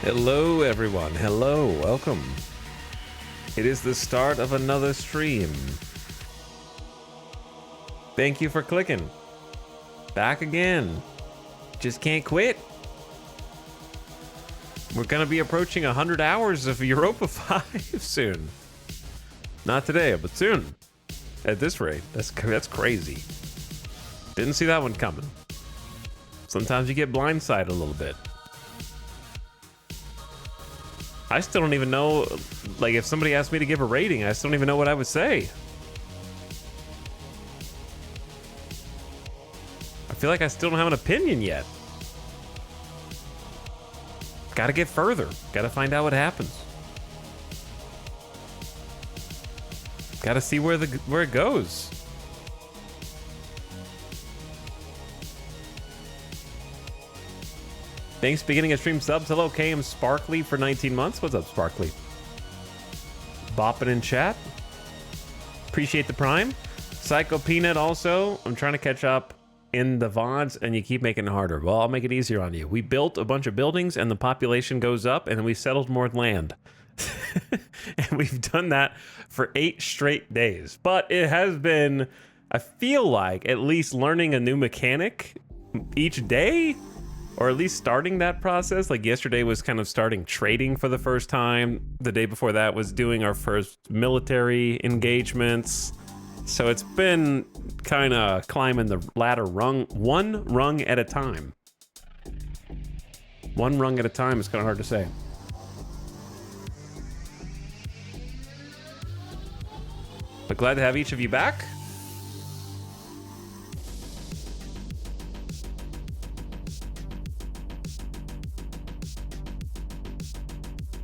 Hello, everyone. Hello, welcome. It is the start of another stream. Thank you for clicking. Back again. Just can't quit. We're gonna be approaching 100 hours of Europa 5 soon. Not today, but soon. At this rate, that's crazy. Didn't see that one coming. Sometimes you get blindsided a little bit. I still don't even know, like, if somebody asked me to give a rating, I still don't even know what I would say. I feel like I still don't have an opinion yet. Gotta get further. Gotta find out what happens. Gotta see where it goes. Thanks, beginning of stream subs. Hello, KM Sparkly for 19 months. What's up, Sparkly? Bopping in chat. Appreciate the prime. Psycho Peanut also. I'm trying to catch up in the VODs and you keep making it harder. Well, I'll make it easier on you. We built a bunch of buildings and the population goes up and then we settled more land. And we've done that for 8 straight days. But it has been, I feel like, at least learning a new mechanic each day. Or at least starting that process. Like yesterday was kind of starting trading for the first time. The day before that was doing our first military engagements. So it's been kind of climbing the ladder one rung at a time. One rung at a time is kind of hard to say. But glad to have each of you back.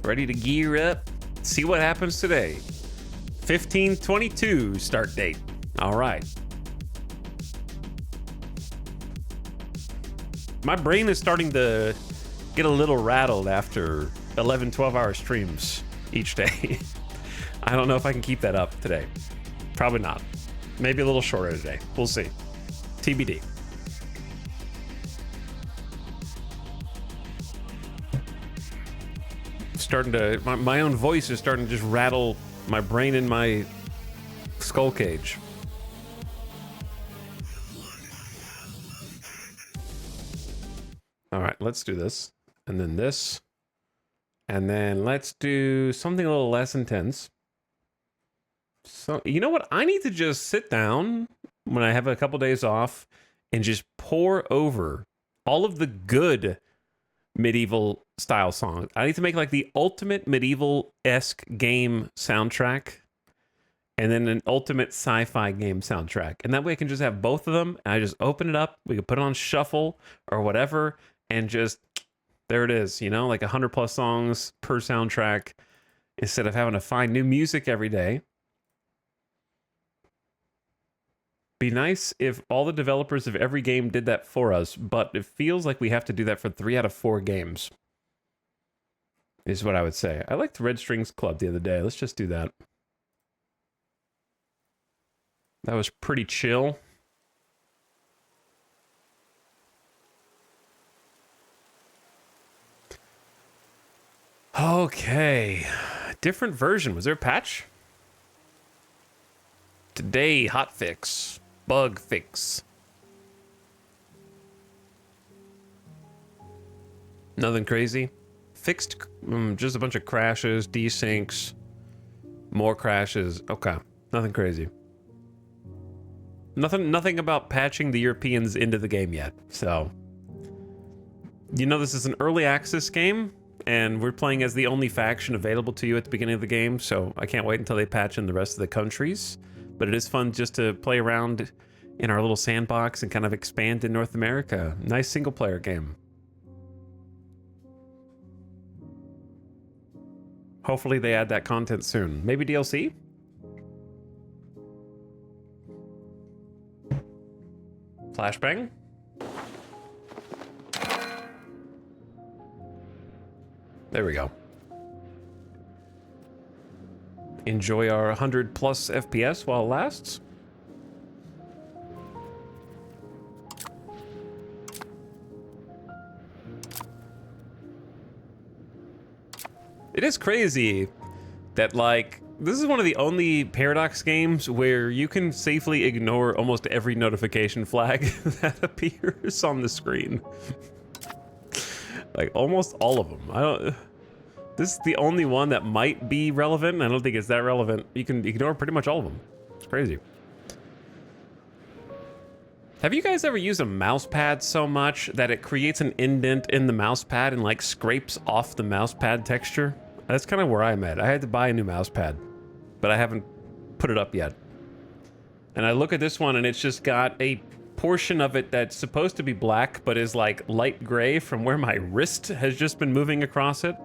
Ready to gear up, see what happens today. 15/22 start date. All right. My brain is starting to get a little rattled after 11, 12-hour streams each day. I don't know if I can keep that up today. Probably not. Maybe a little shorter today. We'll see. TBD. Starting to, my own voice is starting to just rattle my brain in my skull cage. All right, let's do this, and then this, and then let's do something a little less intense. So, you know what? I need to just sit down when I have a couple days off and just pour over all of the good medieval style songs. I need to make like the ultimate medieval-esque game soundtrack and then an ultimate sci-fi game soundtrack. And that way I can just have both of them. And I just open it up. We can put it on shuffle or whatever. And just, there it is, you know, like 100+ songs per soundtrack instead of having to find new music every day. Be nice if all the developers of every game did that for us, but it feels like we have to do that for 3 out of 4 games. Is what I would say. I liked Red Strings Club the other day. Let's just do that. That was pretty chill. Okay. Different version. Was there a patch? Today, hotfix. Bug fix. Nothing crazy. Fixed just a bunch of crashes, desyncs, more crashes. Okay. Nothing crazy. Nothing about patching the Europeans into the game yet. So, you know, this is an early access game and we're playing as the only faction available to you at the beginning of the game. So I can't wait until they patch in the rest of the countries. But it is fun just to play around in our little sandbox and kind of expand in North America. Nice single player game. Hopefully they add that content soon. Maybe DLC? Flashbang? There we go. Enjoy our 100+ FPS while it lasts. It is crazy that, like, this is one of the only Paradox games where you can safely ignore almost every notification flag that appears on the screen. Like, almost all of them. This is the only one that might be relevant. I don't think it's that relevant. You can ignore pretty much all of them. It's crazy. Have you guys ever used a mouse pad so much that it creates an indent in the mouse pad and like scrapes off the mouse pad texture? That's kind of where I'm at. I had to buy a new mouse pad, but I haven't put it up yet. And I look at this one and it's just got a portion of it that's supposed to be black, but is like light gray from where my wrist has just been moving across it.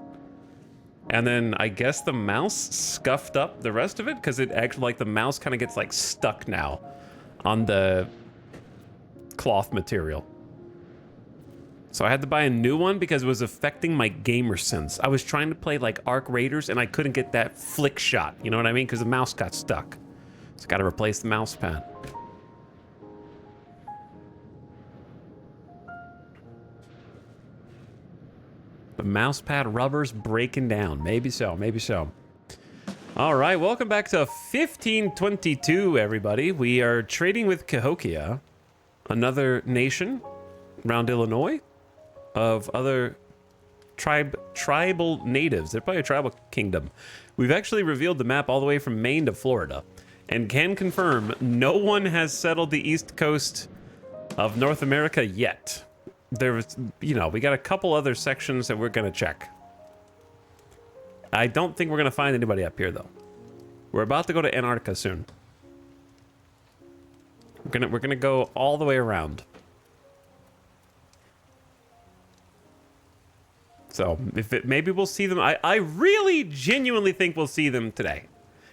And then I guess the mouse scuffed up the rest of it because it actually, like, the mouse kind of gets like stuck now on the cloth material. So I had to buy a new one because it was affecting my gamer sense. I was trying to play like Arc Raiders and I couldn't get that flick shot, you know what I mean? Because the mouse got stuck. So I got to replace the mouse pad. The mouse pad rubber's breaking down. Maybe so, maybe so. All right, welcome back to 1522, everybody. We are trading with Cahokia, another nation around Illinois of other tribal natives. They're probably a tribal kingdom. We've actually revealed the map all the way from Maine to Florida and can confirm no one has settled the east coast of North America yet. There's, you know, we got a couple other sections that we're going to check. I don't think we're going to find anybody up here, though. We're about to go to Antarctica soon. We're gonna go all the way around. So maybe we'll see them. I really genuinely think we'll see them today.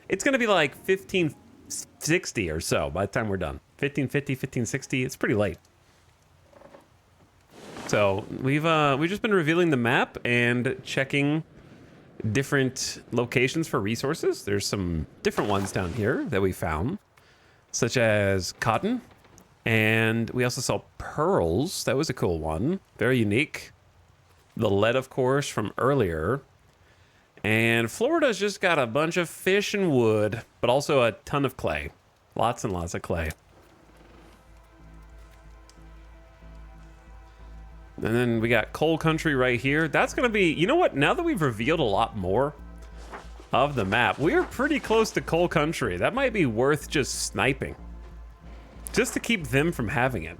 It's gonna be like 1560 or so by the time we're done. 1550, 1560. It's pretty late. So we've just been revealing the map and checking different locations for resources. There's some different ones down here that we found, such as cotton, and we also saw pearls. That was a cool one, very unique. The lead, of course, from earlier. And Florida's just got a bunch of fish and wood, but also a ton of clay. Lots and lots of clay. And then we got coal country right here. That's going to be, you know what? Now that we've revealed a lot more of the map, we are pretty close to coal country. That might be worth just sniping, just to keep them from having it.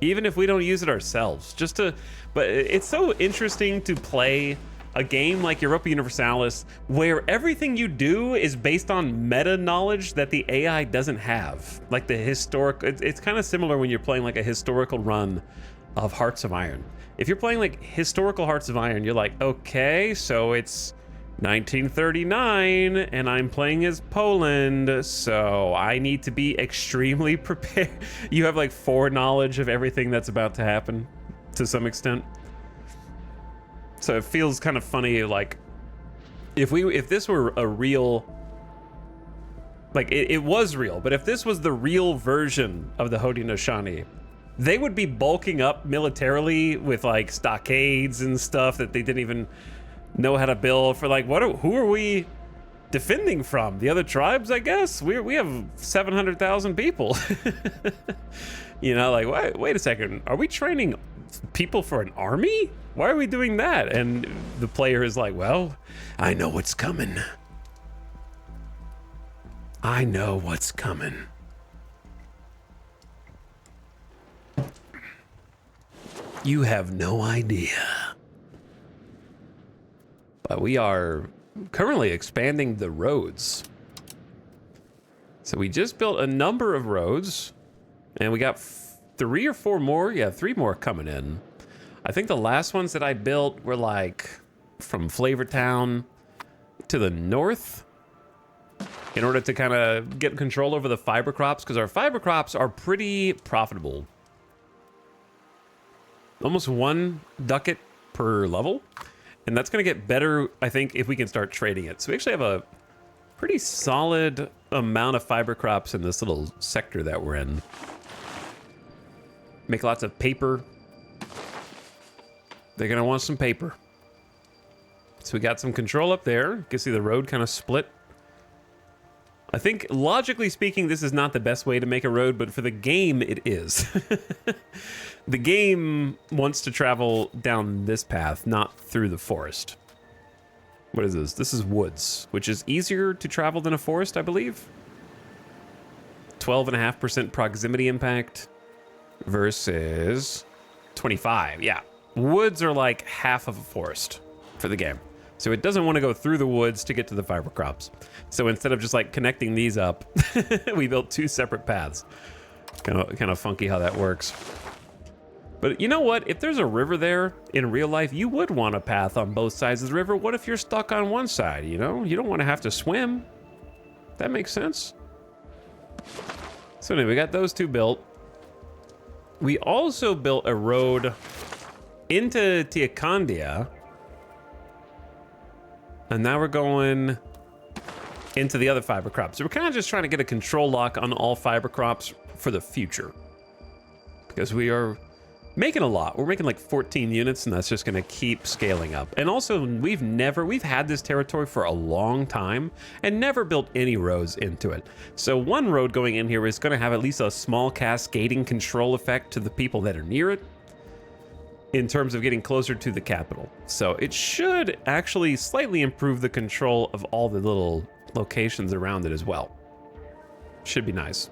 Even if we don't use it ourselves, just to, but it's so interesting to play a game like Europa Universalis where everything you do is based on meta knowledge that the AI doesn't have. Like the it's kind of similar when you're playing like a historical run of Hearts of Iron. If you're playing like historical Hearts of Iron, you're like, okay, so it's 1939 and I'm playing as Poland, so I need to be extremely prepared. You have like foreknowledge of everything that's about to happen to some extent. So it feels kind of funny, like if this were a real, like it was real, but if this was the real version of the Haudenosaunee, they would be bulking up militarily with like stockades and stuff that they didn't even know how to build for. Like, who are we defending from? The other tribes, I guess. We have 700,000 people. You know, like wait a second, are we training people for an army? Why are we doing that? And the player is like, well, I know what's coming. I know what's coming. You have no idea. But we are currently expanding the roads. So we just built a number of roads, and we got 3 or 4 more. Yeah, 3 more coming in. I think the last ones that I built were like from Flavortown to the north in order to kind of get control over the fiber crops, because our fiber crops are pretty profitable. Almost 1 ducat per level. And that's going to get better, I think, if we can start trading it. So we actually have a pretty solid amount of fiber crops in this little sector that we're in. Make lots of paper They're going to want some paper. So we got some control up there. You can see the road kind of split. I think, logically speaking, this is not the best way to make a road, but for the game, it is. The game wants to travel down this path, not through the forest. What is this? This is woods, which is easier to travel than a forest, I believe. 12.5% proximity impact versus 25. Yeah, woods are like half of a forest for the game. So it doesn't want to go through the woods to get to the fiber crops. So instead of just like connecting these up, we built two separate paths. Kind of funky how that works. But you know what? If there's a river there in real life, you would want a path on both sides of the river. What if you're stuck on one side, you know? You don't want to have to swim. That makes sense. So anyway, we got those two built. We also built a road into Tiakandia. And now we're going into the other fiber crops. So we're kind of just trying to get a control lock on all fiber crops for the future. Because we are making a lot. We're making like 14 units, and that's just going to keep scaling up. And also, we've had this territory for a long time and never built any roads into it. So one road going in here is going to have at least a small cascading control effect to the people that are near it in terms of getting closer to the capital. So it should actually slightly improve the control of all the little locations around it as well. Should be nice.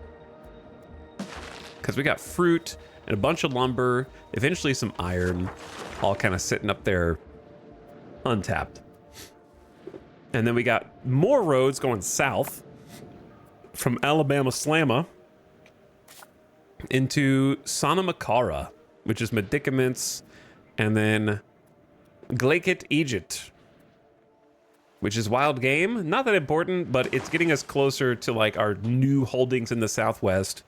Because we got fruit and a bunch of lumber, eventually some iron, all kind of sitting up there untapped. And then we got more roads going south from Alabama Slamma into Sanamakara, which is Medicaments, and then Glaikit Egypt, which is wild game. Not that important, but it's getting us closer to like our new holdings in the southwest,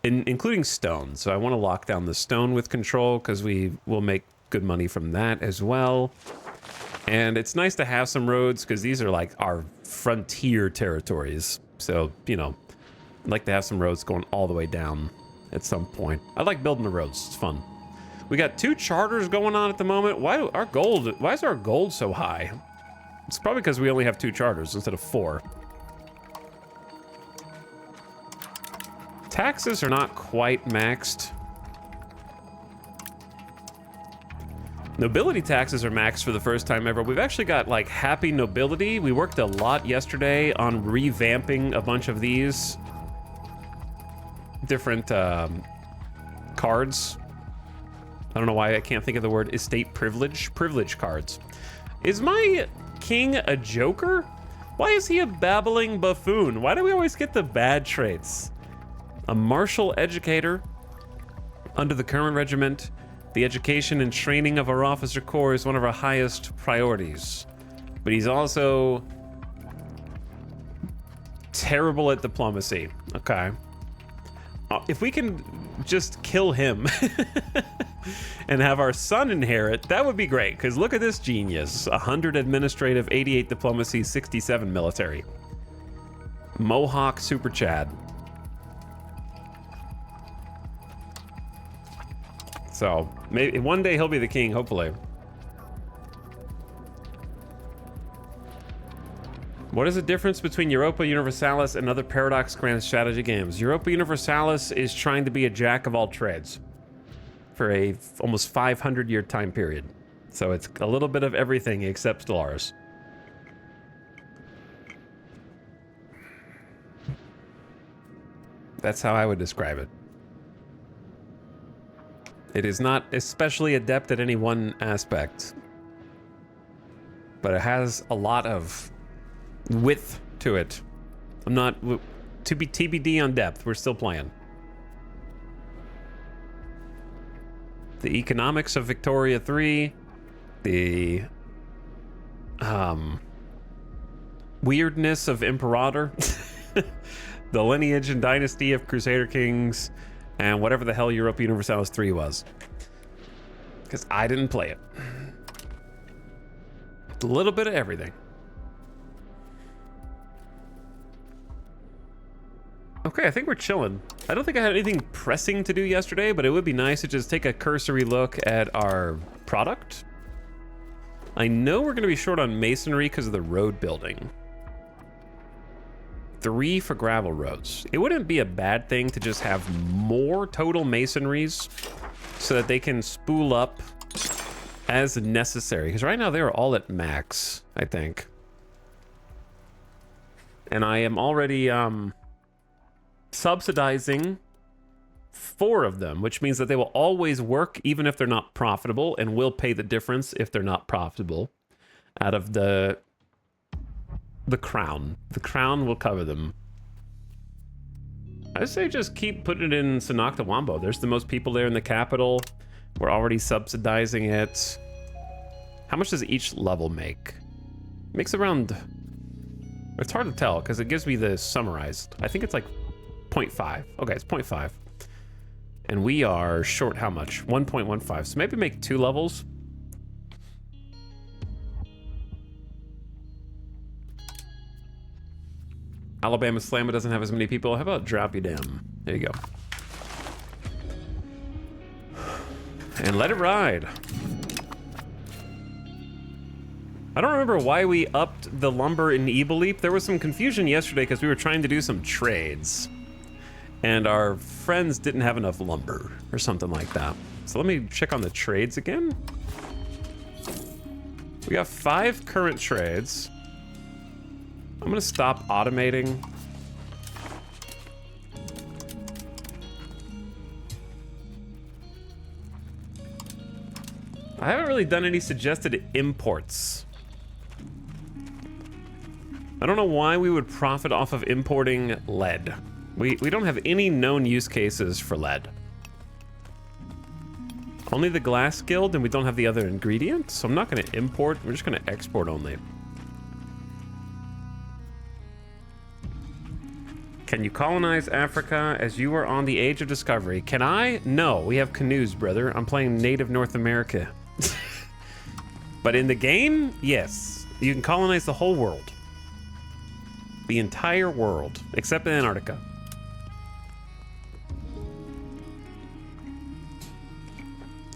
including stone. So I want to lock down the stone with control because we will make good money from that as well. And it's nice to have some roads because these are like our frontier territories. So, you know, I'd like to have some roads going all the way down at some point. I like building the roads. It's fun. We got 2 charters going on at the moment. Why is our gold so high? It's probably because we only have 2 charters instead of 4. Taxes are not quite maxed. Nobility taxes are maxed for the first time ever. We've actually got like happy nobility. We worked a lot yesterday on revamping a bunch of these different cards. I don't know why I can't think of the word estate privilege. Privilege cards. Is my king a joker? Why is he a babbling buffoon? Why do we always get the bad traits? A martial educator under the current regiment. The education and training of our officer corps is one of our highest priorities. But he's also terrible at diplomacy. Okay. If we can just kill him and have our son inherit, that would be great. Because look at this genius. 100 administrative, 88 diplomacy, 67 military. Mohawk Super Chad. So maybe one day he'll be the king, hopefully. What is the difference between Europa Universalis and other Paradox Grand Strategy games? Europa Universalis is trying to be a jack of all trades for a almost 500-year time period. So it's a little bit of everything except Stellaris. That's how I would describe it. It is not especially adept at any one aspect, but it has a lot of width to it. I'm not to be TBD on depth. We're still playing. The economics of Victoria 3, the weirdness of Imperator, the lineage and dynasty of Crusader Kings, and whatever the hell Europa Universalis 3 was. Because I didn't play it. A little bit of everything. Okay, I think we're chilling. I don't think I had anything pressing to do yesterday, but it would be nice to just take a cursory look at our product. I know we're going to be short on masonry because of the road building. 3 for gravel roads. It wouldn't be a bad thing to just have more total masonries so that they can spool up as necessary. Because right now they're all at max, I think. And I am already subsidizing 4 of them, which means that they will always work even if they're not profitable, and will pay the difference if they're not profitable out of the crown. The crown will cover them. I say just keep putting it in Sonocta Wombo. There's the most people there in the capital. We're already subsidizing it. How much does each level make? It makes around... It's hard to tell because it gives me the summarized. I think it's like 0.5. Okay, it's 0.5. And we are short how much? 1.15. So maybe make 2 levels. Alabama Slamma doesn't have as many people. How about Drop You Down? There you go. And let it ride. I don't remember why we upped the lumber in Evil Leap. There was some confusion yesterday because we were trying to do some trades. And our friends didn't have enough lumber or something like that. So let me check on the trades again. We got 5 current trades. I'm gonna stop automating. I haven't really done any suggested imports. I don't know why we would profit off of importing lead. We don't have any known use cases for lead. Only the Glass Guild, and we don't have the other ingredients, so I'm not gonna import, we're just gonna export only. Can you colonize Africa as you were on the Age of Discovery? Can I? No, we have canoes, brother. I'm playing native North America. But in the game, yes. You can colonize the whole world. The entire world, except Antarctica.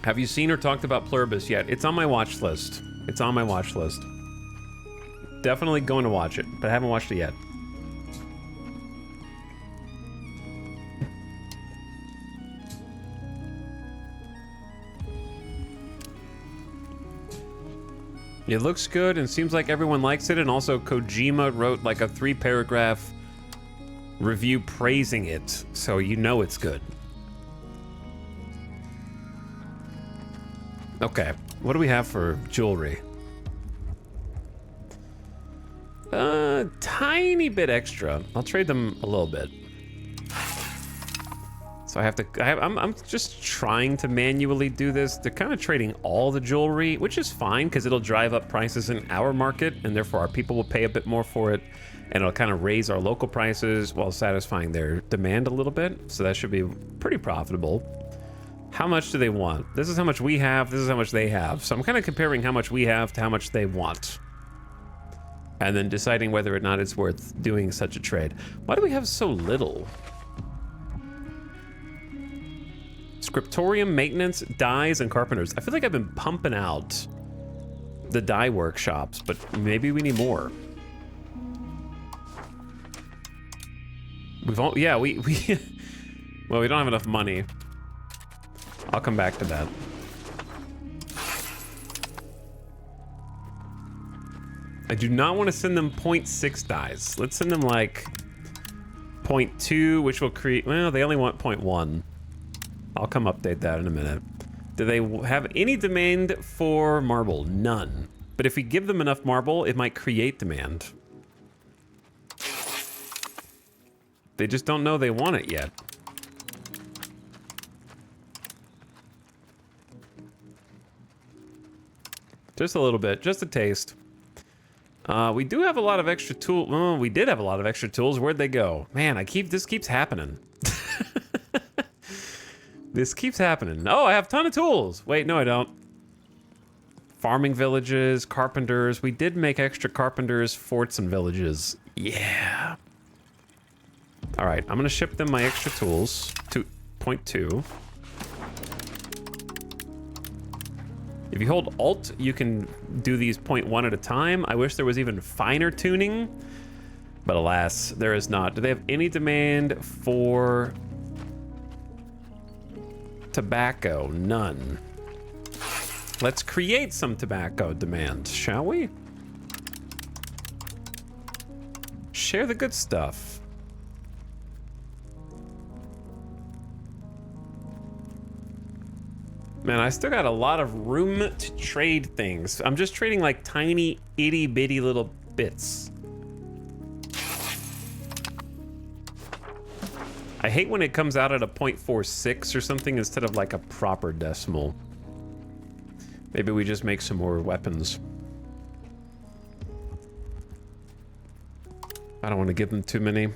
Have you seen or talked about Pluribus yet? It's on my watch list. It's on my watch list. Definitely going to watch it, but I haven't watched it yet. It looks good and seems like everyone likes it, and also Kojima wrote like a 3-paragraph review praising it, so you know it's good. Okay, what do we have for jewelry? Tiny bit extra. I'll trade them a little bit. So I have to, I'm just trying to manually do this. They're kind of trading all the jewelry, which is fine because it'll drive up prices in our market, and therefore our people will pay a bit more for it, and it'll kind of raise our local prices while satisfying their demand a little bit. So that should be pretty profitable. How much do they want? This is how much we have, this is how much they have. So I'm kind of comparing how much we have to how much they want, and then deciding whether or not it's worth doing such a trade. Why do we have so little? Scriptorium, maintenance, dyes, and carpenters. I feel like I've been pumping out the dye workshops, but maybe we need more. We've all, yeah, we well, we don't have enough money. I'll come back to that. I do not want to send them 0.6 dyes. Let's send them like 0.2, which will create, well, they only want 0.1. I'll come update that in a minute. Do they have any demand for marble? None. But if we give them enough marble, it might create demand. They just don't know they want it yet. Just a little bit, just a taste. We do have a lot of extra tools. Well, we did have a lot of extra tools. Where'd they go? Man, this keeps happening. This keeps happening. Oh, I have a ton of tools. Wait, no, I don't. Farming villages, carpenters. We did make extra carpenters, forts, and villages. Yeah. All right, I'm gonna ship them my extra tools to 0.2. If you hold Alt, you can do these 0.1 at a time. I wish there was even finer tuning, but alas, there is not. Do they have any demand for tobacco? None. Let's create some tobacco demand, shall we? Share the good stuff. Man, I still got a lot of room to trade things. I'm just trading like tiny, itty bitty little bits. I hate when it comes out at a 0.46 or something instead of like a proper decimal. Maybe we just make some more weapons. I don't want to give them too many.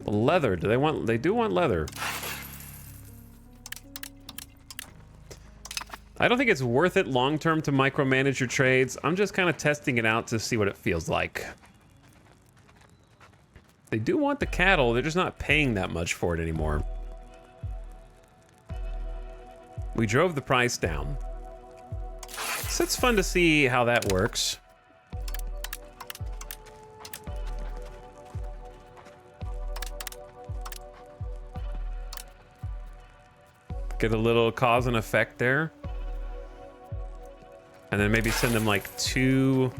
Leather, do they want, they do want leather. I don't think it's worth it long-term to micromanage your trades. I'm just kind of testing it out to see what it feels like. They do want the cattle, they're just not paying that much for it anymore. We drove the price down. So it's fun to see how that works. Get a little cause and effect there. And then maybe send them like 2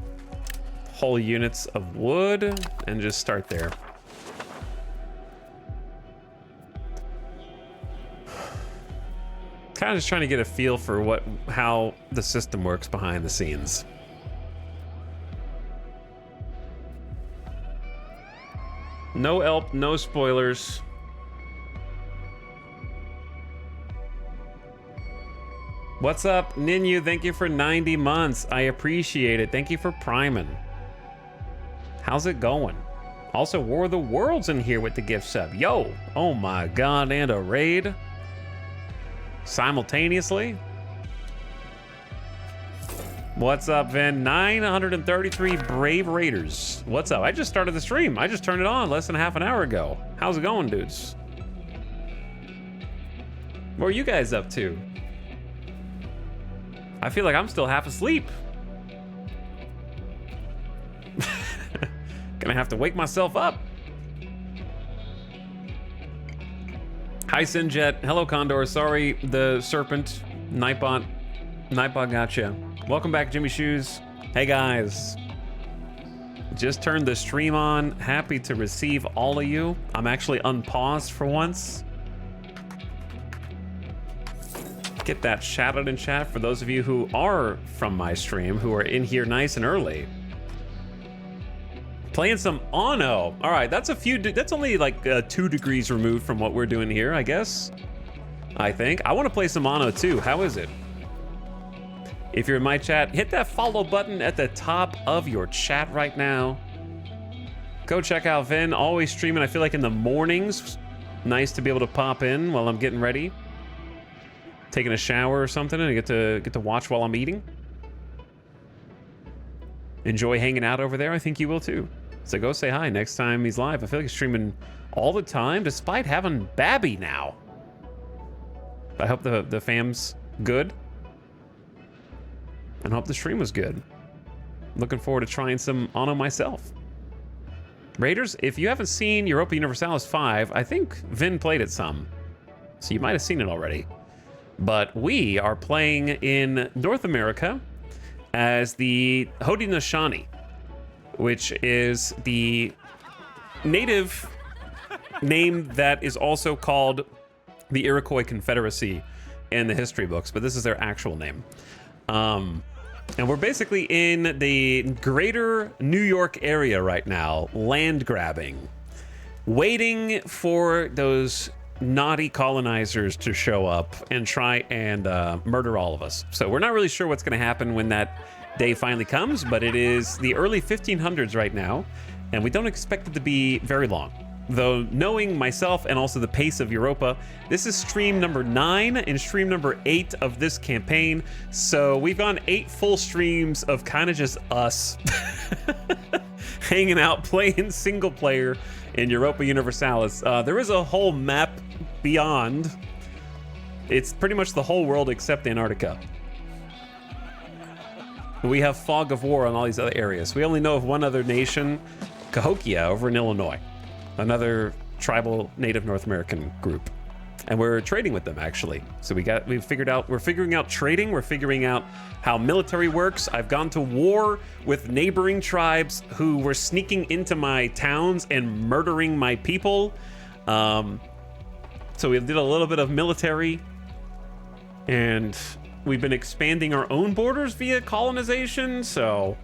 whole units of wood and just start there. Kind of just trying to get a feel for how the system works behind the scenes. No elp, no spoilers. What's up, Ninyu? Thank you for 90 months. I appreciate it. Thank you for priming. How's it going? Also, War of the Worlds in here with the gift sub. Yo, oh my god, and a raid. Simultaneously. What's up, Vin? 933 Brave Raiders. What's up? I just started the stream. I just turned it on less than half an hour ago. How's it going, dudes? What are you guys up to? I feel like I'm still half asleep. Gonna have to wake myself up. Hi, Sinjet. Hello, Condor. Sorry, the serpent. Nightbot gotcha. Welcome back, Jimmy Shoes. Hey, guys. Just turned the stream on. Happy to receive all of you. I'm actually unpaused for once. Get that shout out in chat for those of you who are from my stream, who are in here nice and early. Playing some Anno. All right, that's that's only like 2 degrees removed from what we're doing here, I guess. I think. I want to play some Anno too. How is it? If you're in my chat, hit that follow button at the top of your chat right now. Go check out Vin, always streaming, I feel like in the mornings. Nice to be able to pop in while I'm getting ready. Taking a shower or something, and I get to watch while I'm eating. Enjoy hanging out over there. I think you will too. So go say hi next time he's live. I feel like he's streaming all the time, despite having Babby now. I hope the fam's good, and hope the stream was good. Looking forward to trying some Anno myself. Raiders, if you haven't seen Europa Universalis 5, I think Vin played it some, so you might have seen it already. But we are playing in North America as the Haudenosaunee, which is the native name that is also called the Iroquois Confederacy in the history books, but this is their actual name. And we're basically in the greater New York area right now, land grabbing, waiting for those naughty colonizers to show up and try and murder all of us. So we're not really sure what's going to happen when that day finally comes, but it is the early 1500s right now, and we don't expect it to be very long. Though knowing myself and also the pace of Europa, this is stream number 9 and stream number 8 of this campaign. So we've gone 8 full streams of kind of just us hanging out, playing single player in Europa Universalis. There is a whole map beyond. It's pretty much the whole world except Antarctica. We have fog of war on all these other areas. We only know of one other nation, Cahokia, over in Illinois, another tribal Native North American group, and we're trading with them actually. So we're figuring out trading. We're figuring out how military works. I've gone to war with neighboring tribes who were sneaking into my towns and murdering my people. So we did a little bit of military, and we've been expanding our own borders via colonization. So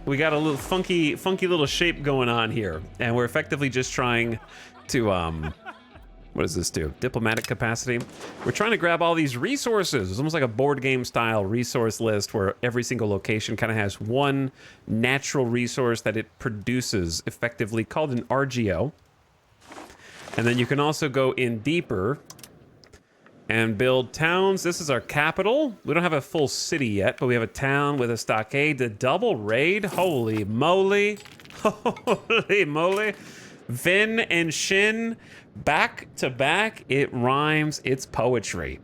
we got a little funky little shape going on here, and we're effectively just trying to what does this do? Diplomatic capacity. We're trying to grab all these resources. It's almost like a board game style resource list where every single location kind of has one natural resource that it produces, effectively called an RGO. And then you can also go in deeper and build towns. This is our capital. We don't have a full city yet, but we have a town with a stockade. The double raid. Holy moly. Holy moly. Vin and Shin back to back. It rhymes. It's poetry.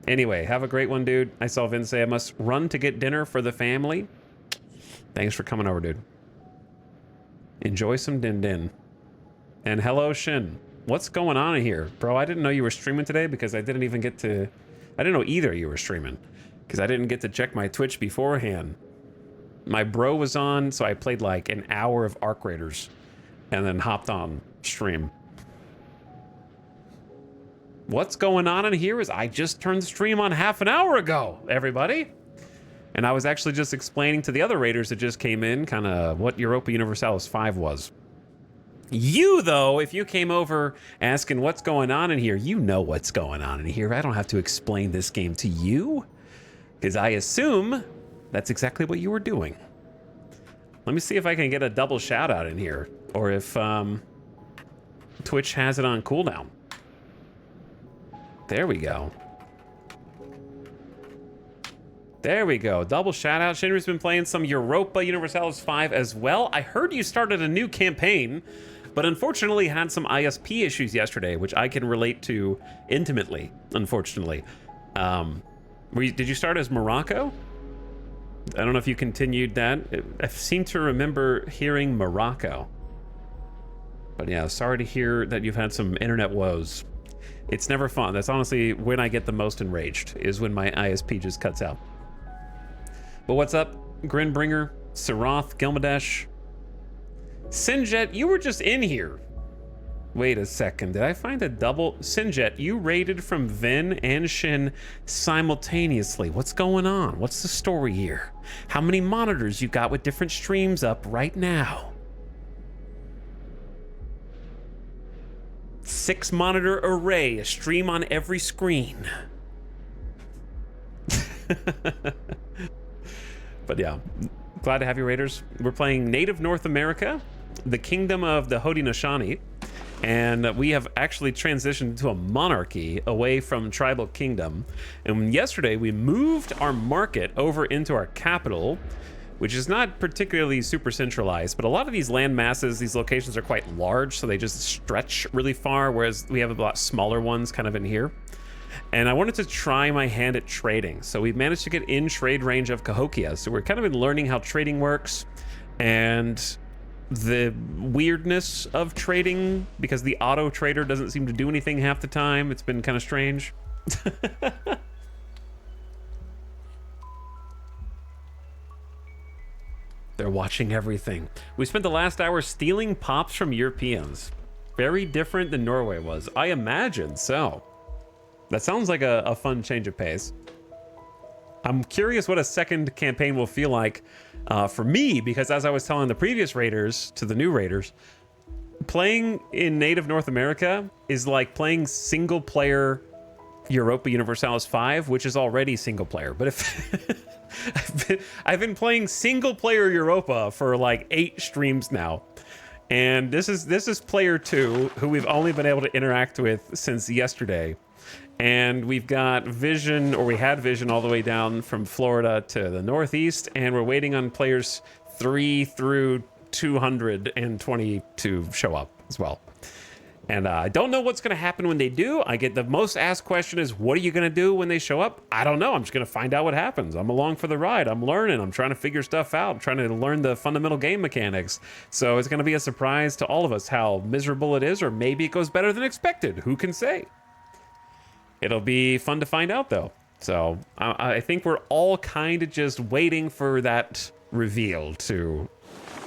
Anyway, have a great one, dude. I saw Vin say I must run to get dinner for the family. Thanks for coming over, dude. Enjoy some din din. And hello, Shin. What's going on in here? Bro, I didn't know you were streaming today because I didn't know either you were streaming because I didn't get to check my Twitch beforehand. My bro was on, so I played like an hour of Arc Raiders and then hopped on stream. What's going on in here is I just turned the stream on half an hour ago, everybody. And I was actually just explaining to the other raiders that just came in kind of what Europa Universalis 5 was. You, though, if you came over asking what's going on in here, you know what's going on in here. I don't have to explain this game to you, because I assume that's exactly what you were doing. Let me see if I can get a double shout out in here, or if Twitch has it on cooldown. There we go. There we go. Double shout out. Shinra's been playing some Europa Universalis 5 as well. I heard you started a new campaign, but unfortunately had some ISP issues yesterday, which I can relate to intimately, unfortunately. Did you start as Morocco? I don't know if you continued that. I seem to remember hearing Morocco. But yeah, sorry to hear that you've had some internet woes. It's never fun. That's honestly when I get the most enraged, is when my ISP just cuts out. But what's up, Grinbringer, Sarath, Gilmadesh? Sinjet, you were just in here. Wait a second, did I find a double? Sinjet, you raided from Vin and Shin simultaneously. What's going on? What's the story here? How many monitors you got with different streams up right now? 6 monitor array, a stream on every screen. But yeah, glad to have you, Raiders. We're playing Native North America, the Kingdom of the Haudenosaunee, and we have actually transitioned to a monarchy away from Tribal Kingdom. And yesterday we moved our market over into our capital, which is not particularly super centralized, but a lot of these land masses, these locations are quite large, so they just stretch really far, whereas we have a lot smaller ones kind of in here. And I wanted to try my hand at trading. So we've managed to get in trade range of Cahokia. So we're kind of been learning how trading works and the weirdness of trading, because the auto trader doesn't seem to do anything half the time. It's been kind of strange. They're watching everything. We spent the last hour stealing pops from Europeans. Very different than Norway was. I imagine so. That sounds like a fun change of pace. I'm curious what a second campaign will feel like for me, because as I was telling the previous raiders to the new raiders, playing in Native North America is like playing single player Europa Universalis 5, which is already single player. But if I've been playing single player Europa for like 8 streams now. And this is player 2, who we've only been able to interact with since yesterday. And we've got Vision, or we had Vision all the way down from Florida to the Northeast, and we're waiting on players 3 through 220 to show up as well. And I don't know what's going to happen when they do. I get the most asked question is, what are you going to do when they show up? I don't know. I'm just going to find out what happens. I'm along for the ride. I'm learning. I'm trying to figure stuff out. I'm trying to learn the fundamental game mechanics. So it's going to be a surprise to all of us how miserable it is, or maybe it goes better than expected. Who can say? It'll be fun to find out, though. So I think we're all kind of just waiting for that reveal to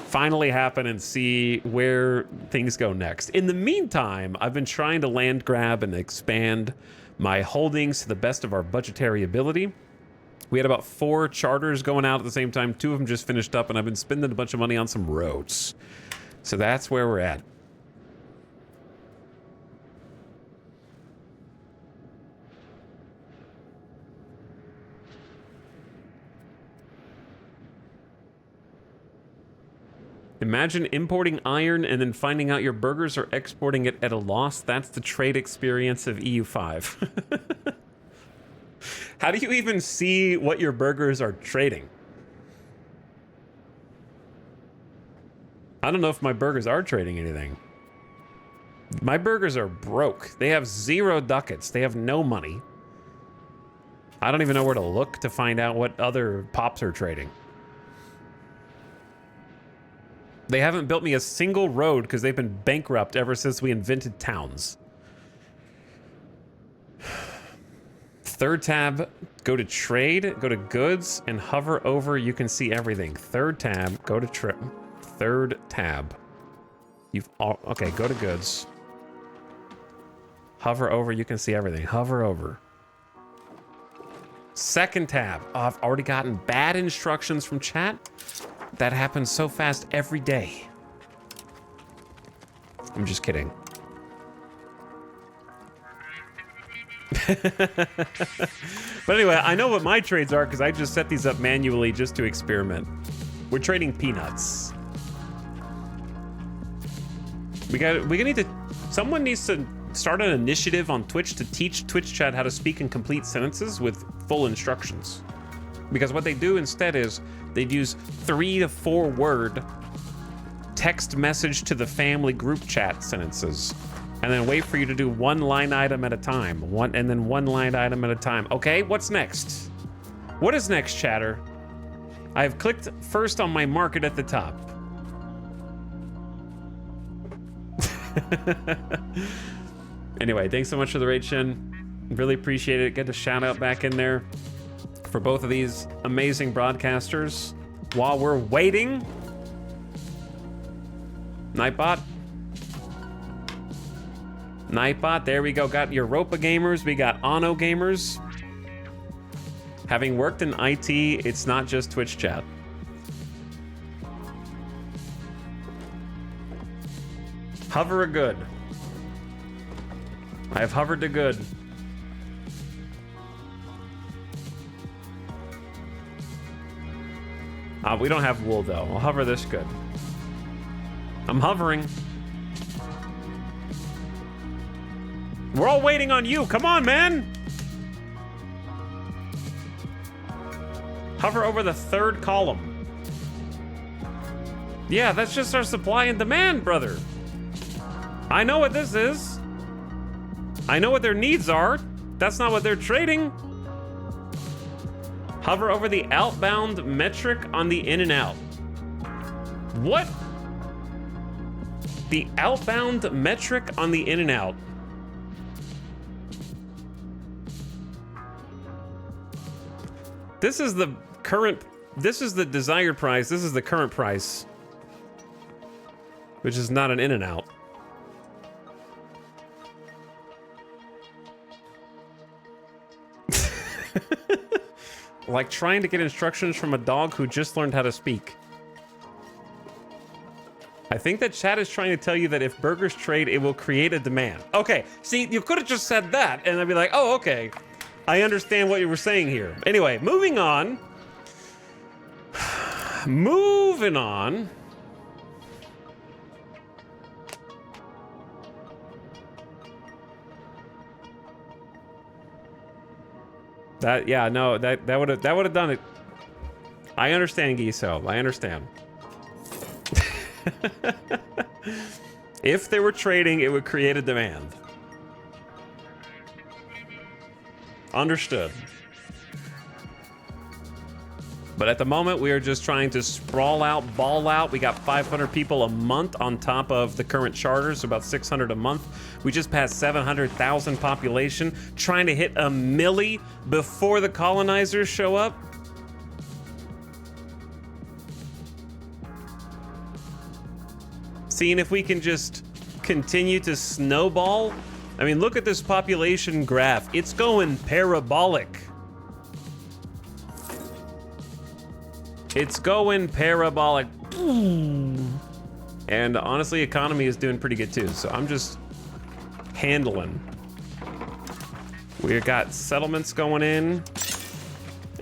finally happen and see where things go next. In the meantime, I've been trying to land grab and expand my holdings to the best of our budgetary ability. We had about 4 charters going out at the same time. 2 of them just finished up, and I've been spending a bunch of money on some roads. So that's where we're at. Imagine importing iron and then finding out your burgers are exporting it at a loss. That's the trade experience of EU5. How do you even see what your burgers are trading? I don't know if my burgers are trading anything. My burgers are broke. They have 0 ducats. They have no money. I don't even know where to look to find out what other pops are trading. They haven't built me a single road because they've been bankrupt ever since we invented towns. Third tab, go to trade, go to goods, and hover over, you can see everything. Third tab, go to trip. Third tab. Okay, go to goods. Hover over, you can see everything. Hover over. Second tab. Oh, I've already gotten bad instructions from chat. That happens so fast every day. I'm just kidding. But anyway, I know what my trades are because I just set these up manually just to experiment. We're trading peanuts. Someone needs to start an initiative on Twitch to teach Twitch chat how to speak in complete sentences with full instructions. Because what they do instead is they'd use 3 to 4 word text message to the family group chat sentences, and then wait for you to do 1 line item at a time. And then 1 line item at a time. Okay, what's next? What is next, chatter? I have clicked first on my market at the top. Anyway, thanks so much for the raid, Shin. Really appreciate it. Get a shout out back in there for both of these amazing broadcasters. While we're waiting, Nightbot, there we go. Got Europa gamers, we got Ono gamers. Having worked in IT, it's not just Twitch chat. Hover a good. I have hovered a good. We don't have wool though. I'll hover this good. I'm hovering. We're all waiting on you. Come on, man. Hover over the 3rd column. Yeah, that's just our supply and demand, brother. I know what this is. I know what their needs are. That's not what they're trading. Hover over the outbound metric on the in and out. What? The outbound metric on the in and out. This is the current, this is the desired price. This is the current price, which is not an in and out. Like trying to get instructions from a dog who just learned how to speak. I think that chat is trying to tell you that if burgers trade, it will create a demand. Okay, see, you could have just said that, and I'd be like, oh, okay. I understand what you were saying here. Anyway, moving on. Moving on. That, yeah, no, that would have done it. I understand, Giso. I understand. If they were trading, it would create a demand. Understood. But at the moment, we are just trying to sprawl out, ball out. We got 500 people a month on top of the current charters, so about 600 a month. We just passed 700,000 population, trying to hit a milli before the colonizers show up. Seeing if we can just continue to snowball. I mean, look at this population graph. It's going parabolic. It's going parabolic. And honestly, economy is doing pretty good too. So I'm just handling. We've got settlements going in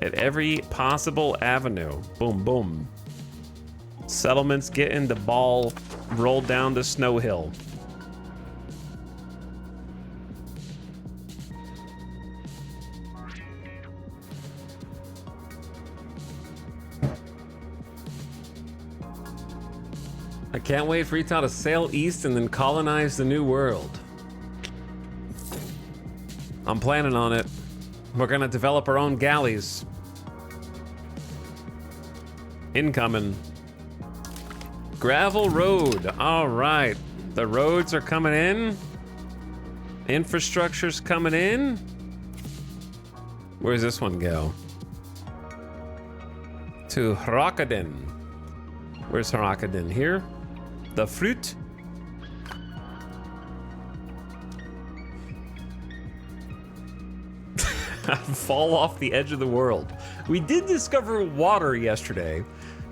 at every possible avenue. Boom, boom. Settlements getting the ball rolled down the snow hill. I can't wait for Utah to sail east and then colonize the new world. I'm planning on it. We're gonna develop our own galleys. Incoming. Gravel road. All right. The roads are coming in. Infrastructure's coming in. Where's this one go? To Hrakadin. Where's Hrakadin? Here? The fruit. Fall off the edge of the world. We did discover water yesterday.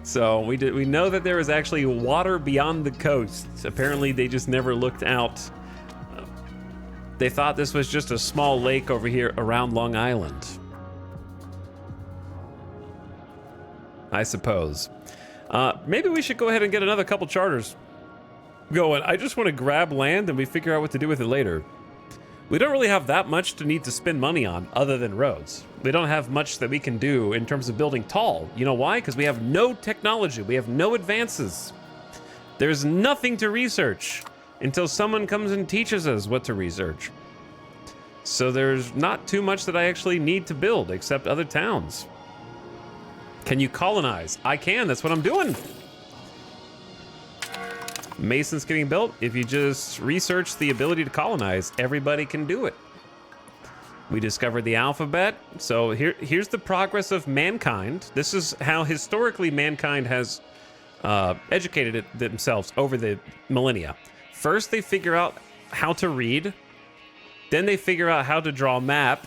So we know that there is actually water beyond the coast. Apparently they just never looked out. They thought this was just a small lake over here around Long Island. I suppose. Maybe we should go ahead and get another couple charters going. I just want to grab land and we figure out what to do with it later. We don't really have that much to need to spend money on other than roads. We don't have much that we can do in terms of building tall. You know why? Because we have no technology. We have no advances. There's nothing to research until someone comes and teaches us what to research. So there's not too much that I actually need to build except other towns. Can you colonize? I can. That's what I'm doing. Mason's getting built. If you just research the ability to colonize, everybody can do it. We discovered the alphabet. So here's the progress of mankind. This is how historically mankind has educated themselves over the millennia. First, they figure out how to read. Then they figure out how to draw a map.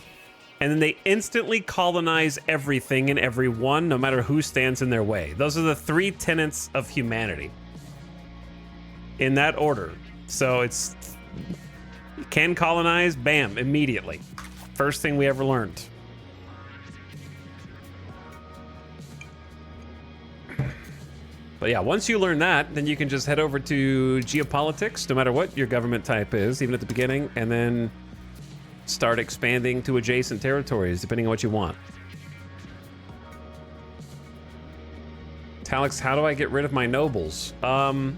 And then they instantly colonize everything and everyone, no matter who stands in their way. Those are the three tenets of humanity. In that order. So it's can colonize, bam, immediately. First thing we ever learned. But yeah, once you learn that, then you can just head over to geopolitics, no matter what your government type is, even at the beginning, and then start expanding to adjacent territories, depending on what you want. Talix, how do I get rid of my nobles? I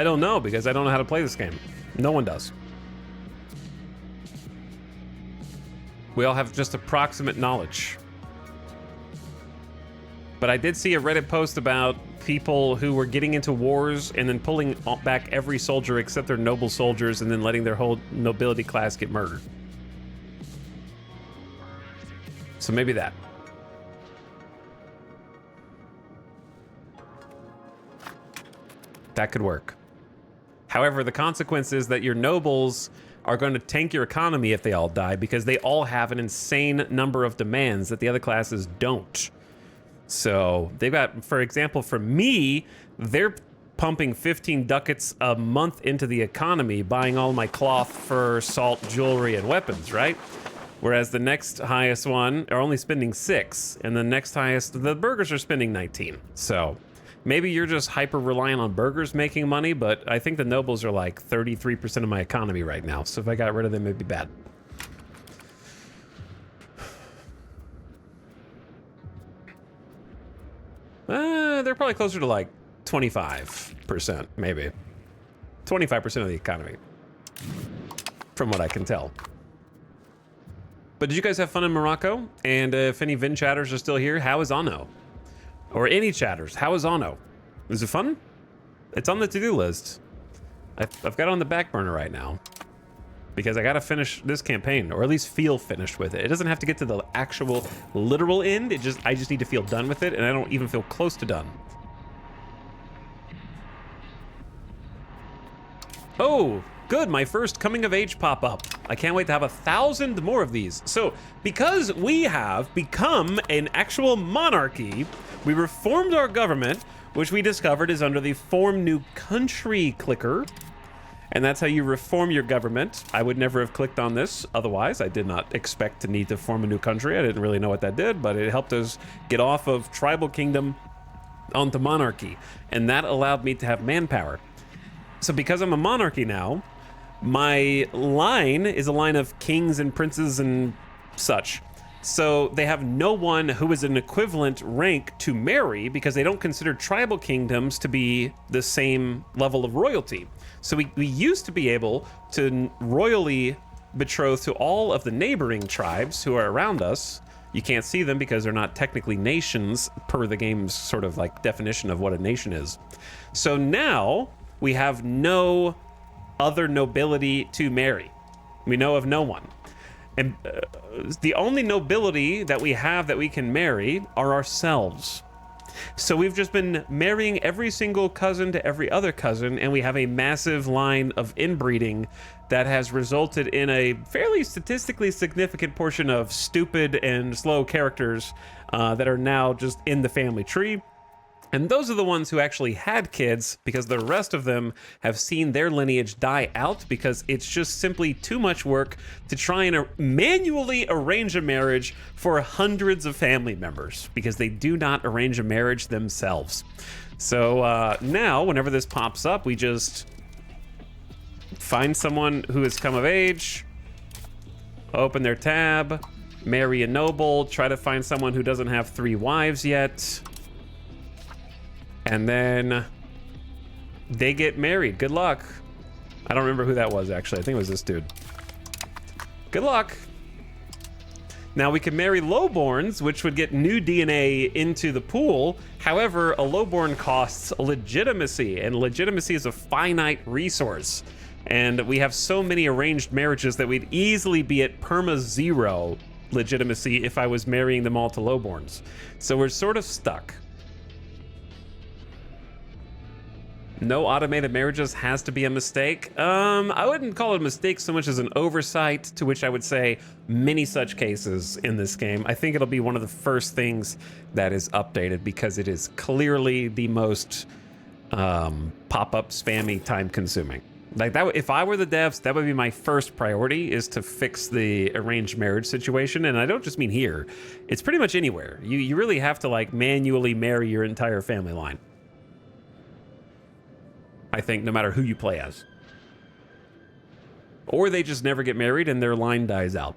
don't know, because I don't know how to play this game. No one does. We all have just approximate knowledge. But I did see a Reddit post about people who were getting into wars and then pulling back every soldier except their noble soldiers and then letting their whole nobility class get murdered. So maybe that. That could work. However, the consequence is that your nobles are going to tank your economy if they all die because they all have an insane number of demands that the other classes don't. So they've got, for example, for me, they're pumping 15 ducats a month into the economy, buying all my cloth, fur, salt, jewelry, and weapons, right? Whereas the next highest one are only spending 6, and the next highest, the burgers are spending 19. So maybe you're just hyper reliant on burgers making money, but I think the nobles are like 33% of my economy right now. So if I got rid of them, it'd be bad. They're probably closer to like 25%, maybe. 25% of the economy, from what I can tell. But did you guys have fun in Morocco? And if any Vin chatters are still here, how is Anno? Or any chatters, how is Anno? Is it fun? It's on the to-do list. I've got it on the back burner right now because I gotta finish this campaign, or at least feel finished with it. It doesn't have to get to the actual literal end. I just need to feel done with it, and I don't even feel close to done. Oh, good, my first coming of age pop-up. I can't wait to have 1,000 more of these. So, because we have become an actual monarchy, we reformed our government, which we discovered is under the Form New Country clicker. And that's how you reform your government. I would never have clicked on this otherwise. I did not expect to need to form a new country. I didn't really know what that did, but it helped us get off of tribal kingdom onto monarchy. And that allowed me to have manpower. So because I'm a monarchy now, my line is a line of kings and princes and such. So they have no one who is an equivalent rank to marry because they don't consider tribal kingdoms to be the same level of royalty. So we used to be able to royally betroth to all of the neighboring tribes who are around us. You can't see them because they're not technically nations per the game's sort of like definition of what a nation is. So now we have no other nobility to marry. We know of no one. And the only nobility that we have that we can marry are ourselves. So we've just been marrying every single cousin to every other cousin, and we have a massive line of inbreeding that has resulted in a fairly statistically significant portion of stupid and slow characters that are now just in the family tree. And those are the ones who actually had kids, because the rest of them have seen their lineage die out because it's just simply too much work to try and manually arrange a marriage for hundreds of family members, because they do not arrange a marriage themselves. So now, whenever this pops up, we just find someone who has come of age, open their tab, marry a noble, try to find someone who doesn't have 3 wives yet, and then they get married. Good luck. I don't remember who that was, actually. I think it was this dude. Good luck. Now we can marry lowborns, which would get new DNA into the pool. However, a lowborn costs legitimacy, and legitimacy is a finite resource. And we have so many arranged marriages that we'd easily be at perma-0 legitimacy if I was marrying them all to lowborns. So we're sort of stuck. No automated marriages has to be a mistake. I wouldn't call it a mistake so much as an oversight, to which I would say many such cases in this game. I think it'll be one of the first things that is updated because it is clearly the most pop-up spammy time consuming. Like that, if I were the devs, that would be my first priority, is to fix the arranged marriage situation. And I don't just mean here, it's pretty much anywhere. You really have to like manually marry your entire family line, I think, no matter who you play as. Or they just never get married and their line dies out.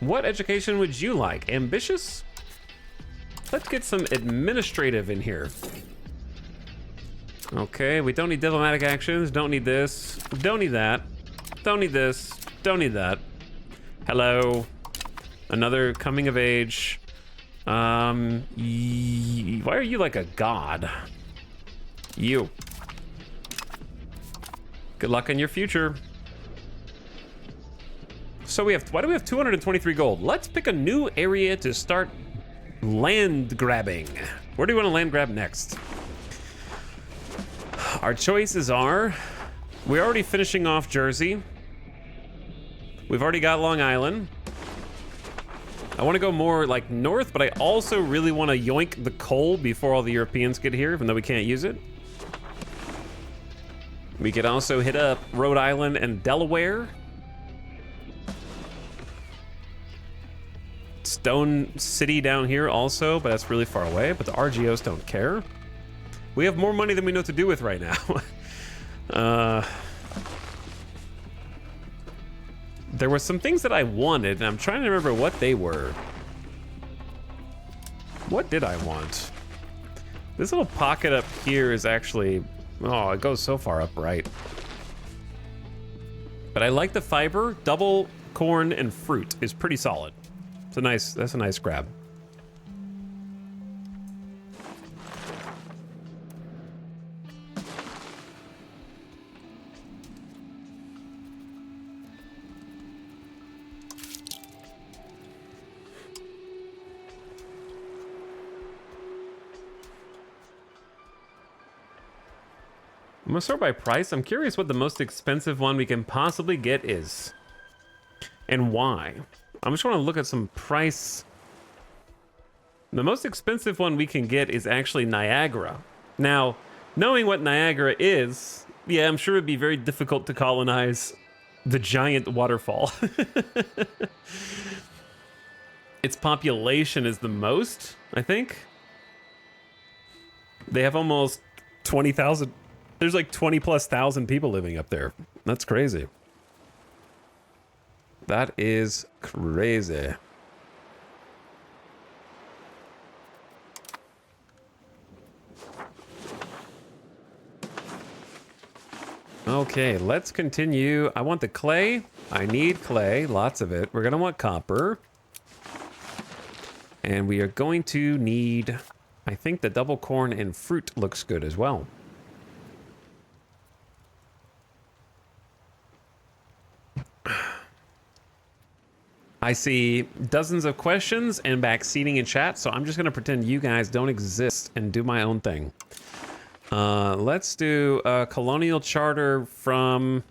What education would you like? Ambitious? Let's get some administrative in here. Okay, we don't need diplomatic actions. Don't need this. Don't need that. Don't need this. Don't need that. Hello. Another coming of age. Why are you like a god? You. Good luck in your future. So why do we have 223 gold? Let's pick a new area to start land grabbing. Where do we want to land grab next? Our choices are, we're already finishing off Jersey. We've already got Long Island. I want to go more like north, but I also really want to yoink the coal before all the Europeans get here, even though we can't use it. We could also hit up Rhode Island and Delaware. Stone City down here also, but that's really far away, but the RGOs don't care. We have more money than we know what to do with right now. There were some things that I wanted, and I'm trying to remember what they were. What did I want? This little pocket up here is actually... Oh, it goes so far up right. But I like the fiber. Double corn and fruit is pretty solid. That's a nice grab. I'm gonna sort by price. I'm curious what the most expensive one we can possibly get is. And why. I'm just want to look at some price. The most expensive one we can get is actually Niagara. Now, knowing what Niagara is, yeah, I'm sure it'd be very difficult to colonize the giant waterfall. Its population is the most, I think. They have almost 20,000. There's like 20,000+ people living up there. That's crazy. That is crazy. Okay, let's continue. I want the clay. I need clay, lots of it. We're gonna want copper. And we are going to need, I think the double corn and fruit looks good as well. I see dozens of questions and backseating in chat, so I'm just going to pretend you guys don't exist and do my own thing. Let's do a colonial charter from...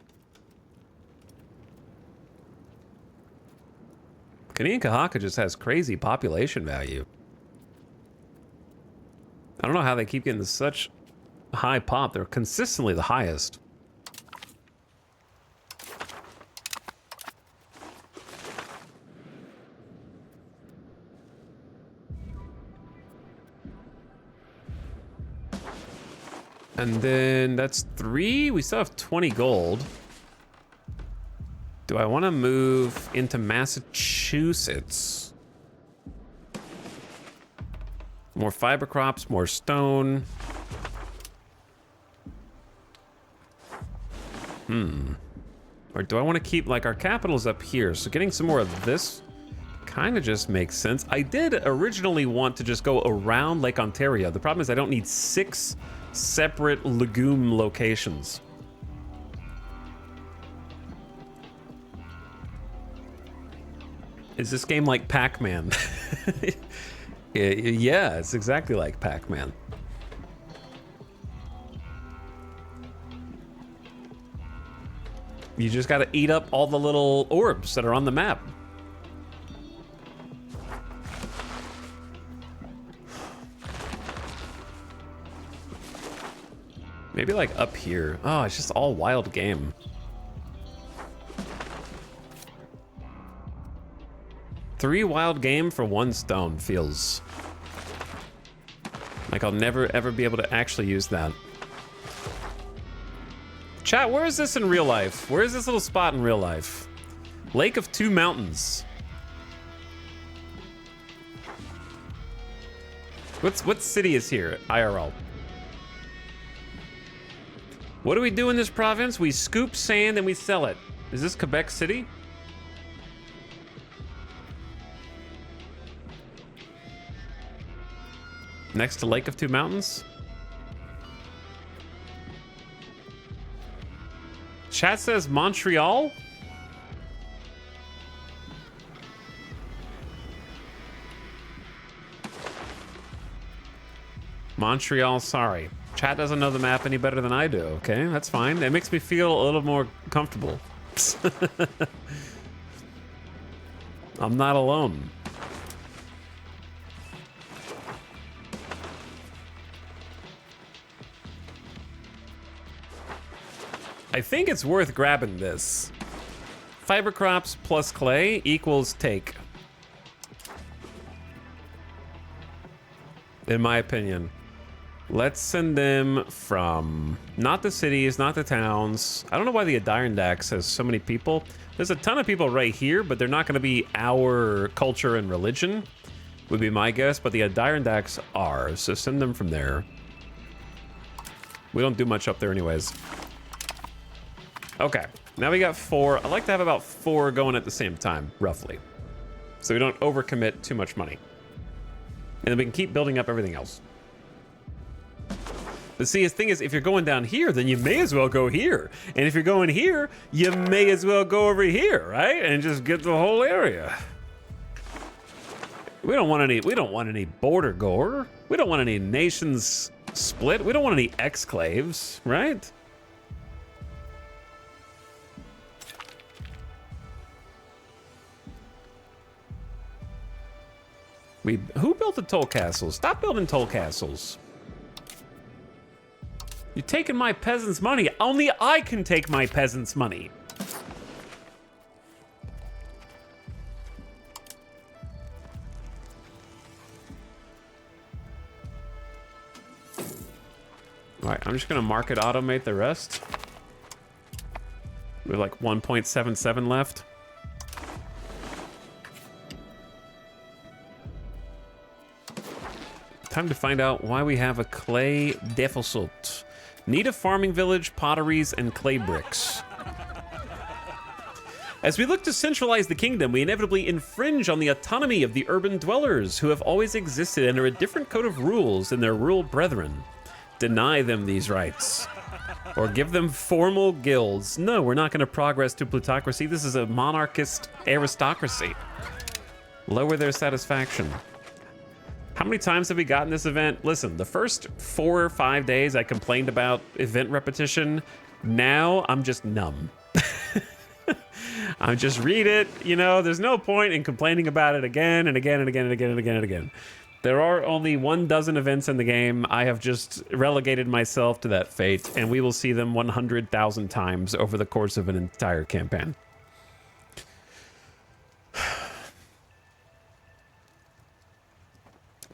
Kanien'kehá:ka just has crazy population value. I don't know how they keep getting such high pop. They're consistently the highest. And then that's 3. We still have 20 gold. Do I want to move into Massachusetts? More fiber crops, more stone. Or do I want to keep, like, our capital's up here, so getting some more of this kind of just makes sense. I did originally want to just go around Lake Ontario. The problem is I don't need 6 separate legume locations. Is this game like Pac-Man? Yeah, it's exactly like Pac-Man. You just gotta eat up all the little orbs that are on the map. Maybe like up here. Oh, it's just all wild game. Three wild game for 1 stone feels like I'll never ever be able to actually use that. Chat, where is this in real life? Where is this little spot in real life? Lake of Two Mountains. What city is here? IRL. What do we do in this province? We scoop sand and we sell it. Is this Quebec City? Next to Lake of Two Mountains? Chat says Montreal? Montreal, sorry. Chat doesn't know the map any better than I do, okay? That's fine. It makes me feel a little more comfortable. I'm not alone. I think it's worth grabbing this. Fiber crops plus clay equals take. In my opinion. Let's send them from not the cities, not the towns. I don't know why the Adirondacks has so many people. There's a ton of people right here, but they're not going to be our culture and religion, would be my guess. But the Adirondacks are, so send them from there. We don't do much up there anyways. Okay, now we got 4. I like to have about 4 going at the same time, roughly. So we don't overcommit too much money. And then we can keep building up everything else. But see, the thing is, if you're going down here, then you may as well go here. And if you're going here, you may as well go over here, right? And just get the whole area. We don't want any border gore. We don't want any nations split. We don't want any exclaves, right? Who built the toll castles? Stop building toll castles. You're taking my peasants' money. Only I can take my peasants' money. All right, I'm just gonna market automate the rest. We have like 1.77 left. Time to find out why we have a clay deficit. Need a farming village, potteries, and clay bricks. As we look to centralize the kingdom, we inevitably infringe on the autonomy of the urban dwellers, who have always existed under a different code of rules than their rural brethren. Deny them these rights. Or give them formal guilds. No, we're not going to progress to plutocracy. This is a monarchist aristocracy. Lower their satisfaction. How many times have we gotten this event? Listen, the first 4 or 5 days I complained about event repetition. Now I'm just numb. I just read it, you know, there's no point in complaining about it again and again and again and again and again and again. There are only 12 events in the game. I have just relegated myself to that fate, and we will see them 100,000 times over the course of an entire campaign.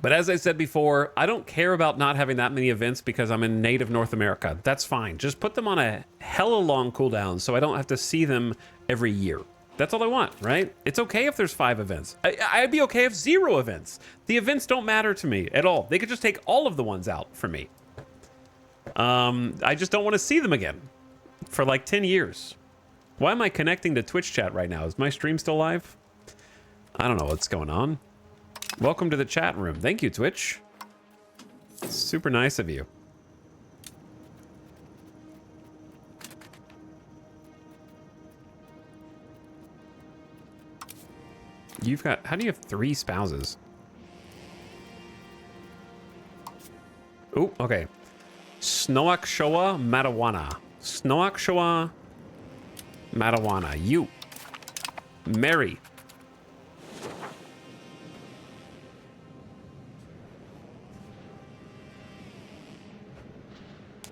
But as I said before, I don't care about not having that many events because I'm in native North America. That's fine. Just put them on a hella long cooldown so I don't have to see them every year. That's all I want, right? It's okay if there's 5 events. I'd be okay if 0 events. The events don't matter to me at all. They could just take all of the ones out for me. I just don't want to see them again for like 10 years. Why am I connecting to Twitch chat right now? Is my stream still live? I don't know what's going on. Welcome to the chat room. Thank you, Twitch. Super nice of you. You've got, how do you have 3 spouses? Oh, okay. Snoakshoa Matawana. Snoakshoa Matawana. You. Mary.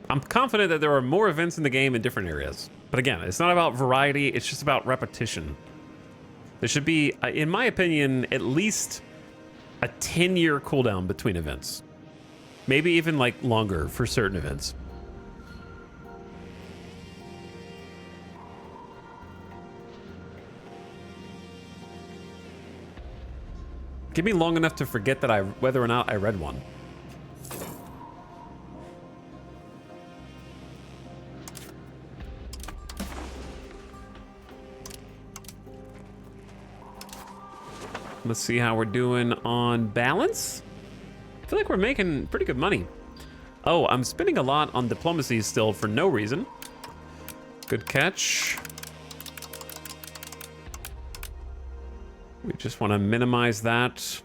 I'm confident that there are more events in the game in different areas. But again, it's not about variety, it's just about repetition. There should be, in my opinion, at least a 10-year cooldown between events. Maybe even like longer for certain events. Give me long enough to forget that whether or not I read one. Let's see how we're doing on balance. I feel like we're making pretty good money. Oh, I'm spending a lot on diplomacy still for no reason. Good catch. We just want to minimize that.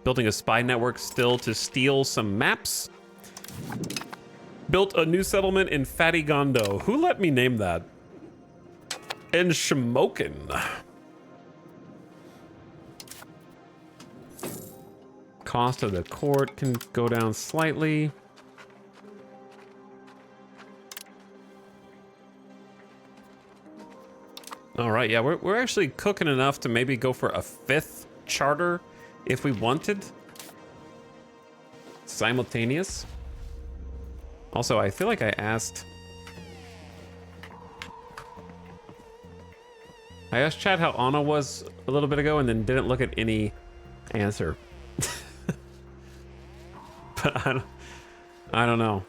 Building a spy network still to steal some maps. Built a new settlement in Fatigondo. Who let me name that? In Shamokin. Cost of the court can go down slightly. All right, yeah, we're actually cooking enough to maybe go for a 5th charter if we wanted. Simultaneous. Also, I feel like I asked Chad how Anna was a little bit ago and then didn't look at any answer. But I don't know.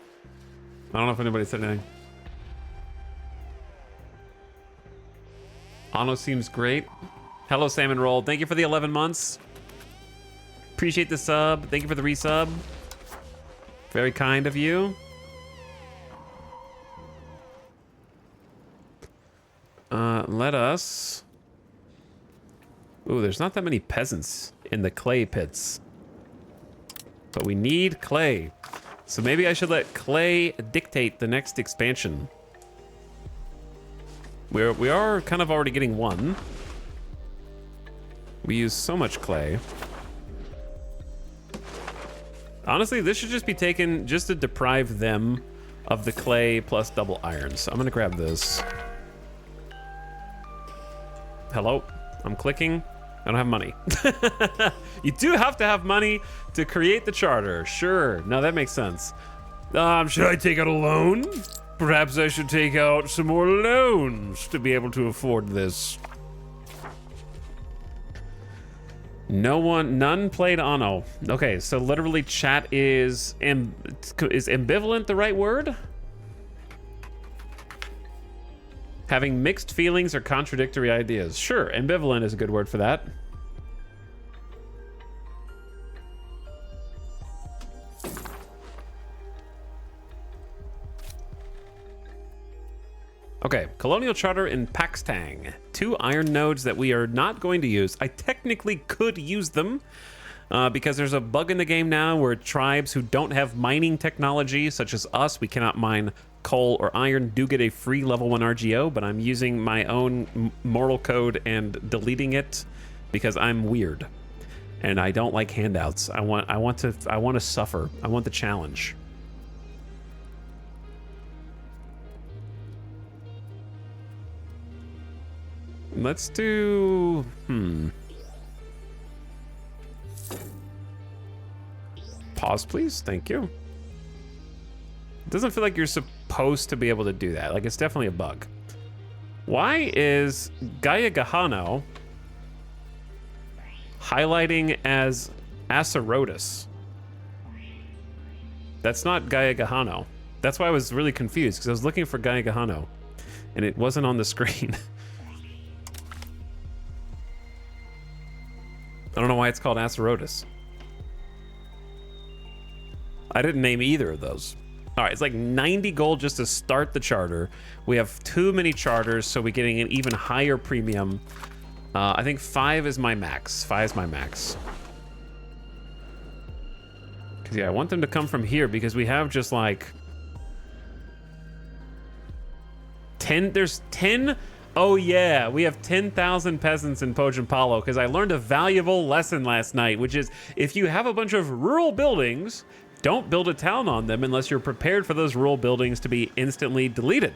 I don't know if anybody said anything. Anna seems great. Hello, Salmon Roll. Thank you for the 11 months. Appreciate the sub. Thank you for the resub. Very kind of you. Let us... Ooh, there's not that many peasants in the clay pits. But we need clay. So maybe I should let clay dictate the next expansion. We are kind of already getting one. We use so much clay. Honestly, this should just be taken just to deprive them of the clay plus double iron. So I'm gonna grab this. Hello, I'm clicking. I don't have money. You do have to have money to create the charter. Sure, no, that makes sense. Should I take out a loan? Perhaps I should take out some more loans to be able to afford this. None played Anno. Okay, so literally chat is ambivalent the right word? Having mixed feelings or contradictory ideas. Sure, ambivalent is a good word for that. Okay, Colonial Charter in Paxtang. 2 iron nodes that we are not going to use. I technically could use them because there's a bug in the game now where tribes who don't have mining technology, such as us, we cannot mine coal or iron, do get a free level 1 RGO, but I'm using my own mortal code and deleting it because I'm weird and I don't like handouts. I want to suffer. I want the challenge. Let's do... Pause, please. Thank you. It doesn't feel like you're supposed to be able to do that. Like, it's definitely a bug. Why is Gaia Gahano highlighting as Asarotus? That's not Gaia Gahano. That's why I was really confused, because I was looking for Gaia Gahano, and it wasn't on the screen. I don't know why it's called Asarotus. I didn't name either of those. All right, it's like 90 gold just to start the charter. We have too many charters, so we're getting an even higher premium. I think 5 is my max. 5 is my max. Because, yeah, I want them to come from here because we have just like 10. There's 10. Oh yeah, we have 10,000 peasants in Pojapalo because I learned a valuable lesson last night, which is if you have a bunch of rural buildings, don't build a town on them unless you're prepared for those rural buildings to be instantly deleted.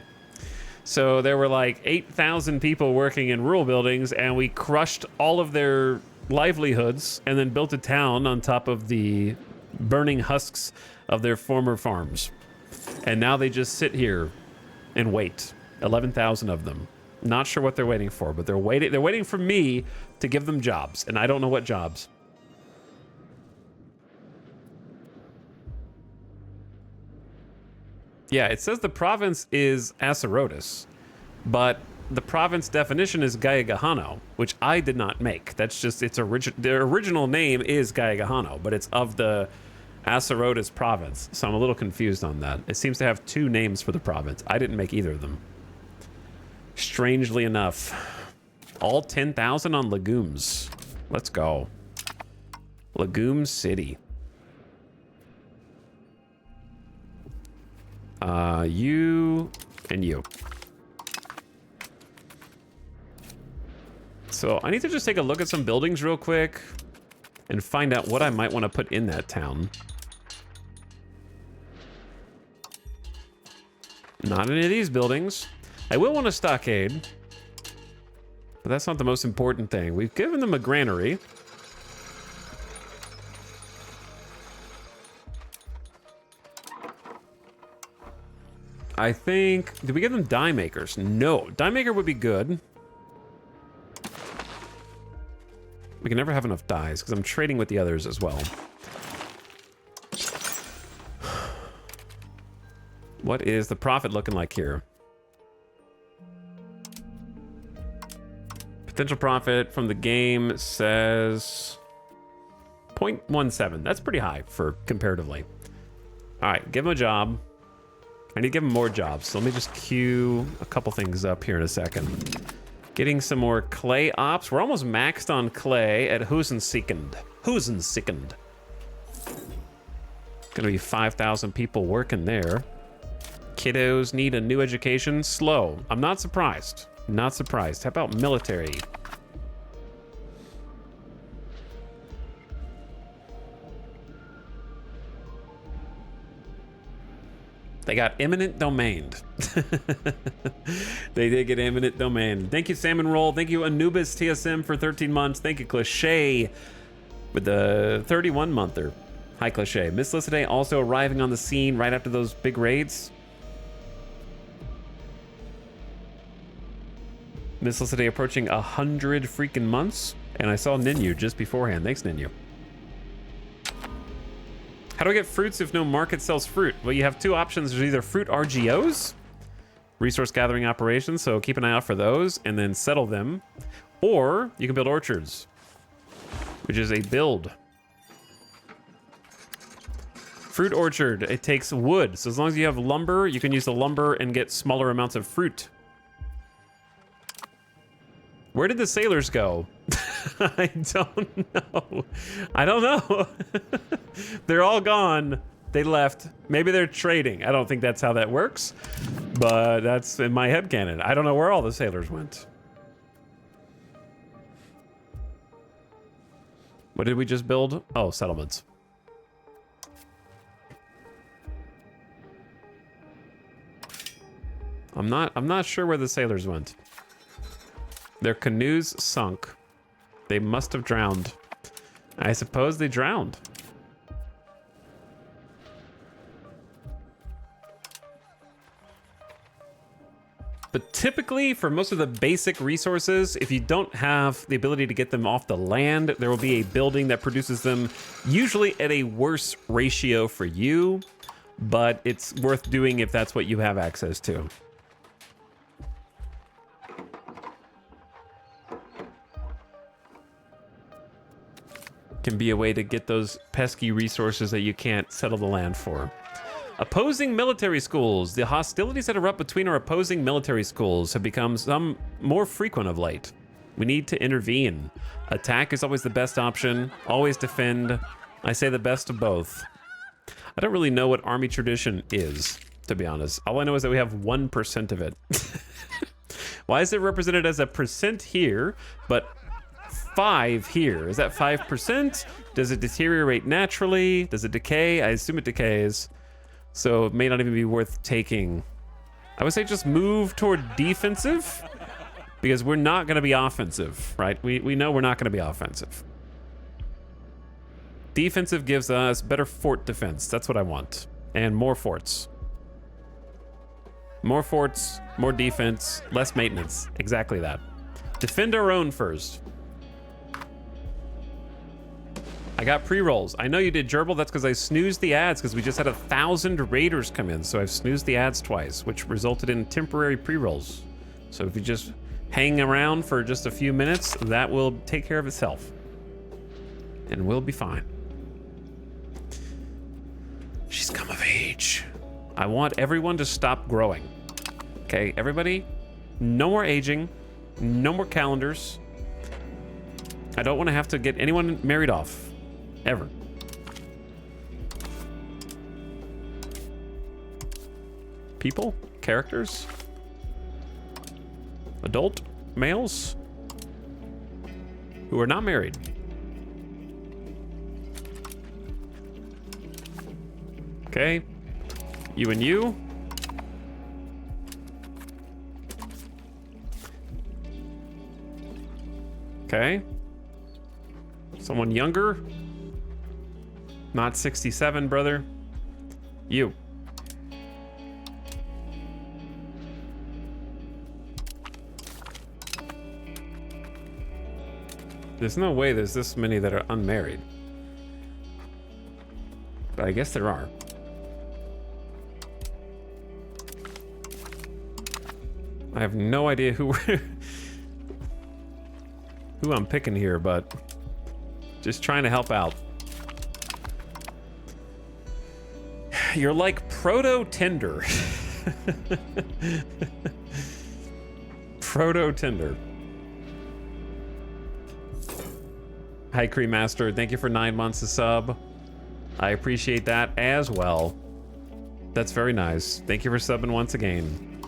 So there were like 8,000 people working in rural buildings and we crushed all of their livelihoods and then built a town on top of the burning husks of their former farms. And now they just sit here and wait. 11,000 of them. Not sure what they're waiting for, but they're waiting for me to give them jobs, and I don't know what jobs. Yeah, it says the province is Asarotus, but the province definition is Gaia Gahano, which I did not make. That's just their original name is Gaia Gahano, but it's of the Asarotus province. So I'm a little confused on that. It seems to have 2 names for the province. I didn't make either of them. Strangely enough, all 10,000 on legumes. Let's go. Legume City. You and you. So I need to just take a look at some buildings real quick and find out what I might want to put in that town. Not any of these buildings. I will want a stockade, but that's not the most important thing. We've given them a granary. I think... Did we give them die makers? No. Die maker would be good. We can never have enough dies because I'm trading with the others as well. What is the profit looking like here? Potential profit from the game says 0.17. That's pretty high for comparatively. All right, give him a job. I need to give him more jobs. So let me just queue a couple things up here in a second. Getting some more clay ops. We're almost maxed on clay at Husensickend. Husensickend. Gonna be 5,000 people working there. Kiddos need a new education. Slow. I'm not surprised. Not surprised. How about military? They got eminent domain. They did get eminent domain. Thank you, Salmon Roll. Thank you, Anubis TSM for 13 months. Thank you, Cliche, with the 31-monther. Hi, Cliche. Miss Lissiday also arriving on the scene right after those big raids. Miss Lissiday approaching 100 freaking months. And I saw Ninu just beforehand. Thanks, Ninu. How do I get fruits if no market sells fruit? Well, you have two options. There's either fruit RGOs, resource gathering operations, so keep an eye out for those and then settle them. Or you can build orchards, which is a build. Fruit orchard, it takes wood. So as long as you have lumber, you can use the lumber and get smaller amounts of fruit. Where did the sailors go? I don't know. I don't know. They're all gone. They left. Maybe they're trading. I don't think that's how that works, but that's in my headcanon. I don't know where all the sailors went. What did we just build? Oh, settlements. I'm not sure where the sailors went. Their canoes sunk. They must have drowned. I suppose they drowned. But typically, for most of the basic resources, if you don't have the ability to get them off the land, there will be a building that produces them, usually at a worse ratio for you, but it's worth doing if that's what you have access to. Can be a way to get those pesky resources that you can't settle the land for. Opposing military schools. The hostilities that erupt between our opposing military schools have become some more frequent of late. We need to intervene. Attack is always the best option. Always defend. I say the best of both. I don't really know what army tradition is, to be honest. All I know is that we have 1% of it. Why is it represented as a percent here, but 5 here? Is that 5%? Does it deteriorate naturally? Does it decay? I assume it decays. So it may not even be worth taking. I would say just move toward defensive, because we're not going to be offensive, right? We know we're not going to be offensive. Defensive gives us better fort defense. That's what I want. And more forts. More forts, more defense, less maintenance. Exactly that. Defend our own first. I got pre-rolls. I know you did, Gerbil. That's because I snoozed the ads because we just had 1,000 raiders come in. So I've snoozed the ads twice, which resulted in temporary pre-rolls. So if you just hang around for just a few minutes, that will take care of itself. And we'll be fine. She's come of age. I want everyone to stop growing. Okay, everybody? No more aging. No more calendars. I don't want to have to get anyone married off. Ever. People? Characters? Adult males? Who are not married. Okay. You and you. Okay. Someone younger? Not 67, brother. You. There's no way there's this many that are unmarried. But I guess there are. I have no idea who who I'm picking here, but just trying to help out. You're like Proto-Tinder. Proto-Tinder. Hi, Cream Master. Thank you for 9 months of sub. I appreciate that as well. That's very nice. Thank you for subbing once again.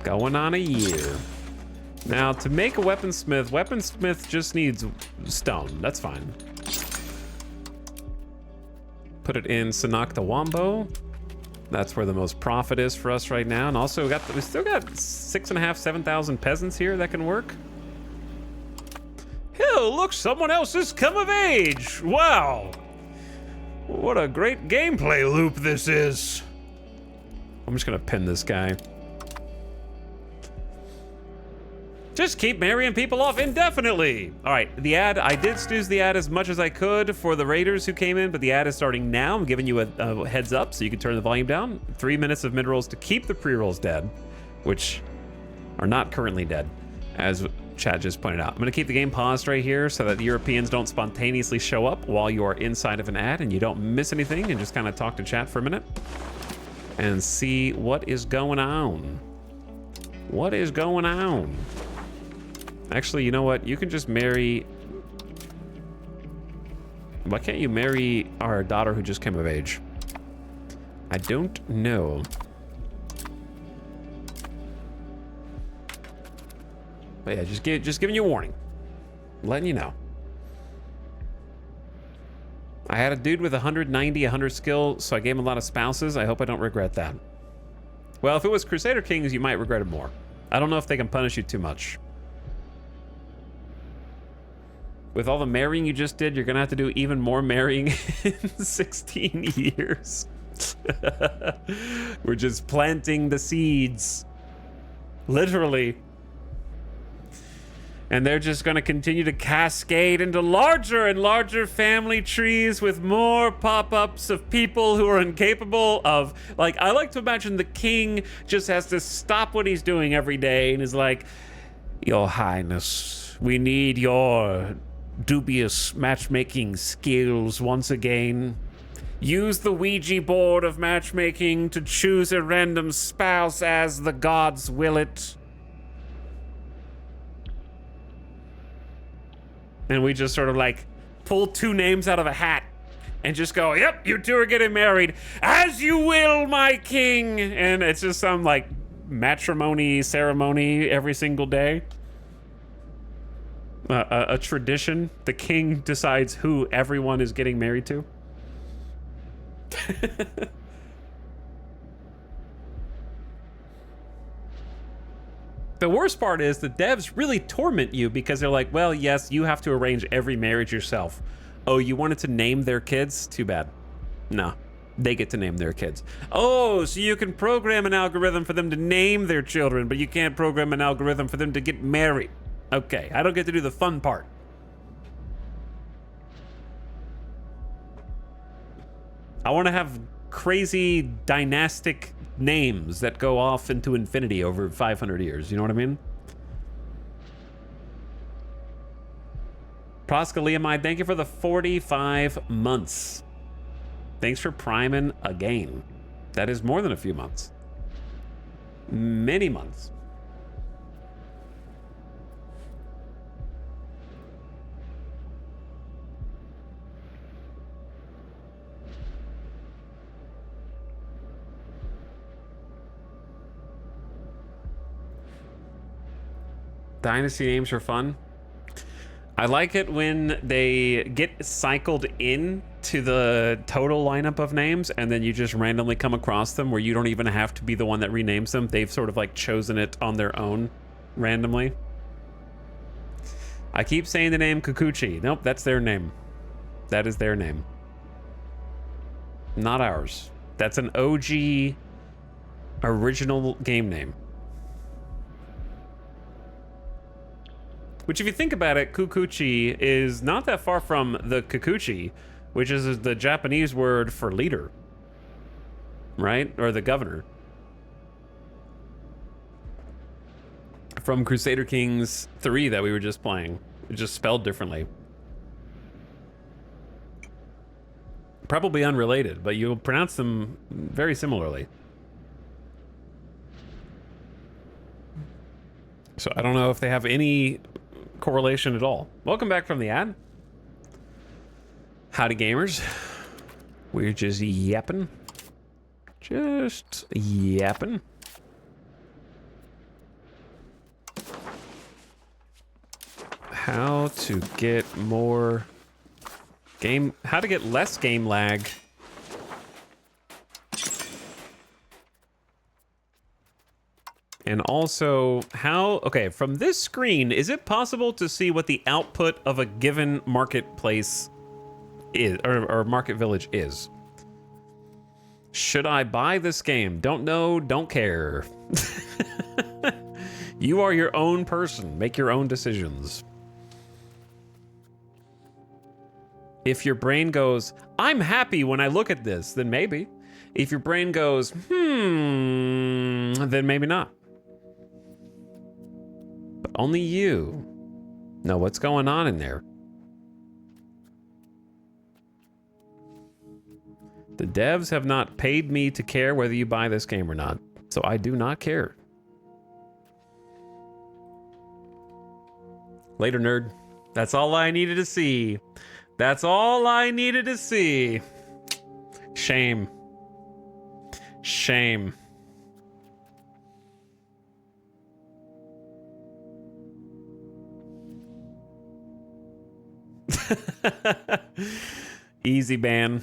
Going on a year. Now, to make a weaponsmith just needs stone. That's fine. Put it in Sanakta Wombo. That's where the most profit is for us right now. And also, we still got 6,500, 7,000 peasants here that can work. Hell, look, someone else has come of age. Wow. What a great gameplay loop this is. I'm just gonna pin this guy. Just keep marrying people off indefinitely. All right, the ad, I did snooze the ad as much as I could for the raiders who came in, but the ad is starting now. I'm giving you a heads up so you can turn the volume down. 3 minutes of mid-rolls to keep the pre-rolls dead, which are not currently dead, as chat just pointed out. I'm gonna keep the game paused right here so that the Europeans don't spontaneously show up while you are inside of an ad and you don't miss anything, and just kind of talk to chat for a minute and see what is going on. What is going on? Actually, you know what? You can just marry... Why can't you marry our daughter who just came of age? I don't know. But yeah, just giving you a warning. Letting you know. I had a dude with 190, 100 skill, so I gave him a lot of spouses. I hope I don't regret that. Well, if it was Crusader Kings, you might regret it more. I don't know if they can punish you too much. With all the marrying you just did, you're gonna have to do even more marrying in 16 years. We're just planting the seeds. Literally. And they're just gonna continue to cascade into larger and larger family trees with more pop-ups of people who are incapable of, like, I like to imagine the king just has to stop what he's doing every day and is like, Your Highness, we need your dubious matchmaking skills once again. Use the Ouija board of matchmaking to choose a random spouse as the gods will it. And we just sort of like pull 2 names out of a hat and just go, yep, you 2 are getting married. As you will, my king. And it's just some like matrimony ceremony every single day. A tradition. The king decides who everyone is getting married to. The worst part is the devs really torment you because they're like, well, yes, you have to arrange every marriage yourself. Oh, you wanted to name their kids? Too bad. No, they get to name their kids. Oh, so you can program an algorithm for them to name their children, but you can't program an algorithm for them to get married. Okay, I don't get to do the fun part. I want to have crazy dynastic names that go off into infinity over 500 years. You know what I mean? Proska Liamide, thank you for the 45 months. Thanks for priming again. That is more than a few months. Many months. Dynasty names are fun. I like it when they get cycled in to the total lineup of names and then you just randomly come across them where you don't even have to be the one that renames them. They've sort of like chosen it on their own randomly. I keep saying the name Kikuchi. Nope, that's their name. That is their name. Not ours. That's an OG original game name. Which, if you think about it, Kukuchi is not that far from the Kikuchi, which is the Japanese word for leader, right? Or the governor. From Crusader Kings 3 that we were just playing. It's just spelled differently. Probably unrelated, but you'll pronounce them very similarly. So I don't know if they have any correlation at all. Welcome back from the ad. Howdy, gamers. We're just yapping. Just yapping. How to get more game... How to get less game lag. And also, how... Okay, from this screen, is it possible to see what the output of a given marketplace is, or market village is? Should I buy this game? Don't know, don't care. You are your own person. Make your own decisions. If your brain goes, I'm happy when I look at this, then maybe. If your brain goes, then maybe not. But only you know what's going on in there. The devs have not paid me to care whether you buy this game or not, so I do not care. Later, nerd. That's all I needed to see. That's all I needed to see. Shame. Shame. Easy ban.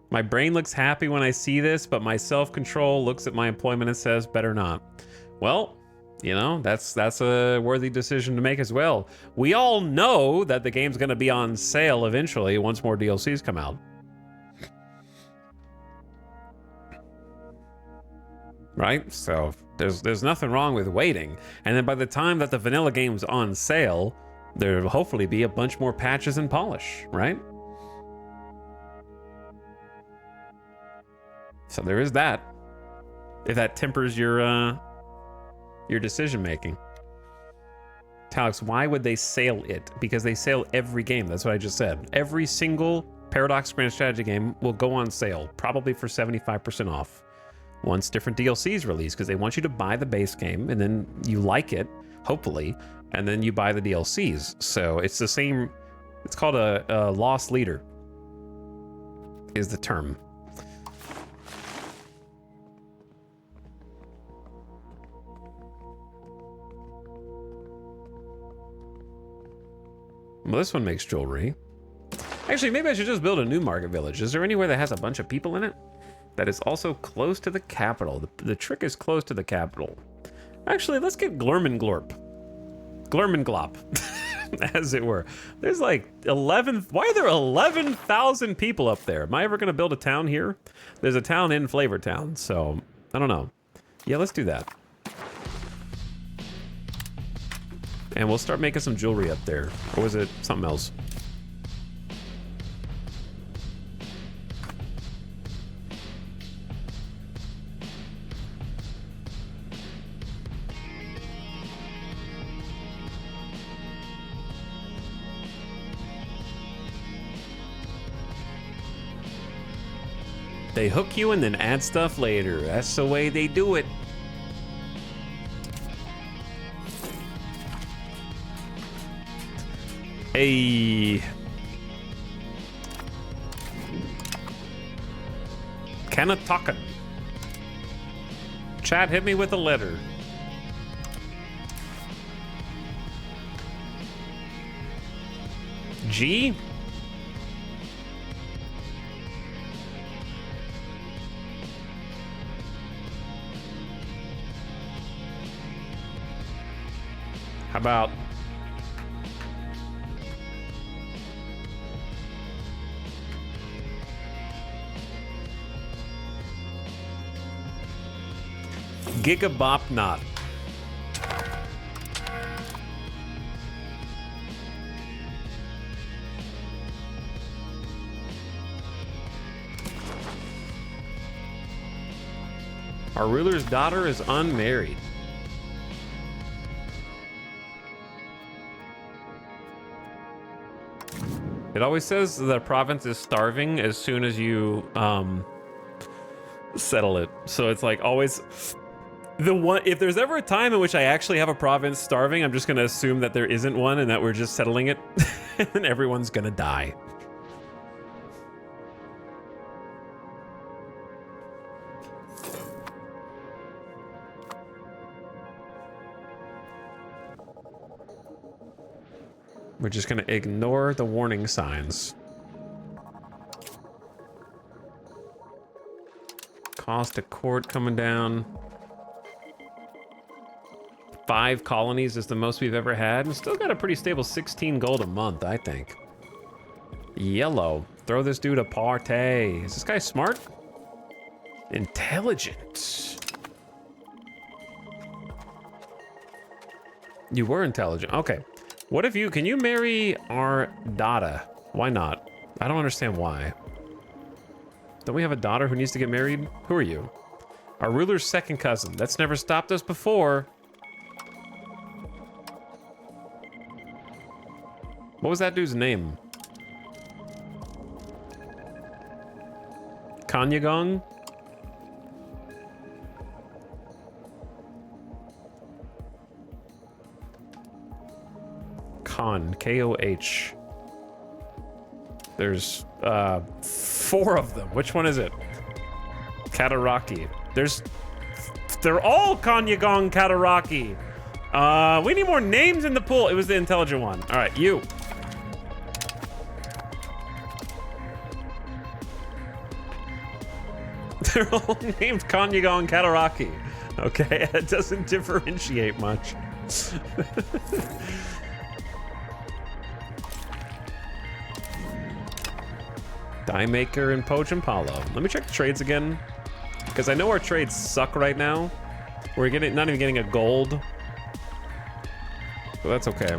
My brain looks happy when I see this, but my self-control looks at my employment and says, better not. Well, you know, that's a worthy decision to make as well. We all know that the game's going to be on sale eventually once more DLCs come out. Right? So there's nothing wrong with waiting. And then by the time that the vanilla game's on sale, there'll hopefully be a bunch more patches and polish, right? So there is that. If that tempers your decision making. Talix, why would they sale it? Because they sale every game. That's what I just said. Every single Paradox Grand Strategy game will go on sale, probably for 75% off. Once different DLCs release, because they want you to buy the base game, and then you like it, hopefully, and then you buy the DLCs. So it's the same. It's called a loss leader, is the term. Well, this one makes jewelry. Actually, maybe I should just build a new market village. Is there anywhere that has a bunch of people in it? That is also close to the capital. The trick is close to the capital. Actually, let's get Glurmenglorp. Glurmenglop, as it were. There's like 11... Why are there 11,000 people up there? Am I ever going to build a town here? There's a town in Flavortown, so I don't know. Yeah, let's do that. And we'll start making some jewelry up there. Or was it something else? They hook you and then add stuff later. That's the way they do it. Hey. Kanatakan. Chat, hit me with a letter. G? How about Gigabop not. Our ruler's daughter is unmarried. It always says the province is starving as soon as you settle it. So it's like always the one. If there's ever a time in which I actually have a province starving, I'm just gonna assume that there isn't one and that we're just settling it, and everyone's gonna die. We're just gonna ignore the warning signs. Cost of court coming down. 5 colonies is the most we've ever had, and still got a pretty stable 16 gold a month, I think. Yellow. Throw this dude a party. Is this guy smart? Intelligent. You were intelligent. Okay. What if you, can you marry our daughter? Why not? I don't understand why. Don't we have a daughter who needs to get married? Who are you? Our ruler's second cousin. That's never stopped us before. What was that dude's name? Kanyagong? K-O-H. There's 4 of them. Which one is it? Kataraki. They're all Kanyagong Kataraki. We need more names in the pool. It was the intelligent one. All right, you. They're all named Kanyagong Kataraki. Okay, it doesn't differentiate much. Die Maker and Pojampalo. Let me check the trades again, because I know our trades suck right now. We're not even getting a gold, so that's okay.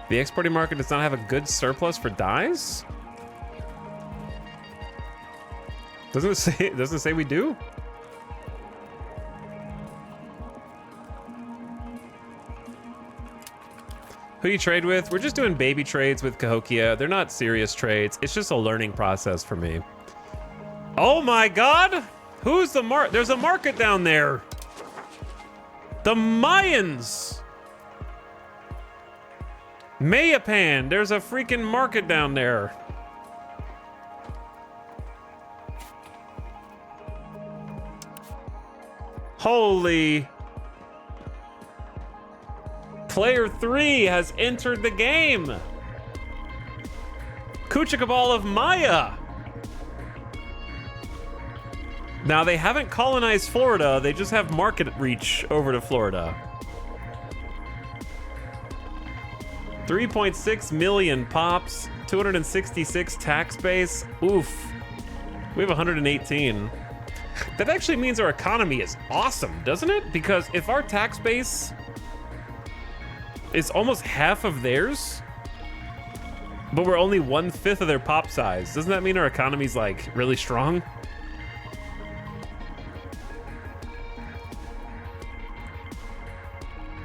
The exporting market does not have a good surplus for dyes? Doesn't it say we do? Who do you trade with? We're just doing baby trades with Cahokia. They're not serious trades. It's just a learning process for me. Oh my God! Who's the There's a market down there. The Mayans. Mayapan. There's a freaking market down there. Holy. Player 3 has entered the game. Kuchikabal of Maya. Now, they haven't colonized Florida. They just have market reach over to Florida. 3.6 million pops, 266 tax base. Oof. We have 118. That actually means our economy is awesome, doesn't it? Because if our tax base is almost half of theirs, but we're only 1/5 of their pop size, doesn't that mean our economy's like really strong?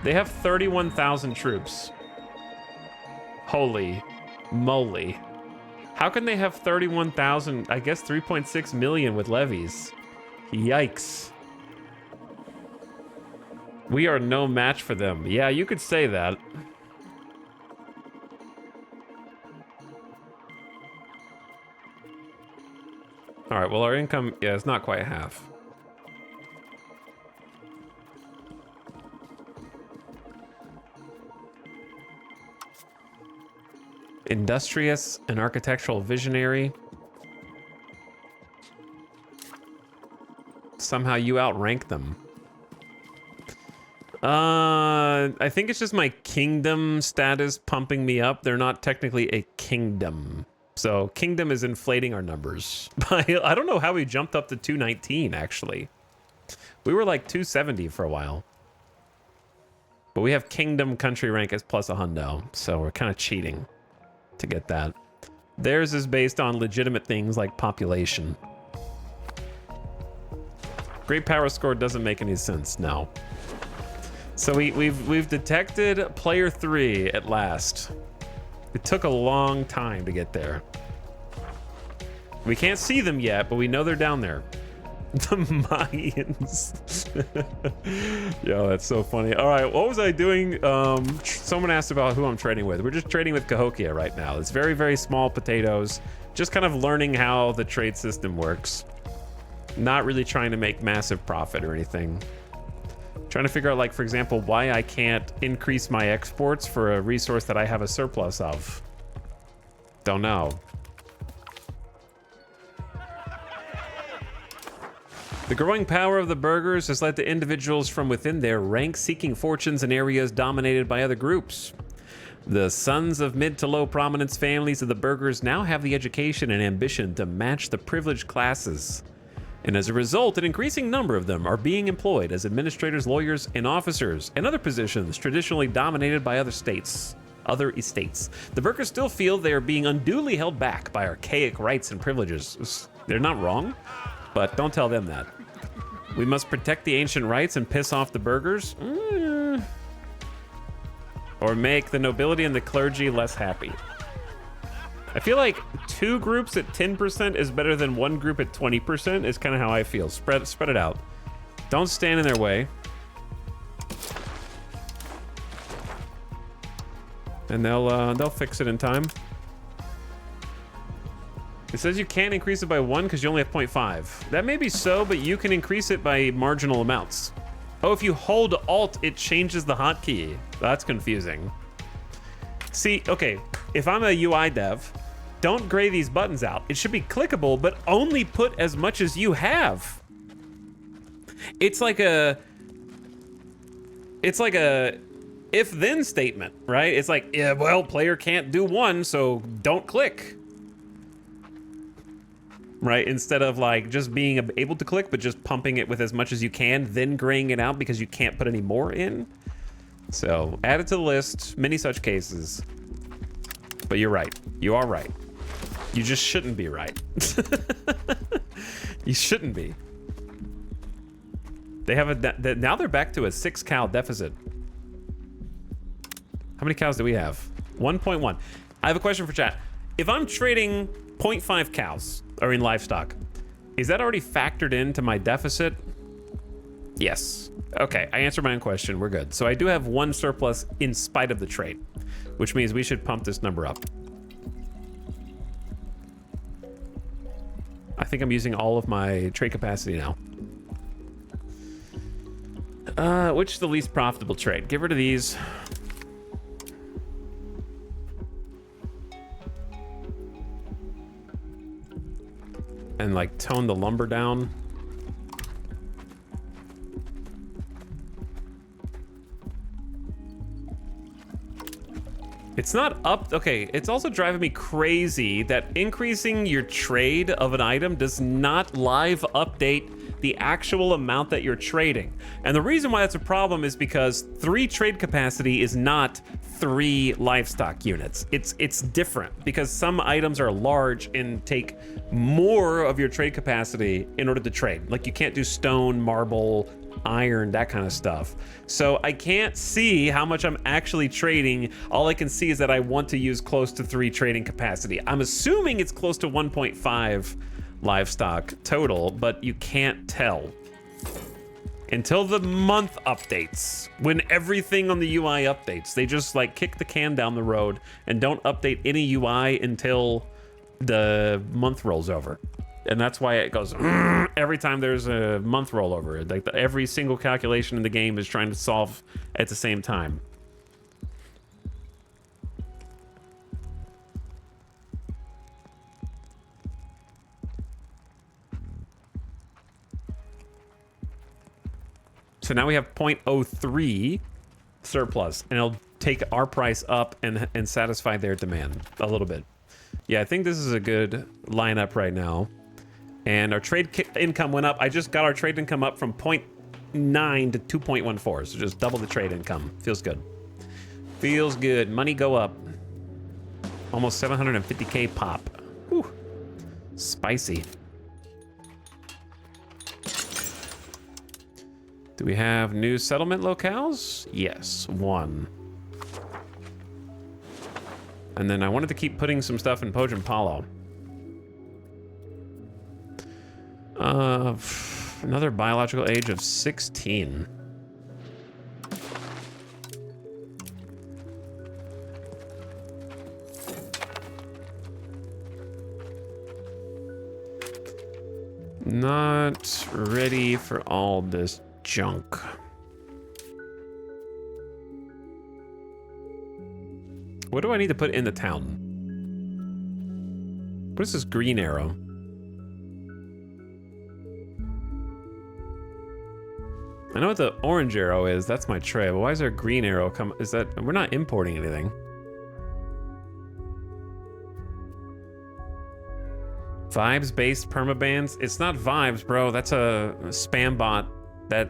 They have 31,000 troops. Holy moly. How can they have 31,000? I guess 3.6 million with levies. Yikes. We are no match for them. Yeah, you could say that. All right, well, our income, yeah, it's not quite half. Industrious and architectural visionary. Somehow you outrank them. I think it's just my kingdom status pumping me up. They're not technically a kingdom, So Kingdom is inflating our numbers. I don't know how we jumped up to 219, actually. We were like 270 for a while. But we have Kingdom country rank as plus a hundo, so we're kind of cheating to get that. Theirs is based on legitimate things like population. Great power score doesn't make any sense, no. So we've detected player 3 at last. It took a long time to get there. We can't see them yet, but we know they're down there. The Mayans. Yo, that's so funny. All right, what was I doing? Someone asked about who I'm trading with. We're just trading with Cahokia right now. It's very, very small potatoes. Just kind of learning how the trade system works. Not really trying to make massive profit or anything. Trying to figure out, like, for example, why I can't increase my exports for a resource that I have a surplus of. Don't know. The growing power of the burghers has led to individuals from within their ranks seeking fortunes in areas dominated by other groups. The sons of mid to low prominence families of the burghers now have the education and ambition to match the privileged classes. And as a result, an increasing number of them are being employed as administrators, lawyers, and officers, and other positions traditionally dominated by other estates. The burghers still feel they are being unduly held back by archaic rights and privileges. They're not wrong, but don't tell them that. We must protect the ancient rights and piss off the burghers? Or make the nobility and the clergy less happy. I feel like 2 groups at 10% is better than 1 group at 20% is kind of how I feel. Spread it out. Don't stand in their way. And they'll fix it in time. It says you can't increase it by 1 because you only have 0.5. That may be so, but you can increase it by marginal amounts. Oh, if you hold Alt, it changes the hotkey. That's confusing. See, okay, if I'm a UI dev, don't gray these buttons out. It should be clickable, but only put as much as you have. It's like a if-then statement, right? It's like, yeah, well, player can't do 1, so don't click. Right? Instead of like just being able to click, but just pumping it with as much as you can, then graying it out because you can't put any more in. So add it to the list, many such cases. But you're right. You are right. You just shouldn't be right. You shouldn't be. They have now they're back to a 6 cow deficit. How many cows do we have? 1.1. I have a question for chat. If I'm trading 0.5 cows, or in livestock, is that already factored into my deficit? Yes. Okay, I answered my own question. We're good. So I do have 1 surplus in spite of the trade, which means we should pump this number up. I think I'm using all of my trade capacity now. Which is the least profitable trade? Get rid of these. And like tone the lumber down. It's not up. Okay, it's also driving me crazy that increasing your trade of an item does not live update the actual amount that you're trading. And the reason why that's a problem is because 3 trade capacity is not 3 livestock units. It's different because some items are large and take more of your trade capacity in order to trade. Like you can't do stone, marble, iron, that kind of stuff. So I can't see how much I'm actually trading. All I can see is that I want to use close to 3 trading capacity. I'm assuming it's close to 1.5 livestock total, but you can't tell until the month updates. When everything on the UI updates, they just like kick the can down the road and don't update any UI until the month rolls over. And that's why it goes every time there's a month rollover. Like every single calculation in the game is trying to solve at the same time. So now we have 0.03 surplus, and it'll take our price up and satisfy their demand a little bit. Yeah, I think this is a good lineup right now. And our trade income went up. I just got our trade income up from 0.9 to 2.14. So just double the trade income. Feels good. Feels good. Money go up. Almost 750K pop. Whew. Spicy. Do we have new settlement locales? Yes, 1. And then I wanted to keep putting some stuff in Pojapalo. Another biological age of 16. Not ready for all this junk. What do I need to put in the town? What is this green arrow? I know what the orange arrow is. That's my tray. But why is there a green arrow come? Is that we're not importing anything? Vibes-based permabans. It's not vibes, bro. That's a spam bot that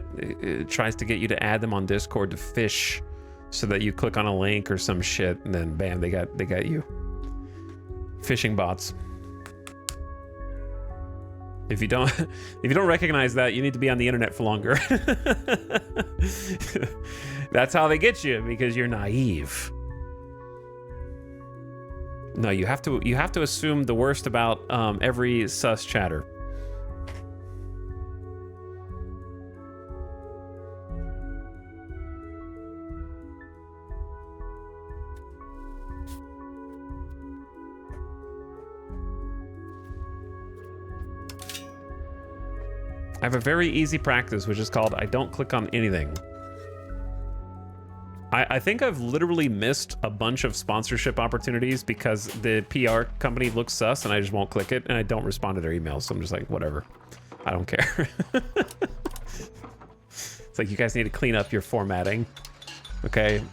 tries to get you to add them on Discord to fish, so that you click on a link or some shit, and then bam, they got you. Phishing bots. If you don't recognize that, you need to be on the internet for longer. That's how they get you, because you're naive. No, you have to assume the worst about every sus chatter. I have a very easy practice, which is called I don't click on anything. I think I've literally missed a bunch of sponsorship opportunities because the PR company looks sus and I just won't click it and I don't respond to their emails. So I'm just like, whatever. I don't care. It's like, you guys need to clean up your formatting. Okay,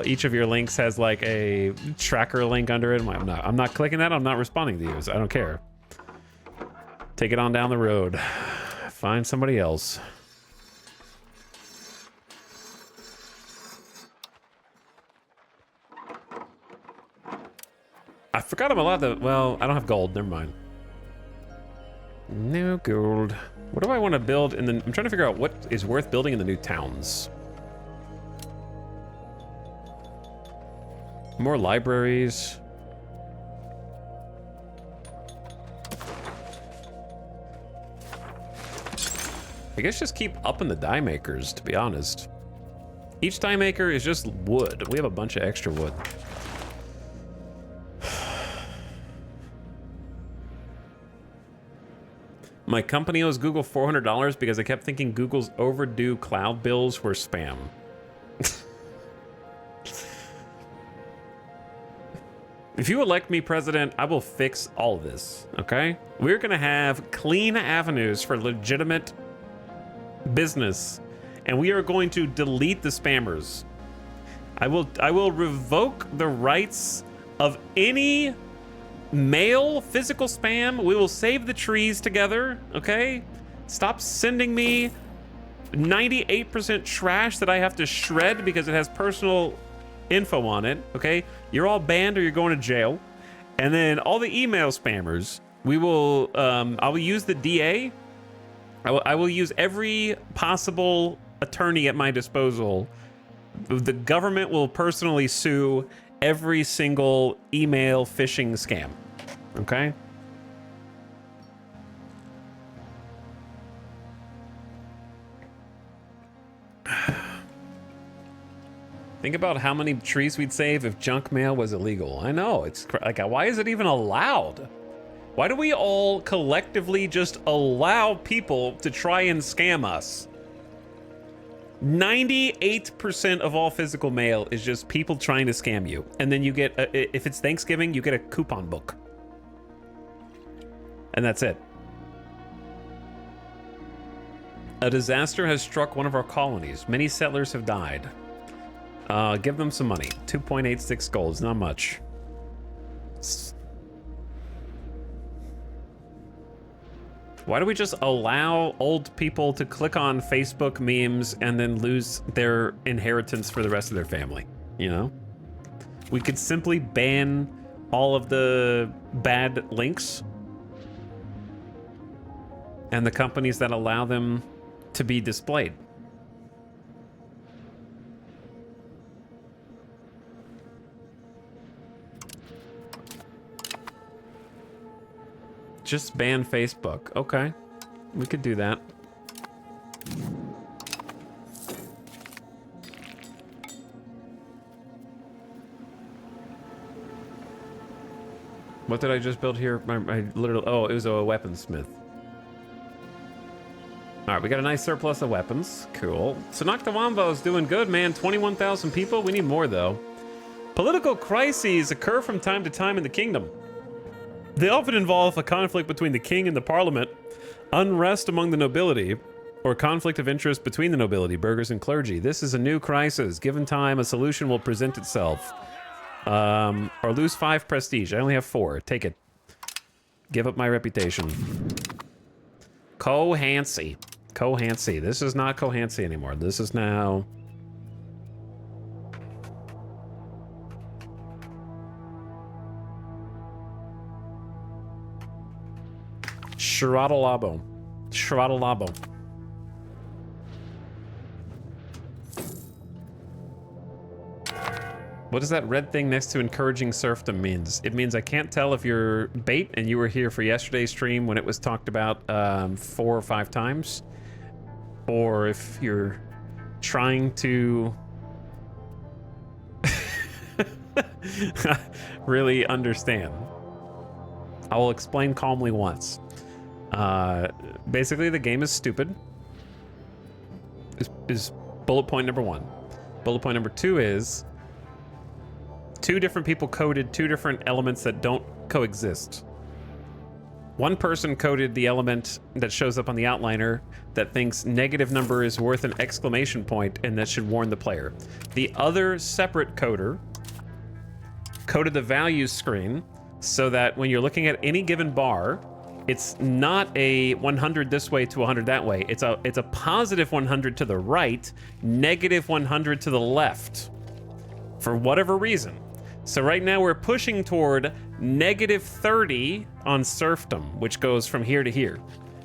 each of your links has like a tracker link under it. I'm not clicking that. I'm not responding to you. So I don't care. Take it on down the road. Find somebody else. I forgot I'm allowed to, well, I don't have gold, never mind. No gold. What do I want to build in the, I'm trying to figure out what is worth building in the new towns. More libraries. I guess just keep upping the die makers, to be honest. Each die maker is just wood. We have a bunch of extra wood. My company owes Google $400 because I kept thinking Google's overdue cloud bills were spam. If you elect me president, I will fix all of this, okay? We're gonna have clean avenues for legitimate business, and we are going to delete the spammers. I will revoke the rights of any mail physical spam. We will save the trees together, okay? Stop sending me 98% trash that I have to shred because it has personal info on it, okay? You're all banned or you're going to jail. And then all the email spammers, we will I will use the DA. I will use every possible attorney at my disposal. The government will personally sue every single email phishing scam. Okay? Think about how many trees we'd save if junk mail was illegal. I know, it's like, why is it even allowed? Why do we all collectively just allow people to try and scam us? 98% of all physical mail is just people trying to scam you. And then you get, if it's Thanksgiving, you get a coupon book. And that's it. A disaster has struck one of our colonies. Many settlers have died. Give them some money. 2.86 gold is not much. Why do we just allow old people to click on Facebook memes and then lose their inheritance for the rest of their family? You know? We could simply ban all of the bad links and the companies that allow them to be displayed. Just ban Facebook. Okay, we could do that. What did I just build here? My literal, oh, it was a weaponsmith. All right, we got a nice surplus of weapons. Cool. So Noctawambo is doing good, man. 21,000 people. We need more, though. Political crises occur from time to time in the kingdom. They often involve a conflict between the king and the parliament, unrest among the nobility, or conflict of interest between the nobility, burghers, and clergy. This is a new crisis. Given time, a solution will present itself. Or lose 5 prestige. I only have 4. Take it. Give up my reputation. Cohancy. Cohancy. This is not Cohancy anymore. This is now... Shradalabo. Shradalabo. What does that red thing next to encouraging serfdom means? It means I can't tell if you're bait and you were here for yesterday's stream when it was talked about 4 or 5 times, or if you're trying to really understand. I will explain calmly once. Basically, the game is stupid. Is bullet point number 1. Bullet point number 2 is 2 different people coded 2 different elements that don't coexist. One person coded the element that shows up on the outliner that thinks negative number is worth an exclamation point and that should warn the player. The other separate coder coded the values screen so that when you're looking at any given bar, it's not a 100 this way to 100 that way. It's a positive 100 to the right, negative 100 to the left, for whatever reason. So right now we're pushing toward negative 30 on serfdom, which goes from here to here.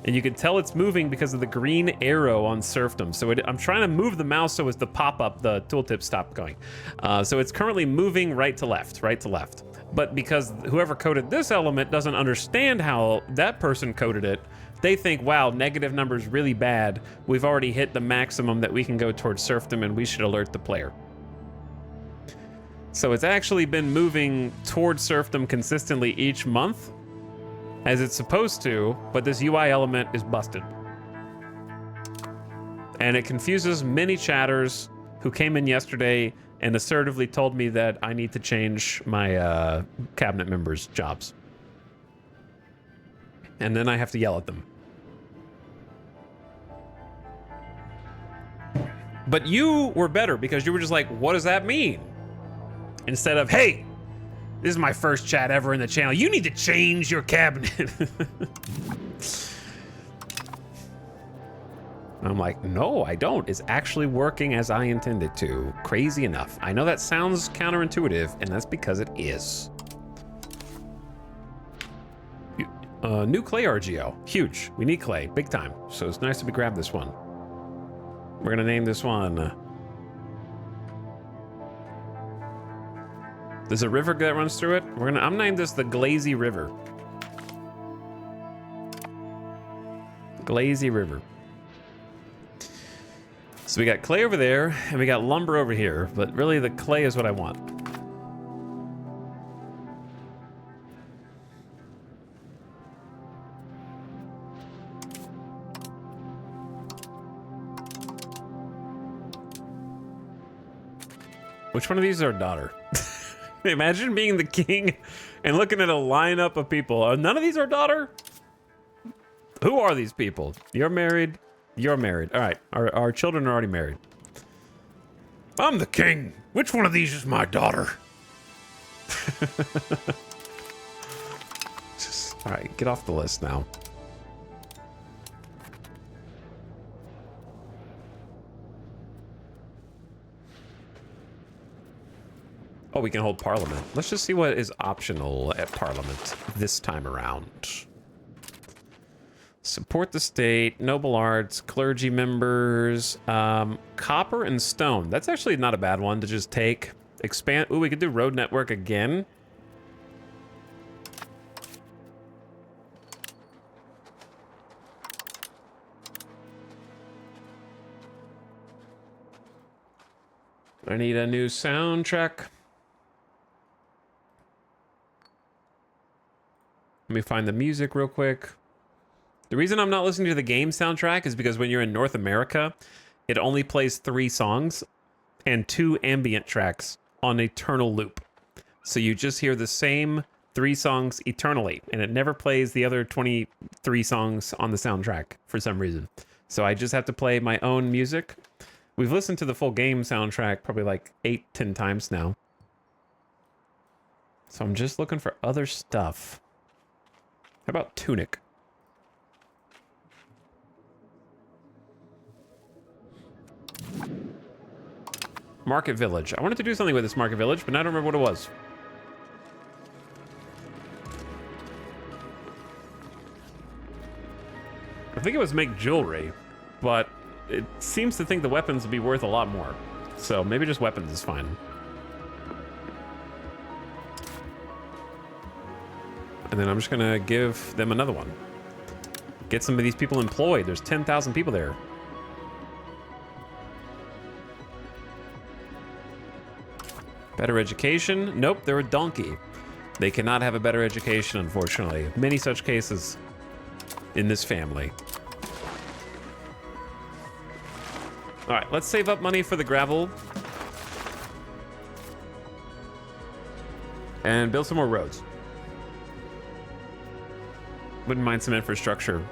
And you can tell it's moving because of the green arrow on serfdom. So I'm trying to move the mouse so as the pop-up, the tooltip stopped going. So it's currently moving right to left, right to left. But because whoever coded this element doesn't understand how that person coded it, they think, wow, negative number's really bad. We've already hit the maximum that we can go towards serfdom and we should alert the player. So it's actually been moving towards serfdom consistently each month, as it's supposed to, but this UI element is busted. And it confuses many chatters who came in yesterday and assertively told me that I need to change my cabinet members' jobs. And then I have to yell at them. But you were better because you were just like, what does that mean? Instead of, hey, this is my first chat ever in the channel. You need to change your cabinet. I'm like, no, I don't. It's actually working as I intended to. Crazy enough. I know that sounds counterintuitive, and that's because it is. New clay RGO. Huge. We need clay. Big time. So it's nice to be grabbed this one. We're gonna name this one... There's a river that runs through it. I'm named this the Glazy River. Glazy River. So we got clay over there, and we got lumber over here, but really the clay is what I want. Which one of these is our daughter? Imagine being the king and looking at a lineup of people. None of these are daughter? Who are these people? You're married. You're married. All right. Our children are already married. I'm the king. Which one of these is my daughter? All right. Get off the list now. Oh, we can hold Parliament. Let's just see what is optional at Parliament this time around. Support the state, noble arts, clergy members, copper and stone. That's actually not a bad one to just take. Expand. Ooh, we could do road network again. I need a new soundtrack. Let me find the music real quick. The reason I'm not listening to the game soundtrack is because when you're in North America, it only plays 3 songs and 2 ambient tracks on eternal loop. So you just hear the same 3 songs eternally, and it never plays the other 23 songs on the soundtrack for some reason. So I just have to play my own music. We've listened to the full game soundtrack probably like 8-10 times now. So I'm just looking for other stuff. How about Tunic? Market Village. I wanted to do something with this Market Village, but I don't remember what it was. I think it was make jewelry, but it seems to think the weapons would be worth a lot more. So maybe just weapons is fine. And then I'm just gonna give them another one. Get some of these people employed. There's 10,000 people there. Better education? Nope, they're a donkey. They cannot have a better education, unfortunately. Many such cases in this family. All right, let's save up money for the gravel. And build some more roads. Wouldn't mind some infrastructure.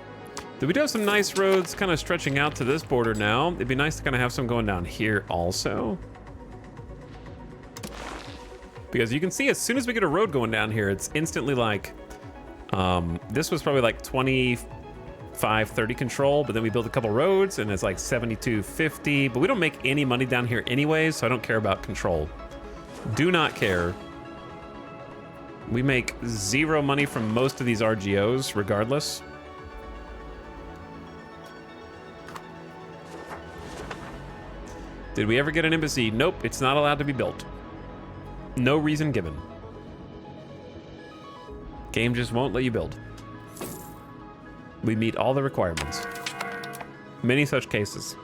We do have some nice roads kind of stretching out to this border now. It'd be nice to kind of have some going down here also. Because you can see as soon as we get a road going down here, it's instantly like, this was probably like 25, 30 control, but then we built a couple roads and it's like 72, 50, but we don't make any money down here anyways, so I don't care about control. Do not care. We make 0 money from most of these RGOs regardless. Did we ever get an embassy? Nope, it's not allowed to be built. No reason given. Game just won't let you build. We meet all the requirements. Many such cases.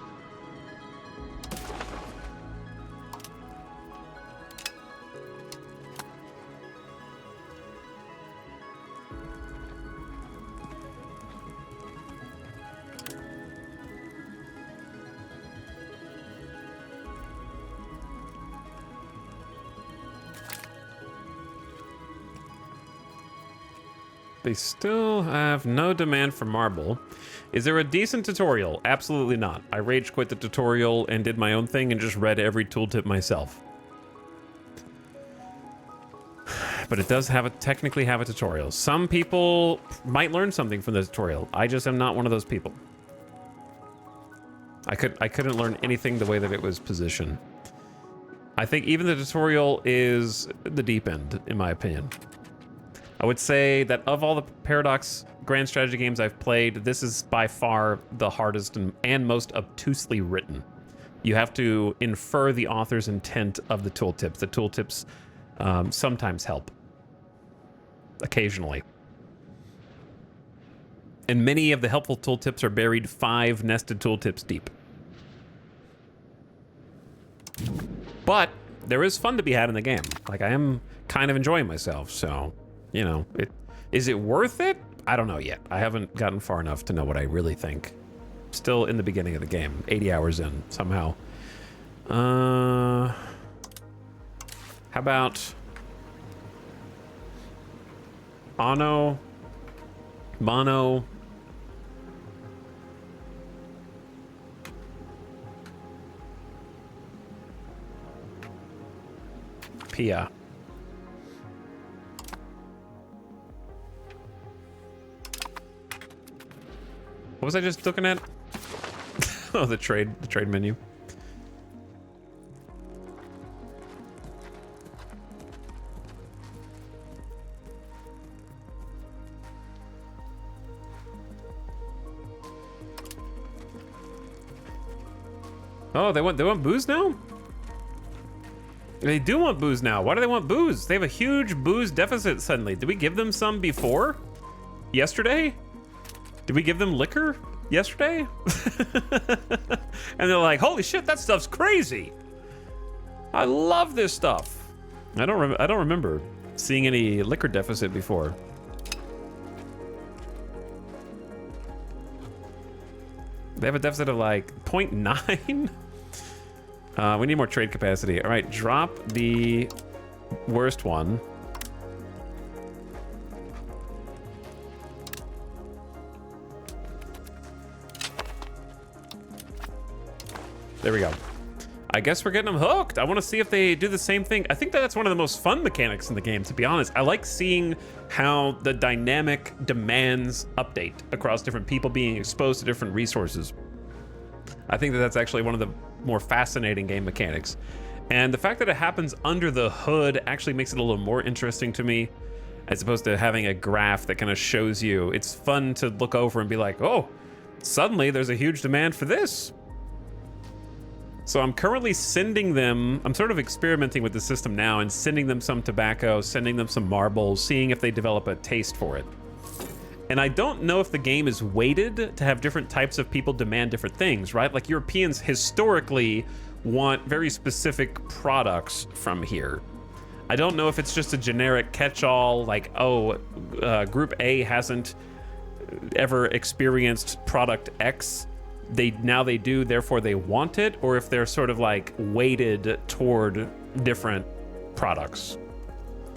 They still have no demand for marble. Is there a decent tutorial? Absolutely not. I rage quit the tutorial and did my own thing and just read every tooltip myself. But it does have technically have a tutorial. Some people might learn something from the tutorial. I just am not one of those people. I couldn't learn anything the way that it was positioned. I think even the tutorial is the deep end, in my opinion. I would say that of all the Paradox grand strategy games I've played, this is by far the hardest and most obtusely written. You have to infer the author's intent of the tooltips. The tooltips sometimes help. Occasionally. And many of the helpful tooltips are buried 5 nested tooltips deep. But there is fun to be had in the game. Like, I am kind of enjoying myself, so... You know, is it worth it? I don't know yet. I haven't gotten far enough to know what I really think. Still in the beginning of the game, 80 hours in somehow. How about Mono, Pia. What was I just looking at? Oh, the trade menu. Oh, they want booze now? They do want booze now. Why do they want booze? They have a huge booze deficit suddenly. Did we give them some before? Yesterday? Did we give them liquor yesterday? And they're like, holy shit, that stuff's crazy. I love this stuff. I don't remember seeing any liquor deficit before. They have a deficit of like 0.9. We need more trade capacity. All right, drop the worst one. There we go. I guess we're getting them hooked. I want to see if they do the same thing. I think that's one of the most fun mechanics in the game, to be honest. I like seeing how the dynamic demands update across different people being exposed to different resources. I think that's actually one of the more fascinating game mechanics. And the fact that it happens under the hood actually makes it a little more interesting to me, as opposed to having a graph that kind of shows you. It's fun to look over and be like, oh, suddenly there's a huge demand for this. So I'm currently sending them, I'm sort of experimenting with the system now and sending them some tobacco, sending them some marbles, seeing if they develop a taste for it. And I don't know if the game is weighted to have different types of people demand different things, right? Like Europeans historically want very specific products from here. I don't know if it's just a generic catch-all, like, oh, Group A hasn't ever experienced product X. Now they do, therefore they want it, or if they're sort of like weighted toward different products.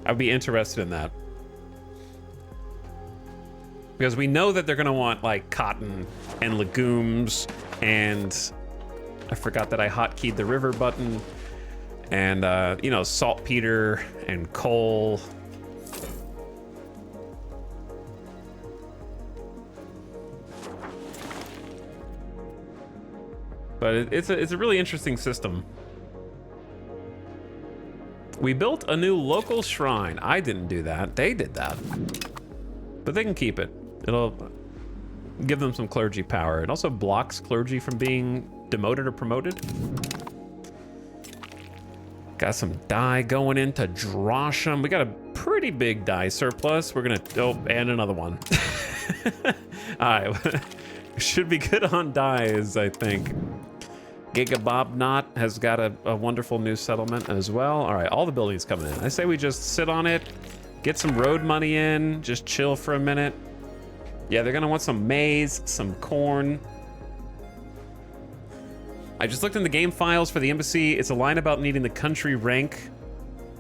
I'd be interested in that. Because we know that they're gonna want like cotton and legumes, and I forgot that I hotkeyed the river button, and you know, saltpeter and coal. But it's a really interesting system. We built a new local shrine. I didn't do that. They did that. But they can keep it. It'll give them some clergy power. It also blocks clergy from being demoted or promoted. Got some dye going into Drosham. We got a pretty big dye surplus. We're gonna, oh, and another one. All right, should be good on dyes, I think. Gigabob Knot has got a wonderful new settlement as well. All right, all the buildings coming in. I say we just sit on it, get some road money in, just chill for a minute. Yeah, they're gonna want some maize, some corn. I just looked in the game files for the embassy. It's a line about needing the country rank.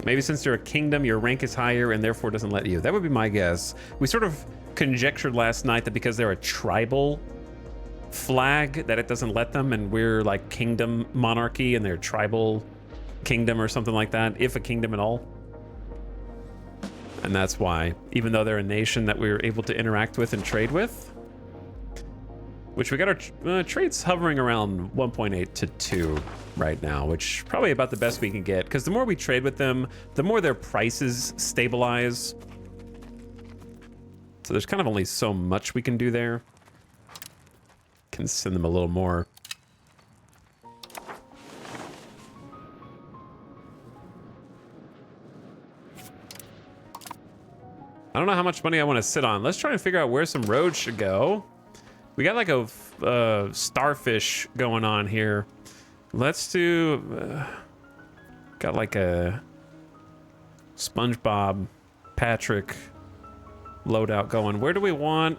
Maybe since you're a kingdom, your rank is higher and therefore doesn't let you. That would be my guess. We sort of conjectured last night that because they're a tribal flag that it doesn't let them, and we're like kingdom monarchy and they're tribal kingdom or something like that, if a kingdom at all. And that's why, even though they're a nation that we were able to interact with and trade with, which we got our trades hovering around 1.8 to 2 right now, which probably about the best we can get, because the more we trade with them, the more their prices stabilize. So there's kind of only so much we can do there. Can send them a little more. I don't know how much money I want to sit on. Let's try and figure out where some roads should go. We got like a starfish going on here. Let's do, got like a SpongeBob Patrick loadout going. Where do we want?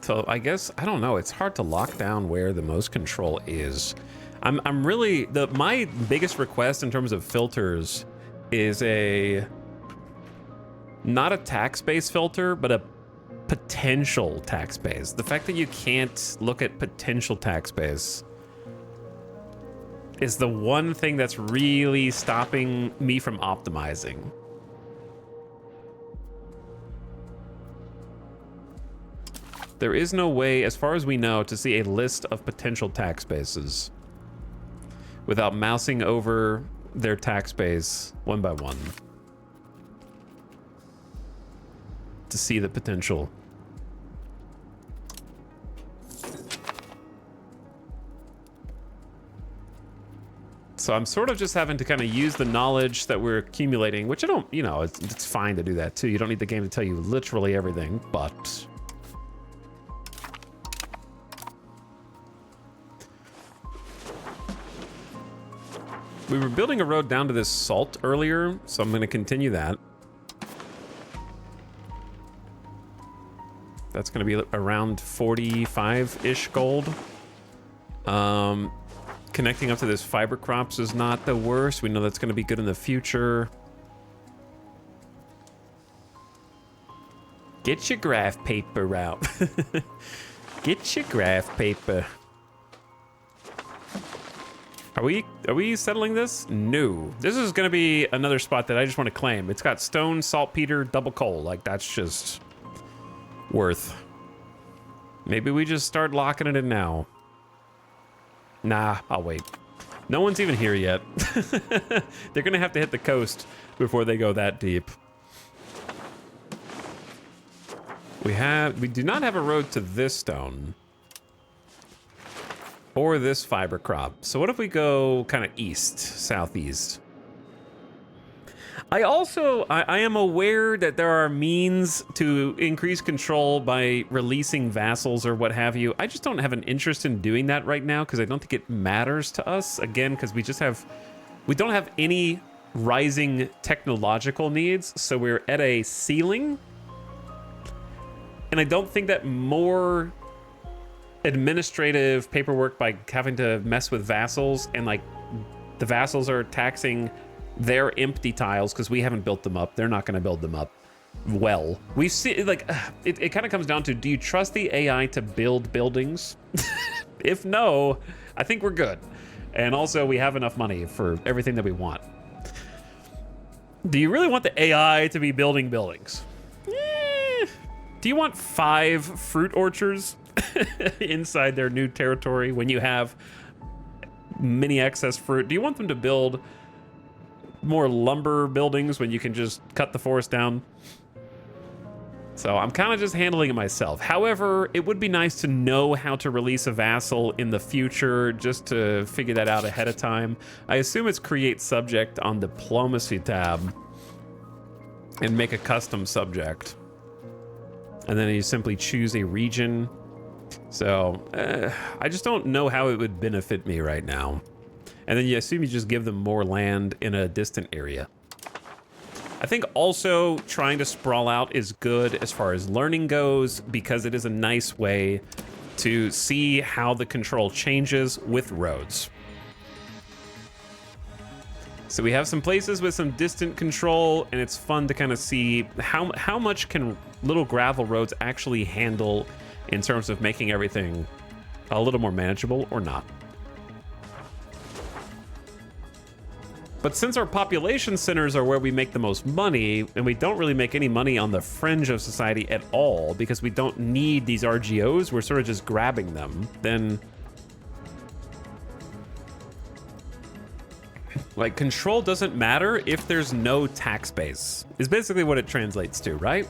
So I guess, I don't know. It's hard to lock down where the most control is. I'm really, my biggest request in terms of filters is not a tax-based filter, but a potential tax base. The fact that you can't look at potential tax base is the one thing that's really stopping me from optimizing. There is no way, as far as we know, to see a list of potential tax bases without mousing over their tax base one by one to see the potential. So I'm sort of just having to kind of use the knowledge that we're accumulating, which I don't, you know, it's fine to do that too. You don't need the game to tell you literally everything, but... We were building a road down to this salt earlier, so I'm going to continue that. That's going to be around 45-ish gold. Connecting up to this fiber crops is not the worst. We know that's going to be good in the future. Get your graph paper out. Get your graph paper. Are we settling this? No. This is going to be another spot that I just want to claim. It's got stone, saltpeter, double coal. Like, that's just worth. Maybe we just start locking it in now. Nah, I'll wait. No one's even here yet. They're going to have to hit the coast before they go that deep. We do not have a road to this stone. Or this fiber crop. So what if we go kind of east, southeast? I am aware that there are means to increase control by releasing vassals or what have you. I just don't have an interest in doing that right now because I don't think it matters to us. Again, because we don't have any rising technological needs, so we're at a ceiling. And I don't think that more administrative paperwork by having to mess with vassals and like the vassals are taxing their empty tiles because we haven't built them up. They're not going to build them up well. We see like it kind of comes down to, do you trust the AI to build buildings? If no, I think we're good. And also we have enough money for everything that we want. Do you really want the AI to be building buildings? Do you want 5 fruit orchards inside their new territory when you have many excess fruit? Do you want them to build more lumber buildings when you can just cut the forest down? So I'm kind of just handling it myself. However, it would be nice to know how to release a vassal in the future, just to figure that out ahead of time. I assume it's create subject on diplomacy tab and make a custom subject. And then you simply choose a region. So I just don't know how it would benefit me right now. And then you assume you just give them more land in a distant area. I think also trying to sprawl out is good as far as learning goes, because it is a nice way to see how the control changes with roads. So we have some places with some distant control, and it's fun to kind of see how much can little gravel roads actually handle in terms of making everything a little more manageable or not. But since our population centers are where we make the most money, and we don't really make any money on the fringe of society at all because we don't need these RGOs, we're sort of just grabbing them, then like control doesn't matter if there's no tax base, is basically what it translates to, right?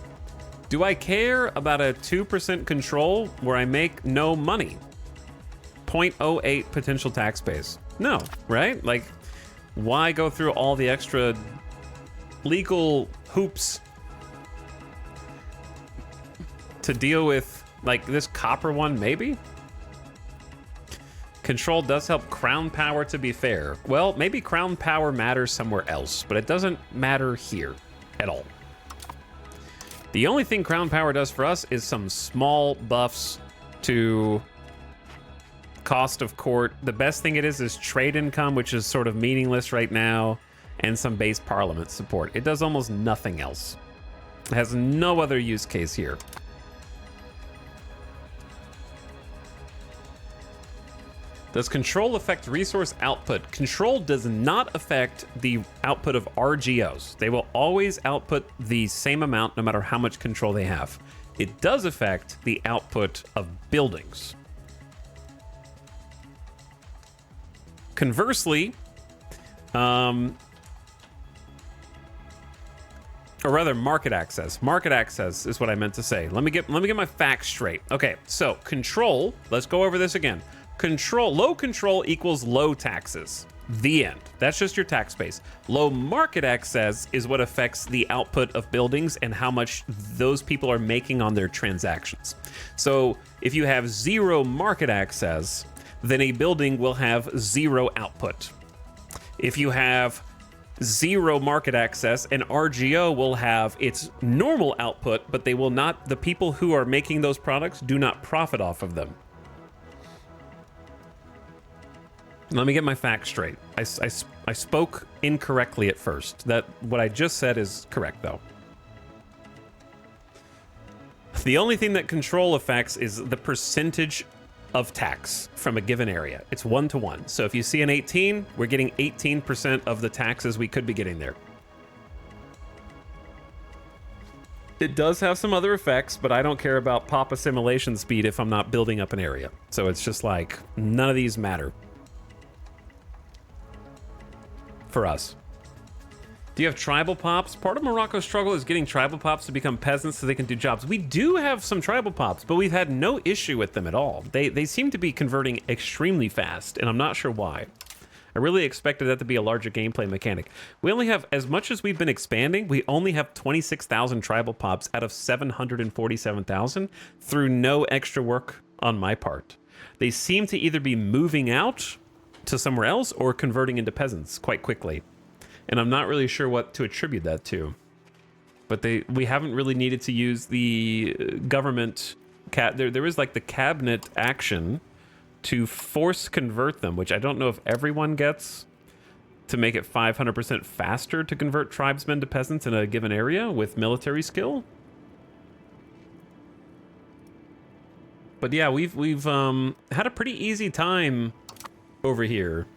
Do I care about a 2% control where I make no money? 0.08 potential tax base. No, right? Like, why go through all the extra legal hoops to deal with, like, this copper one, maybe? Control does help crown power, to be fair. Well, maybe crown power matters somewhere else, but it doesn't matter here at all. The only thing crown power does for us is some small buffs to cost of court. The best thing it is trade income, which is sort of meaningless right now, and some base parliament support. It does almost nothing else. It has no other use case here. Does control affect resource output? Control does not affect the output of RGOs. They will always output the same amount no matter how much control they have. It does affect the output of buildings. Conversely, or rather market access. Market access is what I meant to say. Let me get my facts straight. Okay, so control, let's go over this again. Low control equals low taxes. The end. That's just your tax base. Low market access is what affects the output of buildings and how much those people are making on their transactions. So if you have zero market access, then a building will have zero output. If you have zero market access, an RGO will have its normal output, but they will not, the people who are making those products do not profit off of them. Let me get my facts straight. I spoke incorrectly at first. That what I just said is correct, though. The only thing that control affects is the percentage of tax from a given area. It's 1-to-1. So if you see an 18, we're getting 18% of the taxes we could be getting there. It does have some other effects, but I don't care about pop assimilation speed if I'm not building up an area. So it's just like, none of these matter. For us. Do you have tribal pops? Part of Morocco's struggle is getting tribal pops to become peasants so they can do jobs. We do have some tribal pops, but we've had no issue with them at all. They seem to be converting extremely fast, and I'm not sure why. I really expected that to be a larger gameplay mechanic. We only have, as much as we've been expanding, we only have 26,000 tribal pops out of 747,000 through no extra work on my part. They seem to either be moving out to somewhere else or converting into peasants quite quickly. And I'm not really sure what to attribute that to. But we haven't really needed to use the government there is like the cabinet action to force convert them, which I don't know if everyone gets, to make it 500% faster to convert tribesmen to peasants in a given area with military skill. But yeah, we've had a pretty easy time over here.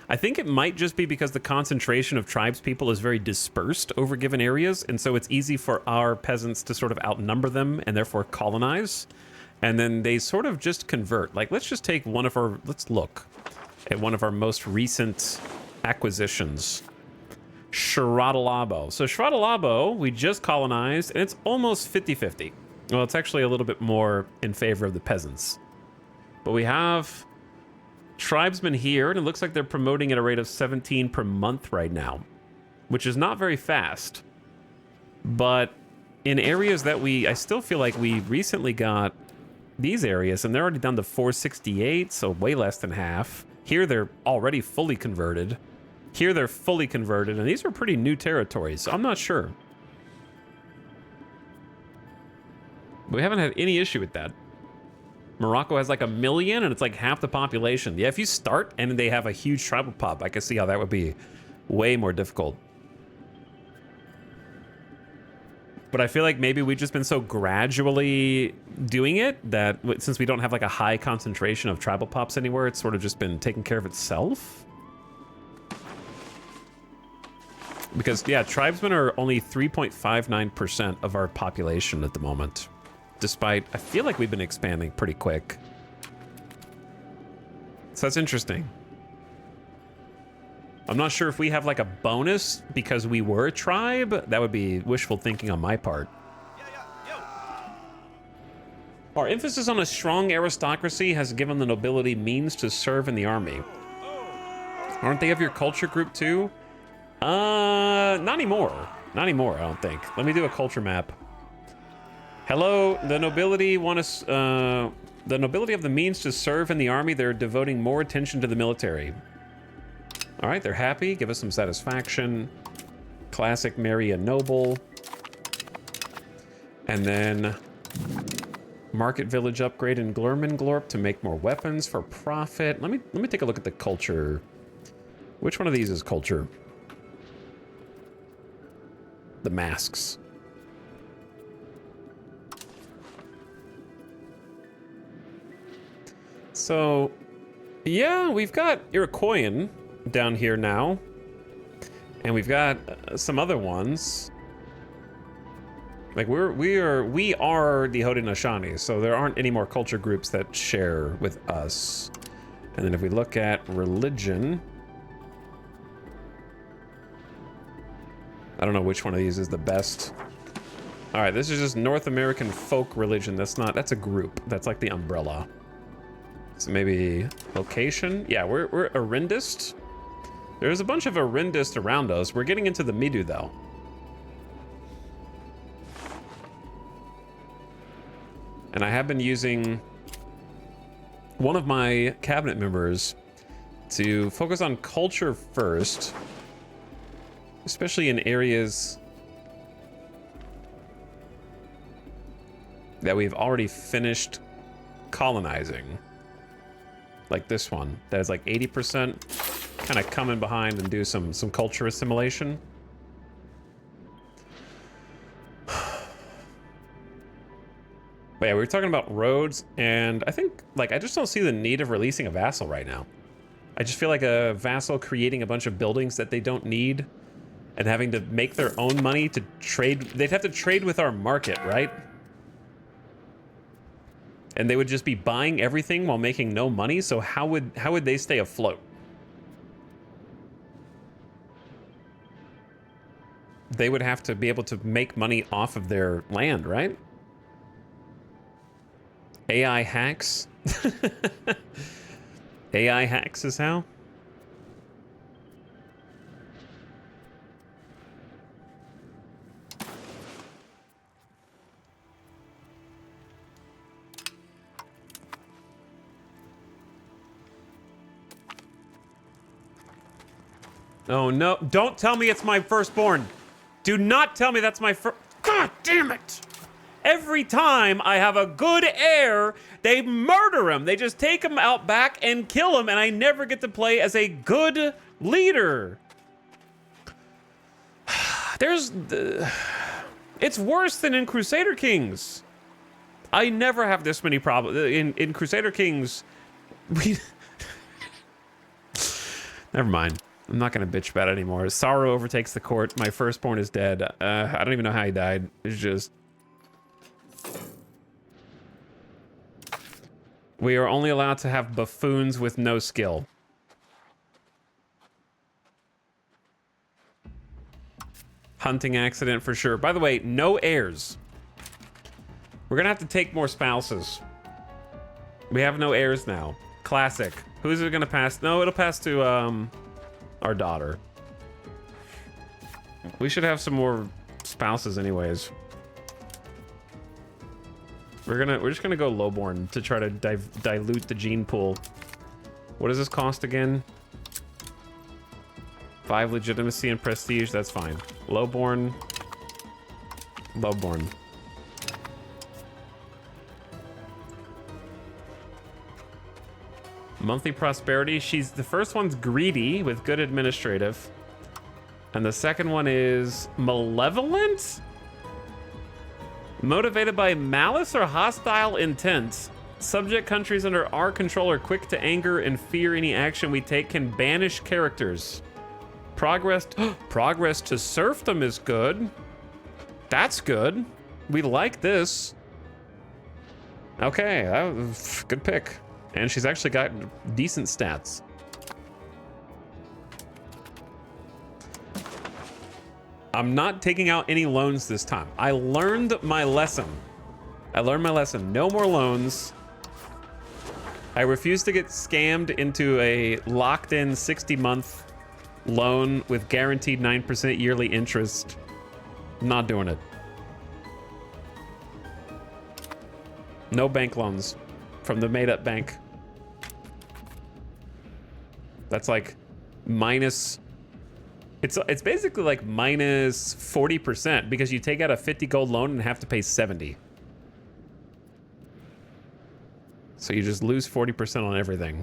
I think it might just be because the concentration of tribespeople is very dispersed over given areas, and so it's easy for our peasants to sort of outnumber them and therefore colonize, and then they sort of just convert. Like, let's just take let's look at one of our most recent acquisitions, Shradalabo. So Shradalabo, we just colonized, and it's almost 50-50. Well, it's actually a little bit more in favor of the peasants. But we have tribesmen here, and it looks like they're promoting at a rate of 17 per month right now, which is not very fast. But in areas that I still feel like we recently got these areas, and they're already down to 468, so way less than half. Here they're already fully converted. Here they're fully converted, and these are pretty new territories, so I'm not sure. We haven't had any issue with that. Morocco has like 1 million, and it's like half the population. Yeah, if you start and they have a huge tribal pop, I can see how that would be way more difficult. But I feel like maybe we've just been so gradually doing it that since we don't have like a high concentration of tribal pops anywhere, it's sort of just been taking care of itself. Because, yeah, tribesmen are only 3.59% of our population at the moment. Despite, I feel like we've been expanding pretty quick. So that's interesting. I'm not sure if we have like a bonus because we were a tribe. That would be wishful thinking on my part. Our emphasis on a strong aristocracy has given the nobility means to serve in the army. Aren't they of your culture group too? Not anymore. Not anymore, I don't think. Let me do a culture map. Hello, the nobility the nobility have the means to serve in the army. They're devoting more attention to the military. All right, they're happy. Give us some satisfaction. Classic, marry a noble. And then market village upgrade in Glurmenglorp to make more weapons for profit. Let me take a look at the culture. Which one of these is culture? The masks. So, yeah, we've got Iroquoian down here now. And we've got some other ones. Like, we are the Haudenosaunee, so there aren't any more culture groups that share with us. And then if we look at religion, I don't know which one of these is the best. All right, this is just North American folk religion. That's a group. That's like the umbrella. So maybe location. Yeah, we're Arendist. There's a bunch of Arendist around us. We're getting into the Midu, though. And I have been using one of my cabinet members to focus on culture first, especially in areas that we've already finished colonizing. Like this one, that is like 80%. Kind of come in behind and do some culture assimilation. But yeah, we were talking about roads, and I think, like, I just don't see the need of releasing a vassal right now. I just feel like a vassal creating a bunch of buildings that they don't need and having to make their own money to trade. They'd have to trade with our market, right? And they would just be buying everything while making no money. So how would they stay afloat? They would have to be able to make money off of their land, right? AI hacks. AI hacks is how? Oh no, don't tell me it's my firstborn. Do not tell me that's my first. God damn it. Every time I have a good heir, they murder him. They just take him out back and kill him, and I never get to play as a good leader. It's worse than in Crusader Kings. I never have this many problems. In Crusader Kings, never mind. I'm not going to bitch about it anymore. Sorrow overtakes the court. My firstborn is dead. I don't even know how he died. It's just... We are only allowed to have buffoons with no skill. Hunting accident for sure. By the way, no heirs. We're going to have to take more spouses. We have no heirs now. Classic. Who's it going to pass? No, it'll pass to our daughter. We should have some more spouses anyways. We're just gonna go lowborn to try to dilute the gene pool. What does this cost again? 5 legitimacy and prestige, that's fine. Lowborn. Lowborn. Monthly prosperity. The first one's greedy with good administrative. And the second one is malevolent? Motivated by malice or hostile intent. Subject countries under our control are quick to anger and fear any action we take can banish characters. Progress to serfdom is good. That's good. We like this. Okay, that was good pick. And she's actually got decent stats. I'm not taking out any loans this time. I learned my lesson. No more loans. I refuse to get scammed into a locked-in 60-month loan with guaranteed 9% yearly interest. Not doing it. No bank loans from the made-up bank. That's like minus... It's basically like minus 40% because you take out a 50 gold loan and have to pay 70. So you just lose 40% on everything.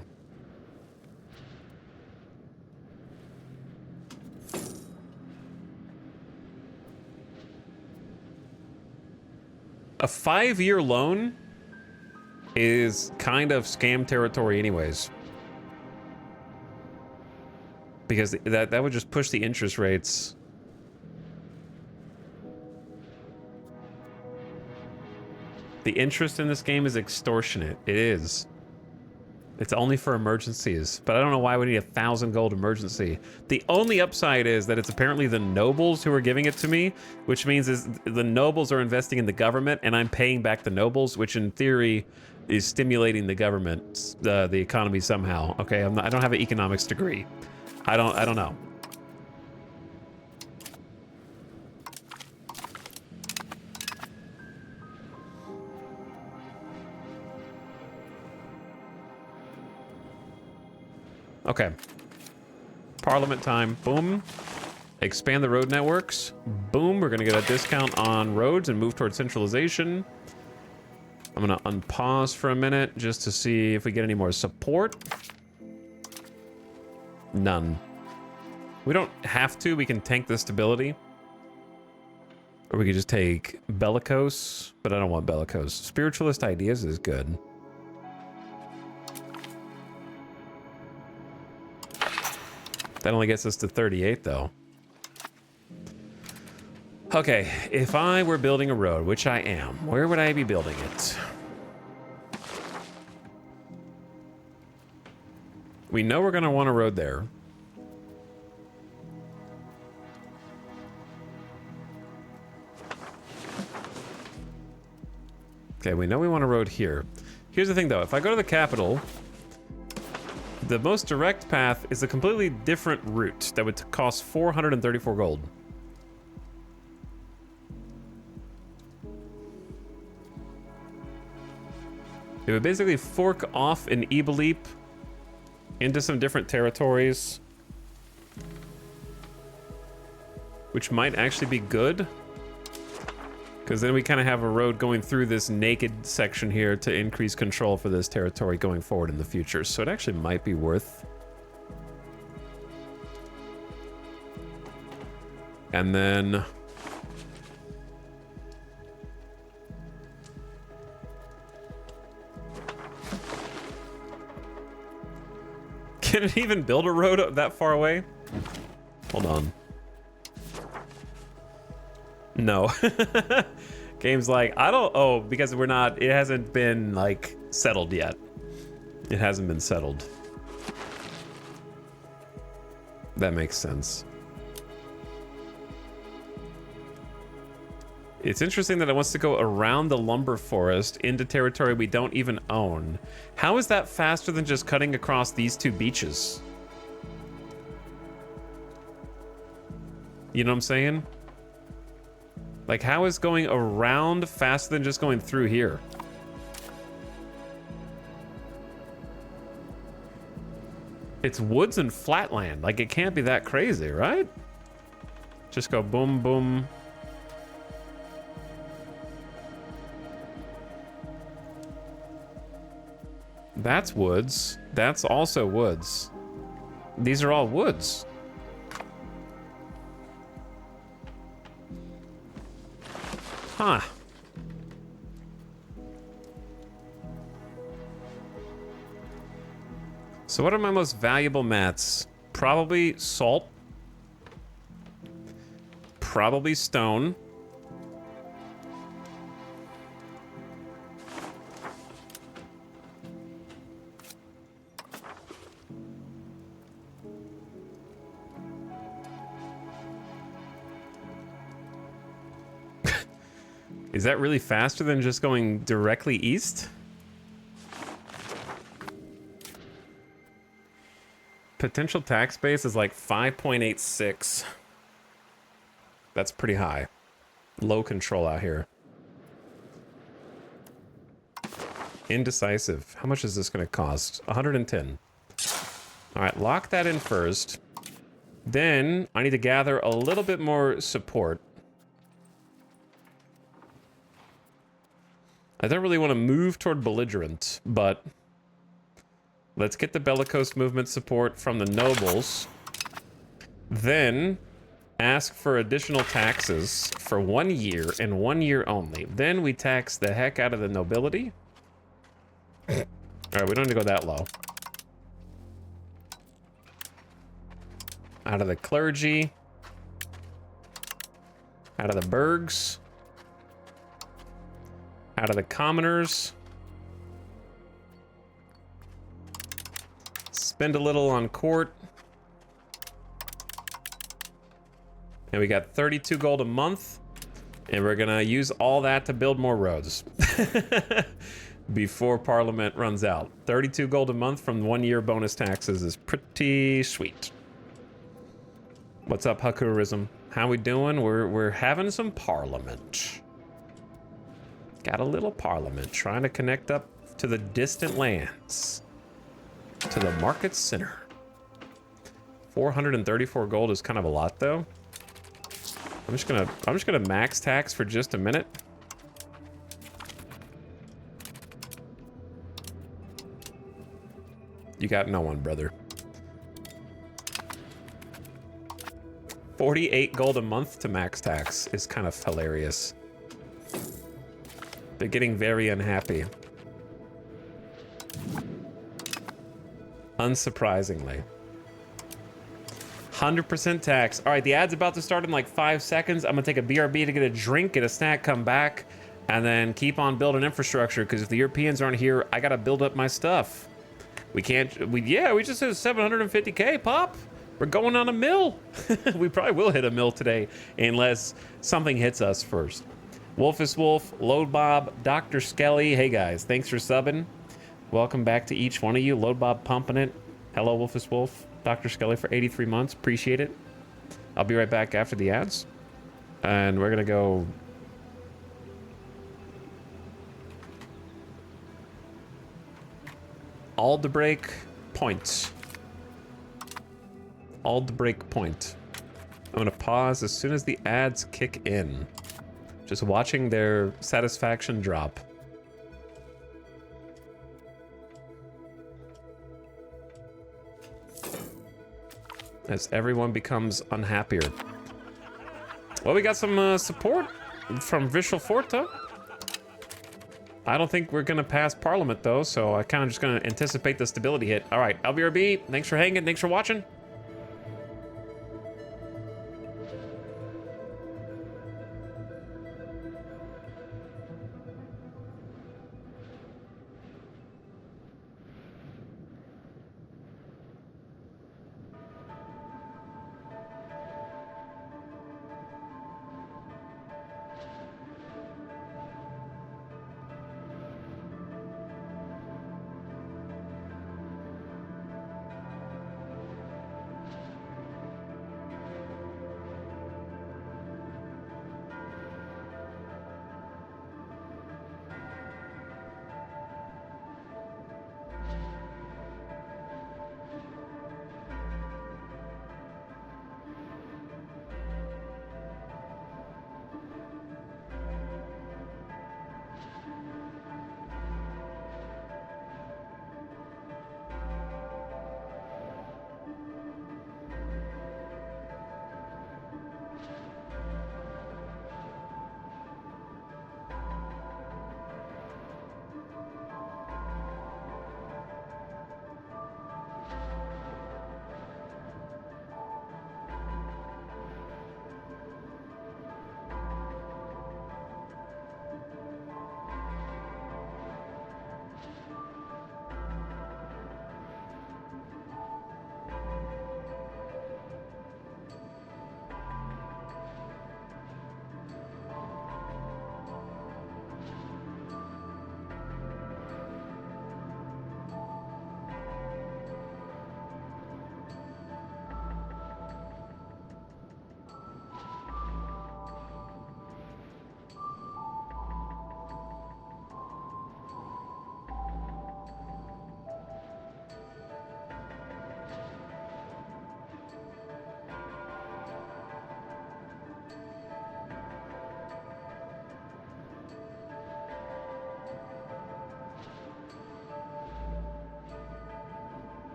A 5-year loan is kind of scam territory anyways. Because that would just push the interest rates. The interest in this game is extortionate. It is. It's only for emergencies. But I don't know why we need 1,000 gold emergency. The only upside is that it's apparently the nobles who are giving it to me, which means is the nobles are investing in the government and I'm paying back the nobles, which in theory is stimulating the government, the economy somehow. Okay, I don't have an economics degree. I don't know. Okay. Parliament time. Boom. Expand the road networks. Boom. We're going to get a discount on roads and move towards centralization. I'm going to unpause for a minute just to see if we get any more support. None. We don't have to. We can tank the stability. Or we could just take Bellicose, but I don't want Bellicose. Spiritualist Ideas is good. That only gets us to 38, though. Okay, if I were building a road, which I am, where would I be building it? We know we're going to want a road there. Okay, we know we want a road here. Here's the thing, though. If I go to the capital, the most direct path is a completely different route that would cost 434 gold. It would basically fork off in Ibelip into some different territories, which might actually be good, because then we kind of have a road going through this naked section here to increase control for this territory going forward in the future. So it actually might be worth. And then can it even build a road that far away? Hold on. No. Game's like, I don't, oh, because we're not, it hasn't been like settled yet. It hasn't been settled. That makes sense. It's interesting that it wants to go around the lumber forest into territory we don't even own. How is that faster than just cutting across these two beaches? You know what I'm saying? Like, how is going around faster than just going through here? It's woods and flatland. Like, it can't be that crazy, right? Just go boom, boom. That's woods. That's also woods. These are all woods. Huh. So what are my most valuable mats? Probably salt. Probably stone. Is that really faster than just going directly east? Potential tax base is like 5.86. That's pretty high. Low control out here. Indecisive. How much is this going to cost? 110. All right, lock that in first. Then I need to gather a little bit more support. I don't really want to move toward belligerent, but let's get the bellicose movement support from the nobles. Then ask for additional taxes for 1 year and 1 year only. Then we tax the heck out of the nobility. All right, we don't need to go that low. Out of the clergy. Out of the burghs. Out of the commoners. Spend a little on court. And we got 32 gold a month. And we're gonna use all that to build more roads. Before Parliament runs out. 32 gold a month from 1 year bonus taxes is pretty sweet. What's up, Hakurism? How we doing? We're having some parliament. Got a little parliament trying to connect up to the distant lands, to the market center. 434 gold is kind of a lot, though. I'm just gonna max tax for just a minute. You got no one, brother. 48 gold a month to max tax is kind of hilarious. They're getting very unhappy. Unsurprisingly. 100% tax. All right, the ad's about to start in like 5 seconds. I'm gonna take a BRB to get a drink, get a snack, come back, and then keep on building infrastructure, because if the Europeans aren't here, I gotta build up my stuff. We can't, we just hit 750K, Pop. We're going on a mill. We probably will hit a mill today, unless something hits us first. Wolfus Wolf, Load Bob, Dr. Skelly. Hey guys, thanks for subbing. Welcome back to each one of you. Load Bob pumping it. Hello, Wolfus Wolf. Dr. Skelly for 83 months. Appreciate it. I'll be right back after the ads. And we're going to go... all the break points. All the break point. I'm going to pause as soon as the ads kick in. Just watching their satisfaction drop. As everyone becomes unhappier. Well, we got some support from Vishal Forta. I don't think we're gonna pass Parliament though, so I kind of just gonna anticipate the stability hit. All right, LBRB, thanks for hanging, thanks for watching.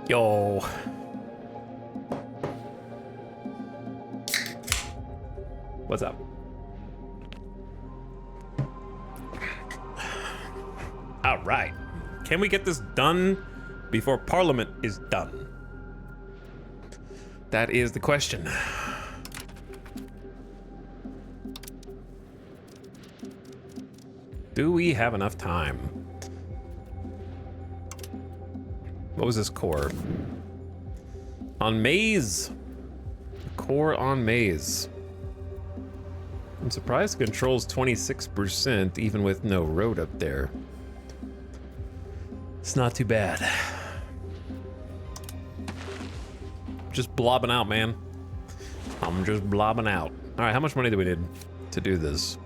Yo. What's up? All right. Can we get this done before Parliament is done? That is the question. Do we have enough time? What was this core? On maize. Core on maize. I'm surprised it controls 26% even with no road up there. It's not too bad. Just blobbing out, man. I'm just blobbing out. All right, how much money do we need to do this?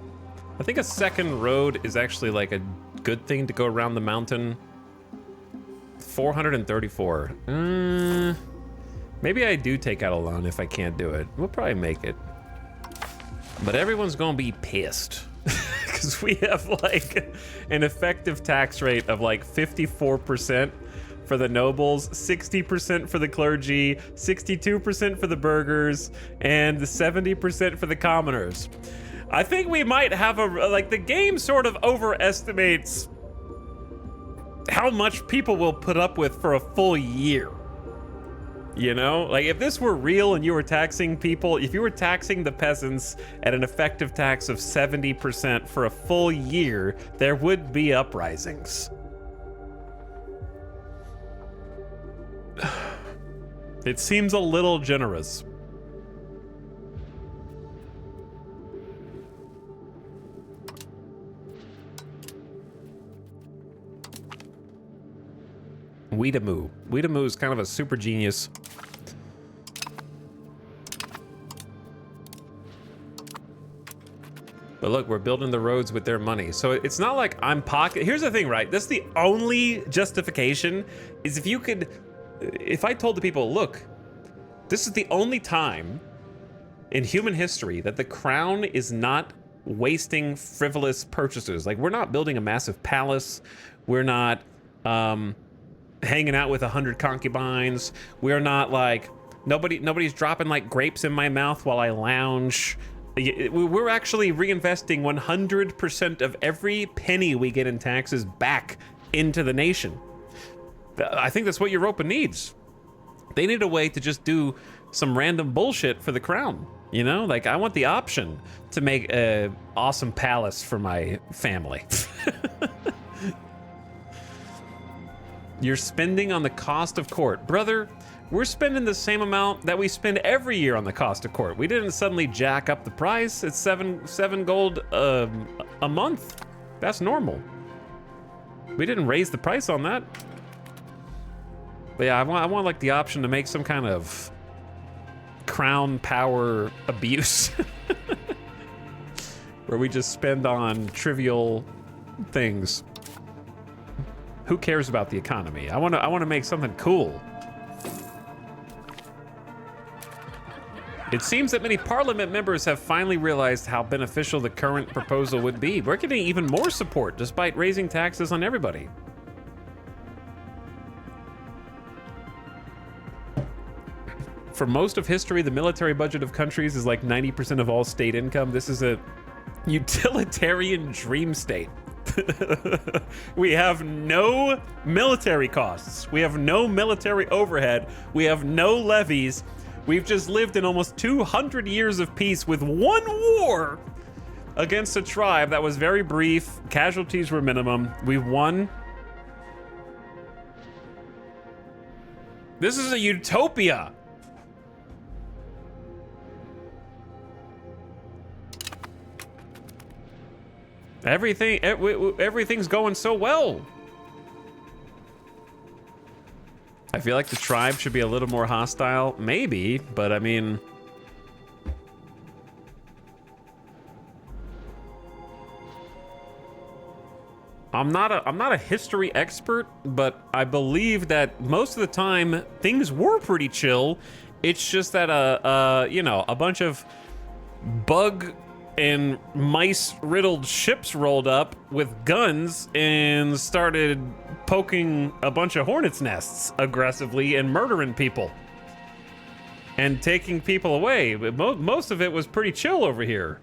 I think a second road is actually like a good thing to go around the mountain. 434. Maybe I do take out a loan if I can't do it. We'll probably make it. But everyone's gonna be pissed. Because we have like an effective tax rate of like 54% for the nobles, 60% for the clergy, 62% for the burghers, and 70% for the commoners. I think we might have like the game sort of overestimates how much people will put up with for a full year. You know, like if this were real and you were taxing people, if you were taxing the peasants at an effective tax of 70% for a full year, there would be uprisings. It seems a little generous. Weedamoo. Weedamoo is kind of a super genius. But look, we're building the roads with their money. So it's not like I'm pocket. Here's the thing, right? This is the only justification is if you could, if I told the people, look, this is the only time in human history that the crown is not wasting frivolous purchases. Like we're not building a massive palace. We're not, hanging out with 100 concubines. We're not like, nobody's dropping like grapes in my mouth while I lounge. We're actually reinvesting 100% of every penny we get in taxes back into the nation. I think that's what Europa needs. They need a way to just do some random bullshit for the crown. You know, like I want the option to make a awesome palace for my family. You're spending on the cost of court. Brother, we're spending the same amount that we spend every year on the cost of court. We didn't suddenly jack up the price. It's seven gold a month. That's normal. We didn't raise the price on that. But yeah, I want like the option to make some kind of crown power abuse where we just spend on trivial things. Who cares about the economy? I want to make something cool. It seems that many parliament members have finally realized how beneficial the current proposal would be. We're getting even more support despite raising taxes on everybody. For most of history, the military budget of countries is like 90% of all state income. This is a utilitarian dream state. We have no military costs. We have no military overhead. We have no levies. We've just lived in almost 200 years of peace with one war against a tribe that was very brief. Casualties were minimum. We won. This is a utopia. Everything's going so well. I feel like the tribe should be a little more hostile, maybe, but I mean, I'm not a history expert, but I believe that most of the time things were pretty chill. It's just that you know, a bunch of bug and mice-riddled ships rolled up with guns and started poking a bunch of hornets' nests aggressively and murdering people and taking people away. But most of it was pretty chill over here.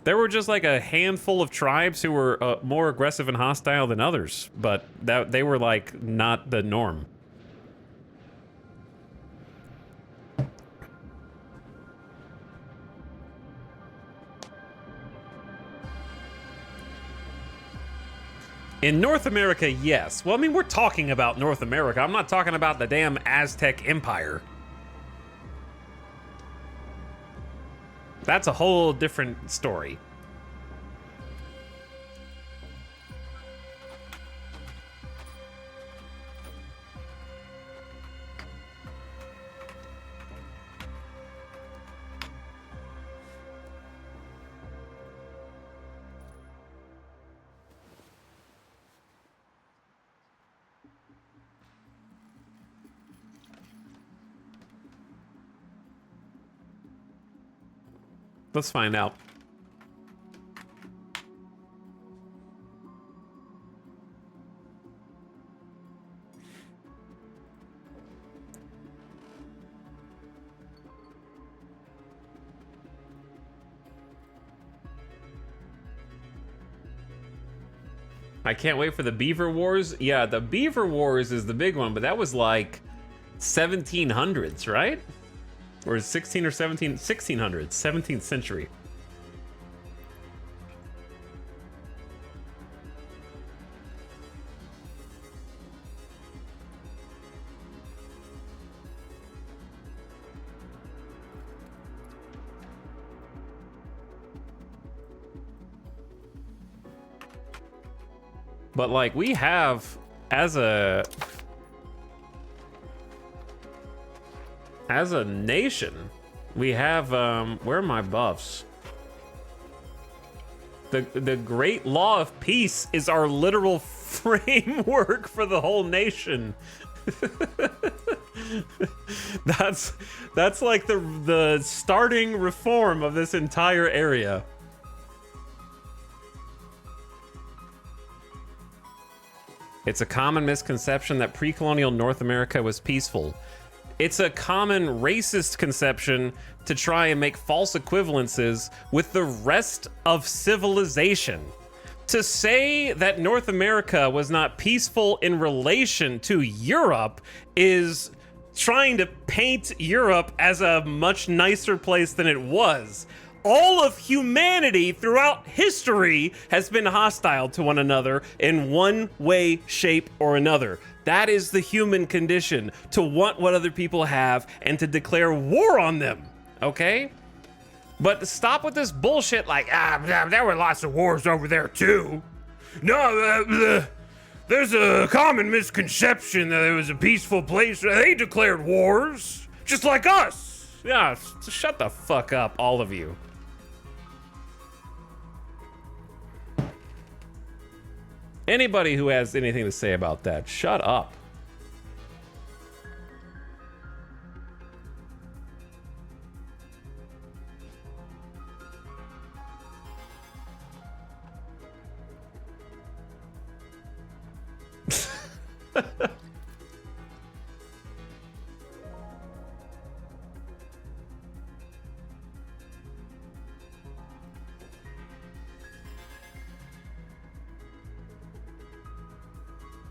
There were just like a handful of tribes who were more aggressive and hostile than others, but they were like not the norm. In North America, yes. Well, I mean, we're talking about North America. I'm not talking about the damn Aztec Empire. That's a whole different story. Let's find out. I can't wait for the Beaver Wars. Yeah, the Beaver Wars is the big one, but that was like 1700s, right? Or 16 or 17, 1600s, 17th century. But like we have as a nation, we have where are my buffs? The Great Law of Peace is our literal framework for the whole nation. that's like the starting reform of this entire area. It's a common misconception that pre-colonial North America was peaceful. It's a common racist conception to try and make false equivalences with the rest of civilization. To say that North America was not peaceful in relation to Europe is trying to paint Europe as a much nicer place than it was. All of humanity throughout history has been hostile to one another in one way, shape, or another. That is the human condition, to want what other people have and to declare war on them, okay? But stop with this bullshit like, there were lots of wars over there too. No, there's a common misconception that it was a peaceful place. They declared wars, just like us. Yeah, shut the fuck up, all of you. Anybody who has anything to say about that, shut up.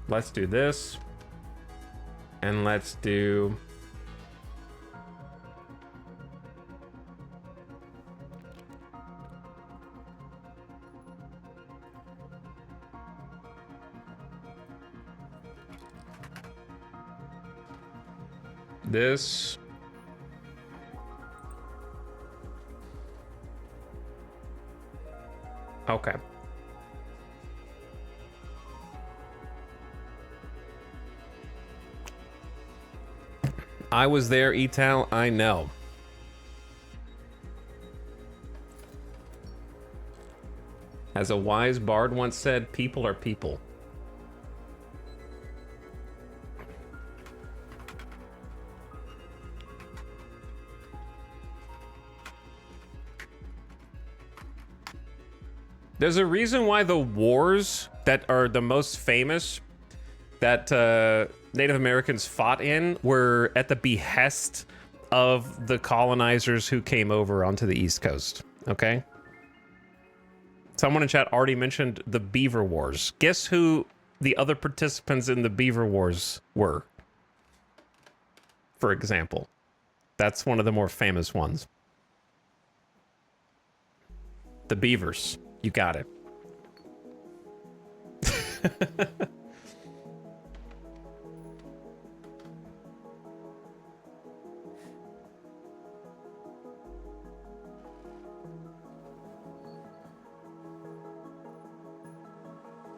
Let's do this. And let's do... this. Okay. I was there, Etal, I know. As a wise bard once said, people are people. There's a reason why the wars that are the most famous that Native Americans fought in were at the behest of the colonizers who came over onto the East Coast. Okay. Someone in chat already mentioned the Beaver Wars. Guess who the other participants in the Beaver Wars were? For example, that's one of the more famous ones. The Beavers. You got it.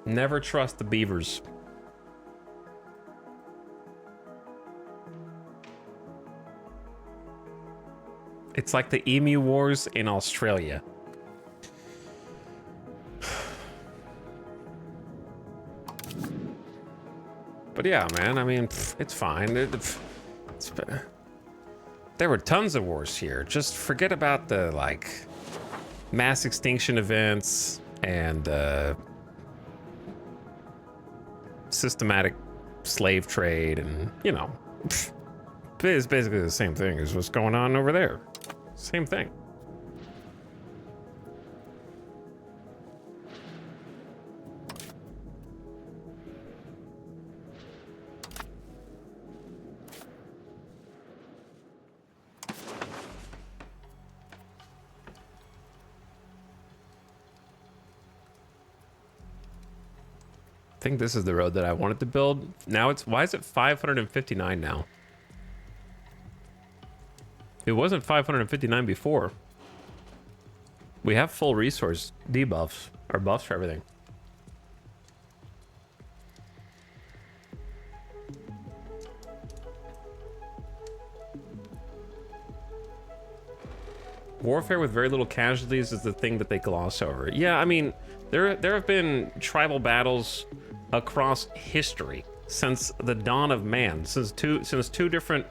Never trust the beavers. It's like the Emu Wars in Australia. But yeah, man, I mean, it's fine. There were tons of wars here. Just forget about the, like, mass extinction events and systematic slave trade, and, you know, it's basically the same thing as what's going on over there. Same thing. I think this is the road that I wanted to build. Now it's, why is it 559 now? It wasn't 559 before. We have full resource debuffs, or buffs for everything. Warfare with very little casualties is the thing that they gloss over. Yeah, I mean, there have been tribal battles across history since the dawn of man. Since two different,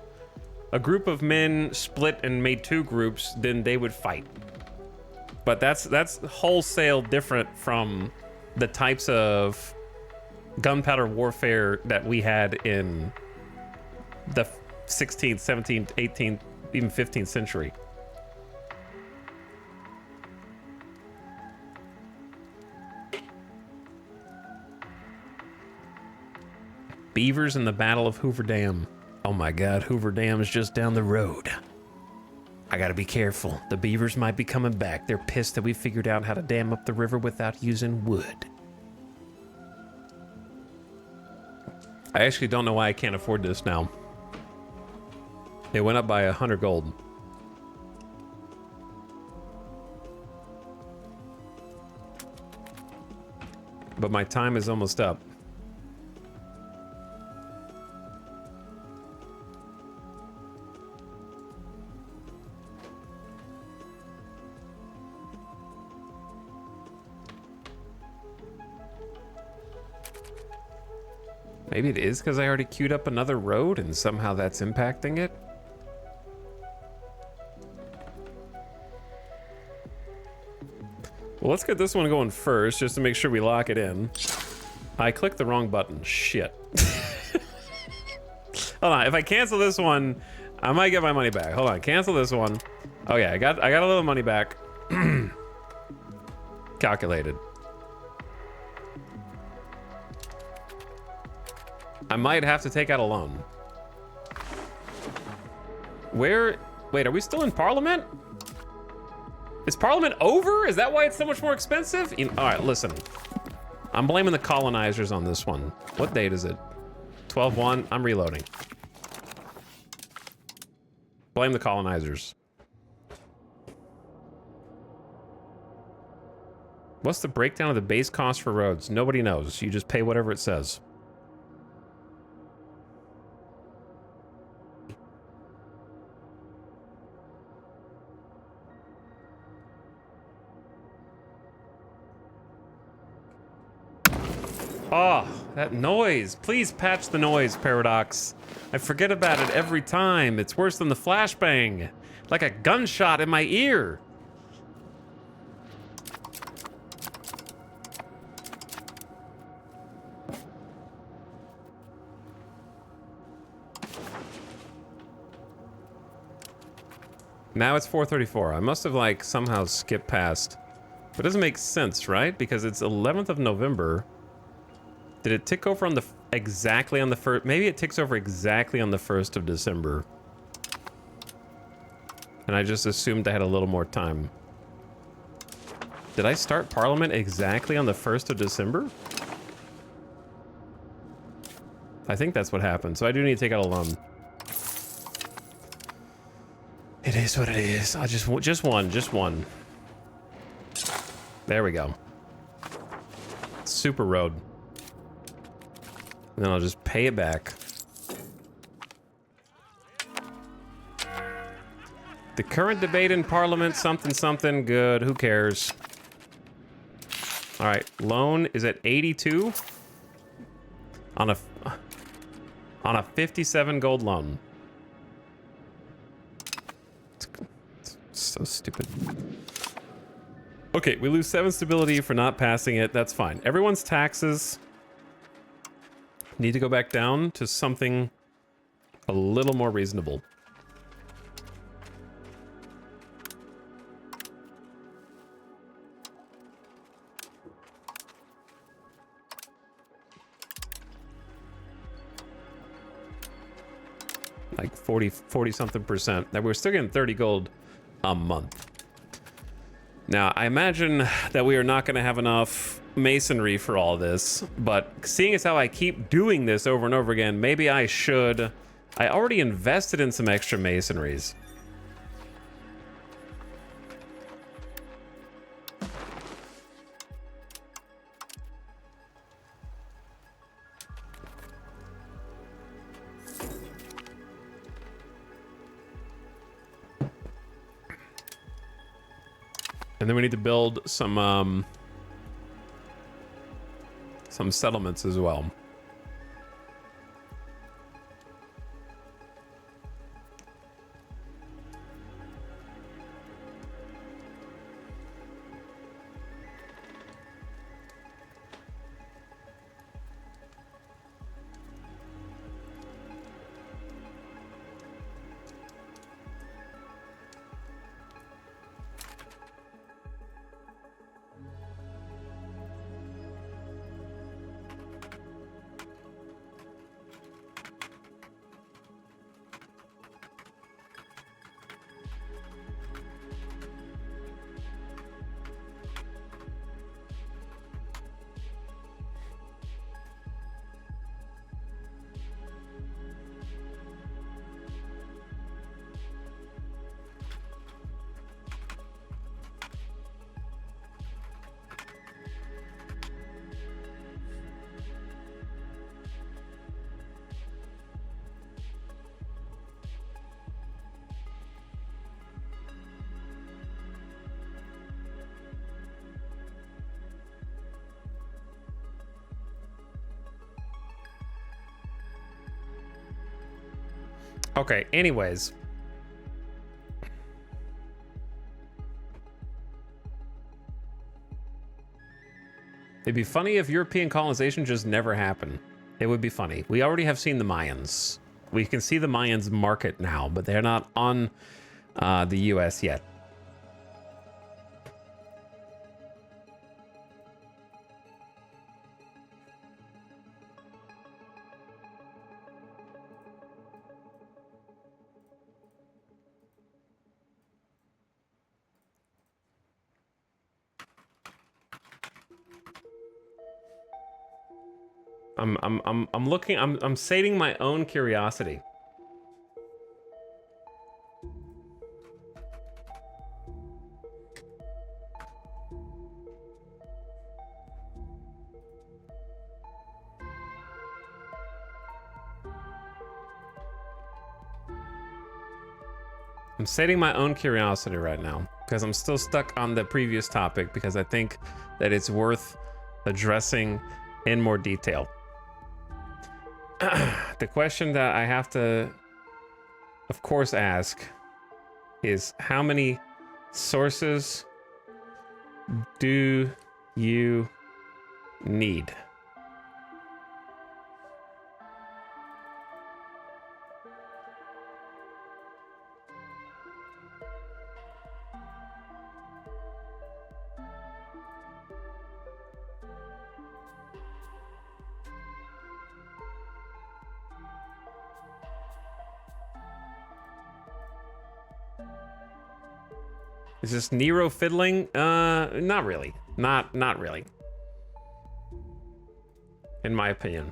a group of men split and made two groups, then they would fight. But that's wholesale different from the types of gunpowder warfare that we had in the 16th, 17th, 18th, even 15th century. Beavers in the Battle of Hoover Dam. Oh my God, Hoover Dam is just down the road. I gotta be careful. The beavers might be coming back. They're pissed that we figured out how to dam up the river without using wood. I actually don't know why I can't afford this now. It went up by 100 gold. But my time is almost up. Maybe it is because I already queued up another road and somehow that's impacting it. Well, let's get this one going first just to make sure we lock it in. I clicked the wrong button. Shit. Hold on. If I cancel this one, I might get my money back. Hold on. Cancel this one. Oh yeah, I got a little money back. Calculated. I might have to take out a loan. Where? Wait, are we still in Parliament? Is Parliament over? Is that why it's so much more expensive? All right, listen. I'm blaming the colonizers on this one. What date is it? 12/1. I'm reloading. Blame the colonizers. What's the breakdown of the base cost for roads? Nobody knows. You just pay whatever it says. Oh, that noise. Please patch the noise, Paradox. I forget about it every time. It's worse than the flashbang. Like a gunshot in my ear. Now it's 4:34. I must have like somehow skipped past. But it doesn't make sense, right? Because it's 11th of November. Did it tick over on the exactly on the first? Maybe it ticks over exactly on the 1st of December. And I just assumed I had a little more time. Did I start Parliament exactly on the 1st of December? I think that's what happened. So I do need to take out a loan. It is what it is. I just one. There we go. Super road. And then I'll just pay it back. The current debate in Parliament, something good. Who cares? All right, loan is at 82 on a 57 gold loan. It's so stupid. Okay, we lose 7 stability for not passing it. That's fine. Everyone's taxes need to go back down to something a little more reasonable. Like 40 something percent. That we're still getting 30 gold a month. Now, I imagine that we are not going to have enough masonry for all this, but seeing as how I keep doing this over and over again, maybe I should. I already invested in some extra masonries. And then we need to build some settlements as well. Okay, anyways. It'd be funny if European colonization just never happened. It would be funny. We already have seen the Mayans. We can see the Mayans market now, but they're not on the US yet. I'm looking, I'm sating my own curiosity. I'm sating my own curiosity right now because I'm still stuck on the previous topic because I think that it's worth addressing in more detail. The question that I have to, of course, ask is how many sources do you need? Is this Nero fiddling? Not really. Not really. In my opinion.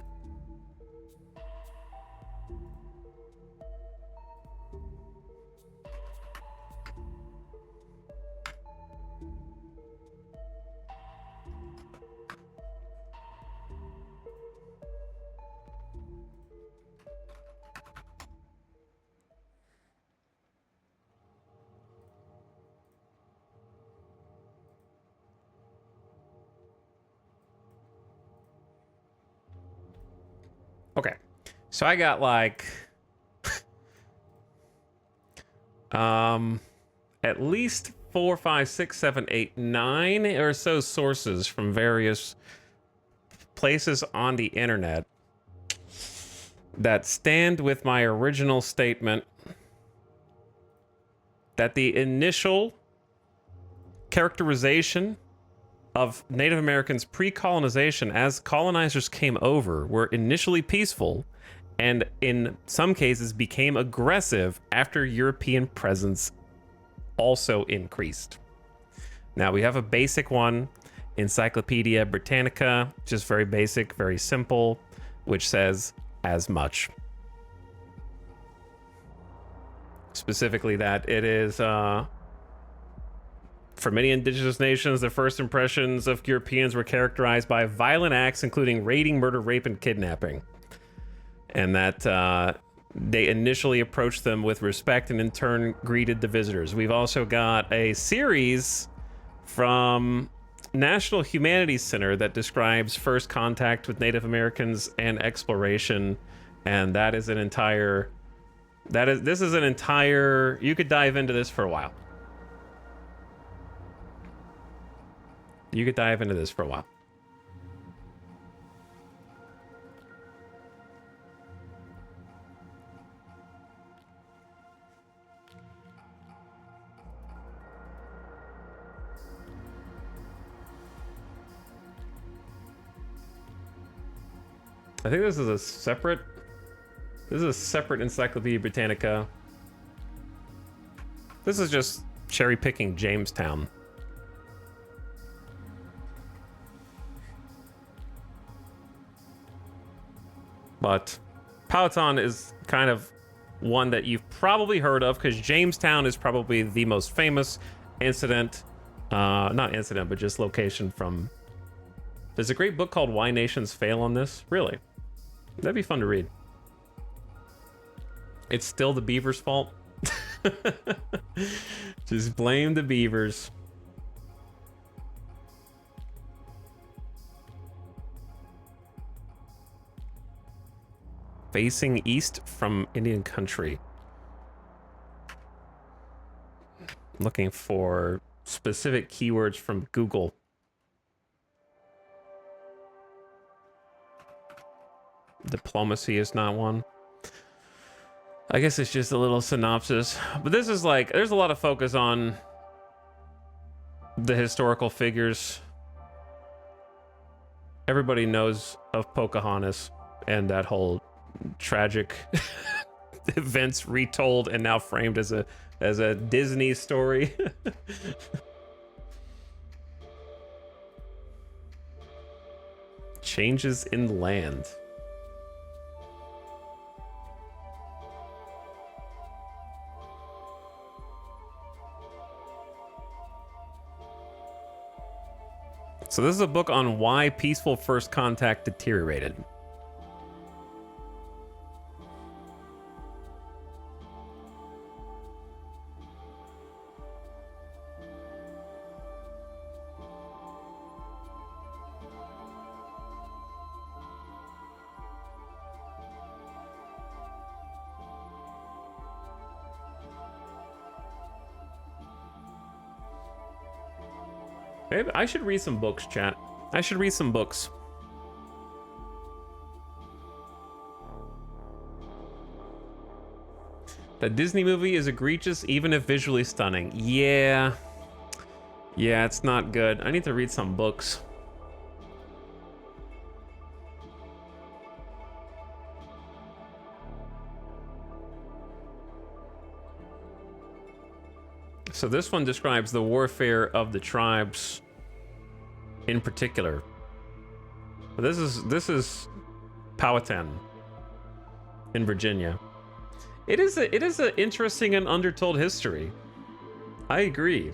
Okay, so I got like at least 4, 5, 6, 7, 8, 9 or so sources from various places on the internet that stand with my original statement that the initial characterization of Native Americans pre-colonization as colonizers came over were initially peaceful and in some cases became aggressive after European presence also increased. Now we have a basic one, Encyclopedia Britannica, just very basic, very simple, which says as much. Specifically that it is for many indigenous nations, their first impressions of Europeans were characterized by violent acts, including raiding, murder, rape, and kidnapping. And that they initially approached them with respect and in turn greeted the visitors. We've also got a series from National Humanities Center that describes first contact with Native Americans and exploration. And that is an entire, this is an entire, you could dive into this for a while. You could dive into this for a while. I think this is a separate Encyclopedia Britannica. This is just cherry picking Jamestown. But Powhatan is kind of one that you've probably heard of because Jamestown is probably the most famous incident, not incident, but just location from. There's a great book called Why Nations Fail on this. Really? That'd be fun to read. It's still the beavers' fault. Just blame the beavers. Facing east from Indian country. Looking for specific keywords from Google. Diplomacy is not one. I guess it's just a little synopsis. But this is like, there's a lot of focus on the historical figures. Everybody knows of Pocahontas and that whole tragic events retold and now framed as a Disney story. Changes in land. So this is a book on why peaceful first contact deteriorated. Maybe I should read some books, chat. I should read some books. The Disney movie is egregious, even if visually stunning. Yeah. Yeah, it's not good. I need to read some books. So this one describes the warfare of the tribes in particular. But this is Powhatan in Virginia. It is an interesting and undertold history. I agree.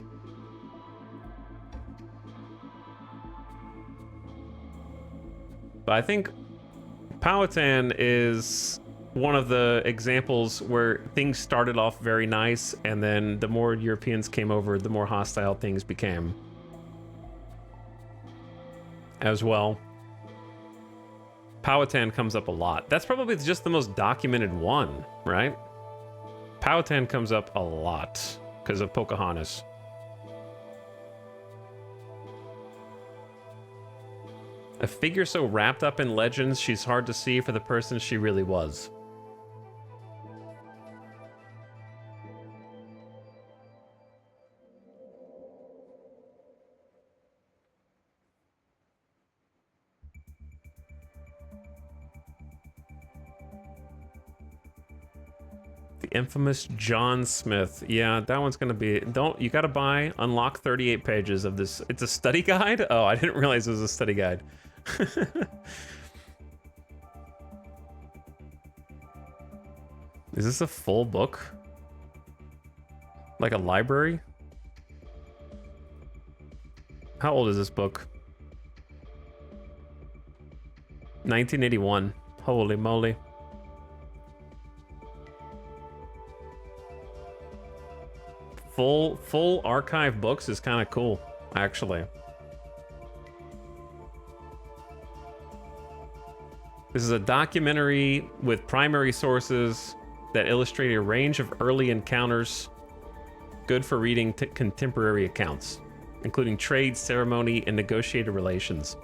But I think Powhatan is one of the examples where things started off very nice, and then the more Europeans came over, the more hostile things became as well. Powhatan comes up a lot. That's probably just the most documented one, right? Powhatan comes up a lot because of Pocahontas. A figure so wrapped up in legends, she's hard to see for the person she really was. The infamous John Smith. Yeah, that one's gonna be... You gotta buy, unlock 38 pages of this. It's a study guide? Oh, I didn't realize it was a study guide. Is this a full book? Like a library? How old is this book? 1981. Holy moly. Full archive books is kind of cool, actually. This is a documentary with primary sources that illustrate a range of early encounters, good for reading contemporary accounts, including trade, ceremony, and negotiated relations.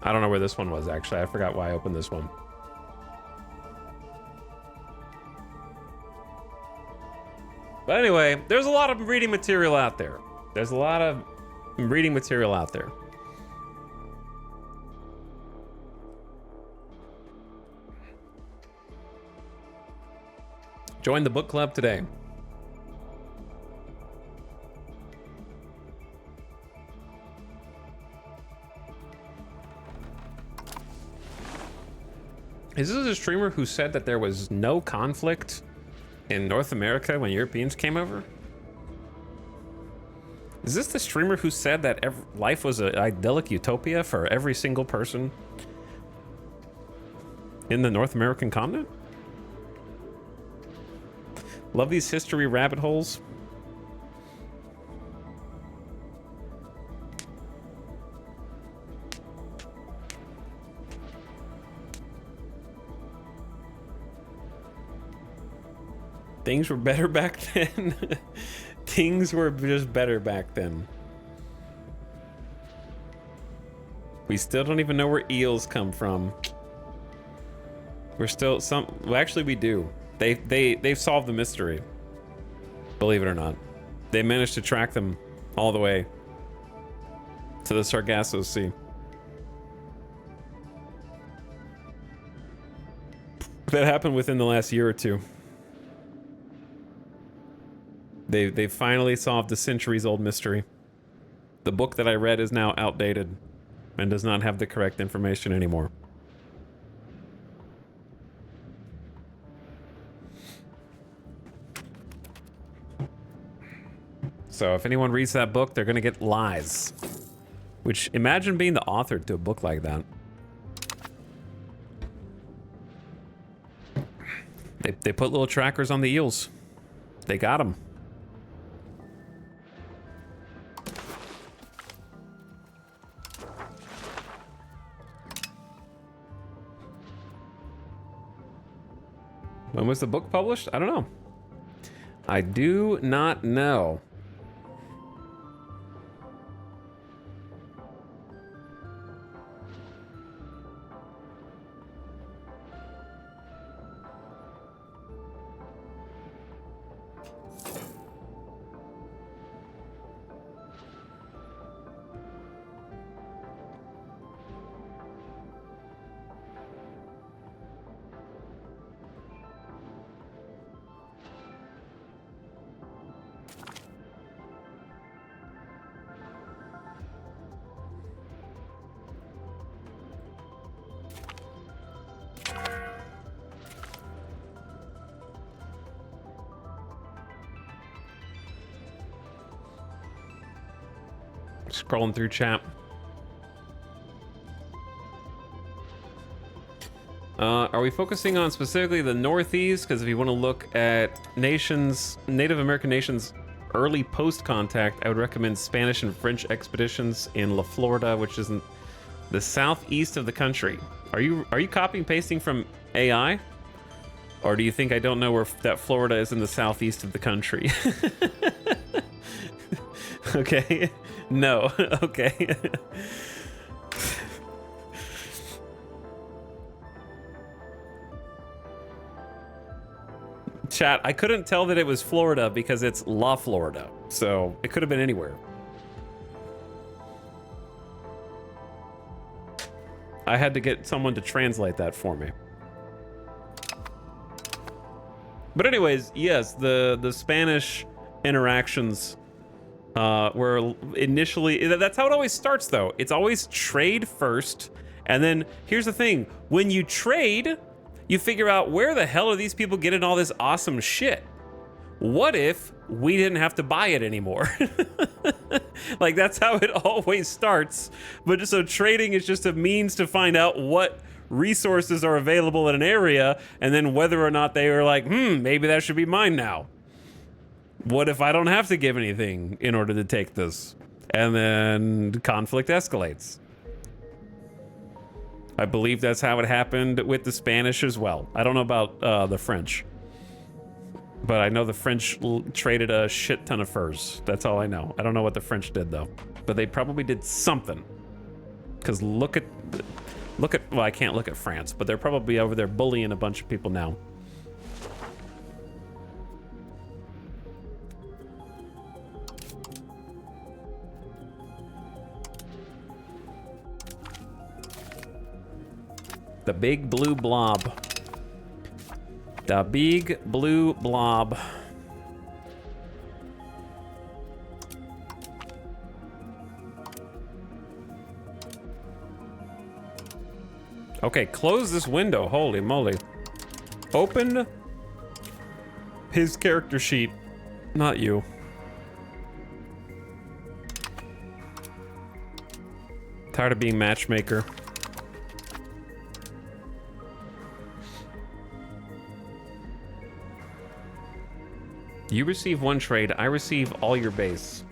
I don't know where this one was, actually. I forgot why I opened this one. But anyway, there's a lot of reading material out there. There's a lot of reading material out there. Join the book club today. Is this a streamer who said that there was no conflict in North America when Europeans came over? Is this the streamer who said that life was an idyllic utopia for every single person in the North American continent? Love these history rabbit holes. Things were better back then. Things were just better back then. We still don't even know where eels come from. We're still well, actually we do. They've solved the mystery. Believe it or not. They managed to track them all the way to the Sargasso Sea. That happened within the last year or two. They finally solved a centuries-old mystery. The book that I read is now outdated and does not have the correct information anymore. So if anyone reads that book, they're gonna get lies. Which, imagine being the author to a book like that. They put little trackers on the eels. They got them. When was the book published? I don't know. I do not know. Scrolling through chat. Are we focusing on specifically the Northeast? Because if you want to look at Native American nations early post-contact, I would recommend Spanish and French expeditions in La Florida, which is in the southeast of the country. Are you copying pasting from AI? Or do you think I don't know where that Florida is in the southeast of the country? Okay. No. Okay. Chat, I couldn't tell that it was Florida because it's La Florida. So it could have been anywhere. I had to get someone to translate that for me. But anyways, yes, the Spanish interactions were initially... That's how it always starts, though. It's always trade first. And then here's the thing. When you trade, you figure out where the hell are these people getting all this awesome shit? What if we didn't have to buy it anymore? Like, that's how it always starts. But so trading is just a means to find out what resources are available in an area, and then whether or not they are like, maybe that should be mine now. What if I don't have to give anything in order to take this? And then conflict escalates. I believe that's how it happened with the Spanish as well. I don't know about the French. But I know the French traded a shit ton of furs. That's all I know. I don't know what the French did, though. But they probably did something. Because look at... Well, I can't look at France, but they're probably over there bullying a bunch of people now. The big blue blob. The big blue blob. Okay, close this window. Holy moly. Open his character sheet. Not you. Tired of being matchmaker. You receive one trade, I receive all your base.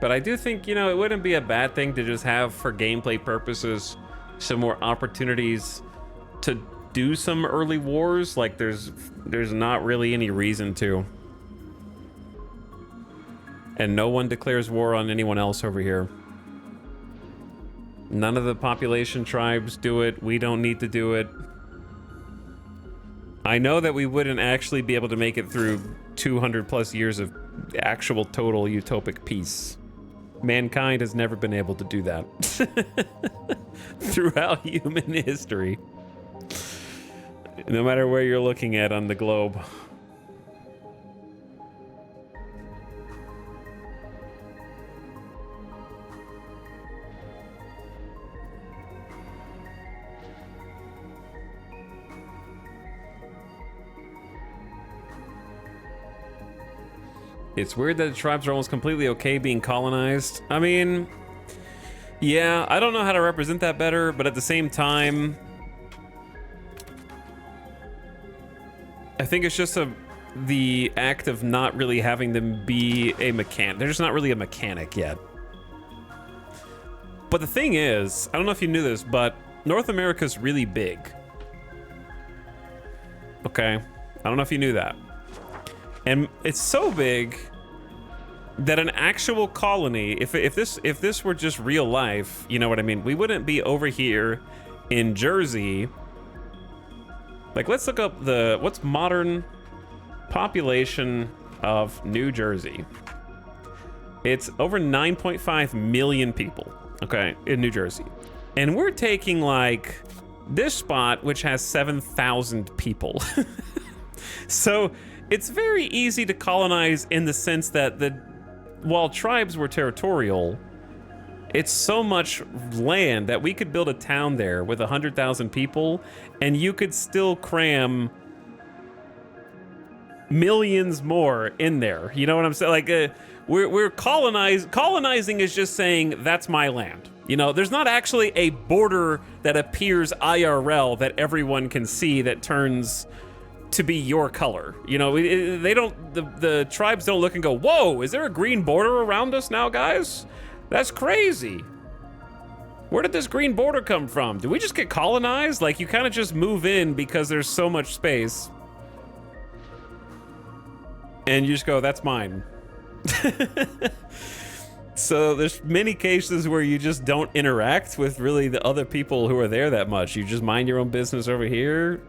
But I do think, you know, it wouldn't be a bad thing to just have, for gameplay purposes, some more opportunities to do some early wars. Like, there's not really any reason to. And no one declares war on anyone else over here. None of the population tribes do it. We don't need to do it. I know that we wouldn't actually be able to make it through 200 plus years of actual total utopic peace. Mankind has never been able to do that throughout human history. No matter where you're looking at on the globe. It's weird that the tribes are almost completely okay being colonized. I mean, yeah, I don't know how to represent that better, but at the same time, I think it's just the act of not really having them be a mechanic. They're just not really a mechanic yet. But the thing is, I don't know if you knew this, but North America's really big. Okay? I don't know if you knew that. And it's so big that an actual colony, if this were just real life, you know what I mean? We wouldn't be over here in Jersey. Like, let's look up what's modern population of New Jersey. It's over 9.5 million people, okay, in New Jersey. And we're taking, like, this spot, which has 7,000 people. So it's very easy to colonize in the sense that while tribes were territorial, it's so much land that we could build a town there with 100,000 people, and you could still cram millions more in there. You know what I'm saying? Like, we're colonizing is just saying that's my land. You know, there's not actually a border that appears IRL that everyone can see that turns to be your color. You know, they don't. The tribes don't look and go, "Whoa, is there a green border around us now, guys? That's crazy. Where did this green border come from? Did we just get colonized?" Like, you kind of just move in because there's so much space. And you just go, that's mine. So there's many cases where you just don't interact with really the other people who are there that much. You just mind your own business over here.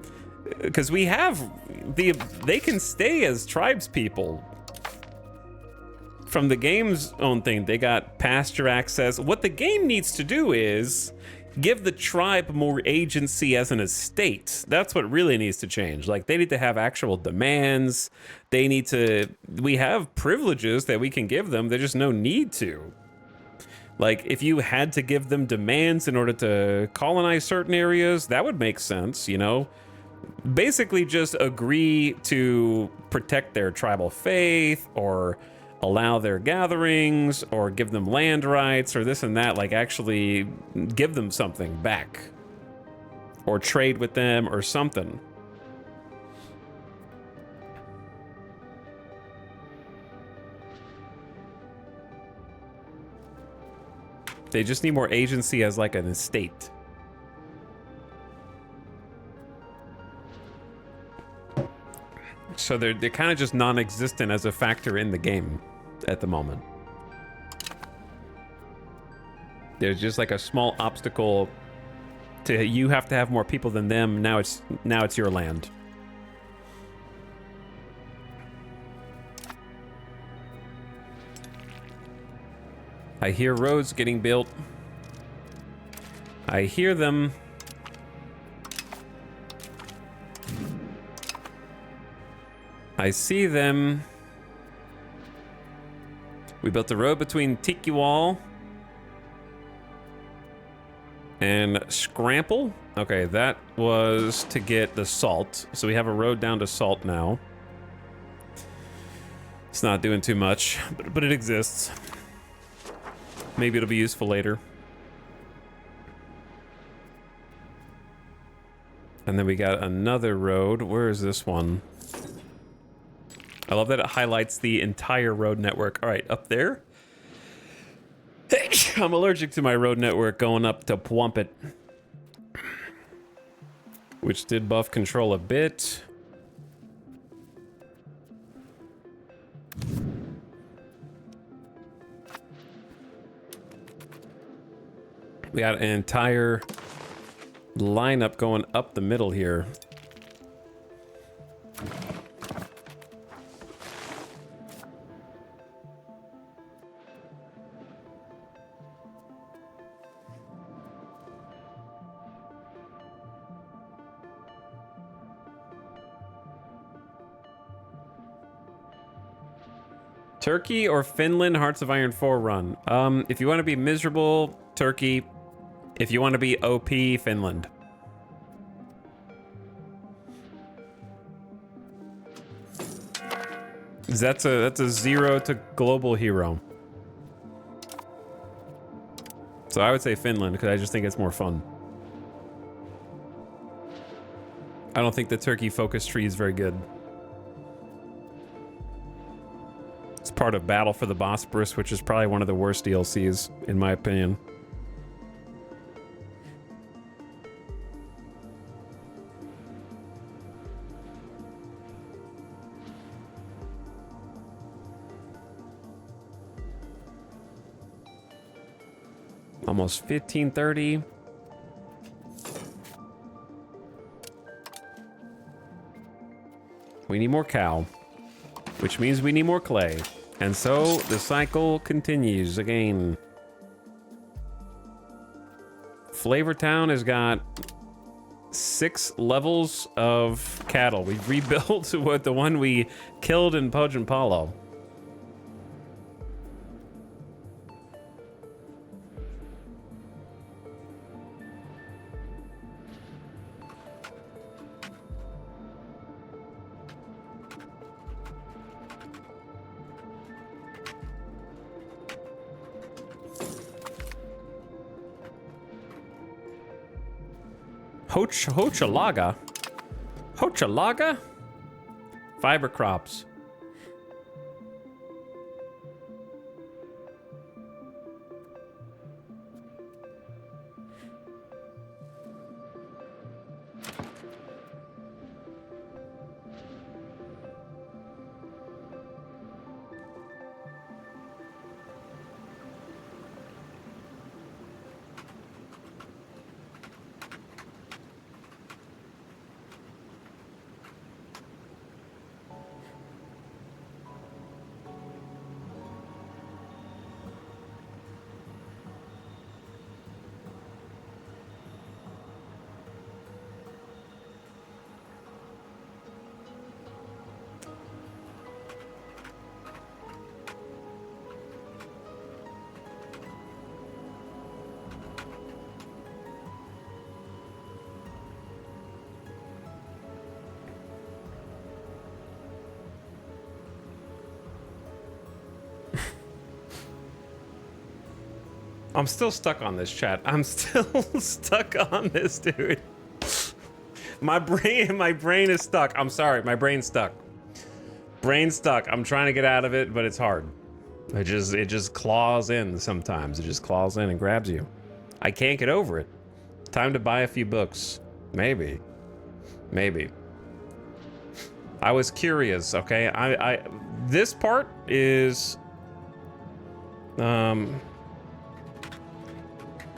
Because we have they can stay as tribes people. From the game's own thing, they got pasture access. What the game needs to do is give the tribe more agency as an estate. That's what really needs to change. Like, they need to have actual demands. They need to, we have privileges that we can give them. There's just no need to. Like, if you had to give them demands in order to colonize certain areas, that would make sense, you know? Basically just agree to protect their tribal faith, or allow their gatherings, or give them land rights, or this and that. Like, actually give them something back, or trade with them, or something. They just need more agency as like an estate. So they're kind of just non-existent as a factor in the game at the moment. There's just like a small obstacle to, you have to have more people than them. Now it's your land. I hear roads getting built. I hear them. I see them. We built a road between Tiki Wall and Scrample. Okay, that was to get the salt. So we have a road down to salt now. It's not doing too much, but it exists. Maybe it'll be useful later. And then we got another road. Where is this one? I love that it highlights the entire road network. All right, up there. I'm allergic to my road network going up to Pwumpit, which did buff control a bit. We got an entire lineup going up the middle here. Turkey or Finland Hearts of Iron 4 run? If you want to be miserable, Turkey. If you want to be OP, Finland. That's a 0 to global hero. So I would say Finland, because I just think it's more fun. I don't think the Turkey focus tree is very good. It's part of Battle for the Bosporus, which is probably one of the worst DLCs, in my opinion. Almost 1530. We need more cow, which means we need more clay. And so the cycle continues again. Flavortown has got 6 levels of cattle. We've rebuilt what the one we killed in Pojin Palo. Hochalaga? Hochalaga? Fiber crops. I'm still stuck on this, chat. I'm still stuck on this, dude. My brain is stuck. I'm sorry, my brain's stuck. Brain's stuck. I'm trying to get out of it, but it's hard. It just claws in sometimes. It just claws in and grabs you. I can't get over it. Time to buy a few books. Maybe. Maybe. I was curious, okay? This part is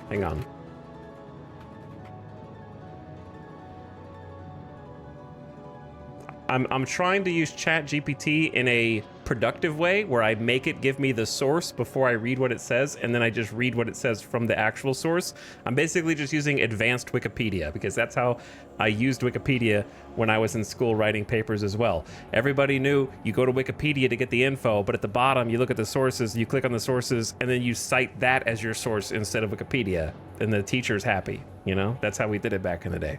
hang on. I'm trying to use ChatGPT in a productive way where I make it give me the source before I read what it says, and then I just read what it says from the actual source. I'm basically just using advanced Wikipedia because that's how I used Wikipedia when I was in school writing papers as well. Everybody knew you go to Wikipedia to get the info, but at the bottom you look at the sources, you click on the sources, and then you cite that as your source instead of Wikipedia, and the teacher's happy, you know? That's how we did it back in the day.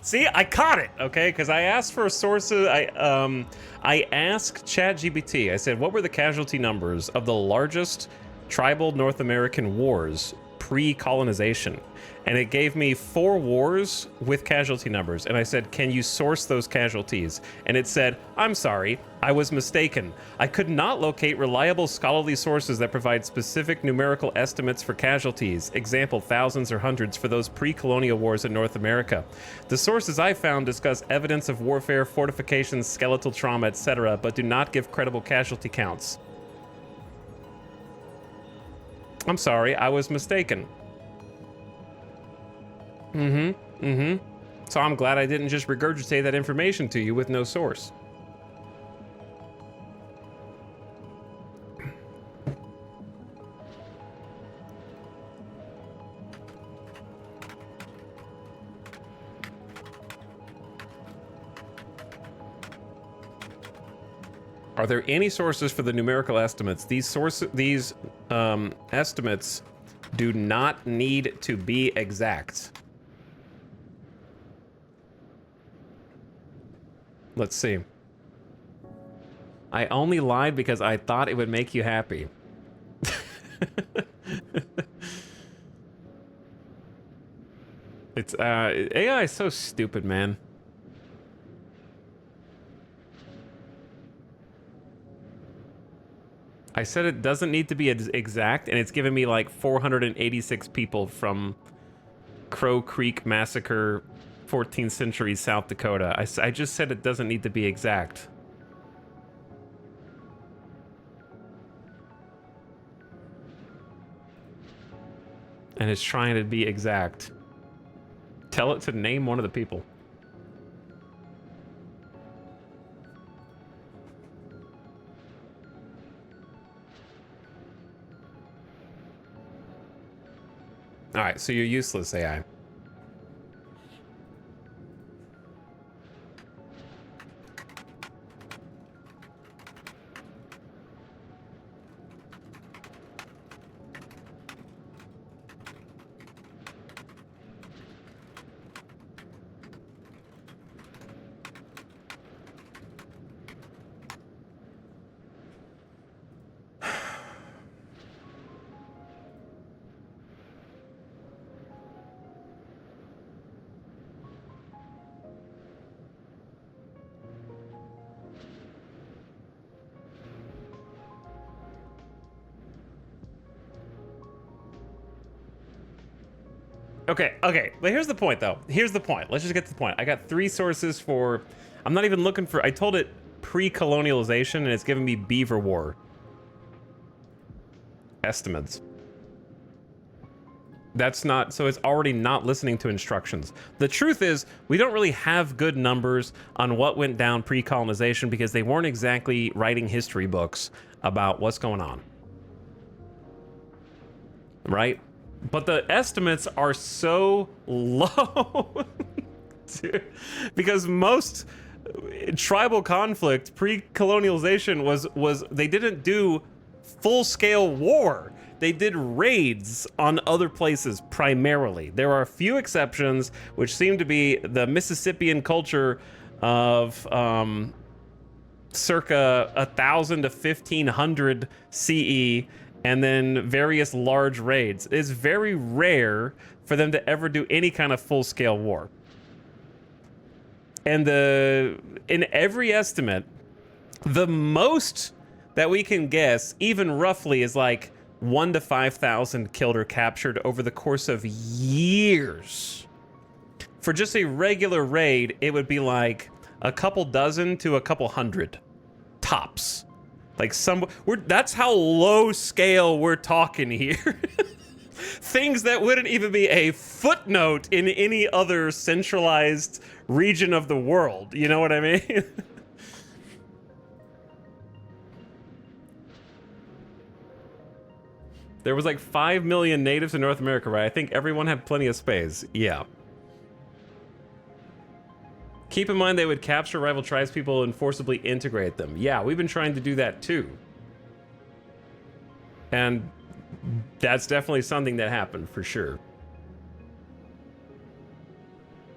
See, I caught it, okay? Because I asked for sources. I asked ChatGPT. I said, what were the casualty numbers of the largest tribal North American wars pre-colonization? And it gave me 4 wars with casualty numbers. And I said, can you source those casualties? And it said, I'm sorry, I was mistaken. I could not locate reliable scholarly sources that provide specific numerical estimates for casualties, example, thousands or hundreds for those pre-colonial wars in North America. The sources I found discuss evidence of warfare, fortifications, skeletal trauma, etc., but do not give credible casualty counts. I'm sorry, I was mistaken. So I'm glad I didn't just regurgitate that information to you with no source. Are there any sources for the numerical estimates? These estimates do not need to be exact. Let's see. I only lied because I thought it would make you happy. It's AI is so stupid, man. I said it doesn't need to be exact, and it's given me like 486 people from Crow Creek Massacre, 14th century South Dakota. I just said it doesn't need to be exact. And it's trying to be exact. Tell it to name one of the people. All right, so you're useless, AI. Okay, but here's the point, though. Here's the point. Let's just get to the point. I got 3 sources for... I'm not even looking for... I told it pre-colonialization, and it's giving me Beaver War estimates. That's not... So it's already not listening to instructions. The truth is, we don't really have good numbers on what went down pre-colonization because they weren't exactly writing history books about what's going on. Right? But the estimates are so low because most tribal conflict pre-colonialization was they didn't do full-scale war. They did raids on other places primarily. There are a few exceptions, which seem to be the Mississippian culture of circa 1000 to 1500 CE, and then various large raids. It's very rare for them to ever do any kind of full-scale war. And in every estimate, the most that we can guess, even roughly, is like 1,000 to 5,000 killed or captured over the course of years. For just a regular raid, it would be like a couple dozen to a couple hundred, tops. Like that's how low scale we're talking here. Things that wouldn't even be a footnote in any other centralized region of the world. You know what I mean? There was like 5 million natives in North America, right? I think everyone had plenty of space. Yeah. Keep in mind they would capture rival tribespeople and forcibly integrate them. Yeah, we've been trying to do that too. And that's definitely something that happened for sure.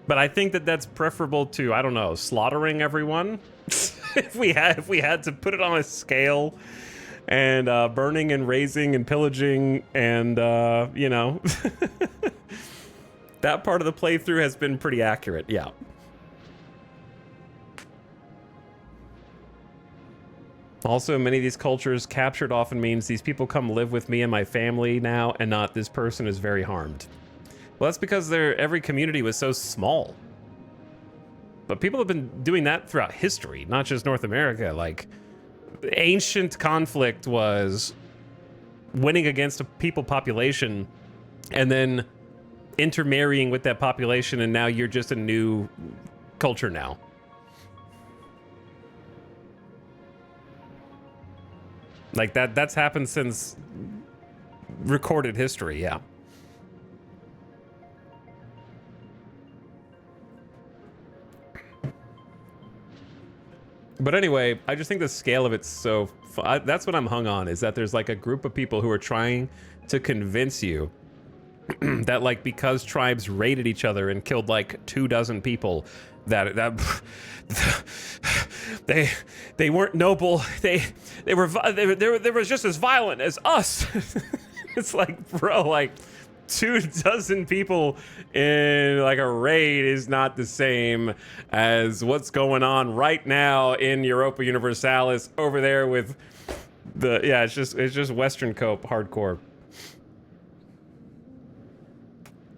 But I think that that's preferable to, I don't know, slaughtering everyone. if we had to put it on a scale, and burning and razing and pillaging and you know, that part of the playthrough has been pretty accurate. Yeah. Also, many of these cultures, captured often means these people come live with me and my family now, and not this person is very harmed. Well, that's because every community was so small. But people have been doing that throughout history, not just North America. Like, ancient conflict was winning against a people population and then intermarrying with that population, and now you're just a new culture now. Like that's happened since recorded history, yeah. But anyway, I just think the scale of it's so... that's what I'm hung on, is that there's like a group of people who are trying to convince you that like because tribes raided each other and killed like 24 people, that they weren't noble. They were just as violent as us. It's like, bro, like 24 people in like a raid is not the same as what's going on right now in Europa Universalis over there with the... yeah, it's just Western Cope hardcore.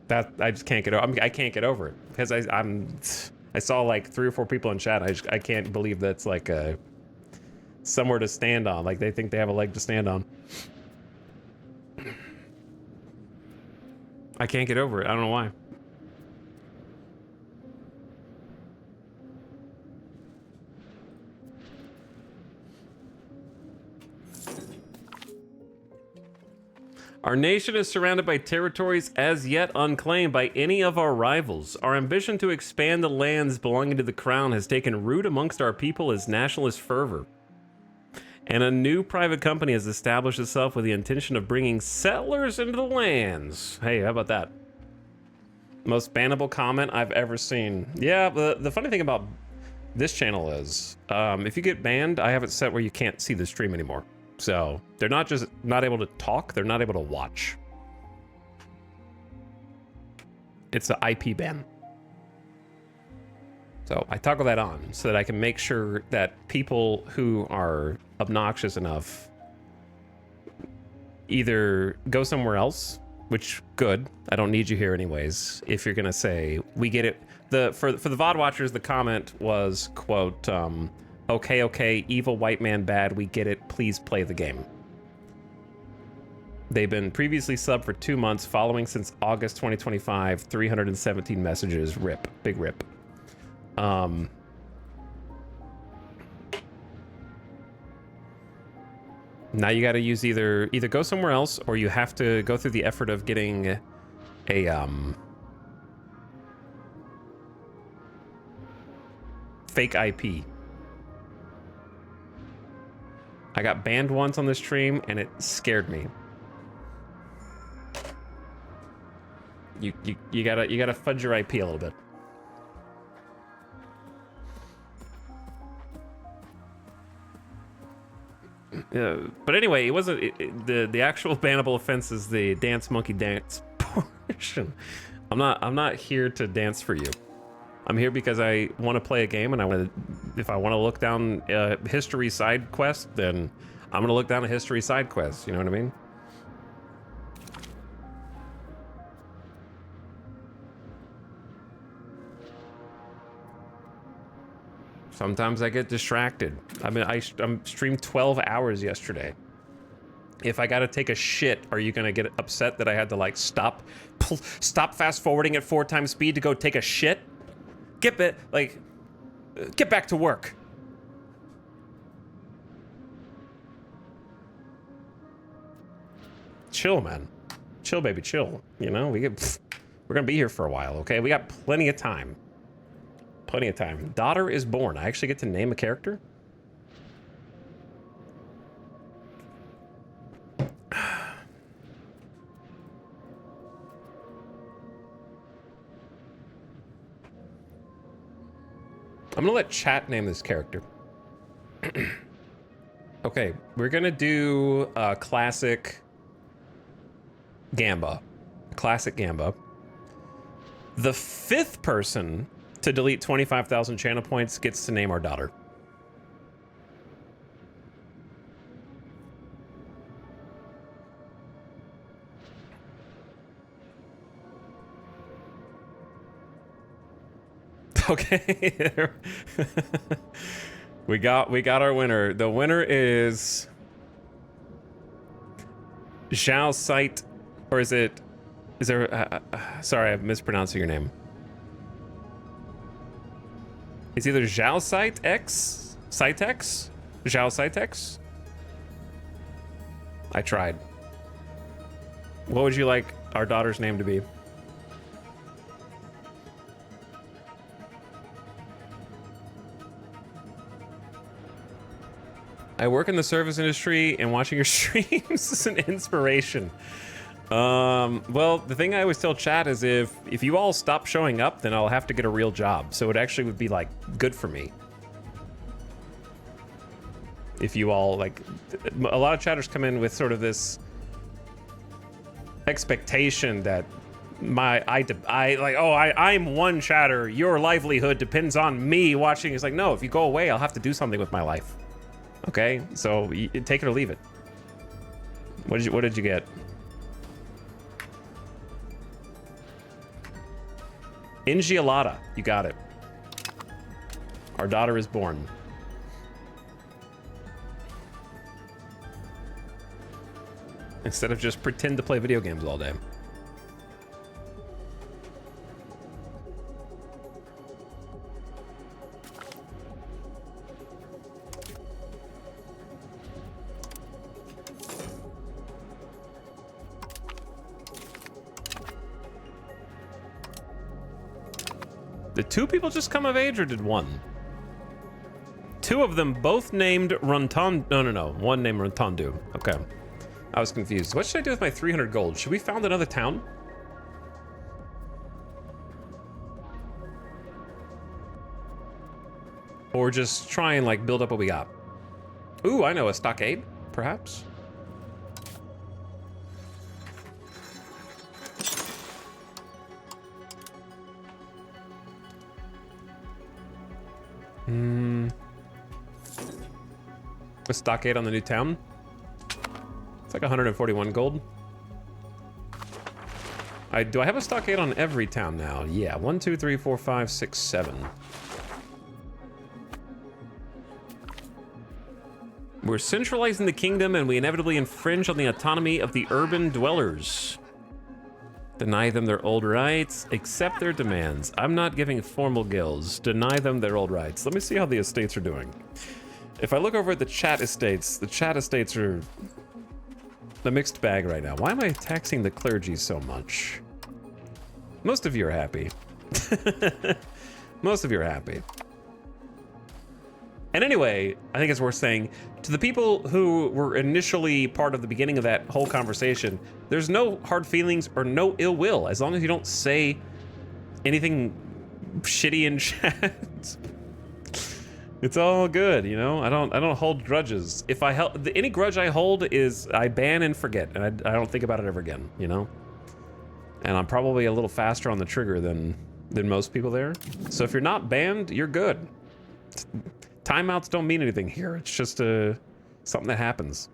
That I just can't get over. I can't get over it because I saw like 3 or 4 people in chat. I can't believe that's like somewhere to stand on. Like they think they have a leg to stand on. I can't get over it. I don't know why. Our nation is surrounded by territories as yet unclaimed by any of our rivals. Our ambition to expand the lands belonging to the crown has taken root amongst our people as nationalist fervor. And a new private company has established itself with the intention of bringing settlers into the lands. Hey, how about that? Most bannable comment I've ever seen. Yeah, the funny thing about this channel is, if you get banned, I have it set where you can't see the stream anymore. So they're not just not able to talk, they're not able to watch. It's an IP ban. So I toggle that on so that I can make sure that people who are obnoxious enough either go somewhere else which good. I don't need you here anyways. If you're gonna say we get it, for the VOD watchers, the comment was quote, okay, evil white man bad. We get it. Please play the game. They've been previously subbed for 2 months, following since August 2025. 317 messages. Rip, big rip. Now you got to use either go somewhere else, or you have to go through the effort of getting a fake IP. I got banned once on this stream, and it scared me. You gotta fudge your IP a little bit. But anyway, it wasn't the actual bannable offense is the dance monkey dance portion. I'm not here to dance for you. I'm here because I want to play a game, and if I want to look down a history side quest, then I'm gonna look down a history side quest. You know what I mean? Sometimes I get distracted. I mean, I streamed 12 hours yesterday. If I gotta take a shit, are you gonna get upset that I had to like stop fast forwarding at 4 times speed to go take a shit? Get back to work. Chill, man. Chill, baby, chill. You know, we're gonna be here for a while, okay? We got plenty of time. Plenty of time. Daughter is born. I actually get to name a character? I'm gonna let chat name this character. Okay, we're gonna do classic Gamba. Classic Gamba. The 5th person to delete 25,000 channel points gets to name our daughter. Okay. we got our winner. The winner is Zhao Site, or is there sorry, I'm mispronouncing your name. It's either Zhao Site X, Sitex, Zhao Sitex. I tried. What would you like our daughter's name to be? I work in the service industry, and watching your streams is an inspiration. Well, the thing I always tell chat is if you all stop showing up, then I'll have to get a real job. So it actually would be like good for me. If you all like, a lot of chatters come in with sort of this expectation that I'm one chatter, your livelihood depends on me watching. It's like, no, if you go away, I'll have to do something with my life. Okay, so take it or leave it. What did you get? Ingiolata, you got it. Our daughter is born. Instead of just pretend to play video games all day. Did 2 people just come of age, or did 1? 2 of them both named Runton. No. One named Runtondu. Okay. I was confused. What should I do with my 300 gold? Should we found another town? Or just try and like build up what we got? Ooh, I know, a stockade, perhaps? A stockade on the new town. It's like 141 gold. Do I have a stockade on every town now? Yeah, 1, 2, 3, 4, 5, 6, 7. We're centralizing the kingdom and we inevitably infringe on the autonomy of the urban dwellers. Deny them their old rights, accept their demands. I'm not giving formal guilds. Deny them their old rights. Let me see how the estates are doing. If I look over at the chat estates are a mixed bag right now. Why am I taxing the clergy so much? Most of you are happy. Most of you are happy. And anyway, I think it's worth saying, to the people who were initially part of the beginning of that whole conversation, there's no hard feelings or no ill will, as long as you don't say anything shitty in chat. It's all good, you know? I don't hold grudges. If I any grudge I hold is I ban and forget, and I don't think about it ever again, you know? And I'm probably a little faster on the trigger than most people there. So if you're not banned, you're good. Timeouts don't mean anything here. It's just something that happens.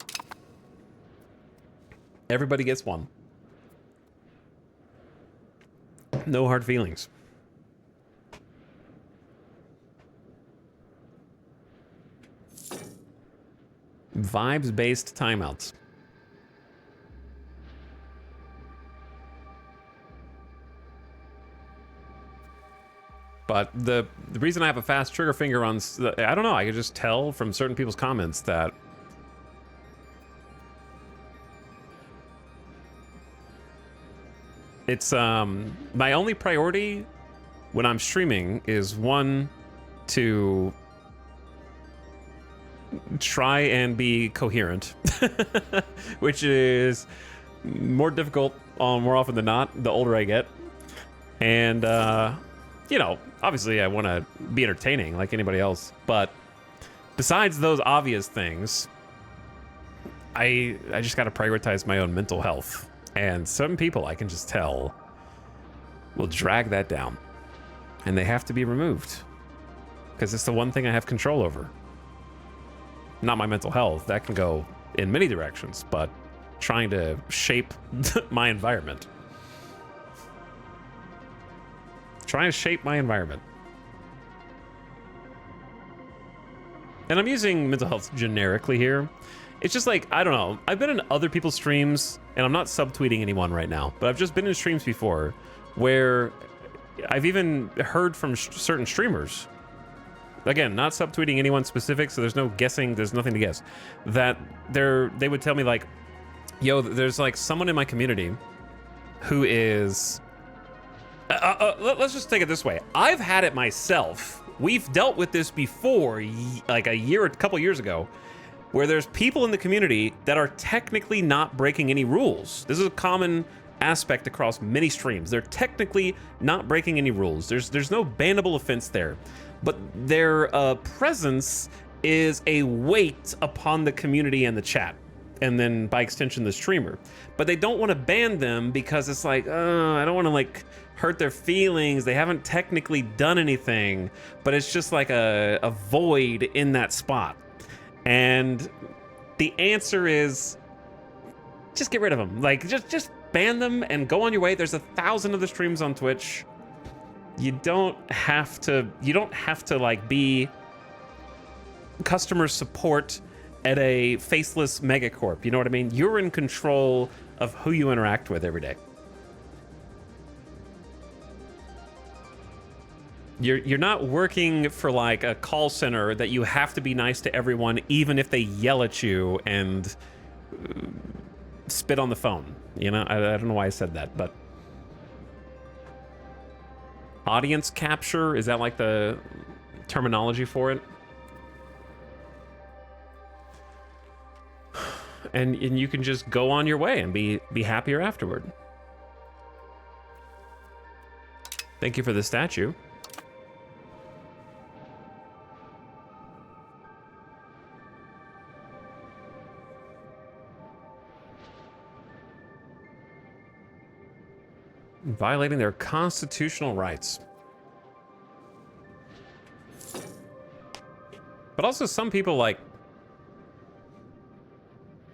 Everybody gets one. No hard feelings. Vibes-based timeouts. But the reason I have a fast trigger finger on, I don't know, I could just tell from certain people's comments that it's, my only priority when I'm streaming is one, to try and be coherent, which is more difficult more often than not, the older I get. And, you know, obviously I want to be entertaining like anybody else, but besides those obvious things, I just got to prioritize my own mental health. And some people, I can just tell, will drag that down. And they have to be removed. Because it's the one thing I have control over. Not my mental health. That can go in many directions, but trying to shape my environment. Trying to shape my environment. And I'm using mental health generically here. It's just like, I don't know. I've been in other people's streams, and I'm not subtweeting anyone right now, but I've just been in streams before where I've even heard from certain streamers, again, not subtweeting anyone specific, so there's no guessing, there's nothing to guess, that they would tell me like, yo, there's like someone in my community who is... let's just take it this way. I've had it myself. We've dealt with this before, like a couple years ago, where there's people in the community that are technically not breaking any rules. This is a common aspect across many streams. They're technically not breaking any rules. There's no bannable offense there, but their presence is a weight upon the community and the chat, and then by extension the streamer. But they don't want to ban them because it's like, I don't want to like hurt their feelings. They haven't technically done anything, but it's just like a void in that spot. And the answer is just get rid of them. Like just ban them and go on your way. There's 1,000 of the streams on Twitch. You don't have to like be customer support at a faceless megacorp. You know what I mean? You're in control of who you interact with every day. You're not working for like a call center that you have to be nice to everyone, even if they yell at you and spit on the phone. You know, I don't know why I said that, but audience capture, is that like the terminology for it? And you can just go on your way and be happier afterward. Thank you for the statue. Violating their constitutional rights. But also some people like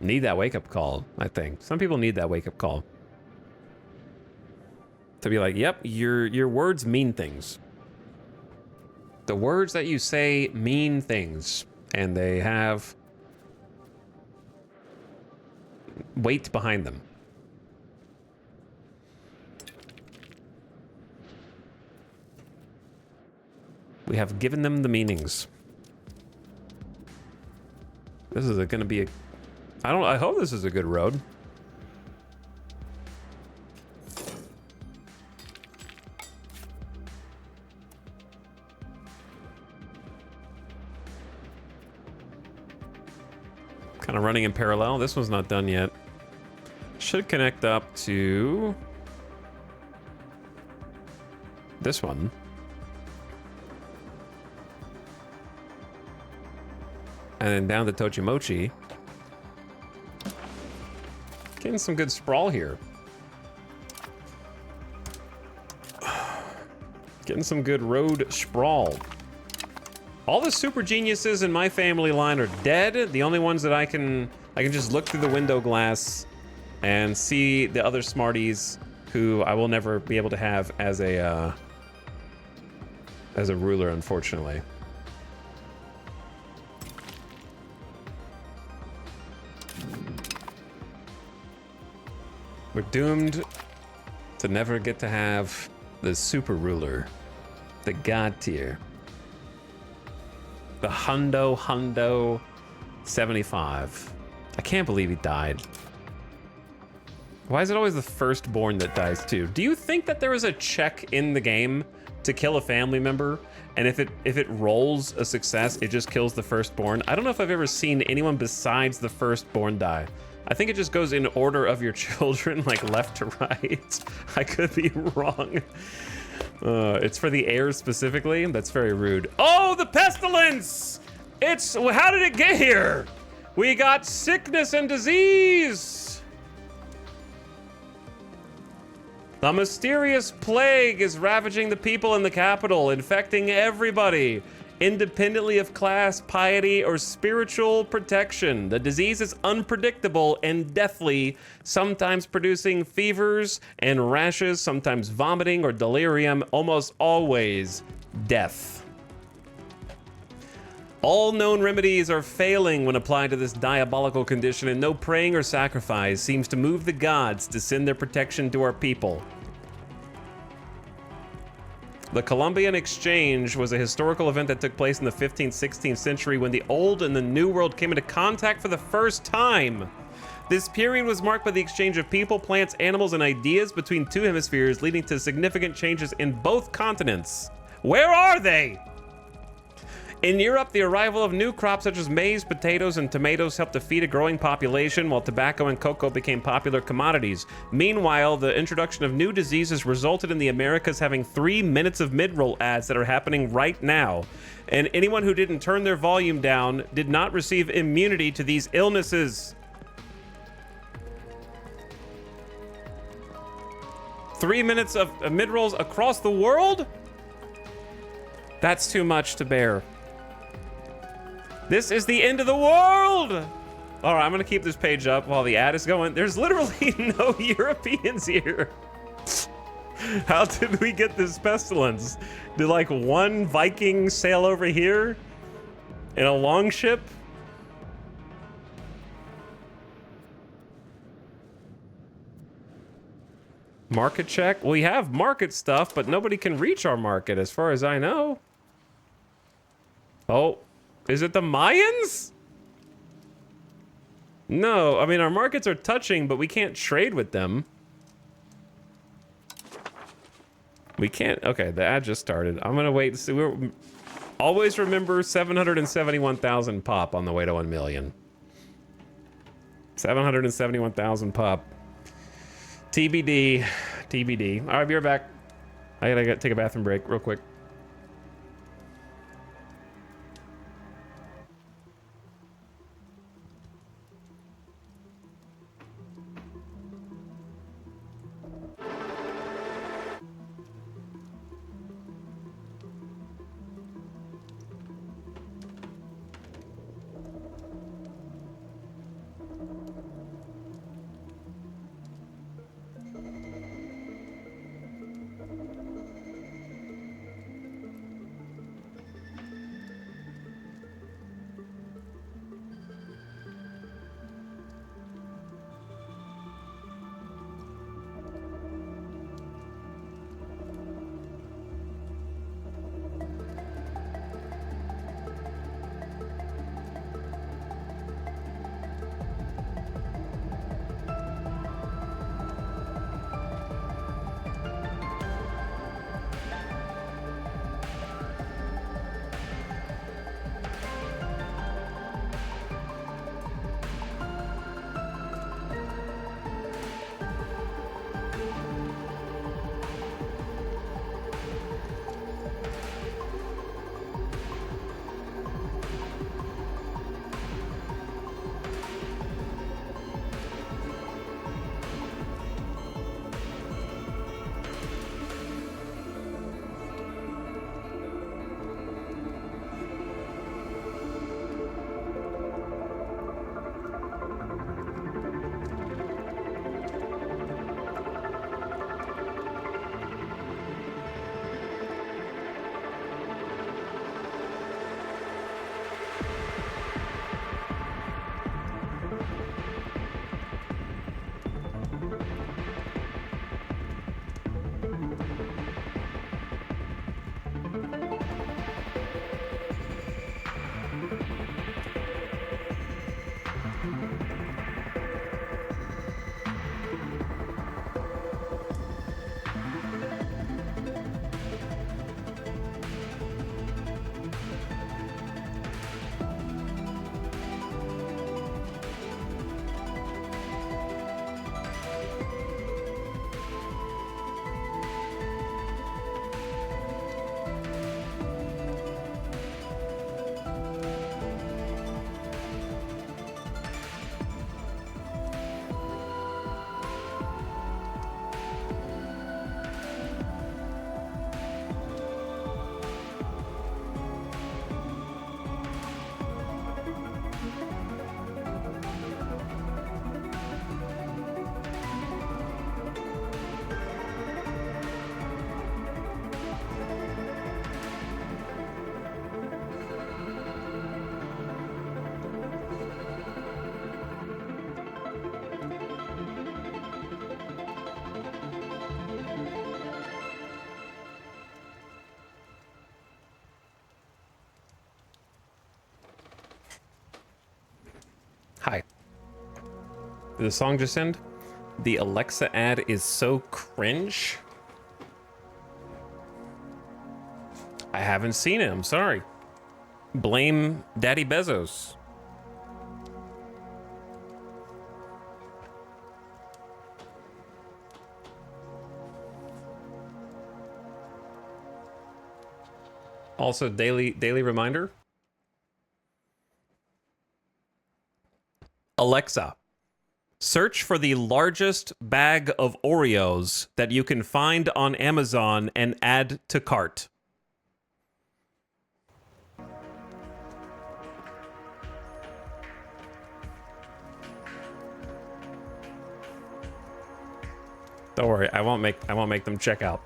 need that wake-up call, I think. Some people need that wake-up call. To be like, yep, your words mean things. The words that you say mean things, and they have weight behind them. We have given them the meanings. This is going to be a... I hope this is a good road. Kind of running in parallel. This one's not done yet. Should connect up to this one. And then down to Tochimochi. Getting some good sprawl here. Getting some good road sprawl. All the super geniuses in my family line are dead. The only ones that I can just look through the window glass and see the other smarties who I will never be able to have as a ruler, unfortunately. We're doomed to never get to have the super ruler, the god tier. The Hundo 75. I can't believe he died. Why is it always the firstborn that dies too? Do you think that there is a check in the game to kill a family member, and if it rolls a success, it just kills the firstborn? I don't know if I've ever seen anyone besides the firstborn die. I think it just goes in order of your children, like left to right. I could be wrong. It's for the heirs specifically. That's very rude. Oh, the pestilence! How did it get here? We got sickness and disease. A mysterious plague is ravaging the people in the capital, infecting everybody, independently of class, piety, or spiritual protection. The disease is unpredictable and deathly, sometimes producing fevers and rashes, sometimes vomiting or delirium, almost always death. All known remedies are failing when applied to this diabolical condition, and no praying or sacrifice seems to move the gods to send their protection to our people. The Columbian Exchange was a historical event that took place in the 15th, 16th century when the Old and the New World came into contact for the first time. This period was marked by the exchange of people, plants, animals, and ideas between two hemispheres, leading to significant changes in both continents. Where are they? In Europe, the arrival of new crops such as maize, potatoes, and tomatoes helped to feed a growing population, while tobacco and cocoa became popular commodities. Meanwhile, the introduction of new diseases resulted in the Americas having 3 minutes of mid-roll ads that are happening right now. And anyone who didn't turn their volume down did not receive immunity to these illnesses. 3 minutes of mid-rolls across the world? That's too much to bear. This is the end of the world! All right, I'm gonna keep this page up while the ad is going. There's literally no Europeans here. How did we get this pestilence? Did like one Viking sail over here in a longship? Market check? We have market stuff, but nobody can reach our market as far as I know. Oh. Is it the Mayans? No, I mean, our markets are touching, but we can't trade with them. We can't, okay, the ad just started. I'm gonna wait to see. Always remember 771,000 pop on the way to 1 million. 771,000 pop. TBD, TBD. All right, be right back. I gotta take a bathroom break real quick. Did the song just end? The Alexa ad is so cringe. I haven't seen it. I'm sorry. Blame Daddy Bezos. Also, daily reminder. Alexa, search for the largest bag of Oreos that you can find on Amazon and add to cart. Don't worry, I won't make them check out.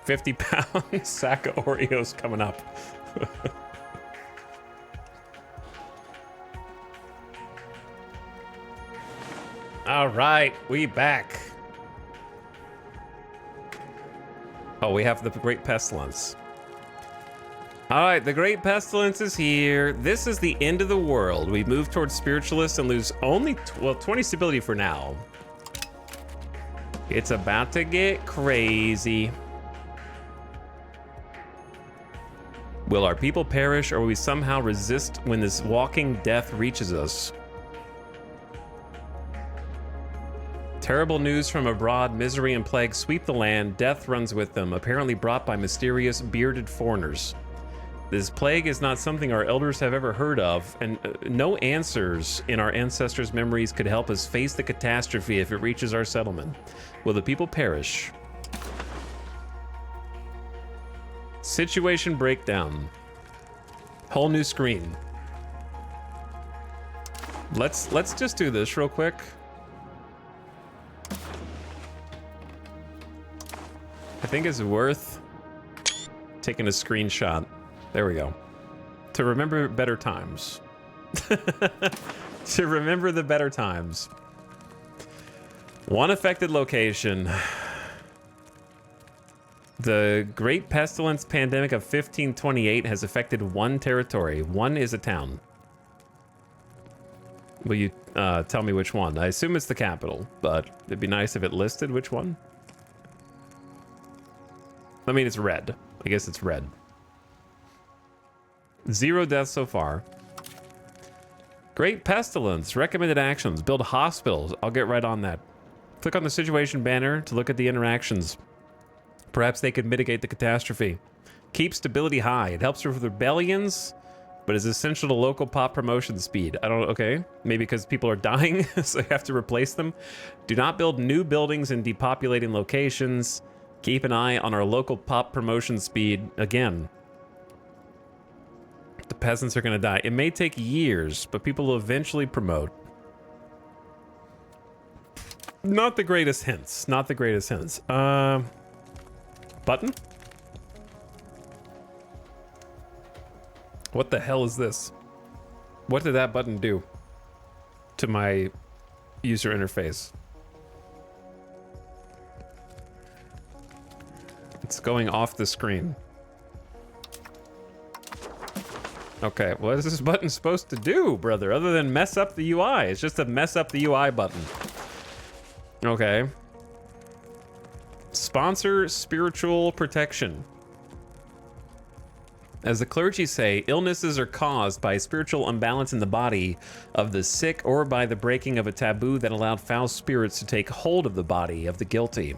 £50 sack of Oreos coming up. All right, we back. Oh, we have the Great Pestilence. All right, the Great Pestilence is here. This is the end of the world. We move towards Spiritualists and lose only 20 stability for now. It's about to get crazy. Will our people perish, or will we somehow resist when this walking death reaches us? Terrible news from abroad, misery and plague sweep the land, death runs with them, apparently brought by mysterious bearded foreigners. This plague is not something our elders have ever heard of, and no answers in our ancestors' memories could help us face the catastrophe if it reaches our settlement. Will the people perish? Situation breakdown. Whole new screen. Let's just do this real quick. I think it's worth taking a screenshot. There we go. To remember better times. To remember the better times. One affected location. The Great Pestilence Pandemic of 1528 has affected one territory. One is a town. Will you tell me which one? I assume it's the capital, but it'd be nice if it listed which one. I mean, it's red. I guess it's red. 0 deaths so far. Great Pestilence. Recommended actions. Build hospitals. I'll get right on that. Click on the situation banner to look at the interactions. Perhaps they could mitigate the catastrophe. Keep stability high. It helps with rebellions, but is essential to local pop promotion speed. I don't, okay. Maybe because people are dying, so you have to replace them. Do not build new buildings in depopulating locations. Keep an eye on our local pop promotion speed. Again, the peasants are going to die. It may take years, but people will eventually promote. Not the greatest hints. Not the greatest hints. Button? What the hell is this? What did that button do to my user interface? It's going off the screen. Okay, what is this button supposed to do, brother? Other than mess up the UI. It's just a mess up the UI button. Okay. Sponsor spiritual protection. As the clergy say, illnesses are caused by spiritual imbalance in the body of the sick or by the breaking of a taboo that allowed foul spirits to take hold of the body of the guilty.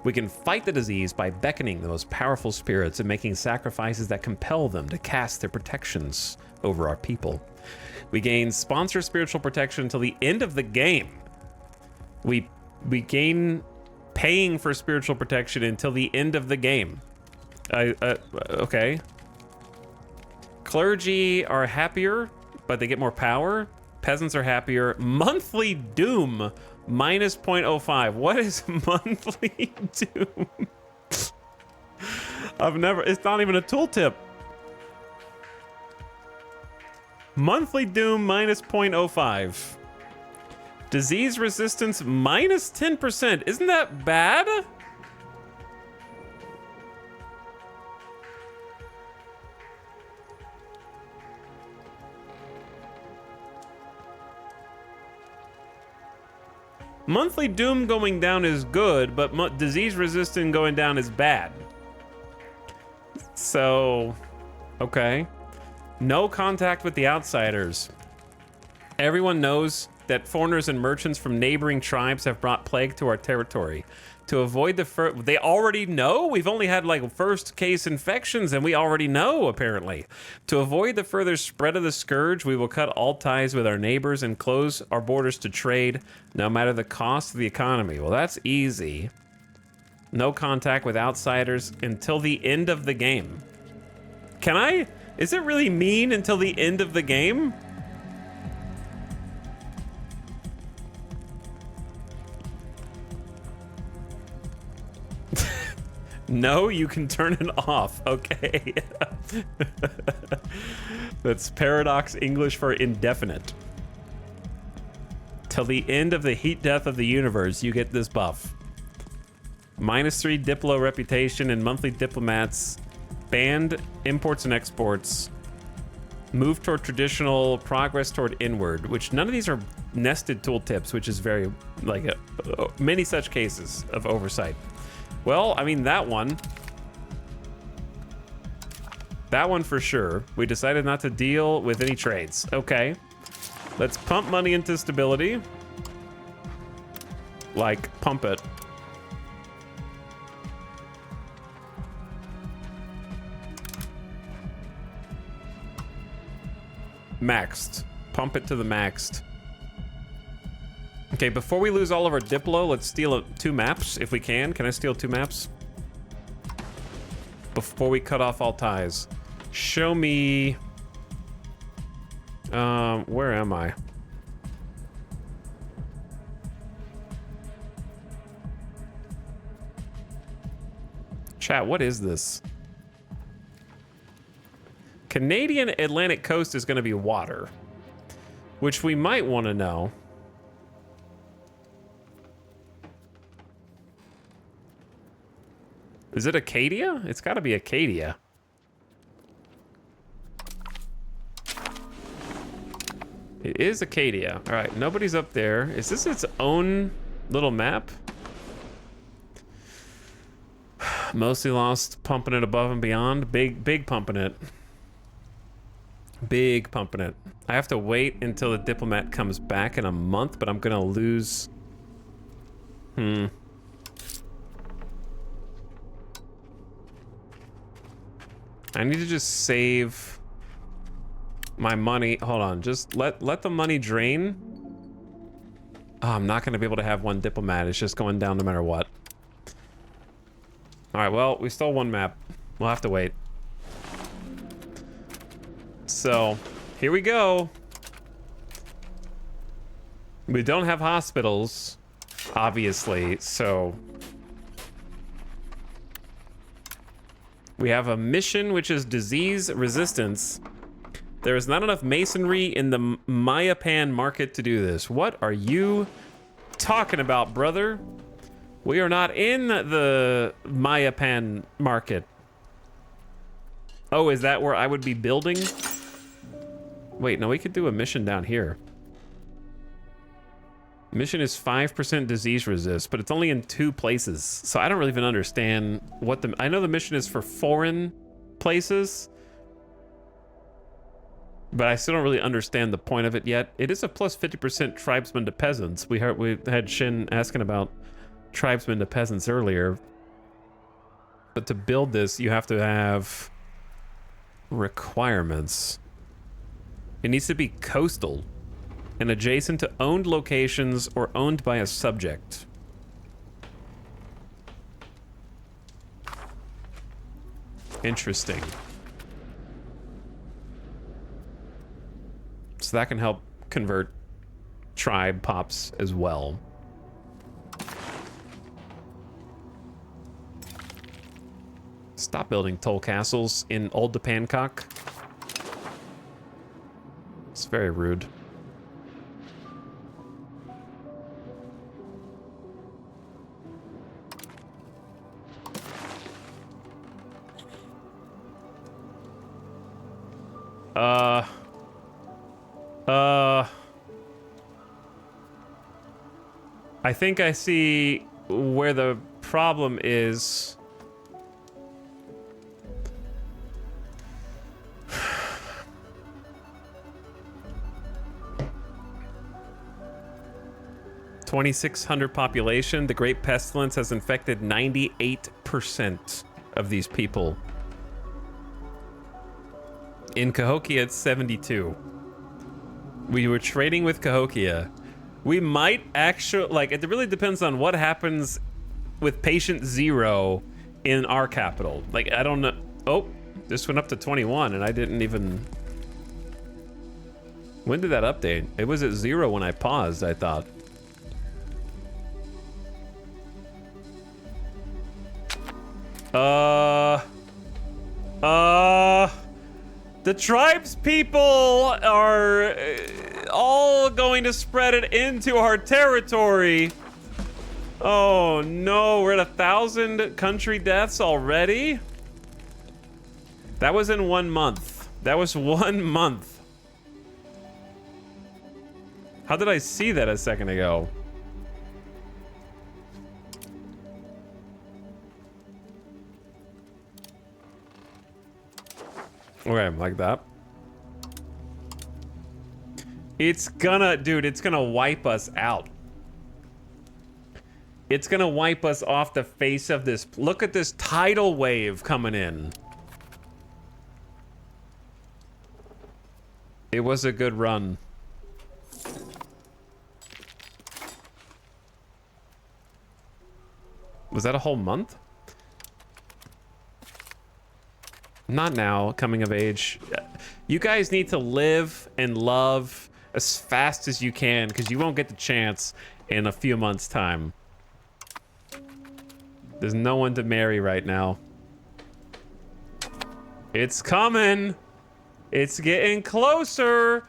We can fight the disease by beckoning the most powerful spirits and making sacrifices that compel them to cast their protections over our people. We gain sponsor spiritual protection until the end of the game. We gain paying for spiritual protection until the end of the game. Okay. Clergy are happier, but they get more power. Peasants are happier. Monthly doom. Minus 0.05. What is monthly doom? It's not even a tooltip. Monthly doom minus 0.05. Disease resistance minus 10%. Isn't that bad? Monthly doom going down is good, but disease resistant going down is bad. So, okay. No contact with the outsiders. Everyone knows that foreigners and merchants from neighboring tribes have brought plague to our territory. To avoid the they already know? We've only had like first case infections and we already know, apparently. To avoid the further spread of the scourge, we will cut all ties with our neighbors and close our borders to trade, no matter the cost of the economy. Well, that's easy. No contact with outsiders until the end of the game. Can I? Is it really mean until the end of the game? No, you can turn it off. Okay. That's Paradox English for indefinite. Till the end of the heat death of the universe, you get this buff. -3 Diplo reputation and monthly diplomats. Banned imports and exports. Move toward traditional, progress toward inward, which none of these are nested tooltips, which is very, like, many such cases of oversight. Well, I mean, that one for sure. We decided not to deal with any trades. Okay. Let's pump money into stability. Like, pump it. Maxed. Pump it to the maxed. Okay, before we lose all of our Diplo, let's steal 2 maps if we can. Can I steal 2 maps? Before we cut off all ties. Show me... where am I? Chat, what is this? Canadian Atlantic coast is going to be water, which we might want to know. Is it Acadia? It's got to be Acadia. It is Acadia. All right, nobody's up there. Is this its own little map? Mostly lost, pumping it above and beyond. Big pumping it. Big pumping it. I have to wait until the diplomat comes back in a month, but I'm gonna lose. I need to just save my money. Hold on, just let the money drain. Oh, I'm not gonna be able to have one diplomat. It's just going down no matter what. All right, well, we stole 1 map. We'll have to wait. So, here we go. We don't have hospitals, obviously, so... We have a mission, which is disease resistance. There is not enough masonry in the Mayapan market to do this. What are you talking about, brother? We are not in the Mayapan market. Oh, is that where I would be building? Wait, no, we could do a mission down here. Mission is 5% disease resist, but it's only in 2 places. So I don't really even understand what the... I know the mission is for foreign places, but I still don't really understand the point of it yet. It is a plus 50% tribesmen to peasants. We had Shin asking about tribesmen to peasants earlier. But to build this, you have to have requirements. It needs to be coastal and adjacent to owned locations or owned by a subject. Interesting. So that can help convert tribe pops as well. Stop building toll castles in Old Pancock. It's very rude. I think I see where the problem is. (2,600 population. The Great Pestilence has infected 98% of these people. In Cahokia, it's 72. We were trading with Cahokia. We might actually, like, it really depends on what happens with patient 0 in our capital. Like, I don't know. Oh, this went up to 21 and I didn't even... When did that update? It was at 0 when I paused, I thought. The tribes people are all going to spread it into our territory. Oh no, we're at 1,000 country deaths already? That was in 1 month. That was 1 month. How did I see that a second ago? Okay, like that. It's gonna, dude, it's gonna wipe us out. It's gonna wipe us off the face of this. Look at this tidal wave coming in. It was a good run. Was that a whole month? Not now, coming of age. You guys need to live and love as fast as you can, because you won't get the chance in a few months' time. There's no one to marry right now. It's coming. It's getting closer.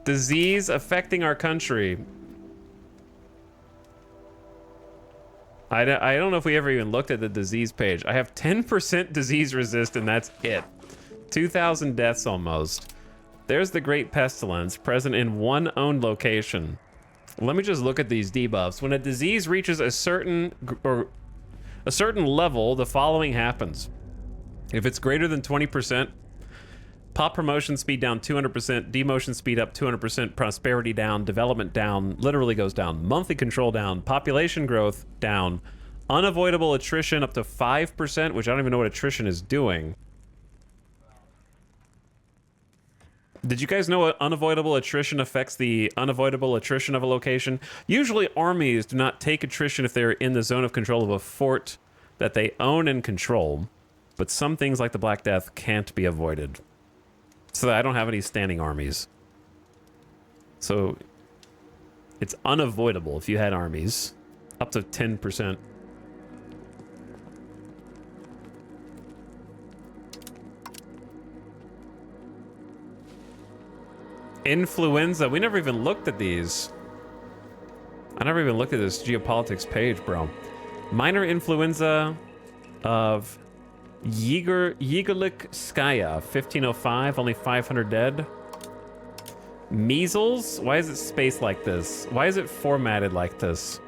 Disease affecting our country. I don't know if we ever even looked at the disease page. I have 10% disease resist, and that's it. 2,000 deaths almost. There's the Great Pestilence, present in one owned location. Let me just look at these debuffs. When a disease reaches a certain level, the following happens. If it's greater than 20%, pop promotion speed down 200%, demotion speed up 200%, prosperity down, development down, literally goes down, monthly control down, population growth down, unavoidable attrition up to 5%, which I don't even know what attrition is doing. Did you guys know what unavoidable attrition affects the unavoidable attrition of a location? Usually armies do not take attrition if they're in the zone of control of a fort that they own and control, but some things like the Black Death can't be avoided. So I don't have any standing armies. So it's unavoidable if you had armies. Up to 10%. Influenza. We never even looked at these. I never even looked at this geopolitics page, bro. Minor influenza of Yigolikskaya, 1505, only 500 dead. Measles? Why is it spaced like this? Why is it formatted like this?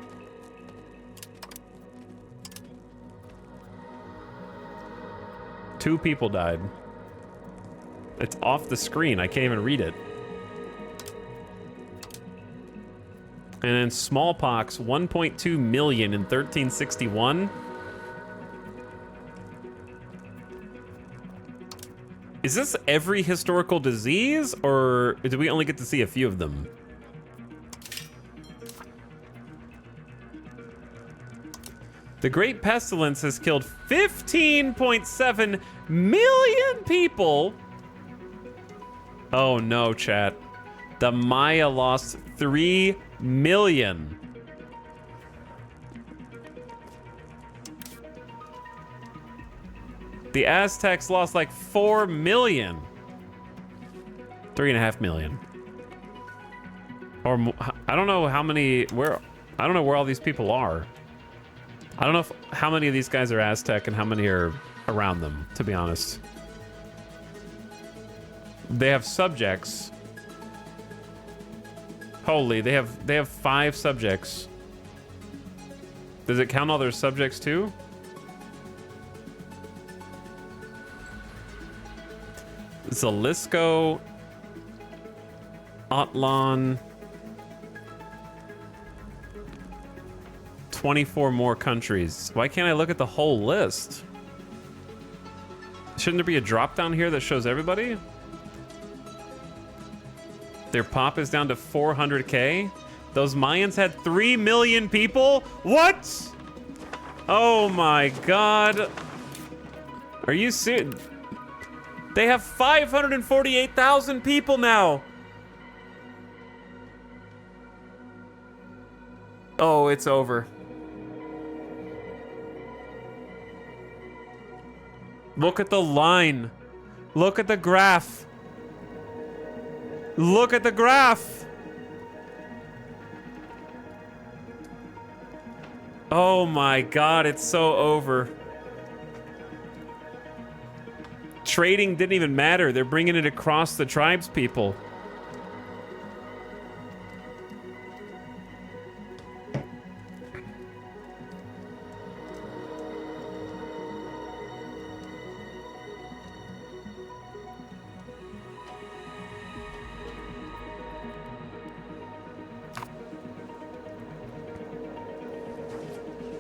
Two people died. It's off the screen. I can't even read it. And then smallpox, 1.2 million in 1361. Is this every historical disease, or do we only get to see a few of them? The Great Pestilence has killed 15.7 million people. Oh no, chat. The Maya lost 3 million. The Aztecs lost like 4 million. 3.5 million. Or I don't know how many, I don't know where all these people are. I don't know how many of these guys are Aztec and how many are around them, to be honest. They have subjects. Holy, they have 5 subjects. Does it count all their subjects too? Zalisco, Atlan, 24 more countries. Why can't I look at the whole list? Shouldn't there be a drop down here that shows everybody? Their pop is down to 400K. Those Mayans had 3 million people? What? Oh my God. Are you serious? They have 548,000 people now. Oh, it's over. Look at the line. Look at the graph. Look at the graph. Oh my God, it's so over. Trading didn't even matter. They're bringing it across the tribes people.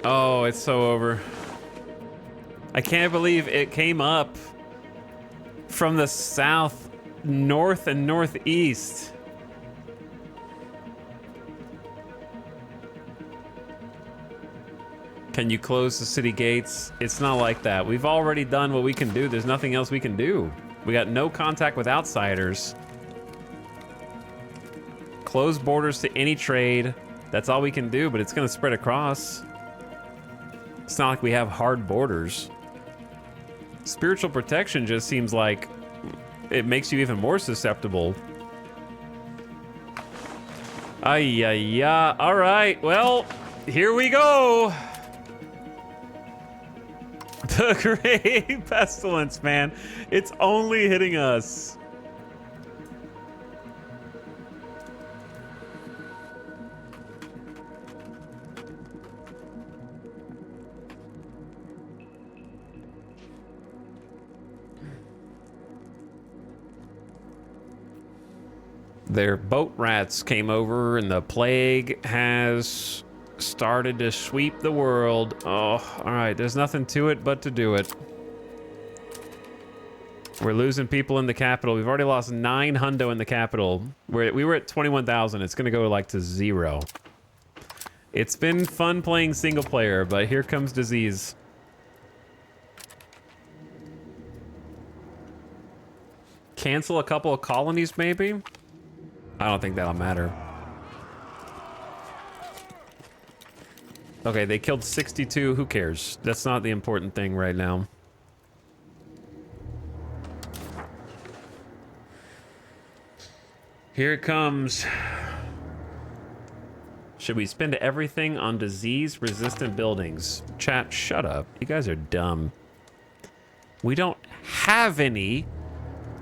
Oh, it's so over. I can't believe it came up from the south, north, and northeast. Can you close the city gates? It's not like that. We've already done what we can do. There's nothing else we can do. We got no contact with outsiders. Close borders to any trade. That's all we can do, but it's gonna spread across. It's not like we have hard borders. Spiritual protection just seems like it makes you even more susceptible. Ay, ay, ay. All right, well, here we go. The Great Pestilence, man. It's only hitting us. Their boat rats came over and the plague has started to sweep the world. Oh, all right. There's nothing to it but to do it. We're losing people in the capital. We've already lost 9 hundo in the capital. We were at 21,000. It's going to go like to 0. It's been fun playing single player, but here comes disease. Cancel a couple of colonies, maybe? I don't think that'll matter. Okay, they killed 62. Who cares? That's not the important thing right now. Here it comes. Should we spend everything on disease-resistant buildings? Chat, shut up. You guys are dumb. We don't have any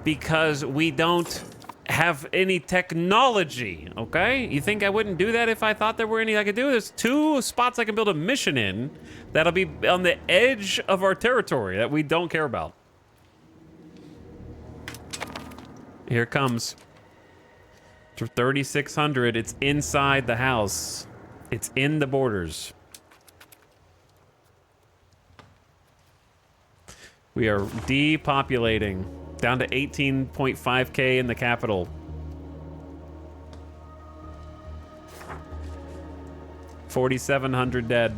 because we don't have any technology, okay? You think I wouldn't do that if I thought there were any I could do? There's 2 spots I can build a mission in that'll be on the edge of our territory that we don't care about. Here it comes. For 3,600, it's inside the house. It's in the borders. We are depopulating. Down to 18.5K in the capital. 4,700 dead.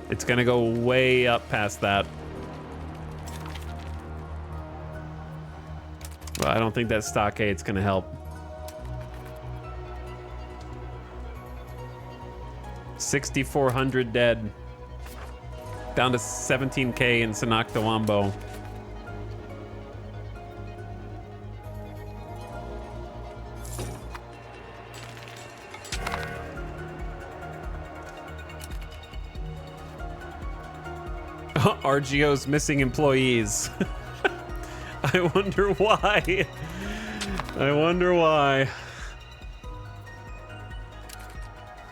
It's gonna go way up past that. Well, I don't think that stockade's gonna help. 6,400 dead. Down to 17K in Sanactawambo. RGO's missing employees. I wonder why. I wonder why.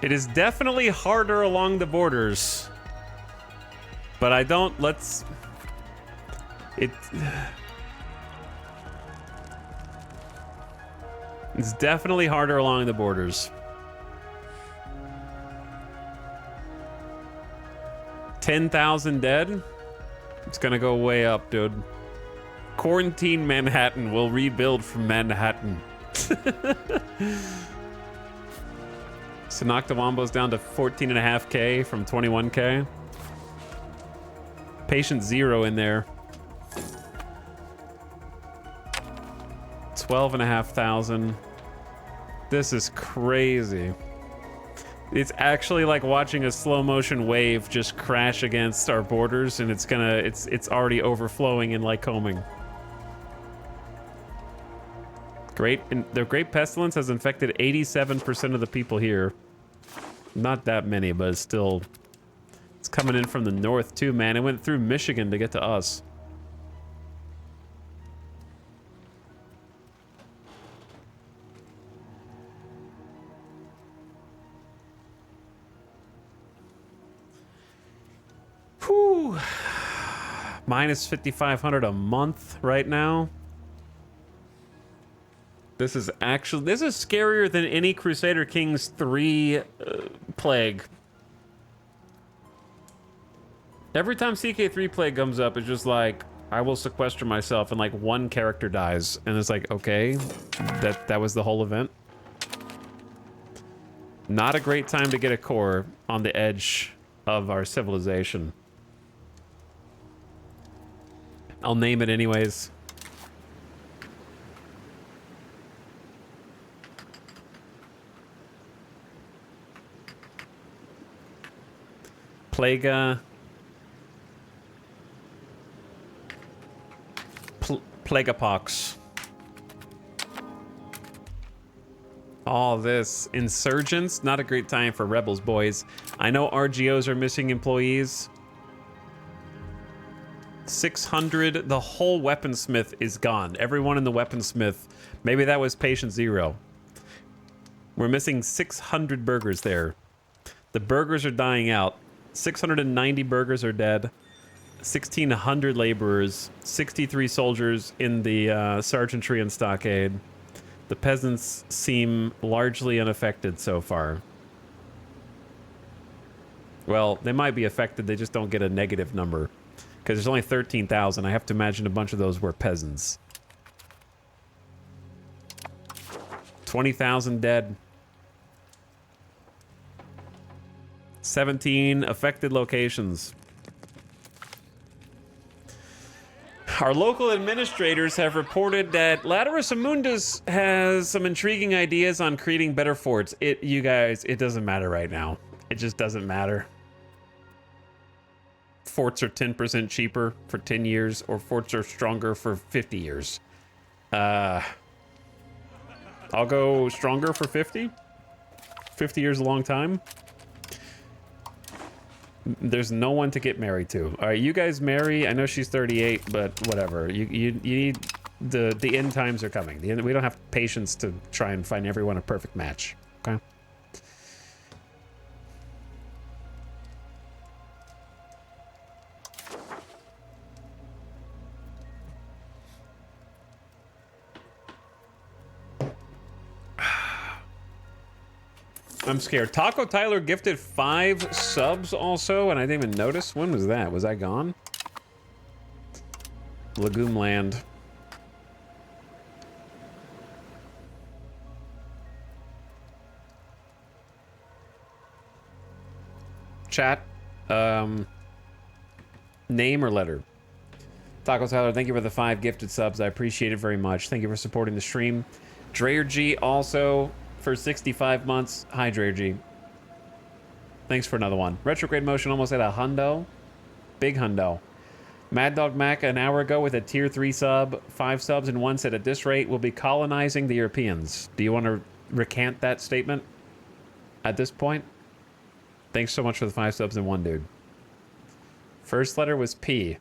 It is definitely harder along the borders. But I don't, let's... It's definitely harder along the borders. 10,000 dead? It's gonna go way up, dude. Quarantine Manhattan will rebuild from Manhattan. So Noctawambo's down to 14.5K from 21K. Patient zero in there. 12,500. This is crazy. It's actually like watching a slow motion wave just crash against our borders, and it's already overflowing in Lycoming. The Great Pestilence has infected 87% of the people here. Not that many, but it's still... It's coming in from the north too, man. It went through Michigan to get to us. Whew. Minus 5,500 a month right now. This is scarier than any Crusader Kings 3 plague. Every time CK3 plague comes up, it's just like, I will sequester myself and like one character dies. And it's like, okay, that was the whole event. Not a great time to get a core on the edge of our civilization. I'll name it anyways. Plaga. Plaguepox. All this. Insurgents, not a great time for rebels, boys. I know RGOs are missing employees. 600, the whole weaponsmith is gone. Everyone in the weaponsmith. Maybe that was patient zero. We're missing 600 burgers there. The burgers are dying out. 690 burgers are dead. 1,600 laborers. 63 soldiers in the sergeantry and stockade. The peasants seem largely unaffected so far. Well, they might be affected, they just don't get a negative number. Because there's only 13,000. I have to imagine a bunch of those were peasants. 20,000 dead. 17 affected locations. Our local administrators have reported that Laterus Amundus has some intriguing ideas on creating better forts. You guys, it doesn't matter right now. It just doesn't matter. Forts are 10% cheaper for 10 years, or forts are stronger for 50 years. I'll go stronger for 50. 50 years is a long time. There's no one to get married to. All right, you guys marry. I know she's 38, but whatever. You need the end times are coming. We don't have patience to try and find everyone a perfect match. Okay. I'm scared. Taco Tyler gifted 5 subs also, and I didn't even notice. When was that? Was I gone? Legume Land. Chat. Name or letter? Taco Tyler, thank you for the 5 gifted subs. I appreciate it very much. Thank you for supporting the stream. Dreyer G also for 65 months. Hi, Dreyer G. Thanks for another one. Retrograde Motion almost at a hundo. Big hundo. Mad Dog Mac an hour ago with a tier 3 sub. 5 subs and 1 said at this rate we'll be colonizing the Europeans. Do you want to recant that statement at this point? Thanks so much for the 5 subs and 1, dude. First letter was P.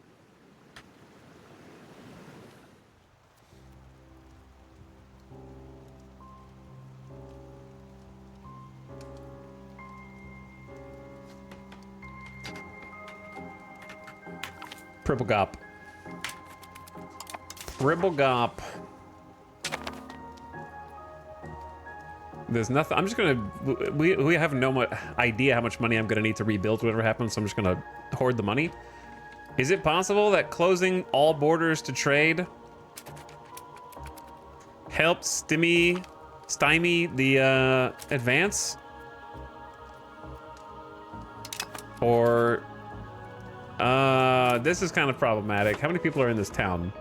Pribblegop. Pribblegop. There's nothing. I'm just gonna. We have no idea how much money I'm gonna need to rebuild whatever happens. So I'm just gonna hoard the money. Is it possible that closing all borders to trade helped stymie the advance? Or this is kind of problematic. How many people are in this town?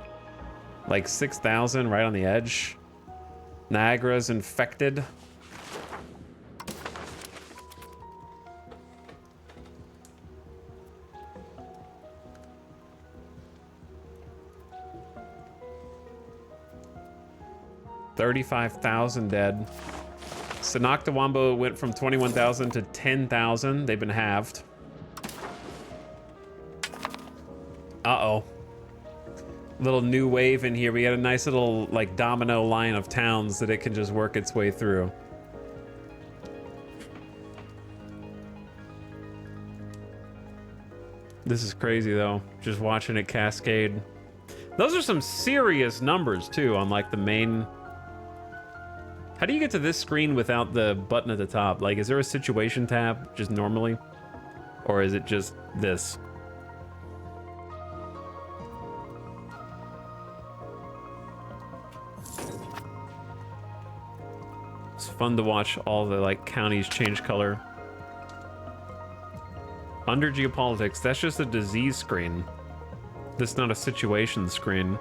Like 6,000, right on the edge. Niagara's infected. $35,000 dead. Sanoctawambo went from 21,000 to 10,000. They've been halved. Uh-oh. Little new wave in here. We got a nice little, like, domino line of towns that it can just work its way through. This is crazy, though. Just watching it cascade. Those are some serious numbers, too, on, like, the main... How do you get to this screen without the button at the top? Like, is there a situation tab, just normally? Or is it just this? It's fun to watch all the, like, counties change color. Under geopolitics, that's just a disease screen. This is not a situation screen.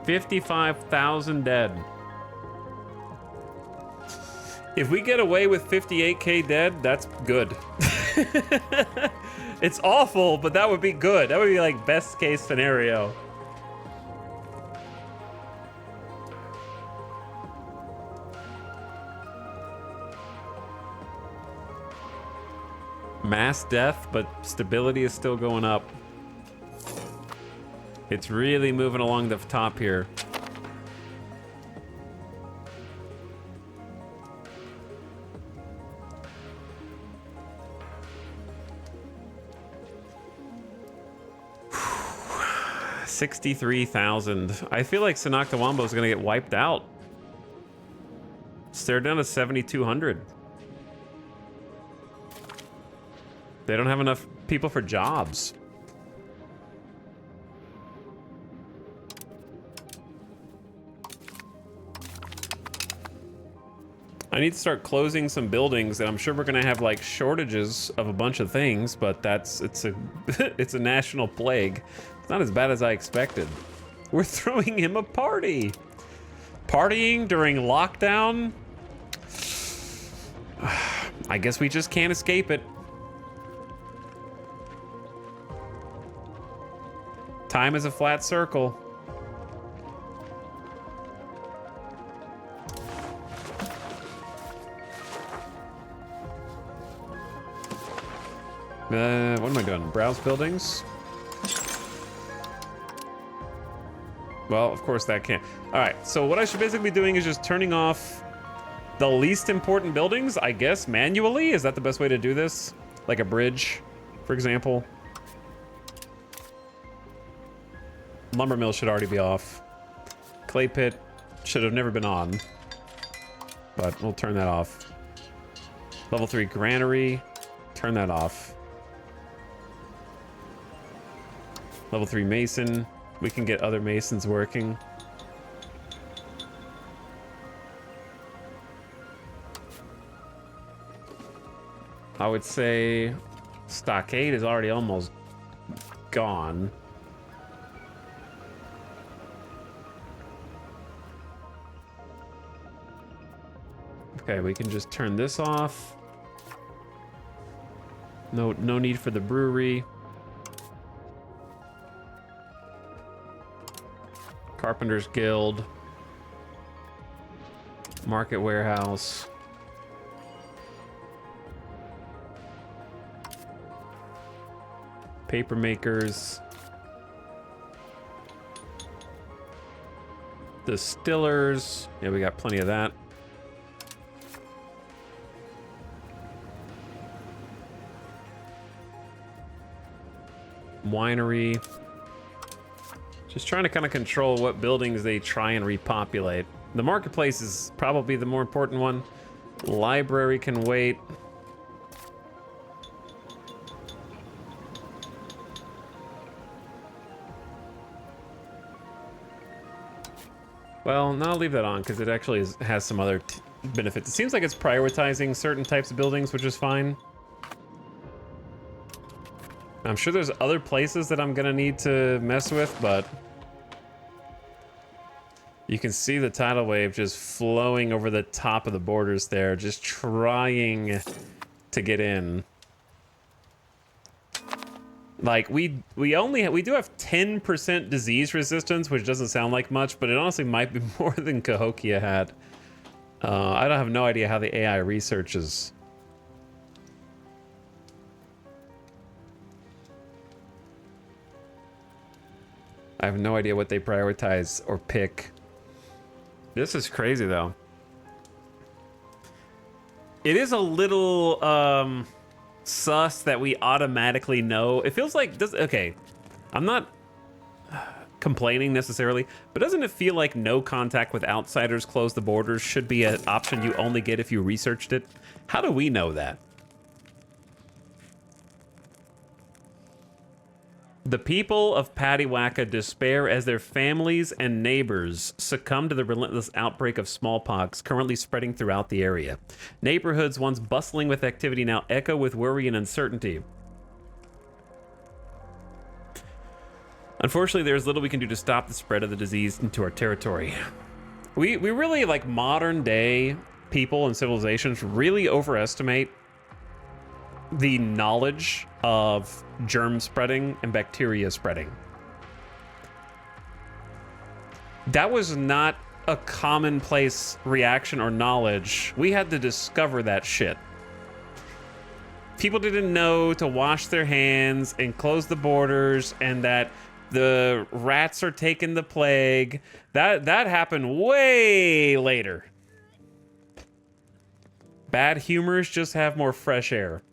55,000 dead. If we get away with 58k dead, that's good. It's awful, but that would be good. That would be like best case scenario. Mass death, but stability is still going up. It's really moving along the top here. $63,000. I feel like Sanoctawambo is gonna get wiped out. So they're down to 7,200. They don't have enough people for jobs. I need to start closing some buildings, and I'm sure we're gonna have like shortages of a bunch of things, but it's a it's a national plague. It's not as bad as I expected. We're throwing him a party. Partying during lockdown? I guess we just can't escape it. Time is a flat circle. What am I doing? Browse buildings? Well, of course that can't. All right, so what I should basically be doing is just turning off the least important buildings, I guess, manually? Is that the best way to do this? Like a bridge, for example? Lumber mill should already be off. Clay pit should have never been on, but we'll turn that off. Level 3 granary, turn that off. Level 3 mason, we can get other masons working. I would say stockade is already almost gone. Okay, we can just turn this off. No need for the brewery. Carpenter's Guild. Market warehouse. Paper makers. Distillers. Yeah, we got plenty of that. winery. Just trying to kind of control what buildings they try and repopulate. The marketplace is probably the more important one. Library can wait. Well, no, I'll leave that on because it actually has some other benefits. It seems like it's prioritizing certain types of buildings, which is fine. I'm sure there's other places that I'm gonna need to mess with, but you can see the tidal wave just flowing over the top of the borders there, just trying to get in. Like, we do have 10% disease resistance, which doesn't sound like much, but it honestly might be more than Cahokia had. I don't have no idea how the AI researches. I have no idea what they prioritize or pick. This is crazy, though. It is a little, sus that we automatically know. It feels like okay, I'm not complaining necessarily, but doesn't it feel like no contact with outsiders, close the borders should be an option you only get if you researched it? How do we know that? The people of Patiwaka despair as their families and neighbors succumb to the relentless outbreak of smallpox currently spreading throughout the area. Neighborhoods once bustling with activity now echo with worry and uncertainty. Unfortunately, there is little we can do to stop the spread of the disease into our territory. We really, like, modern day people and civilizations really overestimate the knowledge of germ spreading and bacteria spreading. That was not a commonplace reaction or knowledge. We had to discover that shit. People didn't know to wash their hands and close the borders, and that the rats are taking the plague. That happened way later. Bad humors just have more fresh air.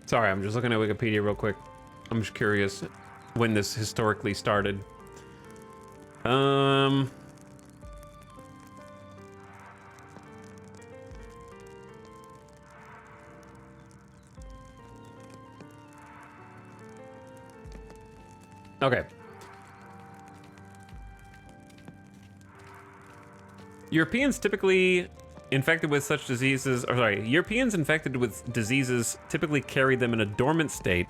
Sorry, I'm just looking at Wikipedia real quick. I'm just curious when this historically started. Okay. Europeans infected with diseases typically carried them in a dormant state,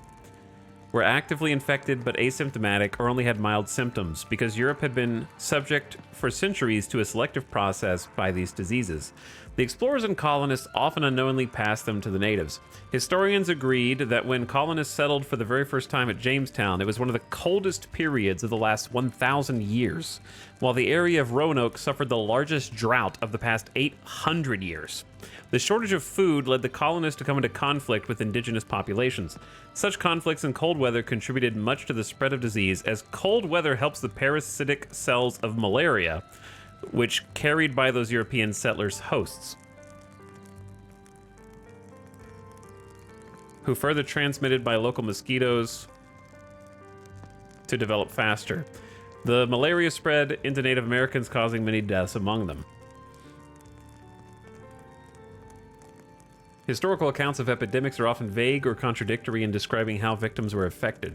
were actively infected but asymptomatic or only had mild symptoms, because Europe had been subject for centuries to a selective process by these diseases. The explorers and colonists often unknowingly passed them to the natives. Historians agreed that when colonists settled for the very first time at Jamestown, it was one of the coldest periods of the last 1,000 years, while the area of Roanoke suffered the largest drought of the past 800 years. The shortage of food led the colonists to come into conflict with indigenous populations. Such conflicts in cold weather contributed much to the spread of disease, as cold weather helps the parasitic cells of malaria, which carried by those European settlers' hosts, who further transmitted by local mosquitoes to develop faster. The malaria spread into Native Americans, causing many deaths among them. Historical accounts of epidemics are often vague or contradictory in describing how victims were affected.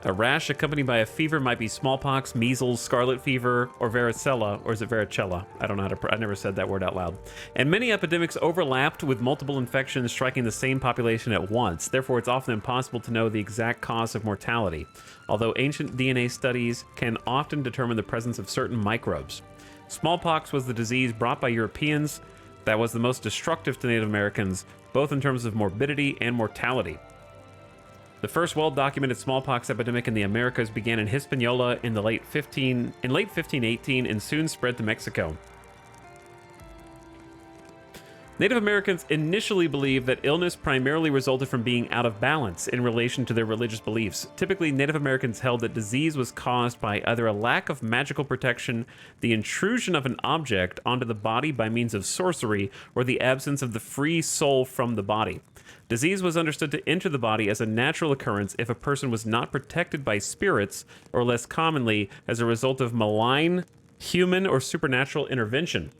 A rash accompanied by a fever might be smallpox, measles, scarlet fever, or varicella, or is it varicella? I don't know how to. I never said that word out loud. And many epidemics overlapped with multiple infections striking the same population at once. Therefore, it's often impossible to know the exact cause of mortality, although ancient DNA studies can often determine the presence of certain microbes. Smallpox was the disease brought by Europeans that was the most destructive to Native Americans, both in terms of morbidity and mortality. The first well-documented smallpox epidemic in the Americas began in Hispaniola in late 1518 and soon spread to Mexico. Native Americans initially believed that illness primarily resulted from being out of balance in relation to their religious beliefs. Typically, Native Americans held that disease was caused by either a lack of magical protection, the intrusion of an object onto the body by means of sorcery, or the absence of the free soul from the body. Disease was understood to enter the body as a natural occurrence if a person was not protected by spirits, or less commonly, as a result of malign, human, or supernatural intervention.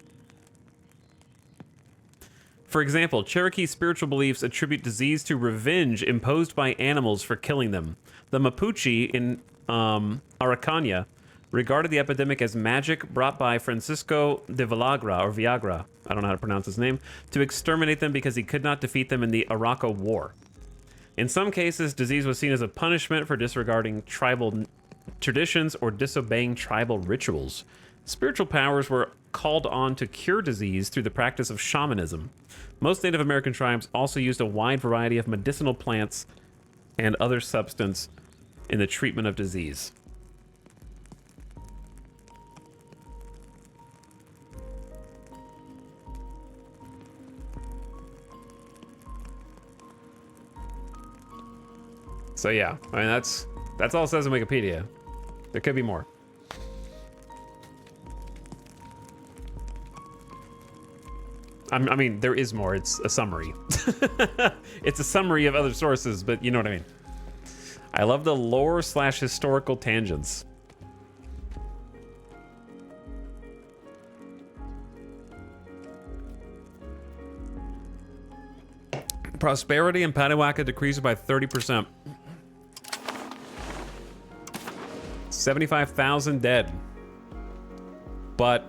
For example, Cherokee spiritual beliefs attribute disease to revenge imposed by animals for killing them. The Mapuche in Araucania regarded the epidemic as magic brought by Francisco de Villagra, I don't know how to pronounce his name, to exterminate them because he could not defeat them in the Arauco War. In some cases, disease was seen as a punishment for disregarding tribal traditions or disobeying tribal rituals. Spiritual powers were called on to cure disease through the practice of shamanism. Most Native American tribes also used a wide variety of medicinal plants and other substance in the treatment of disease. So yeah, I mean that's all it says in Wikipedia. There could be more. I mean, there is more. It's a summary. It's a summary of other sources, but you know what I mean. I love the lore / historical tangents. Prosperity in Panahuaca decreased by 30%. 75,000 dead. But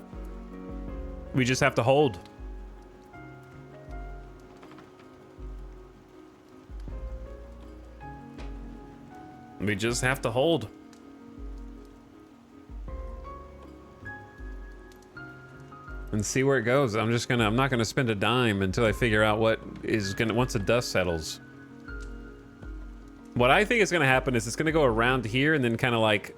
we just have to hold. We just have to hold. And see where it goes. I'm not gonna spend a dime until I figure out once the dust settles. What I think is gonna happen is it's gonna go around here and then kind of like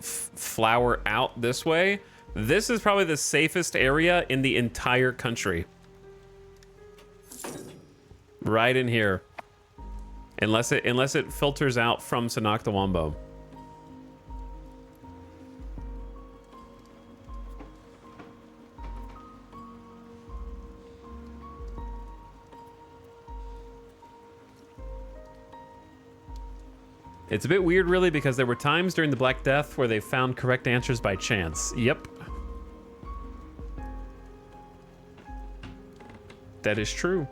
flower out this way. This is probably the safest area in the entire country. Right in here. Unless it filters out from Sanoctawambo. It's a bit weird, really, because there were times during the Black Death where they found correct answers by chance. Yep. That is true.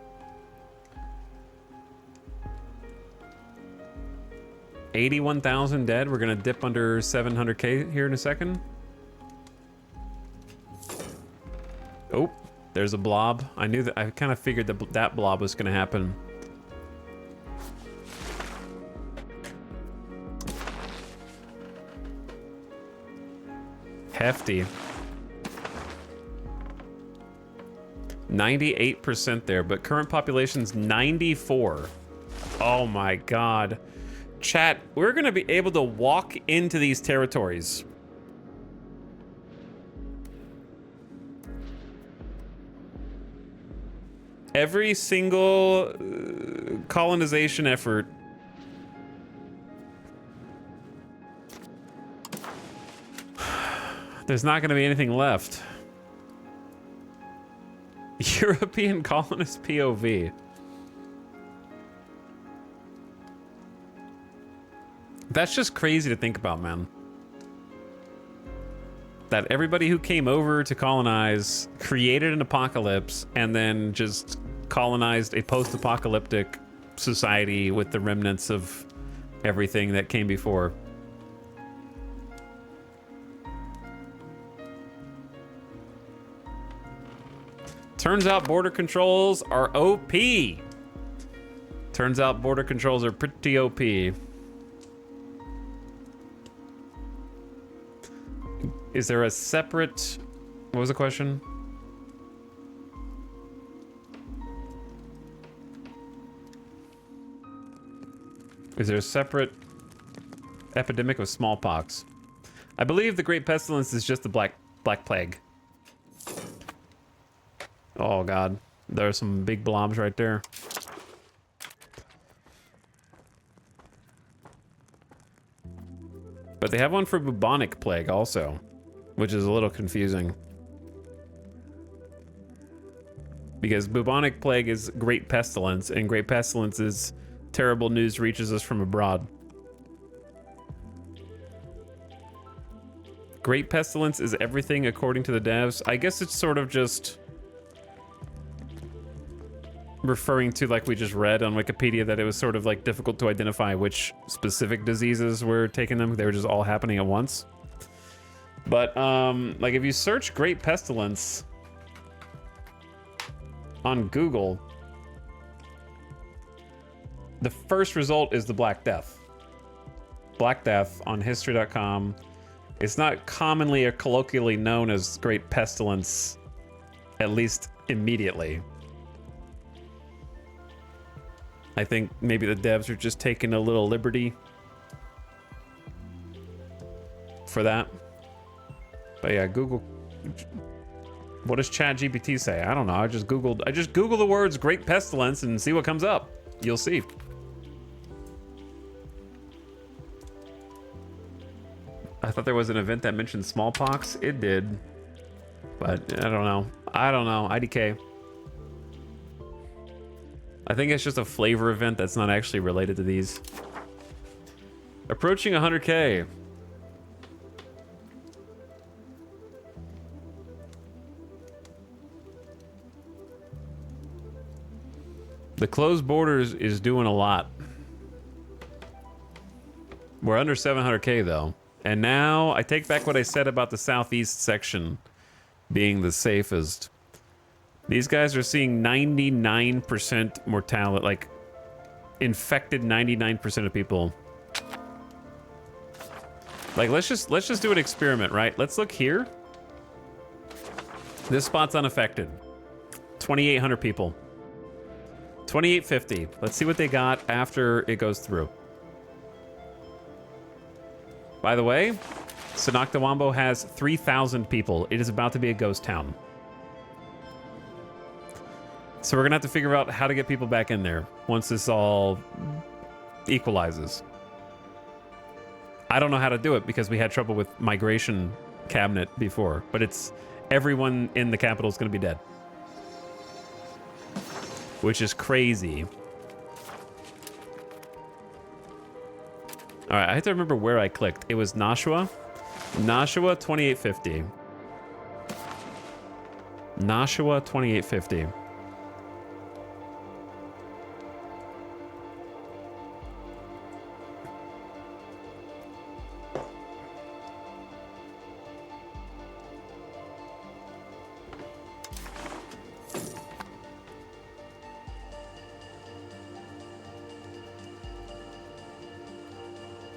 81,000 dead. We're gonna dip under 700k here in a second. Oh, there's a blob. I knew that. I kind of figured that blob was gonna happen. Hefty. 98% there, but current population's 94. Oh my god. Chat, we're gonna be able to walk into these territories. Every single colonization effort. There's not gonna be anything left. European colonist POV. That's just crazy to think about, man. That everybody who came over to colonize created an apocalypse and then just colonized a post-apocalyptic society with the remnants of everything that came before. Turns out border controls are OP. Turns out border controls are pretty OP. Is there a separate... What was the question? Is there a separate epidemic of smallpox? I believe the Great Pestilence is just the Black Plague. Oh god, there are some big blobs right there. But they have one for bubonic plague also, which is a little confusing. Because bubonic plague is Great Pestilence, and Great Pestilence is terrible news reaches us from abroad. Great Pestilence is everything according to the devs. I guess it's sort of just referring to, like we just read on Wikipedia, that it was sort of like difficult to identify which specific diseases were taking them. They were just all happening at once. But like if you search Great Pestilence on Google, the first result is the Black Death. Black Death on history.com. It's not commonly or colloquially known as Great Pestilence, at least immediately. I think maybe the devs are just taking a little liberty for that. But yeah, Google. What does ChatGPT say? I don't know. I just Google the words Great Pestilence and see what comes up. You'll see. I thought there was an event that mentioned smallpox. It did. But I don't know. IDK. I think it's just a flavor event that's not actually related to these. Approaching 100K. The closed borders is doing a lot. We're under 700K though. And now I take back what I said about the southeast section being the safest. These guys are seeing 99% mortality, like infected 99% of people. Like let's just do an experiment, right? Let's look here. This spot's unaffected. 2,800 people. 2,850. Let's see what they got after it goes through. By the way, Sonoctawambo has 3,000 people. It is about to be a ghost town. So we're gonna have to figure out how to get people back in there once this all equalizes. I don't know how to do it because we had trouble with migration cabinet before, but it's everyone in the capital is gonna be dead, which is crazy. All right, I have to remember where I clicked. It was Nashua. Nashua 2850. Nashua 2850.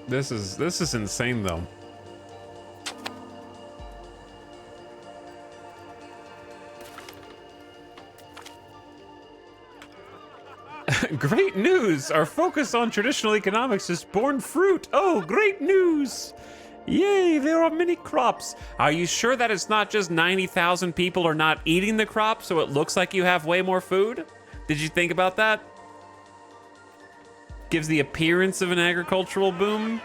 This is insane though. Great news! Our focus on traditional economics has borne fruit. Oh, great news! Yay, there are many crops. Are you sure that it's not just 90,000 people are not eating the crop, so it looks like you have way more food? Did you think about that? Gives the appearance of an agricultural boom.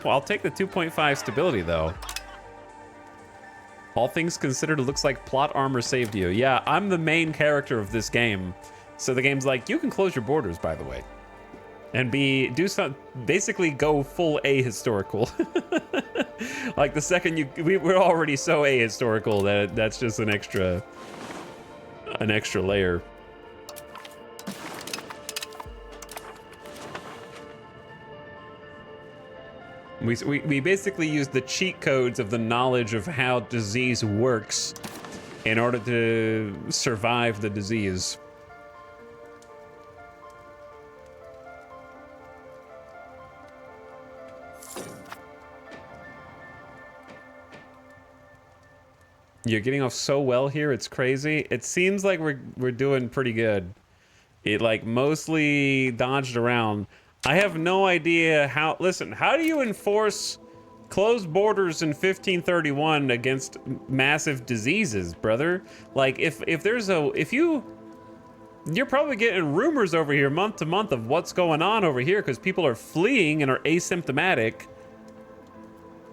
I'll take the 2.5 stability though. All things considered, it looks like plot armor saved you. Yeah, I'm the main character of this game. So the game's like, you can close your borders, by the way. And do some, basically go full ahistorical. Like the second we're already so ahistorical that that's just an extra We basically use the cheat codes of the knowledge of how disease works in order to survive the disease. You're getting off so well here, it's crazy. It seems like we're doing pretty good. It like mostly dodged around. I have no idea how. Listen, how do you enforce closed borders in 1531 against massive diseases, brother? Like you're probably getting rumors over here month to month of what's going on over here because people are fleeing and are asymptomatic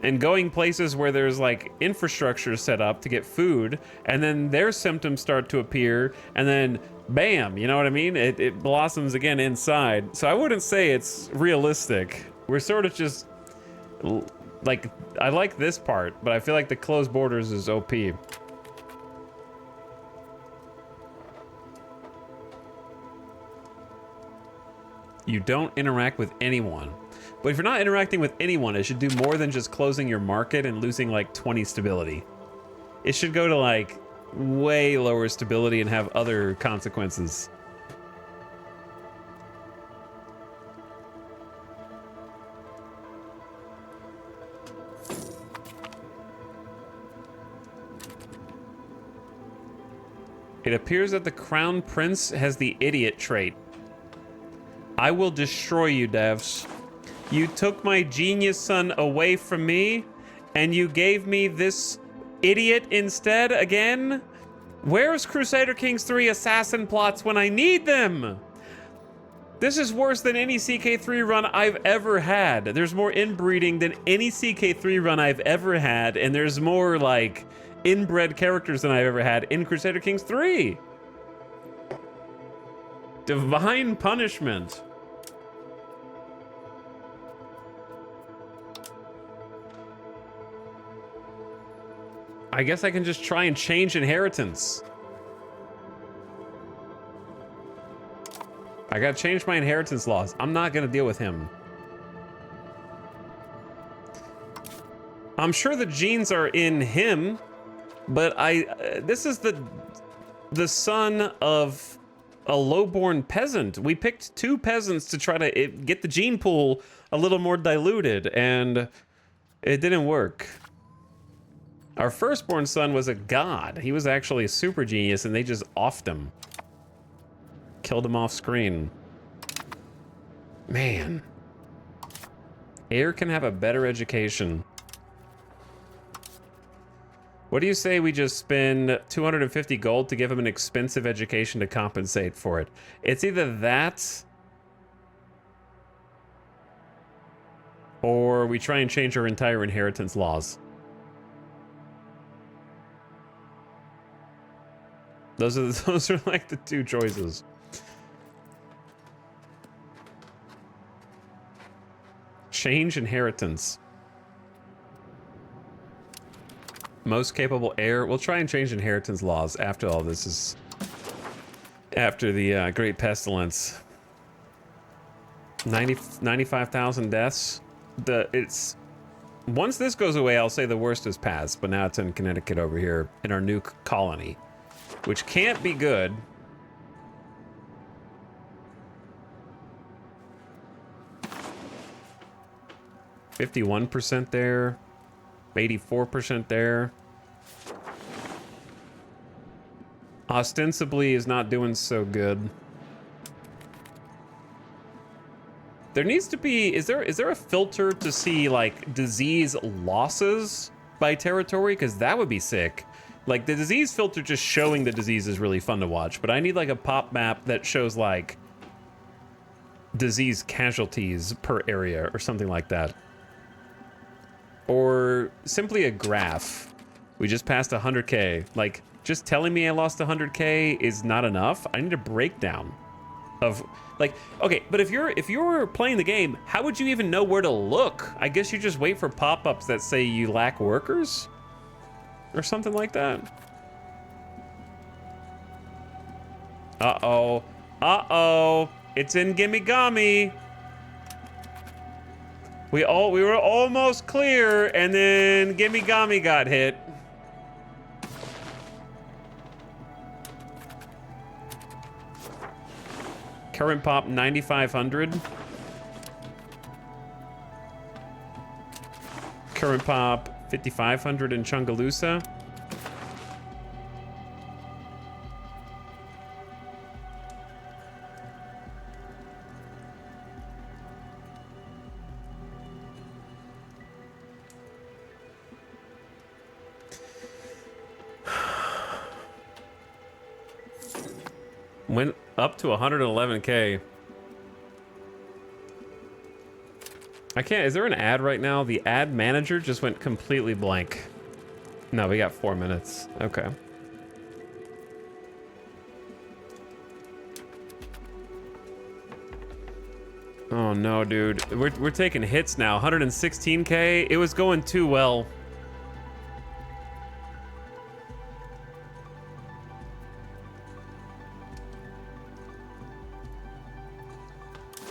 and going places where there's like infrastructure set up to get food, and then their symptoms start to appear, and then bam, you know what I mean? It blossoms again inside. So I wouldn't say it's realistic. We're sort of just like, I like this part, but I feel like the closed borders is OP. You don't interact with anyone. But if you're not interacting with anyone, it should do more than just closing your market and losing like 20 stability. It should go to like way lower stability and have other consequences. It appears that the Crown Prince has the idiot trait. I will destroy you, devs. You took my genius son away from me, and you gave me this idiot instead again? Where's Crusader Kings 3 assassin plots when I need them? This is worse than any CK3 run I've ever had. There's more inbreeding than any CK3 run I've ever had, and there's more, like, inbred characters than I've ever had in Crusader Kings 3. Divine punishment. I guess I can just try and change inheritance. I gotta change my inheritance laws. I'm not gonna deal with him. I'm sure the genes are in him, but this is the son of a lowborn peasant. We picked two peasants to try to get the gene pool a little more diluted, and it didn't work. Our firstborn son was a god. He was actually a super genius, and they just offed him. Killed him off screen. Man. Heir can have a better education. What do you say we just spend 250 gold to give him an expensive education to compensate for it? It's either that, or we try and change our entire inheritance laws. Those are like the two choices. Change inheritance. Most capable heir. We'll try and change inheritance laws after all this is... After the Great Pestilence. 95,000 deaths. Once this goes away, I'll say the worst is past, but now it's in Connecticut over here in our new colony. Which can't be good. %51 there. 84% there. Ostensibly is not doing so good. There needs to be, is there a filter to see like disease losses by territory? Because that would be sick. Like, the disease filter just showing the disease is really fun to watch, but I need, like, a pop map that shows, like, disease casualties per area or something like that. Or simply a graph. We just passed 100K. Like, just telling me I lost 100K is not enough. I need a breakdown of, like, okay, but if you're playing the game, how would you even know where to look? I guess you just wait for pop-ups that say you lack workers? Or something like that. Uh-oh. Uh-oh. It's in Gimme Gummy. We were almost clear, and then Gimmigami got hit. Current pop 9,500. Current pop 5,500 in Chungalusa. Went up to 111K. I can't, is there an ad right now? The ad manager just went completely blank. No, we got 4 minutes. Okay. Oh no, dude. We're taking hits now. 116K. It was going too well.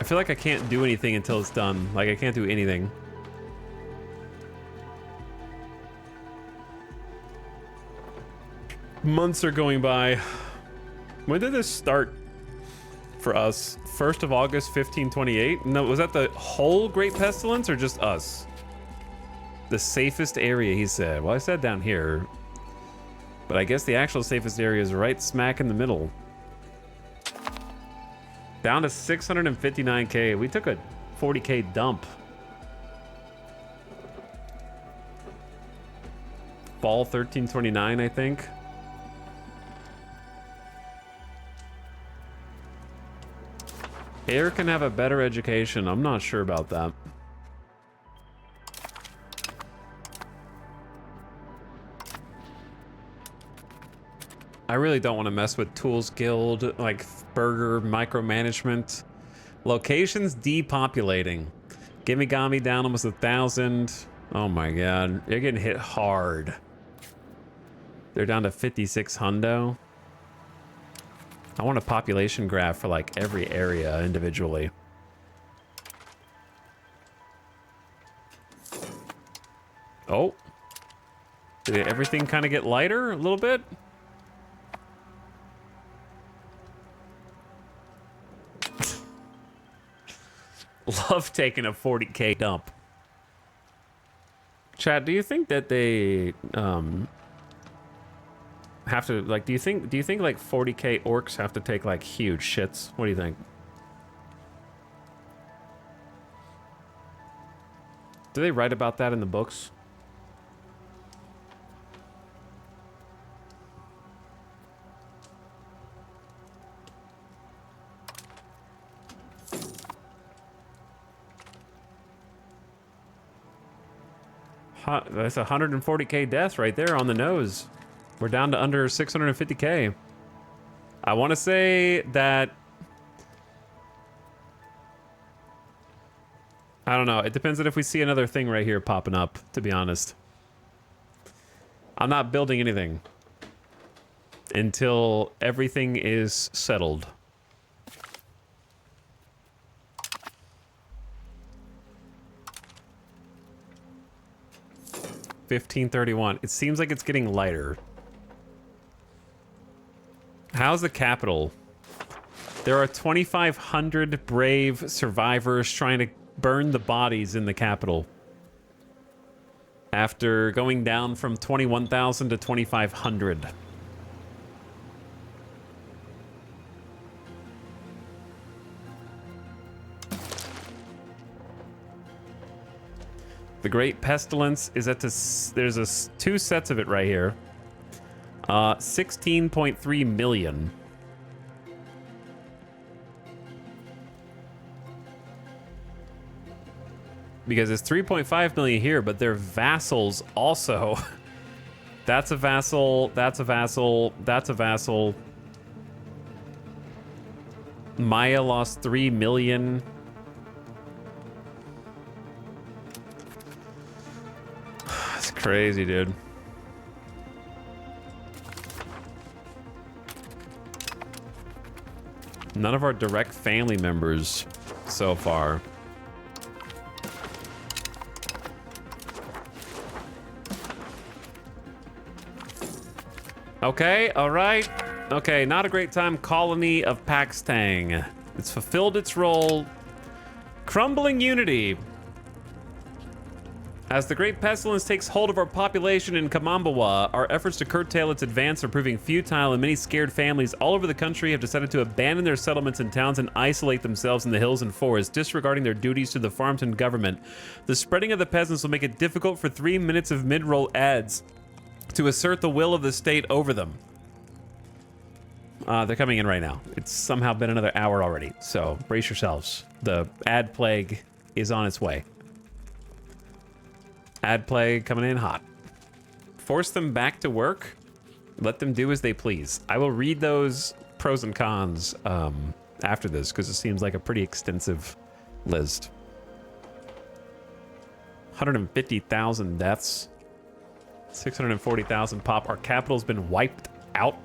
I feel like I can't do anything until it's done. Like, I can't do anything. Months are going by. When did this start for us? 1st of August, 1528? No, was that the whole Great Pestilence or just us? The safest area, he said. Well, I said down here. But I guess the actual safest area is right smack in the middle. Down to 659K. We took a 40K dump. Fall 1329, I think. Air can have a better education. I'm not sure about that. I really don't want to mess with Tools Guild, like burger micromanagement. Locations depopulating. Gimmigami down almost 1,000. Oh my god, they're getting hit hard. They're down to 56 hundo. I want a population graph for like every area individually. Oh. Did everything kind of get lighter a little bit? Love taking a 40K dump. Chad, do you think that they have to, like, do you think like 40K orcs have to take like huge shits? What do you think? Do they write about that in the books? That's 140K deaths right there on the nose. We're down to under 650K. I want to say that... I don't know. It depends on if we see another thing right here popping up, to be honest. I'm not building anything until everything is settled. $15.31. It seems like it's getting lighter. How's the capital? There are 2,500 brave survivors trying to burn the bodies in the capital. After going down from 21,000 to 2,500. The Great Pestilence is at this. There's two sets of it right here. 16.3 million. Because it's 3.5 million here, but they're vassals also. That's a vassal. That's a vassal. That's a vassal. Maya lost 3 million. Crazy, dude. None of our direct family members so far. Okay, all right. Okay, not a great time. Colony of Paxtang. It's fulfilled its role. Crumbling unity. As the Great Pestilence takes hold of our population in Kamambawa, our efforts to curtail its advance are proving futile, and many scared families all over the country have decided to abandon their settlements and towns and isolate themselves in the hills and forests, disregarding their duties to the farms and government. The spreading of the peasants will make it difficult for 3 minutes of mid-roll ads to assert the will of the state over them. They're coming in right now. It's somehow been another hour already, so brace yourselves. The ad plague is on its way. Ad plague coming in hot. Force them back to work. Let them do as they please. I will read those pros and cons after this because it seems like a pretty extensive list. 150,000 deaths. 640,000 pop. Our capital's been wiped out.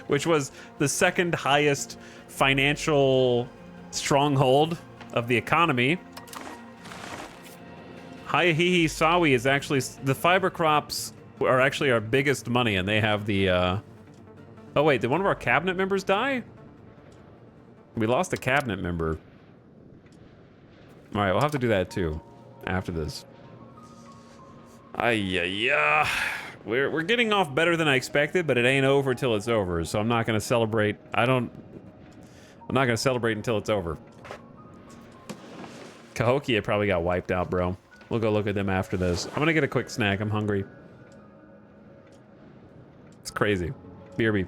Which was the second highest financial stronghold of the economy. Hiahihi Sawi is actually, the fiber crops are actually our biggest money, and they have the, oh wait, did one of our cabinet members die? We lost a cabinet member. All right, we'll have to do that too, after this. Yeah. We're getting off better than I expected, but it ain't over till it's over, so I'm not gonna celebrate. I'm not gonna celebrate until it's over. Cahokia probably got wiped out, bro. We'll go look at them after this. I'm gonna get a quick snack. I'm hungry. It's crazy. BRB.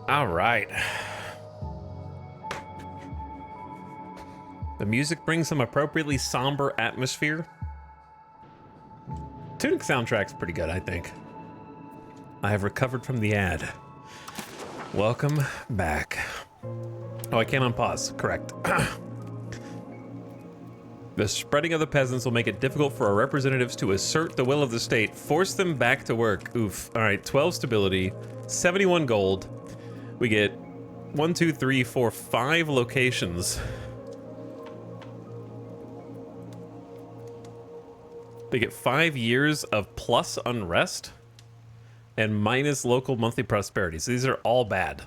All right. The music brings some appropriately somber atmosphere. Tunic soundtrack's pretty good, I think. I have recovered from the ad. Welcome back. Oh, I can't unpause. Correct. The spreading of the peasants will make it difficult for our representatives to assert the will of the state. Force them back to work. Oof. All right, 12 stability, 71 gold. We get 1, 2, 3, 4, 5 locations. They get 5 years of plus unrest and minus local monthly prosperity. So these are all bad.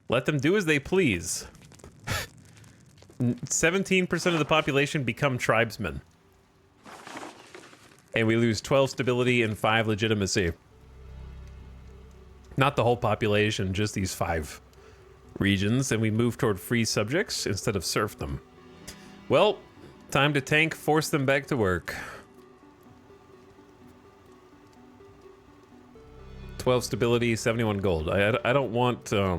Let them do as they please. 17% of the population become tribesmen. And we lose 12 stability and 5 legitimacy. Not the whole population, just these 5 regions. And we move toward free subjects instead of serfdom. Well, time to tank, force them back to work. 12 stability, 71 gold. I don't want a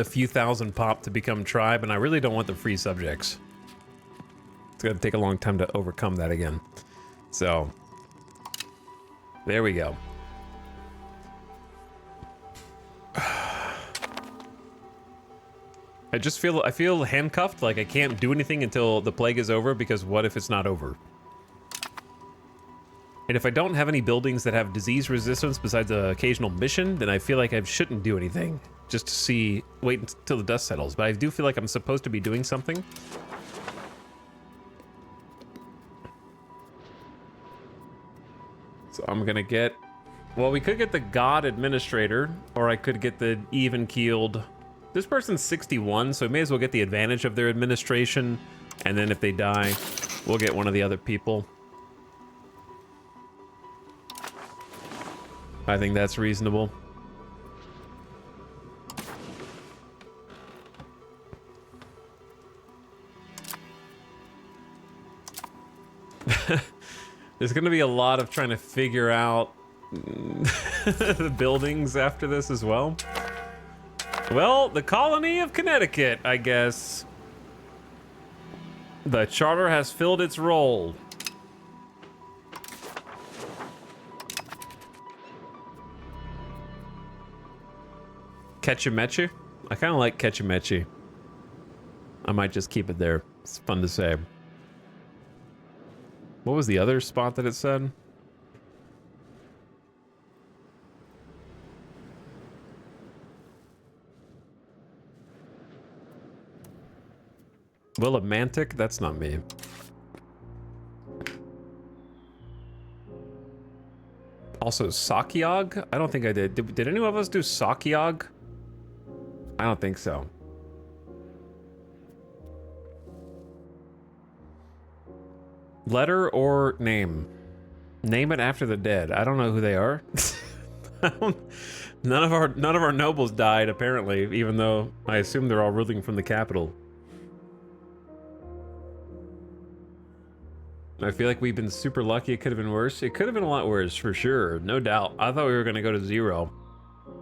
few thousand pop to become tribe, and I really don't want the free subjects. It's gonna take a long time to overcome that again. So, there we go. I feel handcuffed, like I can't do anything until the plague is over, because what if it's not over? And if I don't have any buildings that have disease resistance besides the occasional mission, then I feel like I shouldn't do anything. Just to wait until the dust settles. But I do feel like I'm supposed to be doing something. So I'm gonna get, well, we could get the God Administrator, or I could get the even-keeled. This person's 61, so we may as well get the advantage of their administration. And then if they die, we'll get one of the other people. I think that's reasonable. There's going to be a lot of trying to figure out the buildings after this as well. Well, the colony of Connecticut, I guess. The charter has filled its role. Ketchimechi? I kind of like Ketchimechi. I might just keep it there. It's fun to say. What was the other spot that it said? Willimantic? That's not me. Also, Sakiog? I don't think I did. Did any of us do Sakiog? I don't think so. Letter or name? Name it after the dead. I don't know who they are. None of our nobles died, apparently, even though I assume they're all ruling from the capital. I feel like we've been super lucky. It could have been worse. It could have been a lot worse, for sure. No doubt. I thought we were going to go to 0.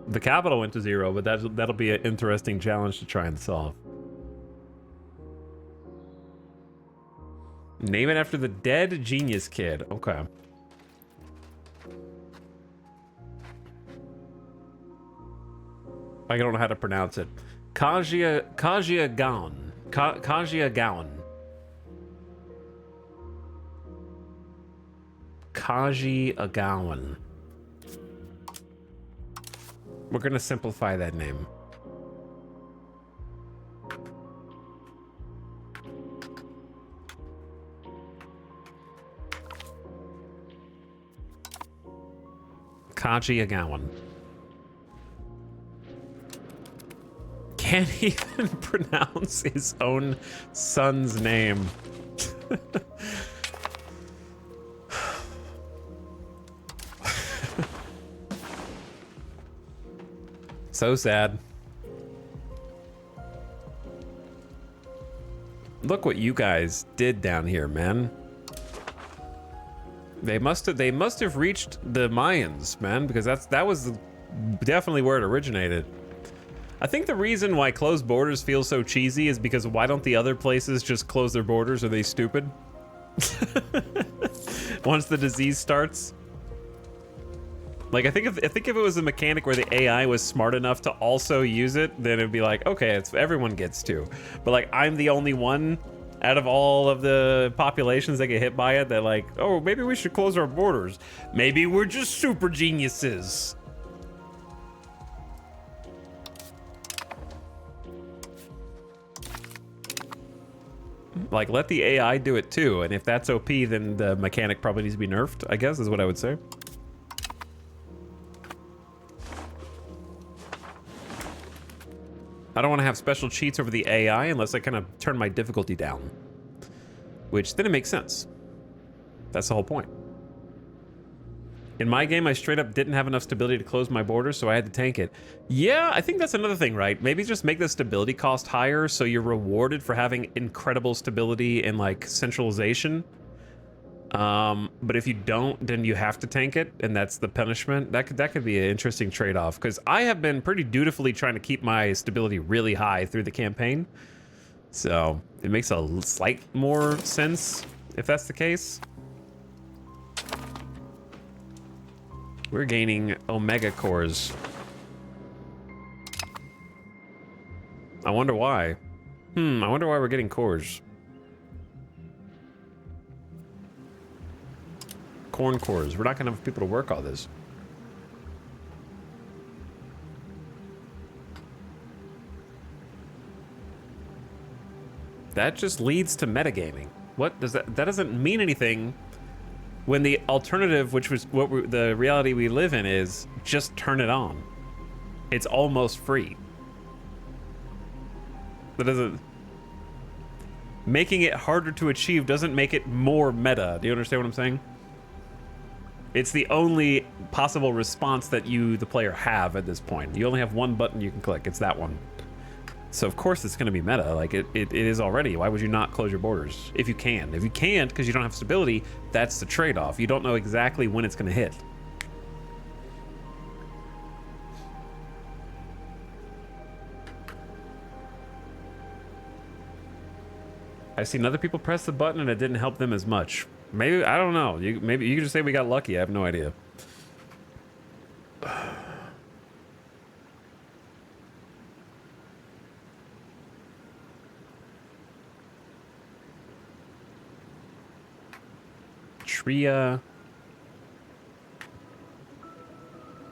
The capital went to 0, but that'll be an interesting challenge to try and solve. Name it after the dead genius kid. Okay. I don't know how to pronounce it. Kajia Gowan. Kajia Gowan. Kaji Agawan. We're gonna simplify that name. Kaji Agawan. Can't even pronounce his own son's name. So sad. Look what you guys did down here, man. They must have reached the Mayans, man, because that was definitely where it originated. I think the reason why closed borders feel so cheesy is because why don't the other places just close their borders? Are they stupid? Once the disease starts. Like, I think if it was a mechanic where the AI was smart enough to also use it, then it'd be like, okay, it's everyone gets to. But like, I'm the only one out of all of the populations that get hit by it that like, oh, maybe we should close our borders. Maybe we're just super geniuses. Like, let the AI do it too, and if that's OP, then the mechanic probably needs to be nerfed, I guess, is what I would say. I don't want to have special cheats over the AI unless I kind of turn my difficulty down. Which, then it makes sense. That's the whole point. In my game, I straight up didn't have enough stability to close my borders, so I had to tank it. Yeah, I think that's another thing, right? Maybe just make the stability cost higher so you're rewarded for having incredible stability and, like, centralization. But if you don't, then you have to tank it, and that's the punishment. That could be an interesting trade-off, because I have been pretty dutifully trying to keep my stability really high through the campaign. So it makes a slight more sense if that's the case. We're gaining Omega cores. I wonder why. I wonder why we're getting cores. Corn cores. We're not gonna have people to work all this. That just leads to metagaming. What does that doesn't mean anything when the alternative, which was the reality we live in, is just turn it on. It's almost free. That doesn't... Making it harder to achieve doesn't make it more meta. Do you understand what I'm saying? It's the only possible response that you, the player, have at this point. You only have one button you can click. It's that one. So of course it's going to be meta. Like it is already. Why would you not close your borders if you can? If you can't because you don't have stability, that's the trade-off. You don't know exactly when it's going to hit. I've seen other people press the button and it didn't help them as much. Maybe, I don't know. Maybe you could just say we got lucky. I have no idea.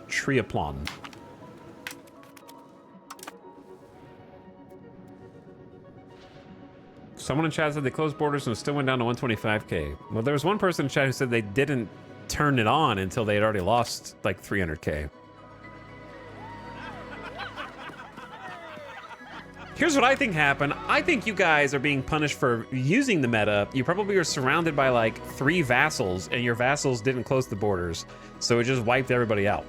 Triaplon. Someone in chat said they closed borders and it still went down to 125k. Well, there was one person in chat who said they didn't turn it on until they had already lost like 300k. Here's what I think happened. I think you guys are being punished for using the meta. You probably were surrounded by like 3 vassals and your vassals didn't close the borders. So it just wiped everybody out.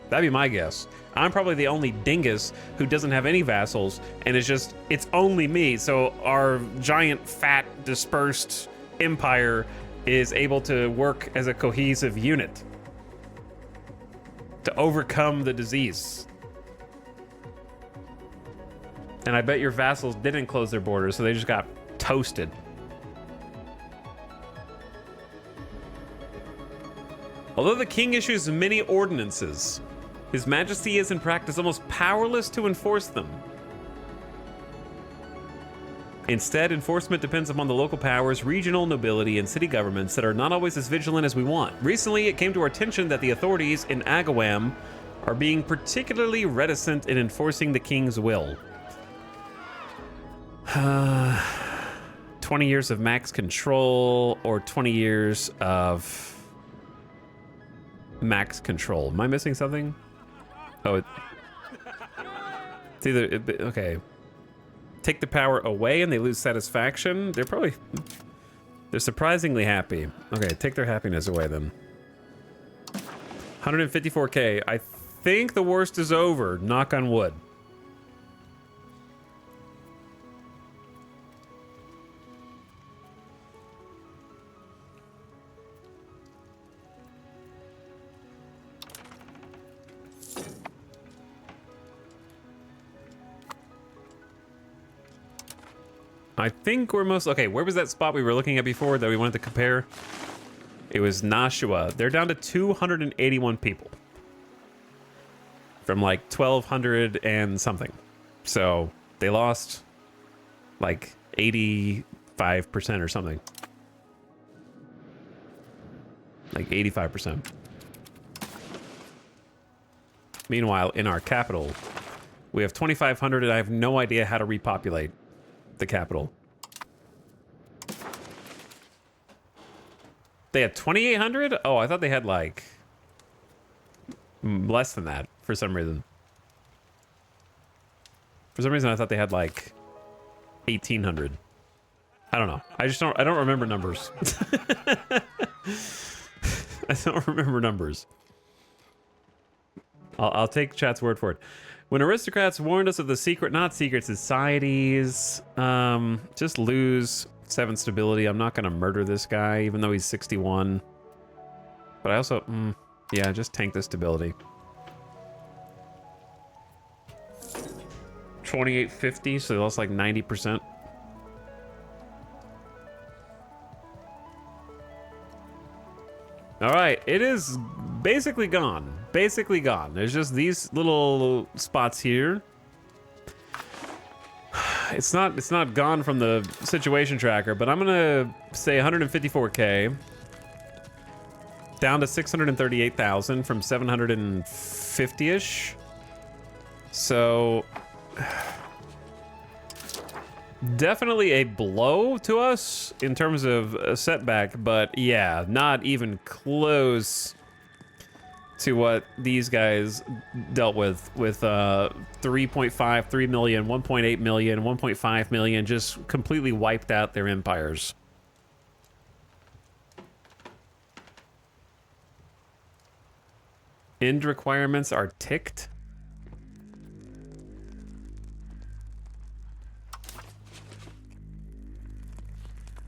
That'd be my guess. I'm probably the only dingus who doesn't have any vassals and it's only me. So our giant, fat, dispersed empire is able to work as a cohesive unit to overcome the disease. And I bet your vassals didn't close their borders, so they just got toasted. Although the king issues many ordinances, His Majesty is in practice almost powerless to enforce them. Instead, enforcement depends upon the local powers, regional nobility, and city governments that are not always as vigilant as we want. Recently, it came to our attention that the authorities in Agawam are being particularly reticent in enforcing the king's will. 20 years of max control or 20 years of max control. Am I missing something? Oh, it's either, okay. Take the power away and they lose satisfaction. They're surprisingly happy. Okay, take their happiness away then. 154k. I think the worst is over. Knock on wood. I think we're most... Okay, where was that spot we were looking at before that we wanted to compare? It was Nashua. They're down to 281 people. from like 1,200 and something. So they lost like 85% or something. Like 85%. Meanwhile, in our capital, we have 2,500 and I have no idea how to repopulate the capital. They had 2,800? Oh, I thought they had like less than that for some reason. For some reason, I thought they had like 1,800. I don't know. I don't remember numbers. I don't remember numbers. I'll take chat's word for it. When aristocrats warned us of the secret, not secret societies, just lose 7 stability. I'm not going to murder this guy, even though he's 61. But I also, yeah, just tank the stability. 2850, so they lost like 90%. All right, it is basically gone. Basically gone. There's just these little spots here. It's not gone from the situation tracker, but I'm gonna say 154k down to 638,000 from 750-ish. So definitely a blow to us in terms of a setback, but yeah, not even close to what these guys dealt with 3.5, 3 million, 1.8 million, 1.5 million, just completely wiped out their empires. End requirements are ticked.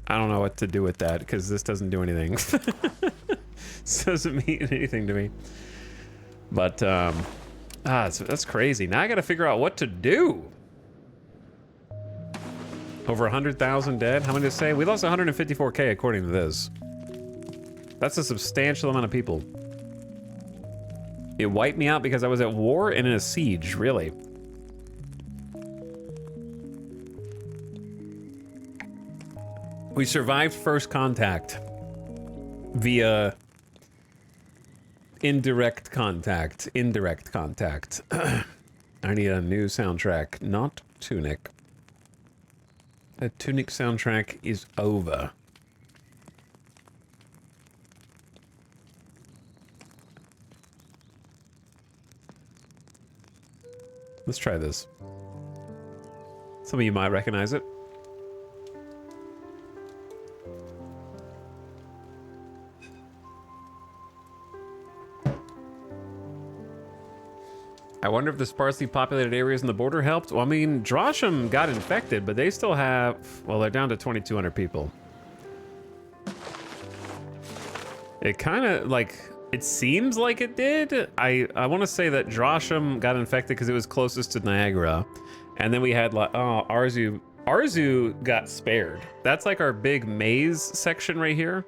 I don't know what to do with that because this doesn't do anything. This doesn't mean anything to me. But that's crazy. Now I got to figure out what to do. Over 100,000 dead. How many to say? We lost 154k according to this. That's a substantial amount of people. It wiped me out because I was at war and in a siege. Really. We survived first contact via indirect contact. Indirect contact. I need a new soundtrack, not Tunic. The Tunic soundtrack is over. Let's try this. Some of you might recognize it. I wonder if the sparsely populated areas in the border helped. Well, I mean, Drosham got infected, but they still have... Well, they're down to 2,200 people. It kind of, like... It seems like it did. I want to say that Drosham got infected because it was closest to Niagara. And then we had, like... Oh, Arzu... Arzu got spared. That's like our big maze section right here.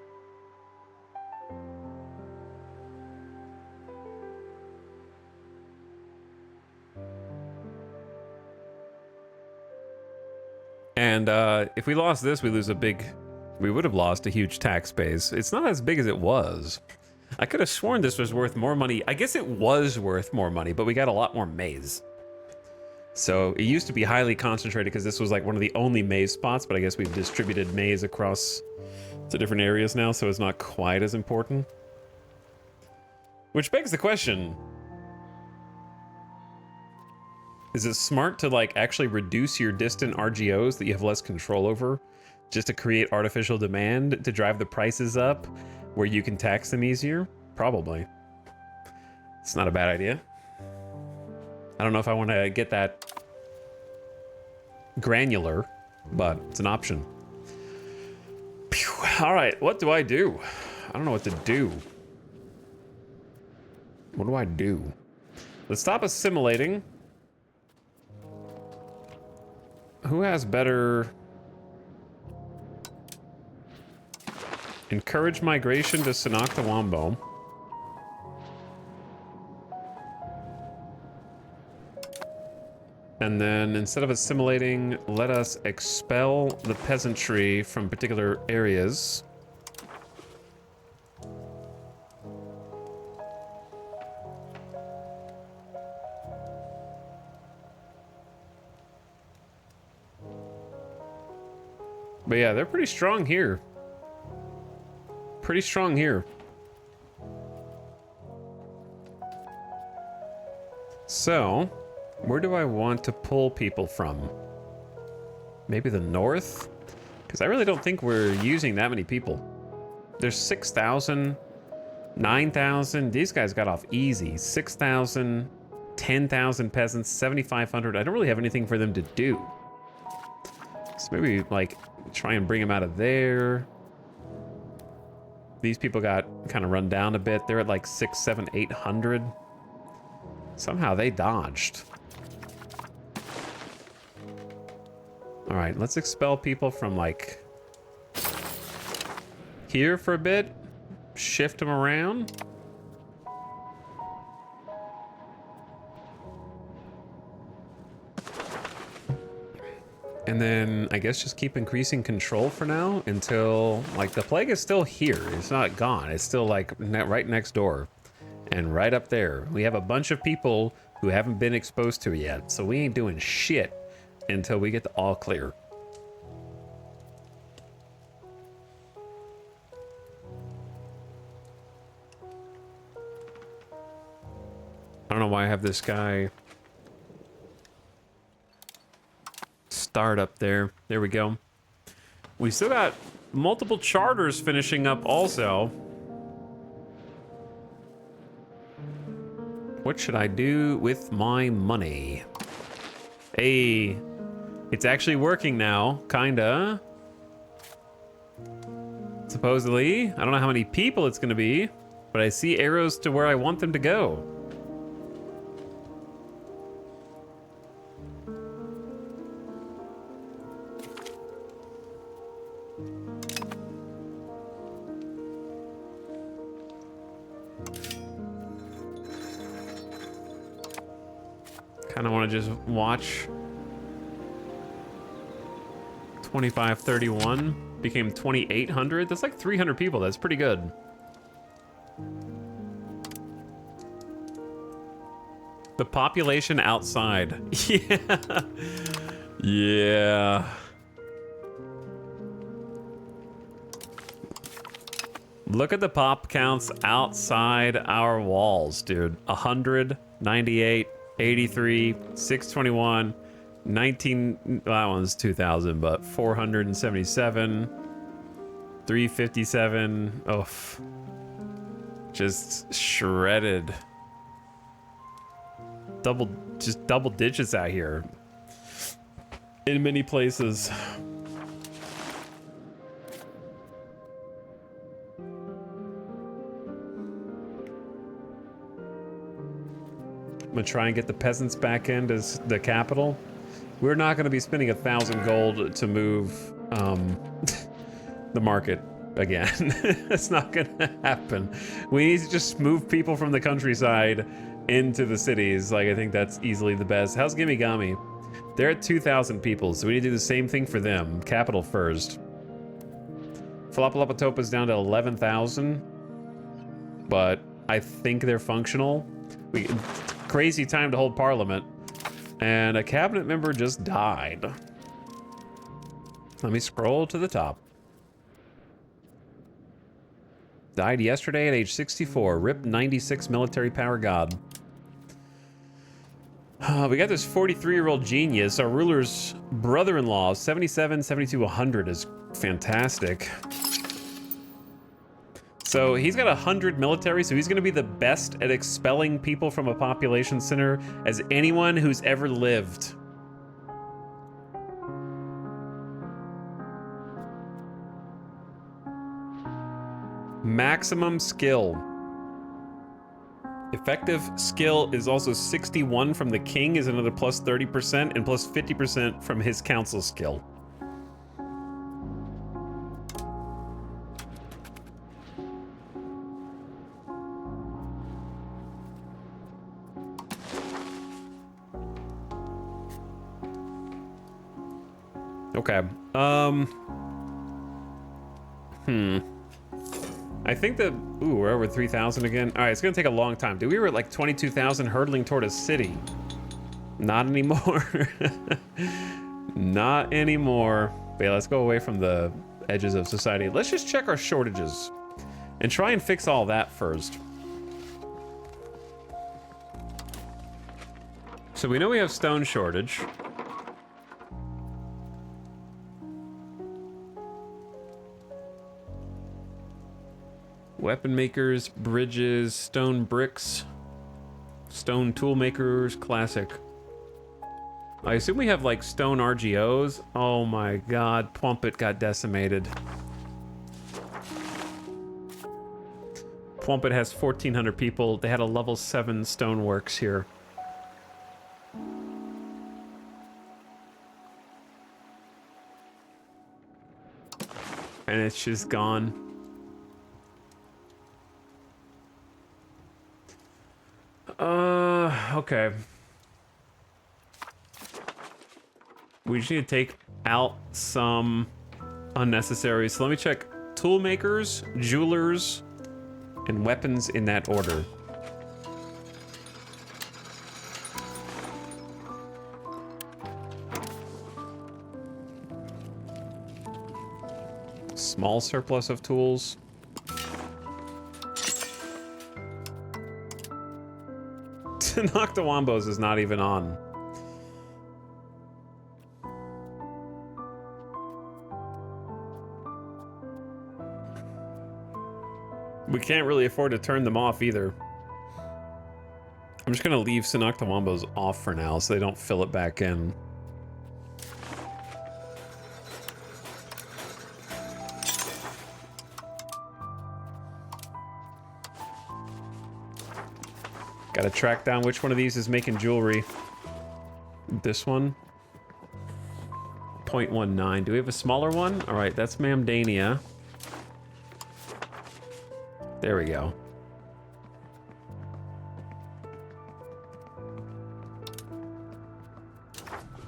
And if we lost this, we lose a big... We would have lost a huge tax base. It's not as big as it was. I could have sworn this was worth more money. I guess it was worth more money, but we got a lot more maize. So it used to be highly concentrated because this was like one of the only maize spots, but I guess we've distributed maize across to different areas now, so it's not quite as important. Which begs the question... Is it smart to like actually reduce your distant RGOs that you have less control over just to create artificial demand to drive the prices up where you can tax them easier? Probably. It's not a bad idea. I don't know if I want to get that granular, but it's an option. Phew. All right, what do I do? I don't know what to do. What do I do? Let's stop assimilating. Who has better... Encourage migration to Sanakta Wombo. And then instead of assimilating, let us expel the peasantry from particular areas. But yeah, they're pretty strong here. Pretty strong here. So, where do I want to pull people from? Maybe the north? Because I really don't think we're using that many people. There's 6,000, 9,000. These guys got off easy. 6,000, 10,000 peasants, 7,500. I don't really have anything for them to do. So maybe, like, try and bring them out of there. These people got kind of run down a bit. They're at like 6, 7, 800. Somehow they dodged. All right, let's expel people from like here for a bit. Shift them around. And then I guess just keep increasing control for now until like the plague is still here. It's not gone. It's still like right next door and right up there. We have a bunch of people who haven't been exposed to it yet. So we ain't doing shit until we get the all clear. I don't know why I have this guy start up there. There we go. We still got multiple charters finishing up also. What should I do with my money? Hey, it's actually working now, kinda. Supposedly. I don't know how many people it's gonna be, but I see arrows to where I want them to go. Kind of want to just watch. 2531 became 2,800. That's like 300 people. That's pretty good. The population outside. Yeah. Yeah. Look at the pop counts outside our walls, dude. 100, 98, 83, 621, 19, that one's 2,000, but 477, 357, oh, just shredded. Just double digits out here in many places. I'm gonna try and get the peasants back into the capital. We're not gonna be spending 1,000 gold to move the market again. It's not gonna happen. We need to just move people from the countryside into the cities. Like, I think that's easily the best. How's Gimme Gami? They're at 2,000 people, so we need to do the same thing for them. Capital first. Falapalapatopa's down to 11,000, but I think they're functional. Crazy time to hold parliament, and a cabinet member just died. Let me scroll to the top. Died yesterday at age 64. RIP 96 military power god. We got this 43-year-old genius. Our ruler's brother-in-law, 77, 72, 100 is fantastic. So he's got 100 military, so he's gonna be the best at expelling people from a population center as anyone who's ever lived. Maximum skill. Effective skill is also 61 from the king, is another plus 30%, and plus 50% from his council skill. Okay. I think that, ooh, we're over 3,000 again. All right, it's gonna take a long time. Dude, we were at like 22,000 hurtling toward a city. Not anymore. Not anymore. But yeah, let's go away from the edges of society. Let's just check our shortages and try and fix all that first. So we know we have stone shortage. Weapon makers, bridges, stone bricks, stone tool makers, classic. I assume we have like stone RGOs. Oh my god, Pwompit got decimated. Pwompit has 1,400 people. They had a level 7 stoneworks here. And it's just gone. Okay. We just need to take out some unnecessary. So let me check tool makers, jewelers, and weapons in that order. Small surplus of tools. Noctawambos is not even on. We can't really afford to turn them off either. I'm just gonna leave Noctawambos off for now so they don't fill it back in. Gotta track down which one of these is making jewelry. This one. 0.19. Do we have a smaller one? All right, that's Mamdania. There we go.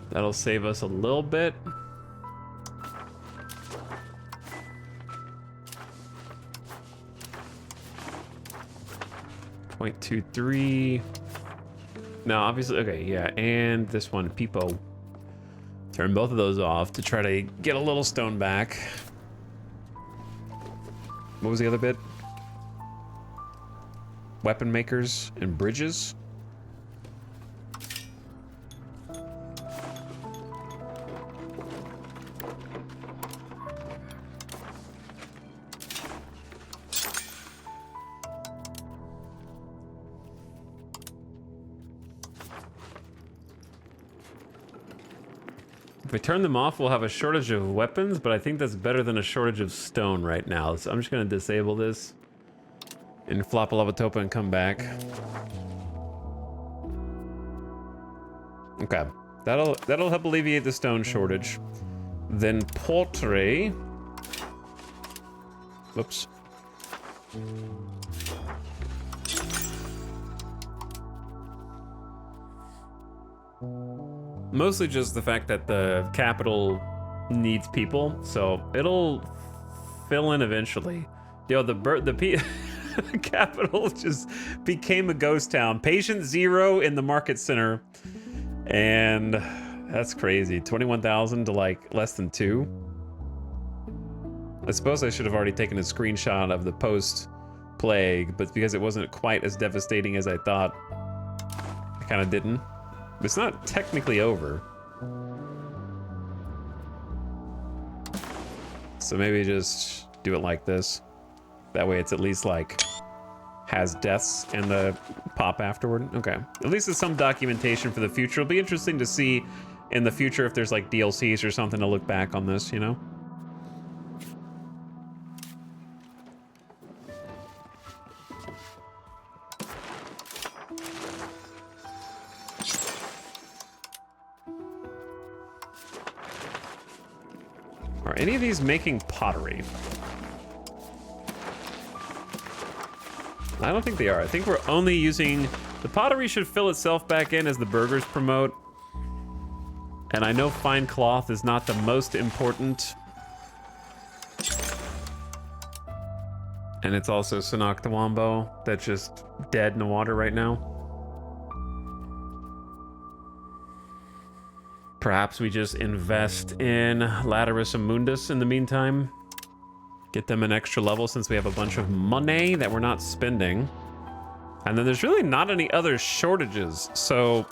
That'll save us a little bit. .23. No, obviously, okay, yeah, and this one, Peepo. Turn both of those off to try to get a little stone back. What was the other bit? Weapon makers and bridges. If we turn them off, we'll have a shortage of weapons, but I think that's better than a shortage of stone right now. So I'm just gonna disable this and flop a Lavatopa and come back. Okay, that'll help alleviate the stone shortage. Then pottery. Whoops. Mostly just the fact that the capital needs people, so it'll fill in eventually. Yo, the capital just became a ghost town. Patient 0 in the market center, and that's crazy. 21,000 to like less than 2. I suppose I should have already taken a screenshot of the post-plague, but because it wasn't quite as devastating as I thought, I kind of didn't. It's not technically over. So maybe just do it like this. That way it's at least like has deaths and the pop afterward. Okay. At least it's some documentation for the future. It'll be interesting to see in the future if there's like DLCs or something to look back on this, you know? Are any of these making pottery? I don't think they are. I think we're only using... The pottery should fill itself back in as the burgers promote. And I know fine cloth is not the most important. And it's also Sanoctawambo that's just dead in the water right now. Perhaps we just invest in Laterus and Mundus in the meantime. Get them an extra level since we have a bunch of money that we're not spending. And then there's really not any other shortages. So,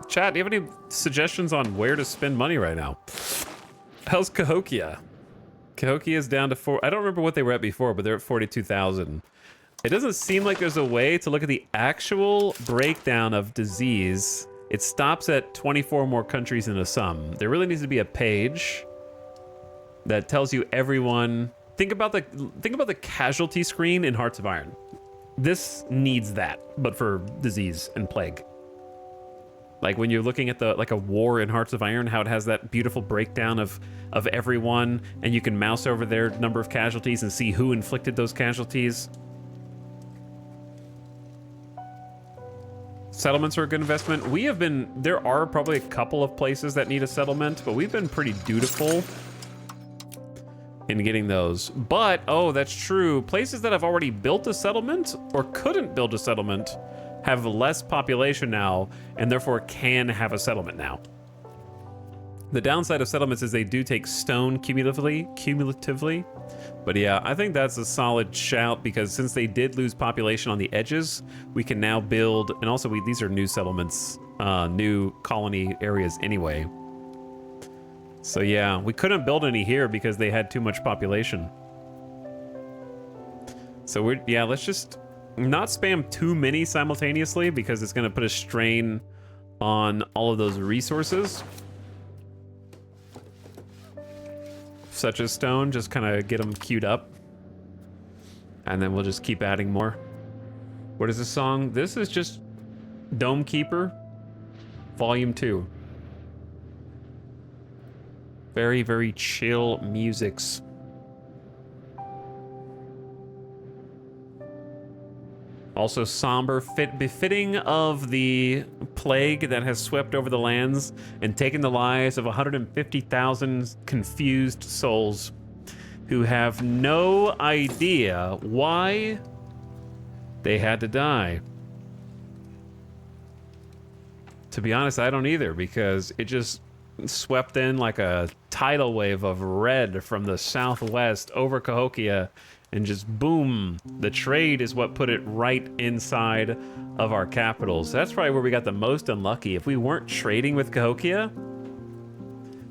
chat, do you have any suggestions on where to spend money right now? How's Cahokia? Cahokia is down to 4. I don't remember what they were at before, but they're at 42,000. It doesn't seem like there's a way to look at the actual breakdown of disease. It stops at 24 more countries in a sum. There really needs to be a page that tells you everyone. Think about the casualty screen in Hearts of Iron. This needs that, but for disease and plague. Like when you're looking at like a war in Hearts of Iron, how it has that beautiful breakdown of everyone, and you can mouse over their number of casualties and see who inflicted those casualties. Settlements are a good investment. There are probably a couple of places that need a settlement, but we've been pretty dutiful in getting those. But, oh, that's true. Places that have already built a settlement or couldn't build a settlement have less population now and therefore can have a settlement now. The downside of settlements is they do take stone cumulatively. But yeah, I think that's a solid shout because since they did lose population on the edges, we can now build, and also these are new settlements, new colony areas anyway. So yeah, we couldn't build any here because they had too much population. So let's just not spam too many simultaneously because it's going to put a strain on all of those resources. Such as stone, just kind of get them queued up. And then we'll just keep adding more. What is this song? This is just Dome Keeper, Volume 2. Very, very chill musics. Also somber, befitting of the plague that has swept over the lands and taken the lives of 150,000 confused souls who have no idea why they had to die. To be honest, I don't either, because it just swept in like a tidal wave of red from the southwest over Cahokia. And just boom, the trade is what put it right inside of our capitals. That's probably where we got the most unlucky. If we weren't trading with Cahokia,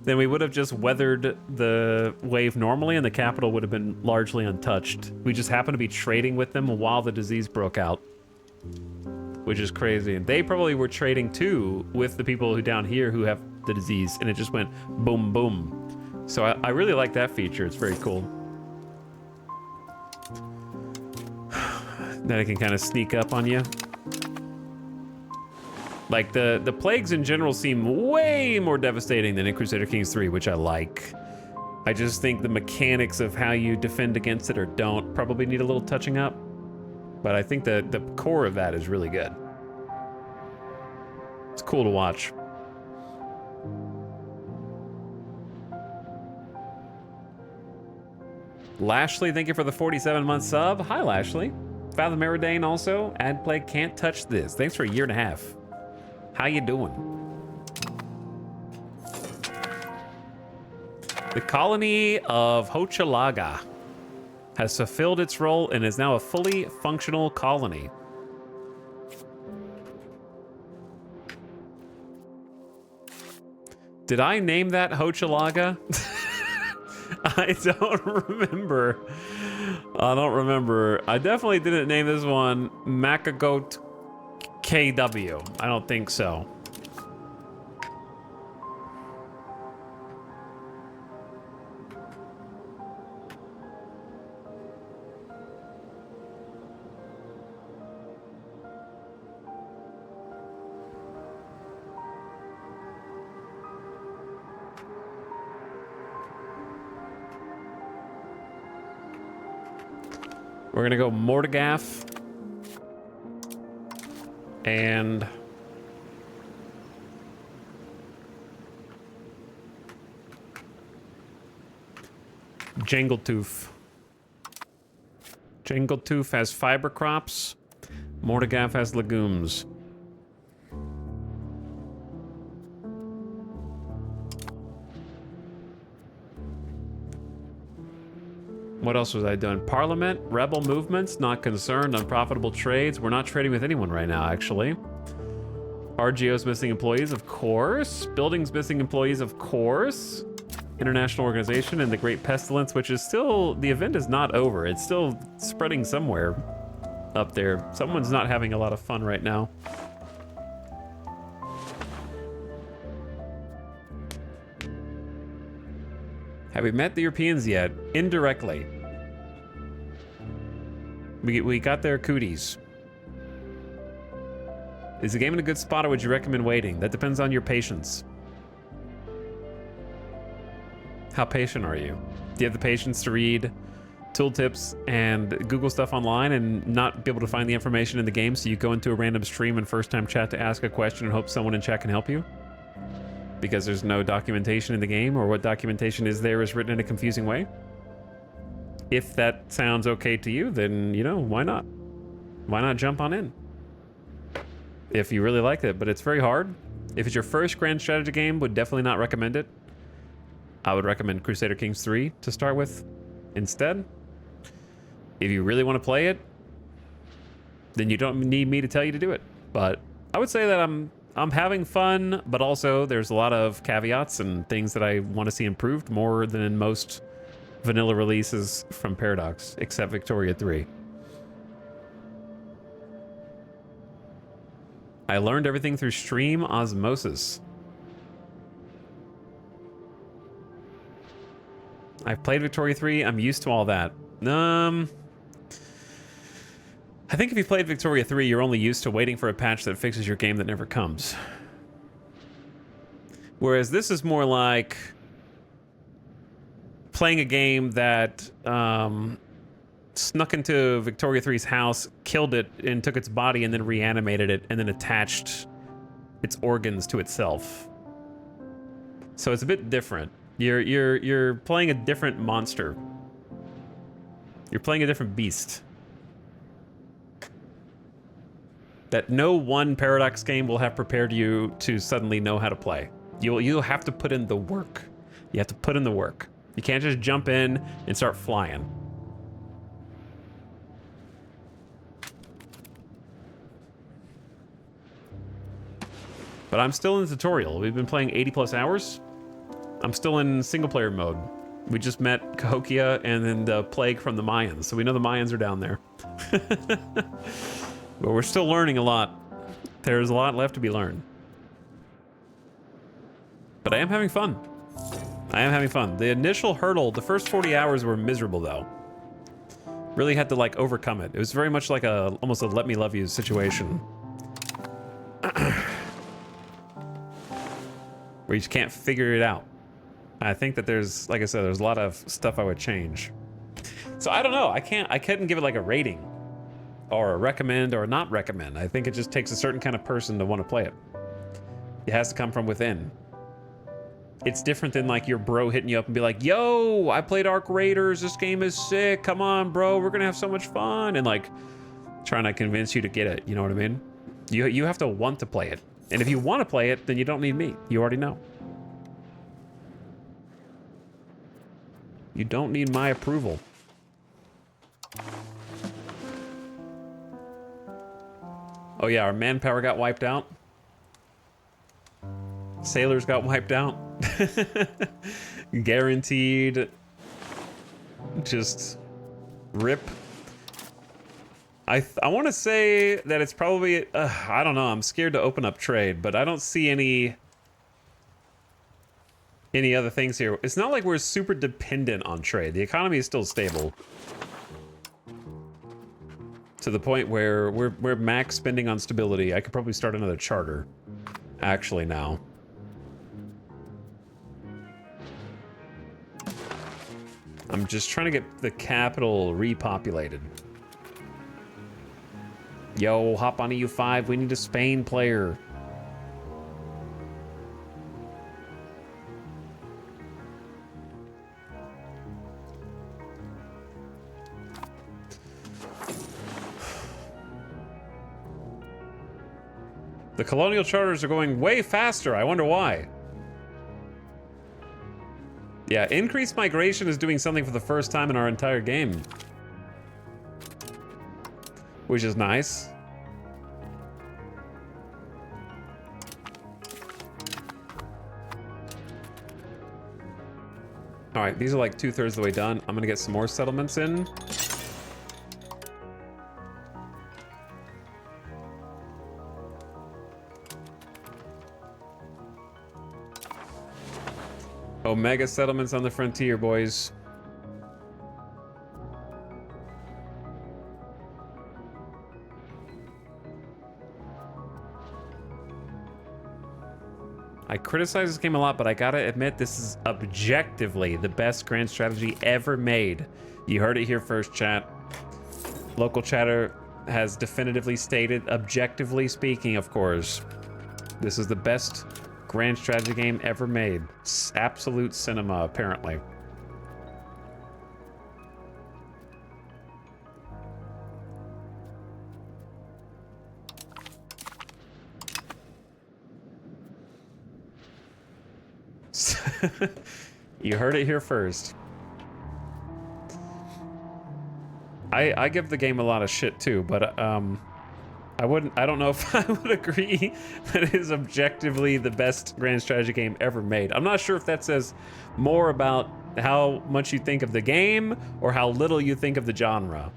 then we would have just weathered the wave normally and the capital would have been largely untouched. We just happened to be trading with them while the disease broke out, which is crazy. And they probably were trading too with the people who down here who have the disease, and it just went boom, boom. So I really like that feature. It's very cool. That it can kind of sneak up on you. Like the plagues in general seem way more devastating than in Crusader Kings 3, which I like. I just think the mechanics of how you defend against it or don't probably need a little touching up. But I think the core of that is really good. It's cool to watch. Lashley, thank you for the 47-month sub. Hi, Lashley. Fathom Meridane also. Ad Plague can't touch this. Thanks for a year and a half. How you doing? The colony of Hochelaga has fulfilled its role and is now a fully functional colony. Did I name that Hochelaga? I don't remember. I don't remember. I definitely didn't name this one Macagoat KW. I don't think so. We're gonna go Mordegath and Jangletooth. Jangletooth has fiber crops. Mordegaff has legumes. What else was I doing? Parliament, rebel movements, not concerned, unprofitable trades. We're not trading with anyone right now, actually. RGO's missing employees, of course. Buildings missing employees, of course. International organization and the Great Pestilence, which is still, the event is not over. It's still spreading somewhere up there. Someone's not having a lot of fun right now. Have we met the Europeans yet? Indirectly. We got their cooties. Is the game in a good spot, or would you recommend waiting? That depends on your patience. How patient are you? Do you have the patience to read tooltips and Google stuff online and not be able to find the information in the game, so you go into a random stream and first-time chat to ask a question and hope someone in chat can help you? Because there's no documentation in the game, or what documentation is there is written in a confusing way? If that sounds okay to you, then, you know, why not? Why not jump on in? If you really like it, but it's very hard. If it's your first grand strategy game, would definitely not recommend it. I would recommend Crusader Kings 3 to start with instead. If you really want to play it, then you don't need me to tell you to do it. But I would say that I'm having fun, but also there's a lot of caveats and things that I want to see improved more than in most vanilla releases from Paradox, except Victoria 3. I learned everything through stream osmosis. I've played Victoria 3. I'm used to all that. I think if you played Victoria 3, you're only used to waiting for a patch that fixes your game that never comes. Whereas this is more like playing a game that snuck into Victoria 3's house, killed it, and took its body, and then reanimated it, and then attached its organs to itself. So it's a bit different. You're playing a different monster. You're playing a different beast that no one Paradox game will have prepared you to suddenly know how to play. You'll have to put in the work. You have to put in the work. You can't just jump in and start flying. But I'm still in the tutorial. We've been playing 80 plus hours. I'm still in single player mode. We just met Cahokia and then the plague from the Mayans, so we know the Mayans are down there. But we're still learning a lot. There's a lot left to be learned. But I am having fun. I am having fun. The initial hurdle, the first 40 hours were miserable though. Really had to like overcome it. It was very much like almost a let me love you situation. Where you just can't figure it out. I think that there's, like I said, there's a lot of stuff I would change. So I don't know. I couldn't give it like a rating or a recommend or not recommend. I think it just takes a certain kind of person to want to play it. It has to come from within. It's different than like your bro hitting you up and be like, yo, I played Arc Raiders. This game is sick. Come on, bro. We're going to have so much fun. And like trying to convince you to get it. You know what I mean? You have to want to play it. And if you want to play it, then you don't need me. You already know. You don't need my approval. Oh yeah, our manpower got wiped out. Sailors got wiped out. Guaranteed. Just rip. I want to say that it's probably, I don't know, I'm scared to open up trade, but I don't see any other things here. It's not like we're super dependent on trade. The economy is still stable. To the point where we're max spending on stability. I could probably start another charter, actually, now. I'm just trying to get the capital repopulated. Yo, hop on EU5. We need a Spain player. The colonial charters are going way faster. I wonder why. Yeah, increased migration is doing something for the first time in our entire game. Which is nice. All right, these are like 2/3 of the way done. I'm gonna get some more settlements in. Omega settlements on the frontier, boys. I criticize this game a lot, but I gotta admit this is objectively the best grand strategy ever made. You heard it here first, chat. Local chatter has definitively stated, objectively speaking, of course, this is the best grand strategy game ever made. It's absolute cinema, apparently. You heard it here first. I give the game a lot of shit too, but I don't know if I would agree that it is objectively the best grand strategy game ever made. I'm not sure if that says more about how much you think of the game or how little you think of the genre.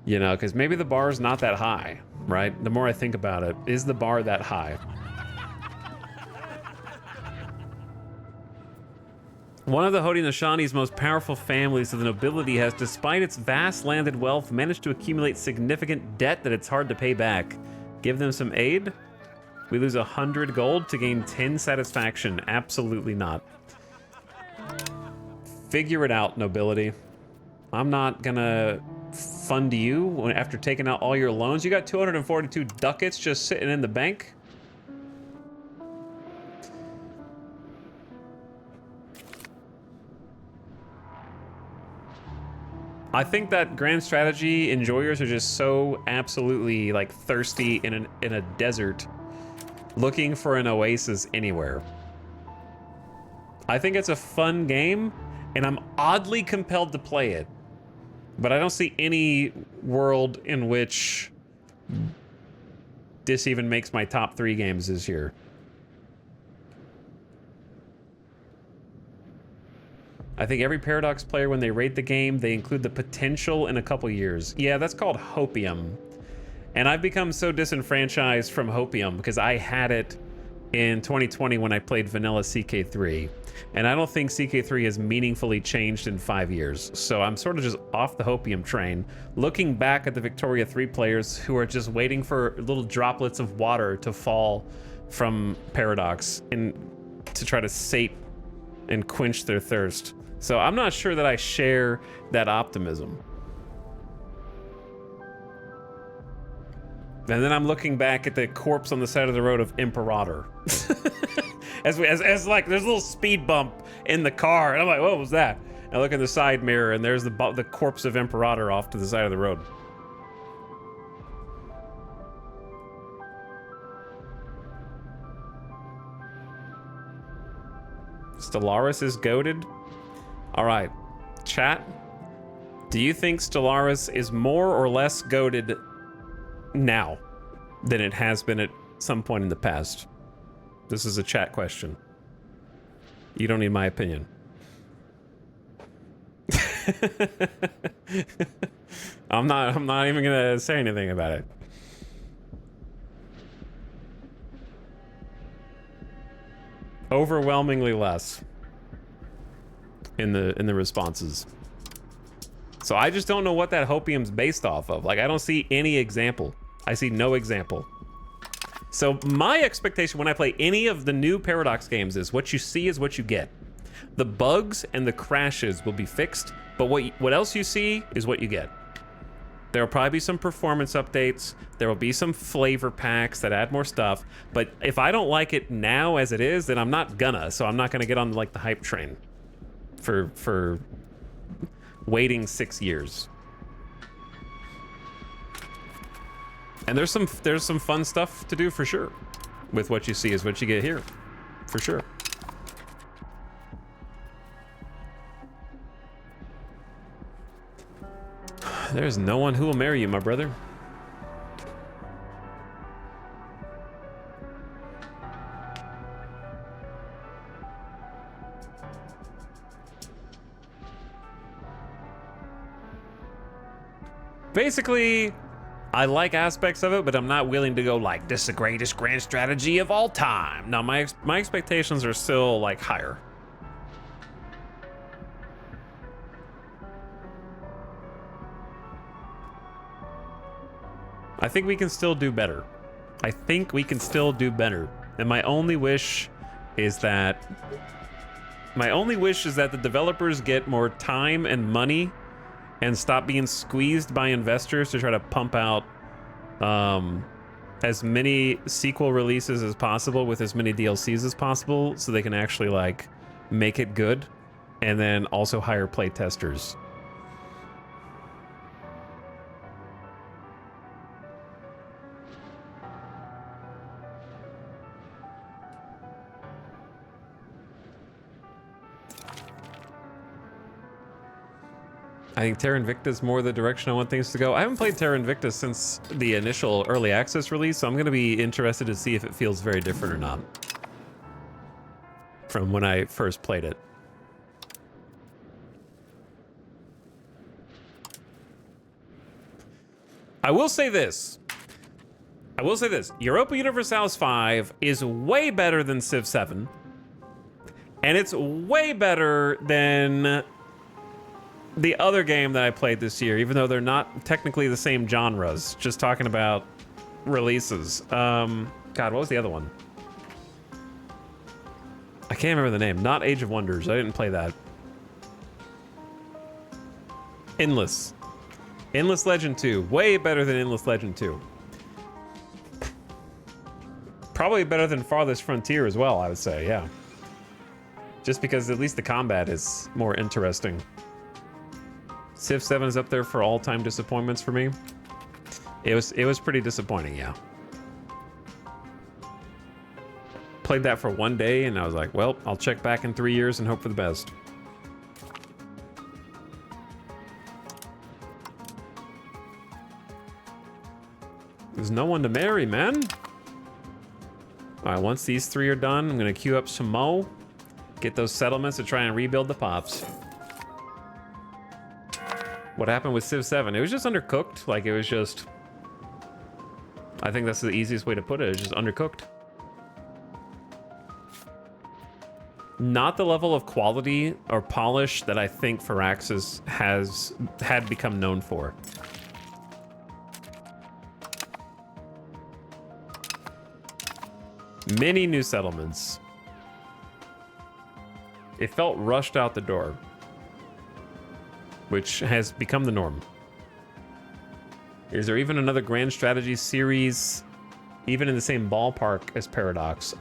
You know, because maybe the bar is not that high, right? The more I think about it, is the bar that high? One of the Haudenosaunee's most powerful families of the nobility has, despite its vast landed wealth, managed to accumulate significant debt that it's hard to pay back. Give them some aid? We lose 100 gold to gain 10 satisfaction. Absolutely not. Figure it out, nobility. I'm not gonna fund you after taking out all your loans. You got 242 ducats just sitting in the bank. I think that grand strategy enjoyers are just so absolutely like thirsty in a desert, looking for an oasis anywhere. I think it's a fun game, and I'm oddly compelled to play it. But I don't see any world in which this even makes my top 3 games this year. I think every Paradox player, when they rate the game, they include the potential in a couple years. Yeah, that's called hopium. And I've become so disenfranchised from hopium because I had it in 2020 when I played vanilla CK3. And I don't think CK3 has meaningfully changed in 5 years. So I'm sort of just off the hopium train, looking back at the Victoria 3 players who are just waiting for little droplets of water to fall from Paradox and to try to sate and quench their thirst. So I'm not sure that I share that optimism. And then I'm looking back at the corpse on the side of the road of Imperator. as like there's a little speed bump in the car, and I'm like, what was that? And I look in the side mirror, and there's the corpse of Imperator off to the side of the road. Stellaris is goated. All right, chat. Do you think Stellaris is more or less goated now than it has been at some point in the past? This is a chat question. You don't need my opinion. I'm not even gonna say anything about it. Overwhelmingly less in the responses. So I just don't know what that hopium's based off of. Like, I don't see any example. I see no example. So my expectation when I play any of the new Paradox games is what you see is what you get. The bugs and the crashes will be fixed, but what else you see is what you get. There will probably be some performance updates. There will be some flavor packs that add more stuff. But if I don't like it now as it is, then I'm not gonna. So I'm not gonna get on like the hype train for waiting 6 years. And there's some fun stuff to do for sure. With what you see is what you get here, for sure. There's no one who will marry you, my brother. Basically, I like aspects of it, but I'm not willing to go like, this is the greatest grand strategy of all time. No, my expectations are still like higher. I think we can still do better. I think we can still do better. And my only wish is that the developers get more time and money and stop being squeezed by investors to try to pump out as many sequel releases as possible with as many DLCs as possible so they can actually like make it good and then also hire play testers. I think Terra Invicta is more the direction I want things to go. I haven't played Terra Invicta since the initial early access release, so I'm going to be interested to see if it feels very different or not from when I first played it. I will say this. Europa Universalis 5 is way better than Civ 7. And it's way better than the other game that I played this year, even though they're not technically the same genres. Just talking about releases. God, what was the other one? I can't remember the name. Not Age of Wonders. I didn't play that. Endless. Endless Legend 2. Way better than Endless Legend 2. Probably better than Farthest Frontier as well, I would say, yeah. Just because at least the combat is more interesting. Civ 7 is up there for all-time disappointments for me. It was pretty disappointing, yeah. Played that for one day and I was like, well, I'll check back in 3 years and hope for the best. There's no one to marry, man. All right, once these three are done, I'm gonna queue up some more. Get those settlements to try and rebuild the pops. What happened with Civ 7? It was just undercooked. Like, it was just... I think that's the easiest way to put it. It's just undercooked. Not the level of quality or polish that I think Firaxis had become known for. Many new settlements. It felt rushed out the door, which has become the norm. Is there even another grand strategy series even in the same ballpark as Paradox?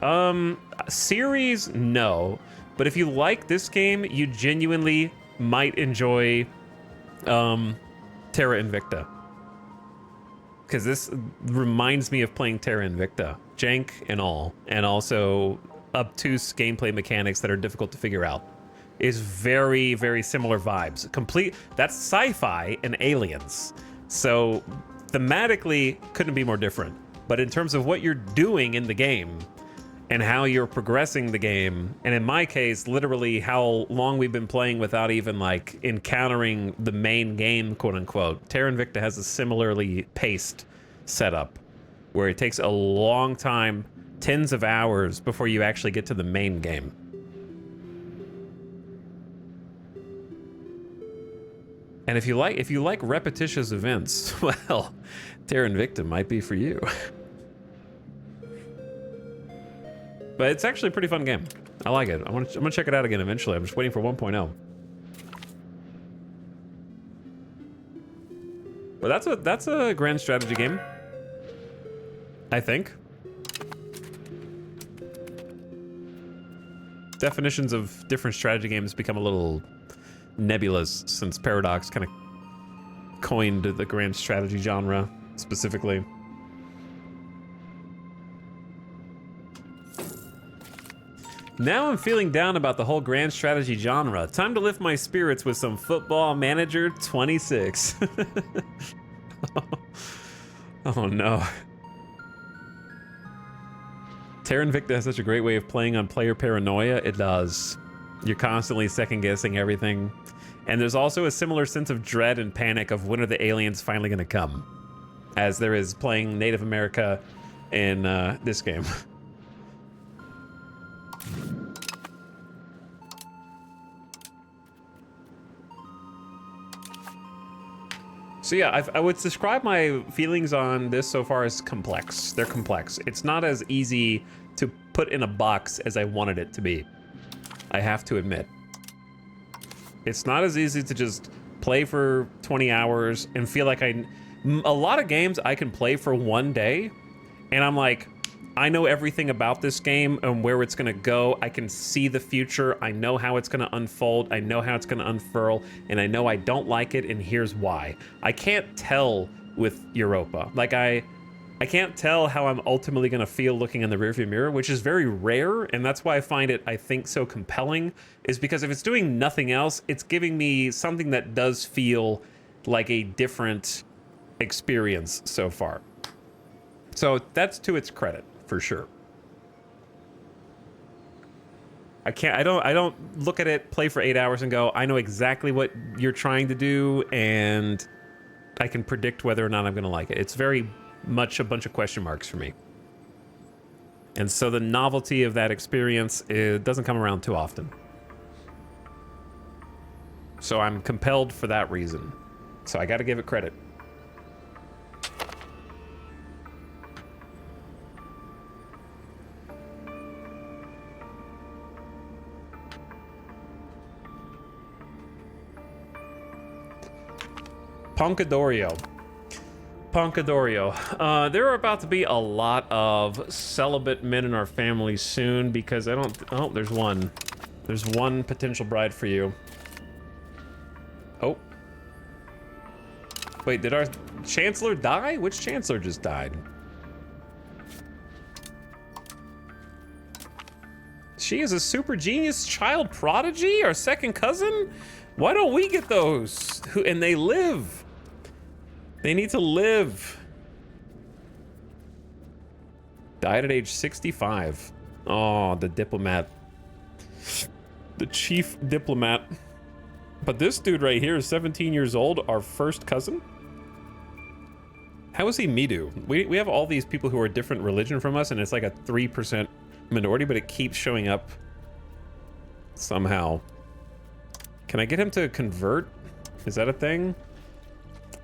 Series, no. But if you like this game, you genuinely might enjoy Terra Invicta. Because this reminds me of playing Terra Invicta. Jank and all. And also obtuse gameplay mechanics that are difficult to figure out. Is very, very similar vibes. That's sci-fi and aliens. So thematically, couldn't be more different. But in terms of what you're doing in the game and how you're progressing the game, and in my case, literally how long we've been playing without even like encountering the main game, quote unquote, Terra Invicta has a similarly paced setup where it takes a long time, tens of hours before you actually get to the main game. And if you like repetitious events, well, Terra Invicta might be for you. But it's actually a pretty fun game. I like it. I'm gonna check it out again eventually. I'm just waiting for 1.0. But that's a grand strategy game, I think. Definitions of different strategy games become a little nebulous since Paradox kind of coined the grand strategy genre specifically. Now I'm feeling down about the whole grand strategy genre. Time to lift my spirits with some Football Manager 26. Oh no. Terra Invicta has such a great way of playing on player paranoia. It does. You're constantly second guessing everything. And there's also a similar sense of dread and panic of when are the aliens finally gonna come, as there is playing Native America in this game. So yeah, I would describe my feelings on this so far as complex. They're complex. It's not as easy to put in a box as I wanted it to be. I have to admit. It's not as easy to just play for 20 hours and feel like a lot of games I can play for one day and I'm like, I know everything about this game and where it's gonna go. I can see the future. I know how it's gonna unfold. I know how it's gonna unfurl, and I know I don't like it, and here's why. I can't tell with Europa. Like, I can't tell how I'm ultimately gonna feel looking in the rearview mirror, which is very rare, and that's why I find it, I think, so compelling, is because if it's doing nothing else, it's giving me something that does feel like a different experience so far. So that's to its credit. For sure. I don't look at it, play for 8 hours and go, I know exactly what you're trying to do and I can predict whether or not I'm gonna like it. It's very much a bunch of question marks for me. And so the novelty of that experience, it doesn't come around too often. So I'm compelled for that reason. So I gotta give it credit. Poncadorio. There are about to be a lot of celibate men in our family soon because I don't... Oh, there's one. There's one potential bride for you. Oh. Wait, did our Chancellor die? Which Chancellor just died? She is a super genius child prodigy? Our second cousin? Why don't we get those? And they live. They need to live. Died at age 65. Oh, the diplomat. The chief diplomat. But this dude right here is 17 years old, our first cousin? How is he Midu? We have all these people who are different religion from us, and it's like a 3% minority, but it keeps showing up somehow. Can I get him to convert? Is that a thing?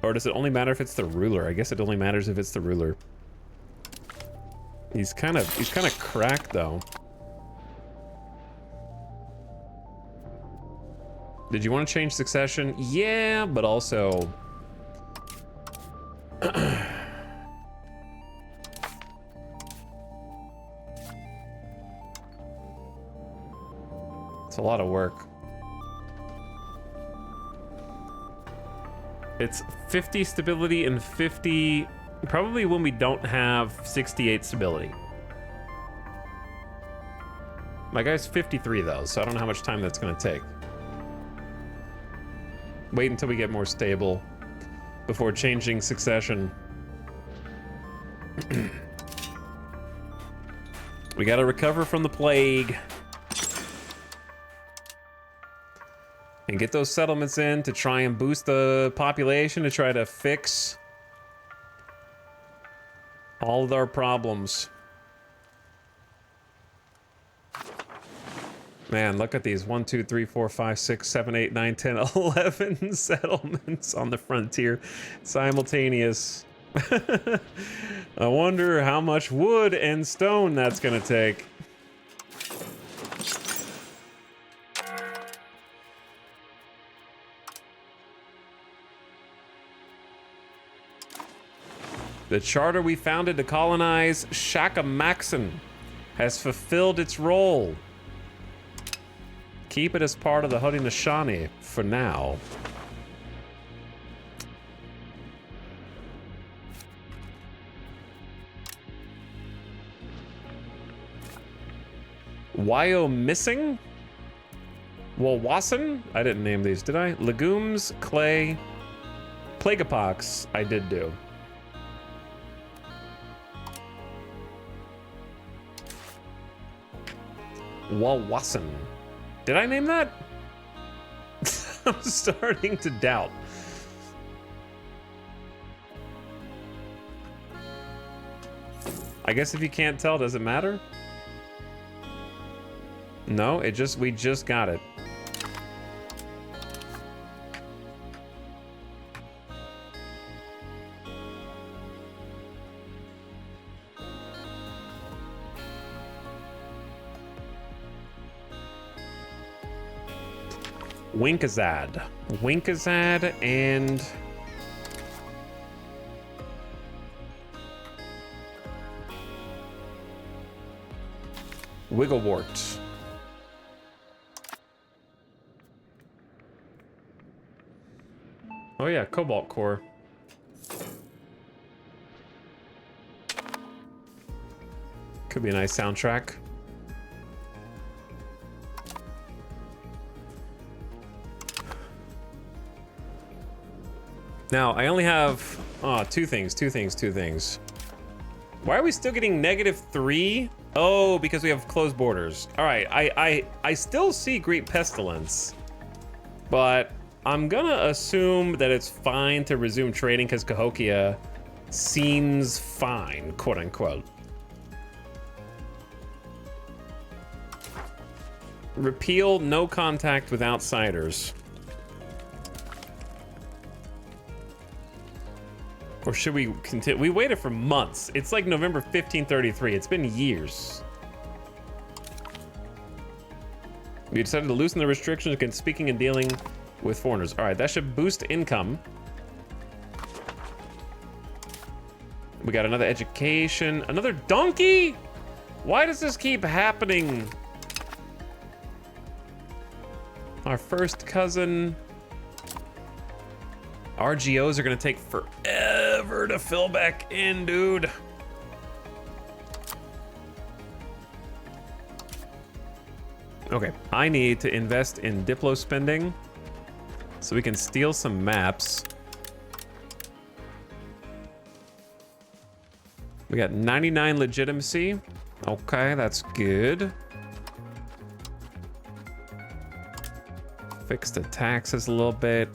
Or does it only matter if it's the ruler? I guess it only matters if it's the ruler. He's kind of cracked though. Did you want to change succession? Yeah, but also it's a lot of work. It's 50 stability and 50... Probably when we don't have 68 stability. My guy's 53 though, so I don't know how much time that's gonna take. Wait until we get more stable before changing succession. We gotta recover from the plague. And get those settlements in to try and boost the population, to try to fix all of our problems. Man, look at these. 1, 2, 3, 4, 5, 6, 7, 8, 9, 10, 11 settlements on the frontier. Simultaneous. I wonder how much wood and stone that's gonna take. The charter we founded to colonize Shakamaxon has fulfilled its role. Keep it as part of the Haudenosaunee for now. Wyomissing? Walwasson? I didn't name these, did I? Legumes, clay, plaguepox, I did do. Walwasson. Did I name that? I'm starting to doubt. I guess if you can't tell, does it matter? No, we just got it. Winkazad. Winkazad and... Wigglewort. Oh yeah, Cobalt Core. Could be a nice soundtrack. Now, I only have two things. Why are we still getting -3? Oh, because we have closed borders. All right, I still see Great Pestilence, but I'm gonna assume that it's fine to resume trading because Cahokia seems fine, quote unquote. Repeal no contact with outsiders. Or should we continue? We waited for months. It's like November 1533. It's been years. We decided to loosen the restrictions against speaking and dealing with foreigners. All right, that should boost income. We got another education. Another donkey? Why does this keep happening? Our first cousin. RGOs are gonna take forever to fill back in, dude. Okay, I need to invest in Diplo spending so we can steal some maps. We got 99 legitimacy. Okay, that's good. Fix the taxes a little bit.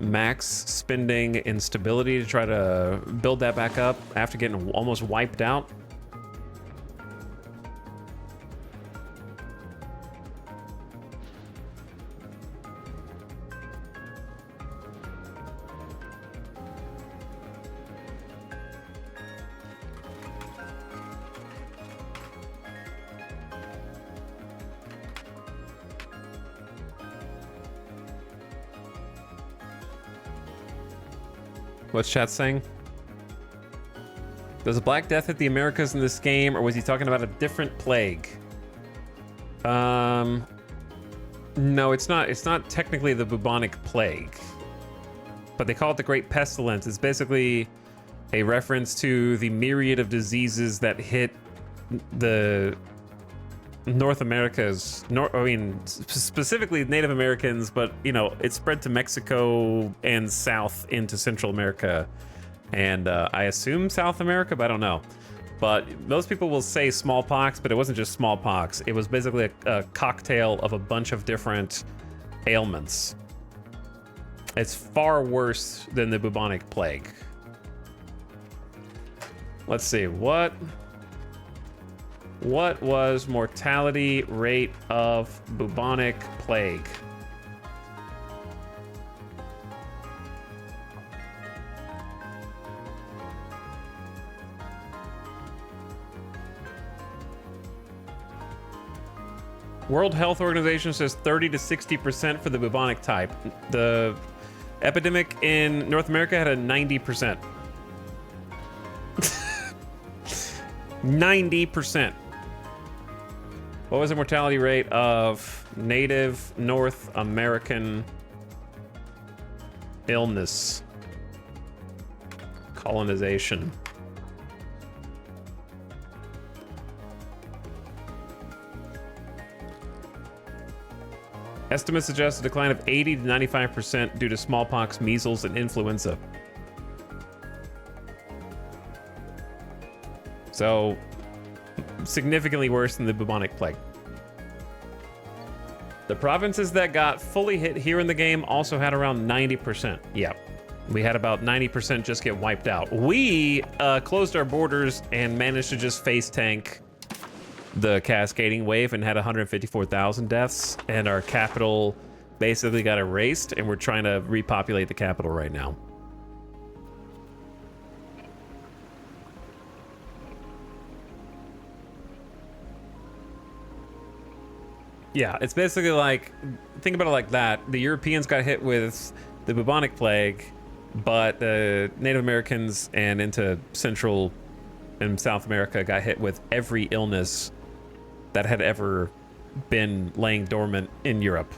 Max spending instability to try to build that back up after getting almost wiped out. What's chat saying? Does a Black Death hit the Americas in this game, or was he talking about a different plague? No, it's not. It's not technically the bubonic plague, but they call it the Great Pestilence. It's basically a reference to the myriad of diseases that hit the North Americas. Specifically Native Americans, but you know, it spread to Mexico and south into Central America, and I assume South America, but I don't know. But most people will say smallpox, but it wasn't just smallpox. It was basically a cocktail of a bunch of different ailments. It's far worse than the bubonic plague. Let's see, what was mortality rate of bubonic plague? World Health Organization says 30 to 60% for the bubonic type. The epidemic in North America had a 90%. 90%. What was the mortality rate of native North American illness? Colonization. Estimates suggest a decline of 80 to 95% due to smallpox, measles, and influenza. So, significantly worse than the bubonic plague. The provinces that got fully hit here in the game also had around 90%. Yep. We had about 90% just get wiped out. We closed our borders and managed to just face tank the cascading wave and had 154,000 deaths. And our capital basically got erased, and we're trying to repopulate the capital right now. Yeah, it's basically like, think about it like that. The Europeans got hit with the bubonic plague, but the Native Americans and into Central and South America got hit with every illness that had ever been laying dormant in Europe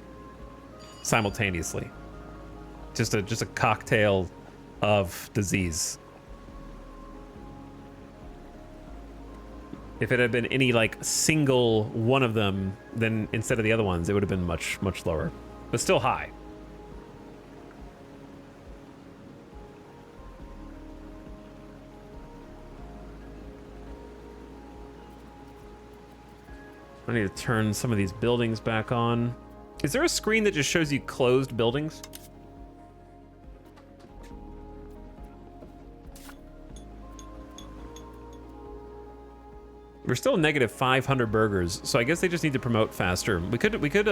simultaneously. Just a cocktail of disease. If it had been any like single one of them, then instead of the other ones, it would have been much lower, but still high. I need to turn some of these buildings back on. Is there a screen that just shows you closed buildings? We're still negative 500 burgers, so I guess they just need to promote faster. We could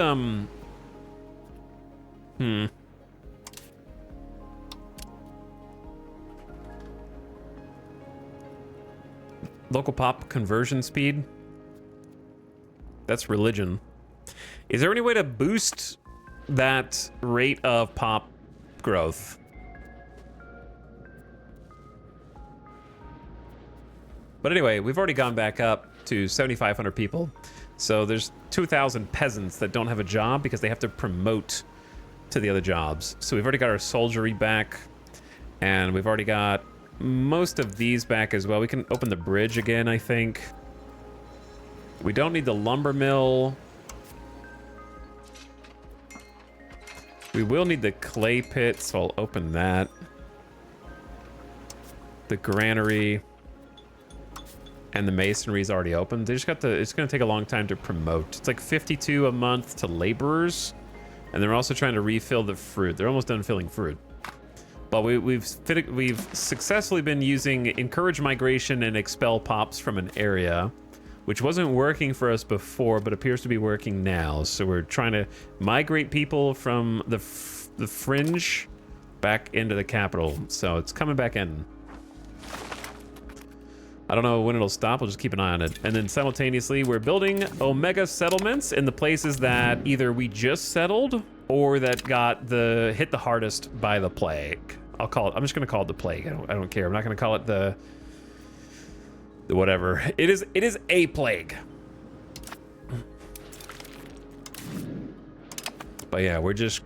Local pop conversion speed. That's religion. Is there any way to boost that rate of pop growth? But anyway, we've already gone back up to 7,500 people. So there's 2,000 peasants that don't have a job because they have to promote to the other jobs. So we've already got our soldiery back, and we've already got most of these back as well. We can open the bridge again, I think. We don't need the lumber mill. We will need the clay pit, so I'll open that. The granary and the masonry is already open. They just got to, it's going to take a long time to promote. It's like 52 a month to laborers, and they're also trying to refill the fruit. They're almost done filling fruit. But we've successfully been using encourage migration and expel pops from an area, which wasn't working for us before, but appears to be working now. So we're trying to migrate people from the fringe back into the capital. So it's coming back in. I don't know when it'll stop. We'll just keep an eye on it. And then simultaneously, we're building Omega settlements in the places that either we just settled or that got hit the hardest by the plague. I'll call it. I'm just going to call it the plague. I don't care. I'm not going to call it the whatever. It is a plague. But yeah, we're just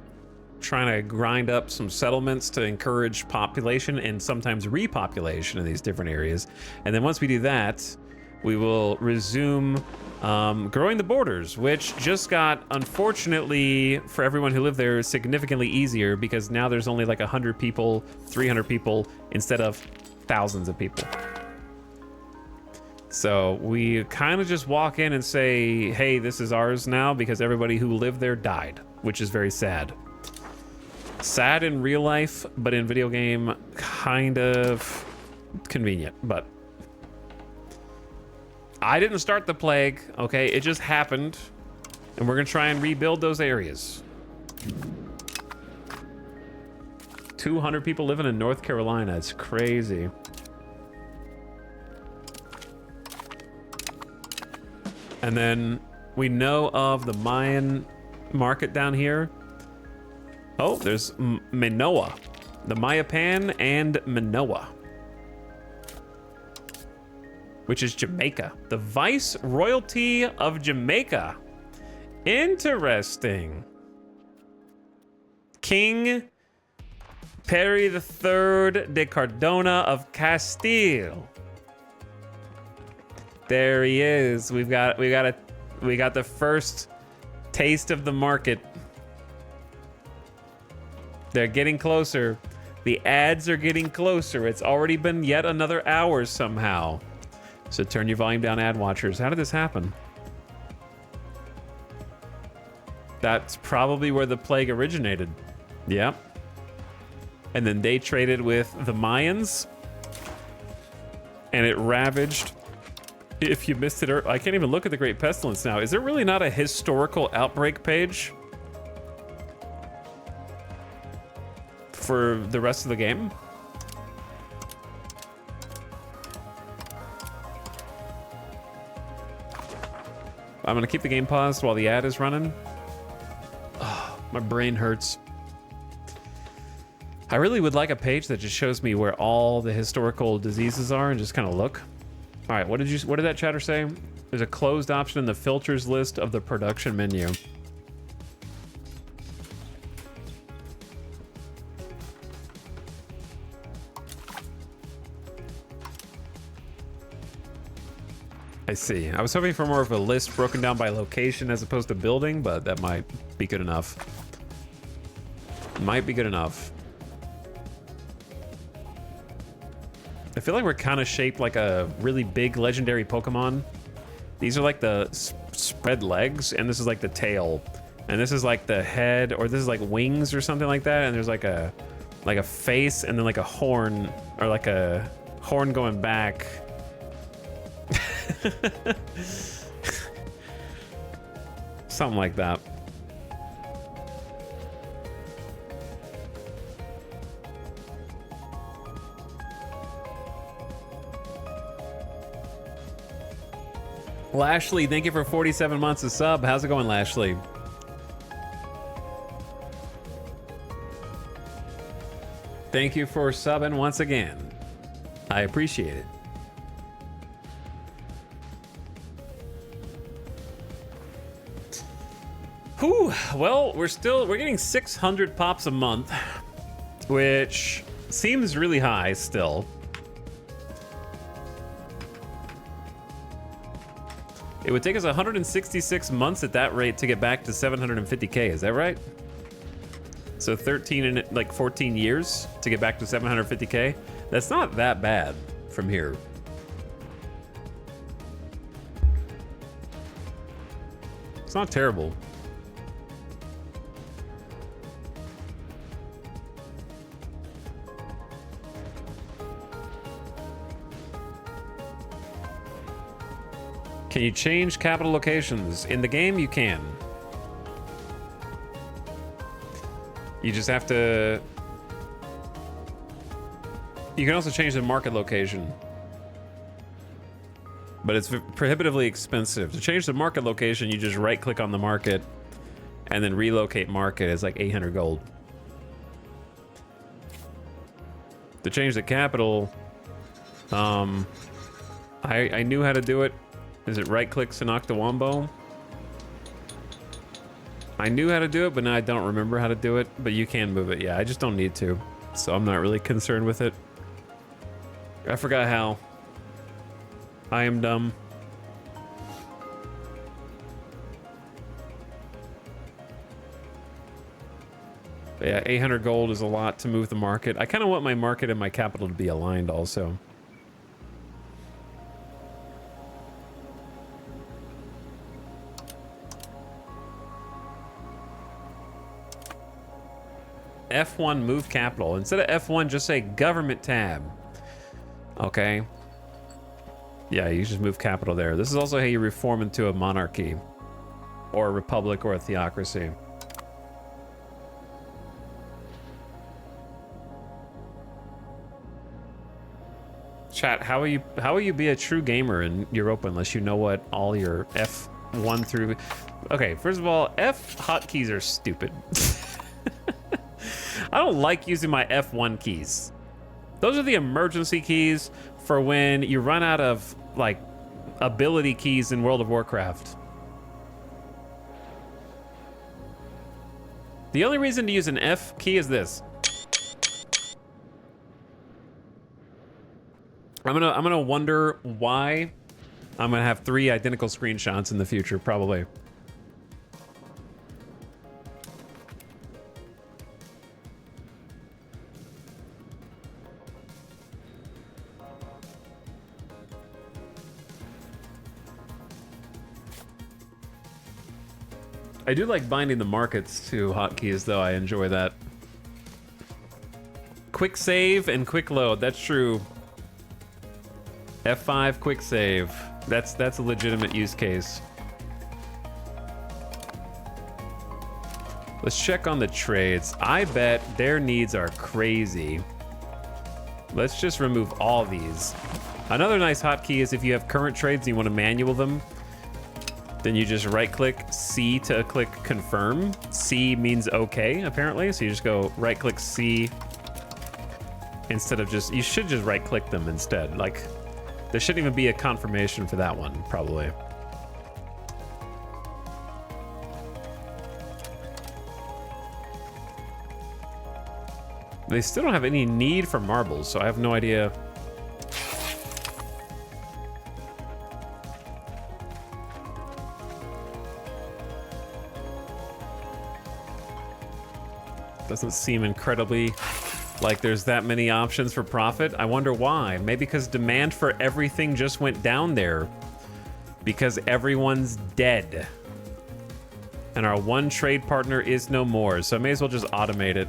trying to grind up some settlements to encourage population and sometimes repopulation in these different areas. And then once we do that, we will resume growing the borders, which just got, unfortunately for everyone who lived there, significantly easier because now there's only like 100 people, 300 people instead of thousands of people. So we kind of just walk in and say, hey, this is ours now, because everybody who lived there died, which is very sad. Sad in real life, but in video game, kind of convenient. But I didn't start the plague, okay? It just happened, and we're gonna try and rebuild those areas. 200 people living in North Carolina. It's crazy. And then we know of the Mayan market down here. Oh, there's Manoa. The Mayapan and Manoa, which is Jamaica. The Viceroyalty of Jamaica. Interesting. King Perry III de Cardona of Castile. There he is. We got the first taste of the market. They're getting closer. The ads are getting closer. It's already been yet another hour somehow. So turn your volume down, ad watchers. How did this happen? That's probably where the plague originated. Yep. And then they traded with the Mayans. And it ravaged. If you missed it, I can't even look at the Great Pestilence now. Is there really not a historical outbreak page for the rest of the game? I'm gonna keep the game paused while the ad is running. Oh, my brain hurts. I really would like a page that just shows me where all the historical diseases are and just kind of look. All right, what did that chatter say? There's a closed option in the filters list of the production menu. I see. I was hoping for more of a list broken down by location as opposed to building, but that might be good enough. Might be good enough. I feel like we're kind of shaped like a really big legendary Pokemon. These are like the spread legs, and this is like the tail. And this is like the head, or this is like wings or something like that, and there's like a face and then like a horn, or like a horn going back. Something like that. Lashley, thank you for 47 months of sub. How's it going, Lashley? Thank you for subbing once again. I appreciate it. Whew, well, we're getting 600 pops a month, which seems really high still. It would take us 166 months at that rate to get back to 750K, is that right? So 13 and like 14 years to get back to 750K? That's not that bad from here. It's not terrible. Can you change capital locations? In the game, you can. You just have to... You can also change the market location. But it's prohibitively expensive. To change the market location, you just right-click on the market and then relocate market. It's like 800 gold. To change the capital, I knew how to do it. Is it right-click Sanoctawombo? I knew how to do it, but now I don't remember how to do it. But you can move it. Yeah, I just don't need to. So I'm not really concerned with it. I forgot how. I am dumb. But yeah, 800 gold is a lot to move the market. I kind of want my market and my capital to be aligned also. F1 move capital. Instead of F1, just say government tab. Okay. Yeah, you just move capital there. This is also how you reform into a monarchy or a republic or a theocracy. Chat, how will you be a true gamer in Europa unless you know what all your F1 through... Okay, first of all, F hotkeys are stupid. I don't like using my F1 keys. Those are the emergency keys for when you run out of, like, ability keys in World of Warcraft. The only reason to use an F key is this. I'm gonna wonder why I'm gonna have 3 identical screenshots in the future, probably. I do like binding the markets to hotkeys, though. I enjoy that. Quick save and quick load. That's true. F5 quick save. That's a legitimate use case. Let's check on the trades. I bet their needs are crazy. Let's just remove all these. Another nice hotkey is if you have current trades and you want to manual them, then you just right-click C to click confirm. C means okay, apparently. So you just go right-click C instead of just, you should just right-click them instead. Like, there shouldn't even be a confirmation for that one, probably. They still don't have any need for marbles, so I have no idea. Doesn't seem incredibly like there's that many options for profit. I wonder why. Maybe because demand for everything just went down there. Because everyone's dead. And our one trade partner is no more, so I may as well just automate it.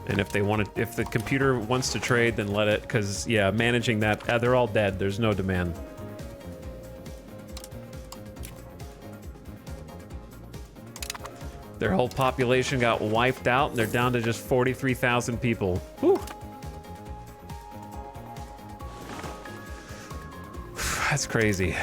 And if they want to, if the computer wants to trade, then let it, because yeah, managing that, they're all dead. There's no demand. Their whole population got wiped out, and they're down to just 43,000 people. Whew. That's crazy.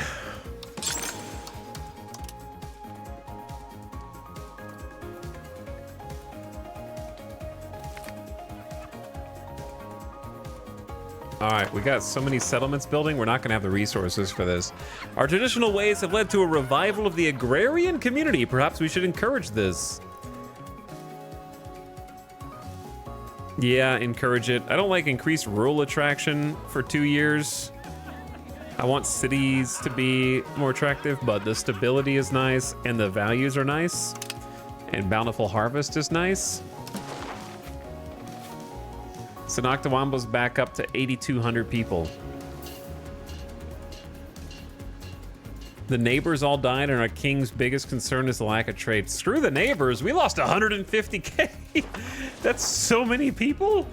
All right, we got so many settlements building, we're not gonna have the resources for this. Our traditional ways have led to a revival of the agrarian community. Perhaps we should encourage this. Yeah, encourage it. I don't like increased rural attraction for 2 years. I want cities to be more attractive, but the stability is nice and the values are nice. And bountiful harvest is nice. So Noctawambo's back up to 8,200 people. The neighbors all died, and our king's biggest concern is the lack of trade. Screw the neighbors, we lost 150K. That's so many people.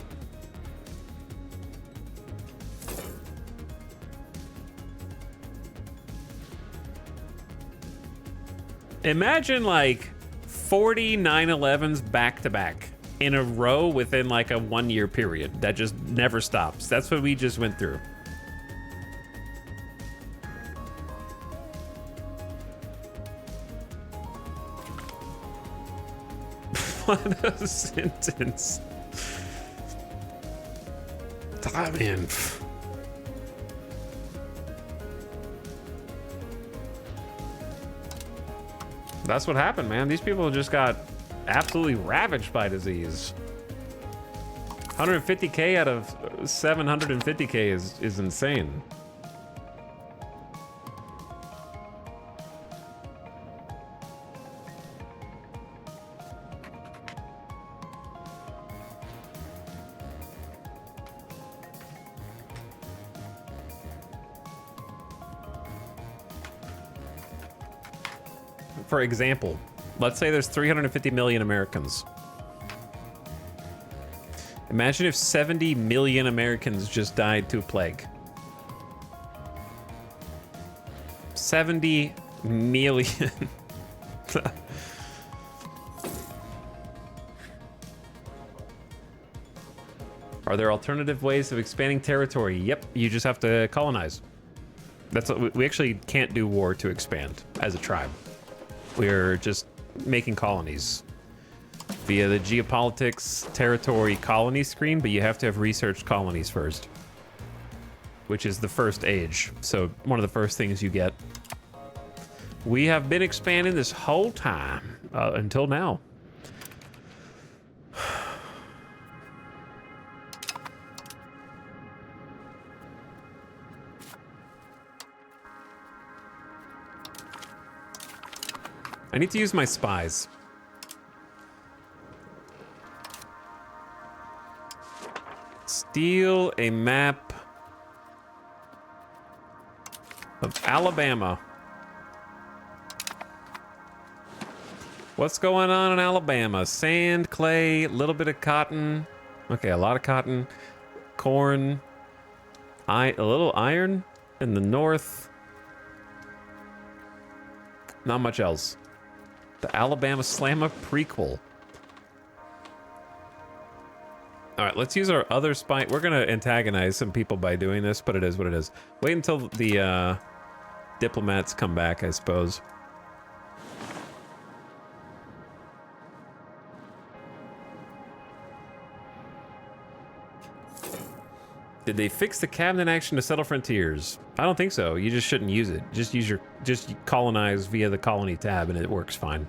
Imagine like 40 9/11s back to back in a row within like a 1 year period. That just never stops. That's what we just went through. What a sentence. I mean, that's what happened, man. These people just got absolutely ravaged by disease. 150K out of 750K is insane. For example, let's say there's 350 million Americans. Imagine if 70 million Americans just died to a plague. 70 million. Are there alternative ways of expanding territory? Yep, you just have to colonize. That's what we actually can't do war to expand as a tribe. We're just making colonies via the geopolitics territory colony screen, but you have to have researched colonies first, which is the first age. So one of the first things you get. We have been expanding this whole time until now. I need to use my spies. Steal a map of Alabama. What's going on in Alabama? Sand, clay, a little bit of cotton. Okay, a lot of cotton. Corn. A little iron in the north. Not much else. The Alabama Slamma prequel. All right, let's use our other spy. We're going to antagonize some people by doing this, but it is what it is. Wait until the diplomats come back, I suppose. Did they fix the cabinet action to settle frontiers? I don't think so. You just shouldn't use it. Just colonize via the colony tab and it works fine.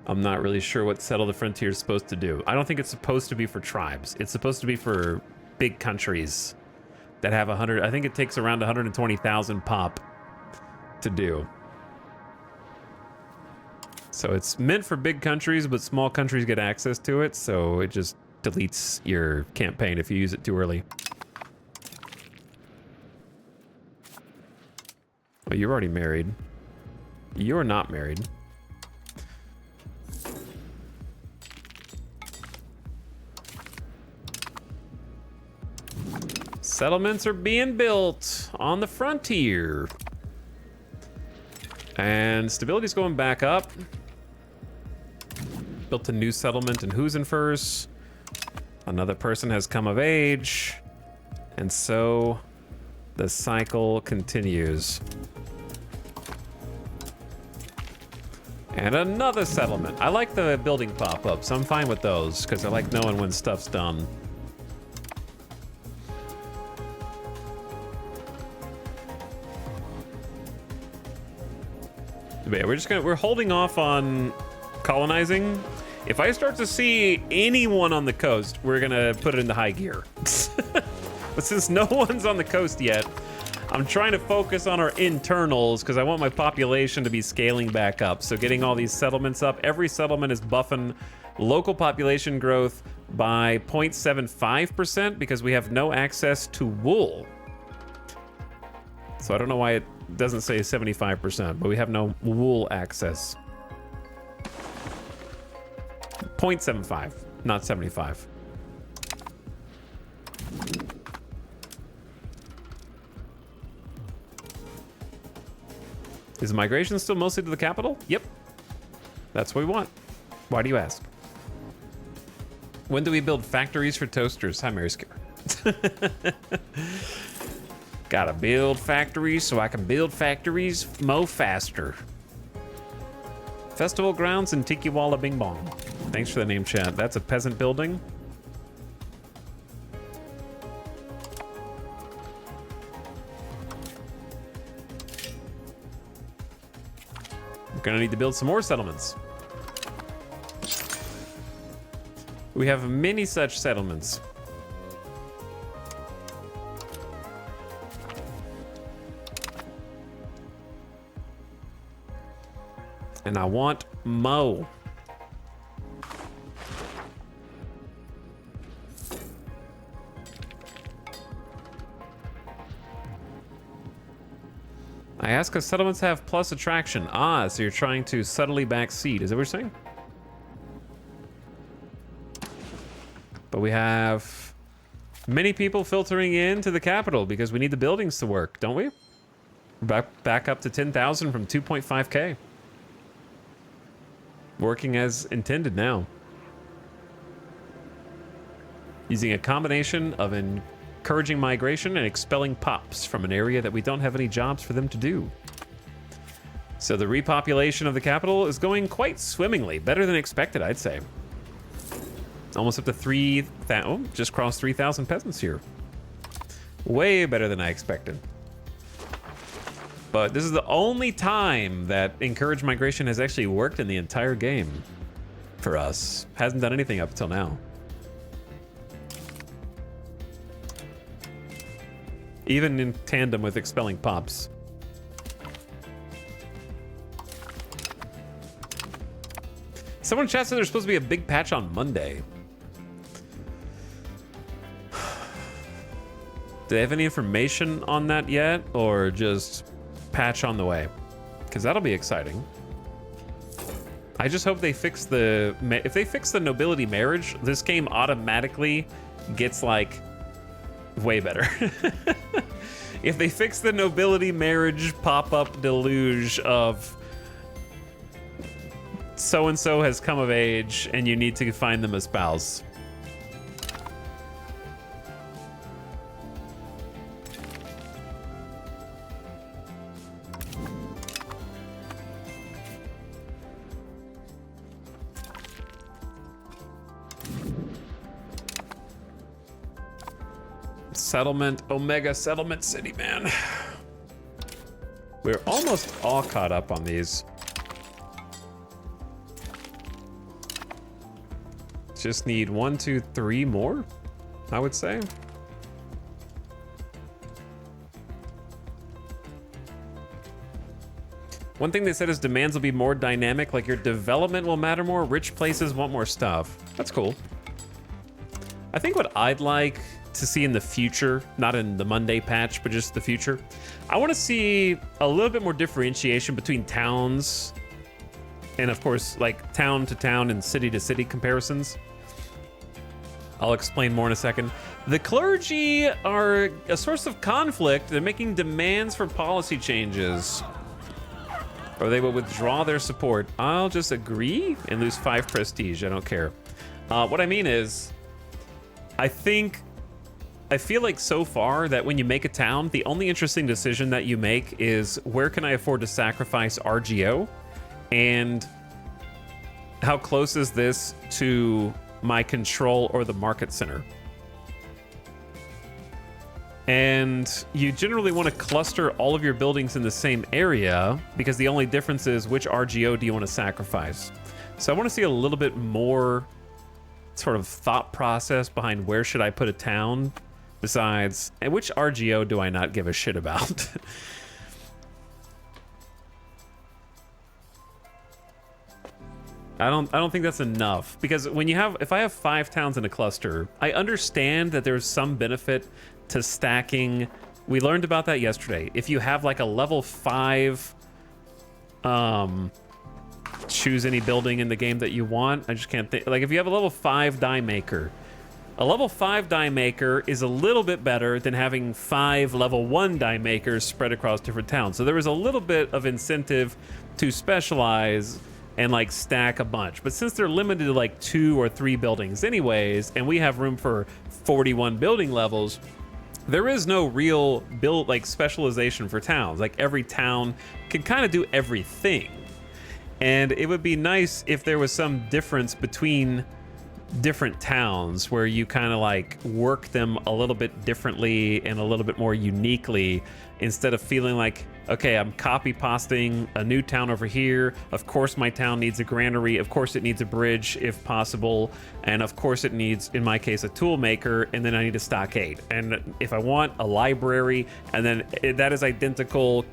I'm not really sure what settle the frontier is supposed to do. I don't think it's supposed to be for tribes. It's supposed to be for big countries that have 100. I think it takes around 120,000 pop to do. So it's meant for big countries, but small countries get access to it. So it just deletes your campaign if you use it too early. Well, you're already married. You're not married. Settlements are being built on the frontier. And stability's going back up. Built a new settlement in Huizenfels. Another person has come of age. And so the cycle continues. And another settlement. I like the building pop-ups. I'm fine with those because I like knowing when stuff's done. But yeah, we're holding off on colonizing. If I start to see anyone on the coast, we're gonna put it into high gear. But since no one's on the coast yet, I'm trying to focus on our internals because I want my population to be scaling back up. So getting all these settlements up, every settlement is buffing local population growth by 0.75% because we have no access to wool. So I don't know why it doesn't say 75%, but we have no wool access. 0.75, not 75. Is migration still mostly to the capital? Yep. That's what we want. Why do you ask? When do we build factories for toasters? Hi, Mary Scare. Gotta build factories so I can build factories mo faster. Festival grounds in Tikiwala Bing Bong. Thanks for the name, chat. That's a peasant building. We're gonna need to build some more settlements. We have many such settlements. And I want Mo. I ask if settlements have plus attraction. Ah, so you're trying to subtly backseat. Is that what you're saying? But we have many people filtering into the capital because we need the buildings to work, don't we? We're back up to 10,000 from 2.5K. Working as intended now. Using a combination of encouraging migration and expelling pops from an area that we don't have any jobs for them to do. So the repopulation of the capital is going quite swimmingly. Better than expected, I'd say. It's almost up to 3,000. Oh, just crossed 3,000 peasants here. Way better than I expected. But this is the only time that encouraged migration has actually worked in the entire game for us. Hasn't done anything up till now. Even in tandem with expelling pops. Someone in chat said there's supposed to be a big patch on Monday. Do they have any information on that yet? Or just patch on the way? Because that'll be exciting. I just hope they fix the... If they fix the nobility marriage, this game automatically gets, like, way better. If they fix the nobility marriage pop-up deluge of so-and-so has come of age and you need to find them a spouse. Settlement, Omega Settlement City, man. We're almost all caught up on these. Just need 1, 2, 3 more, I would say. One thing they said is demands will be more dynamic, like your development will matter more, rich places want more stuff. That's cool. I think what I'd like to see in the future, not in the Monday patch, but just the future, I want to see a little bit more differentiation between towns and, of course, like town to town and city to city comparisons. I'll explain more in a second. The clergy are a source of conflict. They're making demands for policy changes, or they will withdraw their support. I'll just agree and lose 5 prestige. I don't care. What I mean is, I feel like so far that when you make a town, the only interesting decision that you make is where can I afford to sacrifice RGO, and how close is this to my control or the market center. And you generally want to cluster all of your buildings in the same area because the only difference is which RGO do you want to sacrifice. So I want to see a little bit more sort of thought process behind where should I put a town besides, and which RGO do I not give a shit about? I don't think that's enough, because when you have, if I have 5 towns in a cluster, I understand that there's some benefit to stacking. We learned about that yesterday. If you have like a level 5, choose any building in the game that you want. I just can't think, like if you have a level 5 die maker, a level 5 die maker is a little bit better than having 5 level 1 die makers spread across different towns. So there was a little bit of incentive to specialize and like stack a bunch. But since they're limited to like 2 or 3 buildings anyways, and we have room for 41 building levels, there is no real build like specialization for towns. Like every town can kind of do everything. And it would be nice if there was some difference between different towns where you kind of like work them a little bit differently and a little bit more uniquely, instead of feeling like, okay, I'm copy pasting a new town over here. Of course my town needs a granary. Of course it needs a bridge if possible. And of course it needs, in my case, a tool maker. And then I need a stockade. And if I want a library, and then that is identical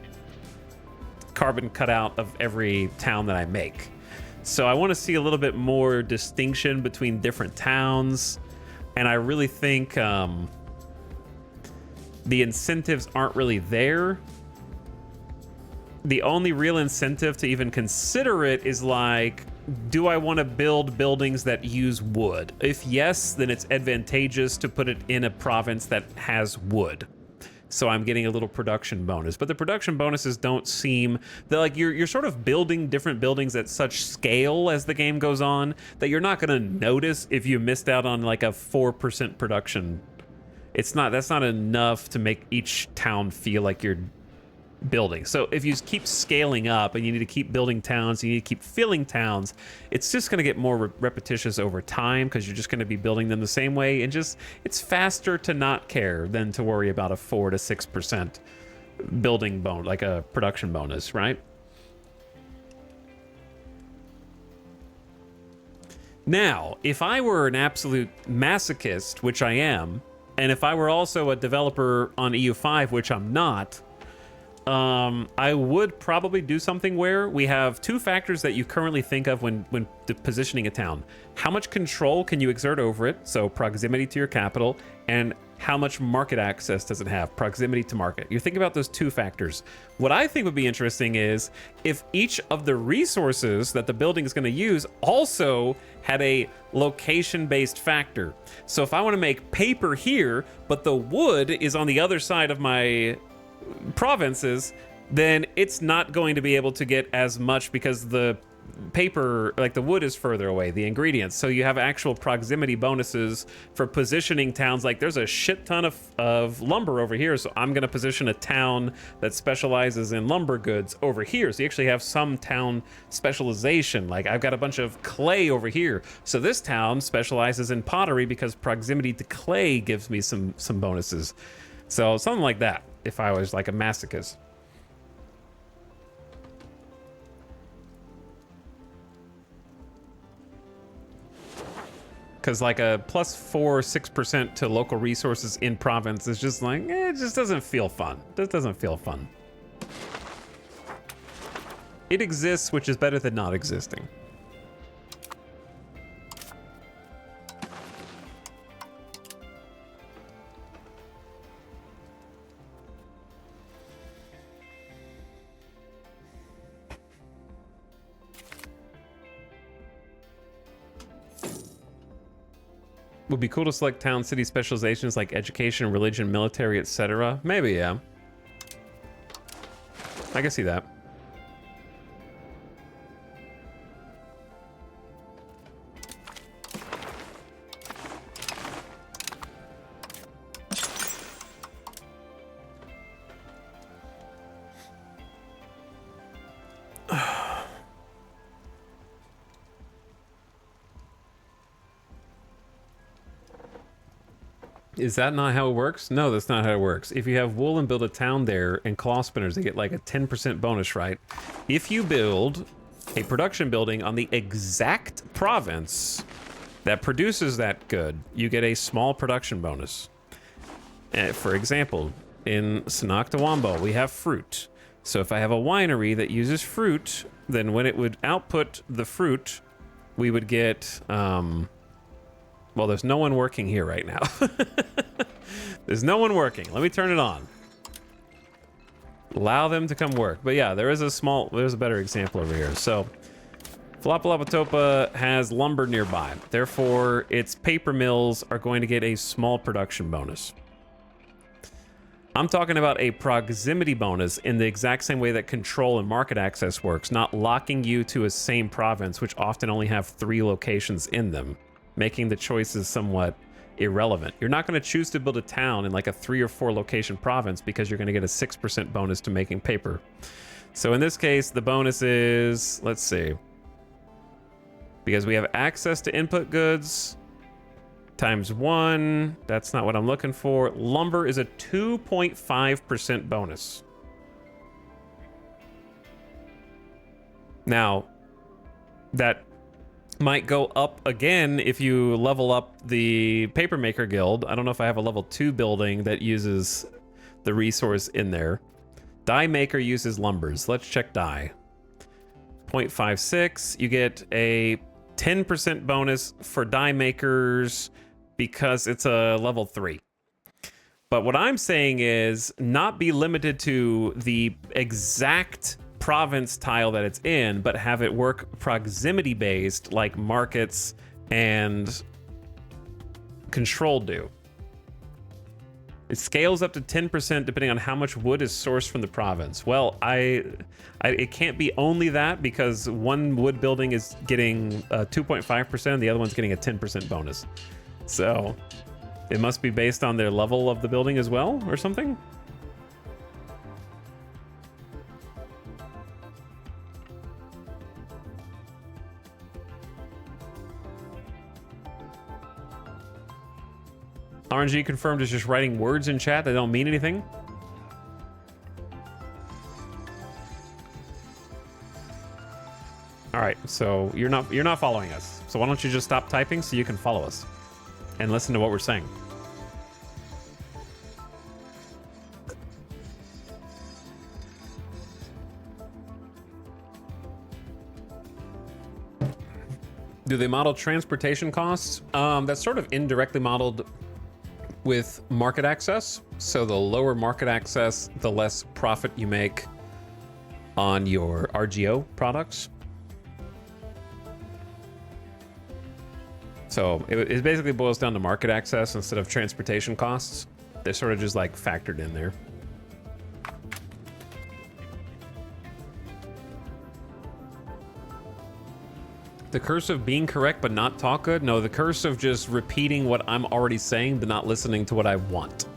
carbon cutout of every town that I make. So I want to see a little bit more distinction between different towns. And I really think the incentives aren't really there. The only real incentive to even consider it is like, do I want to build buildings that use wood? If yes, then it's advantageous to put it in a province that has wood. So I'm getting a little production bonus, but the production bonuses don't seem, they're like you're sort of building different buildings at such scale as the game goes on that you're not going to notice if you missed out on like a 4% production. That's not enough to make each town feel like you're building. So if you keep scaling up and you need to keep building towns, you need to keep filling towns, it's just going to get more repetitious over time because you're just going to be building them the same way, and just it's faster to not care than to worry about a 4 to 6% building bonus, like a production bonus, right? Now, if I were an absolute masochist, which I am, and if I were also a developer on EU5, which I'm not, I would probably do something where we have 2 factors that you currently think of when positioning a town. How much control can you exert over it, so proximity to your capital, and how much market access does it have, proximity to market. You're thinking about those two factors. What I think would be interesting is if each of the resources that the building is going to use also had a location-based factor. So if I want to make paper here, but the wood is on the other side of my provinces, then it's not going to be able to get as much because the paper, like the wood, is further away, the ingredients. So you have actual proximity bonuses for positioning towns. Like there's a shit ton of lumber over here, so I'm going to position a town that specializes in lumber goods over here. So you actually have some town specialization. Like I've got a bunch of clay over here, so this town specializes in pottery because proximity to clay gives me some bonuses. So something like that if I was like a masochist. Because like a +4, 6% to local resources in province is just like, it just doesn't feel fun. This doesn't feel fun. It exists, which is better than not existing. Would be cool to select town city specializations like education, religion, military, etc. Maybe, yeah. I can see that. Is that not how it works? No, that's not how it works. If you have wool and build a town there and claw spinners, they get like a 10% bonus, right? If you build a production building on the exact province that produces that good, you get a small production bonus. For example, in Sanoctawambo, we have fruit. So if I have a winery that uses fruit, then when it would output the fruit, we would get... well, there's no one working here right now. There's no one working. Let me turn it on. Allow them to come work. But yeah, there's a better example over here. So, Falapalapatopa has lumber nearby. Therefore, its paper mills are going to get a small production bonus. I'm talking about a proximity bonus in the exact same way that control and market access works, not locking you to a same province, which often only have 3 locations in them, making the choices somewhat irrelevant. You're not going to choose to build a town in like a 3 or 4 location province because you're going to get a 6% bonus to making paper. So in this case, the bonus is, let's see, because we have access to input goods times 1. That's not what I'm looking for. Lumber is a 2.5% bonus. Now, that might go up again if you level up the Papermaker Guild. I don't know if I have a level 2 building that uses the resource in there. Die Maker uses lumbers. Let's check die. 0.56. You get a 10% bonus for die makers because it's a level 3. But what I'm saying is not be limited to the exact province tile that it's in, but have it work proximity based like markets and control do. It scales up to 10% depending on how much wood is sourced from the province. Well, it can't be only that because one wood building is getting 2.5%, the other one's getting a 10% bonus. So it must be based on their level of the building as well or something. RNG confirmed is just writing words in chat that don't mean anything. All right, so you're not following us. So why don't you just stop typing so you can follow us and listen to what we're saying? Do they model transportation costs? That's sort of indirectly modeled with market access. So the lower market access, the less profit you make on your RGO products. So it basically boils down to market access instead of transportation costs. They're sort of just like factored in there. The curse of being correct but not talk good? No, the curse of just repeating what I'm already saying but not listening to what I want.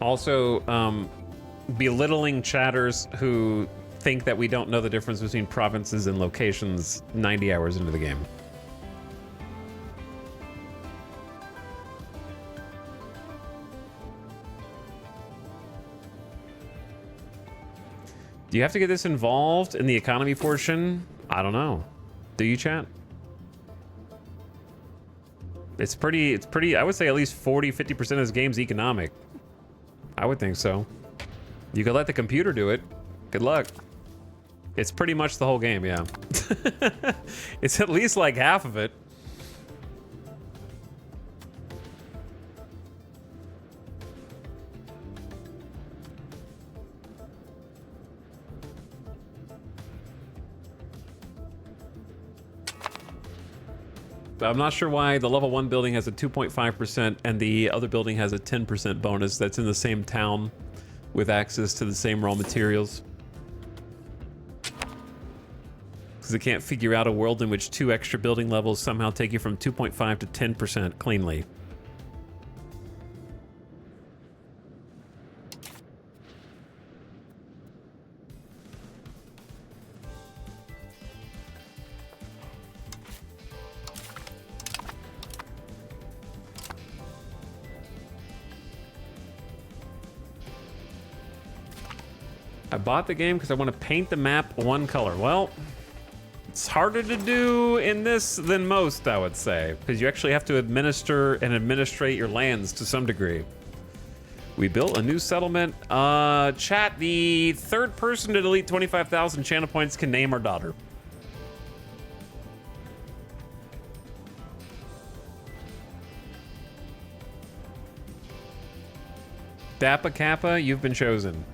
Also, belittling chatters who think that we don't know the difference between provinces and locations 90 hours into the game. Do you have to get this involved in the economy portion? I don't know. Do you, chat? It's pretty, I would say at least 40-50% of this game's economic. I would think so. You could let the computer do it. Good luck. It's pretty much the whole game, yeah. It's at least like half of it. I'm not sure why the level 1 building has a 2.5% and the other building has a 10% bonus that's in the same town with access to the same raw materials. Because they can't figure out a world in which 2 extra building levels somehow take you from 2.5 to 10% cleanly. I bought the game because I want to paint the map one color. Well, it's harder to do in this than most, I would say, because you actually have to administer and administrate your lands to some degree. We built a new settlement. Chat, the third person to delete 25,000 channel points can name our daughter. Dappa Kappa, you've been chosen.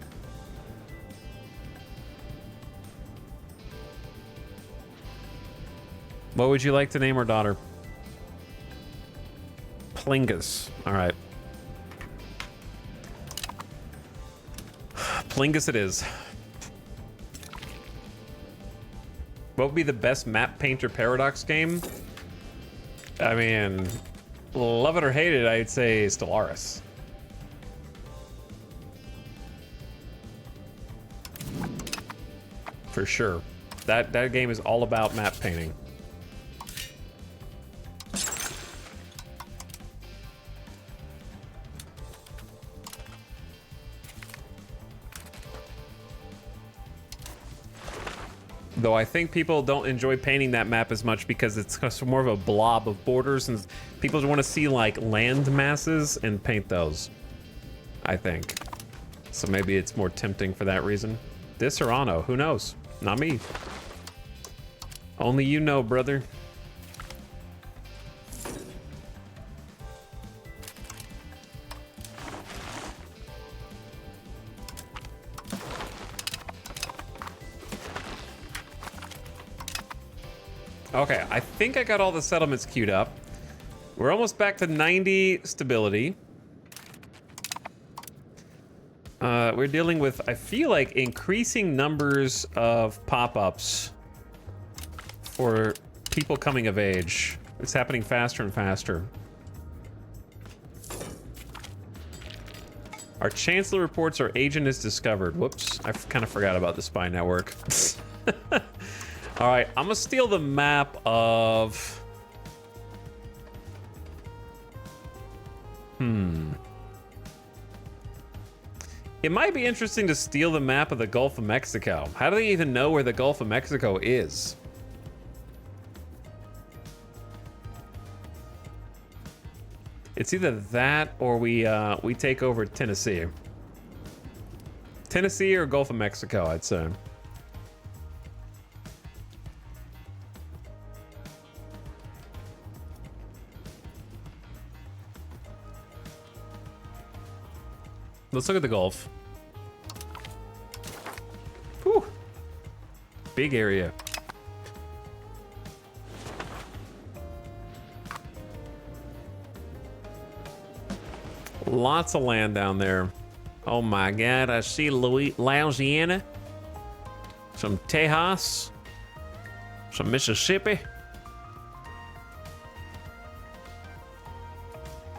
What would you like to name our daughter? Plingus. All right. Plingus it is. What would be the best map painter paradox game? I mean, love it or hate it, I'd say Stellaris. For sure. That game is all about map painting. Though I think people don't enjoy painting that map as much because it's just more of a blob of borders and people just want to see like land masses and paint those, I think. So maybe it's more tempting for that reason. This or Anno, who knows? Not me. Only you know, brother. Okay, I think I got all the settlements queued up. We're almost back to 90 stability. We're dealing with, I feel like, increasing numbers of pop-ups for people coming of age. It's happening faster and faster. Our Chancellor reports our agent is discovered. Whoops, I kind of forgot about the spy network. All right, I'm gonna steal the map of... It might be interesting to steal the map of the Gulf of Mexico. How do they even know where the Gulf of Mexico is? It's either that or we take over Tennessee. Tennessee or Gulf of Mexico, I'd say. Let's look at the Gulf. Whew. Big area. Lots of land down there. Oh my God, I see Louisiana, some Tejas, some Mississippi,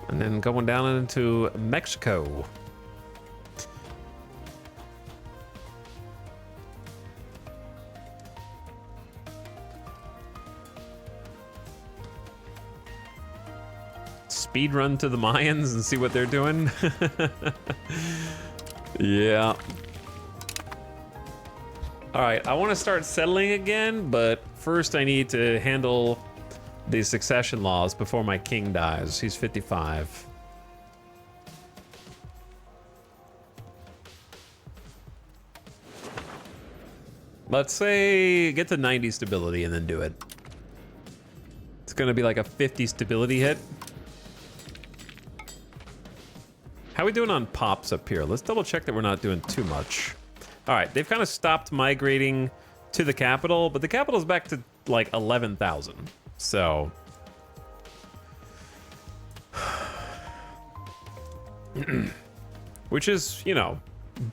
and then going down into Mexico. Speed run to the Mayans and see what they're doing. Yeah. All right, I want to start settling again, but first I need to handle the succession laws before my king dies. He's 55. Let's say get to 90 stability and then do it. It's gonna be like a 50 stability hit. How are we doing on pops up here? Let's double check that we're not doing too much. All right, they've kind of stopped migrating to the capital, but the capital's back to like 11,000. So. Which is, you know,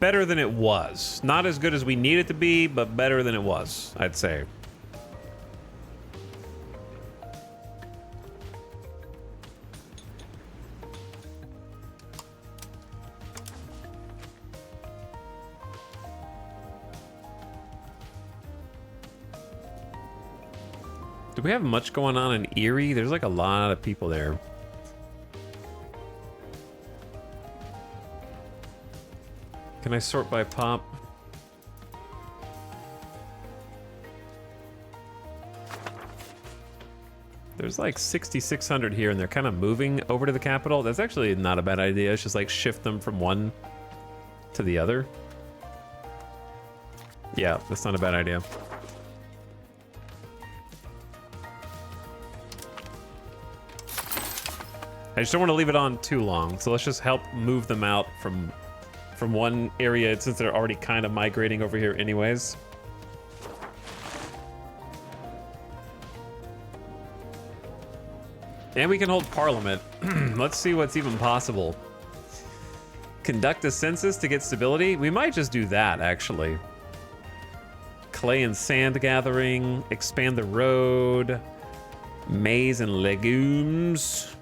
better than it was. Not as good as we need it to be, but better than it was, I'd say. Do we have much going on in Erie? There's like a lot of people there. Can I sort by pop? There's like 6,600 here and they're kind of moving over to the capital. That's actually not a bad idea. It's just like shift them from one to the other. Yeah, that's not a bad idea. I just don't want to leave it on too long, so let's just help move them out from one area since they're already kind of migrating over here anyways. And we can hold parliament. Let's see what's even possible. Conduct a census to get stability. We might just do that, actually. Clay and sand gathering, expand the road, maize and legumes.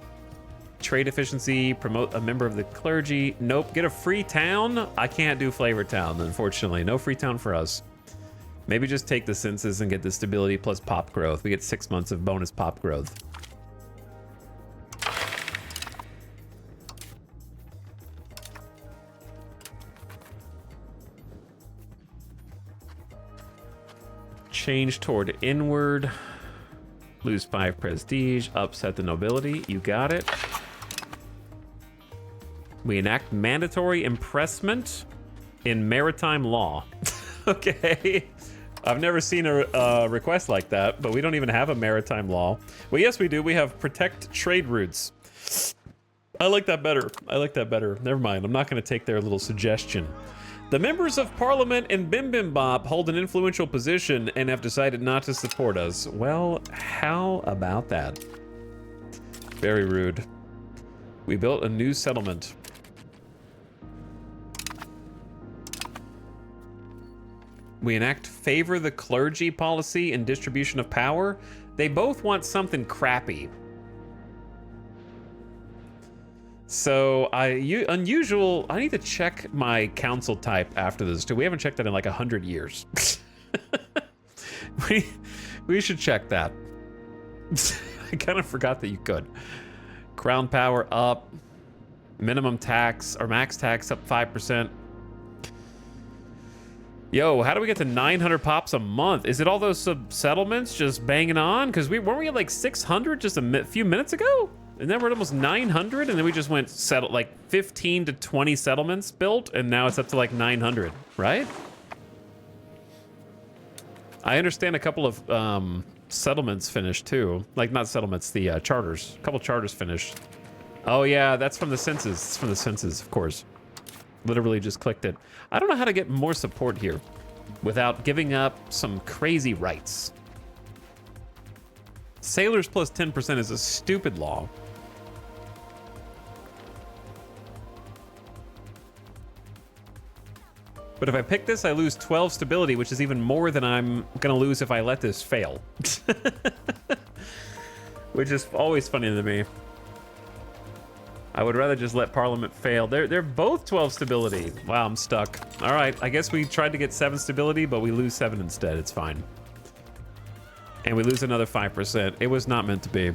Trade efficiency, promote a member of the clergy. Nope, get a free town. I can't do Flavor Town, unfortunately. No free town for us. Maybe just take the census and get the stability plus pop growth. We get 6 months of bonus pop growth. Change toward inward. Lose 5 prestige. Upset the nobility. You got it. We enact mandatory impressment in maritime law. Okay. I've never seen a request like that, but we don't even have a maritime law. Well, yes, we do. We have protect trade routes. I like that better. I like that better. Never mind. I'm not going to take their little suggestion. The members of parliament in Bibimbap hold an influential position and have decided not to support us. Well, how about that? Very rude. We built a new settlement. We enact favor the clergy policy and distribution of power. They both want something crappy. So unusual. I need to check my council type after this too. We haven't checked that in like 100 years. we should check that. I kind of forgot that you could. Crown power up. Minimum tax or max tax up 5%. Yo, how do we get to 900 pops a month? Is it all those settlements just banging on? Because weren't we at like 600 just a few minutes ago? And then we're at almost 900, and then we just went settle like 15 to 20 settlements built, and now it's up to like 900, right? I understand a couple of settlements finished too. Like not settlements, the charters. A couple charters finished. Oh yeah, that's from the census. It's from the census, of course. Literally just clicked it. I don't know how to get more support here without giving up some crazy rights. Sailors plus 10% is a stupid law. But if I pick this, I lose 12 stability, which is even more than I'm gonna lose if I let this fail. Which is always funny to me. I would rather just let Parliament fail. They're both 12 stability. Wow, I'm stuck. All right, I guess we tried to get 7 stability, but we lose 7 instead. It's fine. And we lose another 5%. It was not meant to be.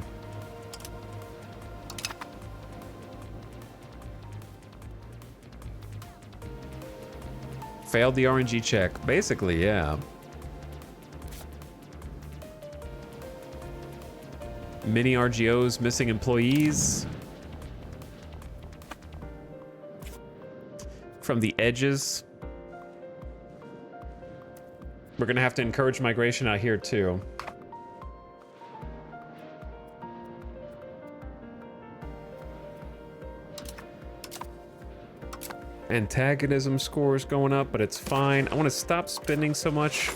Failed the RNG check. Basically, yeah. Mini RGOs, missing employees. From the edges. We're gonna have to encourage migration out here too. Antagonism scores going up, but it's fine. I want to stop spending so much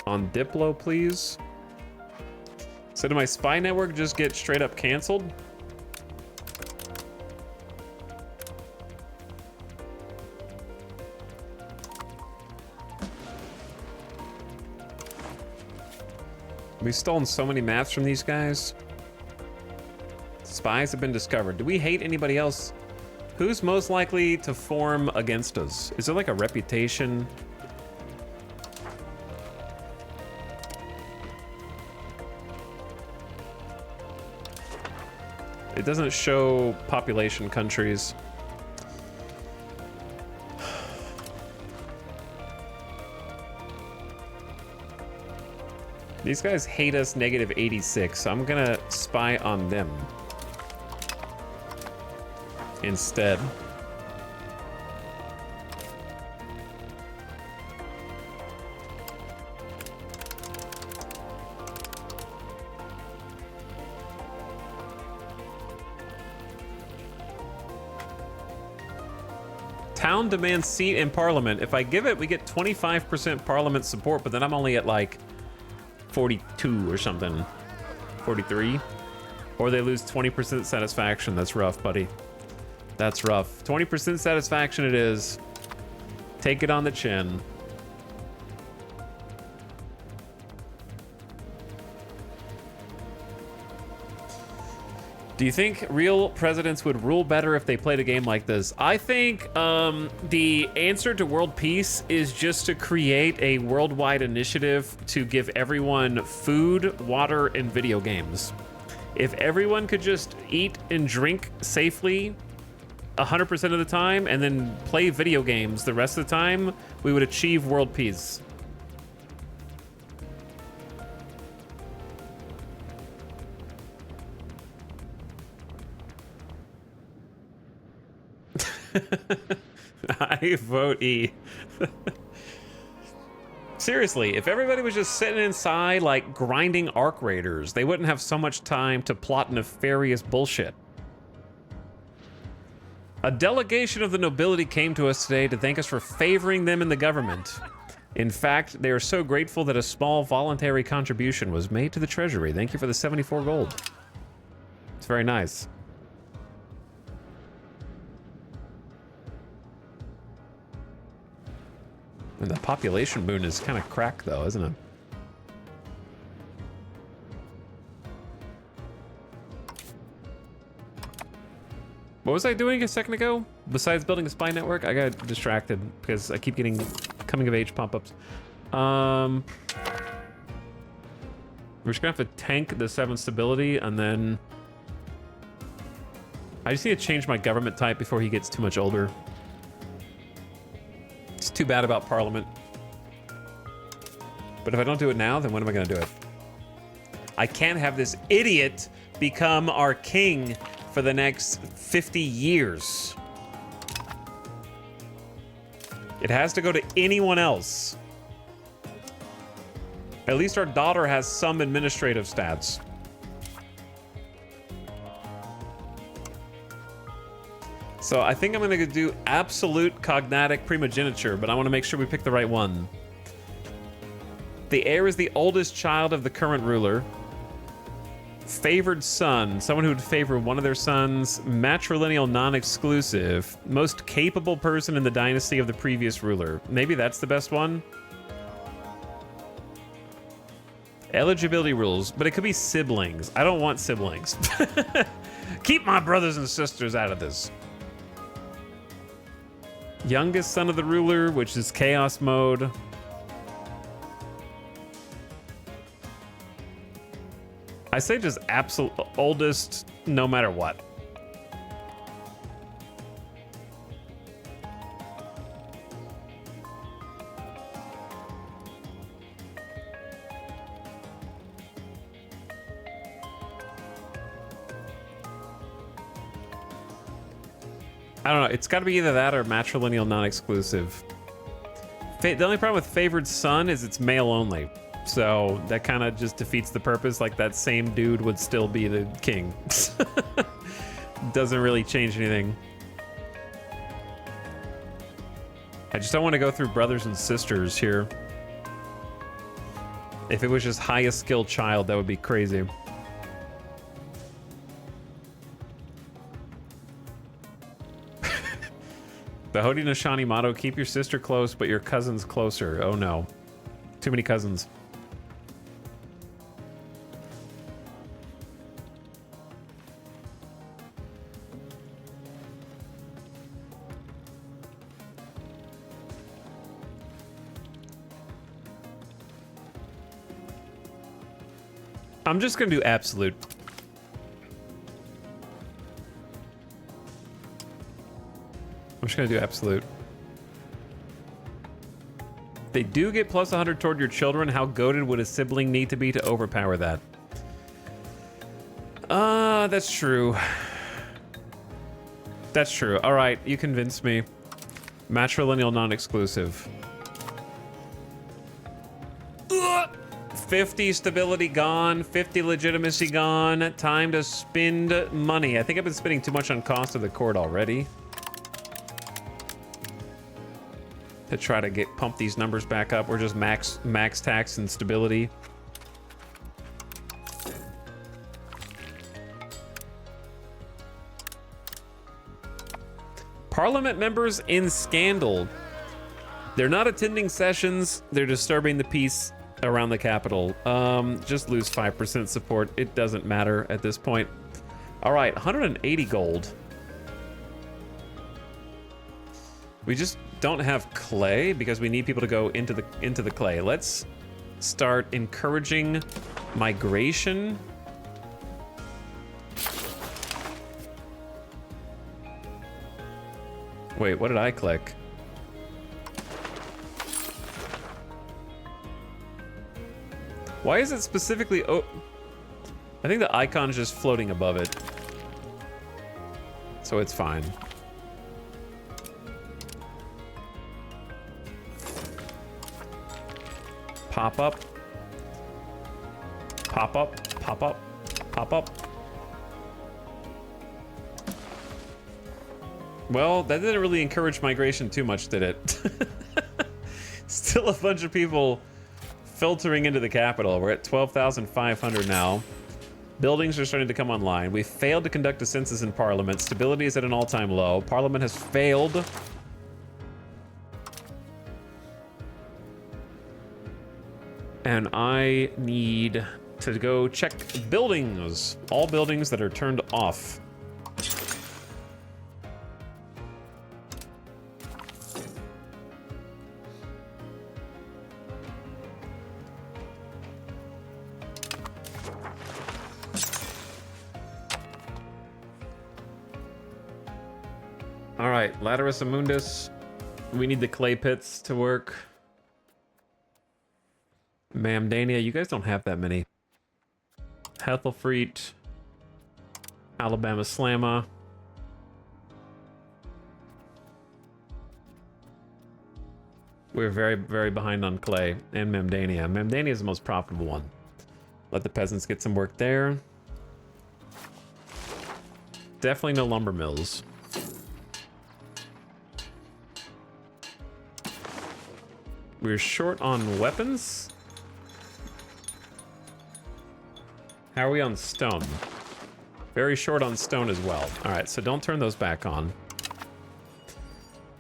on Diplo, please. So did my spy network just get straight up canceled? We've stolen so many maps from these guys. Spies have been discovered. Do we hate anybody else? Who's most likely to form against us? Is there like a reputation? It doesn't show population countries. These guys hate us negative 86, so I'm gonna spy on them instead. Town demands seat in parliament. If I give it, we get 25% parliament support, but then I'm only at like 42 or something. 43. Or they lose 20% satisfaction. That's rough, buddy. That's rough. 20% satisfaction it is. Take it on the chin. Do you think real presidents would rule better if they played a game like this? I think the answer to world peace is just to create a worldwide initiative to give everyone food, water, and video games. If everyone could just eat and drink safely 100% of the time and then play video games the rest of the time, we would achieve world peace. I vote E. Seriously, if everybody was just sitting inside like grinding Arc Raiders, they wouldn't have so much time to plot nefarious bullshit. A delegation of the nobility came to us today to thank us for favoring them in the government. In fact, they are so grateful that a small voluntary contribution was made to the treasury. Thank you for the 74 gold. It's very nice. And the population boon is kind of cracked though, isn't it? What was I doing a second ago? Besides building a spy network, I got distracted because I keep getting coming of age pop-ups. We're just gonna have to tank the 7 stability and then I just need to change my government type before he gets too much older. It's too bad about Parliament. But if I don't do it now, then when am I gonna do it? I can't have this idiot become our king for the next 50 years. It has to go to anyone else. At least our daughter has some administrative stats. So I think I'm going to do absolute cognatic primogeniture, but I want to make sure we pick the right one. The heir is the oldest child of the current ruler. Favored son, someone who would favor one of their sons. Matrilineal non-exclusive. Most capable person in the dynasty of the previous ruler. Maybe that's the best one. Eligibility rules, but it could be siblings. I don't want siblings. Keep my brothers and sisters out of this. Youngest son of the ruler, which is chaos mode. I say just absolute oldest no matter what. I don't know. It's got to be either that or matrilineal non-exclusive. The only problem with favored son is it's male only. So that kind of just defeats the purpose. Like that same dude would still be the king. Doesn't really change anything. I just don't want to go through brothers and sisters here. If it was just highest skill child, that would be crazy. The Haudenosaunee motto, keep your sister close, but your cousins closer. Oh no. Too many cousins. I'm just gonna do absolute. I'm just gonna do absolute. They do get plus 100 toward your children. How goated would a sibling need to be to overpower that? That's true. That's true. All right, you convinced me. Matrilineal non-exclusive. 50 stability gone, 50 legitimacy gone. Time to spend money. I think I've been spending too much on cost of the court already. To try to pump these numbers back up. We're just max tax and stability. Parliament members in scandal. They're not attending sessions. They're disturbing the peace around the capital. Just lose 5% support. It doesn't matter at this point. All right, 180 gold. We just don't have clay because we need people to go into the clay. Let's start encouraging migration. Wait, what did I click? Why is it specifically... Oh, I think the icon's just floating above it. So it's fine. Pop up. Pop up. Pop up. Pop up. Well, that didn't really encourage migration too much, did it? Still a bunch of people filtering into the capital. We're at 12,500 now. Buildings are starting to come online. We failed to conduct a census in Parliament. Stability is at an all-time low. Parliament has failed. And I need to go check buildings. All buildings that are turned off. All right, Laterus Amundus. We need the clay pits to work. Mamdania, you guys don't have that many. Hethelfreet. Alabama Slamma. We're very, very behind on clay and Mamdania. Mamdania is the most profitable one. Let the peasants get some work there. Definitely no lumber mills. We're short on weapons. How are we on stone? Very short on stone as well. All right, so don't turn those back on.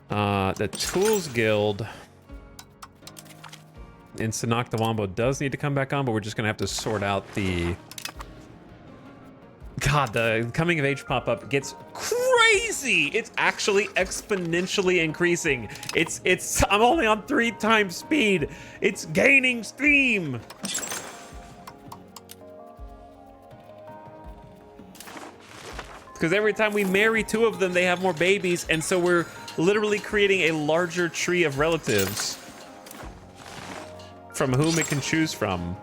The Tools Guild in Sanakdawambo does need to come back on, but we're just gonna have to sort out the... God, the coming of age pop-up gets crazy! It's actually exponentially increasing. I'm only on 3 times speed. It's gaining steam. Because every time we marry 2 of them, they have more babies, and so we're literally creating a larger tree of relatives from whom it can choose from.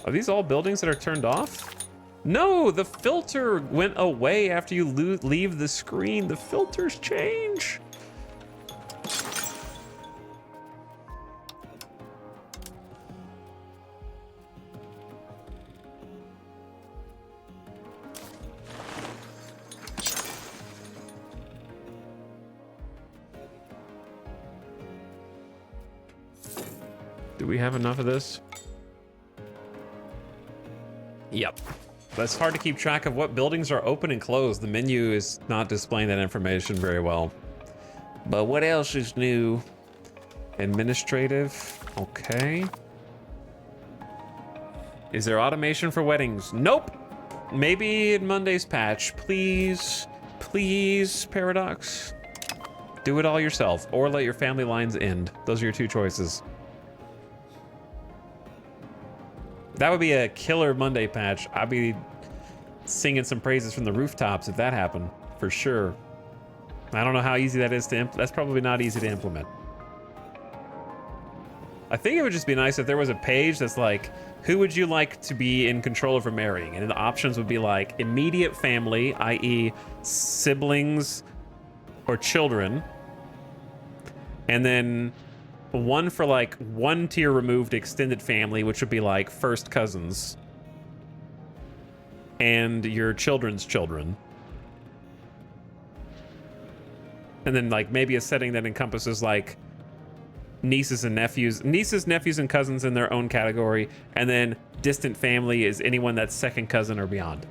Are these all buildings that are turned off? No, the filter went away after you leave the screen. The filters change. Do we have enough of this? Yep. But it's hard to keep track of what buildings are open and closed. The menu is not displaying that information very well. But what else is new? Administrative. Okay. Is there automation for weddings? Nope. Maybe in Monday's patch. Please, please, Paradox. Do it all yourself or let your family lines end. Those are your 2 choices. That would be a killer Monday patch. I'd be singing some praises from the rooftops if that happened, for sure. I don't know how easy that is to implement. That's probably not easy to implement. I think it would just be nice if there was a page that's like, who would you like to be in control over marrying? And the options would be like immediate family, i.e. siblings or children. And then one for like 1 tier removed extended family, which would be like first cousins and your children's children. And then like maybe a setting that encompasses like nieces, nephews, and cousins in their own category. And then distant family is anyone that's second cousin or beyond.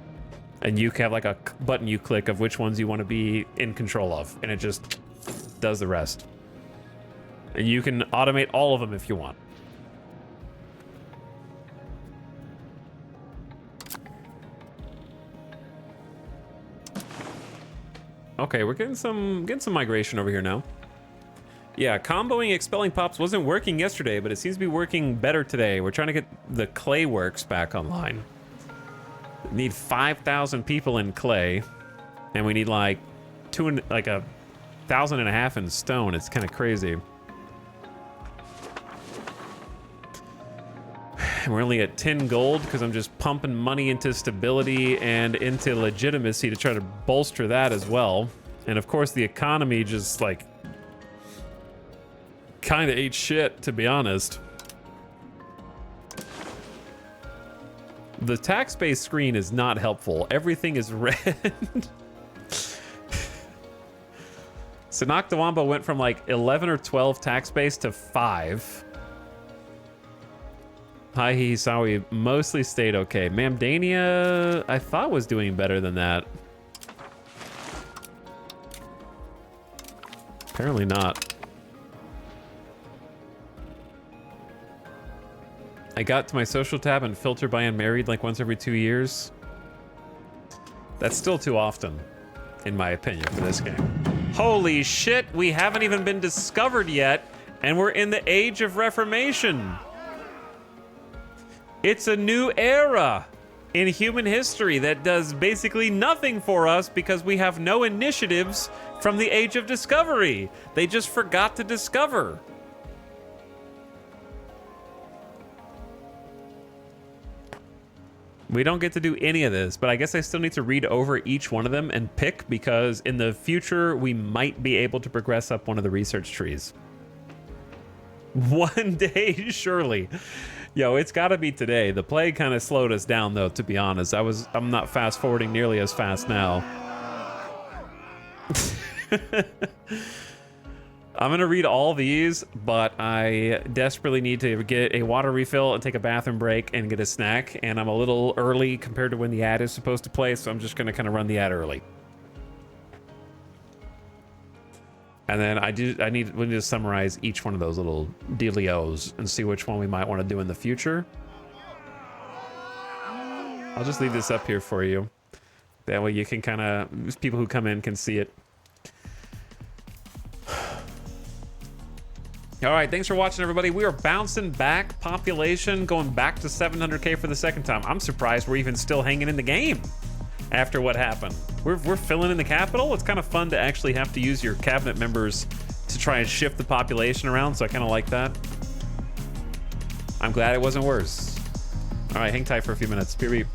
And you have like a button you click of which ones you want to be in control of. And it just does the rest. And you can automate all of them if you want. Okay, we're getting some migration over here now. Yeah, comboing expelling pops wasn't working yesterday, but it seems to be working better today. We're trying to get the clay works back online. We need 5,000 people in clay, and we need like 1,500 in stone. It's kind of crazy. We're only at 10 gold because I'm just pumping money into stability and into legitimacy to try to bolster that as well. And of course the economy just like kind of ate shit, to be honest. The tax-based screen is not helpful. Everything is red. Sanakdawambo went from like 11 or 12 tax-based to 5. Hi, Hisawi mostly stayed okay. Mamdania, I thought was doing better than that. Apparently not. I got to my social tab and filter by unmarried like once every 2 years. That's still too often, in my opinion, for this game. Holy shit, we haven't even been discovered yet, and we're in the Age of Reformation. It's a new era in human history that does basically nothing for us because we have no initiatives from the Age of Discovery. They just forgot to discover. We don't get to do any of this, but I guess I still need to read over each one of them and pick, because in the future we might be able to progress up one of the research trees. One day, surely. Yo, it's got to be today. The plague kind of slowed us down, though, to be honest. I'm not fast forwarding nearly as fast now. I'm going to read all these, but I desperately need to get a water refill and take a bathroom break and get a snack. And I'm a little early compared to when the ad is supposed to play, so I'm just going to kind of run the ad early. And then we need to summarize each one of those little dealios and see which one we might want to do in the future. I'll just leave this up here for you. That way you can kind of, people who come in can see it. All right, thanks for watching, everybody. We are bouncing back. Population going back to 700K for the second time. I'm surprised we're even still hanging in the game after what happened. We're filling in the capital. It's kind of fun to actually have to use your cabinet members to try and shift the population around, so I kind of like that. I'm glad it wasn't worse. All right, hang tight for a few minutes. Beep, beep.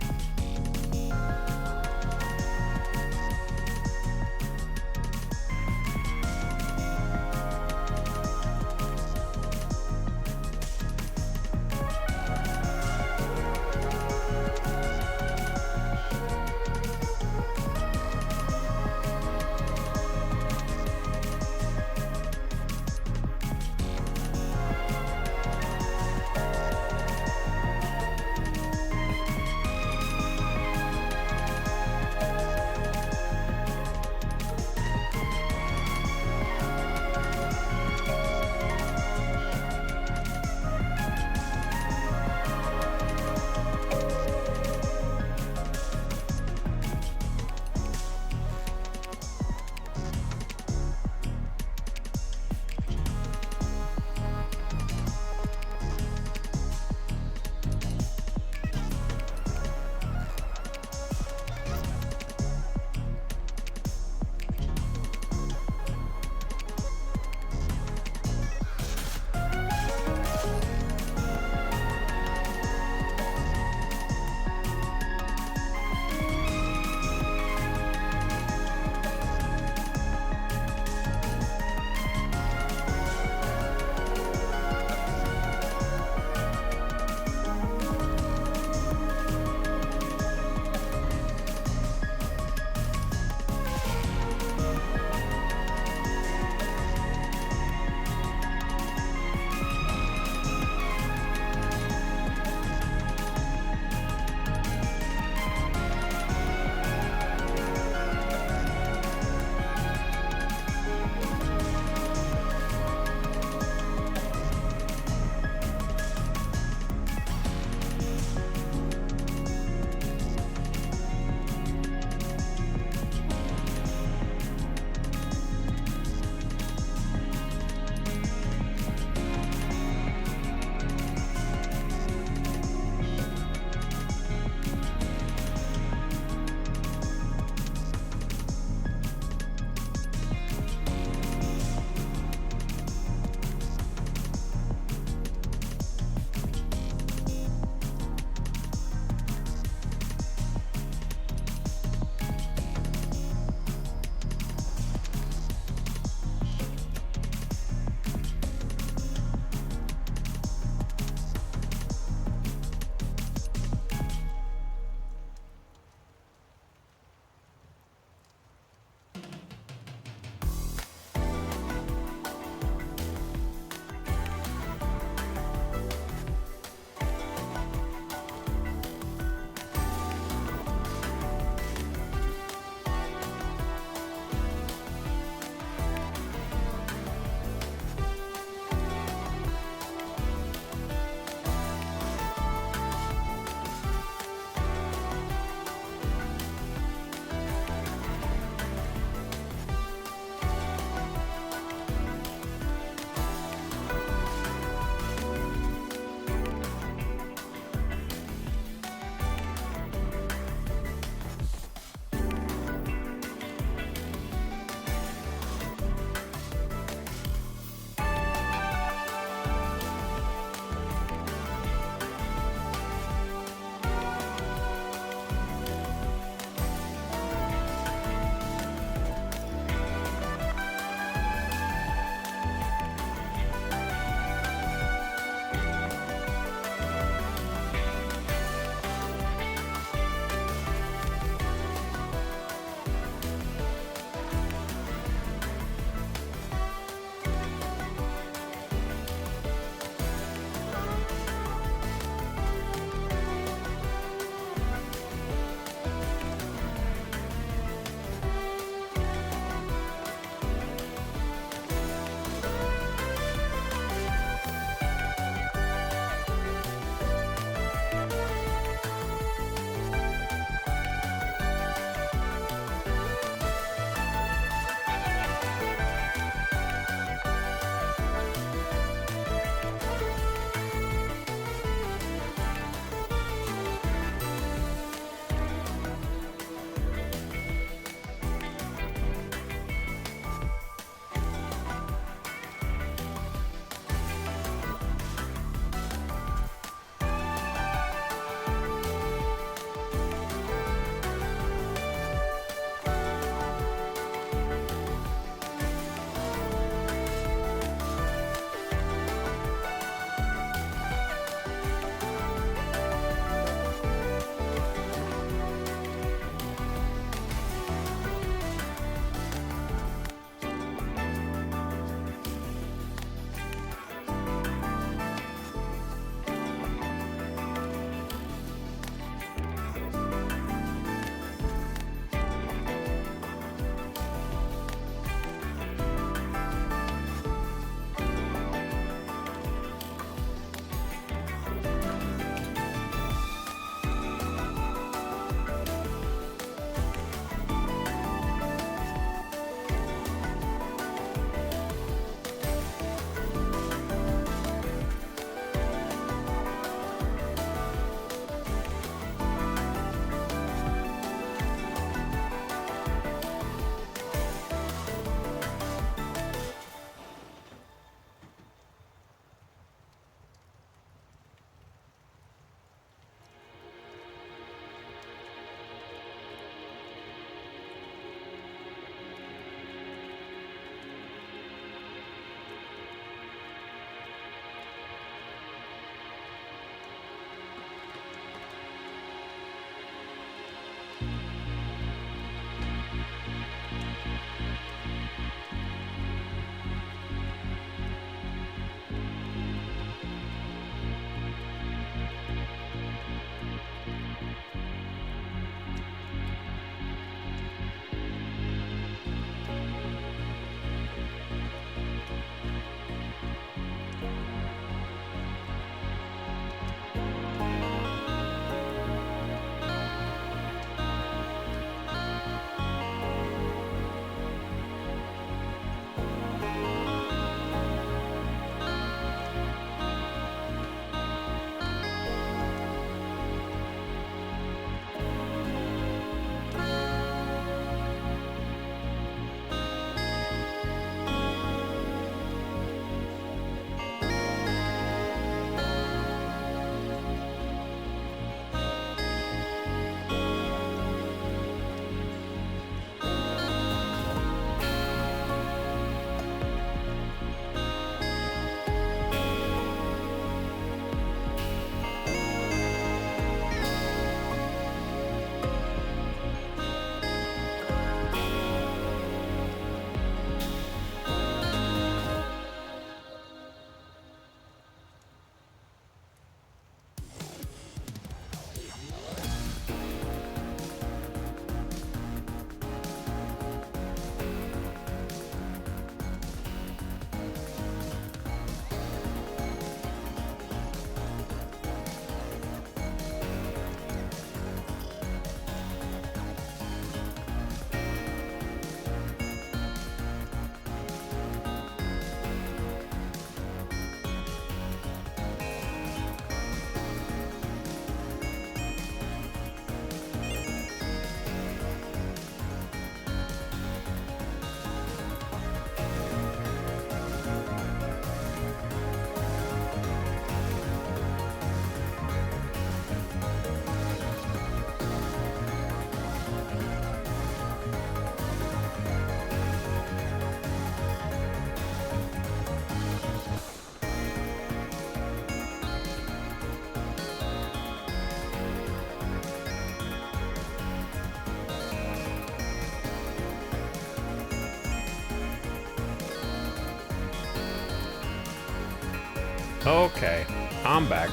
Okay, I'm back.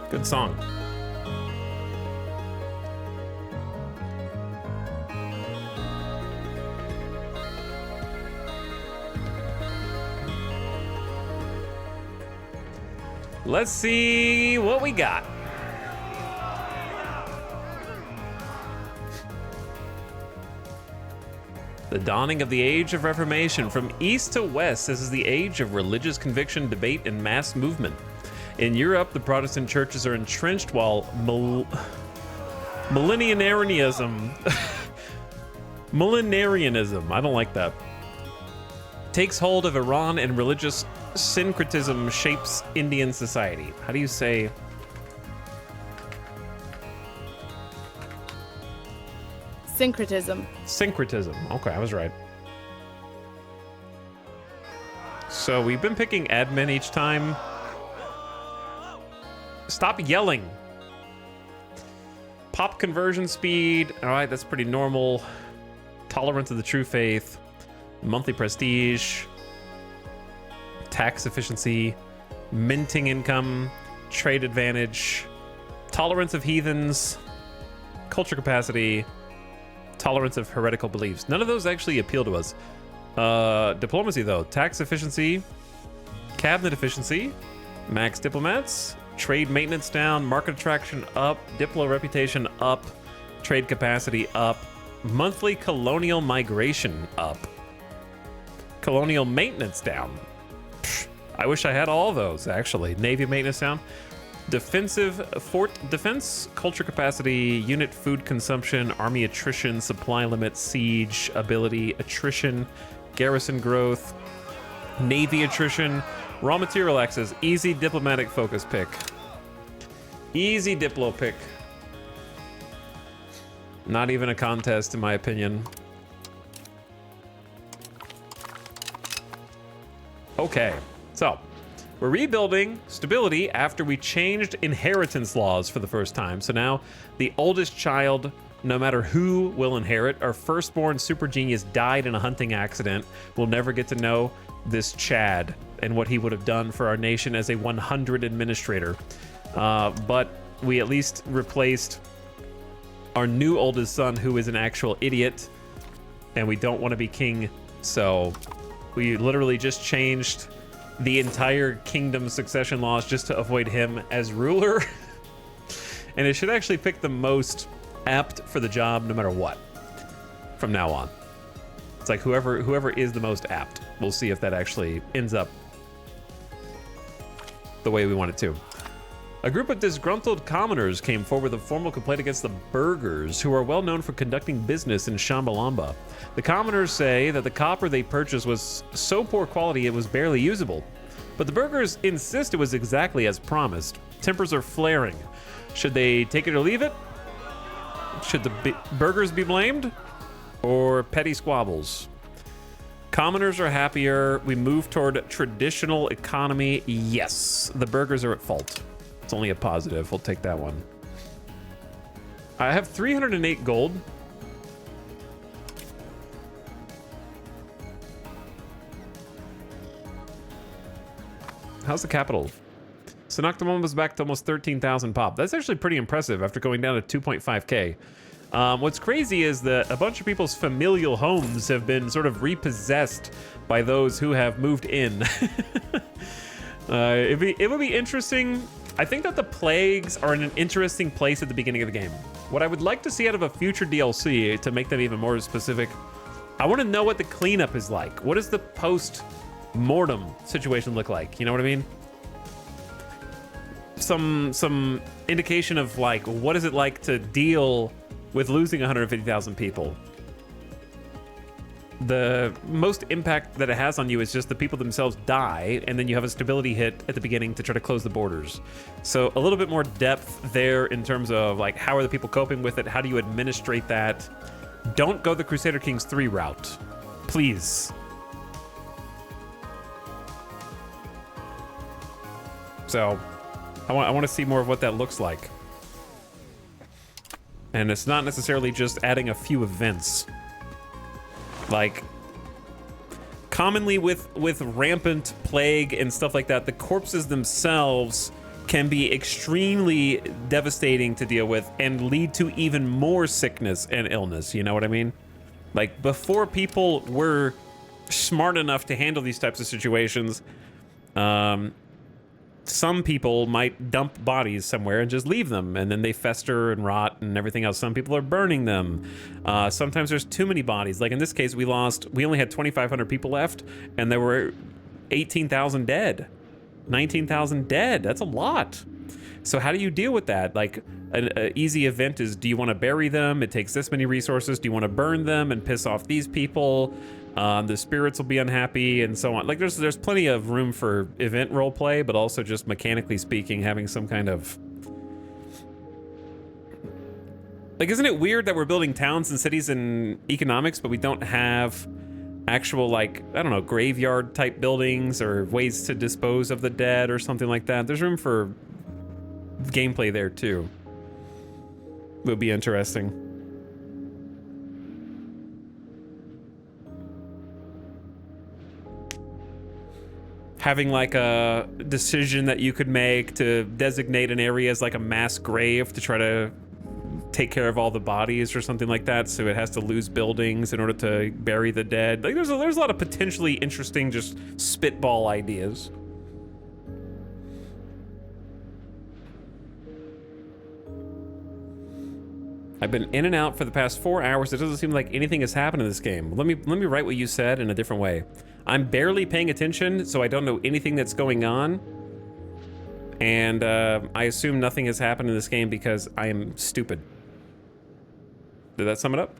Good song. Let's see what we got. The dawning of the Age of Reformation. From east to west, this is the age of religious conviction, debate, and mass movement. In Europe, the Protestant churches are entrenched while millenarianism, I don't like that, takes hold of Iran, and religious syncretism shapes Indian society. How do you say? Syncretism. Syncretism. Okay, I was right. So we've been picking admin each time. Stop yelling. Pop conversion speed. All right, that's pretty normal. Tolerance of the true faith. Monthly prestige. Tax efficiency. Minting income. Trade advantage. Tolerance of heathens. Culture capacity. Tolerance of heretical beliefs. None of those actually appeal to us. Diplomacy, though. Tax efficiency. Cabinet efficiency. Max diplomats. Trade maintenance down. Market attraction up. Diplo reputation up. Trade capacity up. Monthly colonial migration up. Colonial maintenance down. Pfft, I wish I had all those, actually. Navy maintenance down. Defensive fort defense, culture capacity, unit food consumption, army attrition, supply limit, siege ability, attrition, garrison growth, navy attrition, raw material access, easy diplomatic focus pick. Easy diplo pick. Not even a contest, in my opinion. Okay, so we're rebuilding stability after we changed inheritance laws for the first time. So now the oldest child, no matter who will inherit, our firstborn super genius died in a hunting accident. We'll never get to know this Chad and what he would have done for our nation as a 100 administrator. But we at least replaced our new oldest son, who is an actual idiot, and we don't want to be king. So we literally just changed the entire kingdom succession laws just to avoid him as ruler. And it should actually pick the most apt for the job no matter what from now on. It's like whoever is the most apt. We'll see if that actually ends up the way we want it to. A group of disgruntled commoners came forward with a formal complaint against the burghers, who are well known for conducting business in Shambhalamba. The commoners say that the copper they purchased was so poor quality it was barely usable. But the burghers insist it was exactly as promised. Tempers are flaring. Should they take it or leave it? Should the burghers be blamed? Or petty squabbles? Commoners are happier. We move toward traditional economy. Yes, the burghers are at fault. It's only a positive. We'll take that one. I have 308 gold. How's the capital? Sanoctamon was back to almost 13,000 pop. That's actually pretty impressive after going down to 2.5k. What's crazy is that a bunch of people's familial homes have been sort of repossessed by those who have moved in. It would be interesting. I think that the plagues are in an interesting place at the beginning of the game. What I would like to see out of a future DLC, to make them even more specific, I want to know what the cleanup is like. What does the post-mortem situation look like? You know what I mean? Some indication of like, what is it like to deal with losing 150,000 people? The most impact that it has on you is just the people themselves die, and then you have a stability hit at the beginning to try to close the borders. So a little bit more depth there in terms of like, how are the people coping with it? How do you administrate that? Don't go the Crusader Kings 3 route, please. So I want to see more of what that looks like. And it's not necessarily just adding a few events. Like, commonly with rampant plague and stuff like that, the corpses themselves can be extremely devastating to deal with and lead to even more sickness and illness. You know what I mean? Like, before people were smart enough to handle these types of situations, some people might dump bodies somewhere and just leave them, and then they fester and rot and everything else. Some people are burning them. Sometimes there's too many bodies. Like in this case, we only had 2,500 people left, and there were 18,000 dead. 19,000 dead. That's a lot. So how do you deal with that? Like, an easy event is, do you want to bury them? It takes this many resources. Do you want to burn them and piss off these people? The spirits will be unhappy and so on. Like, there's plenty of room for event role play, but also just mechanically speaking, having some kind of... Like, isn't it weird that we're building towns and cities and economics, but we don't have actual, like, I don't know, graveyard type buildings or ways to dispose of the dead or something like that? There's room for gameplay there too. Would be interesting. Having like a decision that you could make to designate an area as like a mass grave to try to take care of all the bodies or something like that, so it has to lose buildings in order to bury the dead. Like, there's a lot of potentially interesting just spitball ideas. I've been in and out for the past 4 hours. It doesn't seem like anything has happened in this game. Let me write what you said in a different way. I'm barely paying attention, so I don't know anything that's going on. And I assume nothing has happened in this game because I am stupid. Did that sum it up?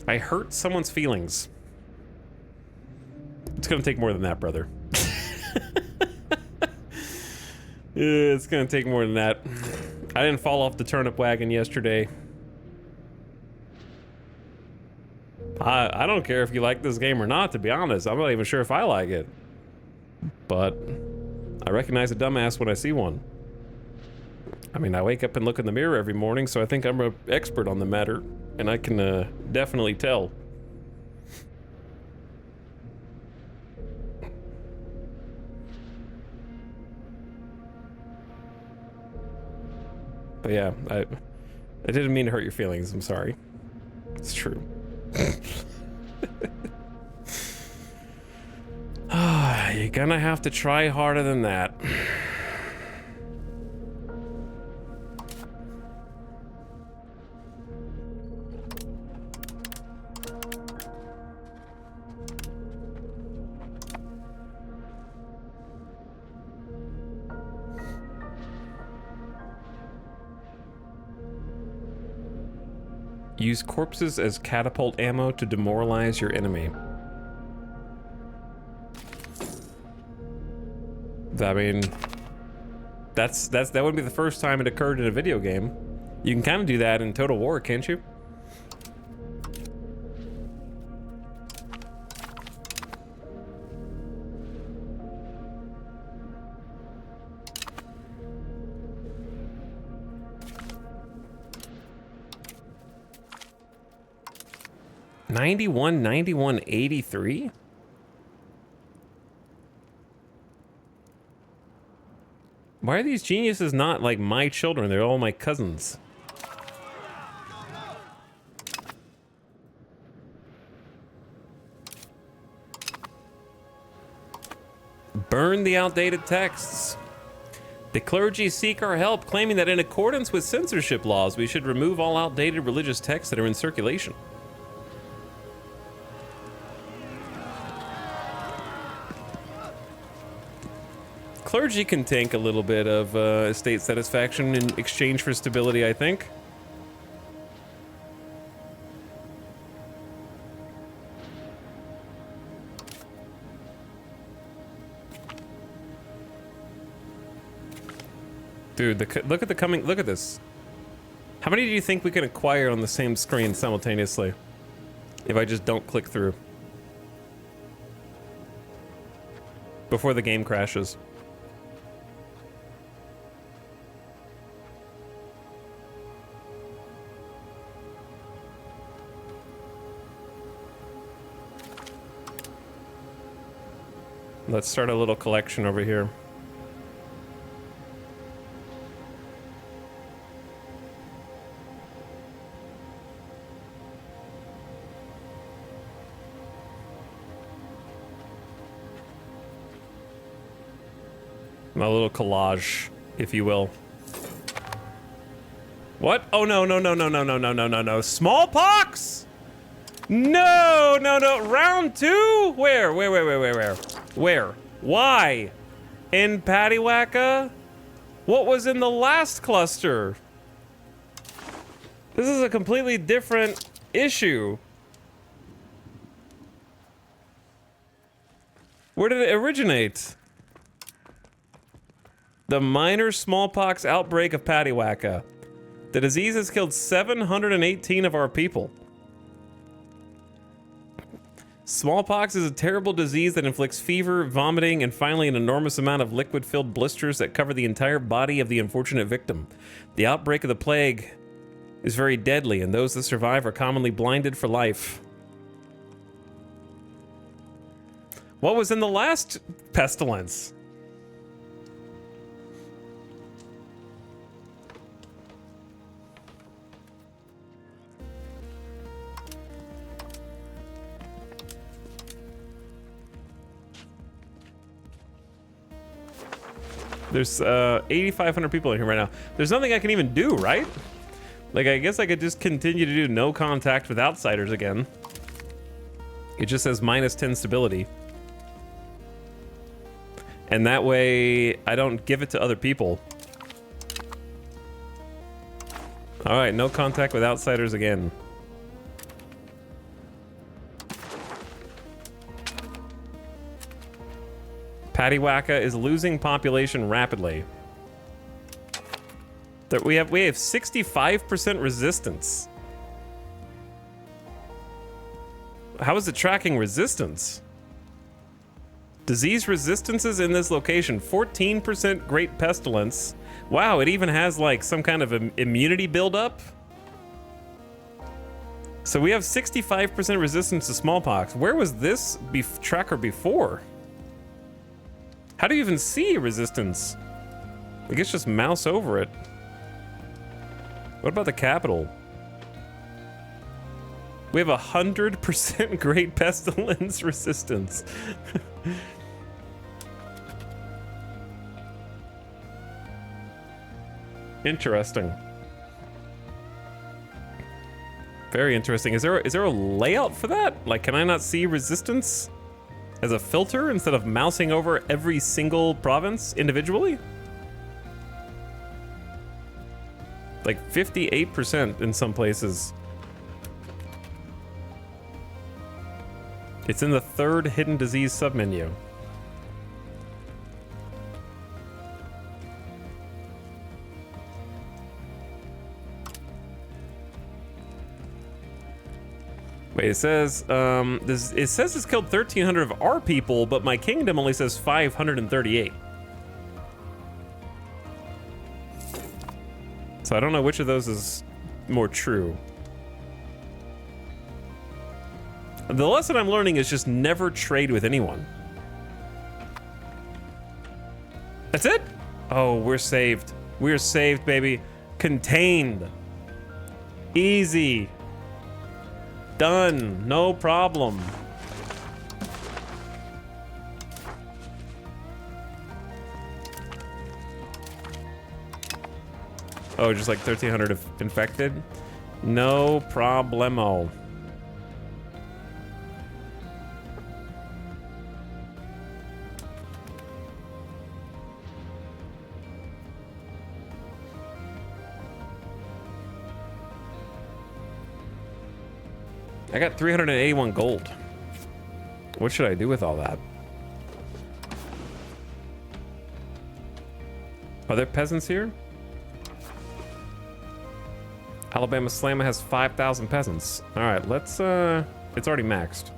I hurt someone's feelings. It's gonna take more than that, brother. It's gonna take more than that. I didn't fall off the turnip wagon yesterday. I don't care if you like this game or not, to be honest. I'm not even sure if I like it. But I recognize a dumbass when I see one. I mean, I wake up and look in the mirror every morning, so I think I'm an expert on the matter. And I can definitely tell. But yeah, I didn't mean to hurt your feelings. I'm sorry. It's true. You're gonna have to try harder than that. Use corpses as catapult ammo to demoralize your enemy. I mean, that wouldn't be the first time it occurred in a video game. You can kind of do that in Total War, can't you? $91, 83. Why are these geniuses not like my children? They're all my cousins. Burn the outdated texts. The clergy seek our help, claiming that in accordance with censorship laws, we should remove all outdated religious texts that are in circulation. Clergy can tank a little bit of estate satisfaction in exchange for stability, I think. Dude, look at this. How many do you think we can acquire on the same screen simultaneously? If I just don't click through. before the game crashes. Let's start a little collection over here. A little collage, if you will. What? Oh, no, no, no, no, no, no, no, no, no, no. Smallpox? No, no, no. Round 2? Where? Where? Why? In Patiwaka? What was in the last cluster? This is a completely different issue. Where did it originate? The minor smallpox outbreak of Patiwaka. The disease has killed 718 of our people. Smallpox is a terrible disease that inflicts fever, vomiting, and finally an enormous amount of liquid-filled blisters that cover the entire body of the unfortunate victim. The outbreak of the plague is very deadly, and those that survive are commonly blinded for life. What was in the last pestilence? There's 8,500 people in here right now. There's nothing I can even do, right? Like, I guess I could just continue to do no contact with outsiders again. It just says -10 stability. And that way, I don't give it to other people. All right, no contact with outsiders again. Patiwaka is losing population rapidly. That we have 65% resistance. How is it tracking resistance? Disease resistances in this location, 14% Great Pestilence. Wow, it even has like some kind of immunity buildup. So we have 65% resistance to smallpox. Where was this tracker before? How do you even see resistance? I guess just mouse over it. What about the capital? We have 100% Great Pestilence resistance. Interesting. Very interesting. Is there a layout for that? Like, can I not see resistance as a filter instead of mousing over every single province individually? Like 58% in some places. It's in the 3rd hidden disease submenu. Wait, it says it says it's killed 1,300 of our people, but my kingdom only says 538. So I don't know which of those is more true. The lesson I'm learning is just never trade with anyone. That's it? Oh, we're saved. We're saved, baby. Contained. Easy. Done. No problem. Oh, just like 1,300 infected? No problemo. I got 381 gold. What should I do with all that? Are there peasants here? Alabama Slamma has 5,000 peasants. All right, let's, it's already maxed.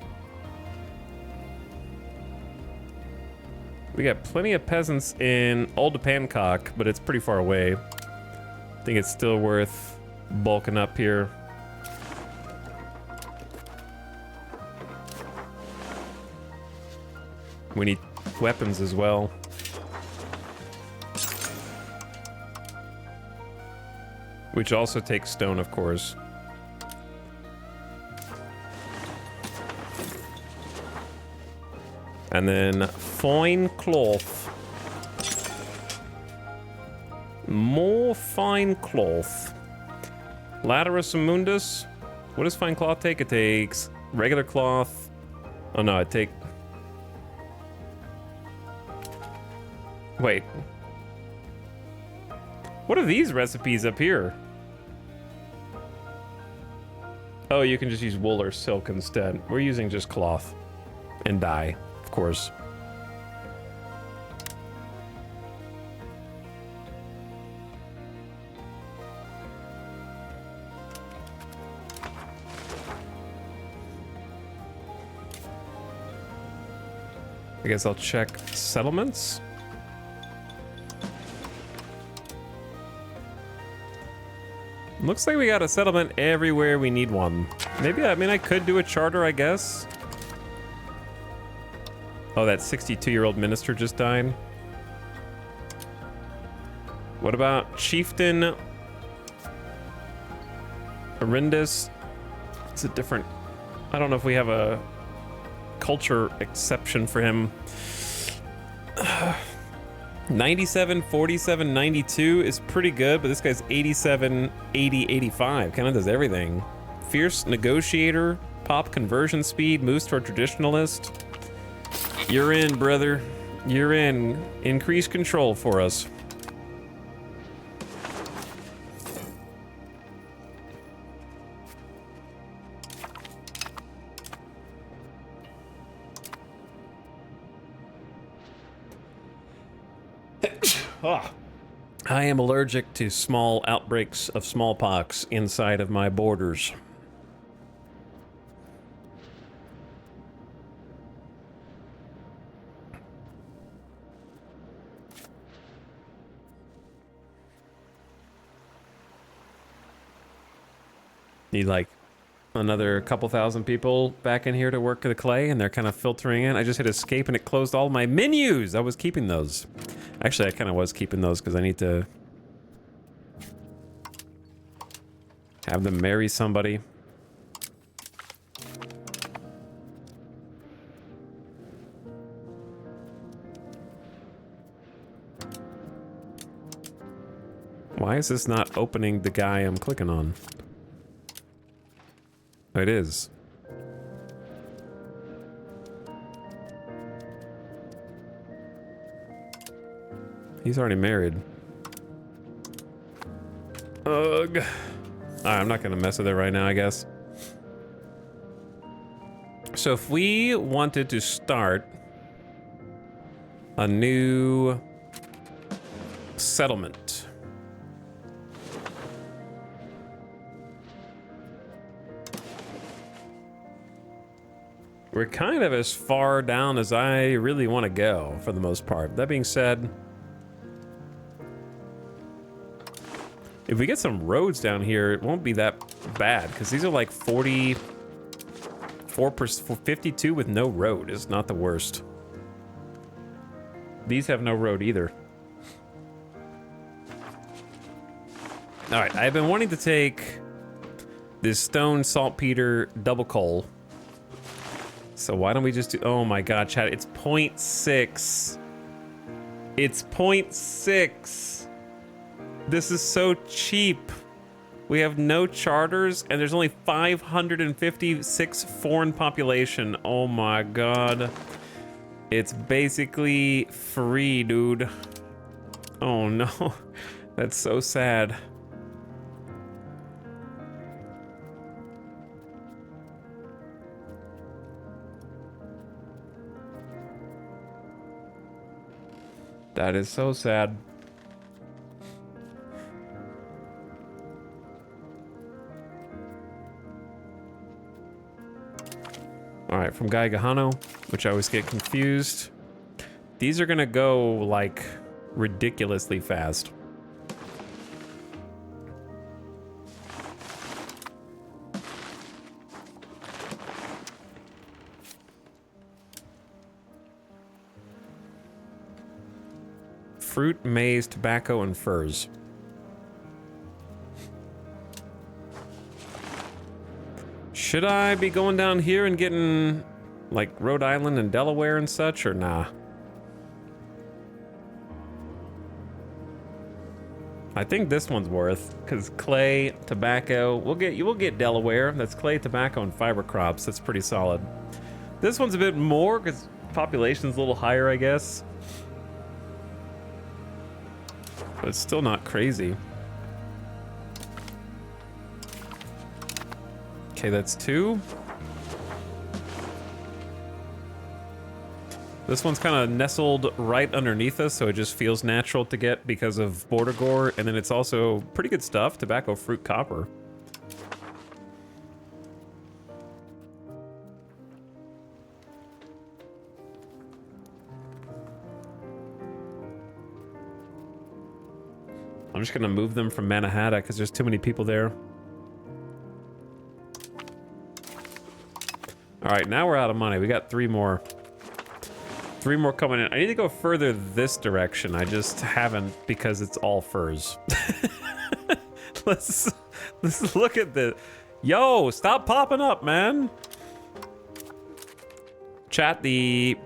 We got plenty of peasants in Old Pancock, but it's pretty far away. I think it's still worth bulking up here. We need weapons as well. Which also takes stone, of course. And then fine cloth. More fine cloth. Laterus Mundus. What does fine cloth take? It takes regular cloth. Oh no, it take... Wait. What are these recipes up here? Oh, you can just use wool or silk instead. We're using just cloth and dye, of course. I guess I'll check settlements. Looks like we got a settlement everywhere we need one. Maybe, I mean, I could do a charter, I guess. Oh, that 62-year-old minister just died. What about Chieftain Arindus? It's a different... I don't know if we have a culture exception for him. 97, 47, 92 is pretty good, but this guy's 87, 80, 85. Kind of does everything. Fierce negotiator, pop conversion speed, moves toward traditionalist. You're in, brother. You're in. Increase control for us. I am allergic to small outbreaks of smallpox inside of my borders. Need like another couple thousand people back in here to work the clay, and they're kind of filtering in. I just hit escape and it closed all my menus. I was keeping those. Actually, I kind of was keeping those because I need to have them marry somebody. Why is this not opening the guy I'm clicking on? Oh, it is. He's already married. Ugh. Alright, I'm not gonna mess with it right now, I guess. So if we wanted to start a new settlement, we're kind of as far down as I really want to go for the most part. That being said, if we get some roads down here, it won't be that bad, because these are like 44%, 52 with no road is not the worst. These have no road either. All right, I've been wanting to take this stone saltpeter double coal. So why don't we just do, oh my God, chat, it's 0.6. It's 0.6. This is so cheap. We have no charters, and there's only 556 foreign population. Oh my God. It's basically free, dude. Oh no. That's so sad. That is so sad. All right, from Guy Gahano, which I always get confused. These are gonna go like ridiculously fast. Fruit, maize, tobacco, and furs. Should I be going down here and getting like Rhode Island and Delaware and such, or nah? I think this one's worth, because clay, tobacco, we'll get Delaware. That's clay, tobacco, and fiber crops. That's pretty solid. This one's a bit more because population's a little higher, I guess. But it's still not crazy. Okay, that's 2. This one's kind of nestled right underneath us, so it just feels natural to get because of Border Gore, and then it's also pretty good stuff, tobacco, fruit, copper. I'm just gonna move them from Manhattan because there's too many people there. All right, now we're out of money. We got 3 more. 3 more coming in. I need to go further this direction. I just haven't because it's all furs. Let's look at the... Yo, stop popping up, man. Chat, the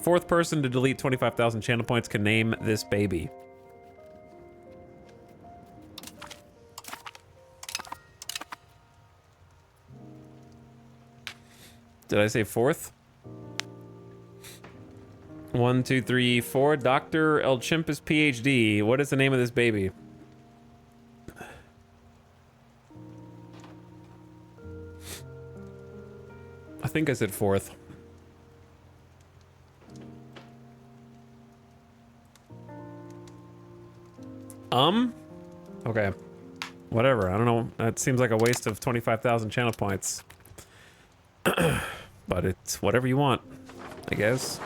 4th person to delete 25,000 channel points can name this baby. Did I say 4th? 1, 2, 3, 4. Dr. El Chimpus PhD. What is the name of this baby? I think I said 4th. Okay. Whatever. I don't know. That seems like a waste of 25,000 channel points. But it's whatever you want, I guess.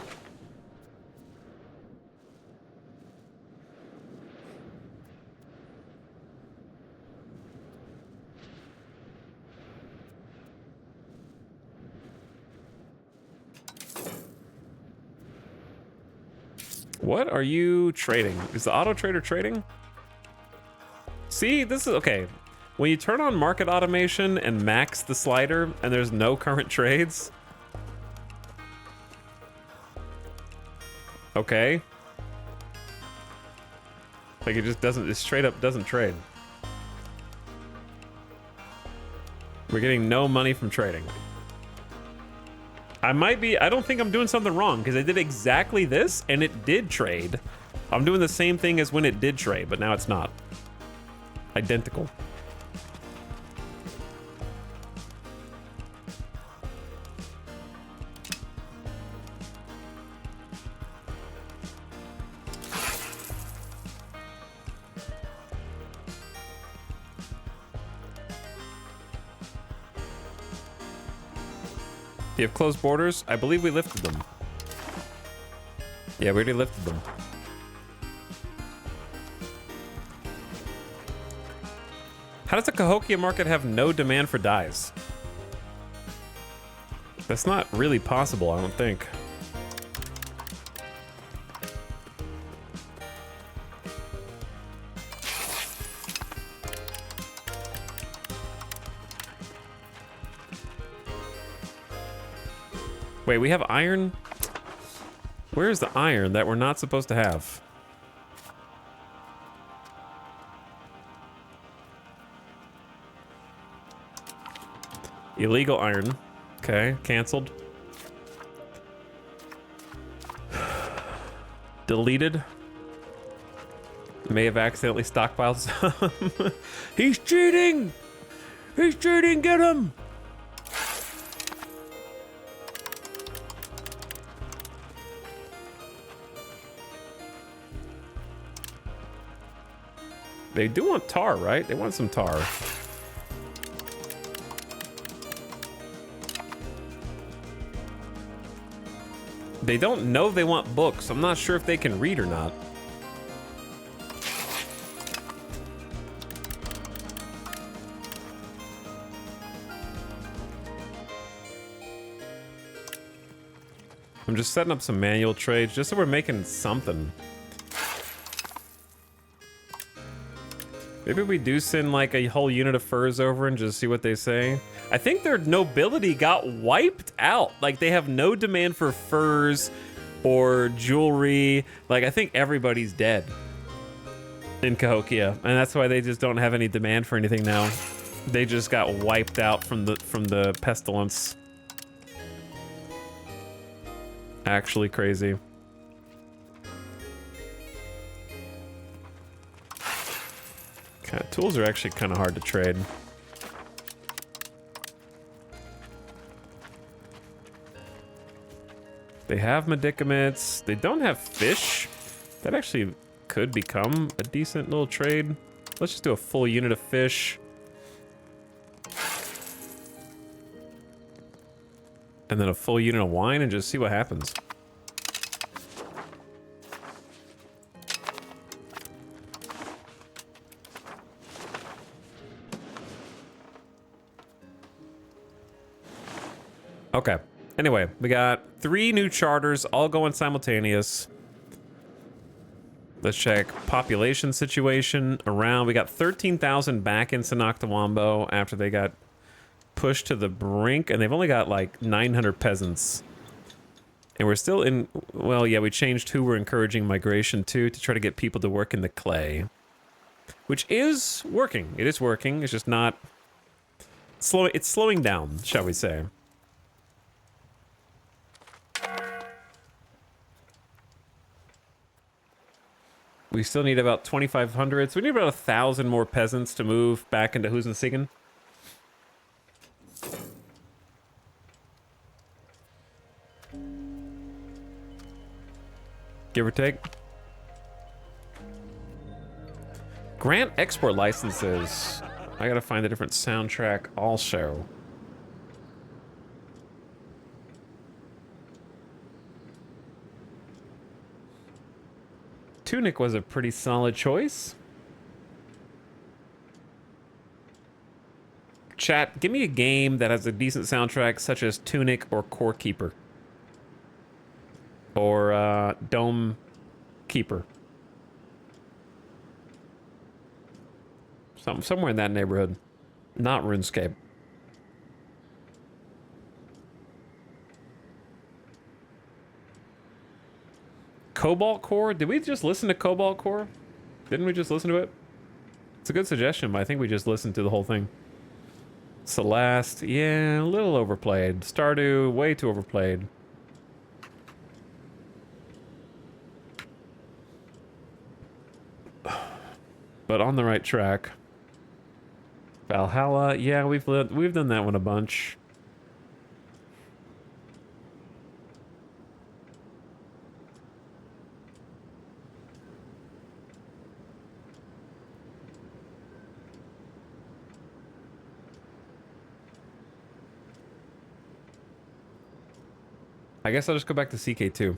What are you trading? Is the auto trader trading? See, this is okay. When you turn on market automation and max the slider and there's no current trades. Okay. Like it just doesn't, it straight up doesn't trade. We're getting no money from trading. I don't think I'm doing something wrong because I did exactly this and it did trade. I'm doing the same thing as when it did trade, but now it's not. Identical. Do you have closed borders? I believe we lifted them. Yeah, we already lifted them. How does the Cahokia market have no demand for dyes? That's not really possible, I don't think. Wait, we have iron? Where's the iron that we're not supposed to have? Illegal iron. Okay, canceled. Deleted. May have accidentally stockpiled some. He's cheating! He's cheating, get him! They do want tar, right? They want some tar. They don't know they want books. I'm not sure if they can read or not. I'm just setting up some manual trades just so we're making something. Maybe we do send like a whole unit of furs over and just see what they say. I think their nobility got wiped out. Like they have no demand for furs or jewelry. Like I think everybody's dead in Cahokia, and that's why they just don't have any demand for anything now. They just got wiped out from the pestilence. Actually crazy. Okay, tools are actually kind of hard to trade. They have medicaments. They don't have fish. That actually could become a decent little trade. Let's just do a full unit of fish. And then a full unit of wine and just see what happens. Okay. Anyway, we got 3 new charters, all going simultaneous. Let's check population situation around. We got 13,000 back in Sanoctawambo after they got pushed to the brink, and they've only got like 900 peasants. And we're still in, well, yeah, we changed who we're encouraging migration to try to get people to work in the clay. Which is working. It is working. It's just not slow. It's slowing down, shall we say. We still need about 2,500. So we need about 1,000 more peasants to move back into Husensigen. Give or take. Grant export licenses. I gotta find a different soundtrack also. Tunic was a pretty solid choice. Chat, give me a game that has a decent soundtrack such as Tunic or Core Keeper. Or Dome Keeper. Somewhere in that neighborhood. Not RuneScape. Cobalt Core? Did we just listen to Cobalt Core? Didn't we just listen to it? It's a good suggestion, but I think we just listened to the whole thing. Celeste, yeah, a little overplayed. Stardew, way too overplayed. But on the right track. Valhalla, yeah, we've done that one a bunch. I guess I'll just go back to CK2.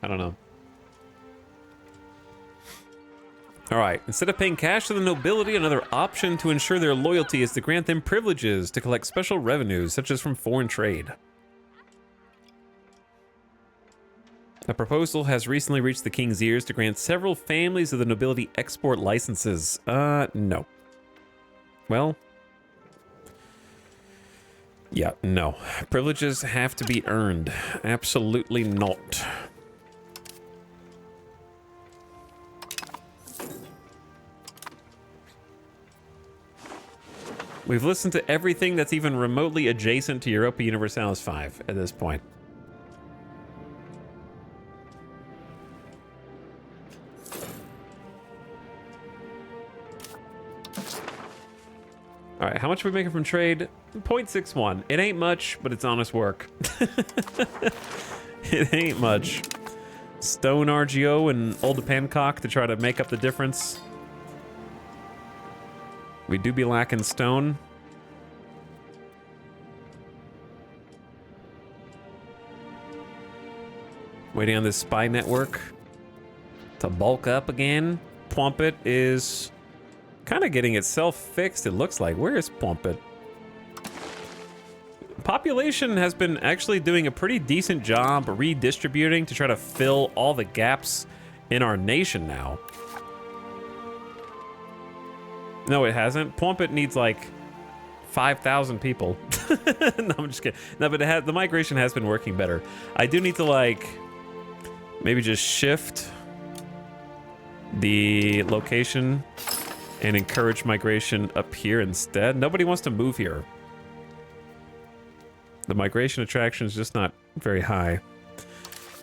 I don't know. All right, instead of paying cash to the nobility, another option to ensure their loyalty is to grant them privileges to collect special revenues, such as from foreign trade. A proposal has recently reached the king's ears to grant several families of the nobility export licenses. No. Well... yeah, no. Privileges have to be earned. Absolutely not. We've listened to everything that's even remotely adjacent to Europa Universalis 5 at this point. All right, how much are we making from trade? 0.61. It ain't much, but it's honest work. It ain't much. Stone RGO and Old Pancock to try to make up the difference. We do be lacking stone. Waiting on this spy network to bulk up again. Pwompit is kind of getting itself fixed, it looks like. Where is Pwompit? Population has been actually doing a pretty decent job redistributing to try to fill all the gaps in our nation now. No, it hasn't. Pwompit needs like 5,000 people. No, I'm just kidding. No, but the migration has been working better. I do need to like maybe just shift the location and encourage migration up here instead. Nobody wants to move here. The migration attraction is just not very high.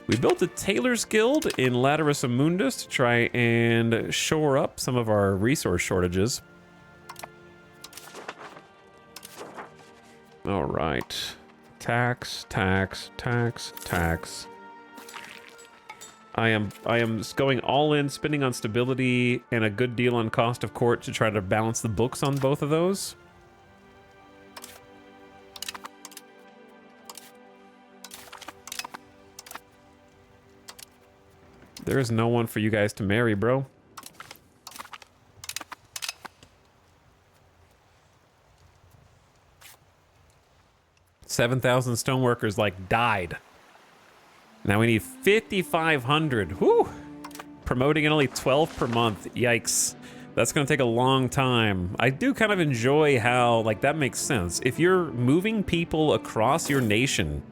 We built a Tailor's Guild in Laterus Mundus to try and shore up some of our resource shortages. All right. Tax, tax, tax, tax. I am going all in, spending on stability and a good deal on cost of court to try to balance the books on both of those. There is no one for you guys to marry, bro. $7,000 stoneworkers like died. Now we need 5,500. Whew. Promoting at only 12 per month. Yikes. That's going to take a long time. I do kind of enjoy how, like, that makes sense. If you're moving people across your nation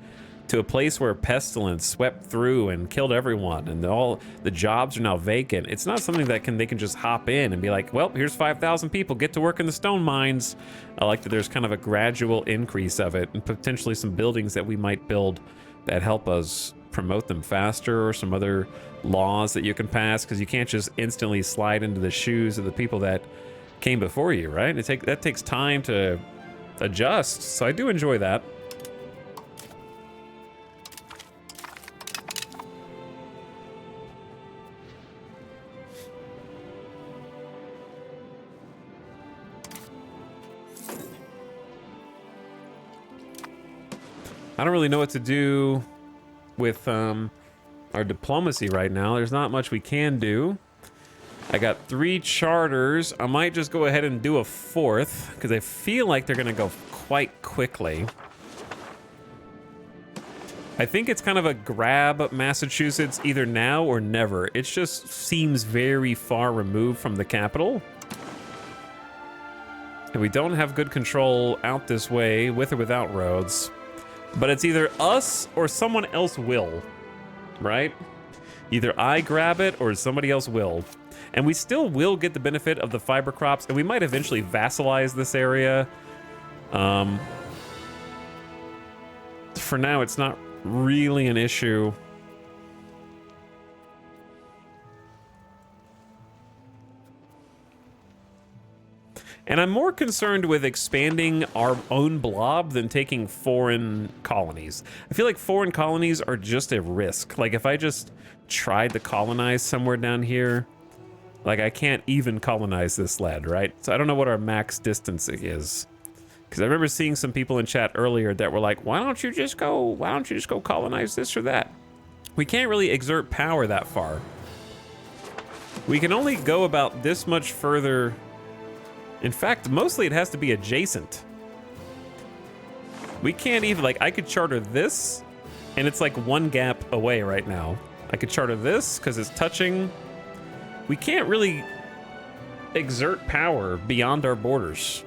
to a place where pestilence swept through and killed everyone and all the jobs are now vacant, it's not something that they can just hop in and be like, well, here's 5,000 people, get to work in the stone mines. I like that there's kind of a gradual increase of it and potentially some buildings that we might build that help us promote them faster, or some other laws that you can pass, because you can't just instantly slide into the shoes of the people that came before you, right? That takes time to adjust, so I do enjoy that. I don't really know what to do with our diplomacy right now. There's not much we can do. I got 3 charters. I might just go ahead and do a 4th because I feel like they're gonna go quite quickly. I think it's kind of a grab Massachusetts either now or never. It just seems very far removed from the capital. And we don't have good control out this way with or without roads. But it's either us or someone else will, right? Either I grab it or somebody else will. And we still will get the benefit of the fiber crops, and we might eventually vassalize this area. For now, it's not really an issue. And I'm more concerned with expanding our own blob than taking foreign colonies. I feel like foreign colonies are just a risk. Like, if I just tried to colonize somewhere down here, like, I can't even colonize this land, right? So I don't know what our max distance is. Because I remember seeing some people in chat earlier that were like, why don't you just go colonize this or that? We can't really exert power that far. We can only go about this much further. In fact, mostly it has to be adjacent. We can't even, like, I could charter this, and it's like 1 gap away right now. I could charter this because it's touching. We can't really exert power beyond our borders.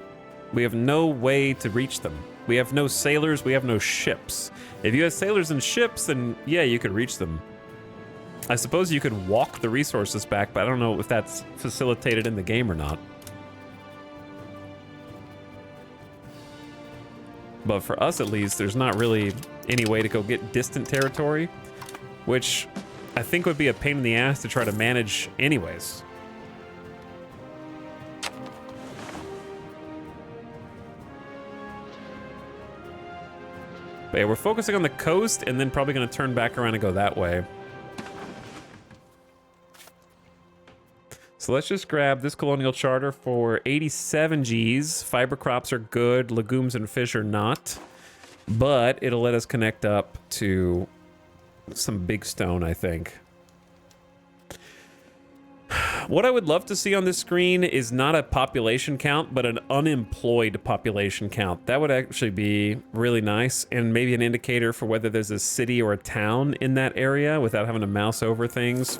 We have no way to reach them. We have no sailors, we have no ships. If you had sailors and ships, then yeah, you could reach them. I suppose you could walk the resources back, but I don't know if that's facilitated in the game or not. But for us, at least, there's not really any way to go get distant territory, which I think would be a pain in the ass to try to manage anyways. But yeah, we're focusing on the coast and then probably going to turn back around and go that way. So let's just grab this colonial charter for 87 Gs. Fiber crops are good, legumes and fish are not. But it'll let us connect up to some big stone, I think. What I would love to see on this screen is not a population count, but an unemployed population count. That would actually be really nice, and maybe an indicator for whether there's a city or a town in that area without having to mouse over things.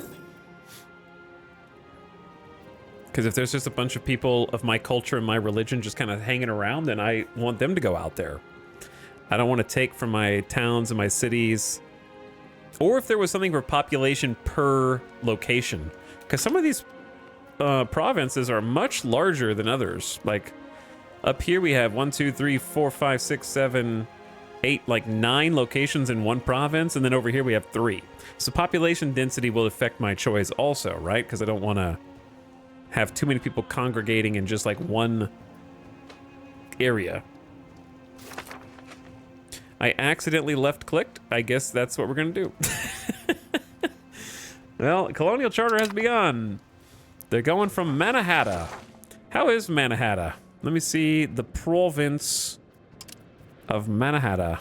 Because if there's just a bunch of people of my culture and my religion just kind of hanging around, then I want them to go out there. I don't want to take from my towns and my cities. Or if there was something for population per location. Because some of these provinces are much larger than others. Like up here we have 1, 2, 3, 4, 5, 6, 7, 8, like 9 locations in one province, and then over here we have 3. So population density will affect my choice also, right? Because I don't want to have too many people congregating in just like one area. I accidentally left-clicked. I guess that's what we're gonna do. Well, Colonial Charter has begun. They're going from Mannahatta. How is Mannahatta? Let me see the province of Mannahatta.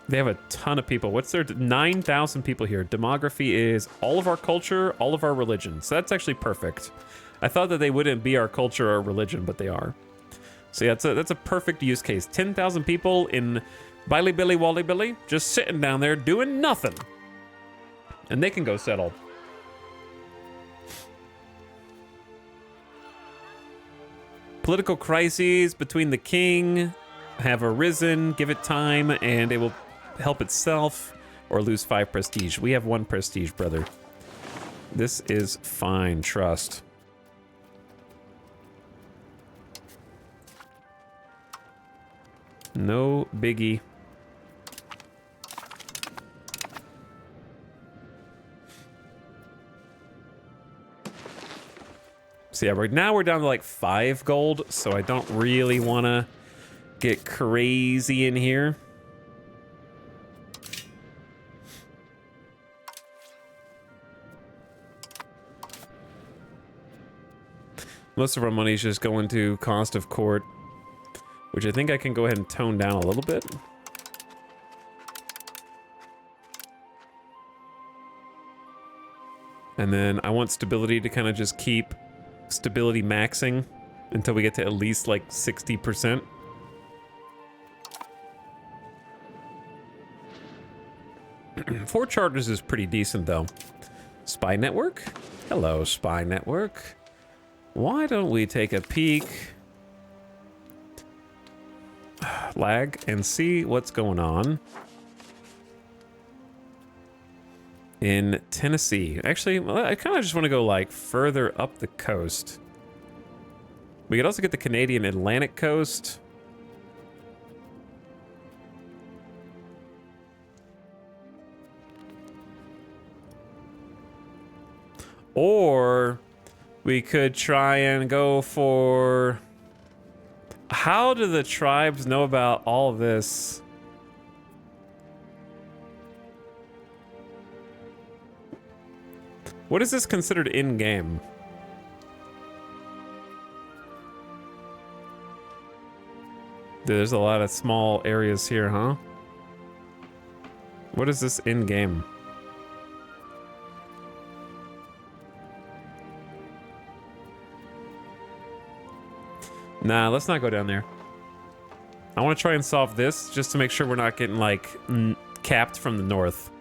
They have a ton of people. What's their 9,000 people here? Demography is all of our culture, all of our religion. So that's actually perfect. I thought that they wouldn't be our culture or religion, but they are. So yeah, that's a perfect use case. 10,000 people in Billy Billy Wally Billy just sitting down there doing nothing. And they can go settle. Political crises between the king have arisen. Give it time and it will help itself or lose 5 prestige. We have 1 prestige, brother. This is fine, trust. No biggie. So yeah, now we're down to like 5 gold, so I don't really want to get crazy in here. Most of our money is just going to cost of court, which I think I can go ahead and tone down a little bit. And then I want stability to kind of just keep stability maxing until we get to at least like 60%. Four charters is pretty decent though. Spy network? Hello, spy network. Why don't we take a peek, lag, and see what's going on in Tennessee? Actually, I kind of just want to go like further up the coast. We could also get the Canadian Atlantic coast. Or we could try and go for... How do the tribes know about all of this? What is this considered in-game? There's a lot of small areas here, huh? What is this in-game? Nah, let's not go down there. I want to try and solve this just to make sure we're not getting like capped from the north.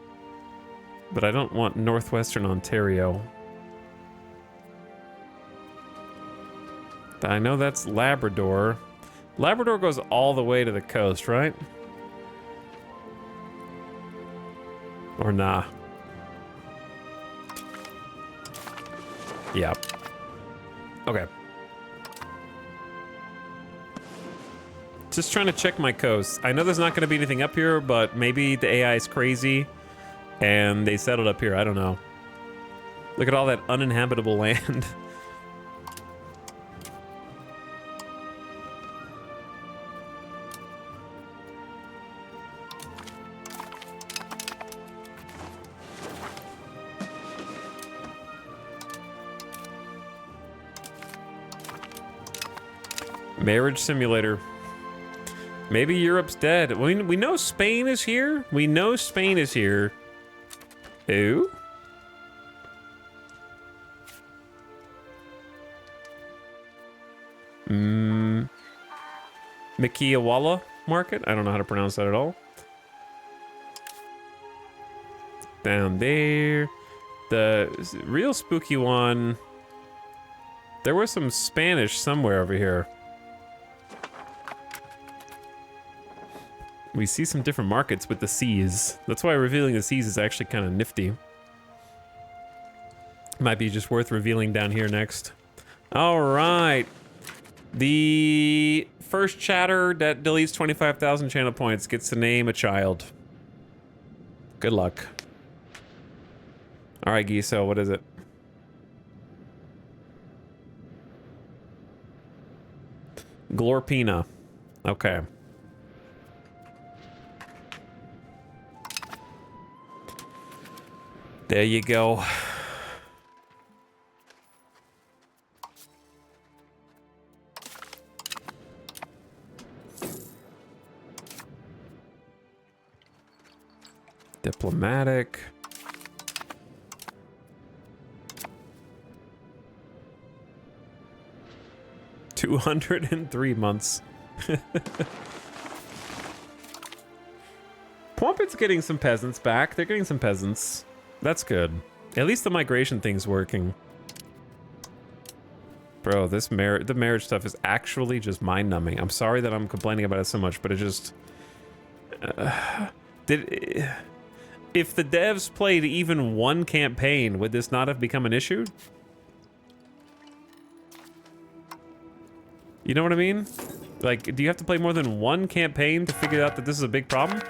But I don't want northwestern Ontario. I know that's Labrador. Labrador goes all the way to the coast, right? Or nah? Yep. Okay. Just trying to check my coast. I know there's not going to be anything up here, but maybe the AI is crazy and they settled up here. I don't know. Look at all that uninhabitable land. Marriage simulator. Maybe Europe's dead. We know Spain is here. We know Spain is here. Ooh. Mikiawala Market? I don't know how to pronounce that at all. Down there. The real spooky one. There was some Spanish somewhere over here. We see some different markets with the C's. That's why revealing the C's is actually kind of nifty. Might be just worth revealing down here next. All right. The first chatter that deletes 25,000 channel points gets to name a child. Good luck. All right, Giso, what is it? Glorpina. Okay. There you go. Diplomatic. $203 months. Pompet's getting some peasants back. They're getting some peasants. That's good. At least the migration thing's working. Bro, the marriage stuff is actually just mind-numbing. I'm sorry that I'm complaining about it so much, but it just... if the devs played even one campaign, would this not have become an issue? You know what I mean? Like, do you have to play more than one campaign to figure out that this is a big problem?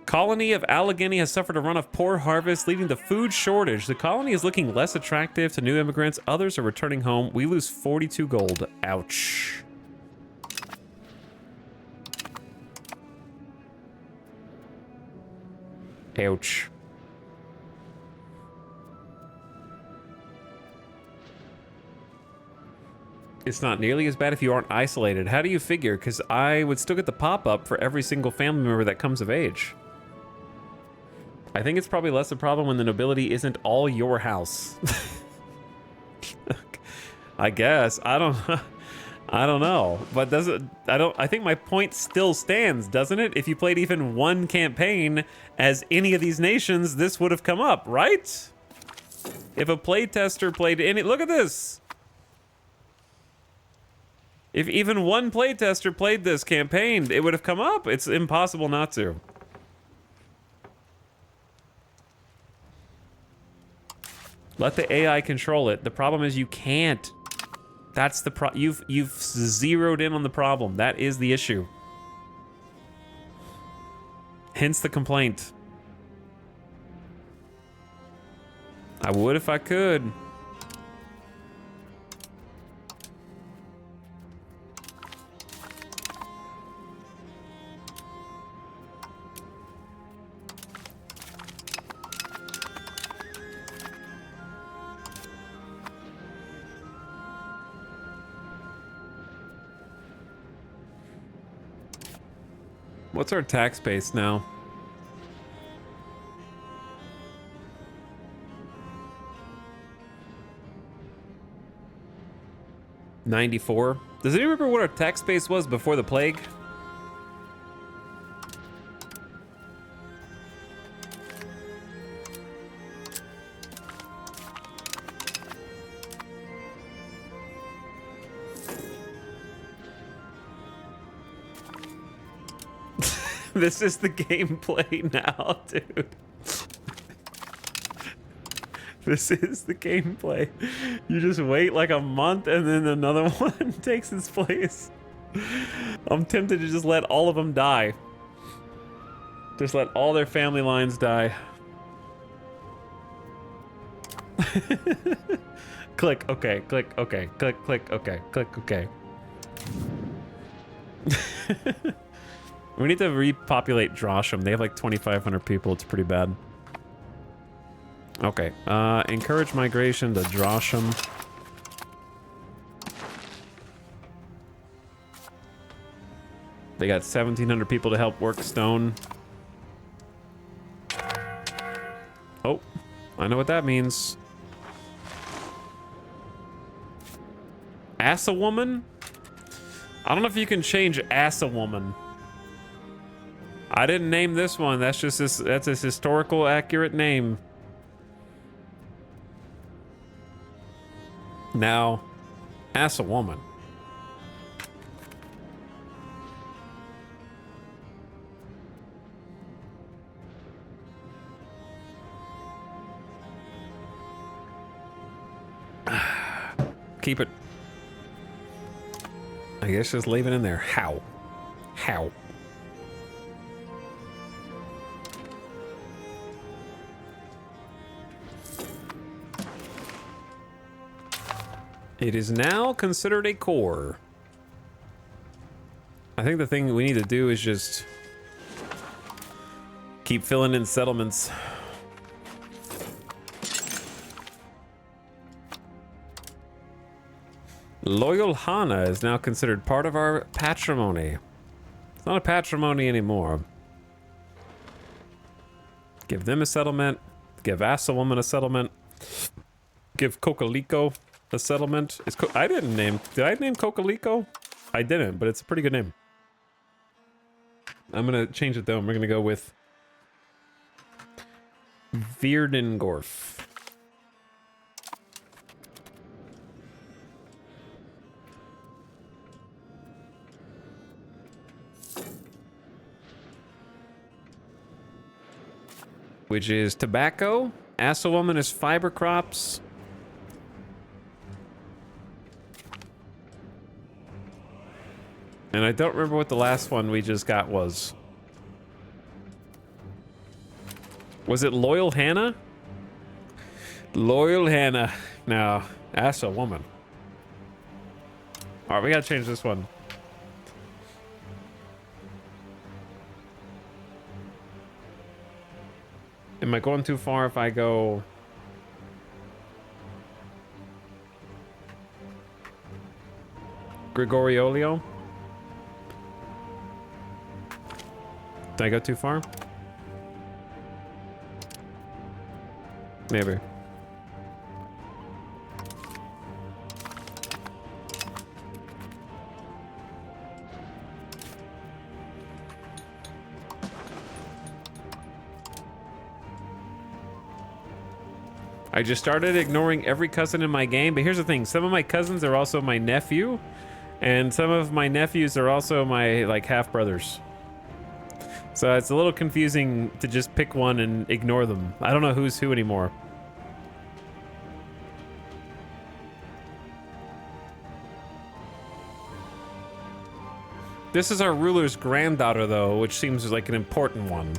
Colony of Allegheny has suffered a run of poor harvests, leading to food shortage. The colony is looking less attractive to new immigrants. Others are returning home. We lose 42 gold. Ouch. Ouch. It's not nearly as bad if you aren't isolated. How do you figure? Because I would still get the pop-up for every single family member that comes of age. I think it's probably less a problem when the nobility isn't all your house. I guess. I don't know. But I think my point still stands, doesn't it? If you played even one campaign as any of these nations, this would have come up, right? If a playtester played any... Look at this! If even one playtester played this campaign, it would have come up. It's impossible not to. Let the AI control it. The problem is you can't. That's the you've zeroed in on the problem. That is the issue. Hence the complaint. I would if I could. What's our tax base now? $94. Does anyone remember what our tax base was before the plague? This is the gameplay now, dude. This is the gameplay. You just wait like a month and then another one takes its place. I'm tempted to just let all of them die. Just let all their family lines die. Click, okay, click, okay, click, click, okay, click, okay. We need to repopulate Drosham. They have like 2,500 people. It's pretty bad. Okay. Encourage migration to Drosham. They got 1,700 people to help work stone. Oh, I know what that means. Ass a woman? I don't know if you can change ass a woman. I didn't name this one. That's just this. That's his historical accurate name. Now, ass a woman. Keep it. I guess just leave it in there. How? How? It is now considered a core. I think the thing we need to do is just keep filling in settlements. Loyal Hana is now considered part of our patrimony. It's not a patrimony anymore. Give them a settlement. Give Assawoman a settlement. Give Kokaliko a settlement. Did I name Kokaliko? I didn't, but it's a pretty good name. I'm gonna change it though. We're gonna go with Vierdengorf. Which is tobacco. Assawoman is fiber crops. And I don't remember what the last one we just got was. Was it Loyal Hannah? Loyal Hannah. No, Assawoman. All right, we gotta change this one. Am I going too far if I go... Gregoriolio? Did I go too far? Maybe. I just started ignoring every cousin in my game, but here's the thing. Some of my cousins are also my nephew, and some of my nephews are also my, like, half-brothers. So it's a little confusing to just pick one and ignore them. I don't know who's who anymore. This is our ruler's granddaughter, though, which seems like an important one.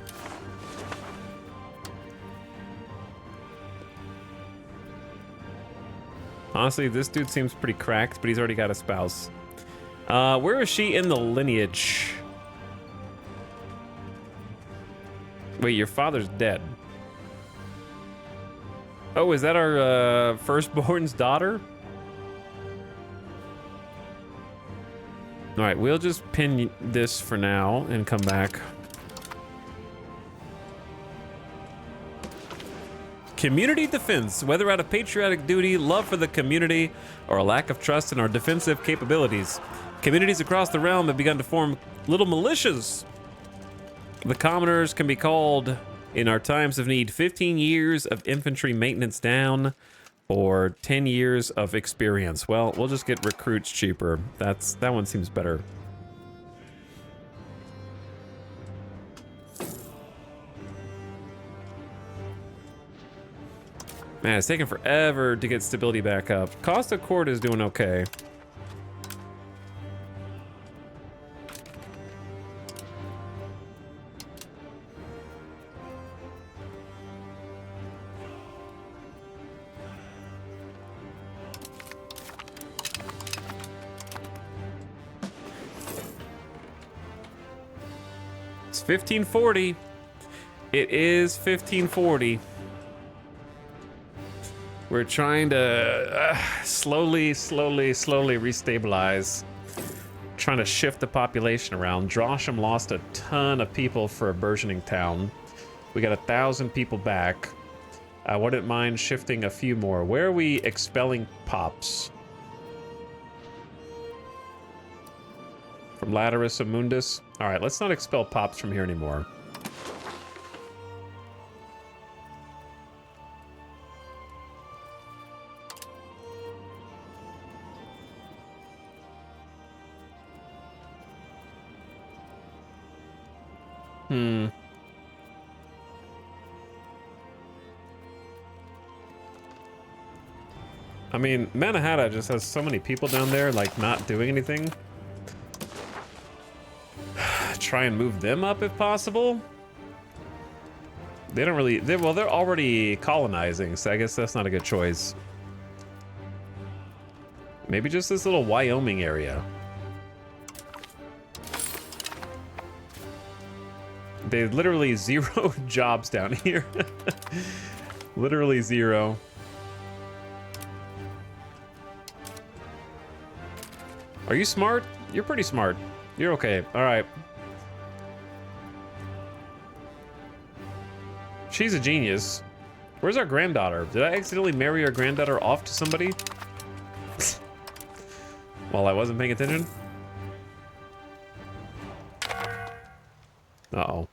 Honestly, this dude seems pretty cracked, but he's already got a spouse. Where is she in the lineage? Wait, your father's dead. Oh, is that our firstborn's daughter? All right, we'll just pin this for now and come back. Community defense, whether out of patriotic duty, love for the community, or a lack of trust in our defensive capabilities. Communities across the realm have begun to form little militias. The commoners can be called, in our times of need, 15 years of infantry maintenance down, or 10 years of experience. Well, we'll just get recruits cheaper. That one seems better. Man, it's taking forever to get stability back up. Cost of Court is doing okay. It's 1540. It is 1540. We're trying to slowly restabilize. trying to shift the population around. Drosham lost a ton of people for a burgeoning town. We got 1,000 people back. I wouldn't mind shifting a few more. Where are we expelling pops? From Laterus Mundus? Alright, let's not expel pops from here anymore. I mean, Manhattan just has so many people down there, like, not doing anything. Try and move them up if possible. They don't really... well, they're already colonizing, so I guess that's not a good choice. Maybe just this little Wyoming area. There's literally 0 jobs down here. Literally 0. Are you smart? You're pretty smart. You're okay. All right. She's a genius. Where's our granddaughter? Did I accidentally marry our granddaughter off to somebody? While I wasn't paying attention? Uh-oh.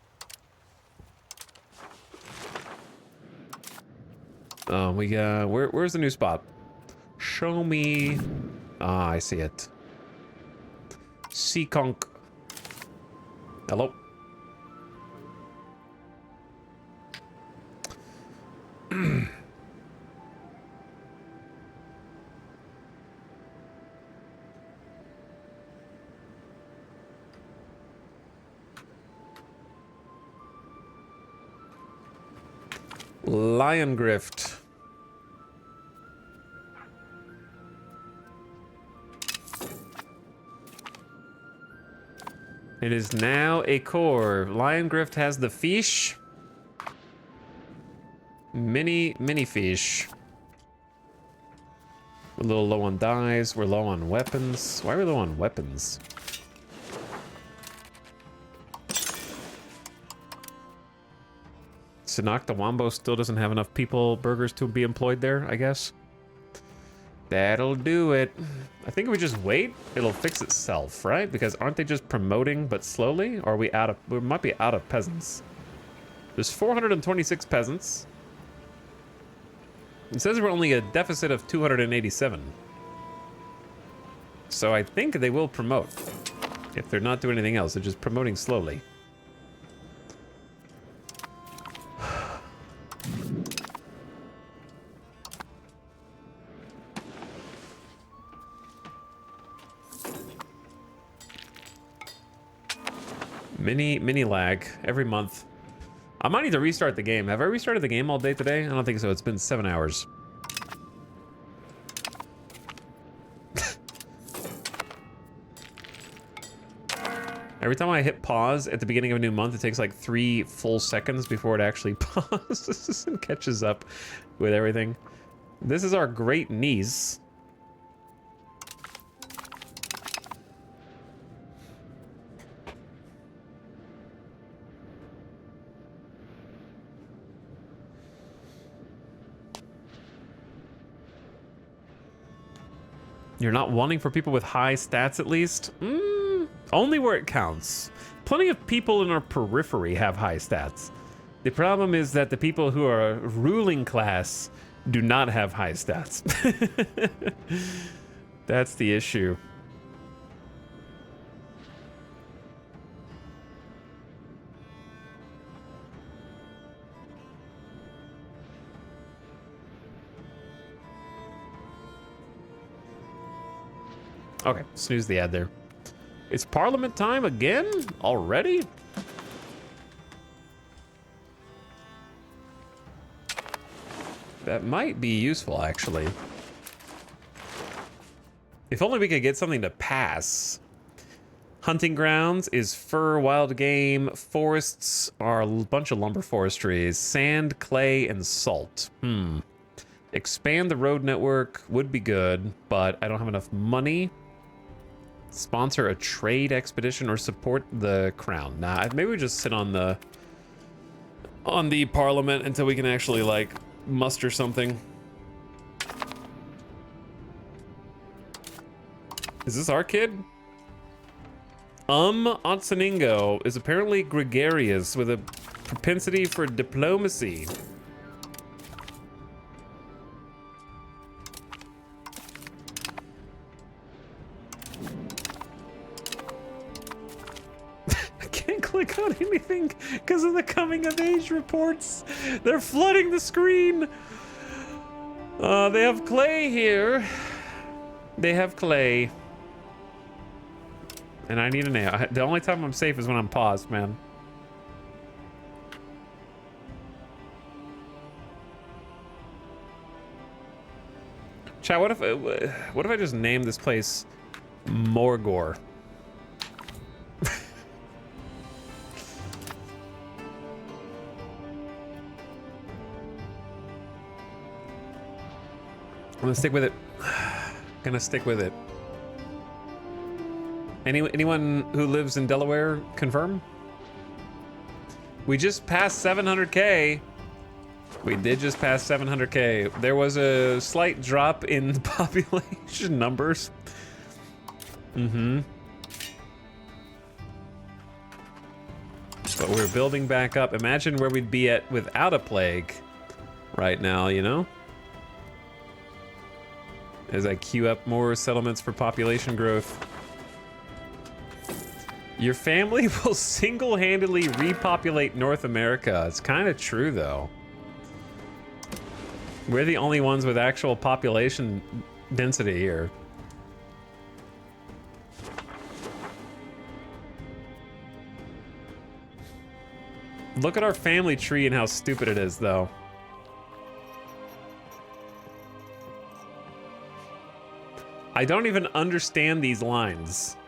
We got... Where's the new spot? Show me... Ah, I see it. Seekonk. Hello. Lion Grift. It is now a core. Lion Grift has the fish. Mini fish. We're a little low on dyes. We're low on weapons. Why are we low on weapons? Sanok the Wombo still doesn't have enough burgers to be employed there, I guess. That'll do it. I think if we just wait, it'll fix itself, right? Because aren't they just promoting but slowly? Or are we out of... we might be out of peasants. There's 426 peasants. It says we're only a deficit of 287. So I think they will promote. If they're not doing anything else, they're just promoting slowly. Mini lag every month. I might need to restart the game. Have I restarted the game all day today? I don't think so. It's been 7 hours. Every time I hit pause at the beginning of a new month, it takes like 3 full seconds before it actually pauses and catches up with everything. This is our great niece. You're not wanting for people with high stats, at least? Only where it counts. Plenty of people in our periphery have high stats. The problem is that the people who are ruling class do not have high stats. That's the issue. Okay, snooze the ad there. It's Parliament time again? Already? That might be useful, actually. If only we could get something to pass. Hunting grounds is fur, wild game. Forests are a bunch of lumber forestries. Sand, clay, and salt. Expand the road network would be good, but I don't have enough money. Sponsor a trade expedition or support the crown. Nah, maybe we just sit on the parliament until we can actually like muster something. Is this our kid? Otsaningo is apparently gregarious with a propensity for diplomacy. I can't click on anything because of the coming of age reports. They're flooding the screen. They have clay here. They have clay. And I need a nail. The only time I'm safe is when I'm paused, man. Chat, what if I just name this place Morgor? I'm gonna stick with it. Gonna stick with it. Anyone who lives in Delaware, confirm? We just passed 700K. We did just pass 700K. There was a slight drop in the population numbers. Mm-hmm. But we're building back up. Imagine where we'd be at without a plague right now, you know? As I queue up more settlements for population growth. Your family will single-handedly repopulate North America. It's kind of true, though. We're the only ones with actual population density here. Look at our family tree and how stupid it is, though. I don't even understand these lines.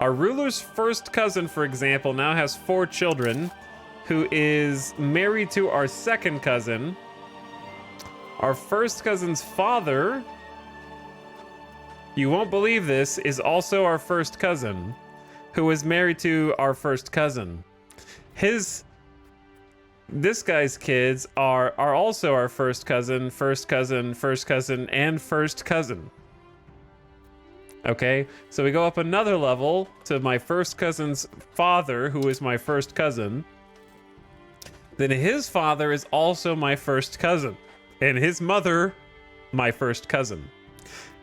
Our ruler's first cousin, for example, now has 4 children, who is married to our second cousin. Our first cousin's father, you won't believe this, is also our first cousin, who is married to our first cousin. This guy's kids are also our first cousin, first cousin, first cousin, and first cousin. Okay, so we go up another level to my first cousin's father, who is my first cousin. Then his father is also my first cousin, and his mother, my first cousin.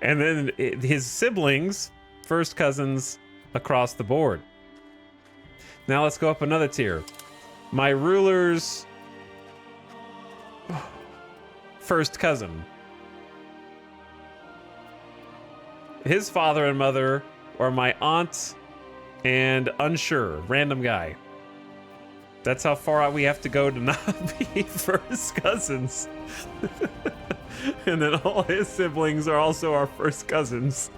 And then his siblings, first cousins across the board. Now let's go up another tier. My ruler's first cousin. His father and mother are my aunt and unsure, random guy. That's how far out we have to go to not be first cousins. And then all his siblings are also our first cousins.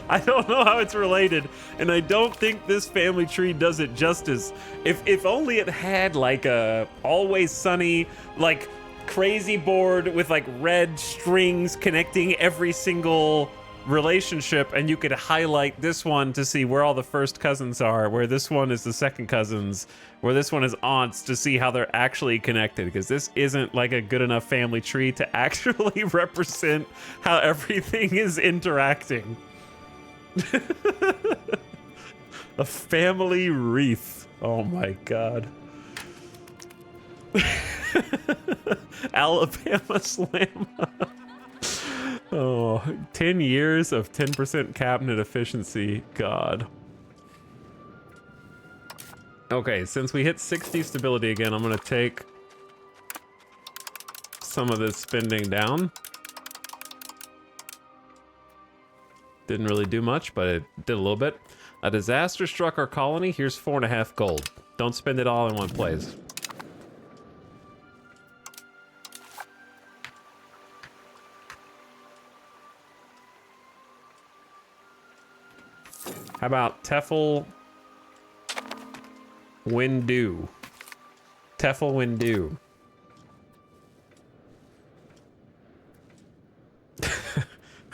I don't know how it's related, and I don't think this family tree does it justice. If only it had like a Always Sunny, like crazy board with like red strings connecting every single relationship, and you could highlight this one to see where all the first cousins are, where this one is the second cousins, where this one is aunts, to see how they're actually connected, because this isn't like a good enough family tree to actually represent how everything is interacting. A family wreath. Oh my god. Alabama Slam. Oh, 10 years of 10% cabinet efficiency. God. Okay, since we hit 60 stability again, I'm gonna take some of this spending down. Didn't really do much, but it did a little bit. A disaster struck our colony. Here's 4.5 gold. Don't spend it all in one place. How about Tefel Windu? Tefel Windu.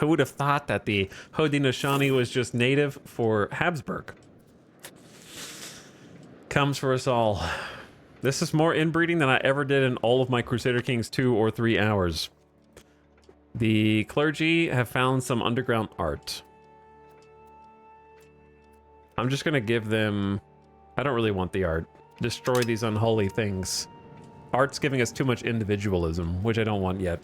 Who would have thought that the Haudenosaunee was just native for Habsburg? Comes for us all. This is more inbreeding than I ever did in all of my Crusader Kings 2 or 3 hours. The clergy have found some underground art. I'm just gonna give them... I don't really want the art. Destroy these unholy things. Art's giving us too much individualism, which I don't want yet.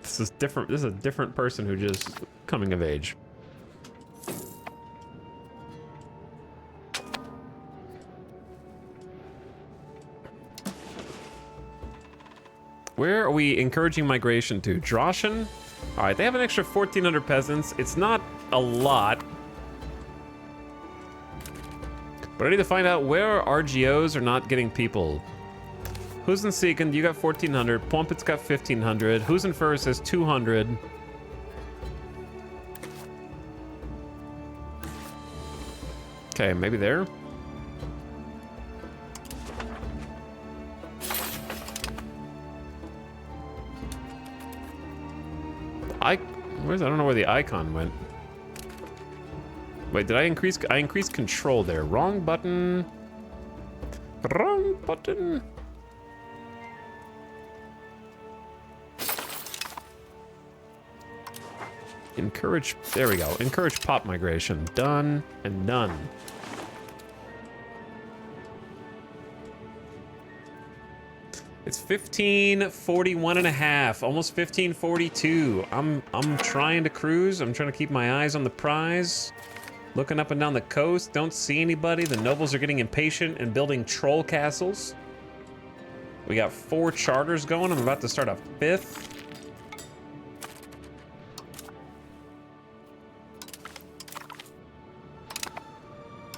This is different. This is a different person who just coming of age. Where are we encouraging migration to? Droshan? All right, they have an extra 1,400 peasants. It's not a lot. But I need to find out where RGOs are not getting people. Who's in Seekon? You got 1,400. Plumpet's got 1,500. Who's in Fur says 200. Okay, maybe there. I don't know where the icon went. Wait, did I increase? I increased control there. Wrong button. Wrong button. Encourage. There we go. Encourage pop migration. Done and done. It's 1541 and a half, almost 1542. I'm trying to cruise. I'm trying to keep my eyes on the prize. Looking up and down the coast, don't see anybody. The nobles are getting impatient and building troll castles. We got 4 charters going. I'm about to start a 5th.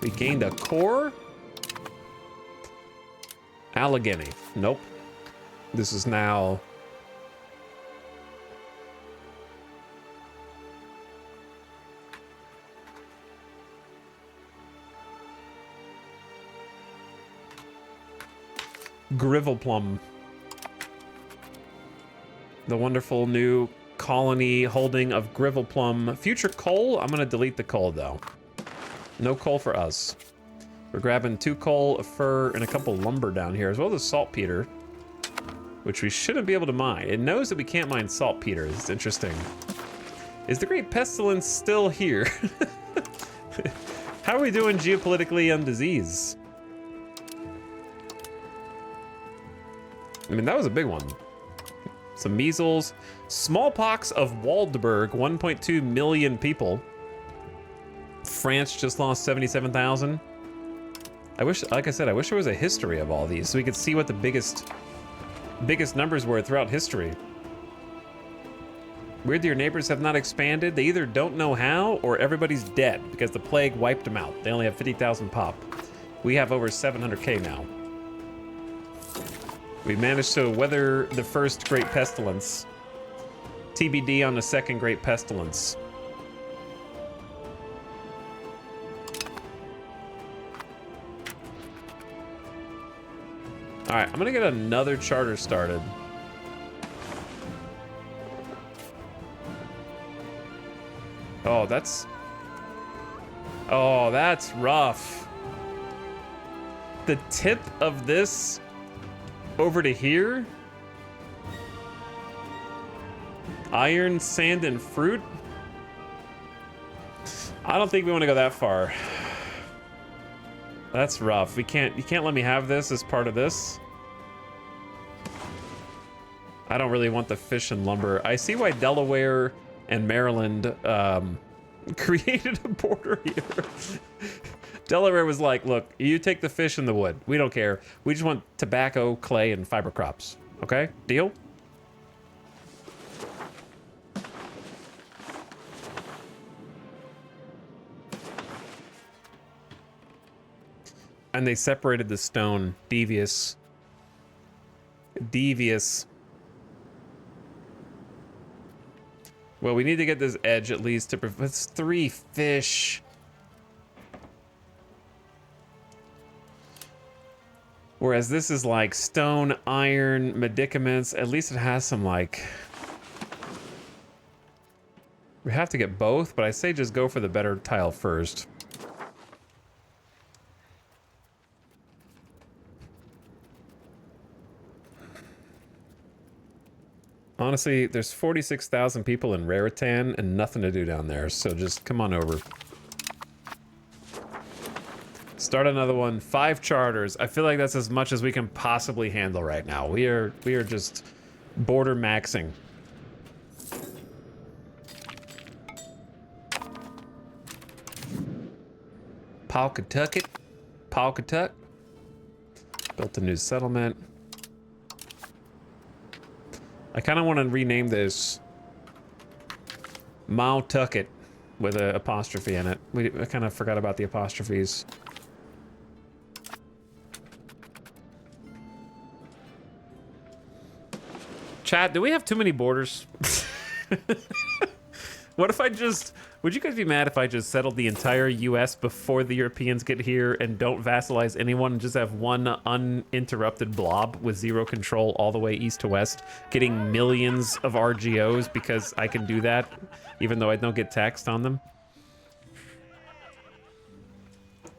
We gained a core. Allegheny. Nope. This is now... Grivelplum. The wonderful new colony holding of Grivelplum. Future coal? I'm going to delete the coal, though. No coal for us. We're grabbing 2 coal, a fur, and a couple lumber down here, as well as saltpeter, which we shouldn't be able to mine. It knows that we can't mine saltpeter. It's interesting. Is the Great Pestilence still here? How are we doing geopolitically on disease? I mean, that was a big one. Some measles. Smallpox of Waldburg, 1.2 million people. France just lost 77,000. I wish, like I said, I wish there was a history of all these so we could see what the biggest numbers were throughout history. Weird that your neighbors have not expanded. They either don't know how or everybody's dead because the plague wiped them out. They only have 50,000 pop. We have over 700k now. We managed to weather the first Great Pestilence. TBD on the second Great Pestilence. All right, I'm gonna get another charter started. Oh, that's rough. The tip of this over to here? Iron, sand, and fruit? I don't think we want to go that far. That's rough. You can't let me have this as part of this. I don't really want the fish and lumber. I see why Delaware and Maryland created a border here. Delaware was like, look, you take the fish and the wood. We don't care. We just want tobacco, clay, and fiber crops. Okay? Deal? And they separated the stone. Devious. Devious. Well, we need to get this edge at least to prevent 3 fish. Whereas this is like stone, iron, medicaments. At least it has some like... We have to get both, but I say just go for the better tile first. Honestly, there's 46,000 people in Raritan and nothing to do down there, so just come on over. Start another one. 5 charters. I feel like that's as much as we can possibly handle right now. We are just border maxing. Pawcatucket. Pawcatuck. Built a new settlement. I kind of want to rename this Mawtucket with an apostrophe in it. I kind of forgot about the apostrophes. Chat, do we have too many borders? What if I just... Would you guys be mad if I just settled the entire US before the Europeans get here and don't vassalize anyone and just have one uninterrupted blob with 0 control all the way east to west, getting millions of RGOs because I can do that, even though I don't get taxed on them?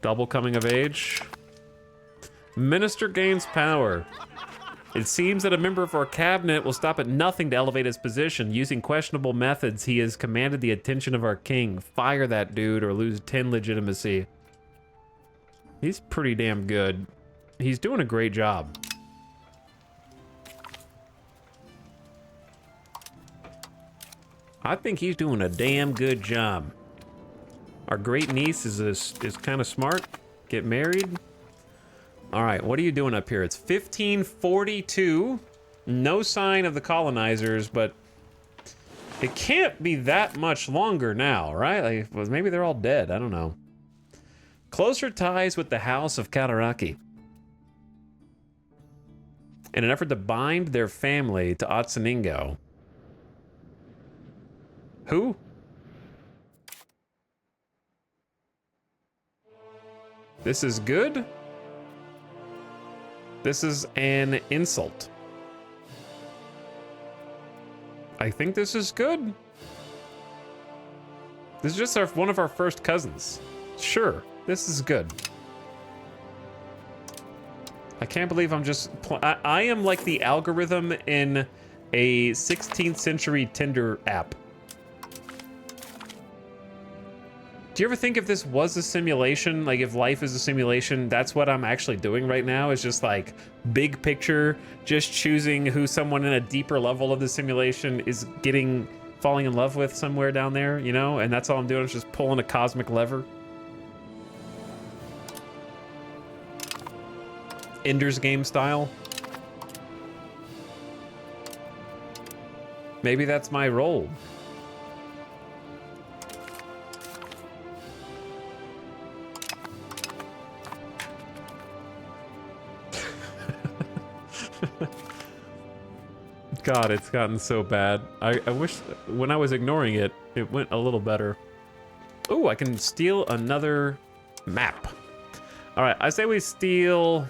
Double coming of age. Minister gains power. It seems that a member of our cabinet will stop at nothing to elevate his position. Using questionable methods, he has commanded the attention of our king. Fire that dude or lose 10 legitimacy. He's pretty damn good. He's doing a great job. I think he's doing a damn good job. Our great niece is kind of smart. Get married. All right, what are you doing up here? It's 1542. No sign of the colonizers, but it can't be that much longer now, right? Like, well, maybe they're all dead. I don't know. Closer ties with the House of Kataraki. In an effort to bind their family to Otsoningo. Who? This is good? This is an insult. I think this is good. This is just one of our first cousins. Sure, this is good. I can't believe I'm just... I am like the algorithm in a 16th century Tinder app. Do you ever think if this was a simulation, like if life is a simulation, that's what I'm actually doing right now, is just like big picture, just choosing who someone in a deeper level of the simulation is falling in love with somewhere down there, you know? And that's all I'm doing is just pulling a cosmic lever. Ender's Game style. Maybe that's my role. God, it's gotten so bad. I wish when I was ignoring it, it went a little better. Ooh, I can steal another map. All right, I say we steal...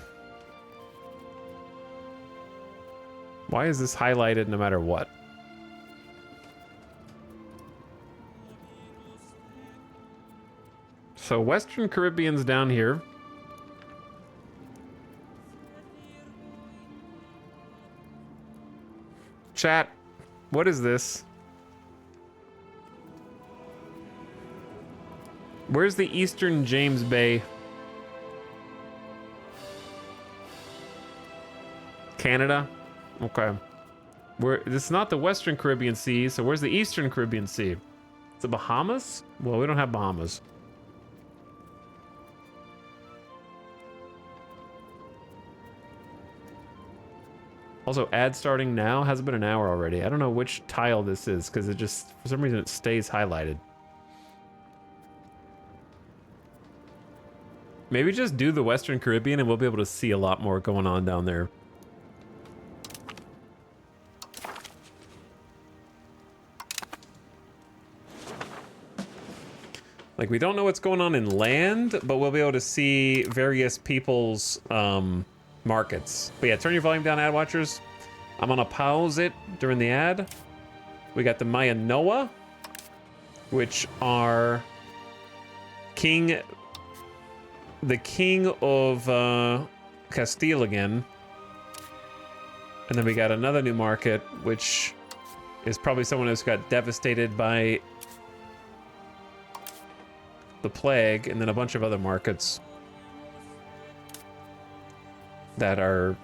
Why is this highlighted no matter what? So Western Caribbean's down here. Chat, what is this? Where's the Eastern James Bay? Canada? Okay. This is not the Western Caribbean Sea, so where's the Eastern Caribbean Sea? It's the Bahamas? Well, we don't have Bahamas. Also, ad starting now. Hasn't been an hour already. I don't know which tile this is because it just, for some reason, it stays highlighted. Maybe just do the Western Caribbean and we'll be able to see a lot more going on down there. Like, we don't know what's going on in land, but we'll be able to see various people's, markets. But yeah, turn your volume down, ad watchers. I'm gonna pause it during the ad. We got the Maya Noah, which are the king of Castile again. And then we got another new market, which is probably someone who's got devastated by the plague, and then a bunch of other markets that are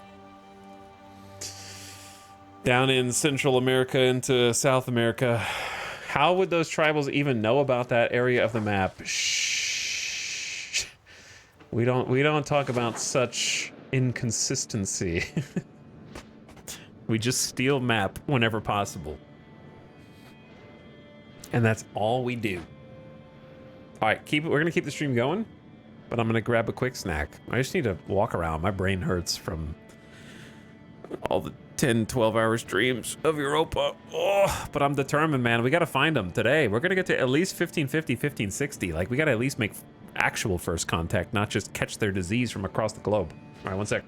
down in Central America into South America. How would those tribals even know about that area of the map? Shh. We don't talk about such inconsistency. We just steal map whenever possible. And that's all we do. All right, we're gonna keep the stream going, but I'm gonna grab a quick snack. I just need to walk around. My brain hurts from all the 10, 12-hour streams of Europa. Oh, but I'm determined, man. We gotta find them today. We're gonna get to at least 1550, 1560. Like, we gotta at least make actual first contact, not just catch their disease from across the globe. All right, one sec.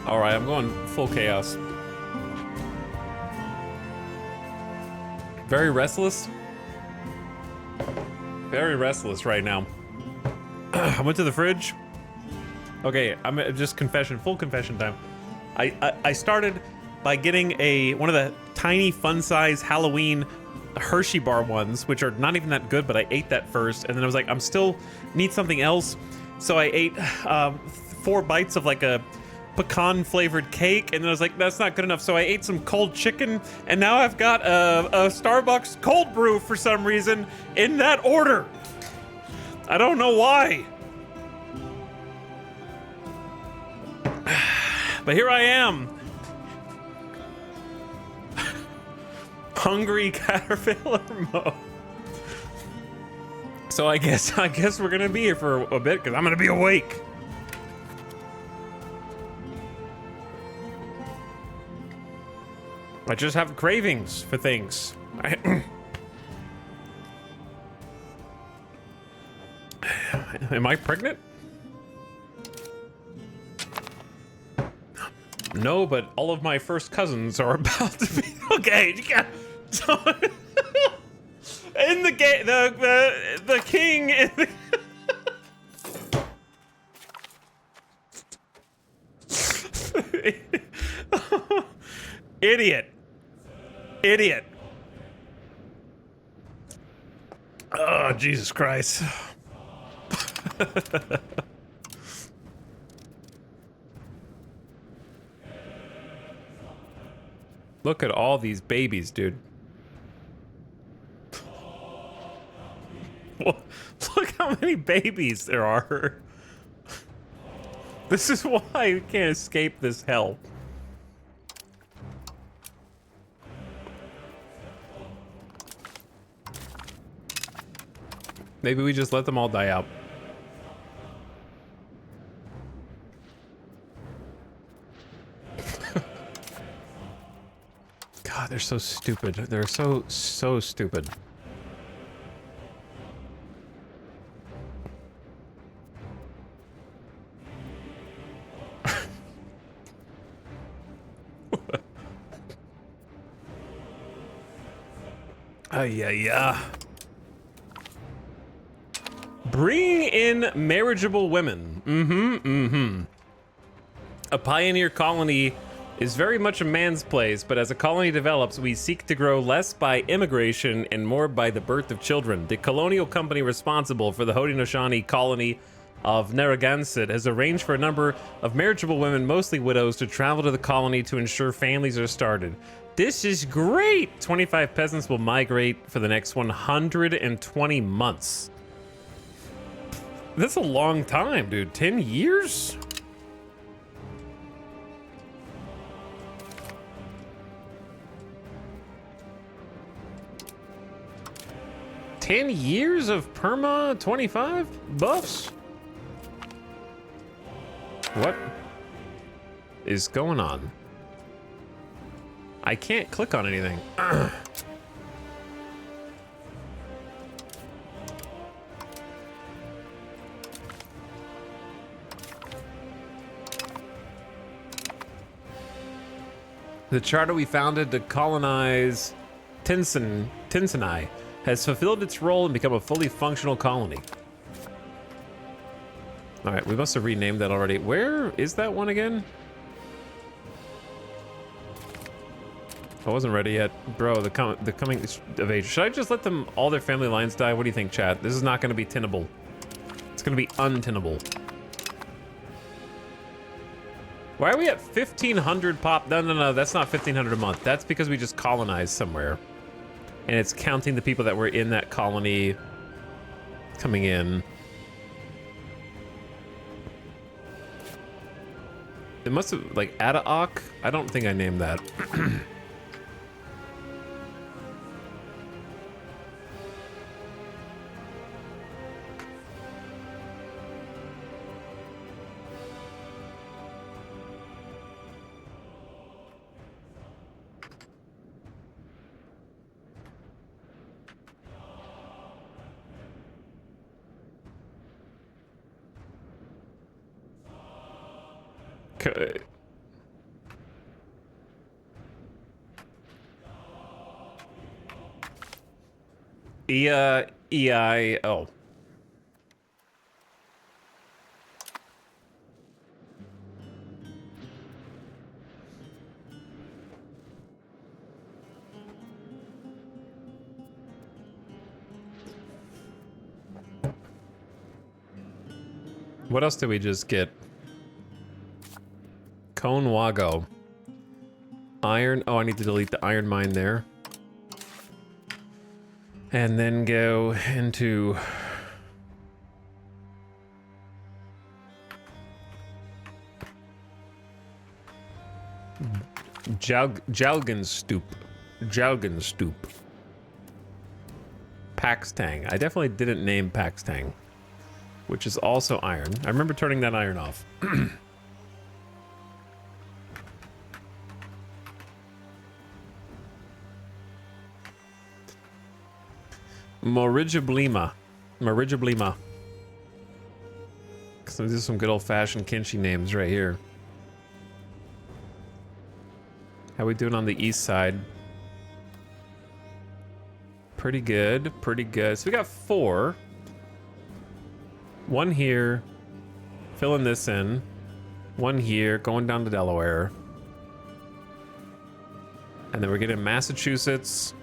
All right, I'm going full chaos. Very restless. Very restless right now. I went to the fridge. Okay, I'm just confession, full confession time. I started by getting one of the tiny fun size Halloween Hershey bar ones, which are not even that good, but I ate that first, and then I was like, I'm still need something else, so I ate 4 bites of like a pecan flavored cake, and then I was like, that's not good enough, so I ate some cold chicken, and now I've got a Starbucks cold brew for some reason in that order. I don't know why. But here I am. Hungry caterpillar mode. So I guess we're gonna be here for a bit because I'm gonna be awake. I just have cravings for things. Am I pregnant? No, but all of my first cousins are about to be. Okay, you got. In the game, the king. In the Idiot. Oh, Jesus Christ. Look at all these babies, dude. Look how many babies there are. This is why we can't escape this hell. Maybe we just let them all die out. God, they're so stupid. They're so stupid. Yeah. Bring in marriageable women. A pioneer colony is very much a man's place, but as a colony develops, we seek to grow less by immigration and more by the birth of children. The colonial company responsible for the Haudenosaunee colony of Narragansett has arranged for a number of marriageable women, mostly widows, to travel to the colony to ensure families are started. This is great! 25 peasants will migrate for the next 120 months. That's a long time, dude. 10 years? $10 years of perma 25 buffs? What is going on? I can't click on anything. The charter we founded to colonize Tinsonai has fulfilled its role and become a fully functional colony. All right, we must have renamed that already. Where is that one again? I wasn't ready yet. Bro, the coming of age. Should I just let them, all their family lines die? What do you think, chat? This is not gonna be tinnable. It's gonna be untinnable. Why are we at 1,500 pop? No, that's not 1,500 a month. That's because we just colonized somewhere. And it's counting the people that were in that colony coming in. It must have, like, Adaok? I don't think I named that. Okay. EIO. What else did we just get? Cone Wago. Iron. Oh, I need to delete the iron mine there. And then go into... Jalgenstoop. Jalgenstoop. Paxtang. I definitely didn't name Paxtang, which is also iron. I remember turning that iron off. Morijablima. Morijablima. So these are some good old-fashioned Kinshi names right here. How we doing on the east side? Pretty good, pretty good. So we got 4. 1 here. Filling this in. 1 here, going down to Delaware. And then we're getting Massachusetts.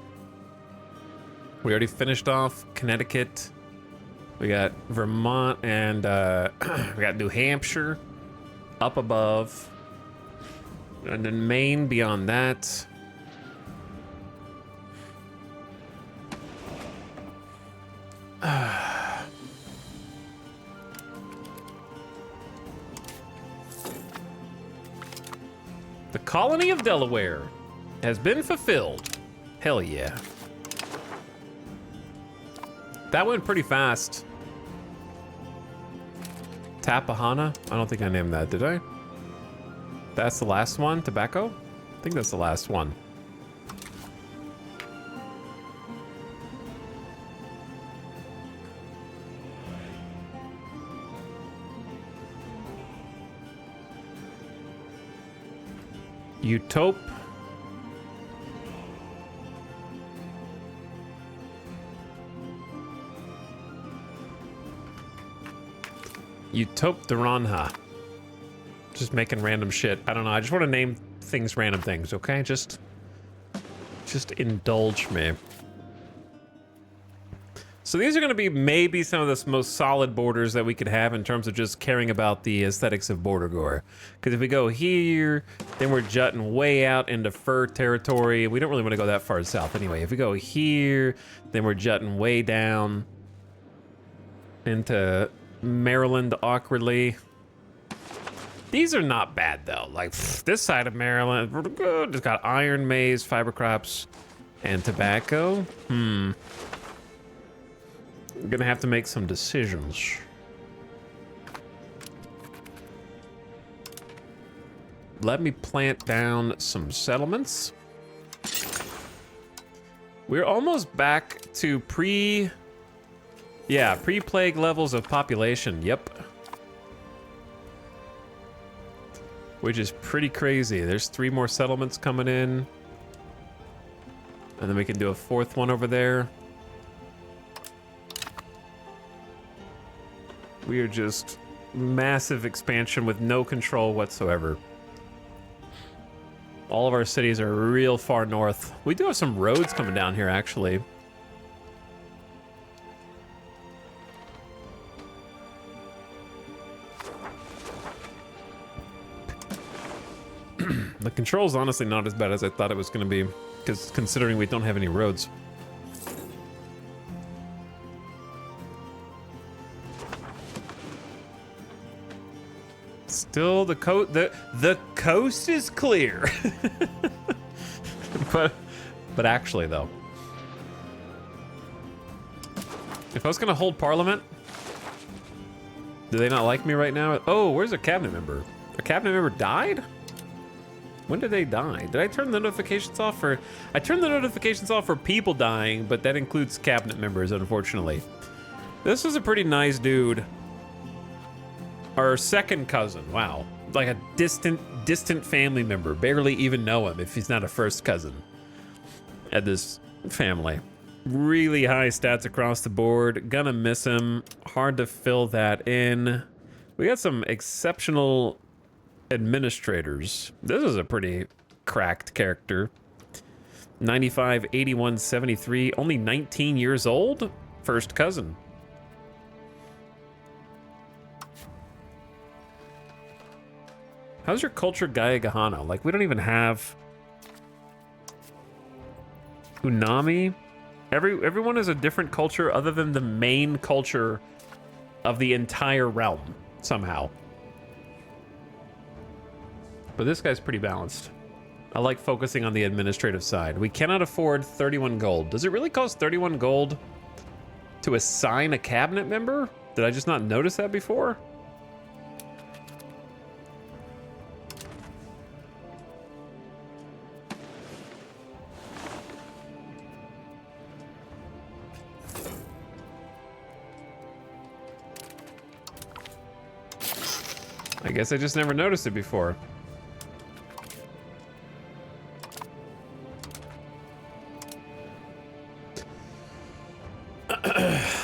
We already finished off Connecticut. We got Vermont and we got New Hampshire up above. And then Maine beyond that. The colony of Delaware has been fulfilled. Hell yeah. That went pretty fast. Tapahana? I don't think I named that, did I? That's the last one? Tobacco? I think that's the last one. Utope. Utope Duranha. Just making random shit. I don't know. I just want to name things random things, okay? Just indulge me. So these are going to be maybe some of the most solid borders that we could have in terms of just caring about the aesthetics of Border Gore. Because if we go here, then we're jutting way out into fur territory. We don't really want to go that far south anyway. If we go here, then we're jutting way down into Maryland awkwardly. These are not bad though. Like this side of Maryland, we're good. It's got iron, maize, fiber crops, and tobacco. I'm gonna have to make some decisions. Let me plant down some settlements. We're almost back to pre-plague levels of population. Yep. Which is pretty crazy. There's 3 more settlements coming in. And then we can do a 4th one over there. We are just massive expansion with no control whatsoever. All of our cities are real far north. We do have some roads coming down here, actually. The control's honestly not as bad as I thought it was going to be, because considering we don't have any roads. Still the coast is clear. but actually though, if I was gonna hold Parliament, do they not like me right now? Oh, where's a cabinet member? A cabinet member died? When did they die? Did I turn the notifications off for... I turned the notifications off for people dying, but that includes cabinet members, unfortunately. This was a pretty nice dude. Our second cousin, wow. Like a distant family member. Barely even know him if he's not a first cousin at this family. Really high stats across the board. Gonna miss him. Hard to fill that in. We got some exceptional administrators. This is a pretty cracked character. 95, 81, 73. Only 19 years old? First cousin. How's your culture, Gaia Gahana? Like, we don't even have Unami. Everyone is a different culture other than the main culture of the entire realm, somehow. But this guy's pretty balanced. I like focusing on the administrative side. We cannot afford 31 gold. Does it really cost 31 gold to assign a cabinet member? Did I just not notice that before? I guess I just never noticed it before.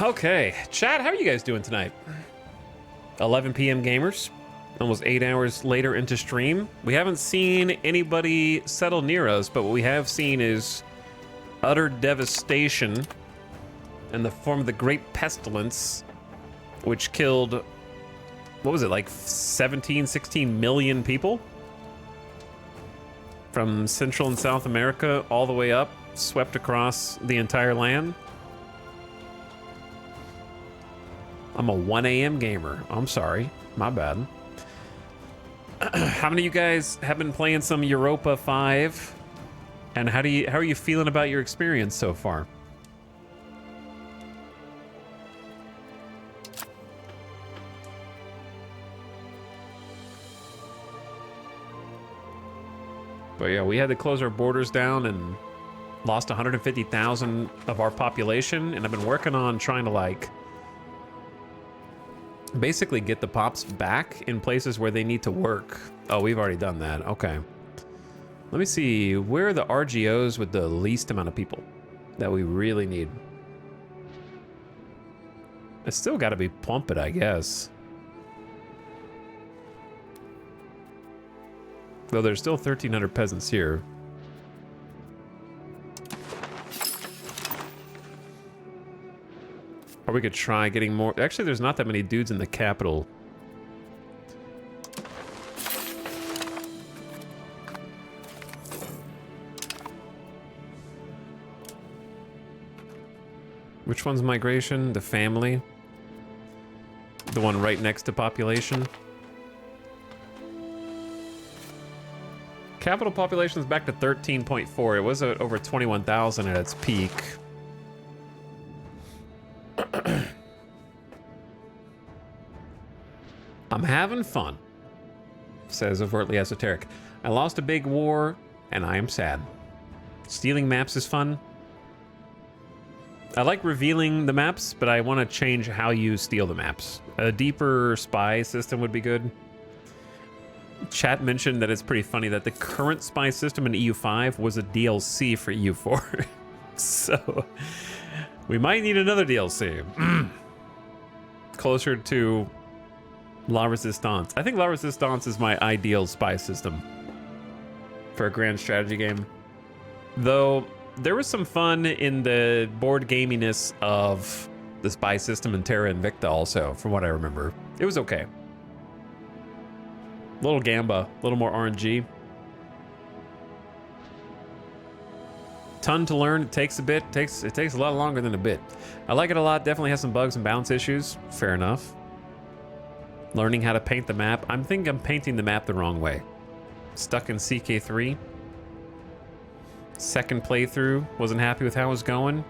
Okay, chat, how are you guys doing tonight? 11 p.m. gamers, almost 8 hours later into stream. We haven't seen anybody settle near us, but what we have seen is utter devastation in the form of the Great Pestilence, which killed, what was it, like 17, 16 million people? From Central and South America all the way up, swept across the entire land. I'm a 1 a.m. gamer. I'm sorry. My bad. How many of you guys have been playing some Europa 5? And how are you feeling about your experience so far? But yeah, we had to close our borders down and lost 150,000 of our population, and I've been working on trying to like basically get the pops back in places where they need to work. Oh, we've already done that. Okay. Let me see. Where are the RGOs with the least amount of people that we really need? It's still got to be Plumpet, I guess. Though there's still 1,300 peasants here. Or we could try getting more. Actually, there's not that many dudes in the capital. Which one's migration? The family? The one right next to population? Capital population is back to 13.4. It was at over 21,000 at its peak. I'm having fun, says Overtly Esoteric. I lost a big war, and I am sad. Stealing maps is fun. I like revealing the maps, but I want to change how you steal the maps. A deeper spy system would be good. Chat mentioned that it's pretty funny that the current spy system in EU5 was a DLC for EU4. So, we might need another DLC. Closer to La Resistance. I think La Resistance is my ideal spy system for a grand strategy game. Though, there was some fun in the board gaminess of the spy system in Terra Invicta also, from what I remember. It was okay. Little Gamba, a little more RNG. Ton to learn, it takes a bit, it takes a lot longer than a bit. I like it a lot, definitely has some bugs and balance issues, fair enough. Learning how to paint the map. I'm thinking I'm painting the map the wrong way. Stuck in CK3. Second playthrough. Wasn't happy with how it was going.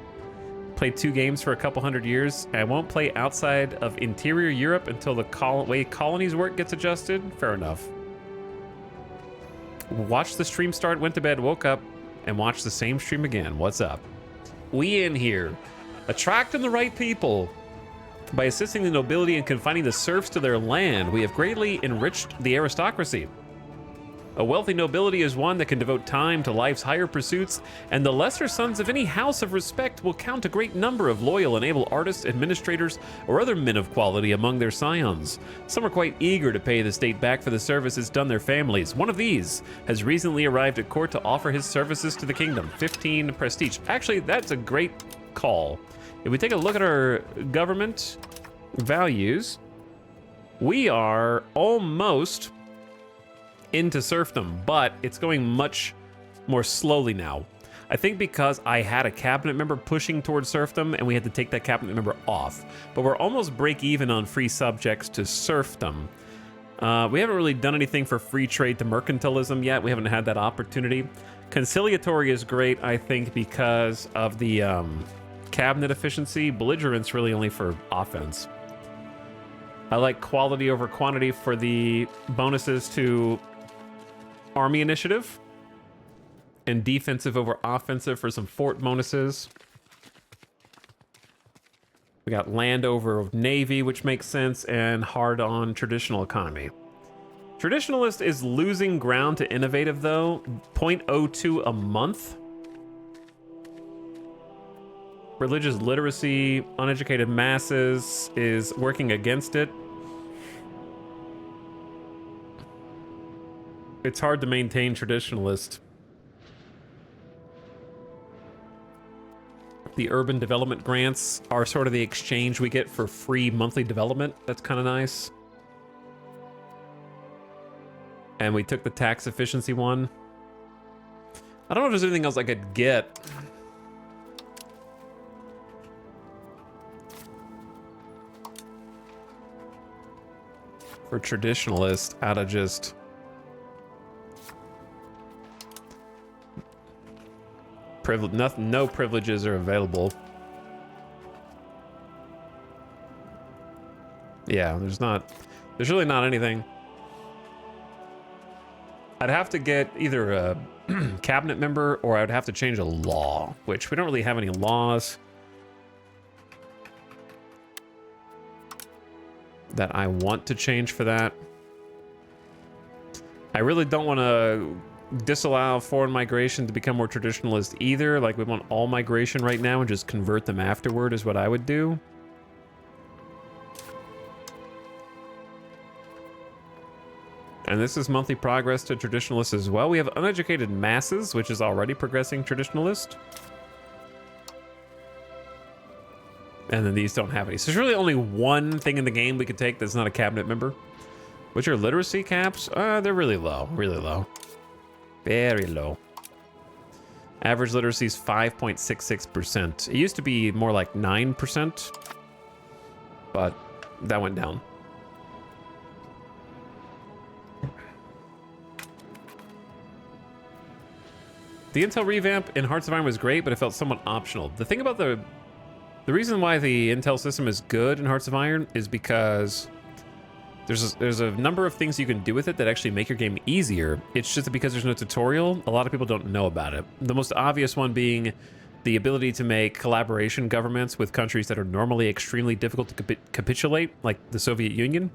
Played 2 games for a couple hundred years. I won't play outside of interior Europe until the way colonies work gets adjusted. Fair enough. Watched the stream start, went to bed, woke up, and watched the same stream again. What's up? We in here. Attracting the right people. By assisting the nobility and confining the serfs to their land, we have greatly enriched the aristocracy. A wealthy nobility is one that can devote time to life's higher pursuits, and the lesser sons of any house of respect will count a great number of loyal and able artists, administrators, or other men of quality among their scions. Some are quite eager to pay the state back for the services done their families. One of these has recently arrived at court to offer his services to the kingdom. 15 prestige. Actually, that's a great call. If we take a look at our government values, we are almost into serfdom, but it's going much more slowly now. I think because I had a cabinet member pushing towards serfdom and we had to take that cabinet member off. But we're almost break even on free subjects to serfdom. We haven't really done anything for free trade to mercantilism yet. We haven't had that opportunity. Conciliatory is great, I think, because of the cabinet efficiency. Belligerent's really only for offense. I like quality over quantity for the bonuses to army initiative, and defensive over offensive for some fort bonuses. We got land over navy, which makes sense, and hard on traditional economy. Traditionalist is losing ground to innovative though, 0.02 a month. Religious literacy, uneducated masses is working against it. It's hard to maintain traditionalist. The urban development grants are sort of the exchange we get for free monthly development. That's kind of nice. And we took the tax efficiency one. I don't know if there's anything else I could get. For traditionalist out of just no privileges are available. Yeah, there's really not anything. I'd have to get either a cabinet member or I would have to change a law, which we don't really have any laws that I want to change for that. I really don't want to disallow foreign migration to become more traditionalist either. Like, we want all migration right now and just convert them afterward is what I would do. And this is monthly progress to traditionalist as well. We have uneducated masses, which is already progressing traditionalist. And then these don't have any. So there's really only one thing in the game we could take that's not a cabinet member. Which are literacy caps? They're really low. Really low. Very low. Average literacy is 5.66%. It used to be more like 9%. But that went down. The Intel revamp in Hearts of Iron was great, but it felt somewhat optional. The thing about the reason why the Intel system is good in Hearts of Iron is because there's a number of things you can do with it that actually make your game easier. It's just that because there's no tutorial, a lot of people don't know about it. The most obvious one being the ability to make collaboration governments with countries that are normally extremely difficult to capitulate, like the Soviet Union,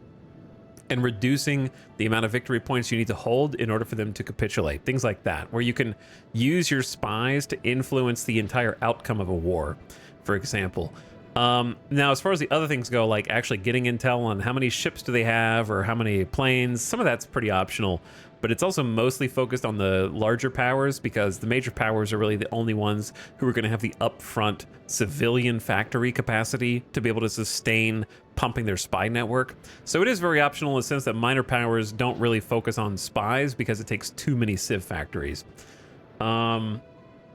and reducing the amount of victory points you need to hold in order for them to capitulate. Things like that, where you can use your spies to influence the entire outcome of a war, for example. Now, as far as the other things go, like actually getting intel on how many ships do they have or how many planes, some of that's pretty optional, but it's also mostly focused on the larger powers because the major powers are really the only ones who are going to have the upfront civilian factory capacity to be able to sustain pumping their spy network. So it is very optional in the sense that minor powers don't really focus on spies because it takes too many civ factories.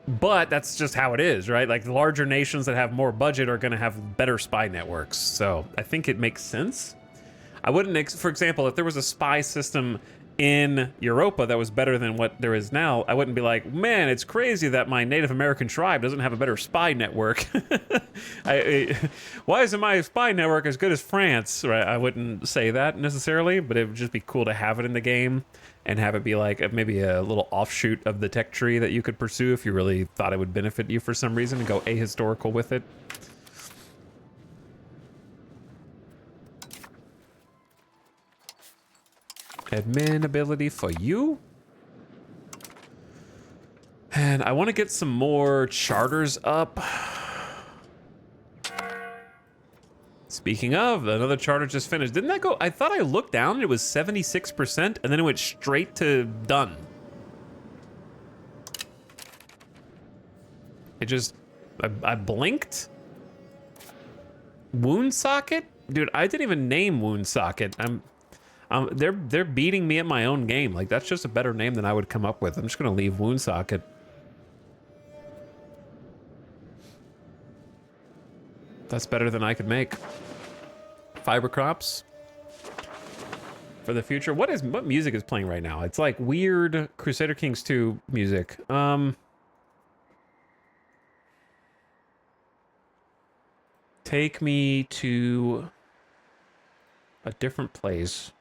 But that's just how it is, right? Like, the larger nations that have more budget are going to have better spy networks. So I think it makes sense. I wouldn't, for example, if there was a spy system in Europa that was better than what there is now, I wouldn't be like, man, it's crazy that my Native American tribe doesn't have a better spy network. Why isn't my spy network as good as France? Right? I wouldn't say that necessarily, but it would just be cool to have it in the game and have it be like maybe a little offshoot of the tech tree that you could pursue if you really thought it would benefit you for some reason and go ahistorical with it. Admin ability for you. And I want to get some more charters up. Speaking of, another charter just finished. Didn't that go? I thought I looked down and it was 76%, and then it went straight to done. It just, I blinked. Wound socket? Dude, I didn't even name wound socket. They're beating me at my own game. Like, that's just a better name than I would come up with. I'm just gonna leave wound socket. That's better than I could make. Fiber crops for the future. What music is playing right now? It's like weird Crusader Kings 2 music. Take me to a different place.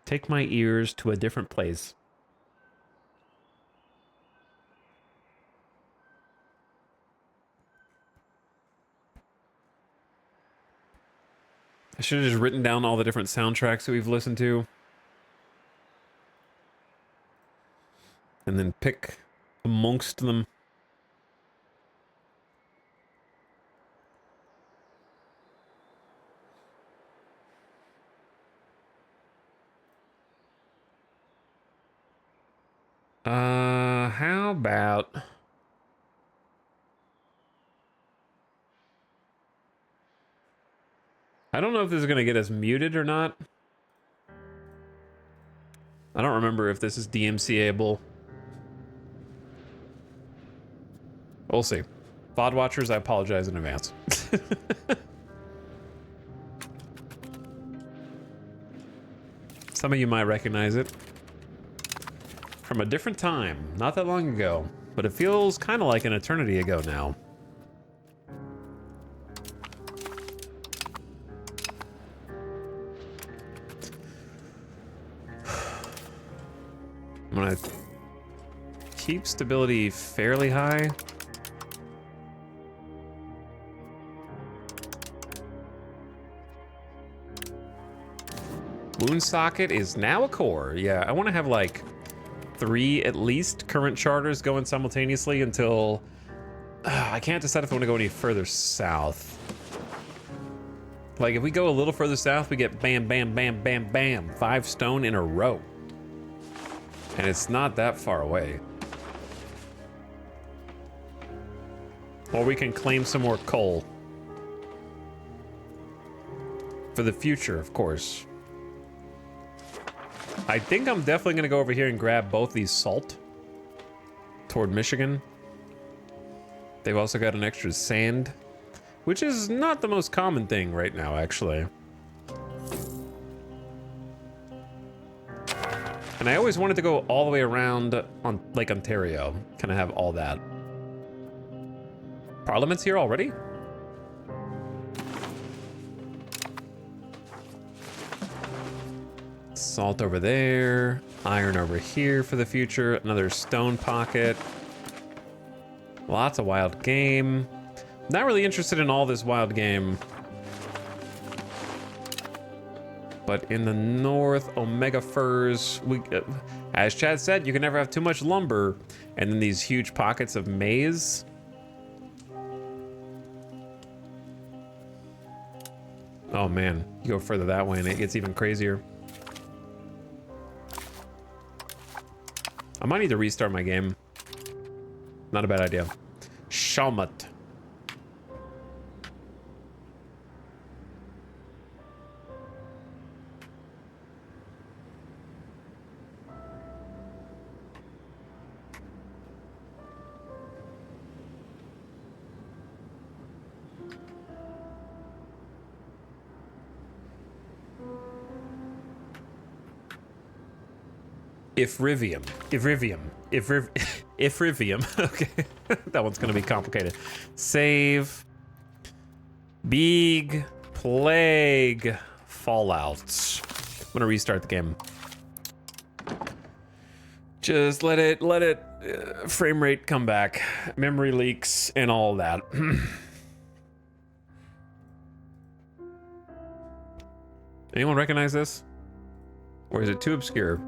Take my ears to a different place. I should have just written down all the different soundtracks that we've listened to. And then pick amongst them. How about... I don't know if this is going to get us muted or not. I don't remember if this is DMCA-able. We'll see. VOD watchers, I apologize in advance. Some of you might recognize it from a different time, not that long ago, but it feels kind of like an eternity ago now. I'm gonna keep stability fairly high. Wound socket is now a core. Yeah, I want to have like 3 at least current charters going simultaneously until I can't decide if I want to go any further south. Like if we go a little further south, we get bam, bam, bam, bam, bam, 5 stone in a row. And it's not that far away. Or we can claim some more coal. For the future, of course. I think I'm definitely gonna go over here and grab both these salt toward Michigan. They've also got an extra sand, which is not the most common thing right now, actually. And I always wanted to go all the way around on Lake Ontario, kind of have all that. Parliament's here already? Salt over there, iron over here for the future, another stone pocket. Lots of wild game. Not really interested in all this wild game. But in the north, Omega Furs, as Chad said, you can never have too much lumber. And then these huge pockets of maize. Oh man, you go further that way and it gets even crazier. I might need to restart my game. Not a bad idea. Shalmut. Ifrivium. Ifrivium. Ifrivium. Okay. That one's gonna be complicated. Save. Big Plague Fallout. I'm gonna restart the game. Just let it frame rate come back, memory leaks and all that. Anyone recognize this? Or is it too obscure?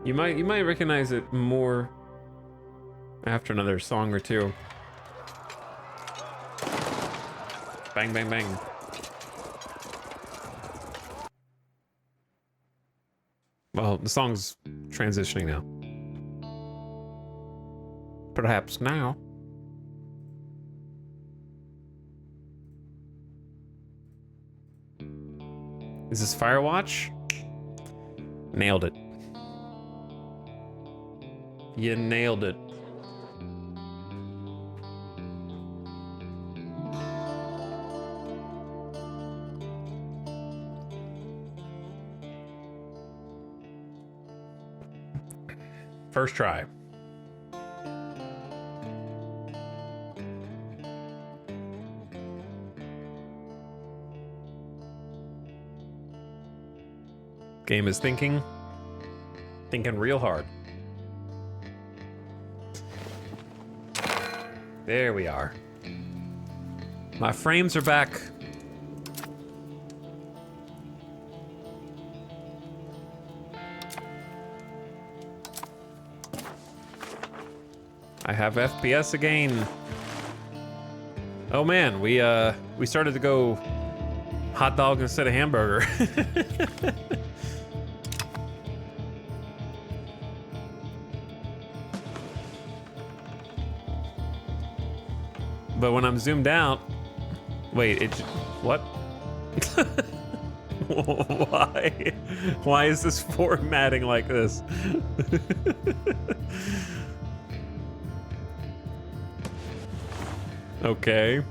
You might recognize it more after another song or two. Bang, bang, bang. Well, the song's transitioning now. Perhaps now. Is this Firewatch? Nailed it. You nailed it. First try. Game is thinking real hard. There we are. My frames are back. I have FPS again. Oh man, we started to go hot dog instead of hamburger. But when I'm zoomed out, wait, what? Why? Why is this formatting like this? Okay.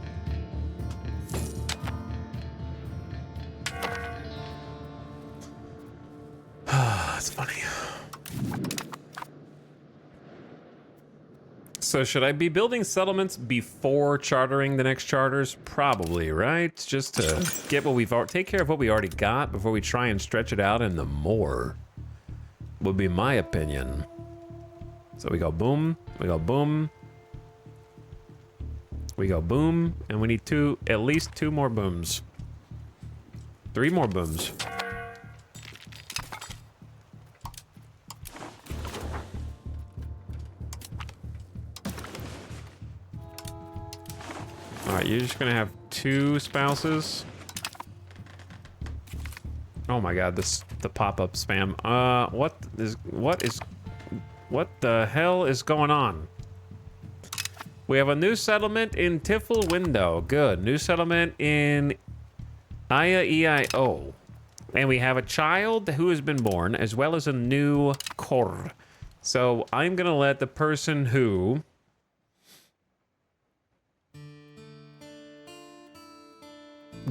That's funny. So should I be building settlements before chartering the next charters? Probably, right? Just to get what take care of what we already got before we try and stretch it out into more. Would be my opinion. So we go boom, we go boom. We go boom, and we need at least two more booms. 3 more booms. All right, you're just gonna have 2 spouses. Oh my God, the pop-up spam. What the hell is going on? We have a new settlement in Tiffle Window. Good. New settlement in Aya-EIO. And we have a child who has been born, as well as a new core. So I'm going to let the person who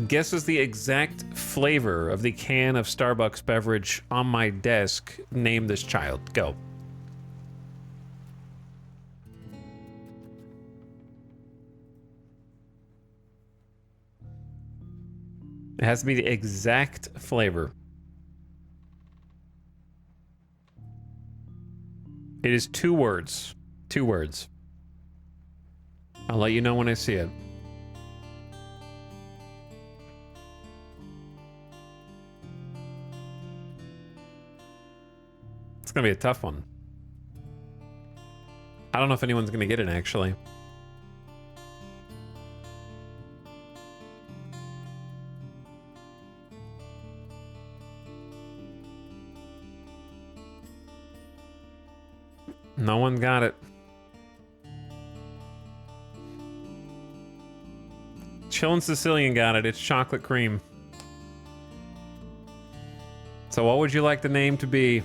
guesses the exact flavor of the can of Starbucks beverage on my desk name this child. Go. It has to be the exact flavor. It is 2 words. 2 words. I'll let you know when I see it. It's gonna be a tough one. I don't know if anyone's gonna get it, actually. No one got it. Chillin' Sicilian got it. It's chocolate cream. So what would you like the name to be?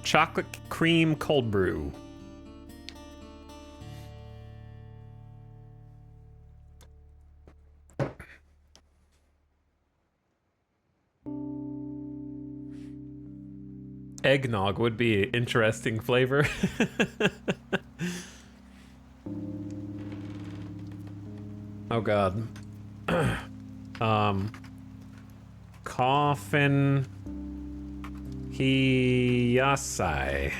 Chocolate cream cold brew. Eggnog would be an interesting flavor. Oh god. Coffin Hiyasai.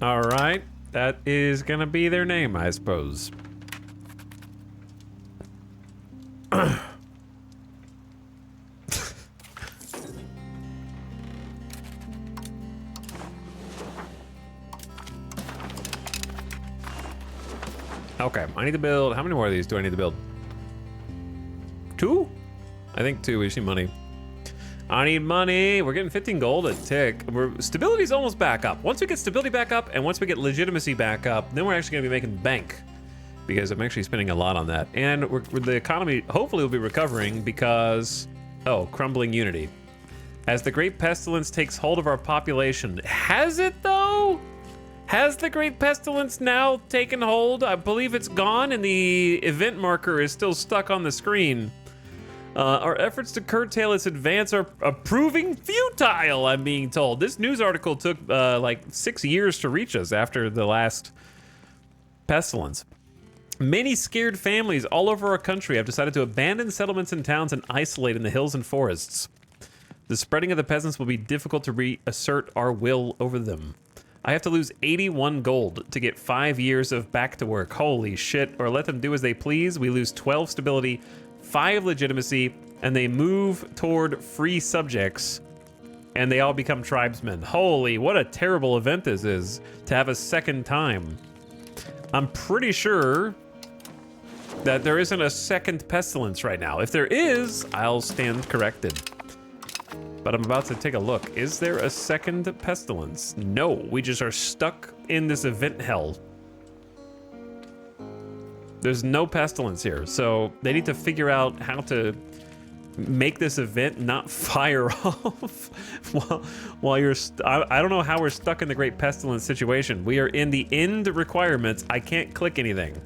Alright, that is gonna be their name, I suppose. Okay, I need to build. How many more of these do I need to build? 2? I think 2. We just need money. I need money. We're getting 15 gold a tick. Stability's almost back up. Once we get stability back up and once we get legitimacy back up, then we're actually going to be making bank. Because I'm actually spending a lot on that. And the economy hopefully will be recovering because... Oh, crumbling unity. As the Great Pestilence takes hold of our population. Has it though? Has the Great Pestilence now taken hold? I believe it's gone and the event marker is still stuck on the screen. Our efforts to curtail its advance are proving futile, I'm being told. This news article took like 6 years to reach us after the last pestilence. Many scared families all over our country have decided to abandon settlements and towns and isolate in the hills and forests. The spreading of the peasants will be difficult to reassert our will over them. I have to lose 81 gold to get 5 years of back to work. Holy shit. Or let them do as they please. We lose 12 stability, 5 legitimacy, and they move toward free subjects, and they all become tribesmen. Holy, what a terrible event this is to have a second time. I'm pretty sure that there isn't a second pestilence right now. If there is, I'll stand corrected. But I'm about to take a look. Is there a second pestilence? No, we just are stuck in this event hell. There's no pestilence here, so they need to figure out how to make this event not fire off while you're... I don't know how we're stuck in the Great Pestilence situation. We are in the end requirements. I can't click anything.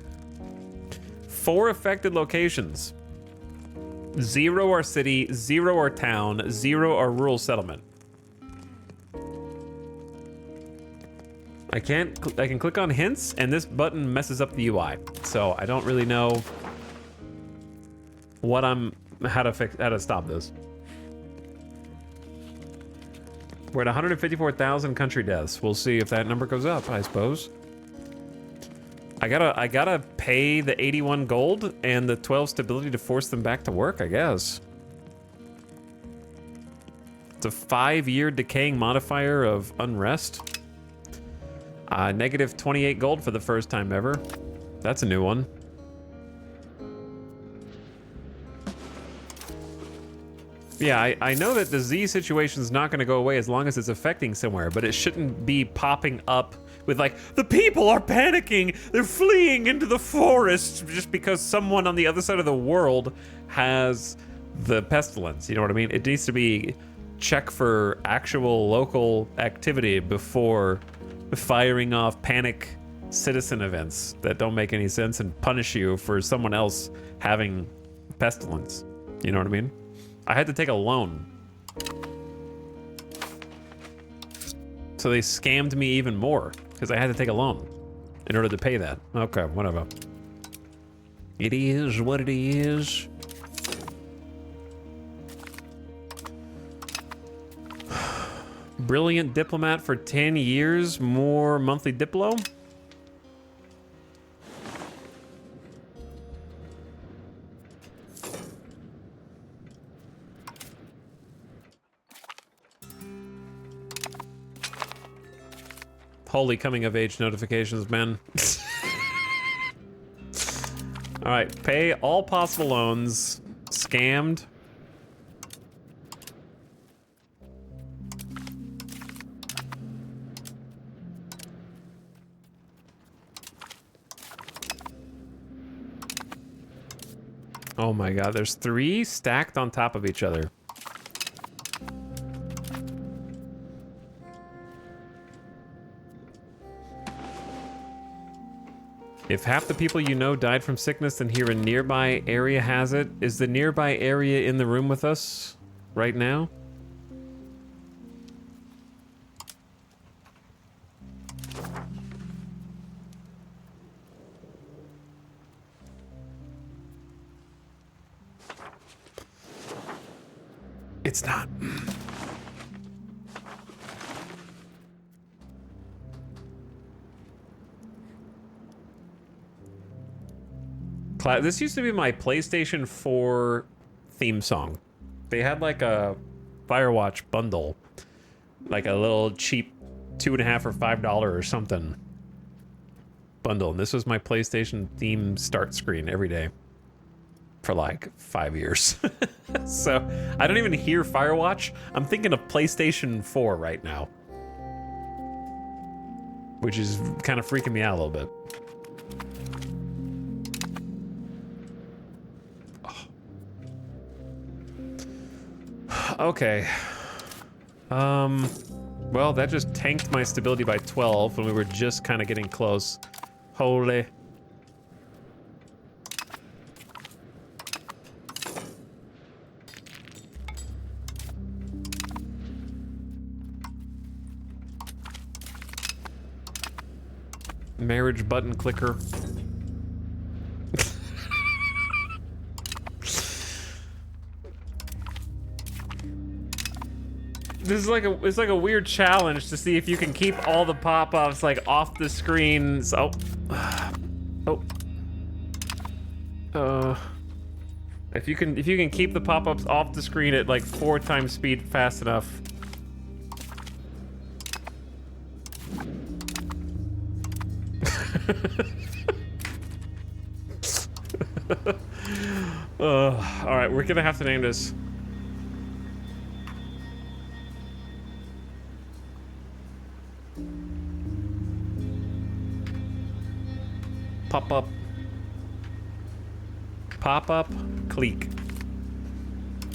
4 affected locations. 0 our city, 0 our town, 0 our rural settlement. I can click on hints and this button messes up the UI. So I don't really know what how to stop this. We're at 154,000 country deaths. We'll see if that number goes up, I suppose. I gotta pay the 81 gold and the 12 stability to force them back to work, I guess. It's a 5-year decaying modifier of unrest. Negative 28 gold for the first time ever. That's a new one. Yeah, I know that the Z situation's not gonna go away as long as it's affecting somewhere, but it shouldn't be popping up with like, the people are panicking, they're fleeing into the forests just because someone on the other side of the world has the pestilence, you know what I mean? It needs to be check for actual local activity before firing off panic citizen events that don't make any sense and punish you for someone else having pestilence, you know what I mean? I had to take a loan. So they scammed me even more because I had to take a loan in order to pay that. Okay, whatever. It is what it is. Brilliant diplomat for 10 years, more monthly diplo. Holy coming of age notifications, man. All right, pay all possible loans. Scammed. Oh my god, there's 3 stacked on top of each other. If half the people you know died from sickness and here a nearby area has it, is the nearby area in the room with us right now? It's not. This used to be my PlayStation 4 theme song. They had like a Firewatch bundle, like a little cheap $2.50 or $5 or something bundle. And this was my PlayStation theme start screen every day for like 5 years. So I don't even hear Firewatch. I'm thinking of PlayStation 4 right now, which is kind of freaking me out a little bit. Okay. Well, that just tanked my stability by 12 when we were just kind of getting close. Holy. Marriage button clicker. This is like it's like a weird challenge to see if you can keep all the pop-ups like off the screen. So, if you can keep the pop-ups off the screen at like 4 times speed fast enough. All right, we're gonna have to name this. Pop-up Cleek.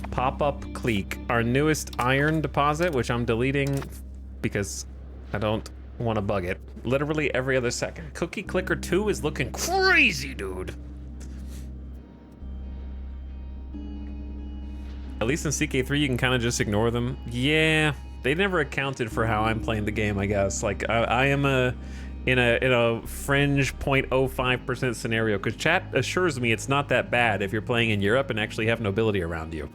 Pop-up Cleek. Our newest iron deposit, which I'm deleting because I don't want to bug it. Literally every other second. Cookie Clicker 2 is looking crazy, dude. At least in CK3 you can kind of just ignore them. Yeah, they never accounted for how I'm playing the game, I guess. Like I am in a fringe 0.05% scenario, because chat assures me it's not that bad if you're playing in Europe and actually have nobility around you.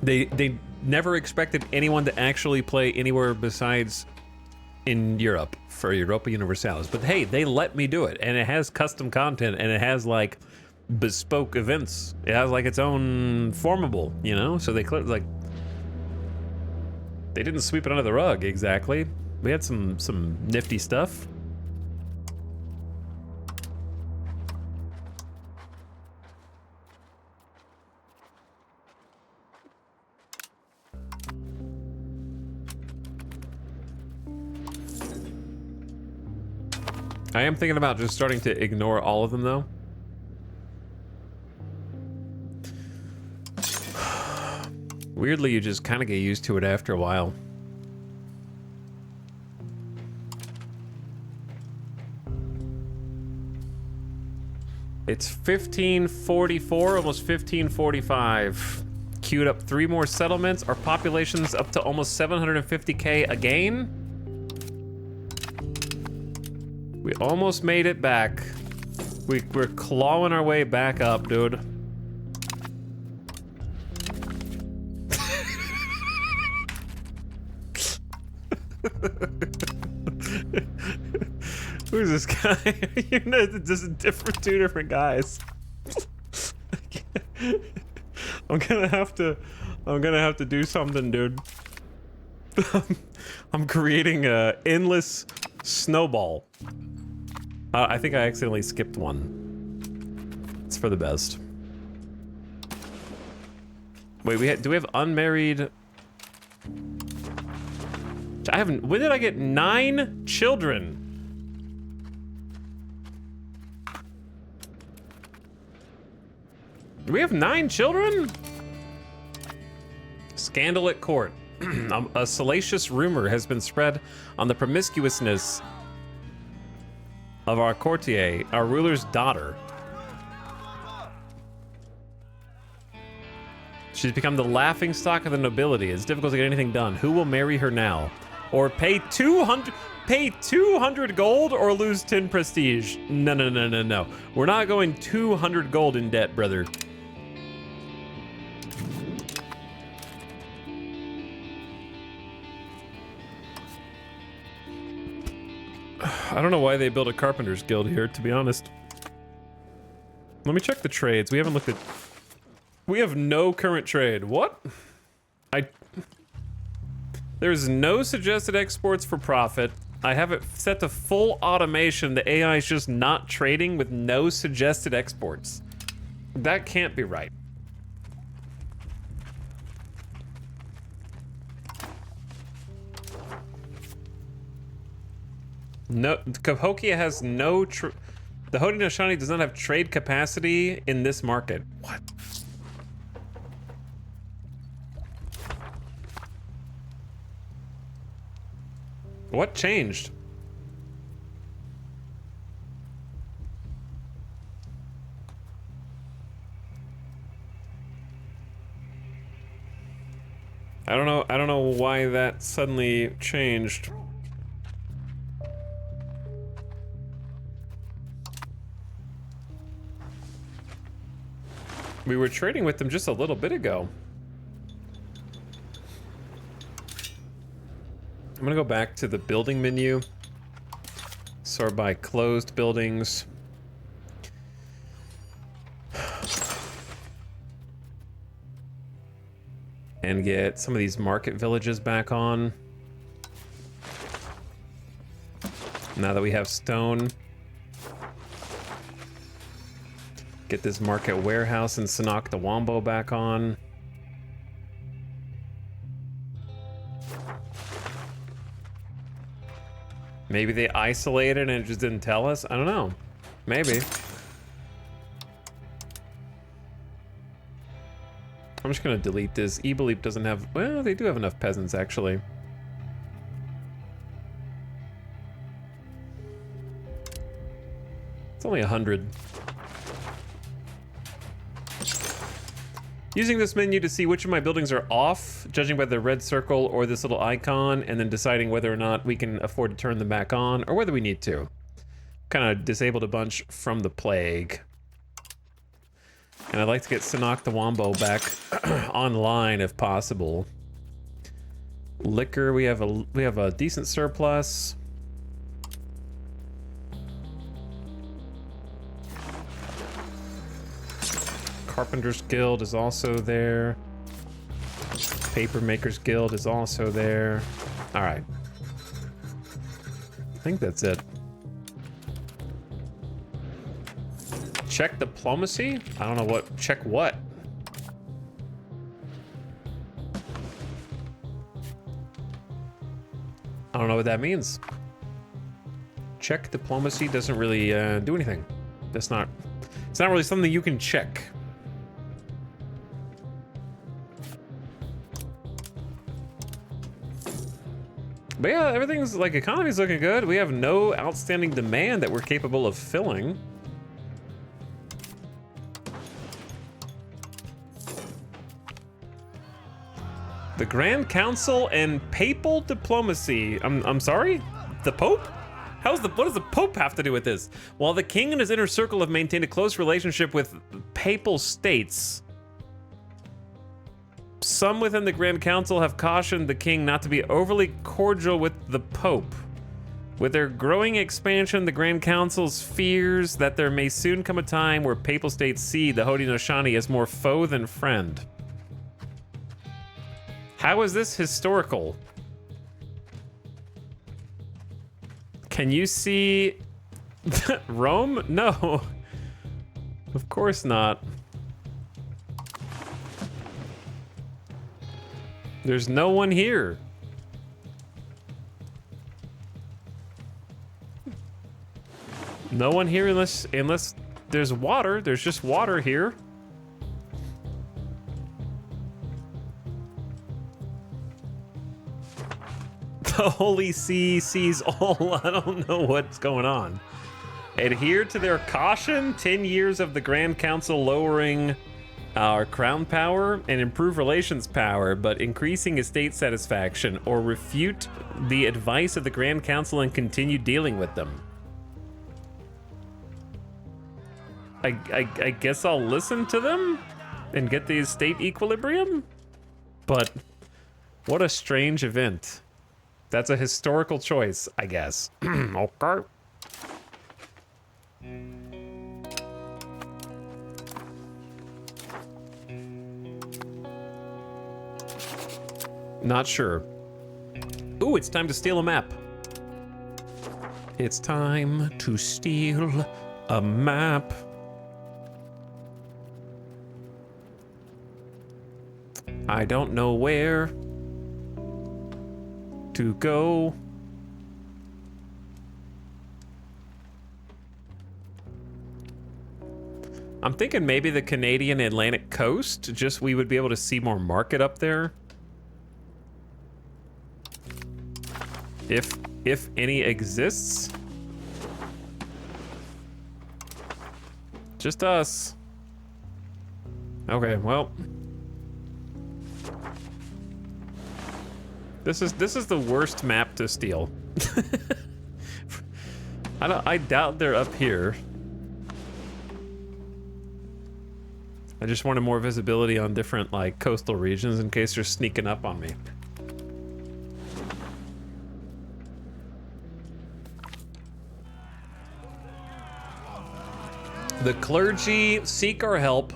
They never expected anyone to actually play anywhere besides in Europe for Europa Universalis. But hey, they let me do it, and it has custom content, and it has like bespoke events. It has like its own formable, you know? So they like they didn't sweep it under the rug exactly. We had some nifty stuff. I am thinking about just starting to ignore all of them though. Weirdly, you just kind of get used to it after a while. It's 1544, almost 1545. Queued up 3 more settlements. Our population's up to almost 750k again. We almost made it back. We're clawing our way back up, dude. Who's this guy? You know, just different 2 different guys. I'm gonna have to do something, dude. I'm creating a endless snowball. I think I accidentally skipped one. It's for the best. Wait, do we have unmarried? When did I get 9 children? Do we have 9 children? Scandal at court. A salacious rumor has been spread on the promiscuousness of our courtier, our ruler's daughter. She's become the laughingstock of the nobility. It's difficult to get anything done. Who will marry her now? Or pay 200 gold or lose 10 prestige? No. We're not going 200 gold in debt, brother. I don't know why they built a carpenter's guild here, to be honest. Let me check the trades. We haven't looked at... We have no current trade. What? There's no suggested exports for profit. I have it set to full automation. The AI is just not trading with no suggested exports. That can't be right. No, Cahokia has no the Haudenosaunee does not have trade capacity in this market. What? What changed? I don't know why that suddenly changed. We were trading with them just a little bit ago. I'm gonna go back to the building menu. Sort by closed buildings. And get some of these market villages back on. Now that we have stone. Get this market warehouse in Sanok the Wombo back on. Maybe they isolated and it just didn't tell us? I don't know. Maybe. I'm just gonna delete this. Ebeleep doesn't have... Well, they do have enough peasants, actually. It's only 100. Using this menu to see which of my buildings are off, judging by the red circle or this little icon, and then deciding whether or not we can afford to turn them back on, or whether we need to. Kind of disabled a bunch from the plague. And I'd like to get Sanok the Wombo back online if possible. Liquor, we have a decent surplus. Carpenter's Guild is also there. Papermaker's Guild is also there. All right. I think that's it. Check diplomacy? I don't know what. Check what? I don't know what that means. Check diplomacy doesn't really do anything. It's not really something you can check. But yeah, everything's like, economy's looking good. We have no outstanding demand that we're capable of filling. The Grand Council and papal diplomacy. I'm sorry? The Pope? What does the Pope have to do with this? While the king and his inner circle have maintained a close relationship with papal states, some within the Grand Council have cautioned the king not to be overly cordial with the Pope. With their growing expansion, the Grand Council's fears that there may soon come a time where papal states see the Haudenosaunee as more foe than friend. How is this historical? Can you see Rome? No. Of course not. There's no one here. No one here unless there's water. There's just water here. The Holy See sees all. I don't know what's going on. Adhere to their caution. 10 years of the Grand Council lowering our crown power and improve relations power, but increasing estate satisfaction, or refute the advice of the Grand Council and continue dealing with them. I guess I'll listen to them and get the estate equilibrium? But what a strange event. That's a historical choice, I guess. Okay. Not sure. Ooh, it's time to steal a map. It's time to steal a map. I don't know where to go. I'm thinking maybe the Canadian Atlantic coast, just we would be able to see more market up there. If any exists. Just us. Okay, well. This is the worst map to steal. I doubt they're up here. I just wanted more visibility on different like coastal regions in case they're sneaking up on me. The clergy seek our help.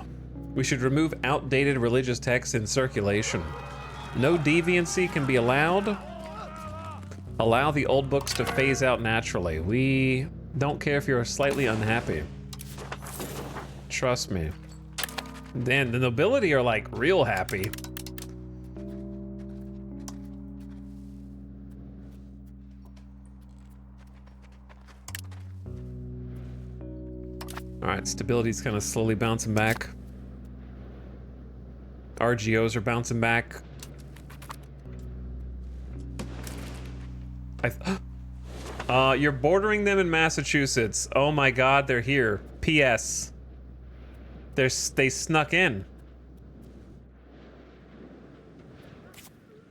We should remove outdated religious texts in circulation. No deviancy can be allowed. Allow the old books to phase out naturally. We don't care if you're slightly unhappy. Trust me. Then the nobility are like real happy. All right, stability's kind of slowly bouncing back. RGOs are bouncing back. You're bordering them in Massachusetts. Oh my God, they're here. P.S. They snuck in.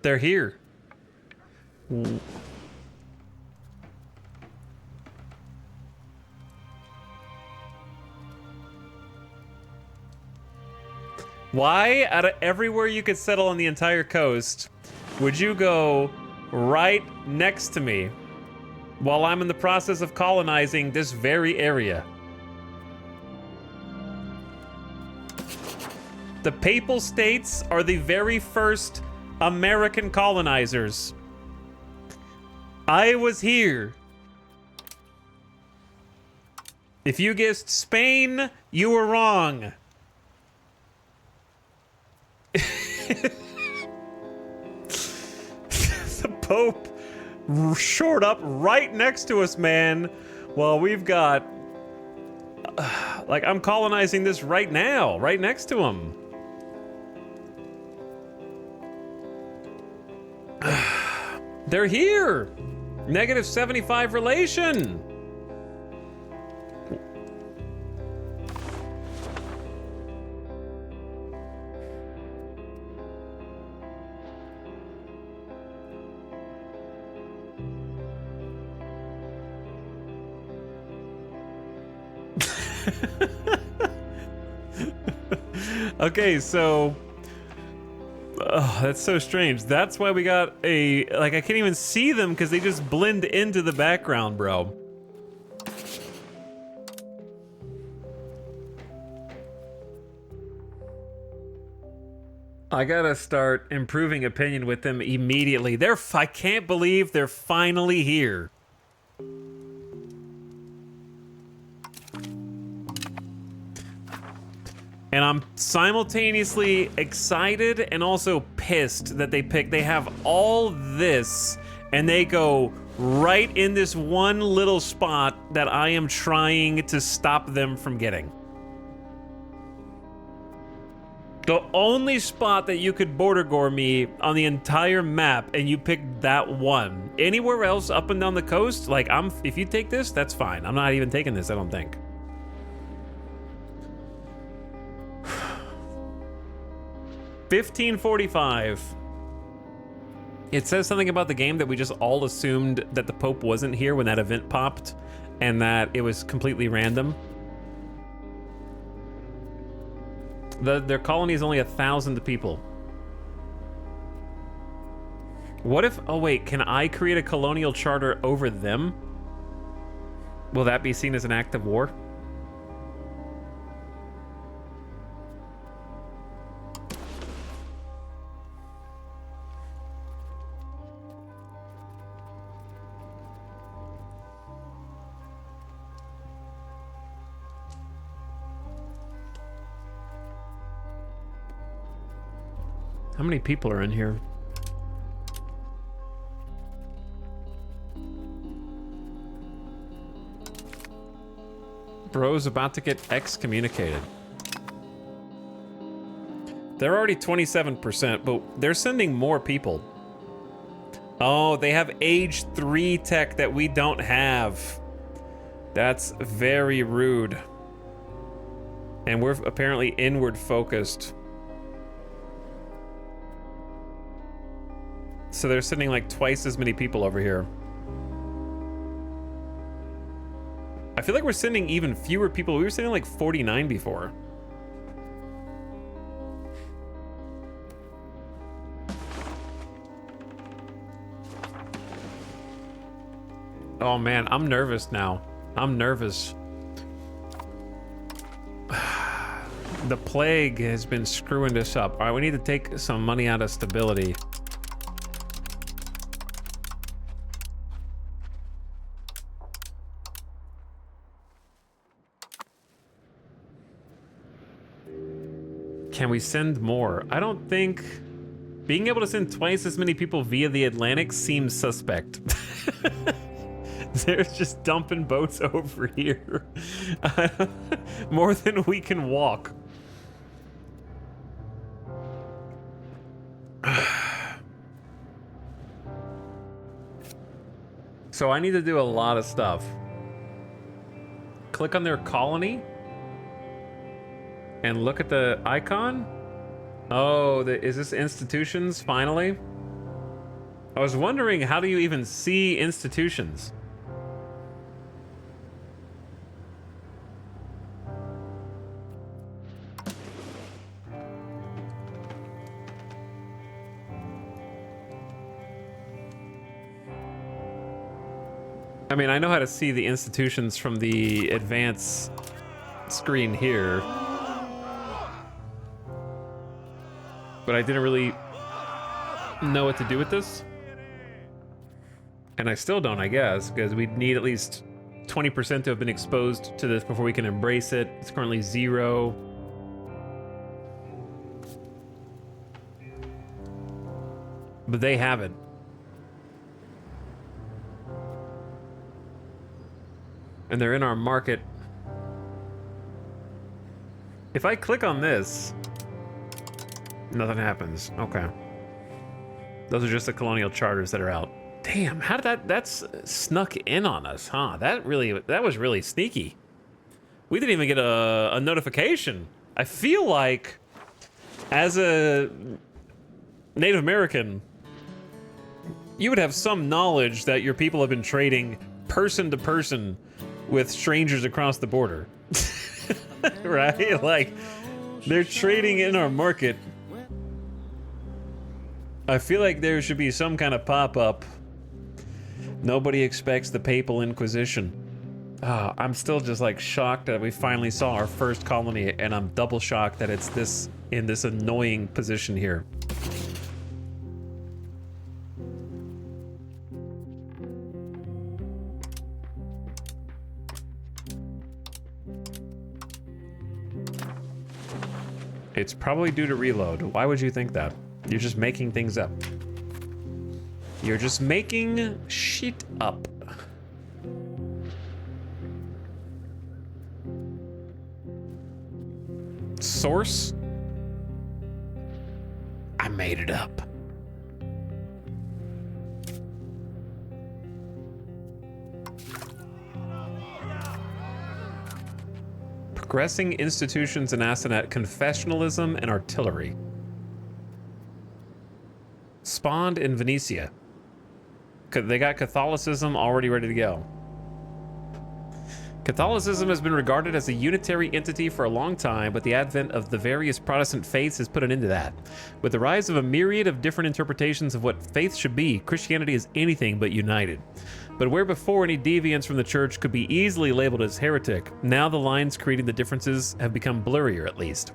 They're here. Why, out of everywhere you could settle on the entire coast, would you go right next to me while I'm in the process of colonizing this very area? The Papal States are the very first American colonizers. I was here. If you guessed Spain, you were wrong. The Pope shored up right next to us, man. Well, we've got... like, I'm colonizing this right now, right next to him. They're here. -75 relation. Okay, so that's so strange. That's why we got a, like, I can't even see them because they just blend into the background, bro. I gotta start improving opinion with them immediately. I can't believe they're finally here. And I'm simultaneously excited and also pissed that they have all this and they go right in this one little spot that I am trying to stop them from getting. The only spot that you could border gore me on the entire map, and you picked that one. Anywhere else up and down the coast, like, if you take this, that's fine. I'm not even taking this, I don't think. $15.45. It says something about the game that we just all assumed that the Pope wasn't here when that event popped, and that it was completely random. Their colony is only 1,000 people. What if... Oh, wait. Can I create a colonial charter over them? Will that be seen as an act of war? How many people are in here? Bro's about to get excommunicated. They're already 27%, but they're sending more people. Oh, they have age 3 tech that we don't have. That's very rude. And we're apparently inward focused. So they're sending like twice as many people over here. I feel like we're sending even fewer people. We were sending like 49 before. Oh man, I'm nervous now. I'm nervous. The plague has been screwing this up. All right, we need to take some money out of stability. Can we send more? I don't think... Being able to send twice as many people via the Atlantic seems suspect. They're just dumping boats over here. More than we can walk. So I need to do a lot of stuff. Click on their colony. And look at the icon. Oh, is this institutions finally? I was wondering, how do you even see institutions? I mean, I know how to see the institutions from the advanced screen here. But I didn't really know what to do with this. And I still don't, I guess, because we'd need at least 20% to have been exposed to this before we can embrace it. It's currently 0. But they have it. And they're in our market. If I click on this, nothing happens. Okay. Those are just the colonial charters that are out. Damn, how did that's snuck in on us, huh? That was really sneaky. We didn't even get a notification. I feel like, as a Native American, you would have some knowledge that your people have been trading person to person with strangers across the border. Right? Like, they're trading in our market. I feel like there should be some kind of pop-up. Nobody expects the Papal Inquisition. I'm still just like shocked that we finally saw our first colony, and I'm double shocked that it's in this annoying position here. It's probably due to reload. Why would you think that? You're just making things up. You're just making shit up. Source? I made it up. Progressing institutions in Asenet, confessionalism and artillery. Spawned in Venetia. They got Catholicism already ready to go. Catholicism has been regarded as a unitary entity for a long time, but the advent of the various Protestant faiths has put an end to that. With the rise of a myriad of different interpretations of what faith should be, Christianity is anything but united. But where before any deviance from the church could be easily labeled as heretic, now the lines creating the differences have become blurrier at least.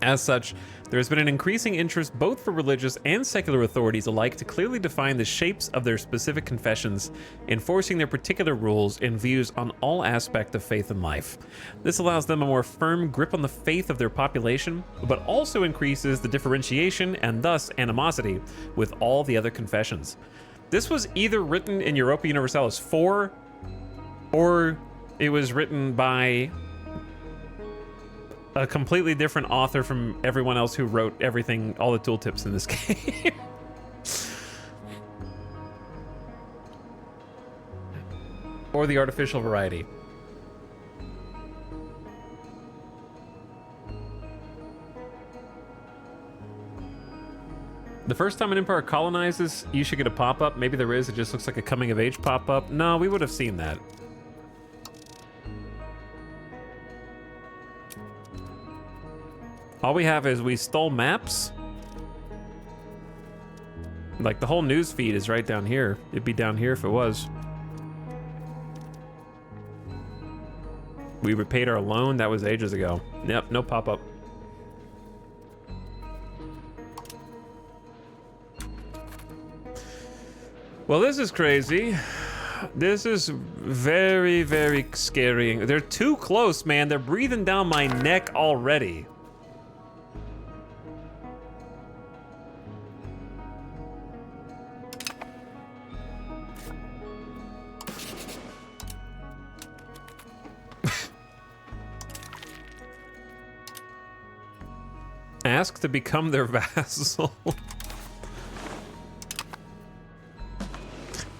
As such, there has been an increasing interest both for religious and secular authorities alike to clearly define the shapes of their specific confessions, enforcing their particular rules and views on all aspects of faith and life. This allows them a more firm grip on the faith of their population, but also increases the differentiation and thus animosity with all the other confessions. This was either written in Europa Universalis 4, or it was written by a completely different author from everyone else who wrote everything, all the tooltips in this game. Or the artificial variety. The first time an empire colonizes, you should get a pop-up. Maybe there is, it just looks like a coming-of-age pop-up. No, we would have seen that. All we have is we stole maps. Like, the whole news feed is right down here. It'd be down here if it was. We repaid our loan. That was ages ago. Yep, no pop-up. Well, this is crazy. This is very, very scary. They're too close, man. They're breathing down my neck already. Ask to become their vassal.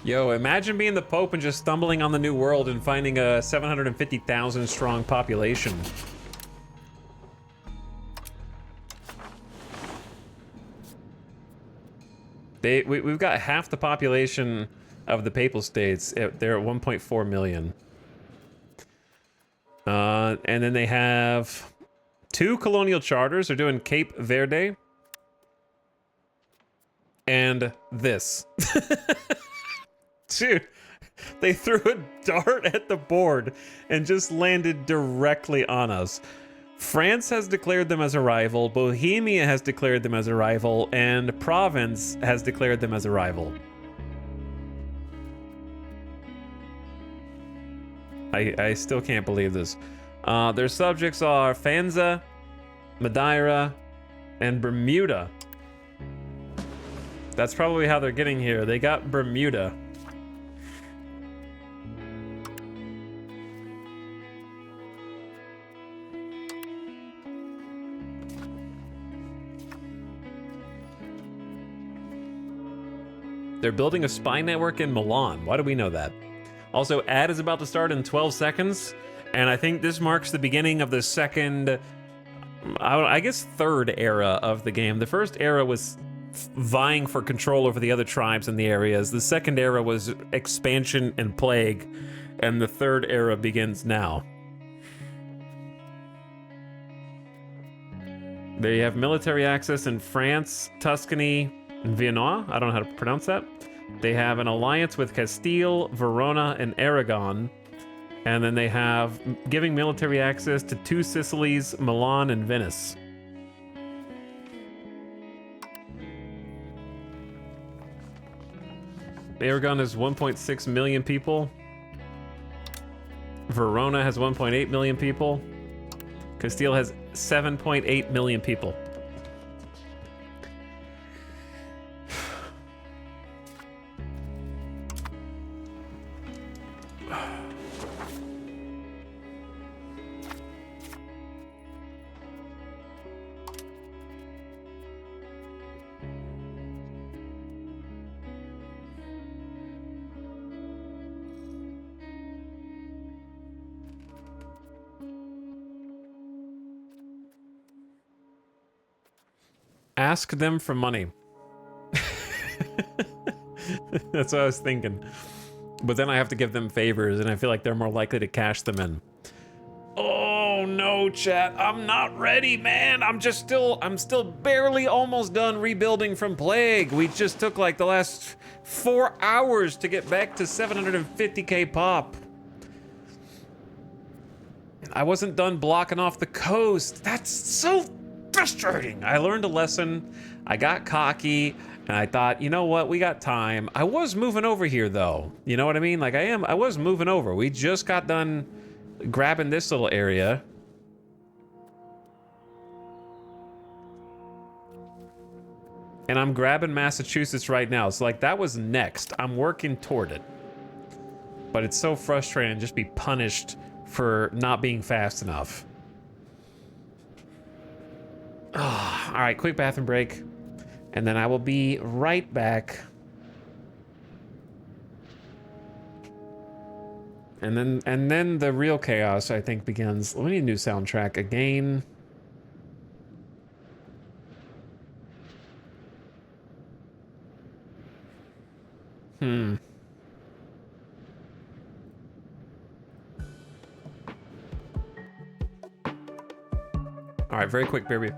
Yo, imagine being the Pope and just stumbling on the new world and finding a 750,000 strong population. We've got half the population of the Papal States. They're at 1.4 million. And then they have 2 colonial charters. They're doing Cape Verde. And this. Dude, they threw a dart at the board and just landed directly on us. France has declared them as a rival, Bohemia has declared them as a rival, and Provence has declared them as a rival. I still can't believe this. Their subjects are Faenza, Madeira, and Bermuda. That's probably how they're getting here. They got Bermuda. They're building a spy network in Milan. Why do we know that? Also, ad is about to start in 12 seconds, and I think this marks the beginning of the second, I guess third era of the game. The first era was vying for control over the other tribes in the areas. The second era was expansion and plague, and the third era begins now. They have military access in France, Tuscany, and Viennois. I don't know how to pronounce that. They have an alliance with Castile, Verona, and Aragon. And then they have giving military access to 2 Sicilies, Milan, and Venice. Aragon has 1.6 million people. Verona has 1.8 million people. Castile has 7.8 million people. Ask them for money. That's what I was thinking. But then I have to give them favors, and I feel like they're more likely to cash them in. Oh no, chat. I'm not ready, man. I'm still barely almost done rebuilding from Plague. We just took like the last 4 hours to get back to 750k pop. I wasn't done blocking off the coast. That's so frustrating. I learned a lesson. I got cocky, and I thought, you know what? We got time. I was moving over here, though. You know what I mean? Like, I was moving over. We just got done grabbing this little area. And I'm grabbing Massachusetts right now. So, like, that was next. I'm working toward it. But it's so frustrating to just be punished for not being fast enough. Oh, all right, quick bathroom break. And then I will be right back. And then the real chaos, I think, begins. We need a new soundtrack again. All right, very quick, baby.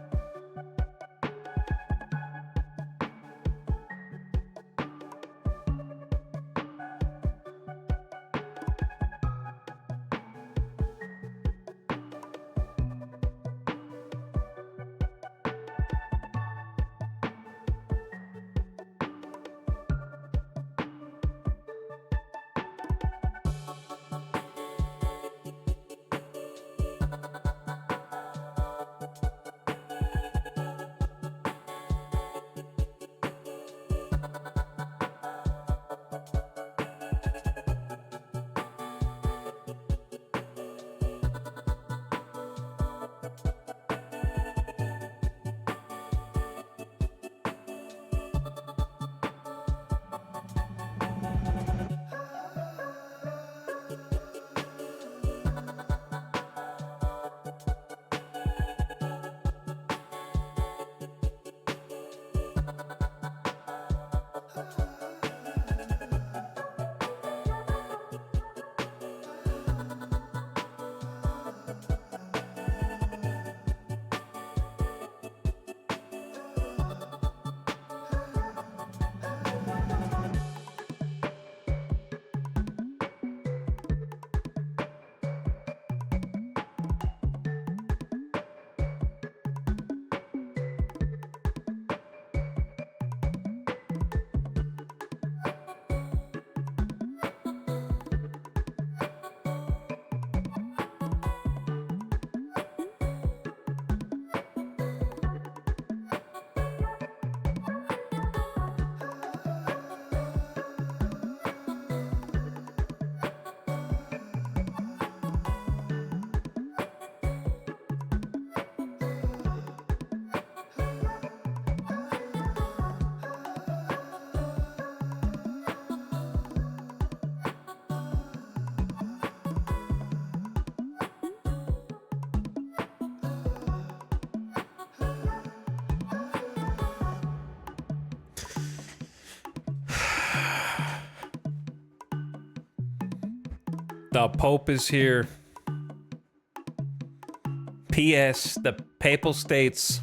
The Pope is here. P.S. The Papal States.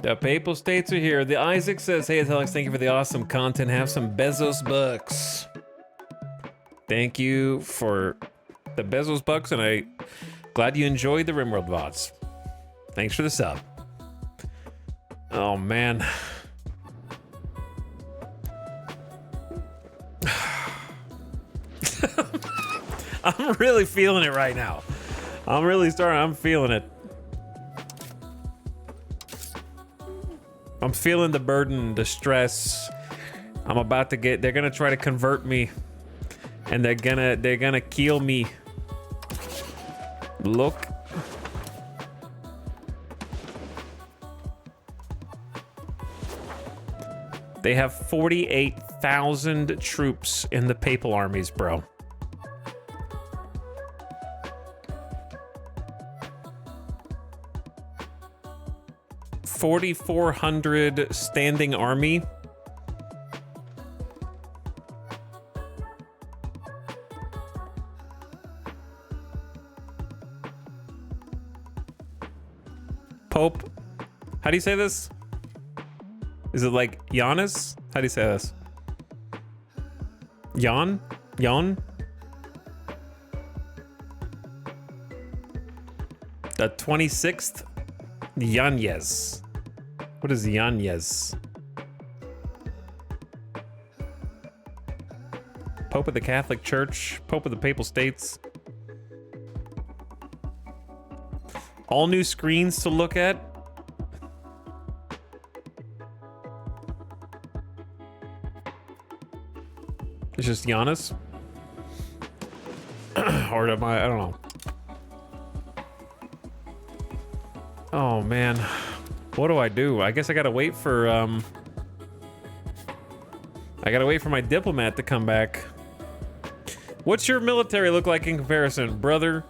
The Papal States are here. The Isaac says, hey, Alex, thank you for the awesome content. Have some Bezos bucks. Thank you for the Bezos bucks, and I glad you enjoyed the RimWorld VODs. Thanks for the sub. Oh, man. I'm really feeling it right now. I'm feeling it. I'm feeling the burden, the stress. I'm about to get, they're gonna try to convert me. And they're gonna kill me. Look. They have 48,000 troops in the papal armies, bro. 4,400 standing army Pope. How do you say this? Is it like Giannis? How do you say this? Jan? The 26th? Yanez. What is Yanez? Pope of the Catholic Church, Pope of the Papal States. All new screens to look at. It's just Giannis. Or am I don't know. Oh man. What do? I guess I gotta wait for my diplomat to come back. What's your military look like in comparison, brother?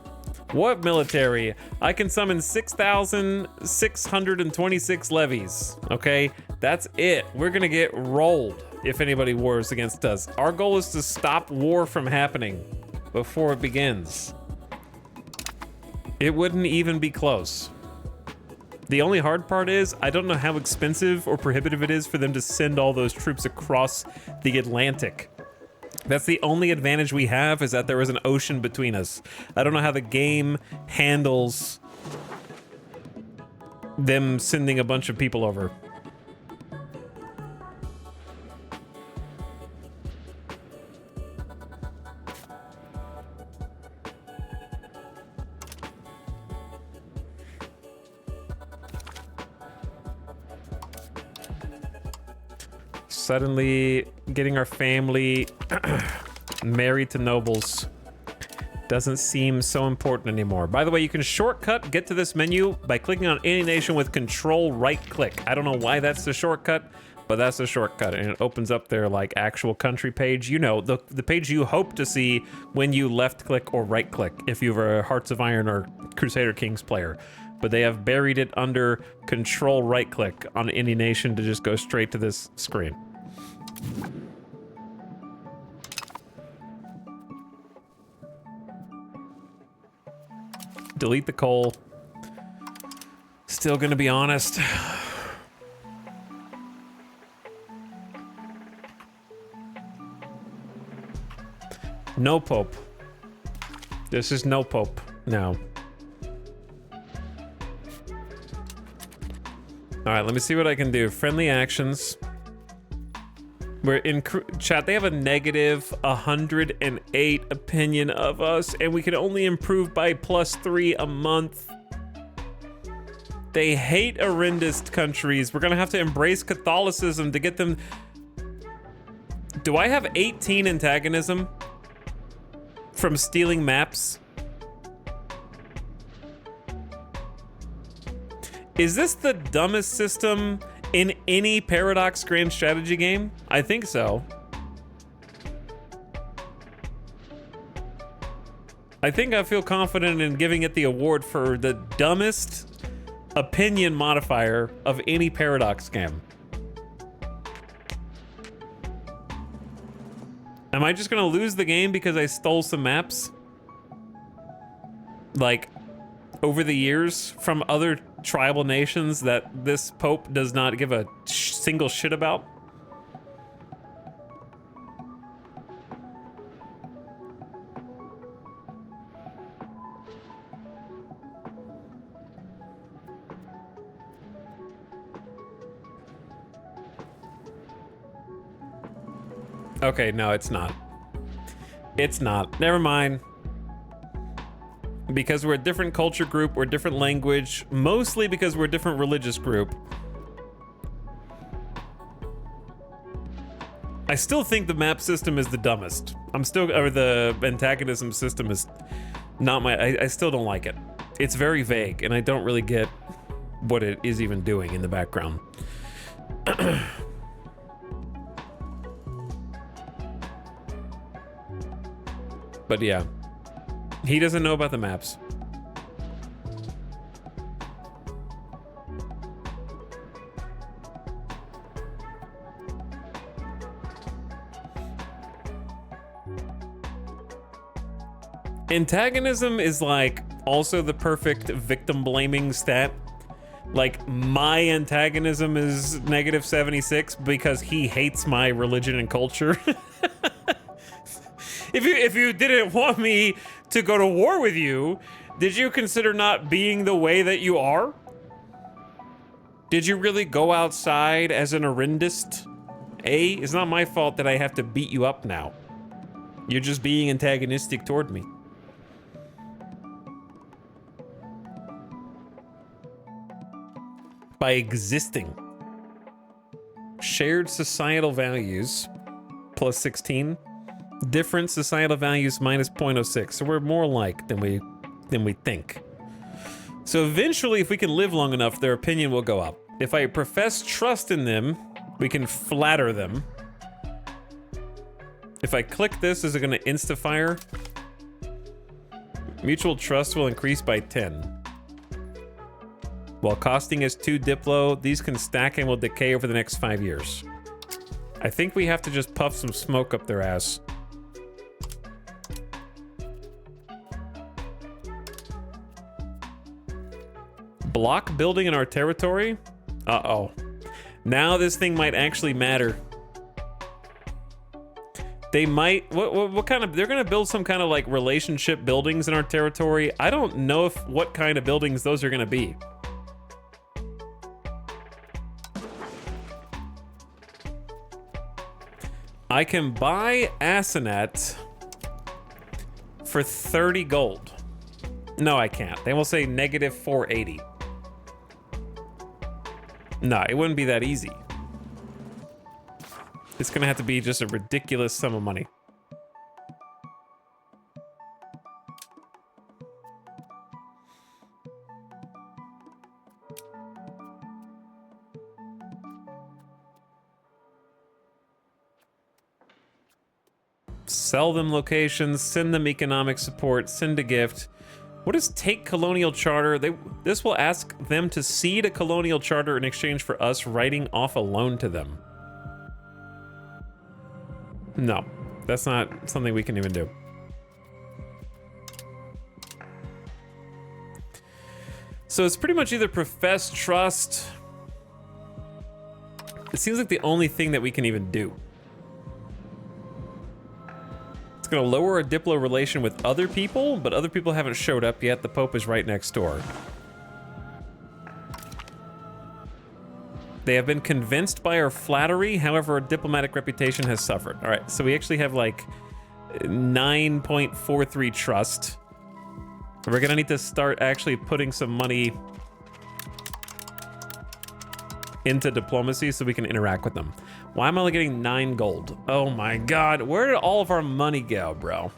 What military? I can summon 6,626 levies, okay? That's it. We're gonna get rolled if anybody wars against us. Our goal is to stop war from happening before it begins. It wouldn't even be close. The only hard part is, I don't know how expensive or prohibitive it is for them to send all those troops across the Atlantic. That's the only advantage we have, is that there is an ocean between us. I don't know how the game handles them sending a bunch of people over. Suddenly getting our family married to nobles doesn't seem so important anymore. By the way, you can get to this menu by clicking on any nation with control right click. I don't know why that's the shortcut, but that's the shortcut, and it opens up their like actual country page. You know, the page you hope to see when you left click or right click if you were a Hearts of Iron or Crusader Kings player. But they have buried it under control right click on any nation to just go straight to this screen. Delete the coal. Still gonna be honest. No Pope. This is no Pope now. All right, let me see what I can do. Friendly actions. We're in chat. They have a negative 108 opinion of us, and we can only improve by +3 a month. They hate Arendist countries. We're gonna have to embrace Catholicism to get them. Do I have 18 antagonism from stealing maps? Is this the dumbest system in any Paradox Grand Strategy game? I think so. I think I feel confident in giving it the award for the dumbest opinion modifier of any Paradox game. Am I just gonna lose the game because I stole some maps? Like, over the years from other tribal nations that this Pope does not give a single shit about? Okay, no, it's not. It's not. Never mind. Because we're a different culture group, we're a different language, mostly because we're a different religious group. I still think the map system is the dumbest. Or the antagonism system is not I still don't like it. It's very vague, and I don't really get what it is even doing in the background. But yeah. He doesn't know about the maps. Antagonism is like also the perfect victim blaming stat. like my antagonism is negative 76 because he hates my religion and culture. If you didn't want me to go to war with you, did you consider not being the way that you are? Did you really go outside as an Arendist? It's not my fault that I have to beat you up now. You're just being antagonistic toward me. By existing. Shared societal values, plus 16. Different societal values, minus 0.06. So we're more alike than we think. So eventually, if we can live long enough, their opinion will go up. If I profess trust in them, we can flatter them. If I click this, is it going to insta-fire? Mutual trust will increase by 10. While costing us 2 Diplo, these can stack and will decay over the next 5 years. I think we have to just puff some smoke up their ass. Block building in our territory? Uh-oh. Now this thing might actually matter. They might, what kind of, they're gonna build some kind of like relationship buildings in our territory. I don't know what kind of buildings those are gonna be. I can buy Asenet for 30 gold. No, I can't. They will say negative 480. No, it wouldn't be that easy. It's gonna have to be just a ridiculous sum of money. Sell them locations, send them economic support, send a gift. What is take colonial charter? This will ask them to cede a colonial charter in exchange for us writing off a loan to them. No, that's not something we can even do. So it's pretty much either profess trust. It seems like the only thing that we can even do. It's gonna lower our Diplo relation with other people, but other people haven't showed up yet. The Pope is right next door. They have been convinced by our flattery, however, our diplomatic reputation has suffered. All right, so we actually have like 9.43 trust. We're gonna need to start actually putting some money into diplomacy so we can interact with them. Why am I only getting 9 gold? Oh my god, where did all of our money go, bro?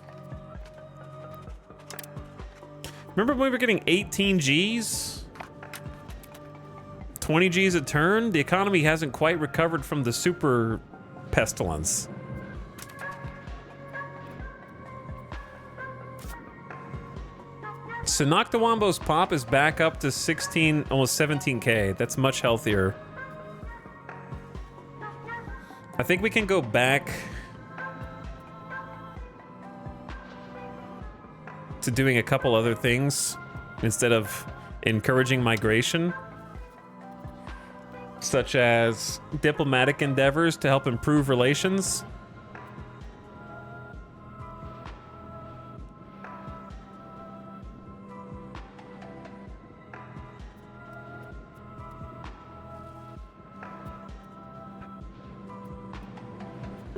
Remember when we were getting 18 Gs? 20 Gs a turn? The economy hasn't quite recovered from the super pestilence. So Noctawambo's pop is back up to 16, almost 17k. That's much healthier. I think we can go back to doing a couple other things instead of encouraging migration, such as diplomatic endeavors to help improve relations.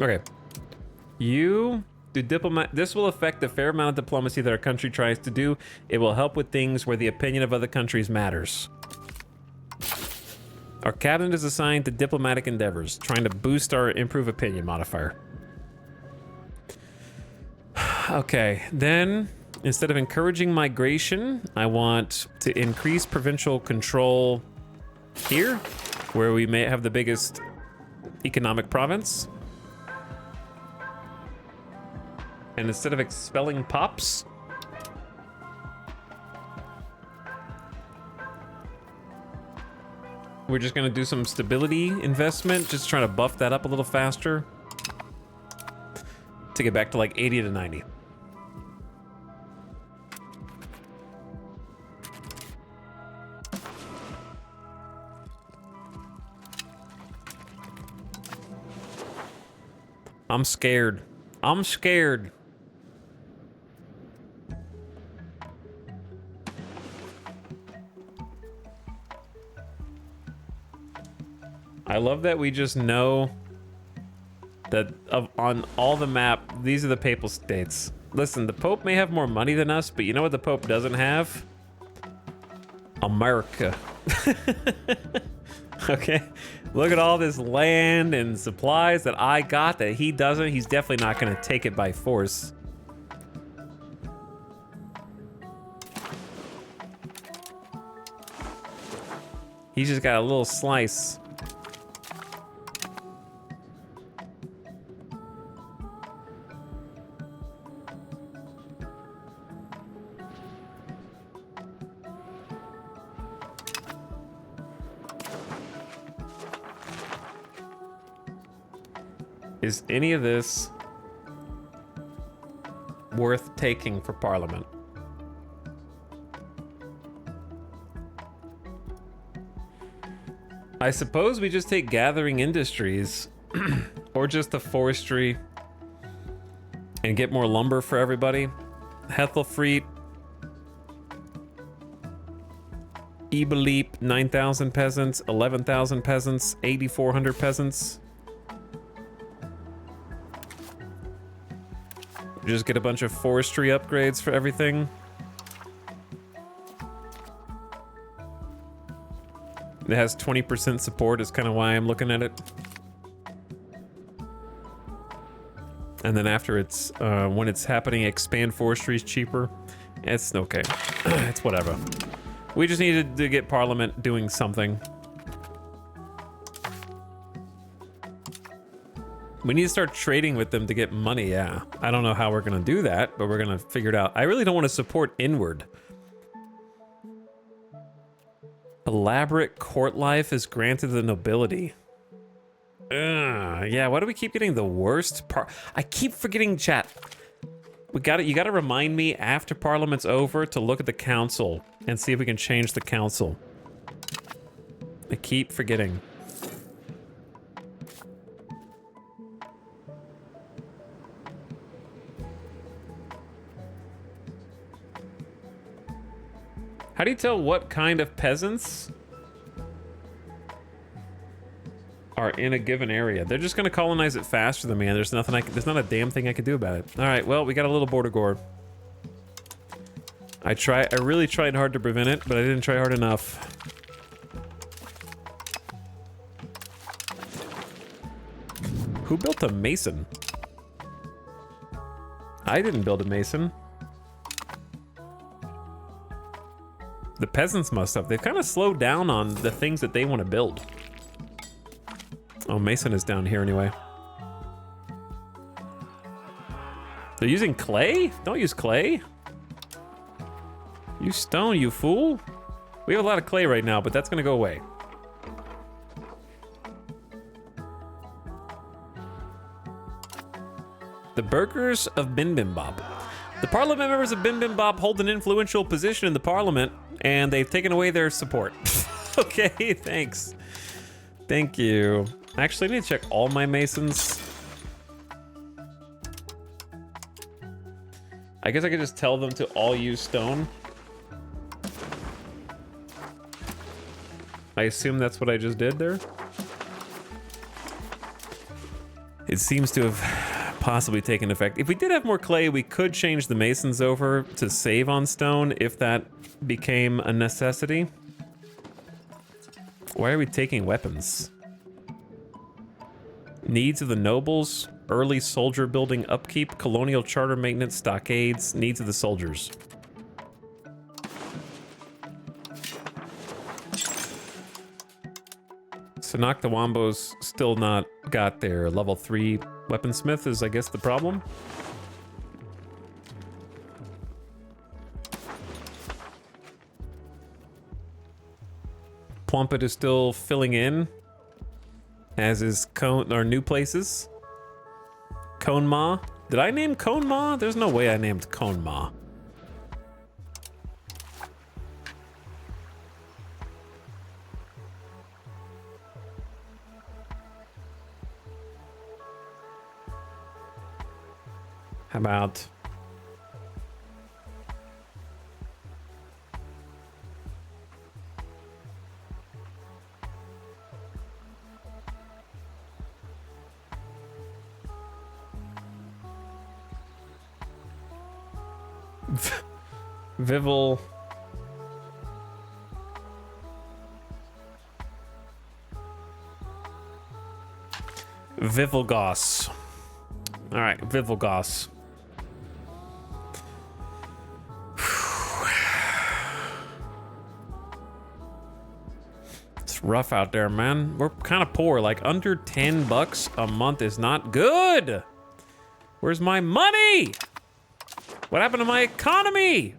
Okay. You do diplomat. This will affect a fair amount of diplomacy that our country tries to do. It will help with things where the opinion of other countries matters. Our cabinet is assigned to diplomatic endeavors, trying to boost our improve opinion modifier. Okay, then instead of encouraging migration, I want to increase provincial control here, where we may have the biggest economic province. And instead of expelling pops, we're just gonna do some stability investment, just trying to buff that up a little faster to get back to like 80 to 90. I'm scared. I'm scared. I love that we just know that on all the map, these are the papal states. Listen, the Pope may have more money than us, but you know what the Pope doesn't have? America. Okay? Look at all this land and supplies that I got that he doesn't. He's definitely not going to take it by force. He's just got a little slice. Is any of this worth taking for Parliament? I suppose we just take gathering industries or just the forestry and get more lumber for everybody. Hethelfreet, Ebeleep, 9,000 peasants, 11,000 peasants, 8,400 peasants. Just get a bunch of forestry upgrades for everything. It has 20% support is kind of why I'm looking at it. And then after it's, when it's happening, expand forestry is cheaper. It's okay. It's whatever. We just needed to get Parliament doing something. We need to start trading with them to get money, yeah. I don't know how we're gonna do that, but we're gonna figure it out. I really don't want to support inward. Elaborate court life is granted the nobility. Yeah, why do we keep getting the worst part? I keep forgetting, chat. We got it. You got to remind me after Parliament's over to look at the council and see if we can change the council. I keep forgetting. How do you tell what kind of peasants are in a given area? They're just gonna colonize it faster than me, and there's nothing there's not a damn thing I can do about it. All right, well, we got a little border gore. I really tried hard to prevent it, but I didn't try hard enough. Who built a mason? I didn't build a mason. The peasants must have. They've kind of slowed down on the things that they want to build. Oh, Mason is down here anyway. They're using clay? Don't use clay. Use stone, you fool. We have a lot of clay right now, but that's gonna go away. The Burghers of Binbimbop. The parliament members of Binbimbop hold an influential position in the parliament, and they've taken away their support. Okay, thanks. Thank you. Actually, I need to check all my masons. I guess I could just tell them to all use stone. I assume that's what I just did there. It seems to have possibly taken effect. If we did have more clay, we could change the masons over to save on stone if that became a necessity. Why are we taking weapons? Needs of the nobles, early soldier building upkeep, colonial charter maintenance, stockades, needs of the soldiers. So Noctawambo's still not got their level 3 weaponsmith is, I guess, the problem. Plumpet is still filling in, as is Cone, or new places. Conema. Did I name Conema? There's no way I named Conema. How about Vival? Vivalgos. All right, Vivalgos. It's rough out there, man. We're kind of poor. Like under $10 a month is not good. Where's my money? What happened to my economy?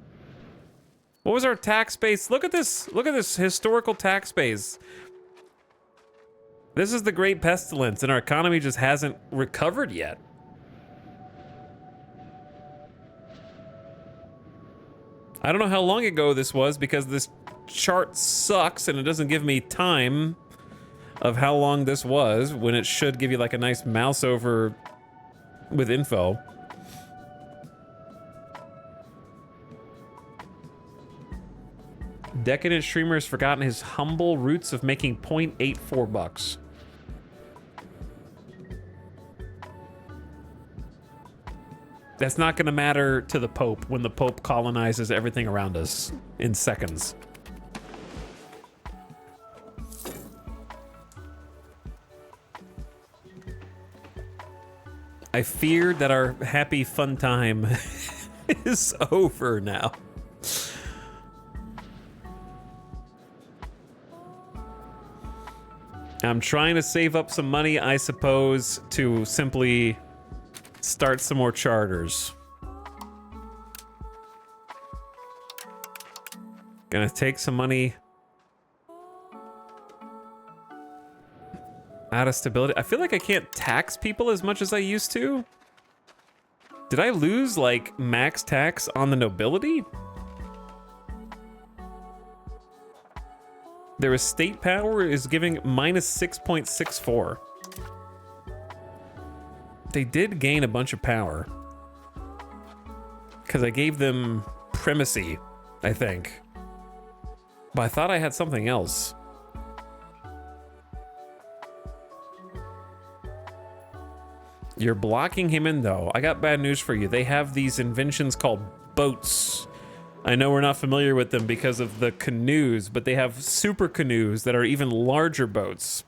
What was our tax base? Look at this. Look at this historical tax base. This is the Great Pestilence, and our economy just hasn't recovered yet. I don't know how long ago this was because this chart sucks and it doesn't give me time of how long this was when it should give you like a nice mouse over with info. Decadent streamer has forgotten his humble roots of making $0.84. That's not going to matter to the Pope when the Pope colonizes everything around us in seconds. I fear that our happy fun time is over now. I'm trying to save up some money, I suppose, to simply start some more charters. Gonna take some money out of stability. I feel like I can't tax people as much as I used to. Did I lose like max tax on the nobility? Their estate power is giving minus 6.64. They did gain a bunch of power. Because I gave them primacy, I think. But I thought I had something else. You're blocking him in, though. I got bad news for you. They have these inventions called boats. I know we're not familiar with them because of the canoes, but they have super canoes that are even larger boats.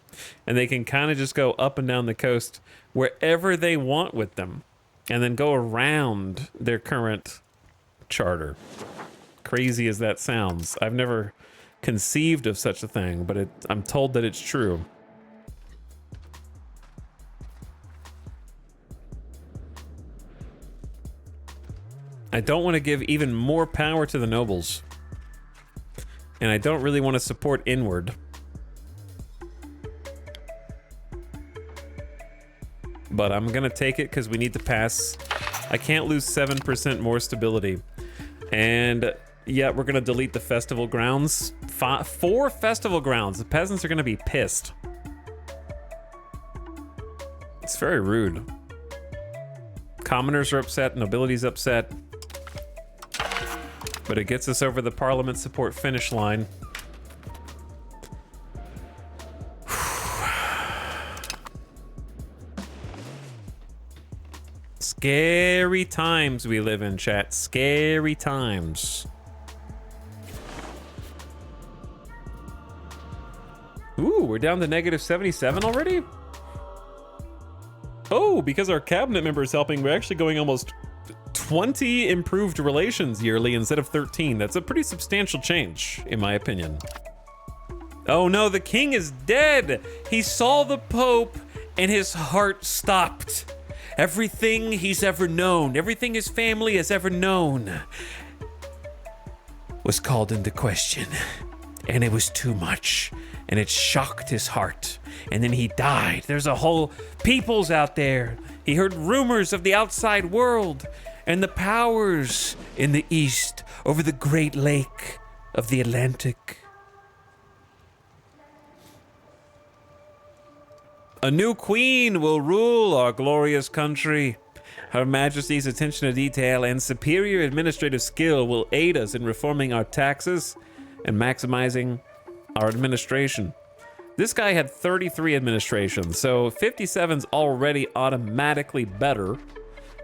And they can kind of just go up and down the coast wherever they want with them. And then go around their current charter. Crazy as that sounds. I've never conceived of such a thing, but I'm told that it's true. I don't want to give even more power to the nobles. And I don't really want to support inward. But I'm going to take it because we need to pass. I can't lose 7% more stability. And yeah, we're going to delete the festival grounds. 4 festival grounds. The peasants are going to be pissed. It's very rude. Commoners are upset. Nobility's upset. But it gets us over the parliament support finish line. Scary times we live in, chat. Scary times. Ooh, we're down to negative 77 already? Oh, because our cabinet member is helping, we're actually going almost 20 improved relations yearly instead of 13. That's a pretty substantial change, in my opinion. Oh no, the king is dead! He saw the Pope and his heart stopped. Everything he's ever known, everything his family has ever known was called into question. And it was too much. And it shocked his heart. And then he died. There's a whole peoples out there. He heard rumors of the outside world and the powers in the east over the great lake of the Atlantic. A new queen will rule our glorious country, Her Majesty's attention to detail and superior administrative skill will aid us in reforming our taxes and maximizing our administration. This guy had 33 administrations, so 57's already automatically better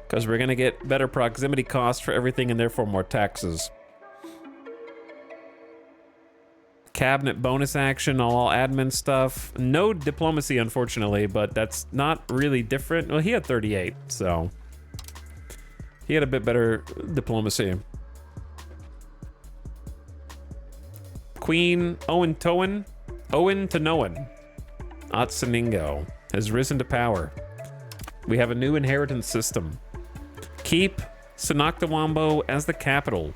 because we're going to get better proximity costs for everything and therefore more taxes. Cabinet bonus action, all admin stuff. No diplomacy, unfortunately, but that's not really different. Well, he had 38, so he had a bit better diplomacy. Queen Owen to Noen, Atsaningo, has risen to power. We have a new inheritance system. Keep Sanoctawambo as the capital.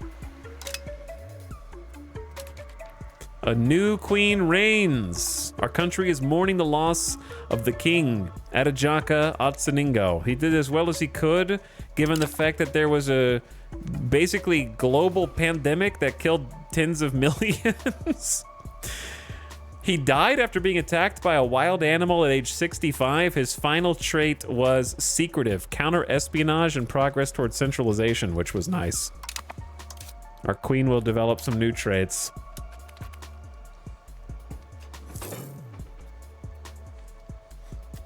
A new queen reigns. Our country is mourning the loss of the king, Adajaka Atsaningo. He did as well as he could, given the fact that there was a basically global pandemic that killed tens of millions. He died after being attacked by a wild animal at age 65. His final trait was secretive, counter-espionage, and progress towards centralization, which was nice. Our queen will develop some new traits.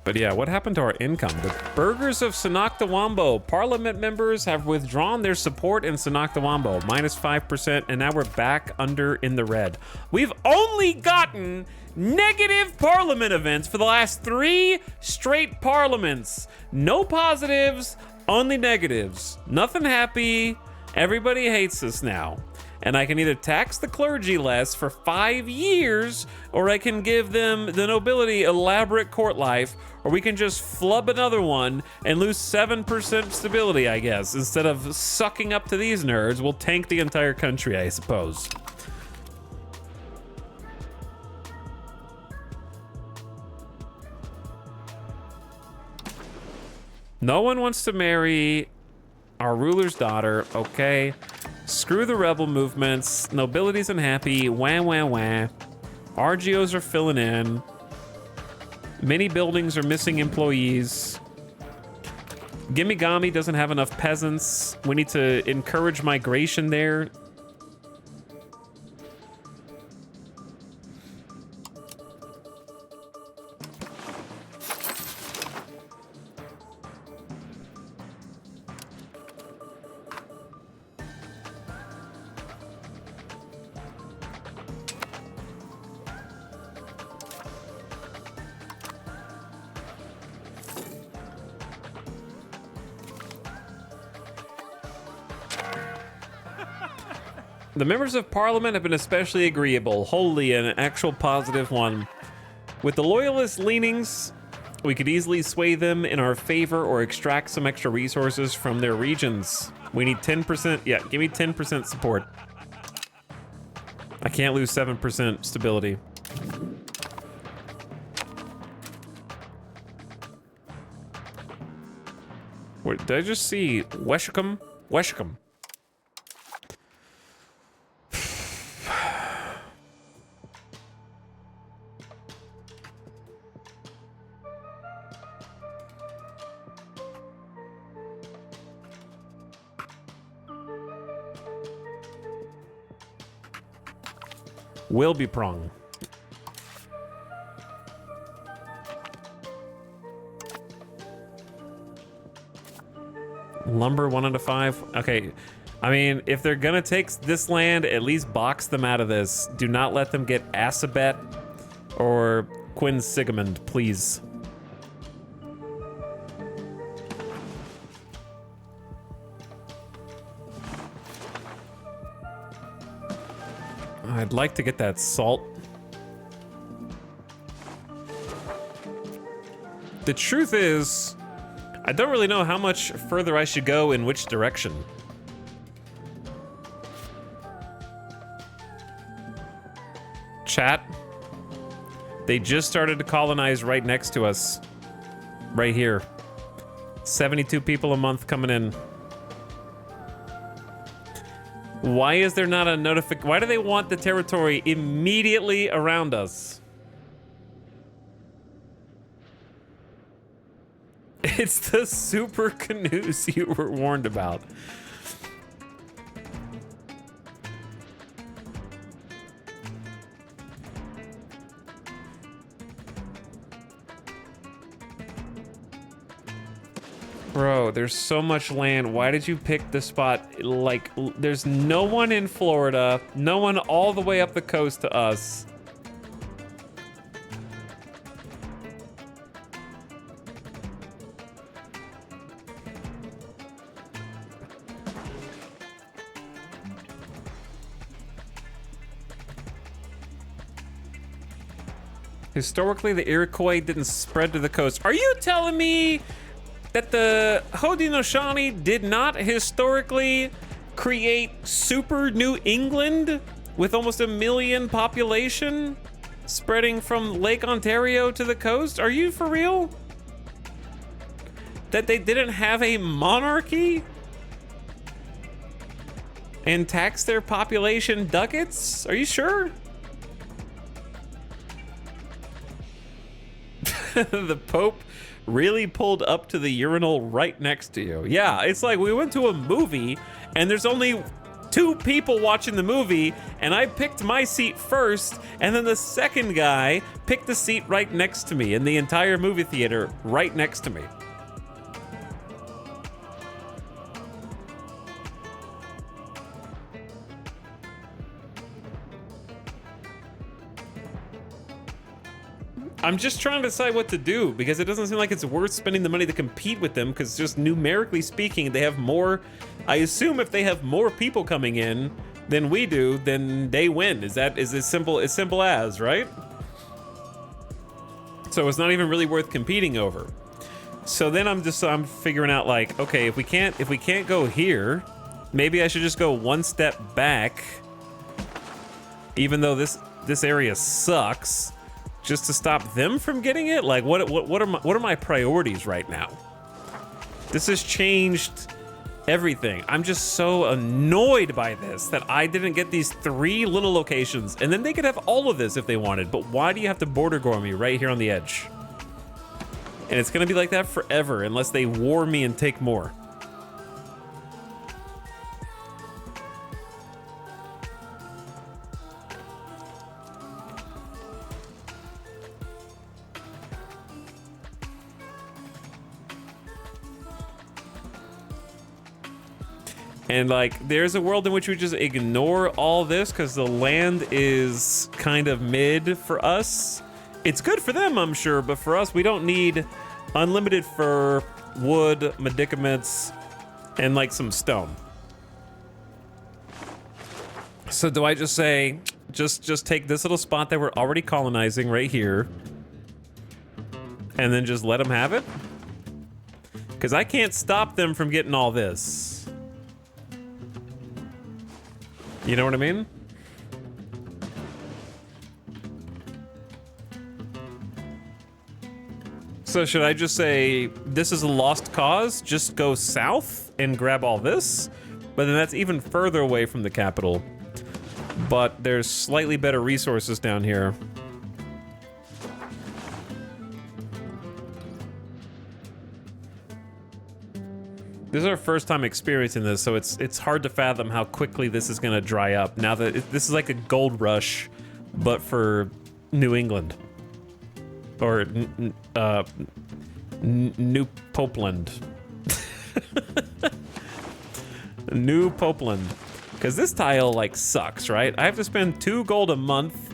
But yeah, what happened to our income? The Burghers of Sanoctawambo. Parliament members have withdrawn their support in Sanoctawambo, -5%, and now we're back under in the red. We've only gotten negative parliament events for the last 3 straight parliaments. No positives, only negatives. Nothing happy. Everybody hates us now. And I can either tax the clergy less for 5 years, or I can give them, the nobility, elaborate court life, or we can just flub another one and lose 7% stability, I guess. Instead of sucking up to these nerds, we'll tank the entire country, I suppose. No one wants to marry our ruler's daughter, okay? Screw the rebel movements. Nobility's unhappy. Wah, wah, wah. RGOs are filling in. Many buildings are missing employees. Gimigami doesn't have enough peasants. We need to encourage migration there. The members of parliament have been especially agreeable, wholly an actual positive one. With the loyalist leanings, we could easily sway them in our favor or extract some extra resources from their regions. We need 10%, yeah, give me 10% support. I can't lose 7% stability. Wait, did I just see Weshicum? Weshicum. Will be prong. Lumber 1 out of 5. Okay, I mean, if they're gonna take this land, at least box them out of this. Do not let them get Assabet or Quinn Sigamond, please. I'd like to get that salt. The truth is, I don't really know how much further I should go in which direction. Chat. They just started to colonize right next to us. Right here. 72 people a month coming in. Why is there not a notification? Why do they want the territory immediately around us? It's the super canoes you were warned about. Bro, there's so much land. Why did you pick the spot? Like, there's no one in Florida, no one all the way up the coast to us. Historically, the Iroquois didn't spread to the coast. Are you telling me that the Haudenosaunee did not historically create super New England with almost 1 million population spreading from Lake Ontario to the coast? Are you for real? That they didn't have a monarchy and tax their population ducats? Are you sure? The Pope really pulled up to the urinal right next to you. Yeah, it's like we went to a movie and there's only 2 people watching the movie, and I picked my seat first, and then the second guy picked the seat right next to me in the entire movie theater right next to me. I'm just trying to decide what to do because it doesn't seem like it's worth spending the money to compete with them, because just numerically speaking, they have more. I assume if they have more people coming in than we do, then they win. Is as simple as, right? So it's not even really worth competing over. So then I'm figuring out, like, okay, if we can't go here, maybe I should just go one step back, even though this area sucks, just to stop them from getting it. Like, what are my priorities right now? This has changed everything. I'm just so annoyed by this that I didn't get these 3 little locations, and then they could have all of this if they wanted. But why do you have to border gore me right here on the edge? And it's gonna be like that forever unless they war me and take more. And like, there's a world in which we just ignore all this because the land is kind of mid for us. It's good for them, I'm sure, but for us, we don't need unlimited fur, wood, medicaments, and like some stone. So do I just say, just take this little spot that we're already colonizing right here, and then just let them have it? Because I can't stop them from getting all this. You know what I mean? So should I just say, this is a lost cause, just go south and grab all this? But then that's even further away from the capital. But there's slightly better resources down here. This is our first time experiencing this, so it's hard to fathom how quickly this is gonna dry up. Now that this is like a gold rush, but for New England, or New Popeland, New Popeland, because this tile like sucks, right? I have to spend 2 gold a month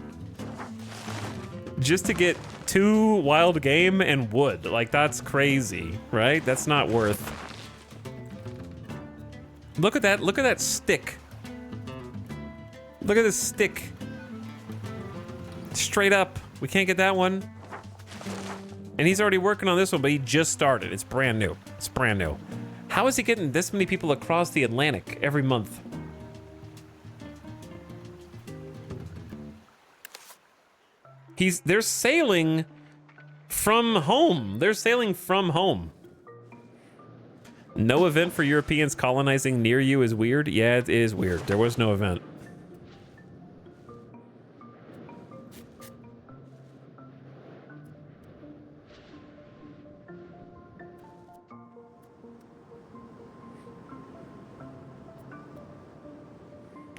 just to get 2 wild game and wood. Like, that's crazy, right? That's not worth. Look at that stick. Look at this stick. Straight up. We can't get that one. And he's already working on this one, but he just started. It's brand new. It's brand new. How is he getting this many people across the Atlantic every month? They're sailing from home. They're sailing from home. No event for Europeans colonizing near you is weird? Yeah, it is weird. There was no event.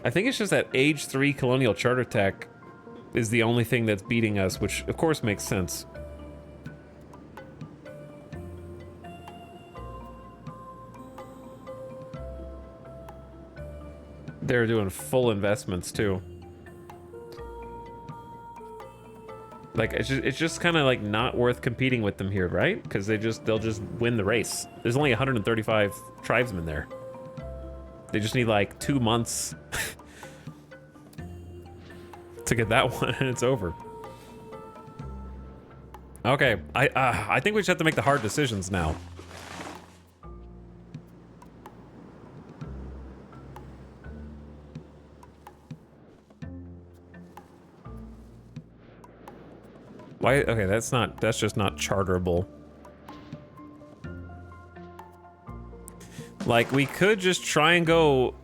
I think it's just that Age 3 Colonial Charter Tech is the only thing that's beating us, which of course makes sense. They're doing full investments too. Like it's just kind of like not worth competing with them here, right? Because they'll just win the race. There's only 135 tribesmen there. They just need like 2 months to get that one, and it's over. Okay, I think we just have to make the hard decisions now. Why? Okay, that's just not charterable. Like, we could just try and go...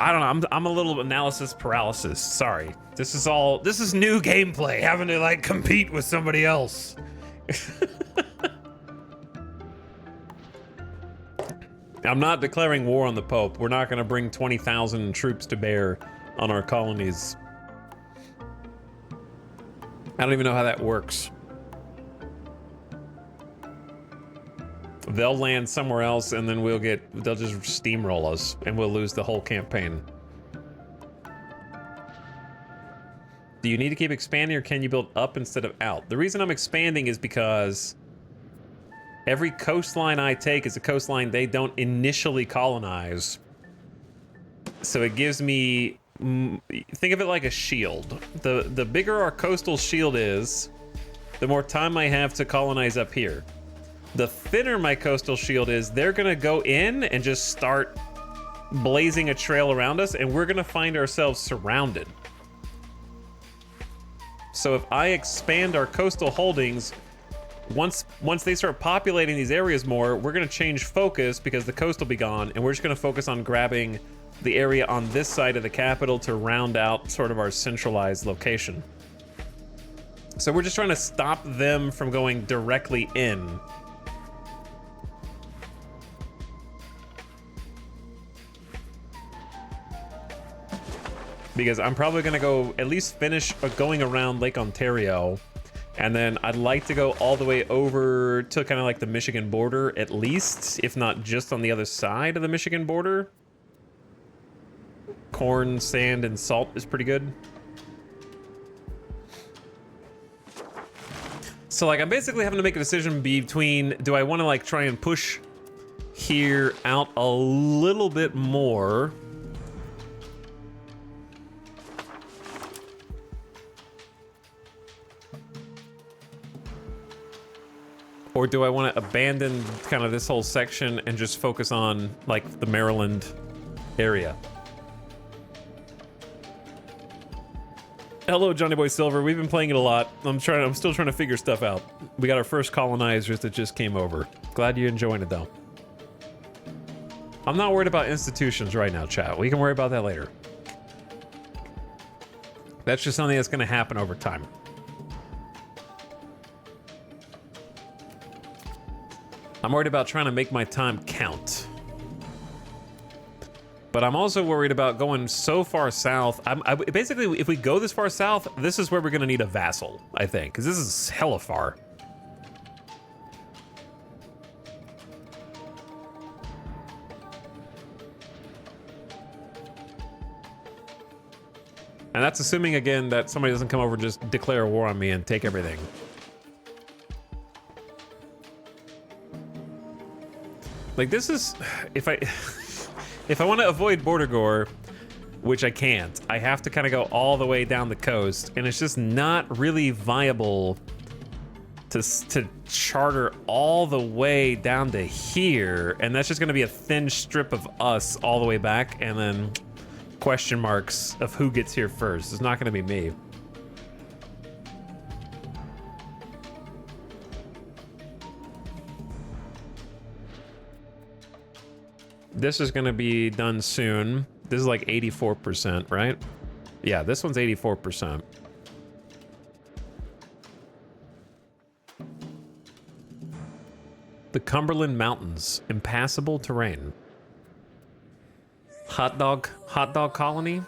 I don't know, I'm a little analysis paralysis, sorry. This is new gameplay, having to, like, compete with somebody else. I'm not declaring war on the Pope. We're not gonna bring 20,000 troops to bear on our colonies. I don't even know how that works. They'll land somewhere else and then they'll just steamroll us and we'll lose the whole campaign. Do you need to keep expanding or can you build up instead of out? The reason I'm expanding is because every coastline I take is a coastline they don't initially colonize. So it gives me, think of it like a shield. The bigger our coastal shield is, the more time I have to colonize up here. The thinner my coastal shield is, they're gonna go in and just start blazing a trail around us, and we're gonna find ourselves surrounded. So if I expand our coastal holdings, once they start populating these areas more, we're gonna change focus because the coast will be gone, and we're just gonna focus on grabbing the area on this side of the capital to round out sort of our centralized location. So we're just trying to stop them from going directly in. Because I'm probably gonna go at least finish going around Lake Ontario, and then I'd like to go all the way over to kind of like the Michigan border at least, if not just on the other side of the Michigan border. Corn, sand, and salt is pretty good. So like I'm basically having to make a decision between, do I want to like try and push here out a little bit more, or do I want to abandon kind of this whole section and just focus on like the Maryland area? Hello, Johnny Boy Silver. We've been playing it a lot. I'm still trying to figure stuff out. We got our first colonizers that just came over. Glad you're enjoying it though. I'm not worried about institutions right now, chat. We can worry about that later. That's just something that's going to happen over time. I'm worried about trying to make my time count. But I'm also worried about going so far south. Basically, if we go this far south, this is where we're going to need a vassal, I think, because this is hella far. And that's assuming, again, that somebody doesn't come over and just declare war on me and take everything. Like, this is... If I want to avoid border gore, which I can't, I have to kind of go all the way down the coast, and it's just not really viable to charter all the way down to here, and that's just going to be a thin strip of us all the way back, and then question marks of who gets here first. It's not going to be me. This is going to be done soon. This is like 84%, right? Yeah, this one's 84%. The Cumberland Mountains. Impassable terrain. Hot dog colony?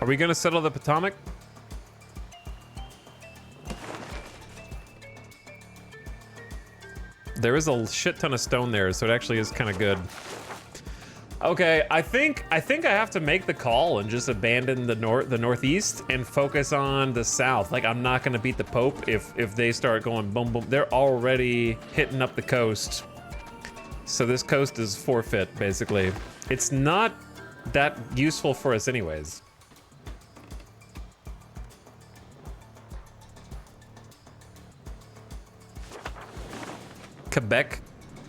Are we gonna settle the Potomac? There is a shit ton of stone there, so it actually is kind of good. Okay, I think I have to make the call and just abandon the northeast and focus on the south. Like, I'm not gonna beat the Pope if they start going boom boom. They're already hitting up the coast, so this coast is forfeit basically. It's not that useful for us anyways. Quebec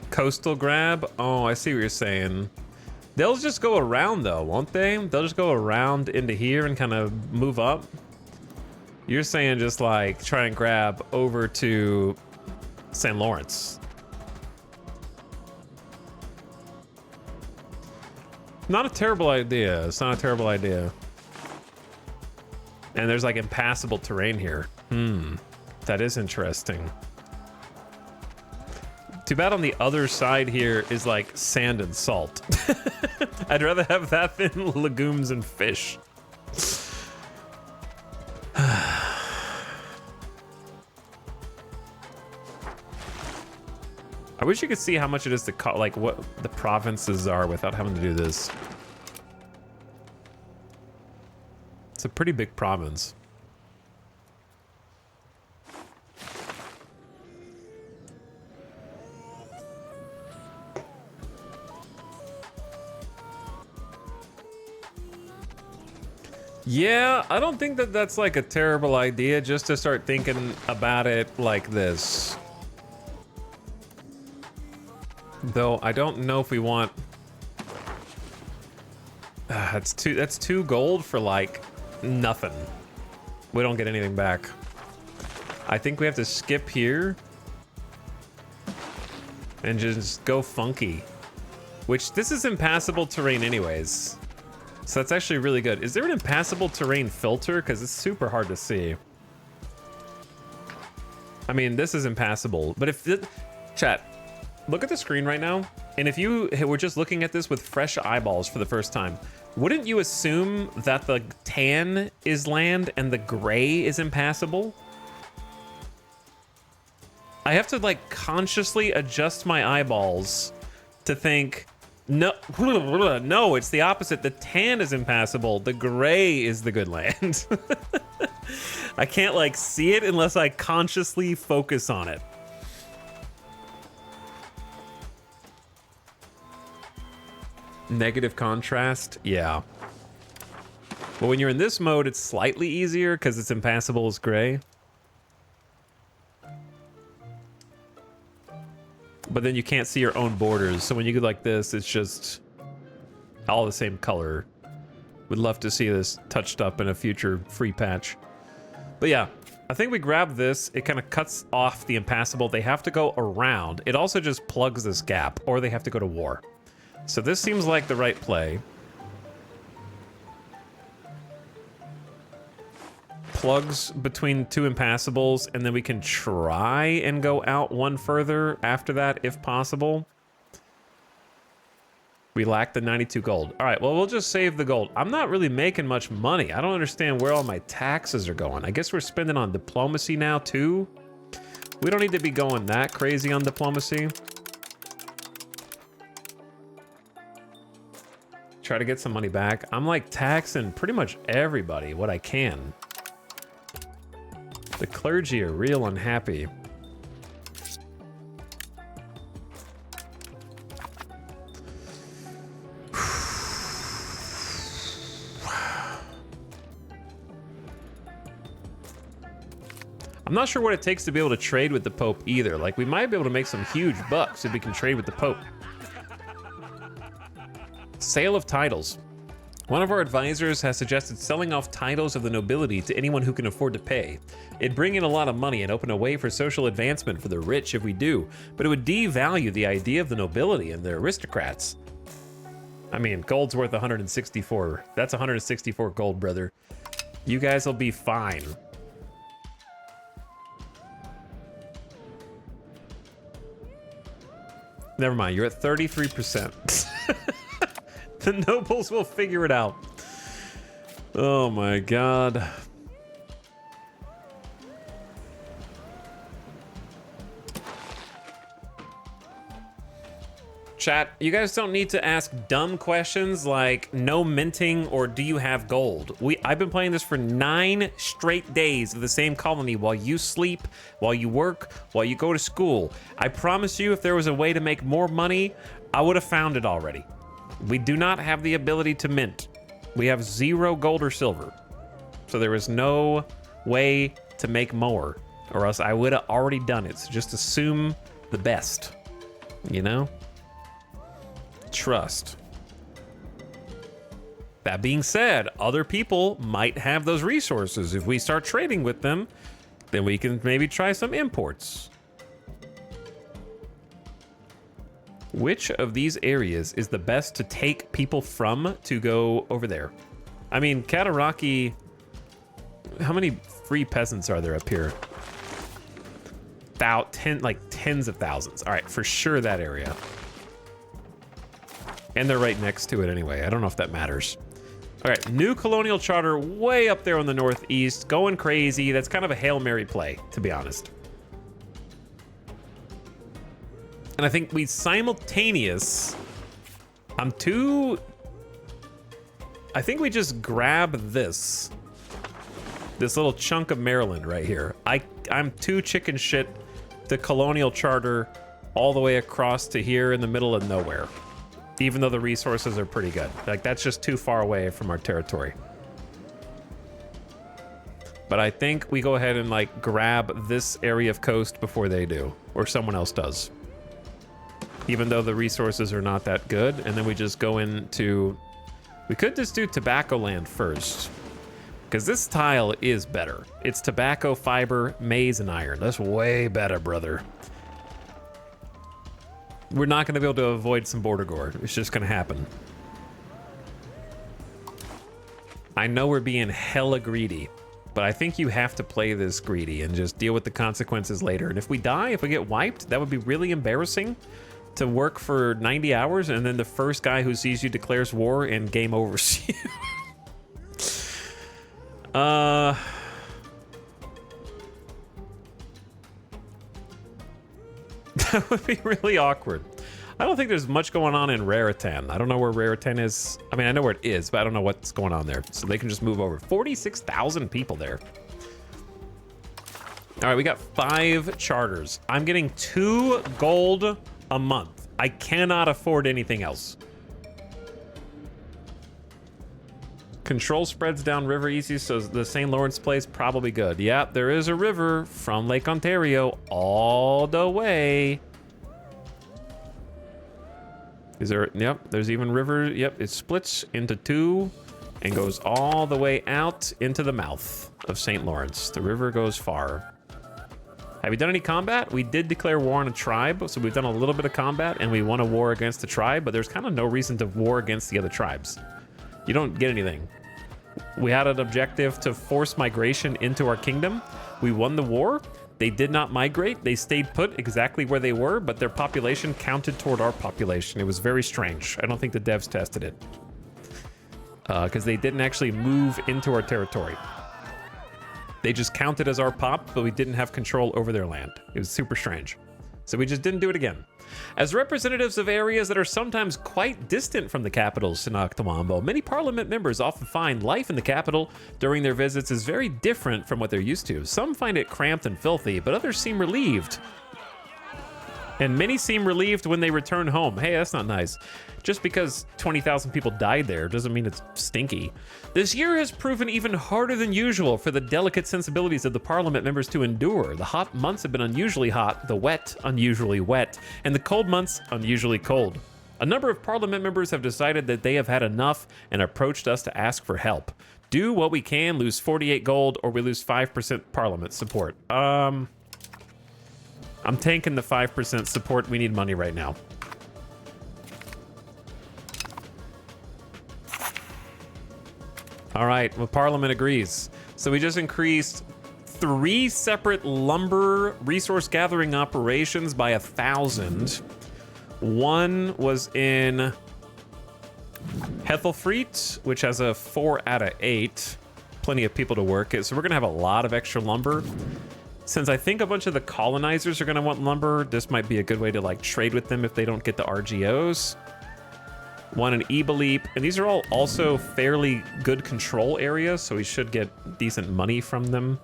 coastal grab. Oh, I see what you're saying. They'll just go around though, won't they? They'll just go around into here and kind of move up. You're saying just like try and grab over to St. Lawrence. Not a terrible idea. It's not a terrible idea. And there's like impassable terrain here. That is interesting. Too bad on the other side here is like sand and salt. I'd rather have that than legumes and fish. I wish you could see how much it is to like what the provinces are without having to do this. It's a pretty big province. Yeah, I don't think that that's like a terrible idea just to start thinking about it like this. Though I don't know if we want... that's two gold for like nothing. We don't get anything back. I think we have to skip here and just go funky. Which, this is impassable terrain anyways. So that's actually really good. Is there an impassable terrain filter? Because it's super hard to see. I mean, this is impassable, but if chat, look at the screen right now, and if you were just looking at this with fresh eyeballs for the first time, wouldn't you assume that the tan is land and the gray is impassable? I have to like consciously adjust my eyeballs to think, no, no, it's the opposite. The tan is impassable. The gray is the good land. I can't like see it unless I consciously focus on it. Negative contrast, yeah. But when you're in this mode, it's slightly easier because it's impassable as gray. But then you can't see your own borders. So when you go like this, it's just all the same color. Would love to see this touched up in a future free patch. But yeah, I think we grab this. It kind of cuts off the impassable. They have to go around. It also just plugs this gap, or they have to go to war. So this seems like the right play. Plugs between two impassables, and then we can try and go out one further after that if possible. We lack the 92 gold. All right, well, we'll just save the gold. I'm not really making much money. I don't understand where all my taxes are going. I guess we're spending on diplomacy now too. We don't need to be going that crazy on diplomacy. Try to get some money back. I'm like taxing pretty much everybody what I can. The clergy are real unhappy. I'm not sure what it takes to be able to trade with the Pope either. Like, we might be able to make some huge bucks if we can trade with the Pope. Sale of titles. One of our advisors has suggested selling off titles of the nobility to anyone who can afford to pay. It'd bring in a lot of money and open a way for social advancement for the rich if we do, but it would devalue the idea of the nobility and the aristocrats. I mean, gold's worth 164. That's 164 gold, brother. You guys will be fine. Never mind, you're at 33%. The nobles will figure it out. Oh my god. Chat, you guys don't need to ask dumb questions like no minting or do you have gold. I've been playing this for 9 straight days of the same colony while you sleep, while you work, while you go to school. I promise you, if there was a way to make more money, I would have found it already. We do not have the ability to mint. We have 0 gold or silver. So there is no way to make more, or else I would have already done it. So just assume the best, you know? Trust. That being said, other people might have those resources. If we start trading with them, then we can maybe try some imports. Which of these areas is the best to take people from to go over there? I mean, Kataraki, how many free peasants are there up here? Like tens of thousands. All right, for sure that area. And they're right next to it anyway. I don't know if that matters. All right, new colonial charter way up there on the northeast, going crazy. That's kind of a Hail Mary play, to be honest. And I think we simultaneous. I think we just grab this little chunk of Maryland right here. I'm too chicken shit to colonial charter all the way across to here in the middle of nowhere. Even though the resources are pretty good. Like, that's just too far away from our territory. But I think we go ahead and, like, grab this area of coast before they do. Or someone else does. Even though the resources are not that good. And then we just go into... We could just do tobacco land first. Because this tile is better. It's tobacco, fiber, maize, and iron. That's way better, brother. We're not going to be able to avoid some border gore. It's just going to happen. I know we're being hella greedy, but I think you have to play this greedy and just deal with the consequences later. And if we die, if we get wiped, that would be really embarrassing to work for 90 hours and then the first guy who sees you declares war and game overs you. That would be really awkward. I don't think there's much going on in Raritan. I don't know where Raritan is. I mean, I know where it is, but I don't know what's going on there. So they can just move over. 46,000 people there. All right, we got 5 charters. I'm getting 2 gold a month. I cannot afford anything else. Control spreads down river easy, so the St. Lawrence plays probably good. Yeah, there is a river from Lake Ontario all the way. Is there? Yep, there's even river. Yep, it splits into 2 and goes all the way out into the mouth of St. Lawrence. The river goes far. Have you done any combat? We did declare war on a tribe, so we've done a little bit of combat and we won a war against the tribe, but there's kind of no reason to war against the other tribes. You don't get anything. We had an objective to force migration into our kingdom. We won the war. They did not migrate. They stayed put exactly where they were, but their population counted toward our population. It was very strange. I don't think the devs tested it. Because they didn't actually move into our territory. They just counted as our pop, but we didn't have control over their land. It was super strange. So we just didn't do it again. As representatives of areas that are sometimes quite distant from the capital, Sinaktamambo, many parliament members often find life in the capital during their visits is very different from what they're used to. Some find it cramped and filthy, but others seem relieved. And many seem relieved when they return home. Hey, that's not nice. Just because 20,000 people died there doesn't mean it's stinky. This year has proven even harder than usual for the delicate sensibilities of the parliament members to endure. The hot months have been unusually hot, the wet unusually wet, and the cold months unusually cold. A number of parliament members have decided that they have had enough and approached us to ask for help. Do what we can, lose 48 gold, or we lose 5% parliament support. I'm tanking the 5% support. We need money right now. All right, well, Parliament agrees. So we just increased 3 separate lumber resource gathering operations by 1,000. One was in Hethelfried, which has a 4 out of 8. Plenty of people to work it. So we're going to have a lot of extra lumber. Since I think a bunch of the colonizers are going to want lumber, this might be a good way to like trade with them if they don't get the RGOs. One in Ebaleep, and these are all also fairly good control areas, so we should get decent money from them.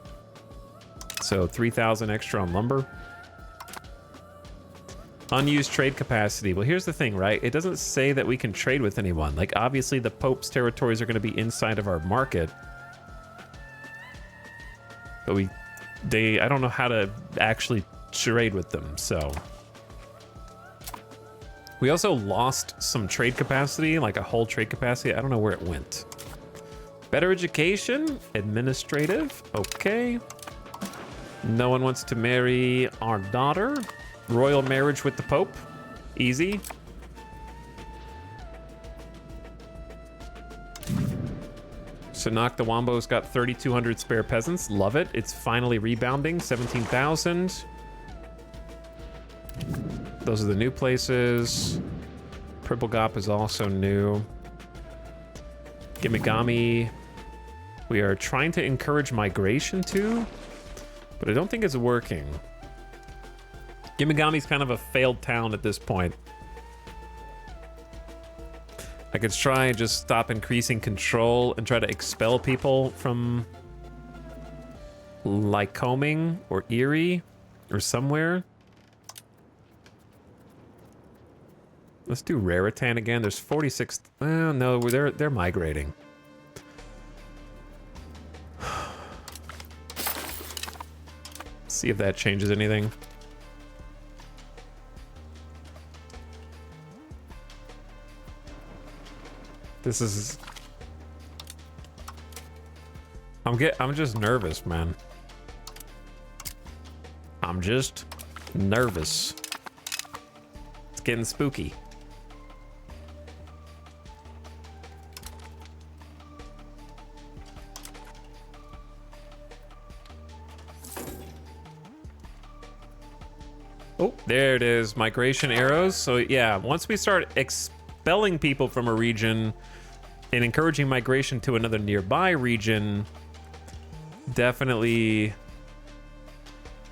So 3,000 extra on lumber. Unused trade capacity. Well, here's the thing, right? It doesn't say that we can trade with anyone. Like, obviously, the Pope's territories are going to be inside of our market. But I don't know how to actually trade with them, so... We also lost some trade capacity, like a whole trade capacity. I don't know where it went. Better education, administrative, okay. No one wants to marry our daughter. Royal marriage with the Pope, easy. Sanak the Wombo's got 3,200 spare peasants, love it. It's finally rebounding, 17,000. Those are the new places. Pribblegop is also new. Gimigami, we are trying to encourage migration to, but I don't think it's working. Gimigami's kind of a failed town at this point. I could try and just stop increasing control and try to expel people from Lycoming or Erie or somewhere. Let's do Raritan again. There's 46. No, they're migrating. See if that changes anything. This is. I'm just nervous, man. I'm just nervous. It's getting spooky. Oh, there it is. Migration arrows. So yeah, once we start expelling people from a region and encouraging migration to another nearby region, definitely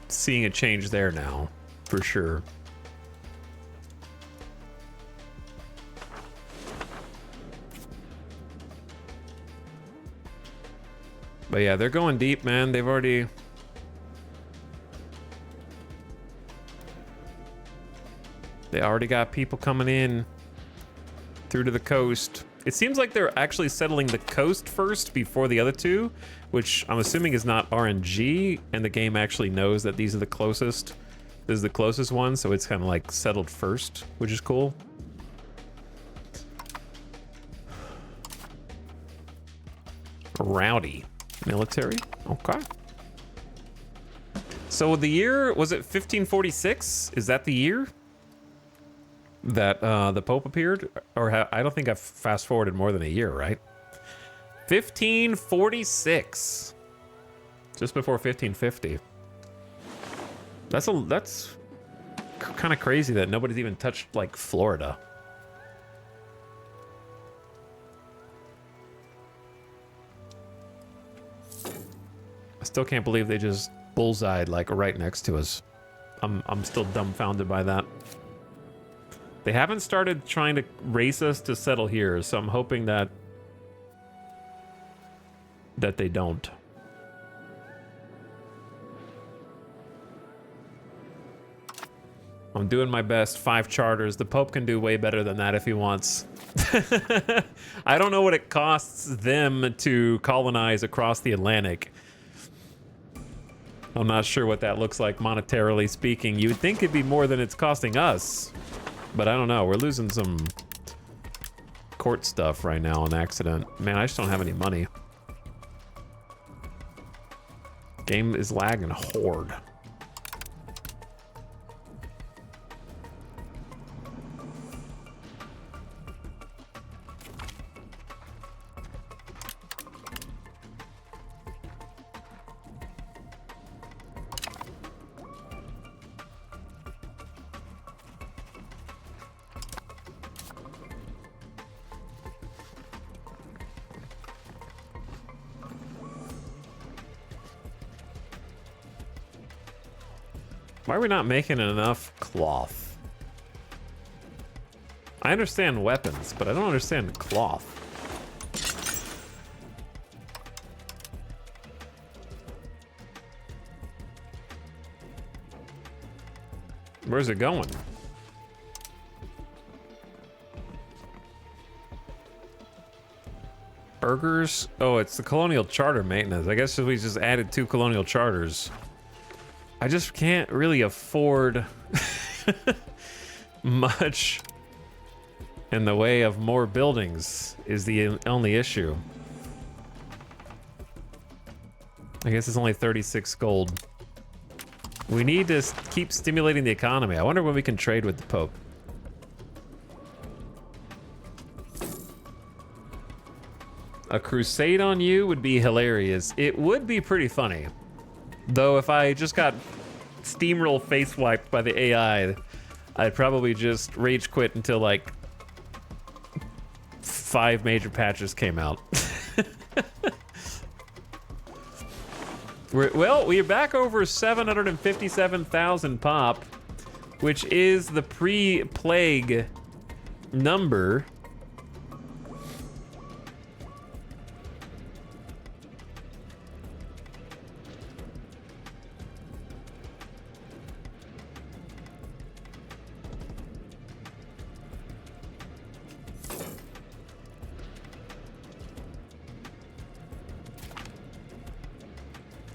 seeing a change there now, for sure. But yeah, they're going deep, man. They already got people coming in through to the coast. It seems like they're actually settling the coast first before the other two, which I'm assuming is not RNG, and the game actually knows that these are the closest. This is the closest one, so it's kind of like settled first, which is cool. Rowdy. Military. Okay. So the year, was it 1546? Is that the year that the Pope appeared? Or I don't think I've fast forwarded more than a year, right? 1546. Just before 1550. That's kind of crazy that nobody's even touched like Florida. I still can't believe they just bullseyed like right next to us. I'm still dumbfounded by that. They haven't started trying to race us to settle here, so I'm hoping that they don't. I'm doing my best. 5 charters. The Pope can do way better than that if he wants. I don't know what it costs them to colonize across the Atlantic. I'm not sure what that looks like monetarily speaking. You would think it'd be more than it's costing us, but I don't know. We're losing some court stuff right now on accident. Man, I just don't have any money. Game is lagging hard. Why are we not making enough cloth? I understand weapons, but I don't understand cloth. Where's it going? Burgers? Oh, it's the Colonial Charter maintenance. I guess we just added 2 Colonial Charters. I just can't really afford much in the way of more buildings is the only issue. I guess it's only 36 gold. We need to keep stimulating the economy. I wonder when we can trade with the Pope. A crusade on you would be hilarious. It would be pretty funny. Though if I just got steamroll face wiped by the AI, I'd probably just rage quit until like 5 major patches came out. We're back over 757,000 pop, which is the pre-plague number.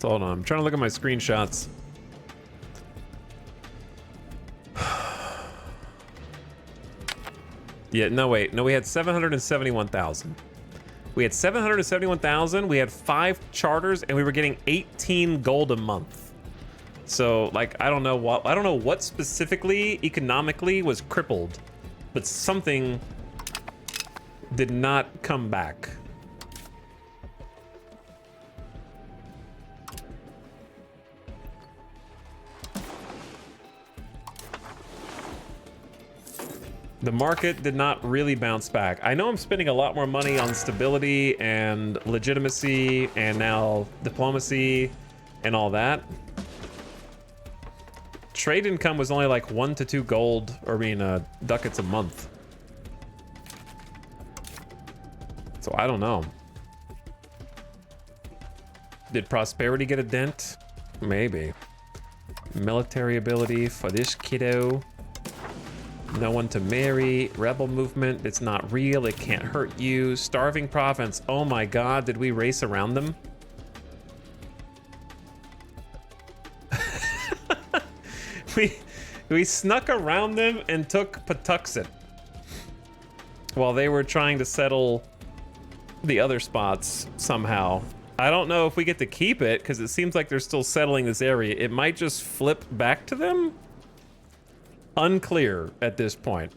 Hold on, I'm trying to look at my screenshots. Yeah, no, wait. No, we had 771,000. We had 771,000, we had 5 charters, and we were getting 18 gold a month. So, like, I don't know what specifically, economically, was crippled, but something did not come back. The market did not really bounce back. I know I'm spending a lot more money on stability and legitimacy and now diplomacy and all that. Trade income was only like 1 to 2 gold, or ducats a month. So I don't know. Did prosperity get a dent? Maybe. Military ability for this kiddo. No one to marry. Rebel movement. It's not real. It can't hurt you. Starving province. Oh my god, did we race around them? we snuck around them and took Patuxent while they were trying to settle the other spots somehow. I don't know if we get to keep it because it seems like they're still settling this area. It might just flip back to them. Unclear at this point.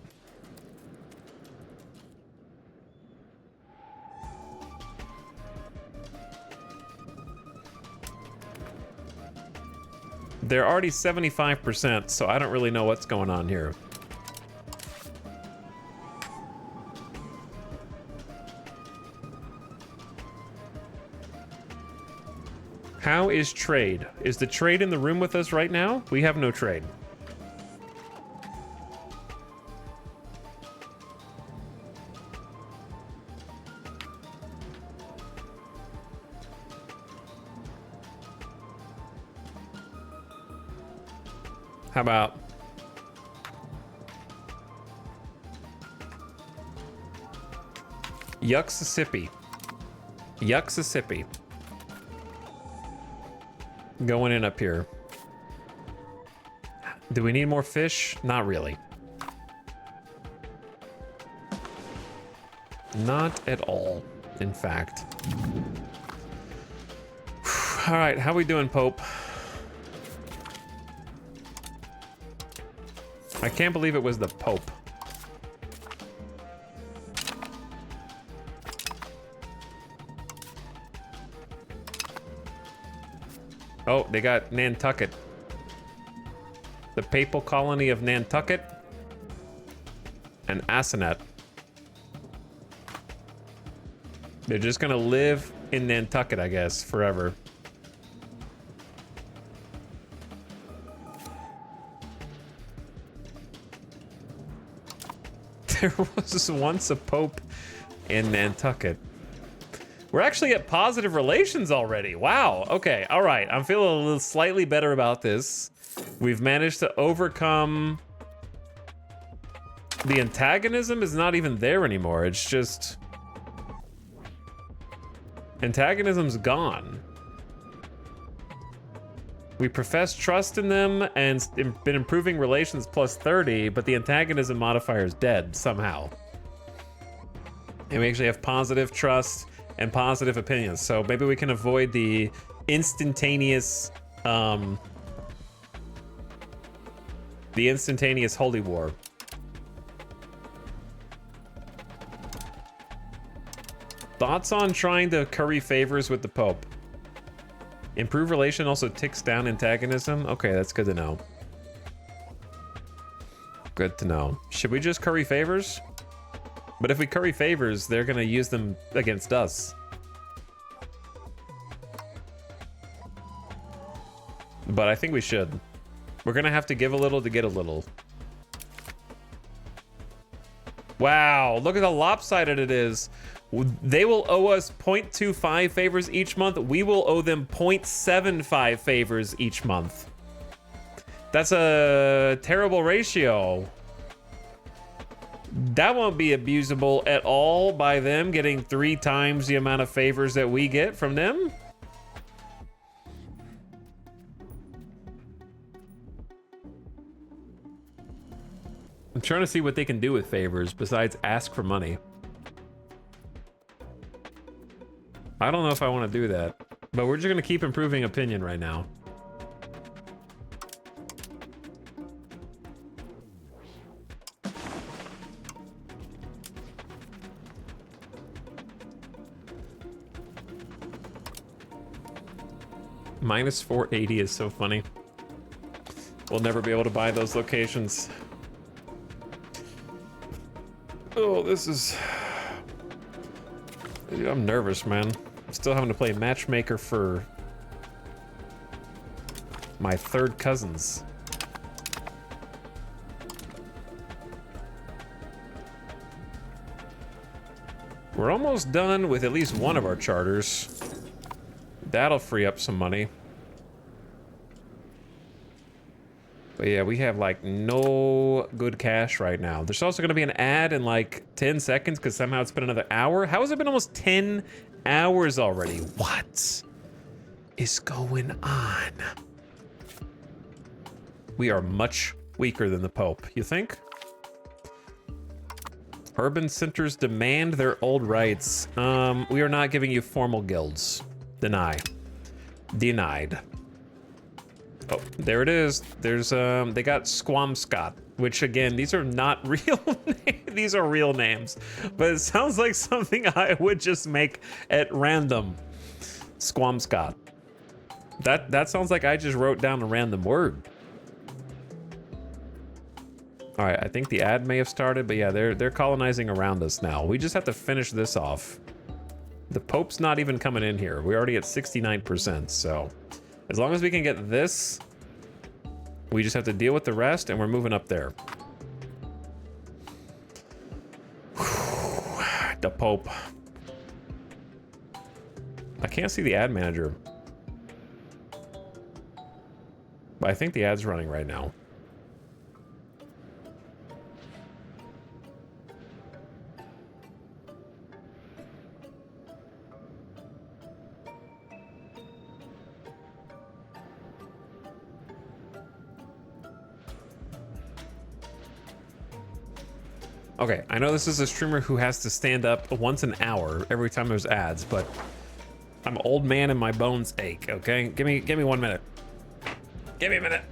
They're already 75%, so I don't really know what's going on here. How is trade? Is the trade in the room with us right now? We have no trade. How about Yuxissippi? Yuxissippi. Going in up here. Do we need more fish? Not really. Not at all, in fact. All right, how we doing, Pope? I can't believe it was the Pope. Oh, they got Nantucket. The papal colony of Nantucket and Asenet. They're just gonna live in Nantucket, I guess, forever. There was once a pope in Nantucket. We're actually at positive relations already. Wow. Okay. All right. I'm feeling a little slightly better about this. We've managed to overcome... The antagonism is not even there anymore. It's just... Antagonism's gone. We profess trust in them and been improving relations plus 30, but the antagonism modifier is dead somehow. And we actually have positive trust and positive opinions. So maybe we can avoid the instantaneous, holy war. Thoughts on trying to curry favors with the Pope? Improve relation also ticks down antagonism? Okay, that's good to know. Good to know. Should we just curry favors? But if we curry favors, they're gonna use them against us. But I think we should. We're gonna have to give a little to get a little. Wow, look at how lopsided it is. They will owe us 0.25 favors each month. We will owe them 0.75 favors each month. That's a terrible ratio. That won't be abusable at all by them getting 3 times the amount of favors that we get from them. I'm trying to see what they can do with favors besides ask for money. I don't know if I want to do that, but we're just going to keep improving opinion right now. Minus 480 is so funny. We'll never be able to buy those locations. Oh, this is... Dude, I'm nervous, man. I'm still having to play matchmaker for my 3rd cousins. We're almost done with at least one of our charters. That'll free up some money. But yeah, we have like no good cash right now. There's also gonna be an ad in like 10 seconds because somehow it's been another hour. How has it been almost 10 hours already? What is going on? We are much weaker than the Pope, you think? Urban centers demand their old rights. We are not giving you formal guilds. Deny. Denied. Oh, there it is. There's they got Squamscott, which again, these are not real names. These are real names, but it sounds like something I would just make at random. Squamscott. That sounds like I just wrote down a random word. All right, I think the ad may have started, but yeah, they're colonizing around us now. We just have to finish this off. The Pope's not even coming in here. We're already at 69%, so as long as we can get this, we just have to deal with the rest, and we're moving up there. The Pope. I can't see the ad manager, but I think the ad's running right now. Okay, I know this is a streamer who has to stand up once an hour every time there's ads, but I'm an old man and my bones ache, okay? Give me 1 minute. Give me a minute.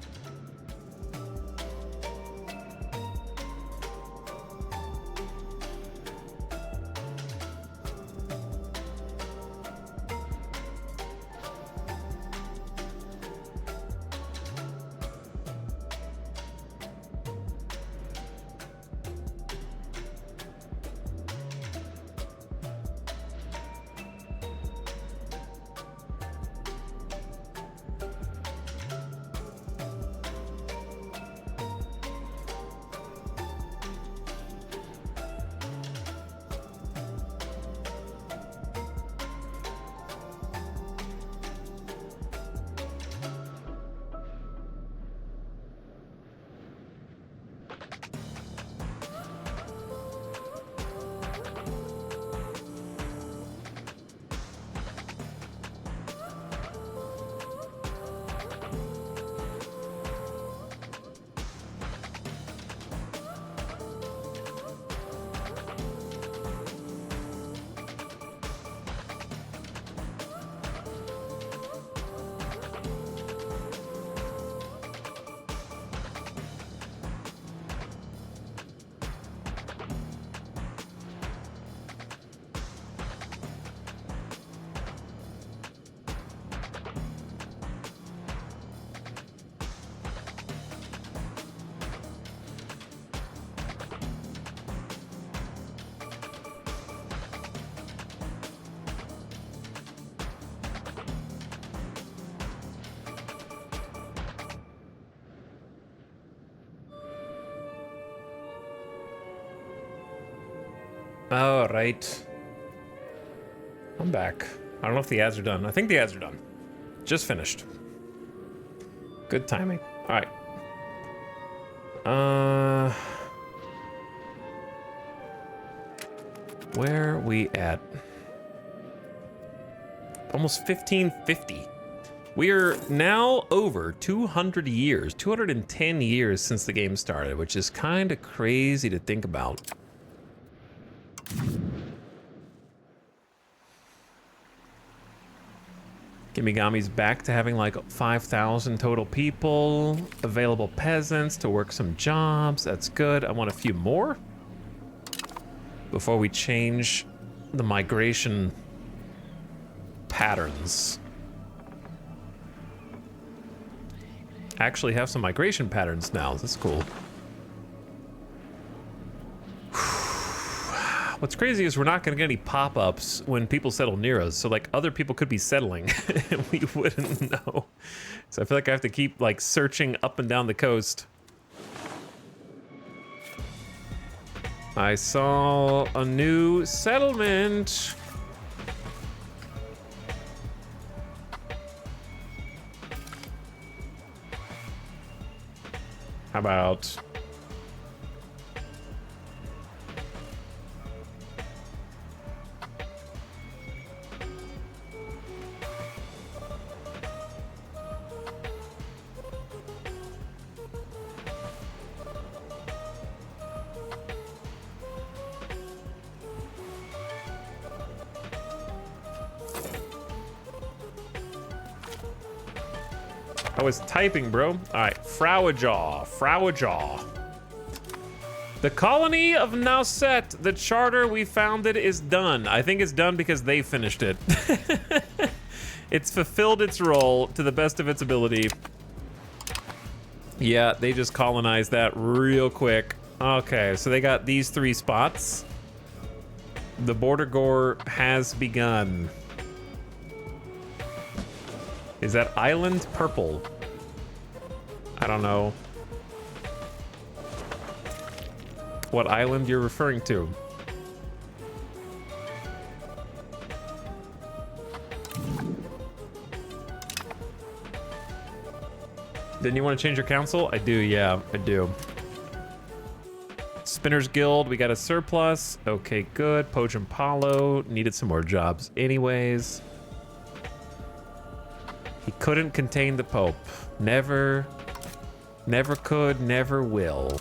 All right. I'm back. I don't know if the ads are done. I think the ads are done. Just finished. Good timing. All right. Where are we at? Almost 1550. We are now over 200 years, 210 years since the game started, which is kind of crazy to think about. Gimigami's back to having like 5,000 total people, available peasants to work some jobs. That's good. I want a few more before we change the migration patterns. Actually have some migration patterns now. That's cool. What's crazy is we're not going to get any pop-ups when people settle near us. So like other people could be settling and we wouldn't know. So I feel like I have to keep like searching up and down the coast. I saw a new settlement. How about... I was typing, bro. All right, Frowajaw. The colony of Nauset, the charter we founded is done. I think it's done because they finished it. It's fulfilled its role to the best of its ability. Yeah, they just colonized that real quick. Okay, so they got these 3 spots. The border gore has begun. Is that island purple? I don't know what island you're referring to. Then you want to change your council? I do, yeah, I do. Spinners Guild, we got a surplus. Okay, good. Pojam Palo needed some more jobs anyways. He couldn't contain the Pope. Never could, never will.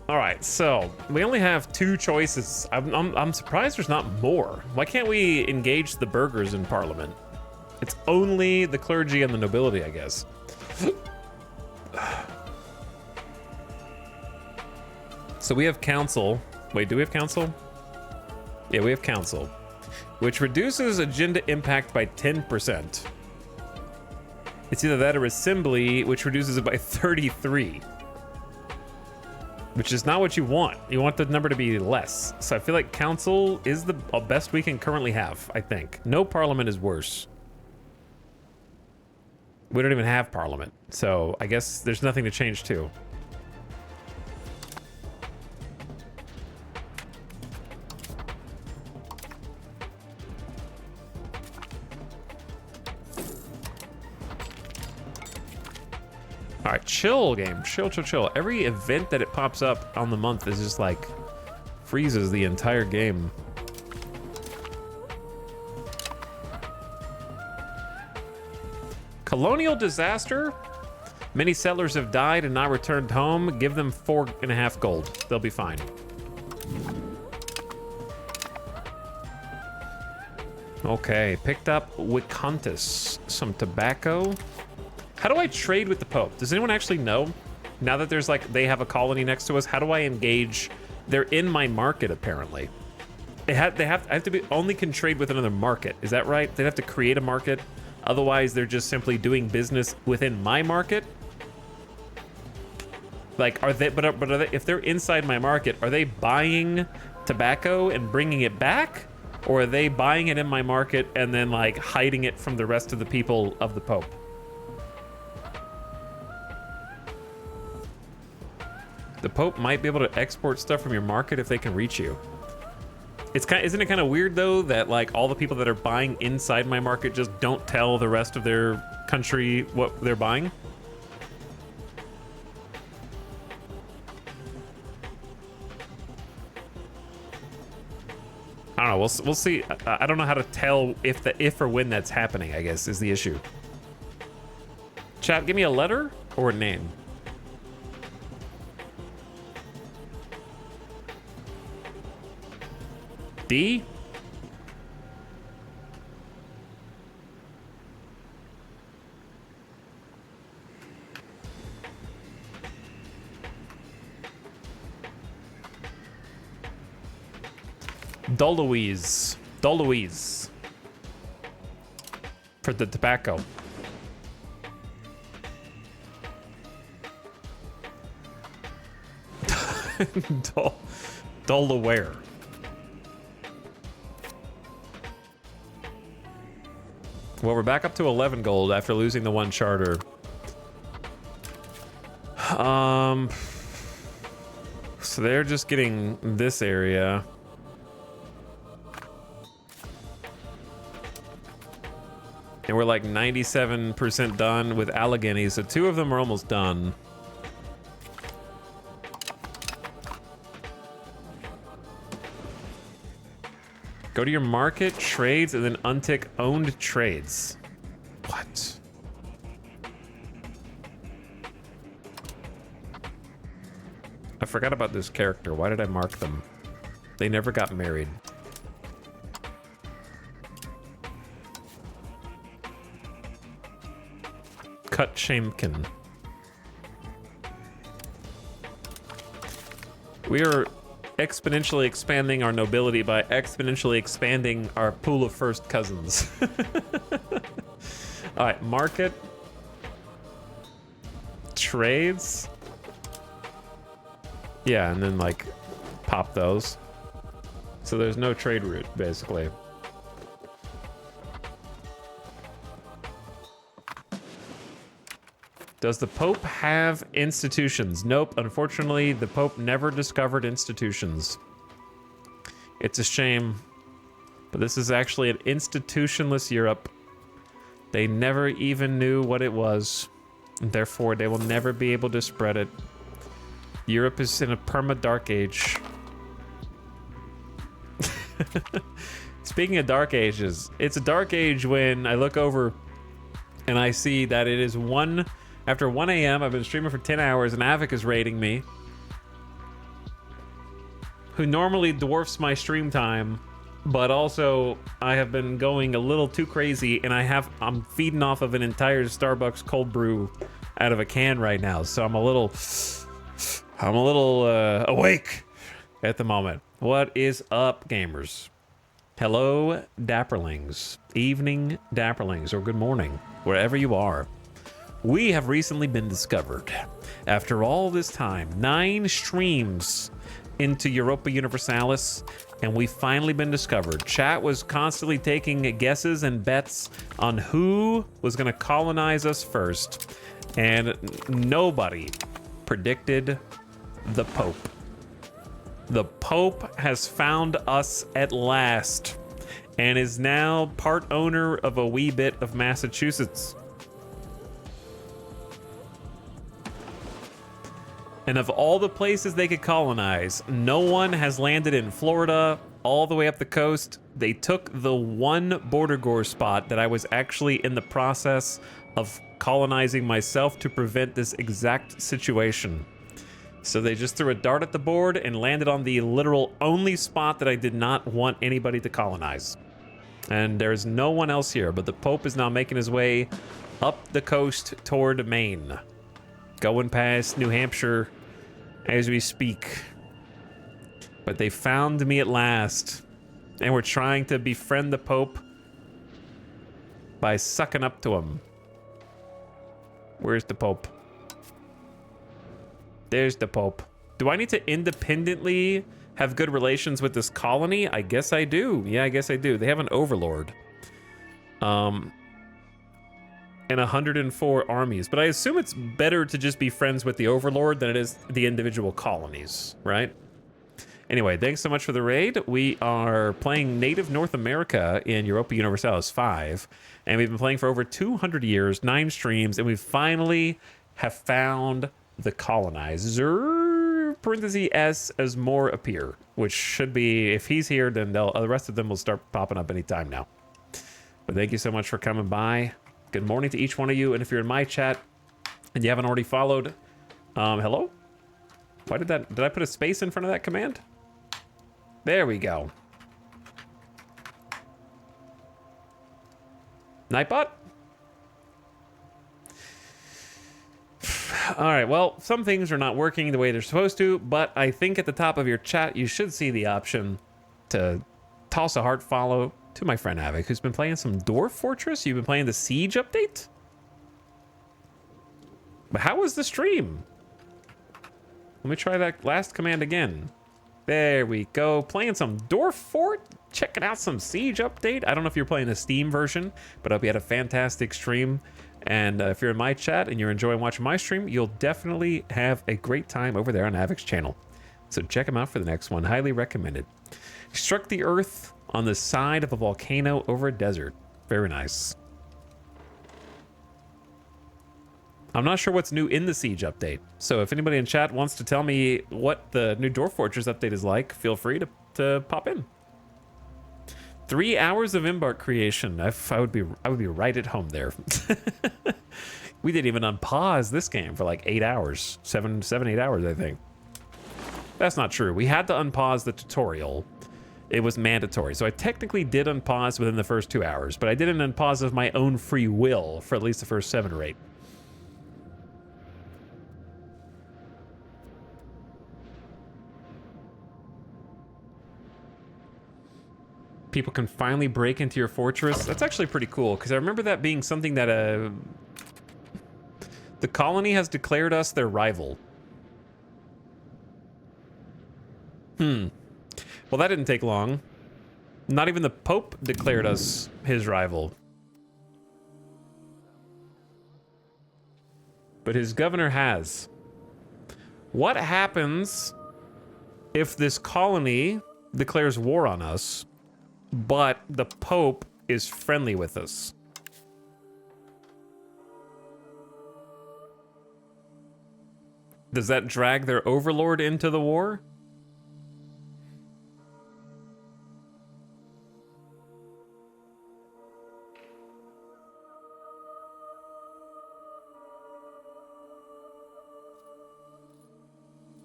All right, so we only have 2 choices. I'm surprised there's not more. Why can't we engage the burghers in Parliament? It's only the clergy and the nobility, I guess. So we have council. Wait, do we have council? Yeah, we have council, which reduces agenda impact by 10%. It's either that or assembly, which reduces it by 33. Which is not what you want. You want the number to be less. So I feel like council is the best we can currently have, I think. No parliament is worse. We don't even have parliament. So I guess there's nothing to change to. All right, chill game, chill. Every event that it pops up on the month is just like freezes the entire game. Colonial disaster. Many settlers have died and not returned home. Give them 4.5 gold. They'll be fine. Okay, picked up Wicontis, some tobacco. How do I trade with the Pope? Does anyone actually know? Now that there's like, they have a colony next to us, how do I engage? They're in my market, apparently. I have to be, only can trade with another market. Is that right? They'd have to create a market. Otherwise, they're just simply doing business within my market. Like, are they, but are they, if they're inside my market, are they buying tobacco and bringing it back? Or are they buying it in my market and then like hiding it from the rest of the people of the Pope? The Pope might be able to export stuff from your market if they can reach you. Isn't it kind of weird though that like all the people that are buying inside my market just don't tell the rest of their country what they're buying? I don't know. We'll see. I don't know how to tell if or when that's happening, I guess, is the issue. Chat, give me a letter or a name. D? Doloise. Doloise. For the tobacco. Delaware. Well, we're back up to 11 gold after losing the one charter. So they're just getting this area. And we're like 97% done with Allegheny, so 2 of them are almost done. Go to your market, trades, and then untick owned trades. What? I forgot about this character. Why did I mark them? They never got married. Cut Shamkin. We are exponentially expanding our nobility by exponentially expanding our pool of first cousins. All right, market. Trades. Yeah, and then like pop those. So there's no trade route, basically. Does the Pope have institutions? Nope. Unfortunately, the Pope never discovered institutions. It's a shame. But this is actually an institutionless Europe. They never even knew what it was. And therefore, they will never be able to spread it. Europe is in a perma-dark age. Speaking of dark ages, it's a dark age when I look over and I see that it is after 1 a.m. I've been streaming for 10 hours and Avic is raiding me, who normally dwarfs my stream time, but also I have been going a little too crazy and I'm feeding off of an entire Starbucks cold brew out of a can right now, so I'm a little awake at the moment. What is up, gamers? Hello, Dapperlings. Evening, Dapperlings, or good morning, wherever you are. We have recently been discovered. After all this time, 9 streams into Europa Universalis, and we've finally been discovered. Chat was constantly taking guesses and bets on who was going to colonize us first, and nobody predicted the Pope. The Pope has found us at last, and is now part owner of a wee bit of Massachusetts. And of all the places they could colonize, no one has landed in Florida all the way up the coast. They took the one border gore spot that I was actually in the process of colonizing myself to prevent this exact situation. So they just threw a dart at the board and landed on the literal only spot that I did not want anybody to colonize. And there's no one else here, but the Pope is now making his way up the coast toward Maine. Going past New Hampshire as we speak. But they found me at last. And we're trying to befriend the Pope by sucking up to him. Where's the Pope? There's the Pope. Do I need to independently have good relations with this colony? I guess I do. Yeah, I guess I do. They have an overlord. and 104 armies. But I assume it's better to just be friends with the Overlord than it is the individual colonies, right? Anyway, thanks so much for the raid. We are playing Native North America in Europa Universalis 5, and we've been playing for over 200 years, 9 streams, and we finally have found the colonizer, parenthesis S, as more appear, which should be, if he's here, then the rest of them will start popping up anytime now. But thank you so much for coming by. Good morning to each one of you, and if you're in my chat and you haven't already followed, hello? Why did I put a space in front of that command? There we go. Nightbot? All right, well, some things are not working the way they're supposed to, but I think at the top of your chat, you should see the option to toss a heart follow to my friend Havoc, who's been playing some Dwarf Fortress. You've been playing the Siege update? But how was the stream? Let me try that last command again. There we go. Playing some Dwarf Fort. Checking out some Siege update. I don't know if you're playing the Steam version, but I hope you had a fantastic stream. And if you're in my chat and you're enjoying watching my stream, you'll definitely have a great time over there on Havoc's channel. So check him out for the next one. Highly recommended. He struck the earth on the side of a volcano over a desert. Very nice. I'm not sure what's new in the Siege update, so if anybody in chat wants to tell me what the new Dwarf Fortress update is like, feel free to pop in. 3 hours of Embark creation. I would be right at home there. We didn't even unpause this game for like 8 hours, 8 hours, I think. That's not true. We had to unpause the tutorial. It was mandatory, so I technically did unpause within the first 2 hours, but I didn't unpause of my own free will for at least the first 7 or 8. People can finally break into your fortress. That's actually pretty cool, because I remember that being something that the colony has declared us their rival. Well, that didn't take long. Not even the Pope declared us his rival. But his governor has. What happens if this colony declares war on us, but the Pope is friendly with us? Does that drag their overlord into the war?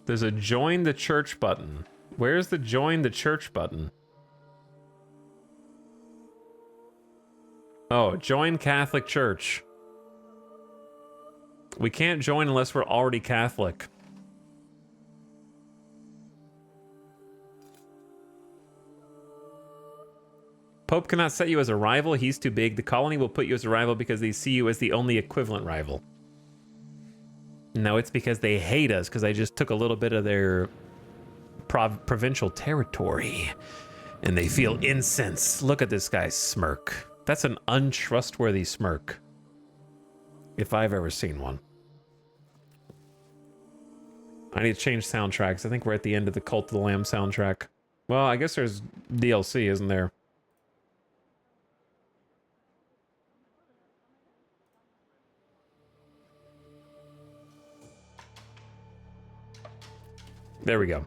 There's a join the church button. Where's the join the church button? Oh, join Catholic Church. We can't join unless we're already Catholic. Pope cannot set you as a rival. He's too big. The colony will put you as a rival because they see you as the only equivalent rival. No, it's because they hate us because I just took a little bit of their provincial territory and they feel incensed. Look at this guy's smirk. That's an untrustworthy smirk, if I've ever seen one. I need to change soundtracks. I think we're at the end of the Cult of the Lamb soundtrack. Well, I guess there's DLC, isn't there? There we go.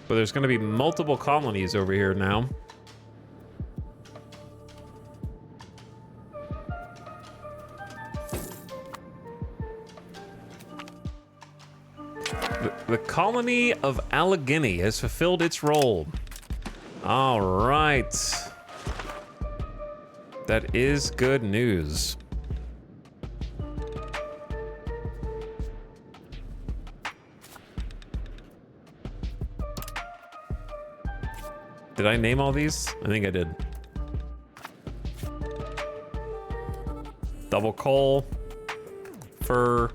But there's going to be multiple colonies over here now. The colony of Allegheny has fulfilled its role. All right. That is good news. Did I name all these? I think I did. Double coal. Fur.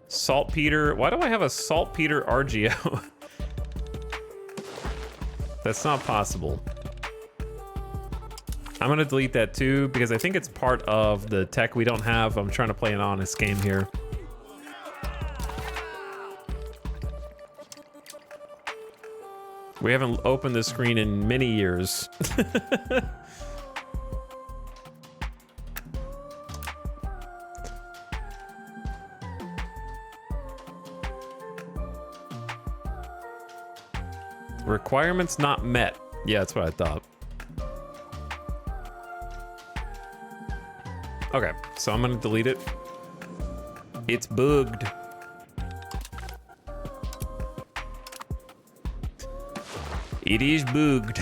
Saltpeter. Why do I have a saltpeter RGO? That's not possible. I'm gonna delete that too because I think it's part of the tech we don't have. I'm trying to play an honest game here. We haven't opened this screen in many years. Requirements not met. Yeah, that's what I thought. Okay, so I'm gonna delete it. It's bugged. It is bugged.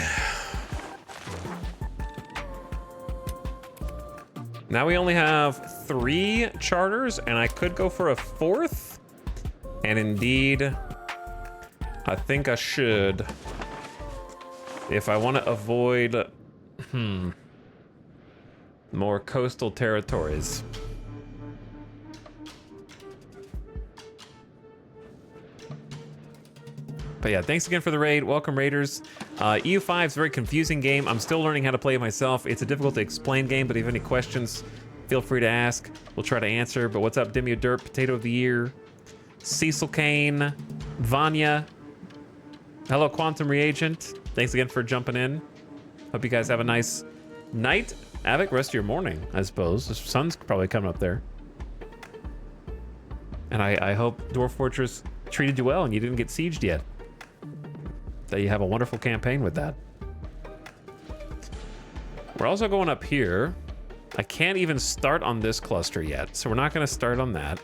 Now we only have 3 charters, and I could go for a 4th. And indeed, I think I should. If I want to avoid, more coastal territories. But yeah, thanks again for the raid. Welcome, Raiders. EU5 is a very confusing game. I'm still learning how to play it myself. It's a difficult to explain game, but if you have any questions, feel free to ask. We'll try to answer. But what's up, Demio Dirt, Potato of the Year, Cecil Kane, Vanya. Hello, Quantum Reagent. Thanks again for jumping in. Hope you guys have a nice night. Avic, rest of your morning, I suppose. The sun's probably coming up there. And I hope Dwarf Fortress treated you well and you didn't get sieged yet. That you have a wonderful campaign with that. We're also going up here. I can't even start on this cluster yet, so we're not going to start on that.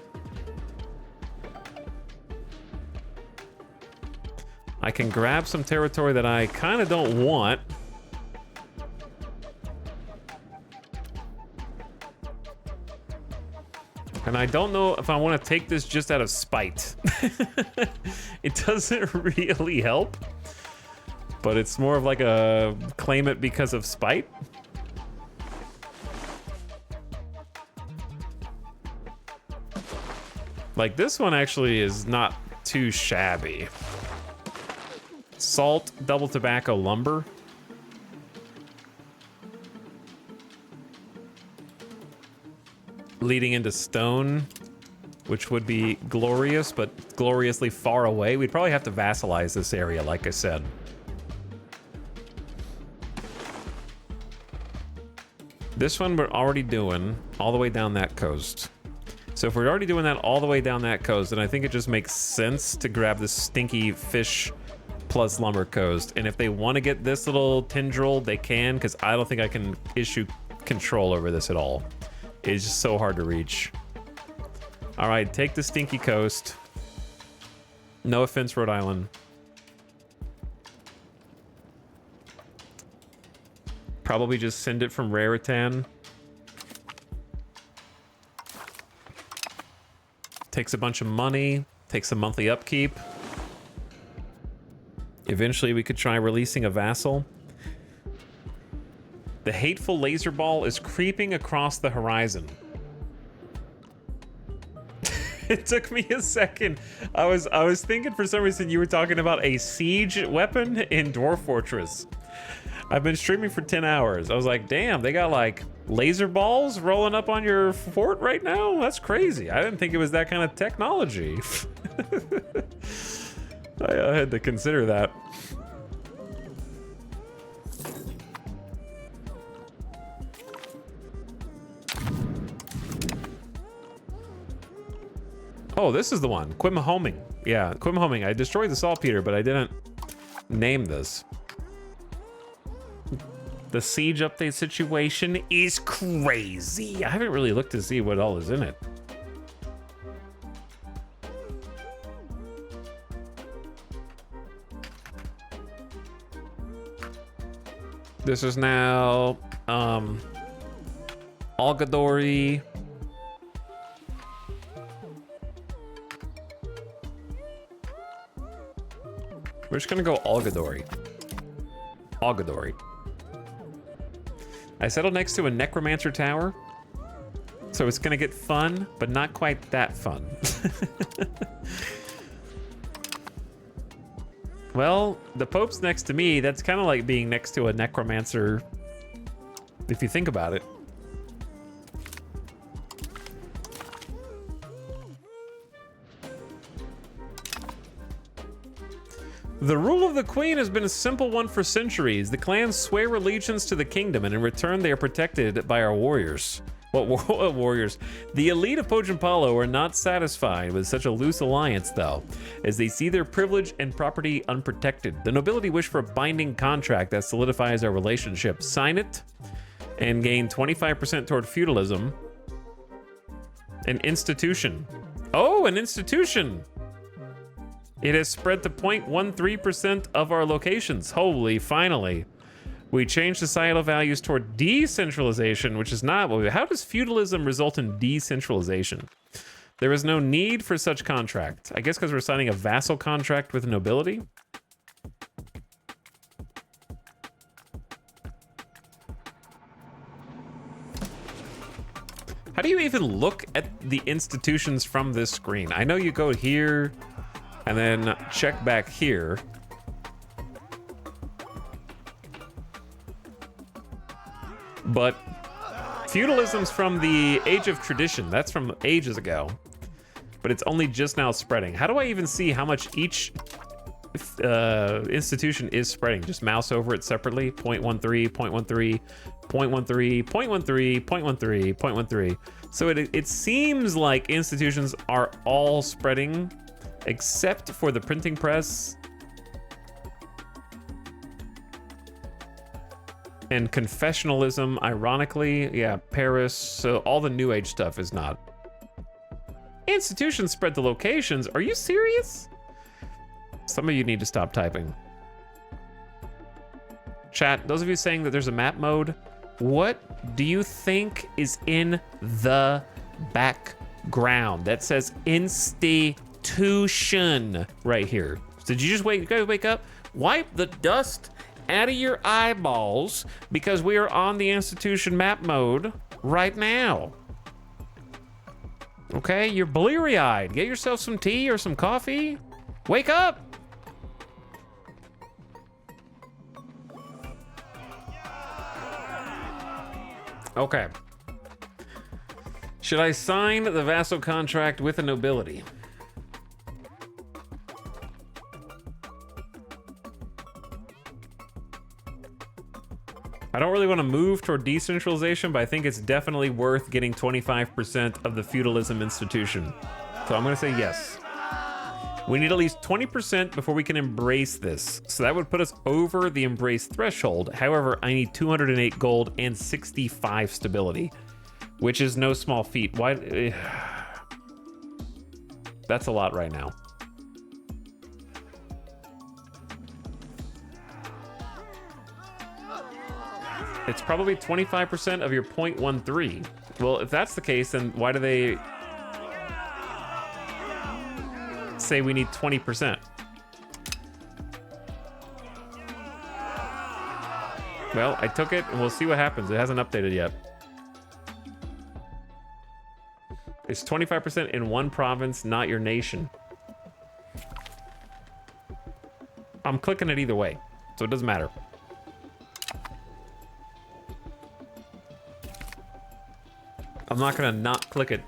I can grab some territory that I kind of don't want. And I don't know if I want to take this just out of spite. It doesn't really help. But it's more of like a claim it because of spite. Like this one actually is not too shabby. Salt, double tobacco, lumber. Leading into stone, which would be glorious, but gloriously far away. We'd probably have to vassalize this area, like I said. This one we're already doing all the way down that coast. So if we're already doing that all the way down that coast, then I think it just makes sense to grab this stinky fish plus lumber coast. And if they want to get this little tendril, they can, because I don't think I can issue control over this at all. It's just so hard to reach. All right, take the stinky coast. No offense, Rhode Island. Probably just send it from Raritan. Takes a bunch of money, takes a monthly upkeep. Eventually we could try releasing a vassal. The hateful laser ball is creeping across the horizon. It took me a second. I was thinking for some reason you were talking about a siege weapon in Dwarf Fortress. I've been streaming for 10 hours. I was like, damn, they got like laser balls rolling up on your fort right now? That's crazy. I didn't think it was that kind of technology. I had to consider that. Oh, this is the one. Quimhoming. Yeah, Quimhoming. I destroyed the saltpeter, but I didn't name this. The siege update situation is crazy. I haven't really looked to see what all is in it. This is now Algadori. We're just gonna go Algadori. Algadori. I settled next to a necromancer tower, so it's gonna get fun, but not quite that fun. Well, the Pope's next to me. That's kind of like being next to a necromancer if you think about it. The rule of the queen has been a simple one for centuries. The clans swear allegiance to the kingdom, and in return they are protected by our warriors. What warriors? The elite of Pojapalo are not satisfied with such a loose alliance, though, as they see their privilege and property unprotected. The nobility wish for a binding contract that solidifies our relationship. Sign it and gain 25% toward feudalism. An institution. Oh, an institution! It has spread to 0.13% of our locations. Holy, finally. We changed societal values toward decentralization, which is not what we... How does feudalism result in decentralization? There is no need for such contract. I guess because we're signing a vassal contract with nobility? How do you even look at the institutions from this screen? I know you go here... and then check back here. But feudalism's from the Age of Tradition. That's from ages ago. But it's only just now spreading. How do I even see how much each institution is spreading? Just mouse over it separately. 0.13, 0.13, 0.13, 0.13, 0.13, 0.13. So it seems like institutions are all spreading, except for the printing press and confessionalism, ironically. Yeah, Paris, so all the New Age stuff is not. Institutions spread the locations. Are you serious? Some of you need to stop typing. Chat, those of you saying that there's a map mode, what do you think is in the background that says institution right here? Did you just wake up? Wipe the dust out of your eyeballs because we are on the institution map mode right now. Okay, you're bleary-eyed. Get yourself some tea or some coffee. Wake up! Okay. Should I sign the vassal contract with the nobility? I don't really want to move toward decentralization, but I think it's definitely worth getting 25% of the feudalism institution. So I'm going to say yes. We need at least 20% before we can embrace this. So that would put us over the embrace threshold. However, I need 208 gold and 65 stability, which is no small feat. Why? That's a lot right now. It's probably 25% of your 0.13. Well, if that's the case, then why do they say we need 20%? Well, I took it and we'll see what happens. It hasn't updated yet. It's 25% in one province, not your nation. I'm clicking it either way, so it doesn't matter. I'm not gonna not click it.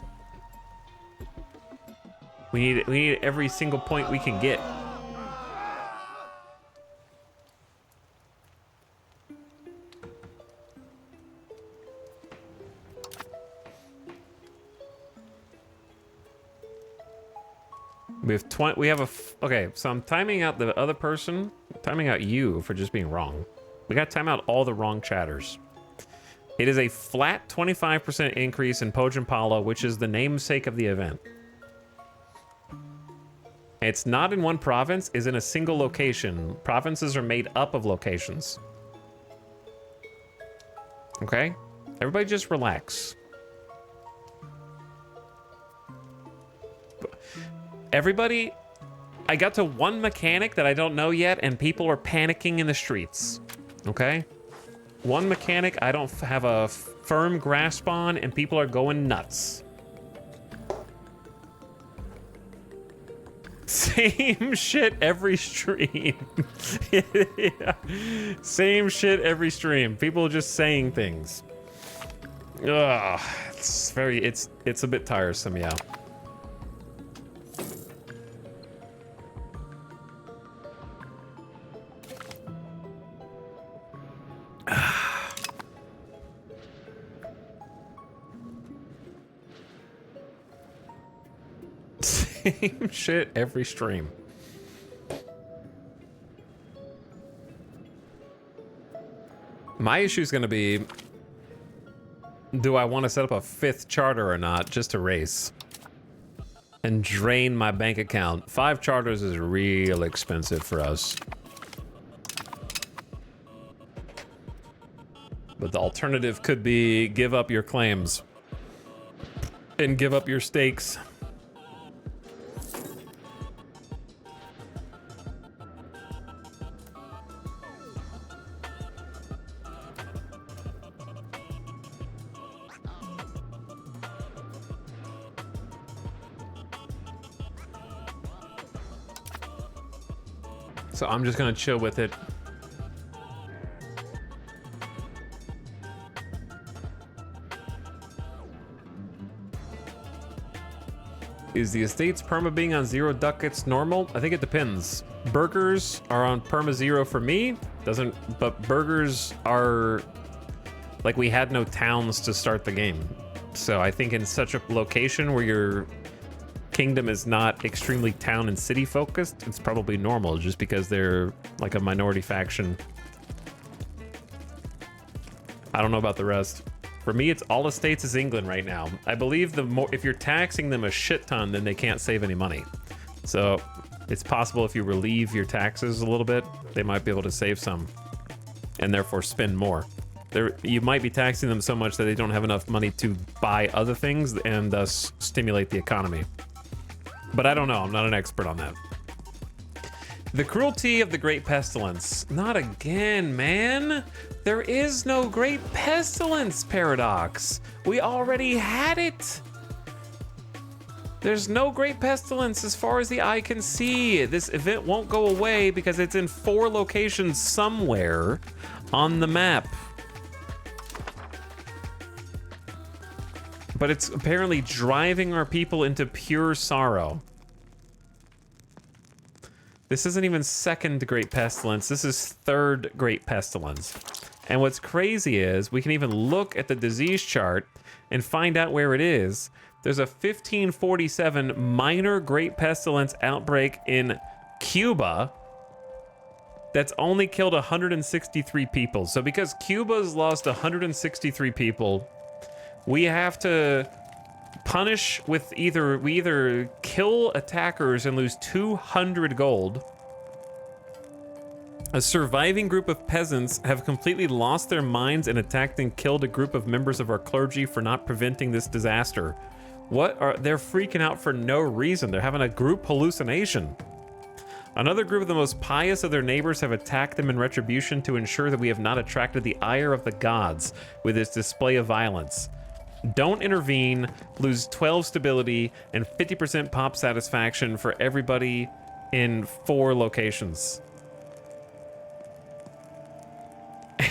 We need every single point we can get. We have okay, so I'm timing out the other person, timing out you for just being wrong. We got to time out all the wrong chatters. It is a flat 25% increase in Pojapalo, which is the namesake of the event. It's not in one province, it's in a single location. Provinces are made up of locations. Okay? Everybody just relax. Everybody, I got to one mechanic that I don't know yet, and people are panicking in the streets. Okay? One mechanic I don't have a firm grasp on, and people are going nuts. Same shit every stream. Yeah. Same shit every stream. People just saying things. Ugh, it's a bit tiresome, yeah. Same shit every stream. My issue is going to be, do I want to set up a 5th charter or not, just to race and drain my bank account? 5 charters is real expensive for us. But the alternative could be give up your claims and give up your stakes. So I'm just gonna chill with it. Is the estate's perma being on 0 ducats normal? I think it depends. Burgers are on perma 0 for me. But burgers are like, we had no towns to start the game. So I think in such a location where your kingdom is not extremely town and city focused, it's probably normal just because they're like a minority faction. I don't know about the rest. For me, it's all estates is England right now. I believe the more, if you're taxing them a shit ton, then they can't save any money. So it's possible if you relieve your taxes a little bit, they might be able to save some and therefore spend more. You might be taxing them so much that they don't have enough money to buy other things and thus stimulate the economy. But I don't know, I'm not an expert on that. The cruelty of the Great Pestilence. Not again, man. There is no Great Pestilence, Paradox. We already had it. There's no Great Pestilence as far as the eye can see. This event won't go away because it's in 4 locations somewhere on the map. But it's apparently driving our people into pure sorrow. This isn't even 2nd Great Pestilence. This is 3rd Great Pestilence. And what's crazy is we can even look at the disease chart and find out where it is. There's a 1547 minor Great Pestilence outbreak in Cuba that's only killed 163 people. So because Cuba's lost 163 people, we have to punish with we either kill attackers and lose 200 gold. A surviving group of peasants have completely lost their minds and attacked and killed a group of members of our clergy for not preventing this disaster. They're freaking out for no reason. They're having a group hallucination. Another group of the most pious of their neighbors have attacked them in retribution to ensure that we have not attracted the ire of the gods with this display of violence. Don't intervene, lose 12 stability, and 50% pop satisfaction for everybody in 4 locations.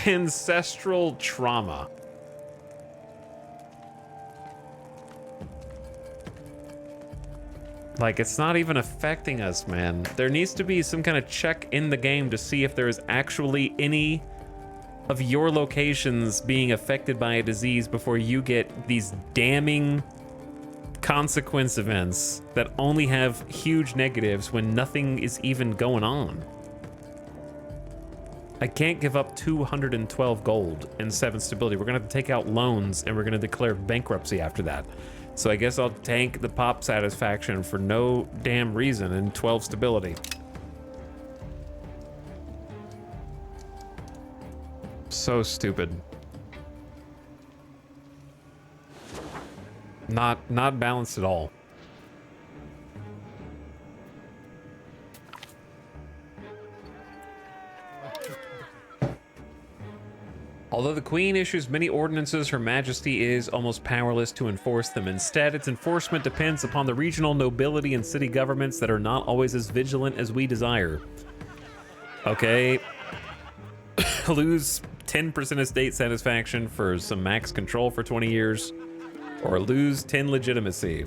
Ancestral trauma. Like, it's not even affecting us, man. There needs to be some kind of check in the game to see if there is actually any of your locations being affected by a disease before you get these damning consequence events that only have huge negatives when nothing is even going on. I can't give up 212 gold and 7 stability. We're gonna have to take out loans and we're gonna declare bankruptcy after that. So I guess I'll tank the pop satisfaction for no damn reason and 12 stability. So stupid. Not balanced at all. Although the Queen issues many ordinances, Her Majesty is almost powerless to enforce them. Instead, its enforcement depends upon the regional nobility and city governments that are not always as vigilant as we desire. Okay. Lose 10% of state satisfaction for some max control for 20 years, or lose 10 legitimacy.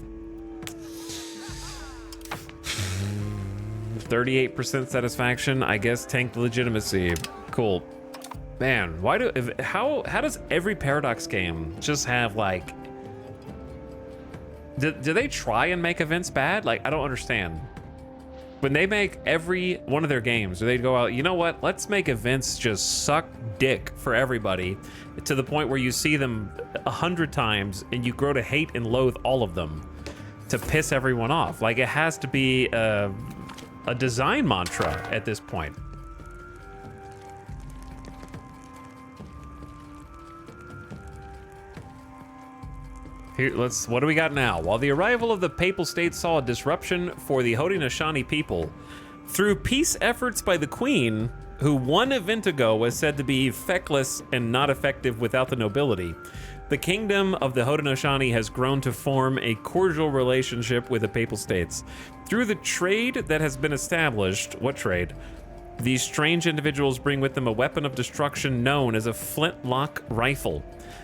38% satisfaction, I guess tank legitimacy. Cool. Man, how does every Paradox game just have like... Do they try and make events bad? Like, I don't understand. When they make every one of their games, they go out, you know what? Let's make events just suck dick for everybody to the point where you see them 100 times and you grow to hate and loathe all of them to piss everyone off. Like, it has to be a design mantra at this point. Here, what do we got now? While the arrival of the Papal States saw a disruption for the Haudenosaunee people, through peace efforts by the Queen, who 1 event ago was said to be feckless and not effective without the nobility, the kingdom of the Haudenosaunee has grown to form a cordial relationship with the Papal States. Through the trade that has been established, what trade? These strange individuals bring with them a weapon of destruction known as a flintlock rifle.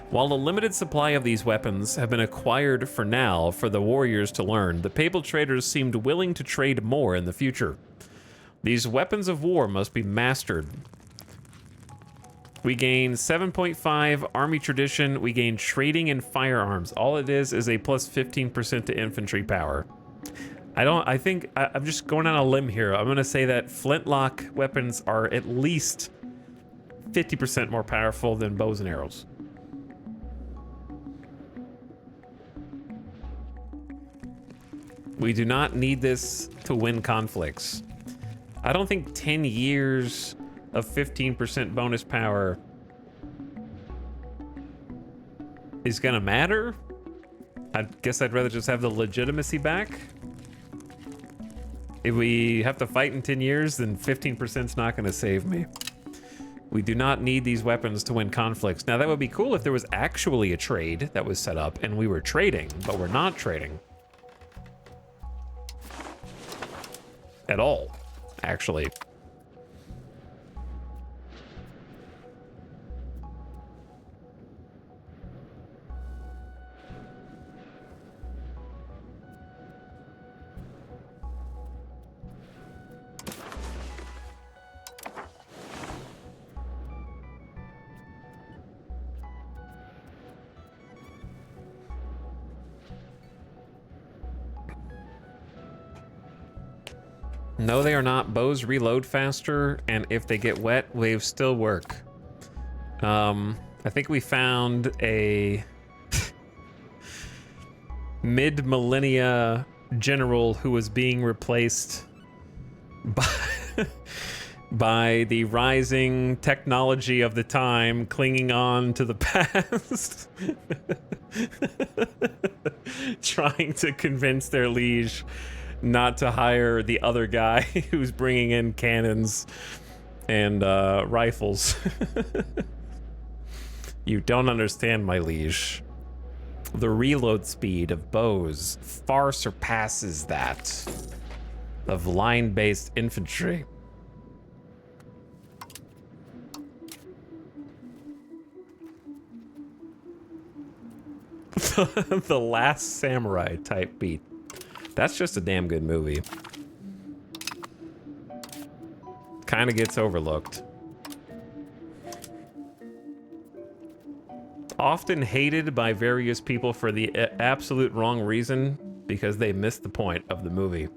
While a limited supply of these weapons have been acquired for now for the warriors to learn, the Papal traders seemed willing to trade more in the future. These weapons of war must be mastered. We gain 7.5 army tradition. We gain trading and firearms. All it is a plus 15% to infantry power. I'm just going on a limb here. I'm gonna say that flintlock weapons are at least 50% more powerful than bows and arrows. We do not need this to win conflicts. I don't think 10 years of 15% bonus power is gonna matter. I guess I'd rather just have the legitimacy back. If we have to fight in 10 years, then 15% is not gonna save me. We do not need these weapons to win conflicts. Now that would be cool if there was actually a trade that was set up and we were trading, but we're not trading. At all, actually. No, they are not. Bows reload faster, and if they get wet, waves still work. I think we found a mid-millennia general who was being replaced by the rising technology of the time, clinging on to the past, trying to convince their liege not to hire the other guy who's bringing in cannons and rifles. You don't understand, my liege. The reload speed of bows far surpasses that of line-based infantry. The Last Samurai type beat. That's just a damn good movie. Kind of gets overlooked. Often hated by various people for the absolute wrong reason, because they missed the point of the movie.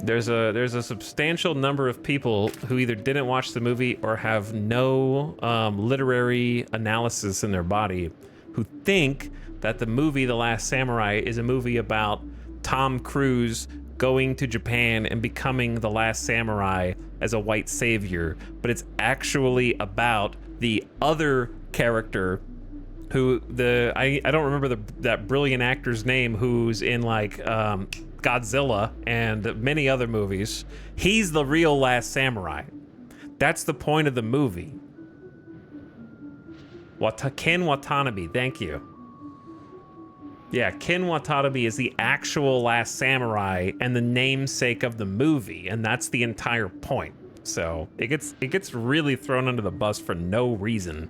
There's a substantial number of people who either didn't watch the movie or have no literary analysis in their body, who think that the movie The Last Samurai is a movie about Tom Cruise going to Japan and becoming the last samurai as a white savior, but it's actually about the other character who I don't remember that brilliant actor's name, who's in like Godzilla and many other movies. He's the real last samurai. That's the point of the movie. Ken Watanabe, thank you. Yeah, Ken Watanabe is the actual Last Samurai and the namesake of the movie, and that's the entire point. So it gets really thrown under the bus for no reason.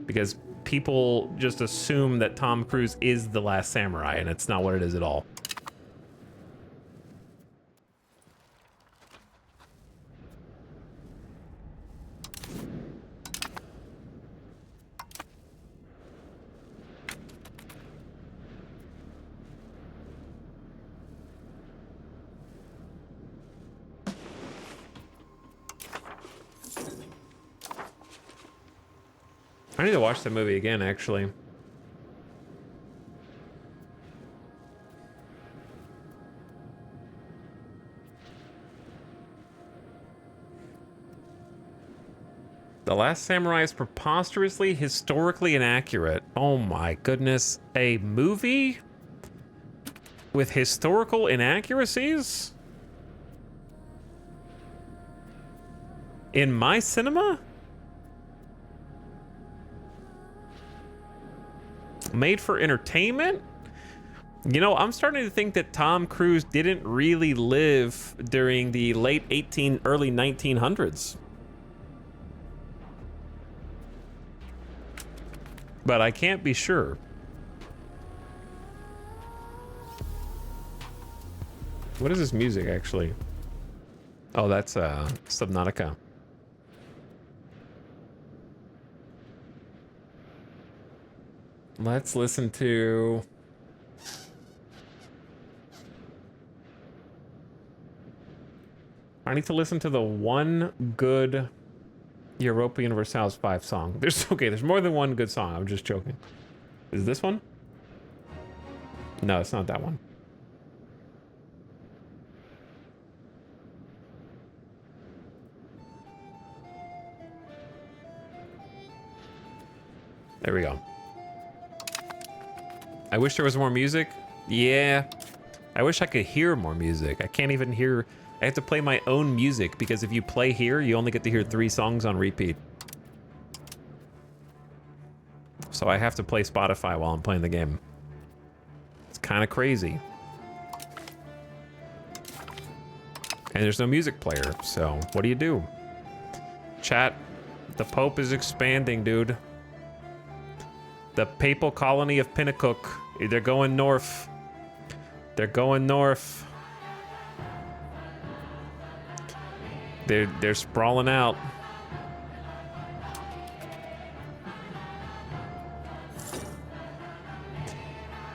Because people just assume that Tom Cruise is the Last Samurai, and it's not what it is at all. I need to watch the movie again, actually. The Last Samurai is preposterously historically inaccurate. Oh my goodness. A movie with historical inaccuracies? In my cinema? Made for entertainment? You know, I'm starting to think that Tom Cruise didn't really live during the late early 1900s. But I can't be sure. What is this music, actually? Oh, that's Subnautica. Let's listen to... I need to listen to the one good Europa Universalis 5 song. There's more than one good song. I'm just joking. Is this one? No, it's not that one. There we go. I wish there was more music. Yeah. I wish I could hear more music. I can't even hear... I have to play my own music because if you play here, you only get to hear 3 songs on repeat. So I have to play Spotify while I'm playing the game. It's kind of crazy. And there's no music player, so what do you do? Chat, the Pope is expanding, dude. The papal colony of Pinnacook. They're going north. They're going north. They're sprawling out.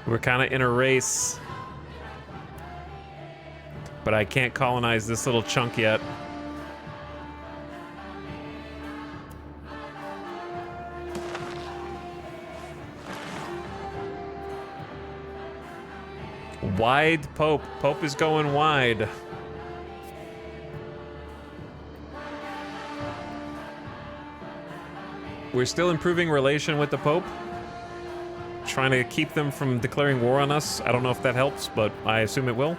We're kind of in a race. But I can't colonize this little chunk yet. Wide Pope. Pope is going wide. We're still improving relation with the Pope. Trying to keep them from declaring war on us. I don't know if that helps, but I assume it will.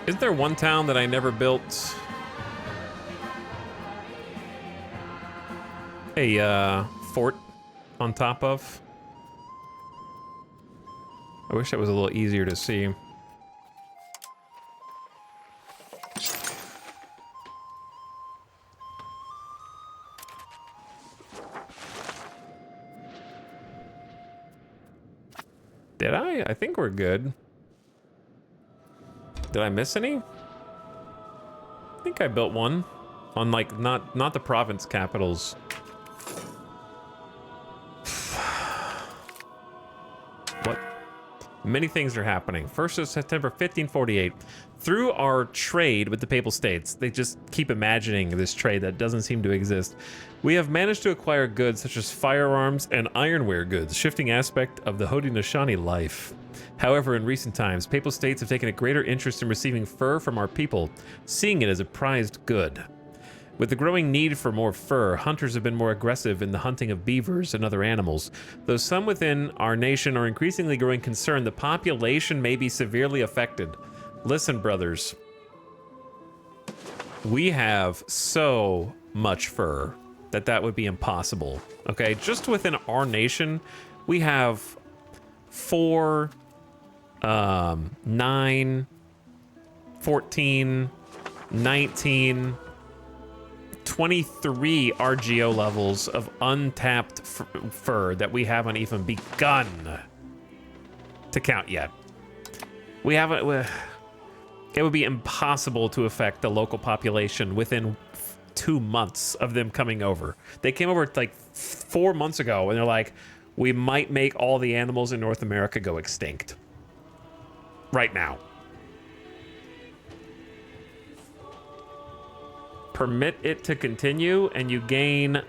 Isn't there one town that I never built a fort on top of? I wish that was a little easier to see. Did I? I think we're good. Did I miss any? I think I built one on like not the province capitals. What? Many things are happening. 1st of September 1548. Through our trade with the Papal States, they just keep imagining this trade that doesn't seem to exist. We have managed to acquire goods such as firearms and ironware goods, shifting aspect of the Haudenosaunee life. However, in recent times, Papal States have taken a greater interest in receiving fur from our people, seeing it as a prized good. With the growing need for more fur, hunters have been more aggressive in the hunting of beavers and other animals. Though some within our nation are increasingly growing concerned the population may be severely affected. Listen, brothers. We have so much fur that would be impossible. Okay, just within our nation, we have 4, 9, 14, 19... 23 RGO levels of untapped fur that we haven't even begun to count yet. We haven't. It would be impossible to affect the local population within 2 months of them coming over. They came over like 4 months ago, and they're like, we might make all the animals in North America go extinct. Right now. Permit it to continue, and you gain...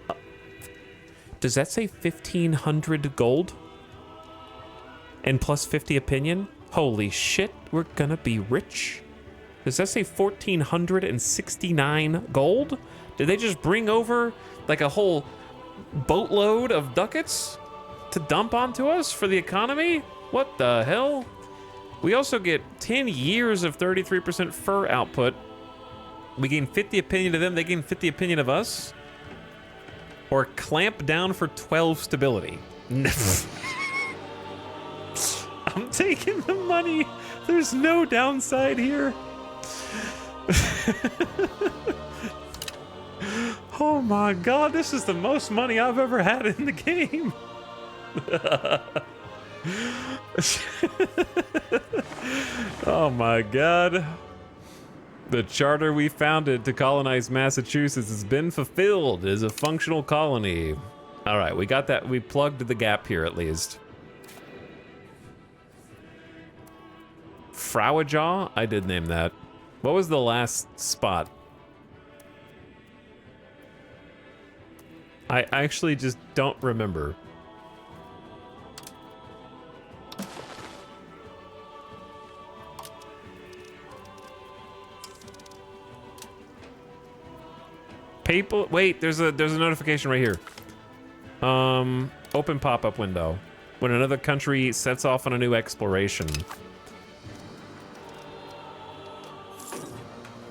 Does that say 1,500 gold? And plus 50 opinion? Holy shit, we're gonna be rich. Does that say 1,469 gold? Did they just bring over like a whole boatload of ducats to dump onto us for the economy? What the hell? We also get 10 years of 33% fur output. We gain 50 opinion to them, they gain 50 opinion of us. Or clamp down for 12 stability. I'm taking the money. There's no downside here. Oh my god, this is the most money I've ever had in the game. Oh my god. The charter we founded to colonize Massachusetts has been fulfilled as a functional colony. All right, we got that. We plugged the gap here at least. Frowajaw? I did name that. What was the last spot? I actually just don't remember. People, wait, there's a notification right here. Open pop-up window. When another country sets off on a new exploration.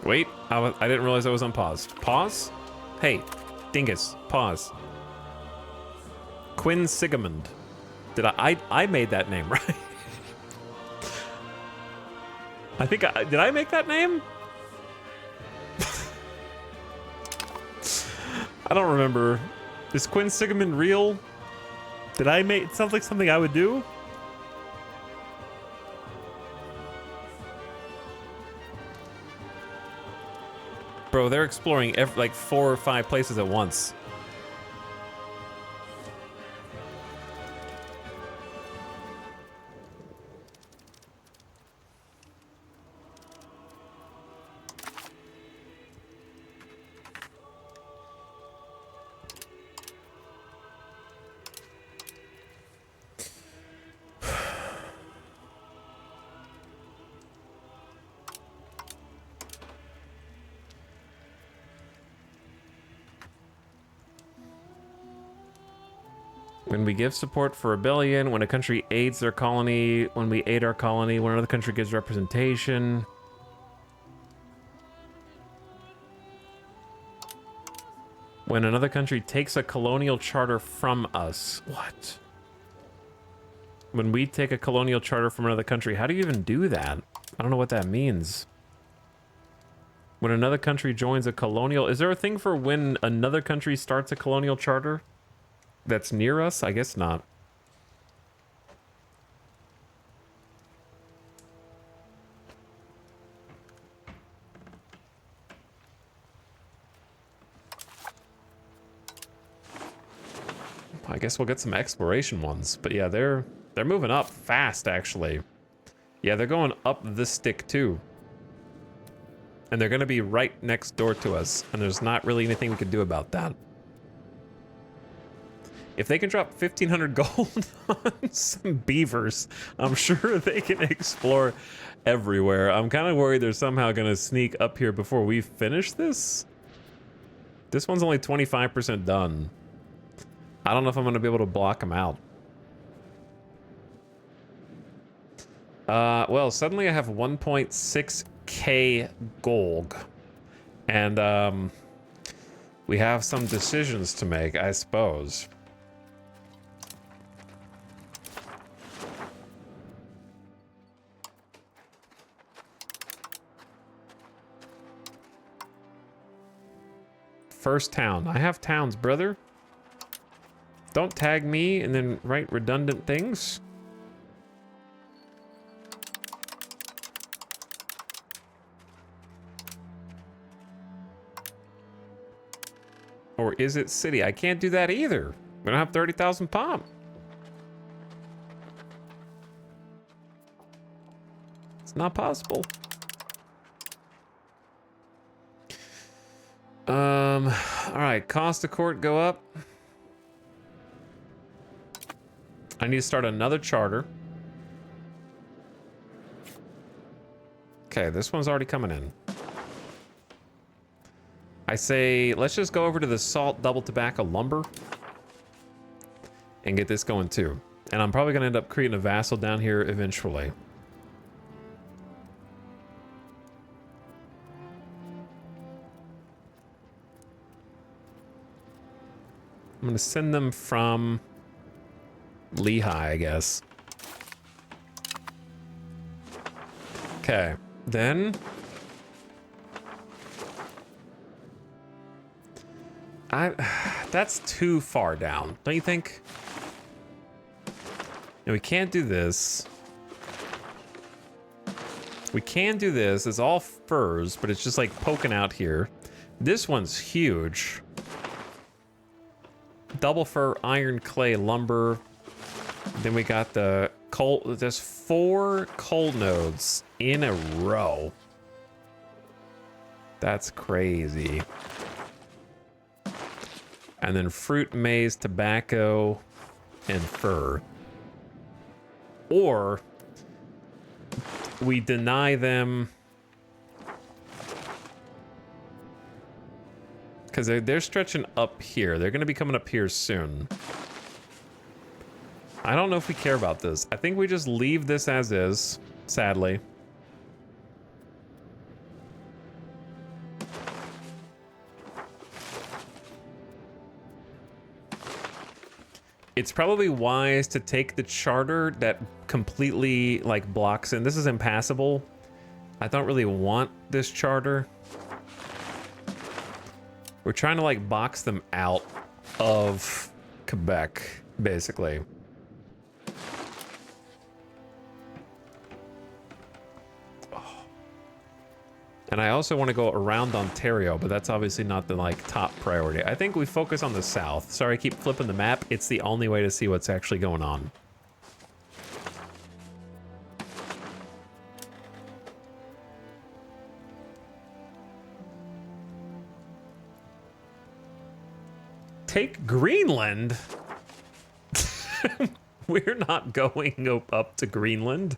Wait, I didn't realize I was on pause. Pause? Hey, dingus, pause. Quinn Sigamond. Did I made that name, right? I think did I make that name? I don't remember. Is Quinn Sigamond real? Did I make it? Sounds like something I would do. Bro, they're exploring like 4 or 5 places at once. When we give support for rebellion, when a country aids their colony, when we aid our colony, when another country gives representation. When another country takes a colonial charter from us. What? When we take a colonial charter from another country, how do you even do that? I don't know what that means. When another country joins a colonial... Is there a thing for when another country starts a colonial charter? That's near us? I guess not. I guess we'll get some exploration ones. But yeah, they're moving up fast, actually. Yeah, they're going up this stick too. And they're going to be right next door to us. And there's not really anything we can do about that. If they can drop 1,500 gold on some beavers, I'm sure they can explore everywhere. I'm kind of worried they're somehow going to sneak up here before we finish this. This one's only 25% done. I don't know if I'm going to be able to block them out. Well, suddenly I have 1.6k gold. And we have some decisions to make, I suppose. First town. I have towns, brother. Don't tag me and then write redundant things. Or is it city? I can't do that either. We don't have 30,000 pomp. It's not possible. All right, cost of court go up. I need to start another charter. Okay, this one's already coming in. I say, let's just go over to the salt double tobacco lumber and get this going too. And I'm probably gonna end up creating a vassal down here eventually. I'm gonna send them from Lehigh, I guess. Okay, then that's too far down, don't you think? And we can't do this. We can do this. It's all furs, but it's just like poking out here. This one's huge. Double fir, iron, clay, lumber. Then we got the coal. There's 4 coal nodes in a row. That's crazy. And then fruit, maize, tobacco, and fur. Or we deny them because they're stretching up here. They're going to be coming up here soon. I don't know if we care about this. I think we just leave this as is, sadly. It's probably wise to take the charter that completely like blocks in. This is impassable. I don't really want this charter. We're trying to like box them out of Quebec, basically. And I also want to go around Ontario, but that's obviously not the like top priority. I think we focus on the south. Sorry, I keep flipping the map. It's the only way to see what's actually going on. Take Greenland? We're not going up to Greenland.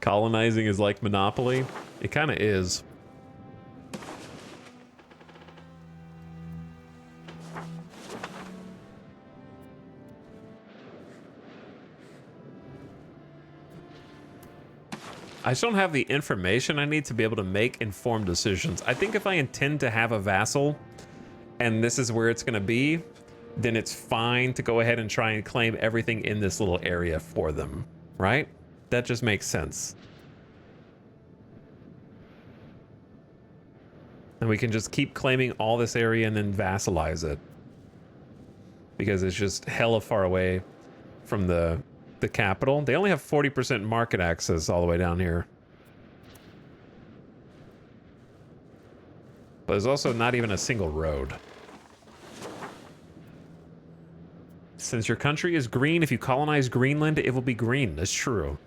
Colonizing is like Monopoly. It kind of is. I just don't have the information I need to be able to make informed decisions. I think if I intend to have a vassal and this is where it's going to be, then it's fine to go ahead and try and claim everything in this little area for them, right? That just makes sense. And we can just keep claiming all this area and then vassalize it. Because it's just hella far away from the capital. They only have 40% market access all the way down here. But there's also not even a single road. Since your country is green, if you colonize Greenland, it will be green. That's true.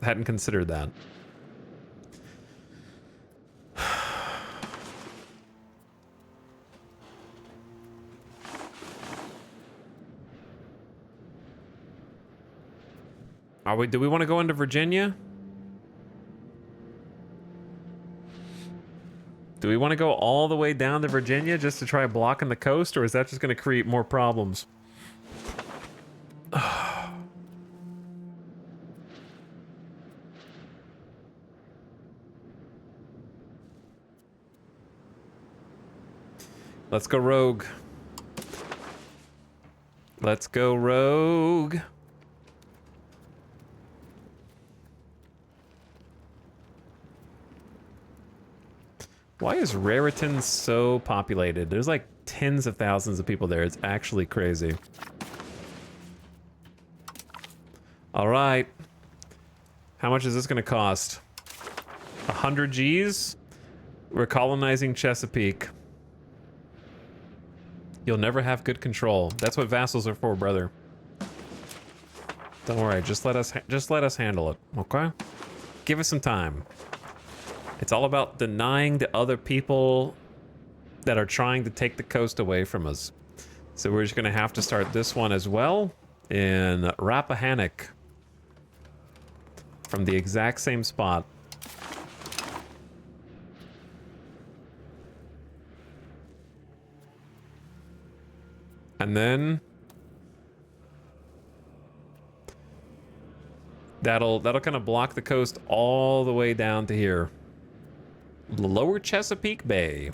Hadn't considered that. Do we want to go into Virginia? Do we want to go all the way down to Virginia just to try blocking the coast, or is that just going to create more problems? Let's go rogue. Let's go rogue. Why is Raritan so populated? There's like tens of thousands of people there. It's actually crazy. All right. How much is this going to cost? 100 G's? We're colonizing Chesapeake. You'll never have good control. That's what vassals are for, brother. Don't worry. Just let us handle it, okay? Give us some time. It's all about denying to other people that are trying to take the coast away from us. So we're just going to have to start this one as well in Rappahannock from the exact same spot. And then that'll kind of block the coast all the way down to here. Lower Chesapeake Bay.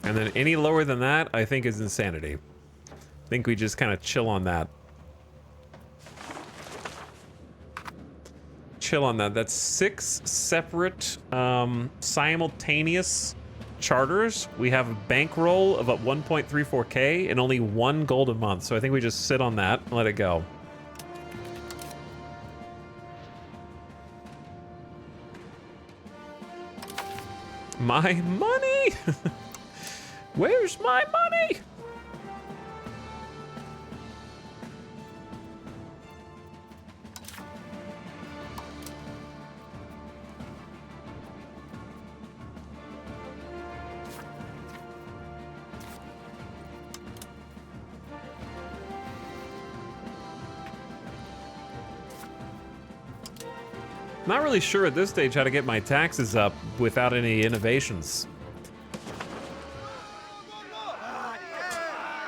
And then any lower than that, I think, is insanity. I think we just kind of chill on that. Chill on that. That's 6 separate simultaneous charters. We have a bankroll of 1.34K and only 1 gold a month. So I think we just sit on that and let it go. My money! Where's my money? Not really sure at this stage how to get my taxes up without any innovations.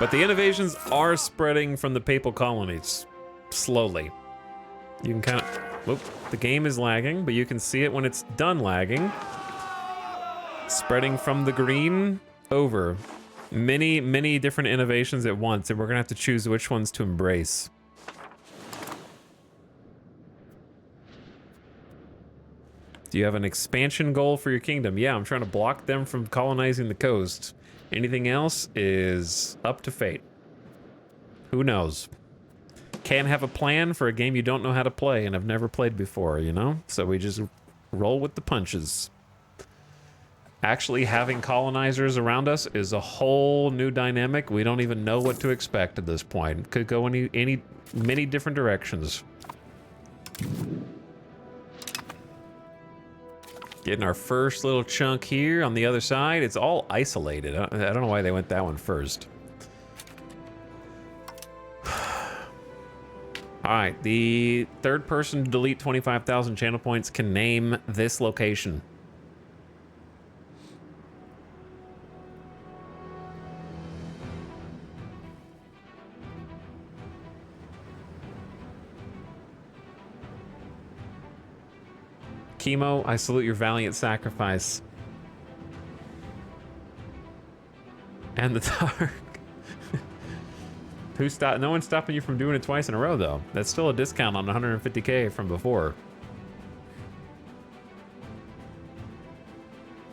But the innovations are spreading from the papal colonies. Slowly. You can kind of... Whoop, the game is lagging, but you can see it when it's done lagging. Spreading from the green over. Many, many different innovations at once, and we're going to have to choose which ones to embrace. Do you have an expansion goal for your kingdom? Yeah, I'm trying to block them from colonizing the coast. Anything else is up to fate. Who knows? Can't have a plan for a game you don't know how to play and have never played before, you know? So we just roll with the punches. Actually having colonizers around us is a whole new dynamic. We don't even know what to expect at this point. It could go many different directions. Getting our first little chunk here on the other side. It's all isolated. I don't know why they went that one first. All right, the third person to delete 25,000 channel points can name this location. Chemo, I salute your valiant sacrifice. And the dark. No one's stopping you from doing it twice in a row, though. That's still a discount on 150K from before.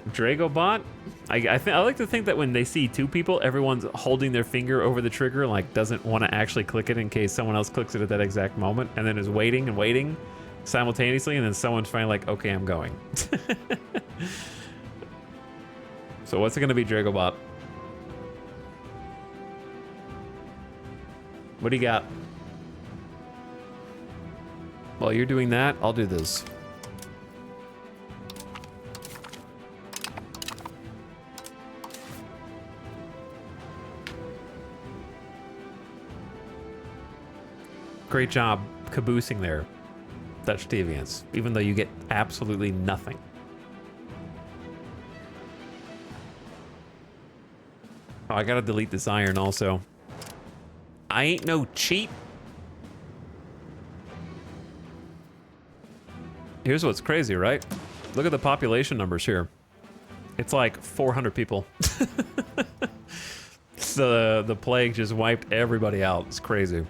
Dragobot? I like to think that when they see 2 people, everyone's holding their finger over the trigger, like doesn't want to actually click it in case someone else clicks it at that exact moment, and then is waiting and waiting simultaneously, and then someone's finally like, okay, I'm going. So what's it going to be, Dragobot? What do you got? While you're doing that, I'll do this. Great job caboosing there, Dutch Deviants, even though you get absolutely nothing. Oh, I gotta delete this iron also. I ain't no cheat. Here's what's crazy, right? Look at the population numbers here. It's like 400 people. The plague just wiped everybody out. It's crazy.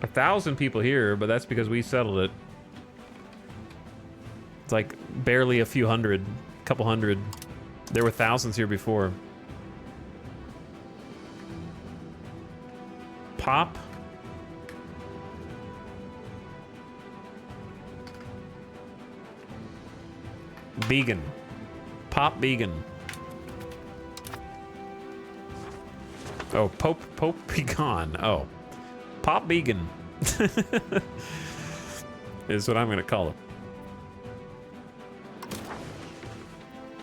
A 1,000 people here, but that's because we settled it. It's like barely a few hundred, couple hundred. There were thousands here before. Pop. Vegan. Pop vegan. Oh, Pope Pecan. Oh. Pop vegan. Is what I'm gonna call it.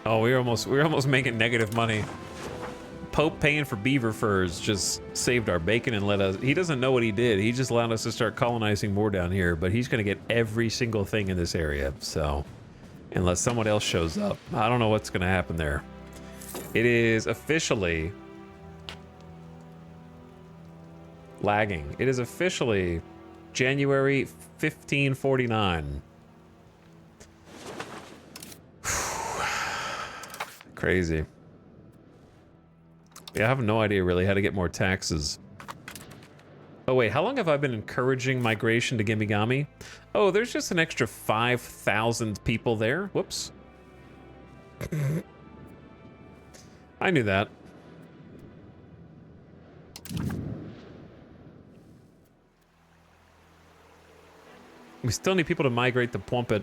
Oh, we're almost making negative money. Pope paying for beaver furs just saved our bacon and let us. He doesn't know what he did. He just allowed us to start colonizing more down here, but he's gonna get every single thing in this area. So, unless someone else shows up, I don't know what's gonna happen there. It is officially lagging. It is officially January 1549. Crazy. Yeah, I have no idea really how to get more taxes. Oh wait, how long have I been encouraging migration to Gimigami? Oh, there's just an extra 5,000 people there. Whoops. I knew that. We still need people to migrate to Plumpet.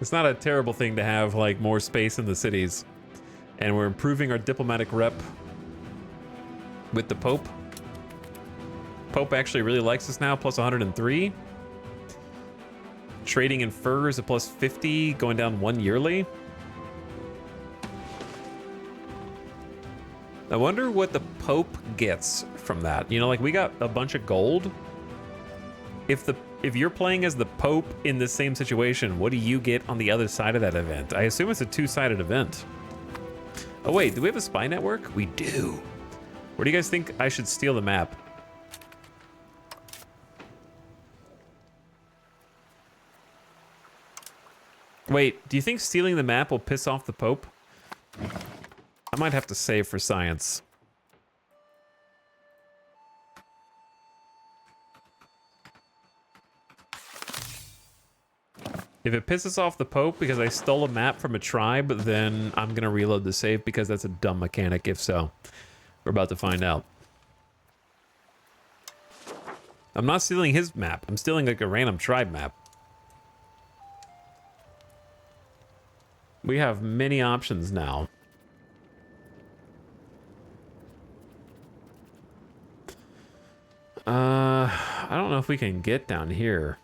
It's not a terrible thing to have, like, more space in the cities. And we're improving our diplomatic rep with the Pope. Pope actually really likes us now, plus 103. Trading in furs at plus 50, going down 1 yearly. I wonder what the Pope gets from that. You know, like, we got a bunch of gold. If you're playing as the Pope in the same situation, what do you get on the other side of that event? I assume it's a two-sided event. Oh wait, do we have a spy network? We do. Where do you guys think I should steal the map? Wait, do you think stealing the map will piss off the Pope? I might have to save for science. If it pisses off the Pope because I stole a map from a tribe, then I'm going to reload the save because that's a dumb mechanic. If so, we're about to find out. I'm not stealing his map. I'm stealing like a random tribe map. We have many options now. I don't know if we can get down here.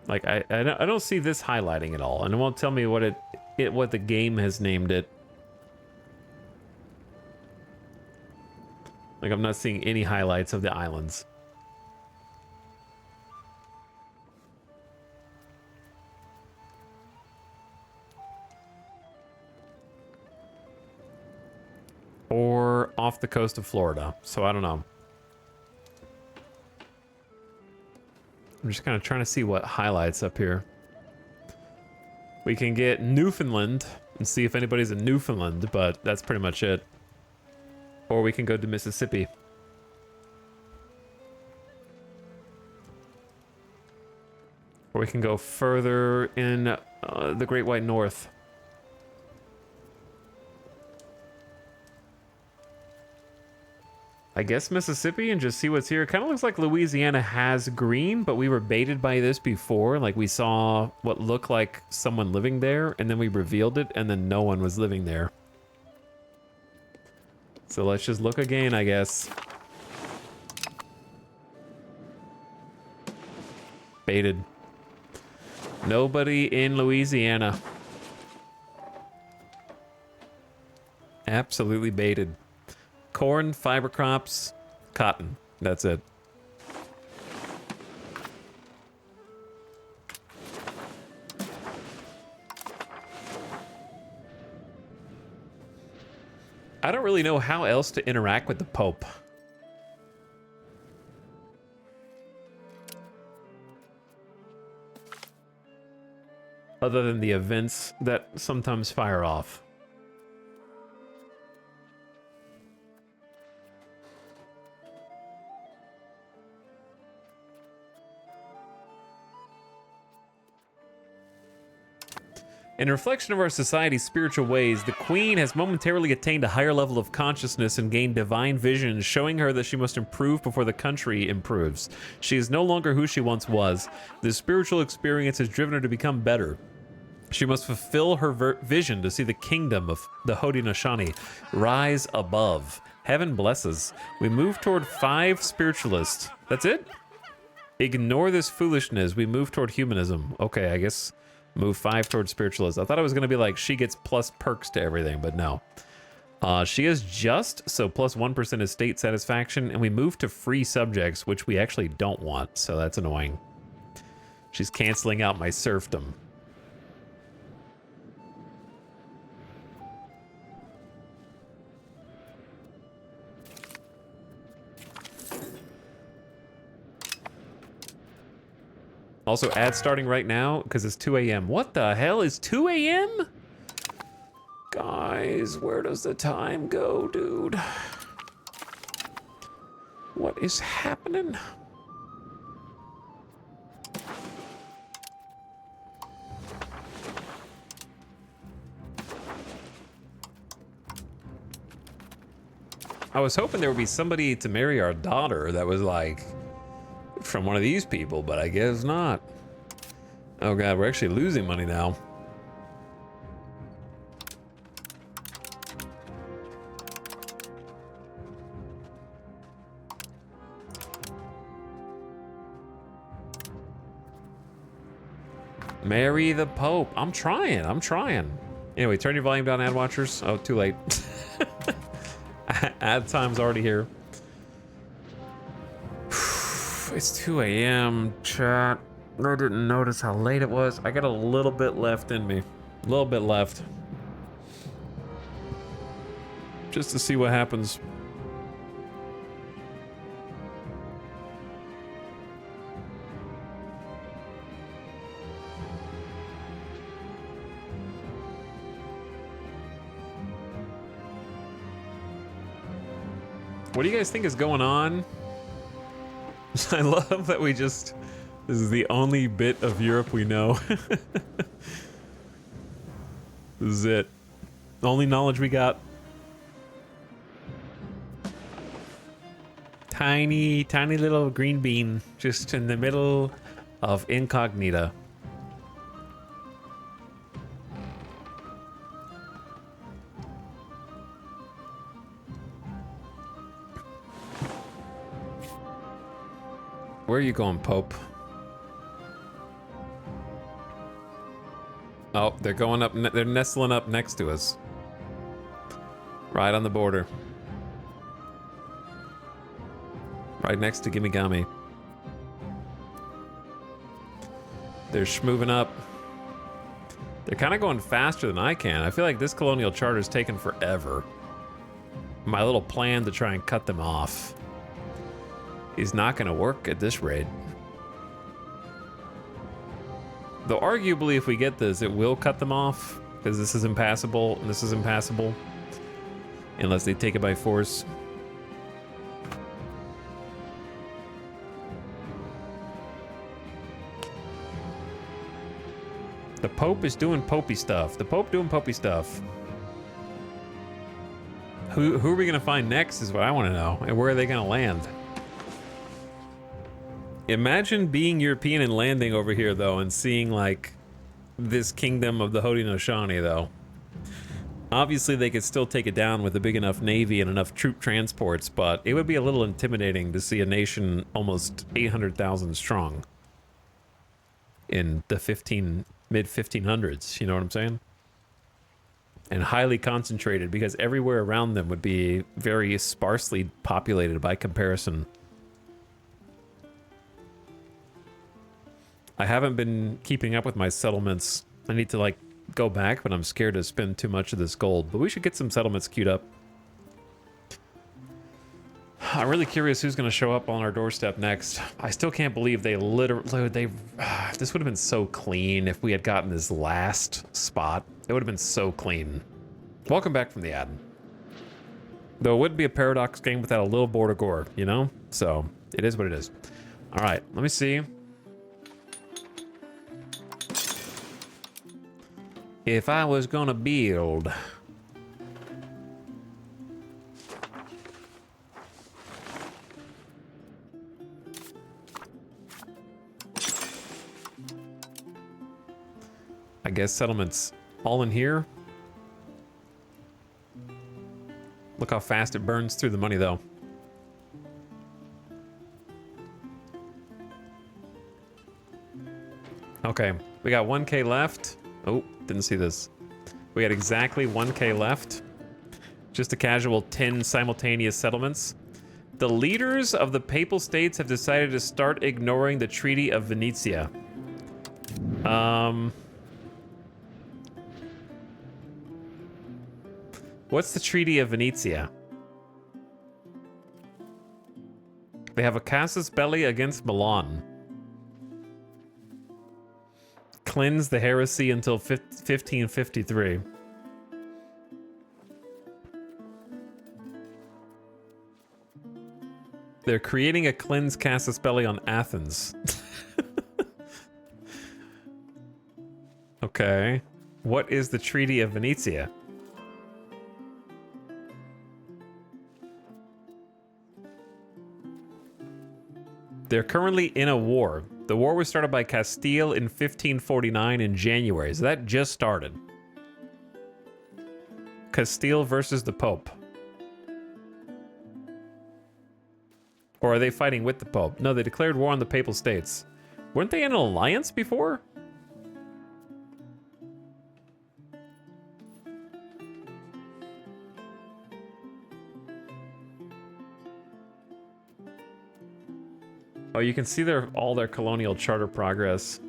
Like, I don't see this highlighting at all, and it won't tell me what what the game has named it. Like, I'm not seeing any highlights of the islands. Or off the coast of Florida, so I don't know. I'm just kind of trying to see what highlights up here. We can get Newfoundland and see if anybody's in Newfoundland, but that's pretty much it. Or we can go to Mississippi. Or we can go further in the Great White North. I guess Mississippi and just see what's here. It kind of looks like Louisiana has green, but we were baited by this before. Like we saw what looked like someone living there, and then we revealed it, and then no one was living there. So let's just look again, I guess. Baited. Nobody in Louisiana. Absolutely baited. Corn, fiber crops, cotton. That's it. I don't really know how else to interact with the Pope. Other than the events that sometimes fire off. In reflection of our society's spiritual ways, the Queen has momentarily attained a higher level of consciousness and gained divine vision, showing her that she must improve before the country improves. She is no longer who she once was. This spiritual experience has driven her to become better. She must fulfill her vision to see the kingdom of the Haudenosaunee rise above. Heaven blesses. We move toward 5 spiritualists. That's it? Ignore this foolishness. We move toward humanism. Okay, I guess... Move 5 towards spiritualism. I thought it was going to be like she gets plus perks to everything, but no. She is just, so plus 1% is state satisfaction, and we move to free subjects, which we actually don't want, so that's annoying. She's canceling out my serfdom. Also, ad starting right now because it's 2 a.m. What the hell is 2 a.m.? Guys, where does the time go, dude? What is happening? I was hoping there would be somebody to marry our daughter that was like... from one of these people, but I guess not. Oh god, we're actually losing money now. Marry the Pope. I'm trying. Anyway, turn your volume down, ad watchers. Oh, too late. Ad time's already here. It's 2 a.m. chat. I didn't notice how late it was. I got a little bit left in me. A little bit left. Just to see what happens. What do you guys think is going on? I love that we just... This is the only bit of Europe we know. This is it. The only knowledge we got. Tiny, tiny little green bean just in the middle of incognita. Where are you going, Pope? Oh, they're going up. They're nestling up next to us. Right on the border. Right next to Gimme Gummy. They're schmoving up. They're kind of going faster than I can. I feel like this colonial charter is taking forever. My little plan to try and cut them off is not going to work at this rate. Though arguably if we get this, it will cut them off, because this is impassable and this is impassable. Unless they take it by force. The Pope is doing popey stuff. The Pope doing popey stuff. Who are we gonna find next is what I want to know. And where are they gonna land? Imagine being European and landing over here though and seeing like this kingdom of the Haudenosaunee though. Obviously they could still take it down with a big enough navy and enough troop transports, but it would be a little intimidating to see a nation almost 800,000 strong in the mid 1500s, you know what I'm saying? And highly concentrated because everywhere around them would be very sparsely populated by comparison. I haven't been keeping up with my settlements. I need to like go back, but I'm scared to spend too much of this gold. But we should get some settlements queued up. I'm really curious who's going to show up on our doorstep next. I still can't believe they literally, this would have been so clean if we had gotten this last spot. It would have been so clean. Welcome back from the ad. Though it wouldn't be a Paradox game without a little border gore, you know? So, it is what it is. All right, let me see. If I was gonna build... I guess settlements all in here. Look how fast it burns through the money, though. Okay, we got 1K left. Oh, didn't see this. We got exactly 1K left. Just a casual 10 simultaneous settlements. The leaders of the Papal States have decided to start ignoring the Treaty of Venetia. What's the Treaty of Venetia? They have a casus belli against Milan. Cleanse the heresy until 1553. They're creating a cleanse casus belli on Athens. Okay. What is the Treaty of Venetia? They're currently in a war. The war was started by Castile in 1549 in January, so that just started. Castile versus the Pope. Or are they fighting with the Pope? No, they declared war on the Papal States. Weren't they in an alliance before? Oh, you can see all their colonial charter progress.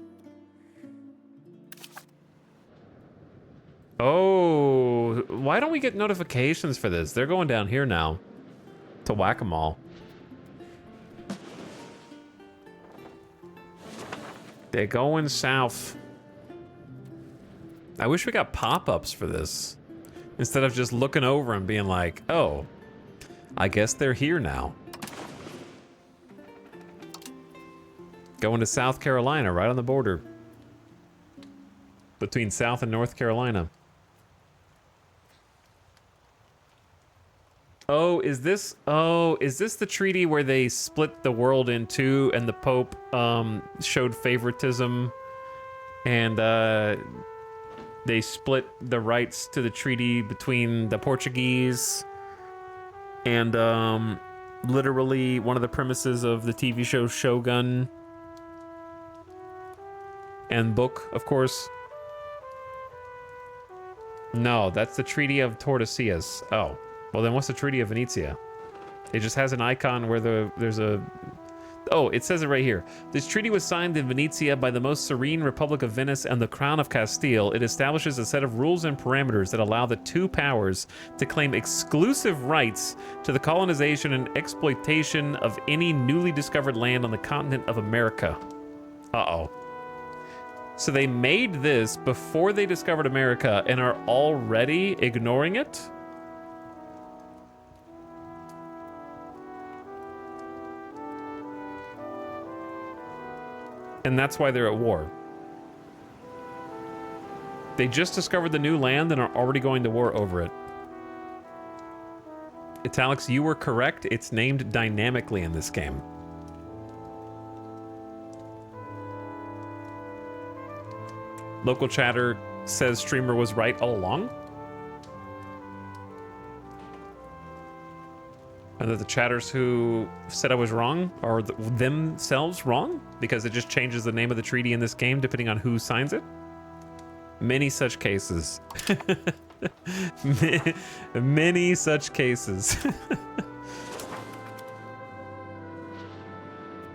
Oh, why don't we get notifications for this? They're going down here now to Whack-A-Mole. They're going south. I wish we got pop-ups for this instead of just looking over and being like, oh, I guess they're here now. Going to South Carolina, right on the border. Between South and North Carolina. Oh, is this the treaty where they split the world in two and the Pope showed favoritism and they split the rights to the treaty between the Portuguese and literally one of the premises of the TV show Shogun and book, of course. No, that's the Treaty of Tordesillas. Oh, well then what's the Treaty of Venetia? It just has an icon where there's a... Oh, it says it right here. This treaty was signed in Venetia by the most serene Republic of Venice and the Crown of Castile. It establishes a set of rules and parameters that allow the two powers to claim exclusive rights to the colonization and exploitation of any newly discovered land on the continent of America. Uh-oh. So they made this before they discovered America and are already ignoring it? And that's why they're at war. They just discovered the new land and are already going to war over it. Italics, you were correct. It's named dynamically in this game. Local chatter says streamer was right all along. And that the chatters who said I was wrong are themselves wrong because it just changes the name of the treaty in this game depending on who signs it. Many such cases. Many such cases.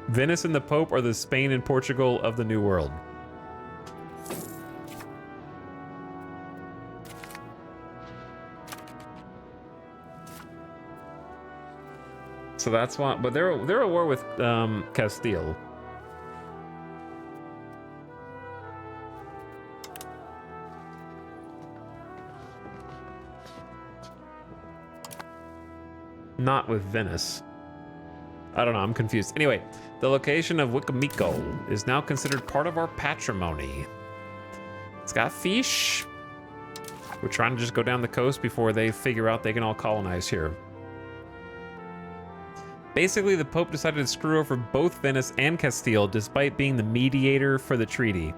Venice and the Pope are the Spain and Portugal of the New World. So that's why, but they're at war with Castile. Not with Venice. I don't know, I'm confused. Anyway, the location of Wicamico is now considered part of our patrimony. It's got fish. We're trying to just go down the coast before they figure out they can all colonize here. Basically, the Pope decided to screw over both Venice and Castile despite being the mediator for the treaty.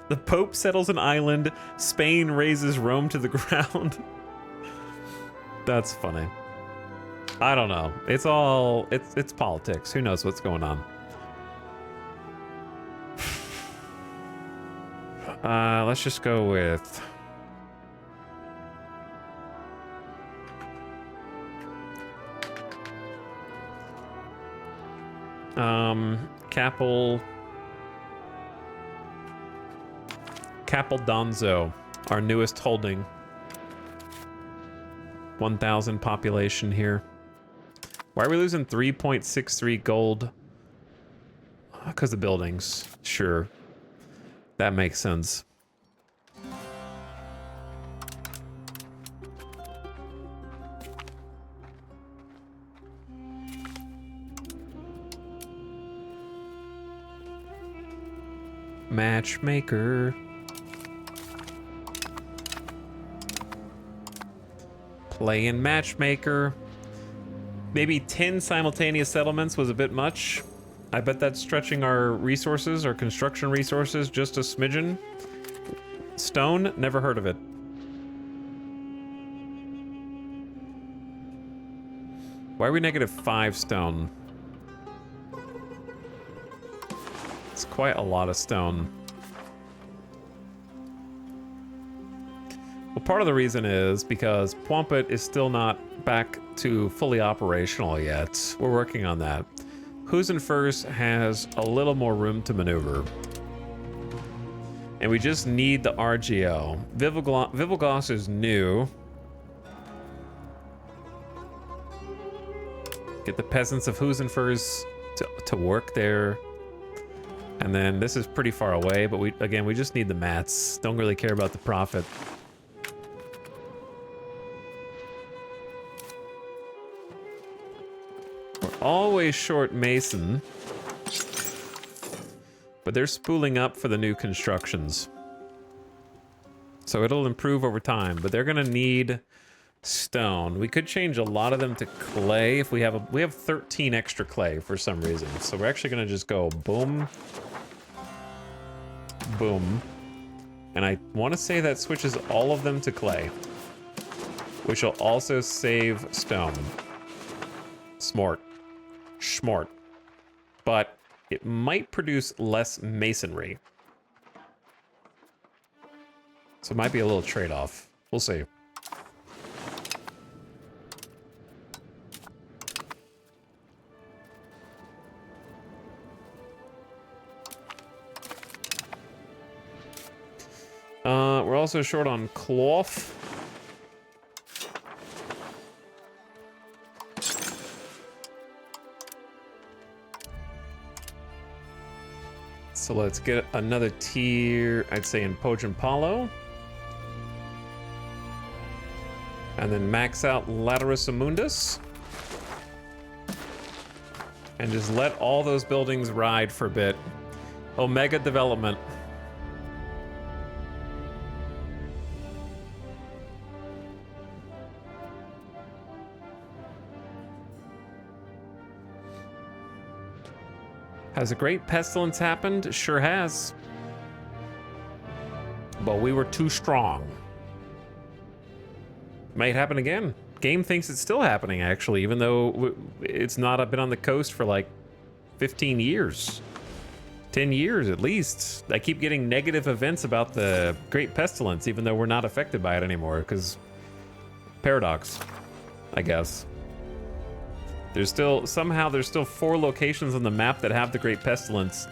The Pope settles an island, Spain razes Rome to the ground. That's funny. I don't know. It's politics. Who knows what's going on? Let's just go with Capodanzo, our newest holding. 1,000 population here. Why are we losing 3.63 gold? Because of buildings. Sure. That makes sense. Matchmaker. Playing matchmaker. Maybe 10 simultaneous settlements was a bit much. I bet that's stretching our resources, our construction resources, just a smidgen. Stone, never heard of it. Why are we -5 stone? It's quite a lot of stone. Well, part of the reason is because Pwampet is still not back to fully operational yet. We're working on that. Huizenfels has a little more room to maneuver. And we just need the RGO. Vivogloss is new. Get the peasants of Huizenfels to work there. And then this is pretty far away, but we just need the mats. Don't really care about the profit. We're always short mason. But they're spooling up for the new constructions. So it'll improve over time, but they're gonna need stone. We could change a lot of them to clay if we have 13 extra clay for some reason. So we're actually gonna just go boom, boom. And I want to say that switches all of them to clay, which will also save stone. Smart. Schmart. But it might produce less masonry. So it might be a little trade-off. We'll see. We're also short on cloth. So let's get another tier, I'd say, in Pojapalo. And then max out Laterus Ammundus. And just let all those buildings ride for a bit. Omega development. Has a great pestilence happened? Sure has. But we were too strong. Might happen again. Game thinks it's still happening, actually, even though it's not been on the coast for like 15 years. 10 years at least. I keep getting negative events about the Great Pestilence, even though we're not affected by it anymore, because paradox, I guess. There's still 4 locations on the map that have the Great Pestilence,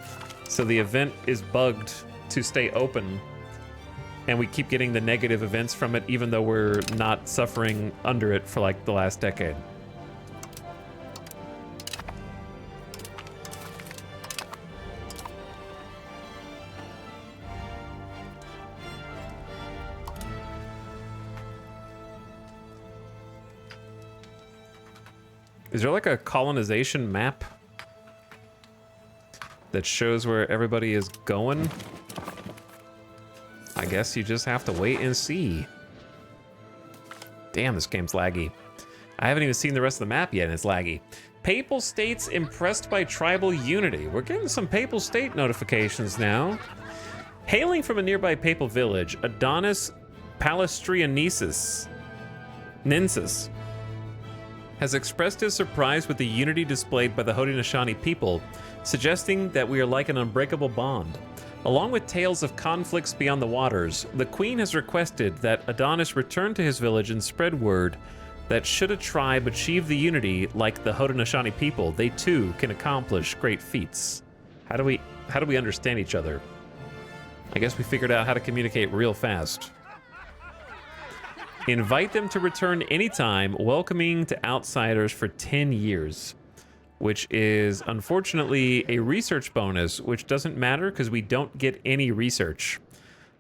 so the event is bugged to stay open, and we keep getting the negative events from it, even though we're not suffering under it for like the last decade. Is there like a colonization map that shows where everybody is going? I guess you just have to wait and see. Damn, this game's laggy. I haven't even seen the rest of the map yet, and it's laggy. Papal states impressed by tribal unity. We're getting some papal state notifications now. Hailing from a nearby papal village, Adonis Palestriniensis Ninsis has expressed his surprise with the unity displayed by the Haudenosaunee people, suggesting that we are like an unbreakable bond. Along with tales of conflicts beyond the waters, the Queen has requested that Adonis return to his village and spread word that should a tribe achieve the unity like the Haudenosaunee people, they too can accomplish great feats. How do we understand each other? I guess we figured out how to communicate real fast. Invite them to return anytime, welcoming to outsiders for 10 years, which is unfortunately a research bonus, which doesn't matter because we don't get any research.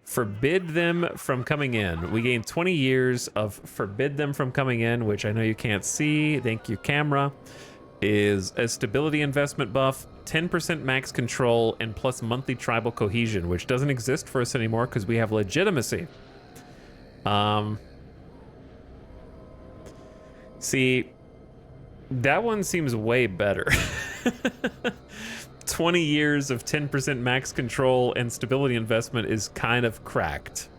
Forbid them from coming in. We gain 20 years of forbid them from coming in, which I know you can't see. Thank you, camera. Is a stability investment buff, 10% max control, and plus monthly tribal cohesion, which doesn't exist for us anymore because we have legitimacy. See, that one seems way better. 20 years of 10% max control and stability investment is kind of cracked.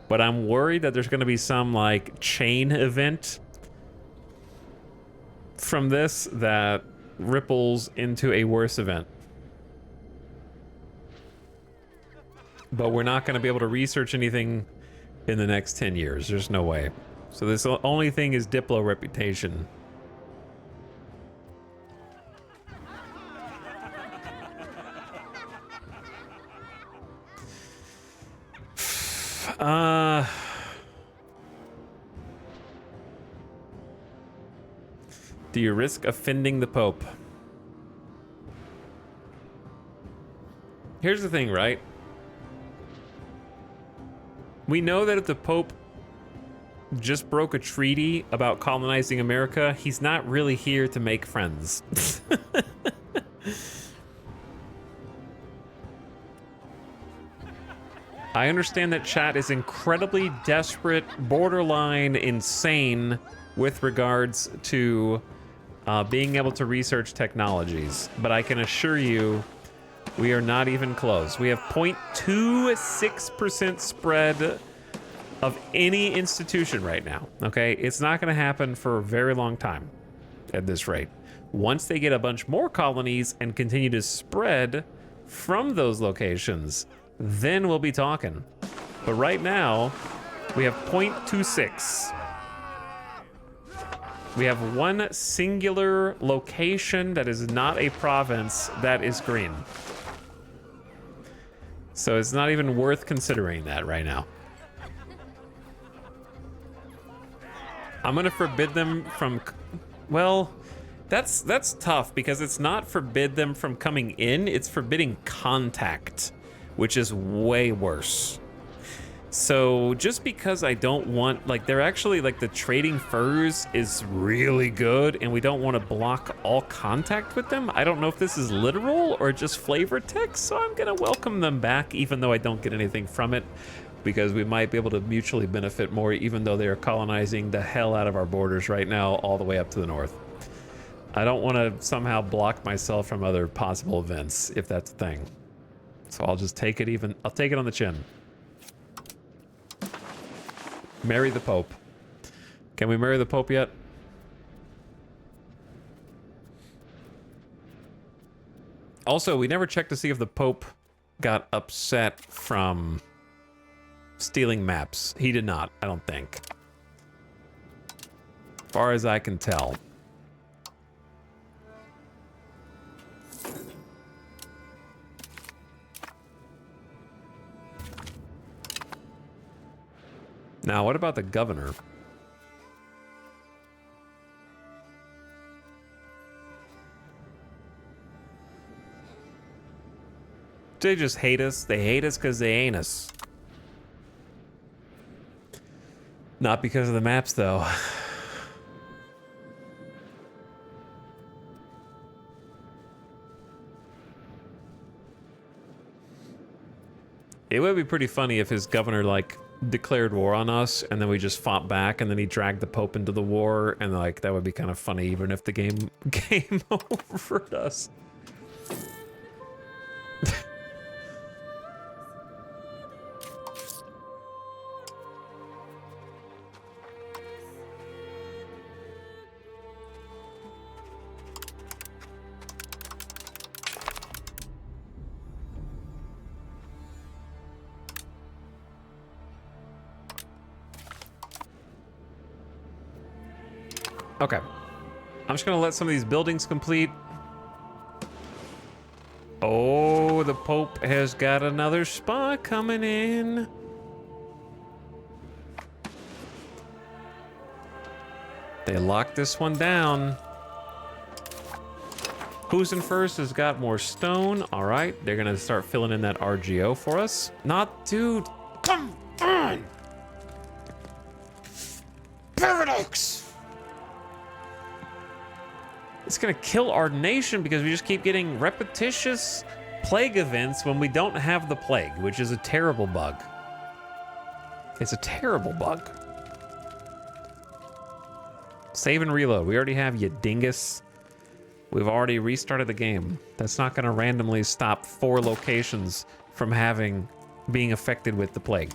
But I'm worried that there's going to be some like chain event from this that ripples into a worse event. But we're not going to be able to research anything in the next 10 years. There's no way. So this only thing is Diplo reputation. Do you risk offending the Pope? Here's the thing, right? We know that if the Pope just broke a treaty about colonizing America, he's not really here to make friends. I understand that chat is incredibly desperate, borderline insane with regards to being able to research technologies, but I can assure you we are not even close. We have 0.26% spread of any institution right now, okay? It's not going to happen for a very long time at this rate. Once they get a bunch more colonies and continue to spread from those locations, then we'll be talking. But right now, we have 0.26. We have one singular location that is not a province that is green. So it's not even worth considering that right now. I'm gonna forbid them from, well, that's tough because it's not forbid them from coming in, it's forbidding contact, which is way worse. So just because I don't want, like, they're actually, like, the trading furs is really good and we don't want to block all contact with them. I don't know if this is literal or just flavor text, so I'm gonna welcome them back even though I don't get anything from it, because we might be able to mutually benefit more even though they are colonizing the hell out of our borders right now all the way up to the north. I don't want to somehow block myself from other possible events, if that's a thing. So I'll just take it even... I'll take it on the chin. Marry the Pope. Can we marry the Pope yet? Also, we never checked to see if the Pope got upset from stealing maps. He did not, I don't think. As far as I can tell. Now, what about the governor? They just hate us. They hate us because they ain't us. Not because of the maps, though. It would be pretty funny if his governor, like, declared war on us, and then we just fought back, and then he dragged the Pope into the war, and, like, that would be kind of funny, even if the game overed us. Okay. I'm just gonna let some of these buildings complete. Oh, the Pope has got another spa coming in. They locked this one down. Who's in first has got more stone. All right, they're gonna start filling in that RGO for us. Not, dude, come on. Paradox. It's gonna kill our nation because we just keep getting repetitious plague events when we don't have the plague, which is a terrible bug. It's a terrible bug. Save and reload. We already have you dingus. We've already restarted the game. That's not gonna randomly stop 4 locations from being affected with the plague.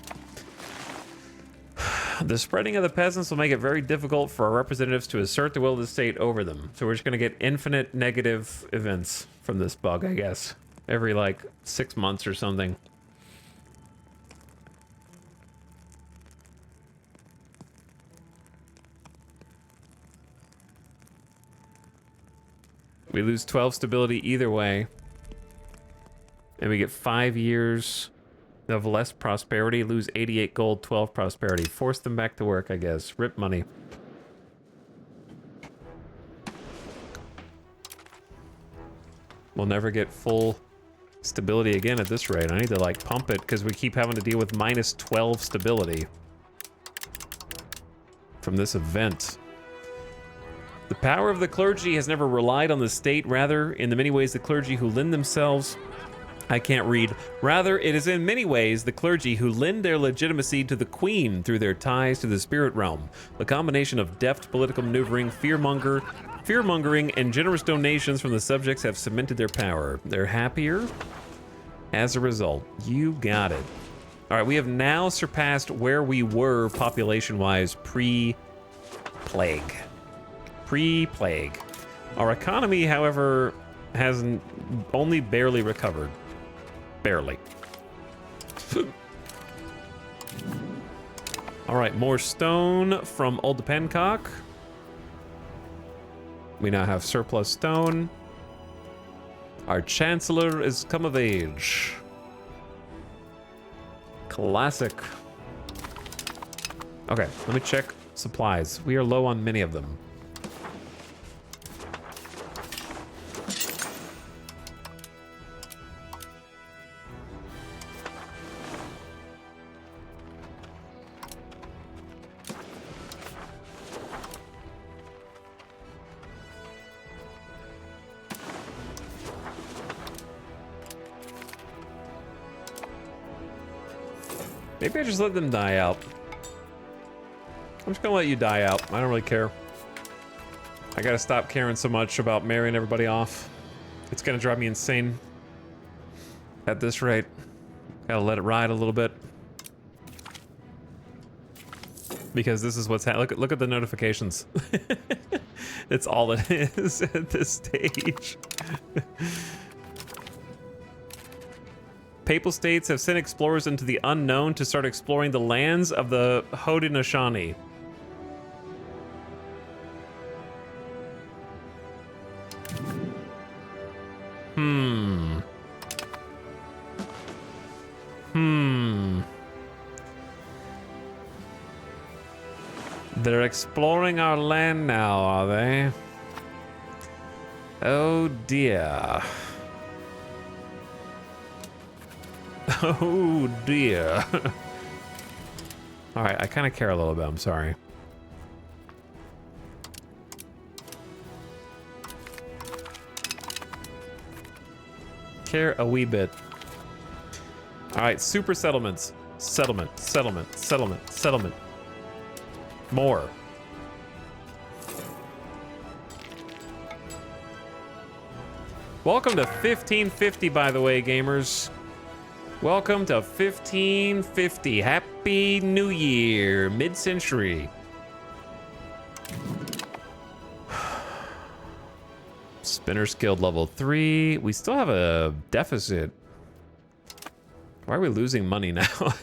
The spreading of the peasants will make it very difficult for our representatives to assert the will of the state over them. So we're just going to get infinite negative events from this bug, I guess. Every, like, 6 months or something. We lose 12 stability either way. And we get 5 years of less prosperity, lose 88 gold, 12 prosperity. Force them back to work, I guess. Rip money. We'll never get full stability again at this rate. I need to, like, pump it because we keep having to deal with minus 12 stability from this event. The power of the clergy has never relied on the state. Rather, in the many ways the clergy who lend themselves... I can't read. Rather, it is in many ways the clergy who lend their legitimacy to the queen through their ties to the spirit realm. The combination of deft political maneuvering, fear-mongering, and generous donations from the subjects have cemented their power. They're happier as a result. You got it. All right, we have now surpassed where we were population-wise pre-plague. Pre-plague. Our economy, however, has only barely recovered. Barely. All right, more stone from Old Pencock. We now have surplus stone. Our chancellor is come of age. Classic. Okay, let me check supplies. We are low on many of them. Maybe I just let them die out. I'm just gonna let you die out. I don't really care. I gotta stop caring so much about marrying everybody off. It's gonna drive me insane at this rate. Gotta let it ride a little bit. Because this is what's happening. Look at the notifications. It's all it is at this stage. Papal states have sent explorers into the unknown to start exploring the lands of the Haudenosaunee. They're exploring our land now, are they? Oh dear. Oh dear. Alright, I kind of care a little bit, I'm sorry. Care a wee bit. Alright, super settlements. Settlement, settlement, settlement, settlement. More. Welcome to 1550, by the way, gamers. Welcome to 1550. Happy New Year, mid-century. Spinner's Guild level 3. We still have a deficit. Why are we losing money now?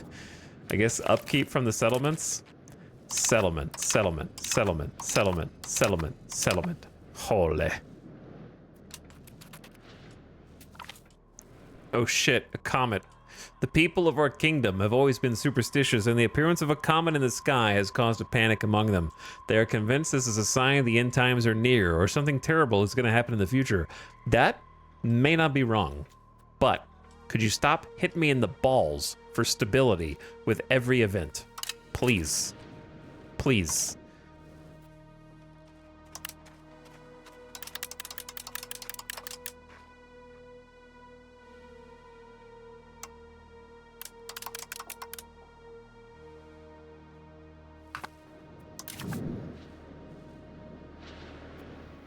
I guess upkeep from the settlements. Settlement, settlement, settlement, settlement, settlement, settlement. Holy. Oh shit, a comet. The people of our kingdom have always been superstitious, and the appearance of a comet in the sky has caused a panic among them. They are convinced this is a sign the end times are near, or something terrible is going to happen in the future. That may not be wrong, but could you stop hitting me in the balls for stability with every event? Please. Please.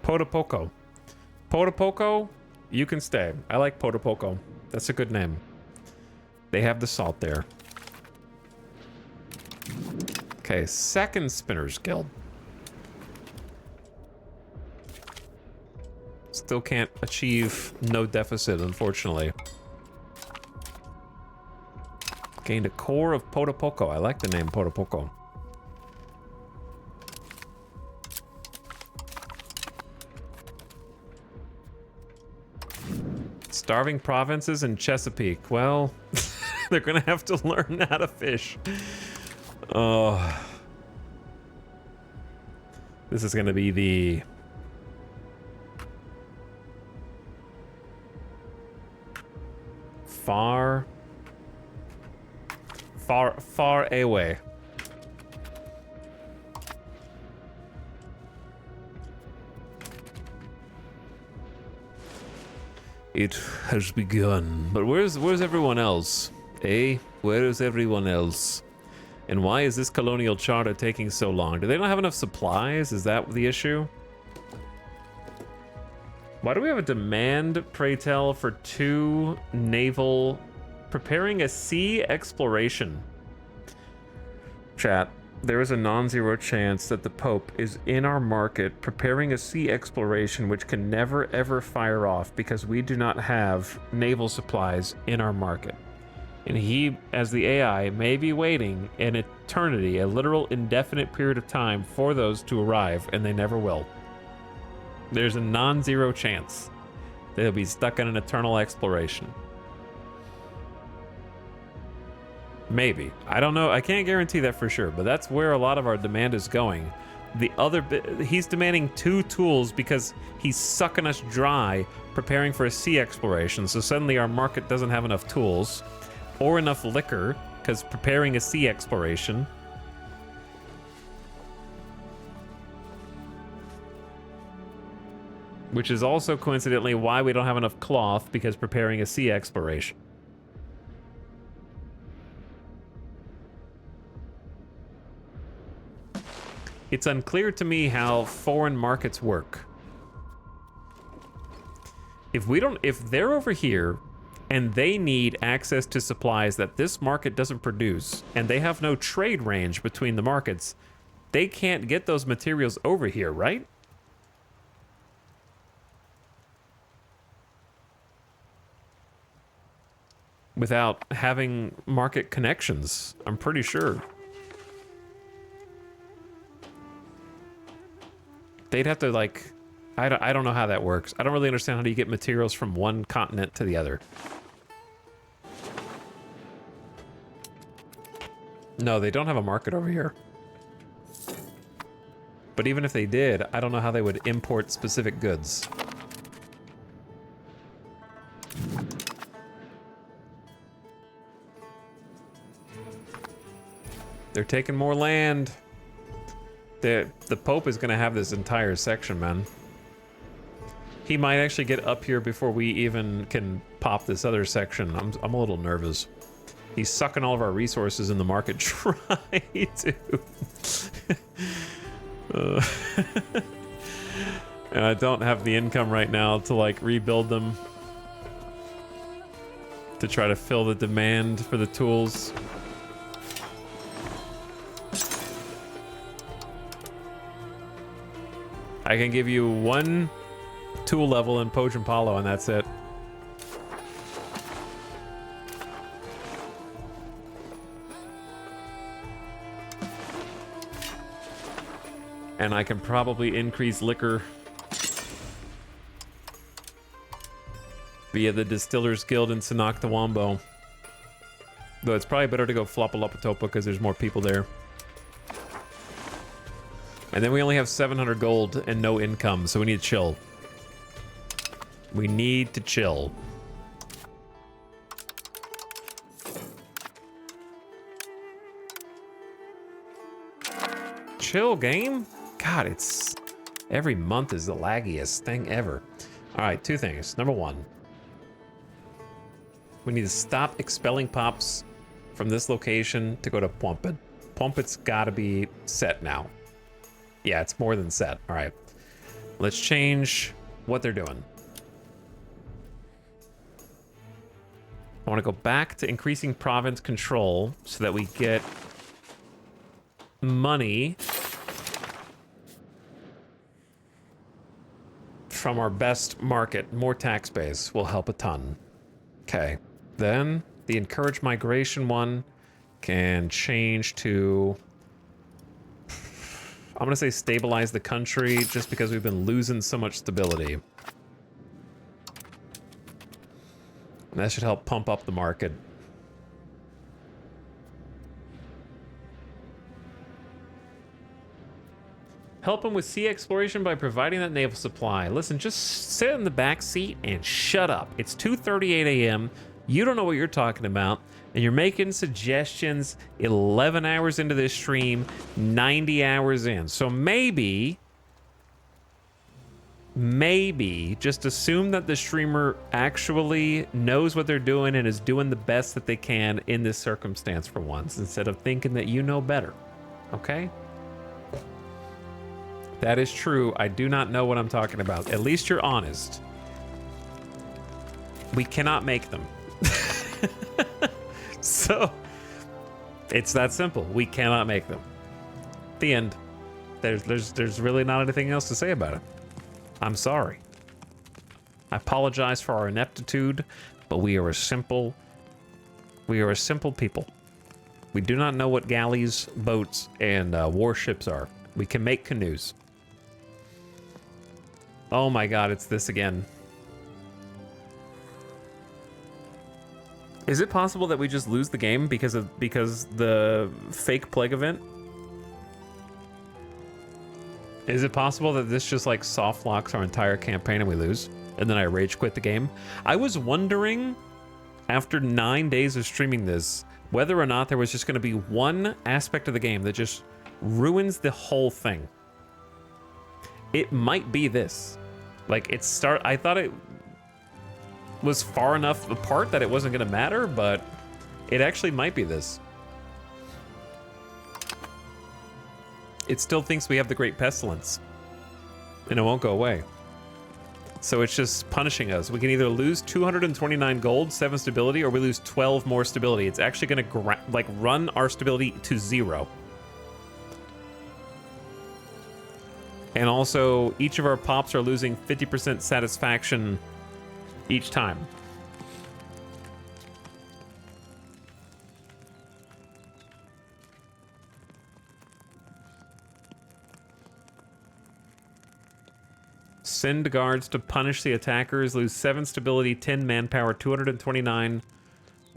Potopoco. Potopoco, you can stay. I like Potopoco. That's a good name. They have the salt there. Okay, second Spinner's Guild. Still can't achieve no deficit, unfortunately. Gained a core of Potopoco. I like the name Potopoco. Starving provinces in Chesapeake. Well, they're gonna have to learn how to fish. Oh. This is gonna be the... far away. It has begun. But where's everyone else? Eh? Where is everyone else? And why is this colonial charter taking so long? Do they not have enough supplies? Is that the issue? Why do we have a demand, pray tell, for 2 naval... preparing a sea exploration? Chat, there is a non-zero chance that the Pope is in our market preparing a sea exploration which can never ever fire off because we do not have naval supplies in our market. And he, as the AI, may be waiting an eternity, a literal indefinite period of time for those to arrive, and they never will. There's a non-zero chance that he'll be stuck in an eternal exploration. Maybe. I don't know. I can't guarantee that for sure, but that's where a lot of our demand is going. The other bit, he's demanding 2 tools because he's sucking us dry preparing for a sea exploration. So suddenly our market doesn't have enough tools or enough liquor because preparing a sea exploration. Which is also coincidentally why we don't have enough cloth because preparing a sea exploration. It's unclear to me how foreign markets work. If they're over here and they need access to supplies that this market doesn't produce, and they have no trade range between the markets, they can't get those materials over here, right? Without having market connections, I'm pretty sure. They'd have to, like, I don't know how that works. I don't really understand how do you get materials from one continent to the other. No, they don't have a market over here. But even if they did, I don't know how they would import specific goods. They're taking more land. The Pope is going to have this entire section, man. He might actually get up here before we even can pop this other section. I'm a little nervous. He's sucking all of our resources in the market. Try to. And I don't have the income right now to, like, rebuild them. To try to fill the demand for the tools. I can give you one tool level in Potion Palo, and that's it. And I can probably increase liquor via the Distillers Guild in Sanoctawambo. Though it's probably better to go Flopalopatopa because there's more people there. And then we only have 700 gold and no income, so we need to chill. We need to chill. Chill, game? God, it's... Every month is the laggiest thing ever. Alright, two things. Number one. We need to stop expelling pops from this location to go to Pwompit. Pwompit's gotta be set now. Yeah, it's more than set. All right. Let's change what they're doing. I want to go back to increasing province control so that we get money from our best market. More tax base will help a ton. Okay. Then the encourage migration one can change to... I'm going to say stabilize the country just because we've been losing so much stability. And that should help pump up the market. Help them with sea exploration by providing that naval supply. Listen, just sit in the back seat and shut up. It's 2:38 a.m. You don't know what you're talking about. And you're making suggestions 11 hours into this stream, 90 hours in. So maybe just assume that the streamer actually knows what they're doing and is doing the best that they can in this circumstance for once, instead of thinking that you know better. Okay? That is true. I do not know what I'm talking about. At least you're honest. We cannot make them. So, it's that simple. We cannot make them. The end. There's really not anything else to say about it. I'm sorry. I apologize for our ineptitude, but we are a simple people. We do not know what galleys, boats, and warships are. We can make canoes. Oh my god, it's this again. Is it possible that we just lose the game because the fake plague event? Is it possible that this just like soft locks our entire campaign and we lose? And then I rage quit the game? I was wondering, after 9 days of streaming this, whether or not there was just going to be one aspect of the game that just ruins the whole thing. It might be this. Like, I thought it was far enough apart that it wasn't going to matter, but it actually might be this. it still thinks we have the Great Pestilence. And it won't go away. So it's just punishing us. We can either lose 229 gold, 7 stability, or we lose 12 more stability. It's actually going to like run our stability to 0. And also, each of our pops are losing 50% satisfaction each time. Send guards to punish the attackers, lose 7 stability, 10 manpower, 229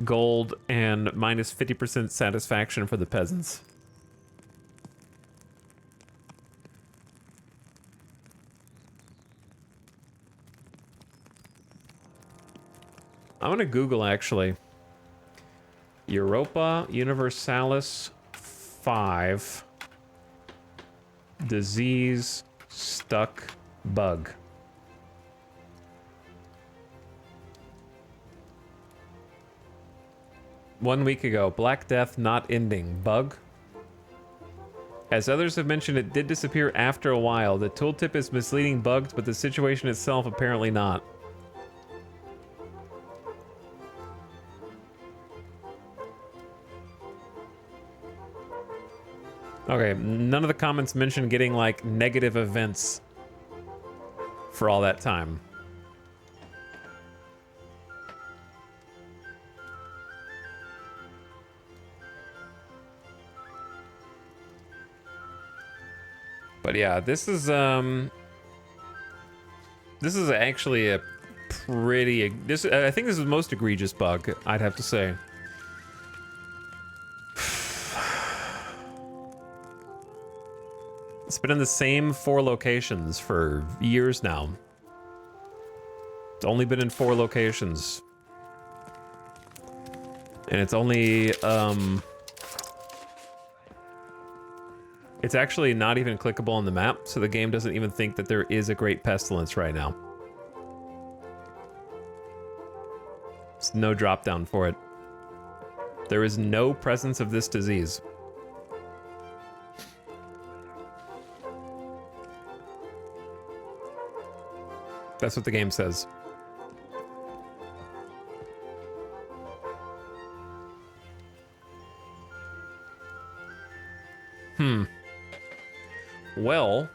gold, and minus 50% satisfaction for the peasants. I'm gonna Google actually. Europa Universalis 5 disease stuck bug. One week ago, Black Death not ending. Bug. As others have mentioned, it did disappear after a while. The tooltip is misleading bugs, but the situation itself apparently not. Okay, none of the comments mentioned getting like negative events for all that time. But yeah, this is actually a pretty I think this is the most egregious bug, I'd have to say. It's been in the same 4 locations for years now. It's only been in 4 locations. And it's only, it's actually not even clickable on the map, so the game doesn't even think that there is a Great Pestilence right now. There's no drop down for it. There is no presence of this disease. That's what the game says. Well,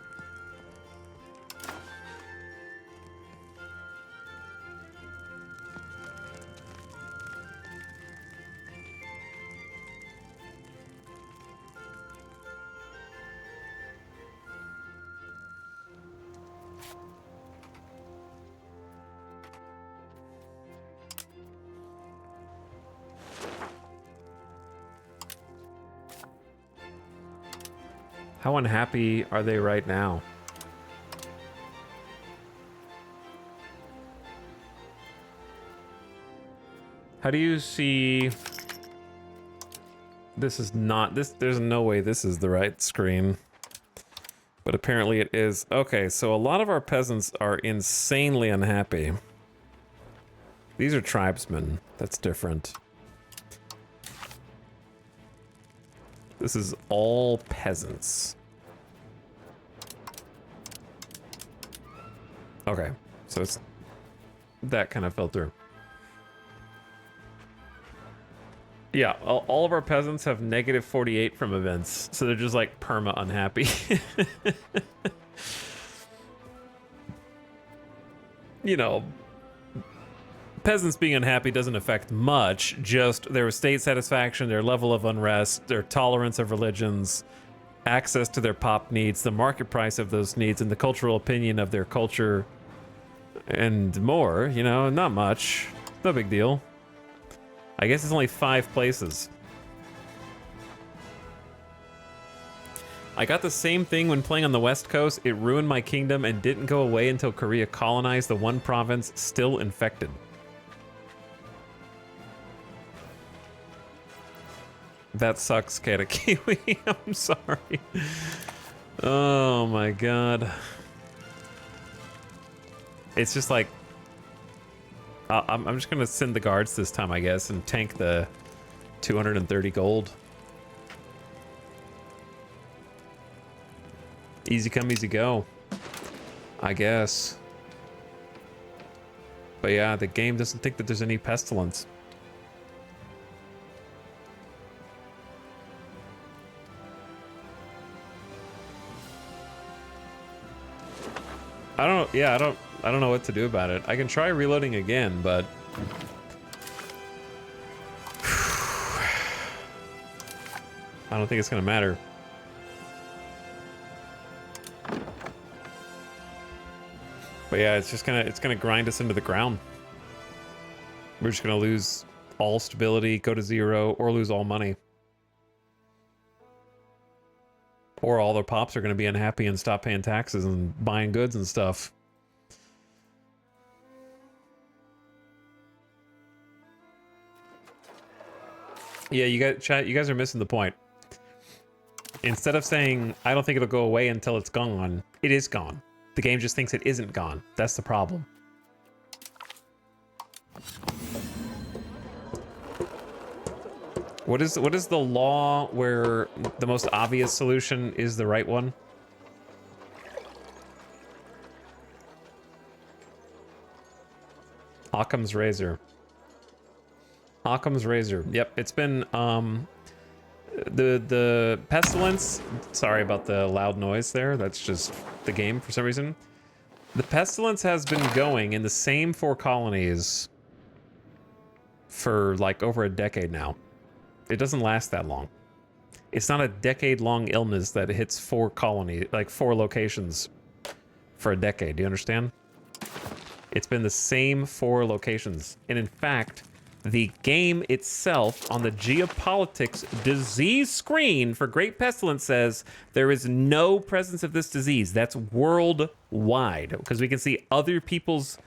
how unhappy are they right now? How do you see... This is not... There's no way this is the right screen. But apparently it is. Okay, so a lot of our peasants are insanely unhappy. These are tribesmen. That's different. This is all peasants. Okay, so it's that kind of filter. Yeah, all of our peasants have negative 48 from events, so they're just like perma unhappy. You know, peasants being unhappy doesn't affect much, just their state satisfaction, their level of unrest, their tolerance of religions, access to their pop needs, the market price of those needs, and the cultural opinion of their culture, and more, you know, not much. No big deal. I guess it's only 5 places. I got the same thing when playing on the West Coast. It ruined my kingdom and didn't go away until Korea colonized the one province still infected. That sucks, Katakiwi. I'm sorry. Oh my god. It's just like... I'm just gonna send the guards this time, I guess, and tank the 230 gold. Easy come, easy go, I guess. But yeah, the game doesn't think that there's any pestilence. I don't know what to do about it. I can try reloading again, but I don't think it's gonna matter. But yeah, it's gonna grind us into the ground. We're just gonna lose all stability, go to 0, or lose all money. Or all their pops are gonna be unhappy and stop paying taxes and buying goods and stuff. Yeah, you guys are missing the point. Instead of saying, I don't think it'll go away until it's gone, it is gone. The game just thinks it isn't gone. That's the problem. What is the law where the most obvious solution is the right one? Occam's razor. Occam's razor. Yep, it's been the pestilence. Sorry about the loud noise there. That's just the game for some reason. The pestilence has been going in the same 4 colonies for like over a decade now. It doesn't last that long. It's not a decade-long illness that hits 4 locations for a decade. Do you understand? It's been the same 4 locations. And in fact, the game itself on the geopolitics disease screen for Great Pestilence says there is no presence of this disease. That's worldwide, because we can see other people's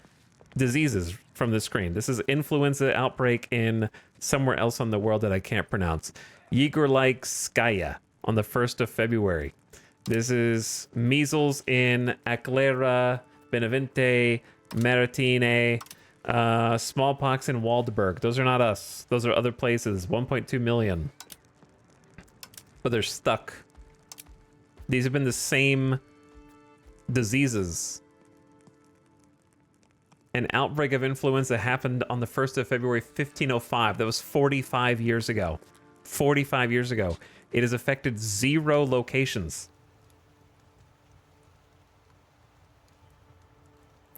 diseases from the screen. This is influenza outbreak in somewhere else on the world that I can't pronounce. Yegorlaikskaya on the 1st of February. This is measles in Aclera, Benavente, Maritime, smallpox in Waldberg. Those are not us. Those are other places. 1.2 million. But they're stuck. These have been the same diseases. An outbreak of influenza happened on the 1st of February, 1505. That was 45 years ago. 45 years ago. It has affected 0 locations.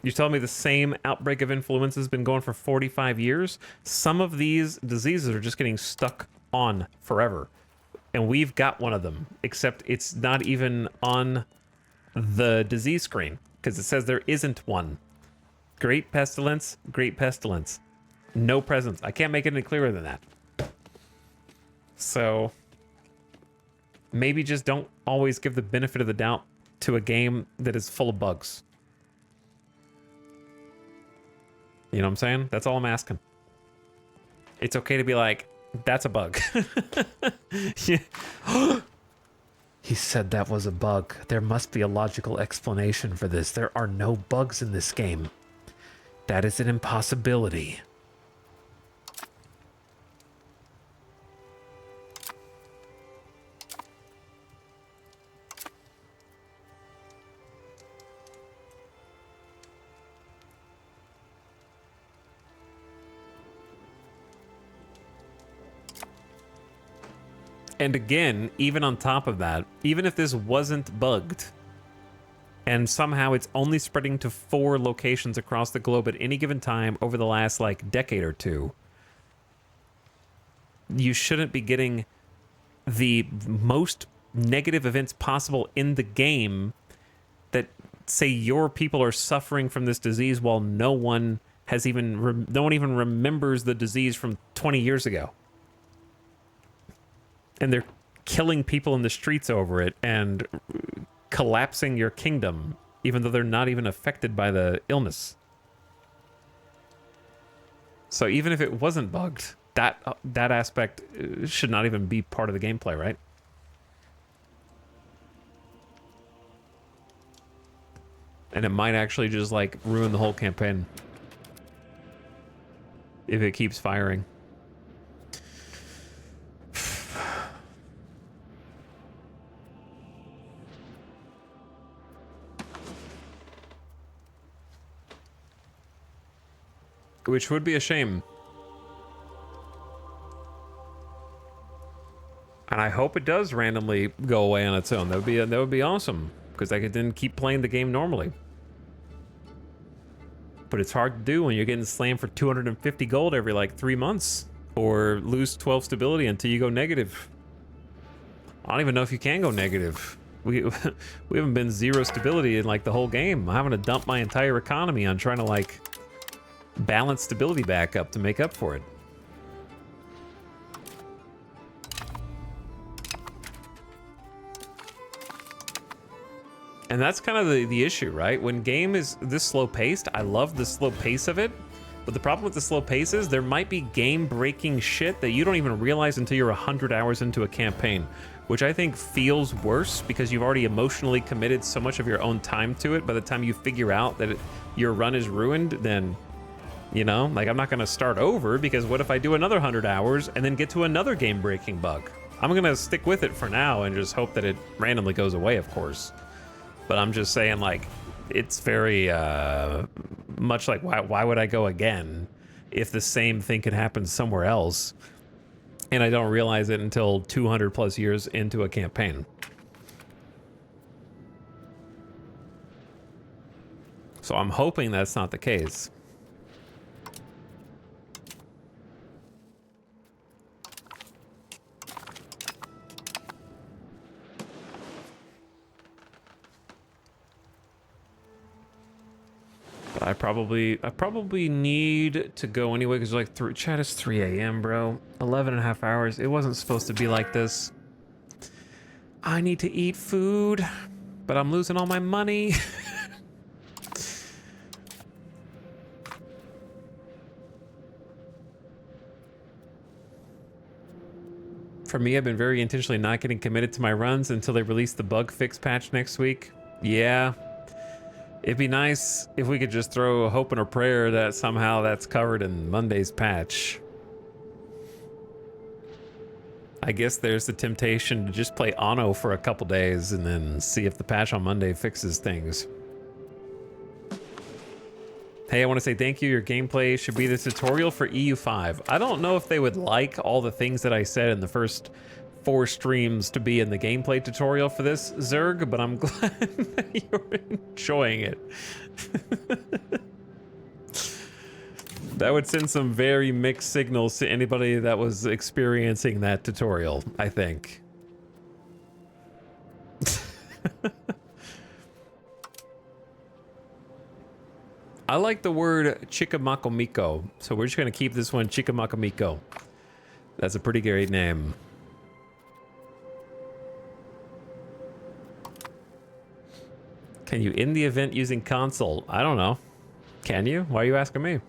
You're telling me the same outbreak of influenza has been going for 45 years? Some of these diseases are just getting stuck on forever. And we've got one of them, except it's not even on the disease screen, because it says there isn't one. Great pestilence, great pestilence. No presence. I can't make it any clearer than that. So maybe just don't always give the benefit of the doubt to a game that is full of bugs. You know what I'm saying? That's all I'm asking. It's okay to be like, that's a bug. Yeah. He said that was a bug. There must be a logical explanation for this. There are no bugs in this game. That is an impossibility. And again, even on top of that, even if this wasn't bugged, and somehow it's only spreading to 4 locations across the globe at any given time over the last, like, decade or 2, you shouldn't be getting the most negative events possible in the game that say your people are suffering from this disease while no one even remembers the disease from 20 years ago. And they're killing people in the streets over it and collapsing your kingdom, even though they're not even affected by the illness. So even if it wasn't bugged, that aspect should not even be part of the gameplay, right? And it might actually just, like, ruin the whole campaign if it keeps firing. which would be a shame. And I hope it does randomly go away on its own. That would be awesome, because I could then keep playing the game normally. But it's hard to do when you're getting slammed for 250 gold every like 3 months, or lose 12 stability until you go negative. I don't even know if you can go negative. We haven't been 0 stability in like the whole game. I'm having to dump my entire economy on trying to like balance stability back up to make up for it. And that's kind of the issue, right? When game is this slow paced, I love the slow pace of it. But the problem with the slow pace is there might be game-breaking shit that you don't even realize until you're 100 hours into a campaign, which I think feels worse because you've already emotionally committed so much of your own time to it. By the time you figure out that your run is ruined, then, you know, like I'm not going to start over, because what if I do another 100 hours and then get to another game-breaking bug? I'm going to stick with it for now and just hope that it randomly goes away, of course. But I'm just saying, like, it's very much like, why would I go again if the same thing could happen somewhere else and I don't realize it until 200 plus years into a campaign? So I'm hoping that's not the case. I probably need to go anyway, because like chat is 3 a.m. bro. 11 and a half hours. It wasn't supposed to be like this. I need to eat food, but I'm losing all my money. For me, I've been very intentionally not getting committed to my runs until they release the bug fix patch next week. Yeah. It'd be nice if we could just throw a hope and a prayer that somehow that's covered in Monday's patch. I guess there's the temptation to just play Anno for a couple days and then see if the patch on Monday fixes things. Hey, I want to say thank you. Your gameplay should be the tutorial for EU5. I don't know if they would like all the things that I said in the first 4 streams to be in the gameplay tutorial for this, Zerg, but I'm glad that you're enjoying it. That would send some very mixed signals to anybody that was experiencing that tutorial, I think. I like the word Chikamakomiko, so we're just going to keep this one Chikamakomiko. That's a pretty great name. Can you end the event using console? I don't know. Can you? Why are you asking me?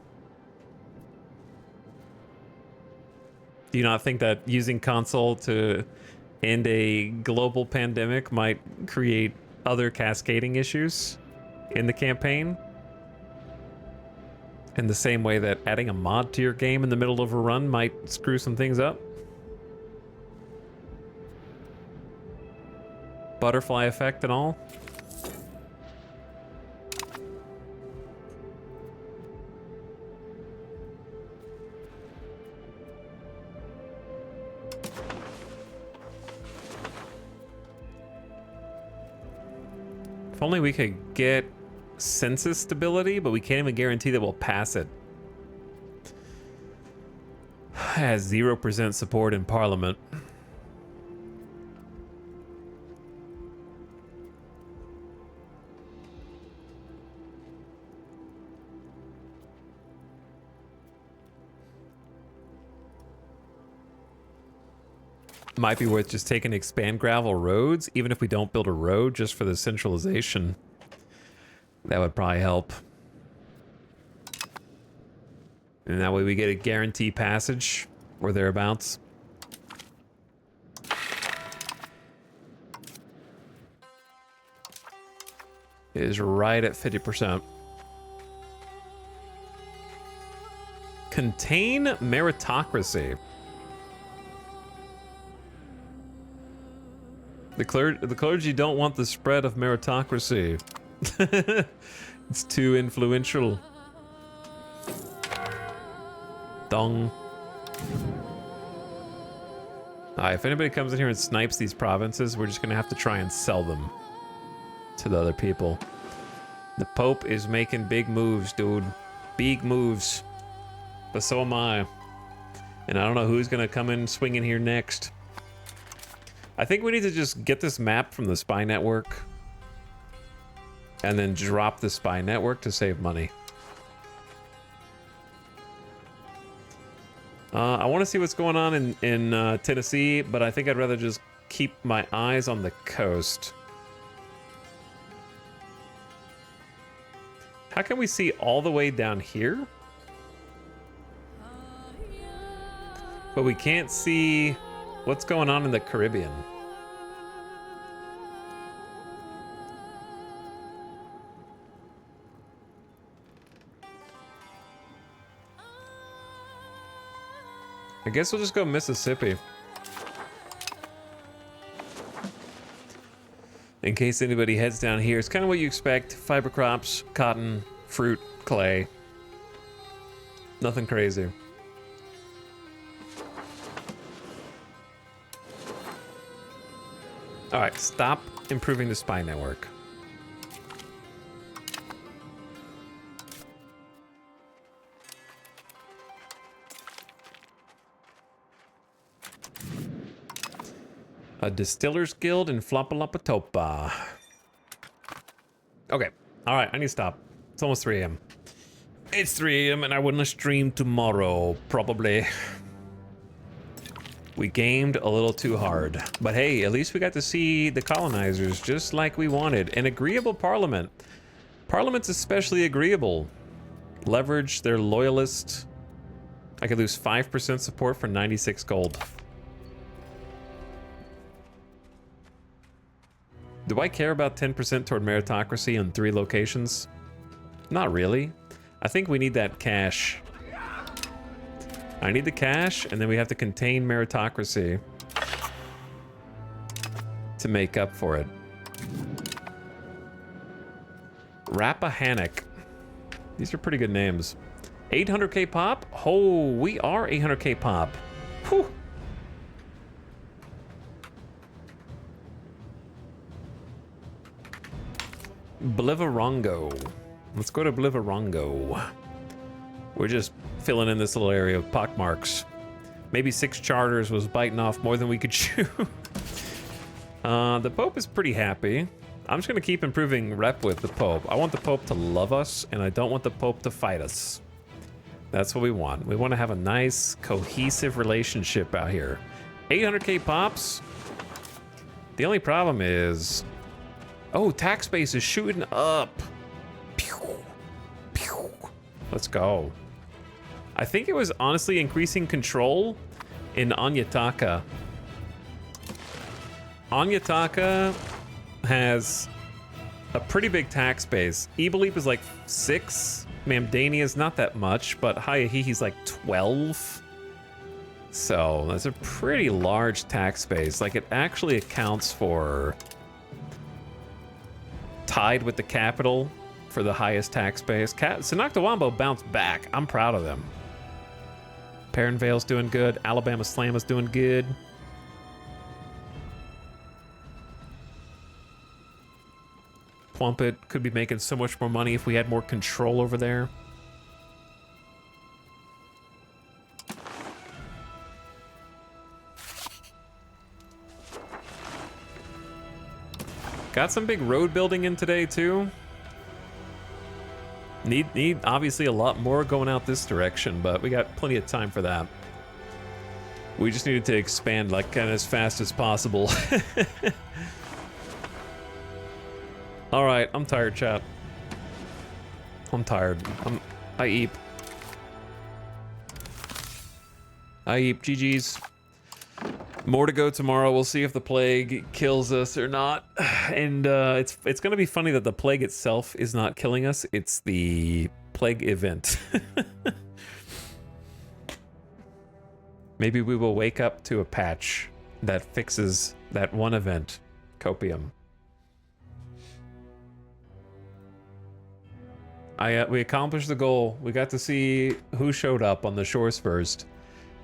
Do you not think that using console to end a global pandemic might create other cascading issues in the campaign? In the same way that adding a mod to your game in the middle of a run might screw some things up? Butterfly effect and all? If only we could get census stability, but we can't even guarantee that we'll pass it. Has 0% support in Parliament. Might be worth just taking expand gravel roads, even if we don't build a road, just for the centralization. That would probably help. And that way we get a guarantee passage or thereabouts. It is right at 50%. Contain meritocracy. The clergy don't want the spread of meritocracy. It's too influential. Dong. If anybody comes in here and snipes these provinces, we're just gonna have to try and sell them to the other people. The Pope is making big moves, dude. Big moves. But so am I. And I don't know who's gonna come in swinging here next. I think we need to just get this map from the spy network and then drop the spy network to save money. I want to see what's going on in Tennessee, but I think I'd rather just keep my eyes on the coast. How can we see all the way down here? But we can't see what's going on in the Caribbean. I guess we'll just go Mississippi. In case anybody heads down here, it's kind of what you expect. Fiber crops, cotton, fruit, clay. Nothing crazy. All right, stop improving the spy network. A Distillers Guild in Flopalopatopa. Okay. All right, I need to stop. It's almost 3 a.m. It's 3 a.m. and I wouldn't stream tomorrow, probably. We gamed a little too hard. But hey, at least we got to see the colonizers just like we wanted. An agreeable parliament. Parliament's especially agreeable. Leverage their loyalists. I could lose 5% support for 96 gold. Do I care about 10% toward meritocracy in 3 locations? Not really. I think we need that cash. I need the cash, and then we have to contain meritocracy to make up for it. Rappahannock. These are pretty good names. 800k pop? Oh, we are 800k pop. Whew. Blivarongo. Let's go to Blivarongo. We're just filling in this little area of pockmarks. Maybe 6 charters was biting off more than we could chew. The Pope is pretty happy. I'm just gonna keep improving rep with the Pope. I want the Pope to love us, and I don't want the Pope to fight us. That's what we want. We want to have a nice, cohesive relationship out here. 800k pops. The only problem is... Oh, tax base is shooting up. Pew, pew. Let's go. I think it was honestly increasing control in Anyataka. Anyataka has a pretty big tax base. Ibalip is like 6. Mamdania is not that much, but Hayahihi's like 12. So that's a pretty large tax base. Like it actually accounts for... tied with the capital for the highest tax base. Sinactawambo bounced back. I'm proud of them. Perrinvale's doing good. Alabama Slam is doing good. Plumpet could be making so much more money if we had more control over there. Got some big road building in today too. Need obviously a lot more going out this direction, but we got plenty of time for that. We just needed to expand like kind of as fast as possible. All right, I'm tired, chat. I'm tired. I eat. GG's. More to go tomorrow. We'll see if the plague kills us or not. And it's going to be funny that the plague itself is not killing us. It's the plague event. Maybe we will wake up to a patch that fixes that one event, Copium. We accomplished the goal. We got to see who showed up on the shores first.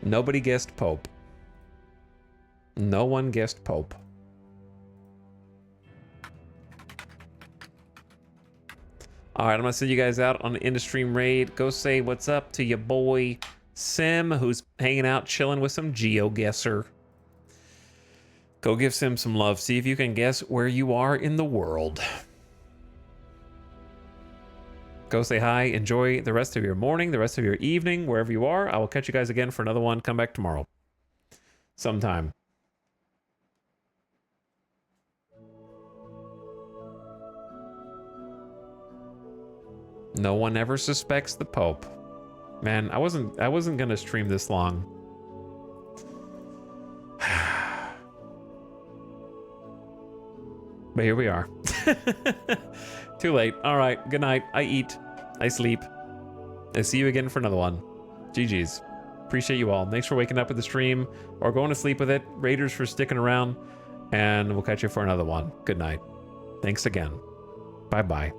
Nobody guessed Pope. No one guessed Pope. All right, I'm gonna send you guys out on the in-stream raid. Go say what's up to your boy Sim, who's hanging out, chilling with some GeoGuessr. Go give Sim some love. See if you can guess where you are in the world. Go say hi. Enjoy the rest of your morning, the rest of your evening, wherever you are. I will catch you guys again for another one. Come back tomorrow. Sometime. No one ever suspects the Pope. Man, I wasn't gonna stream this long. But here we are. Too late. All right. Good night. I eat. I sleep. I see you again for another one. GG's. Appreciate you all. Thanks for waking up with the stream or going to sleep with it. Raiders for sticking around. And we'll catch you for another one. Good night. Thanks again. Bye-bye.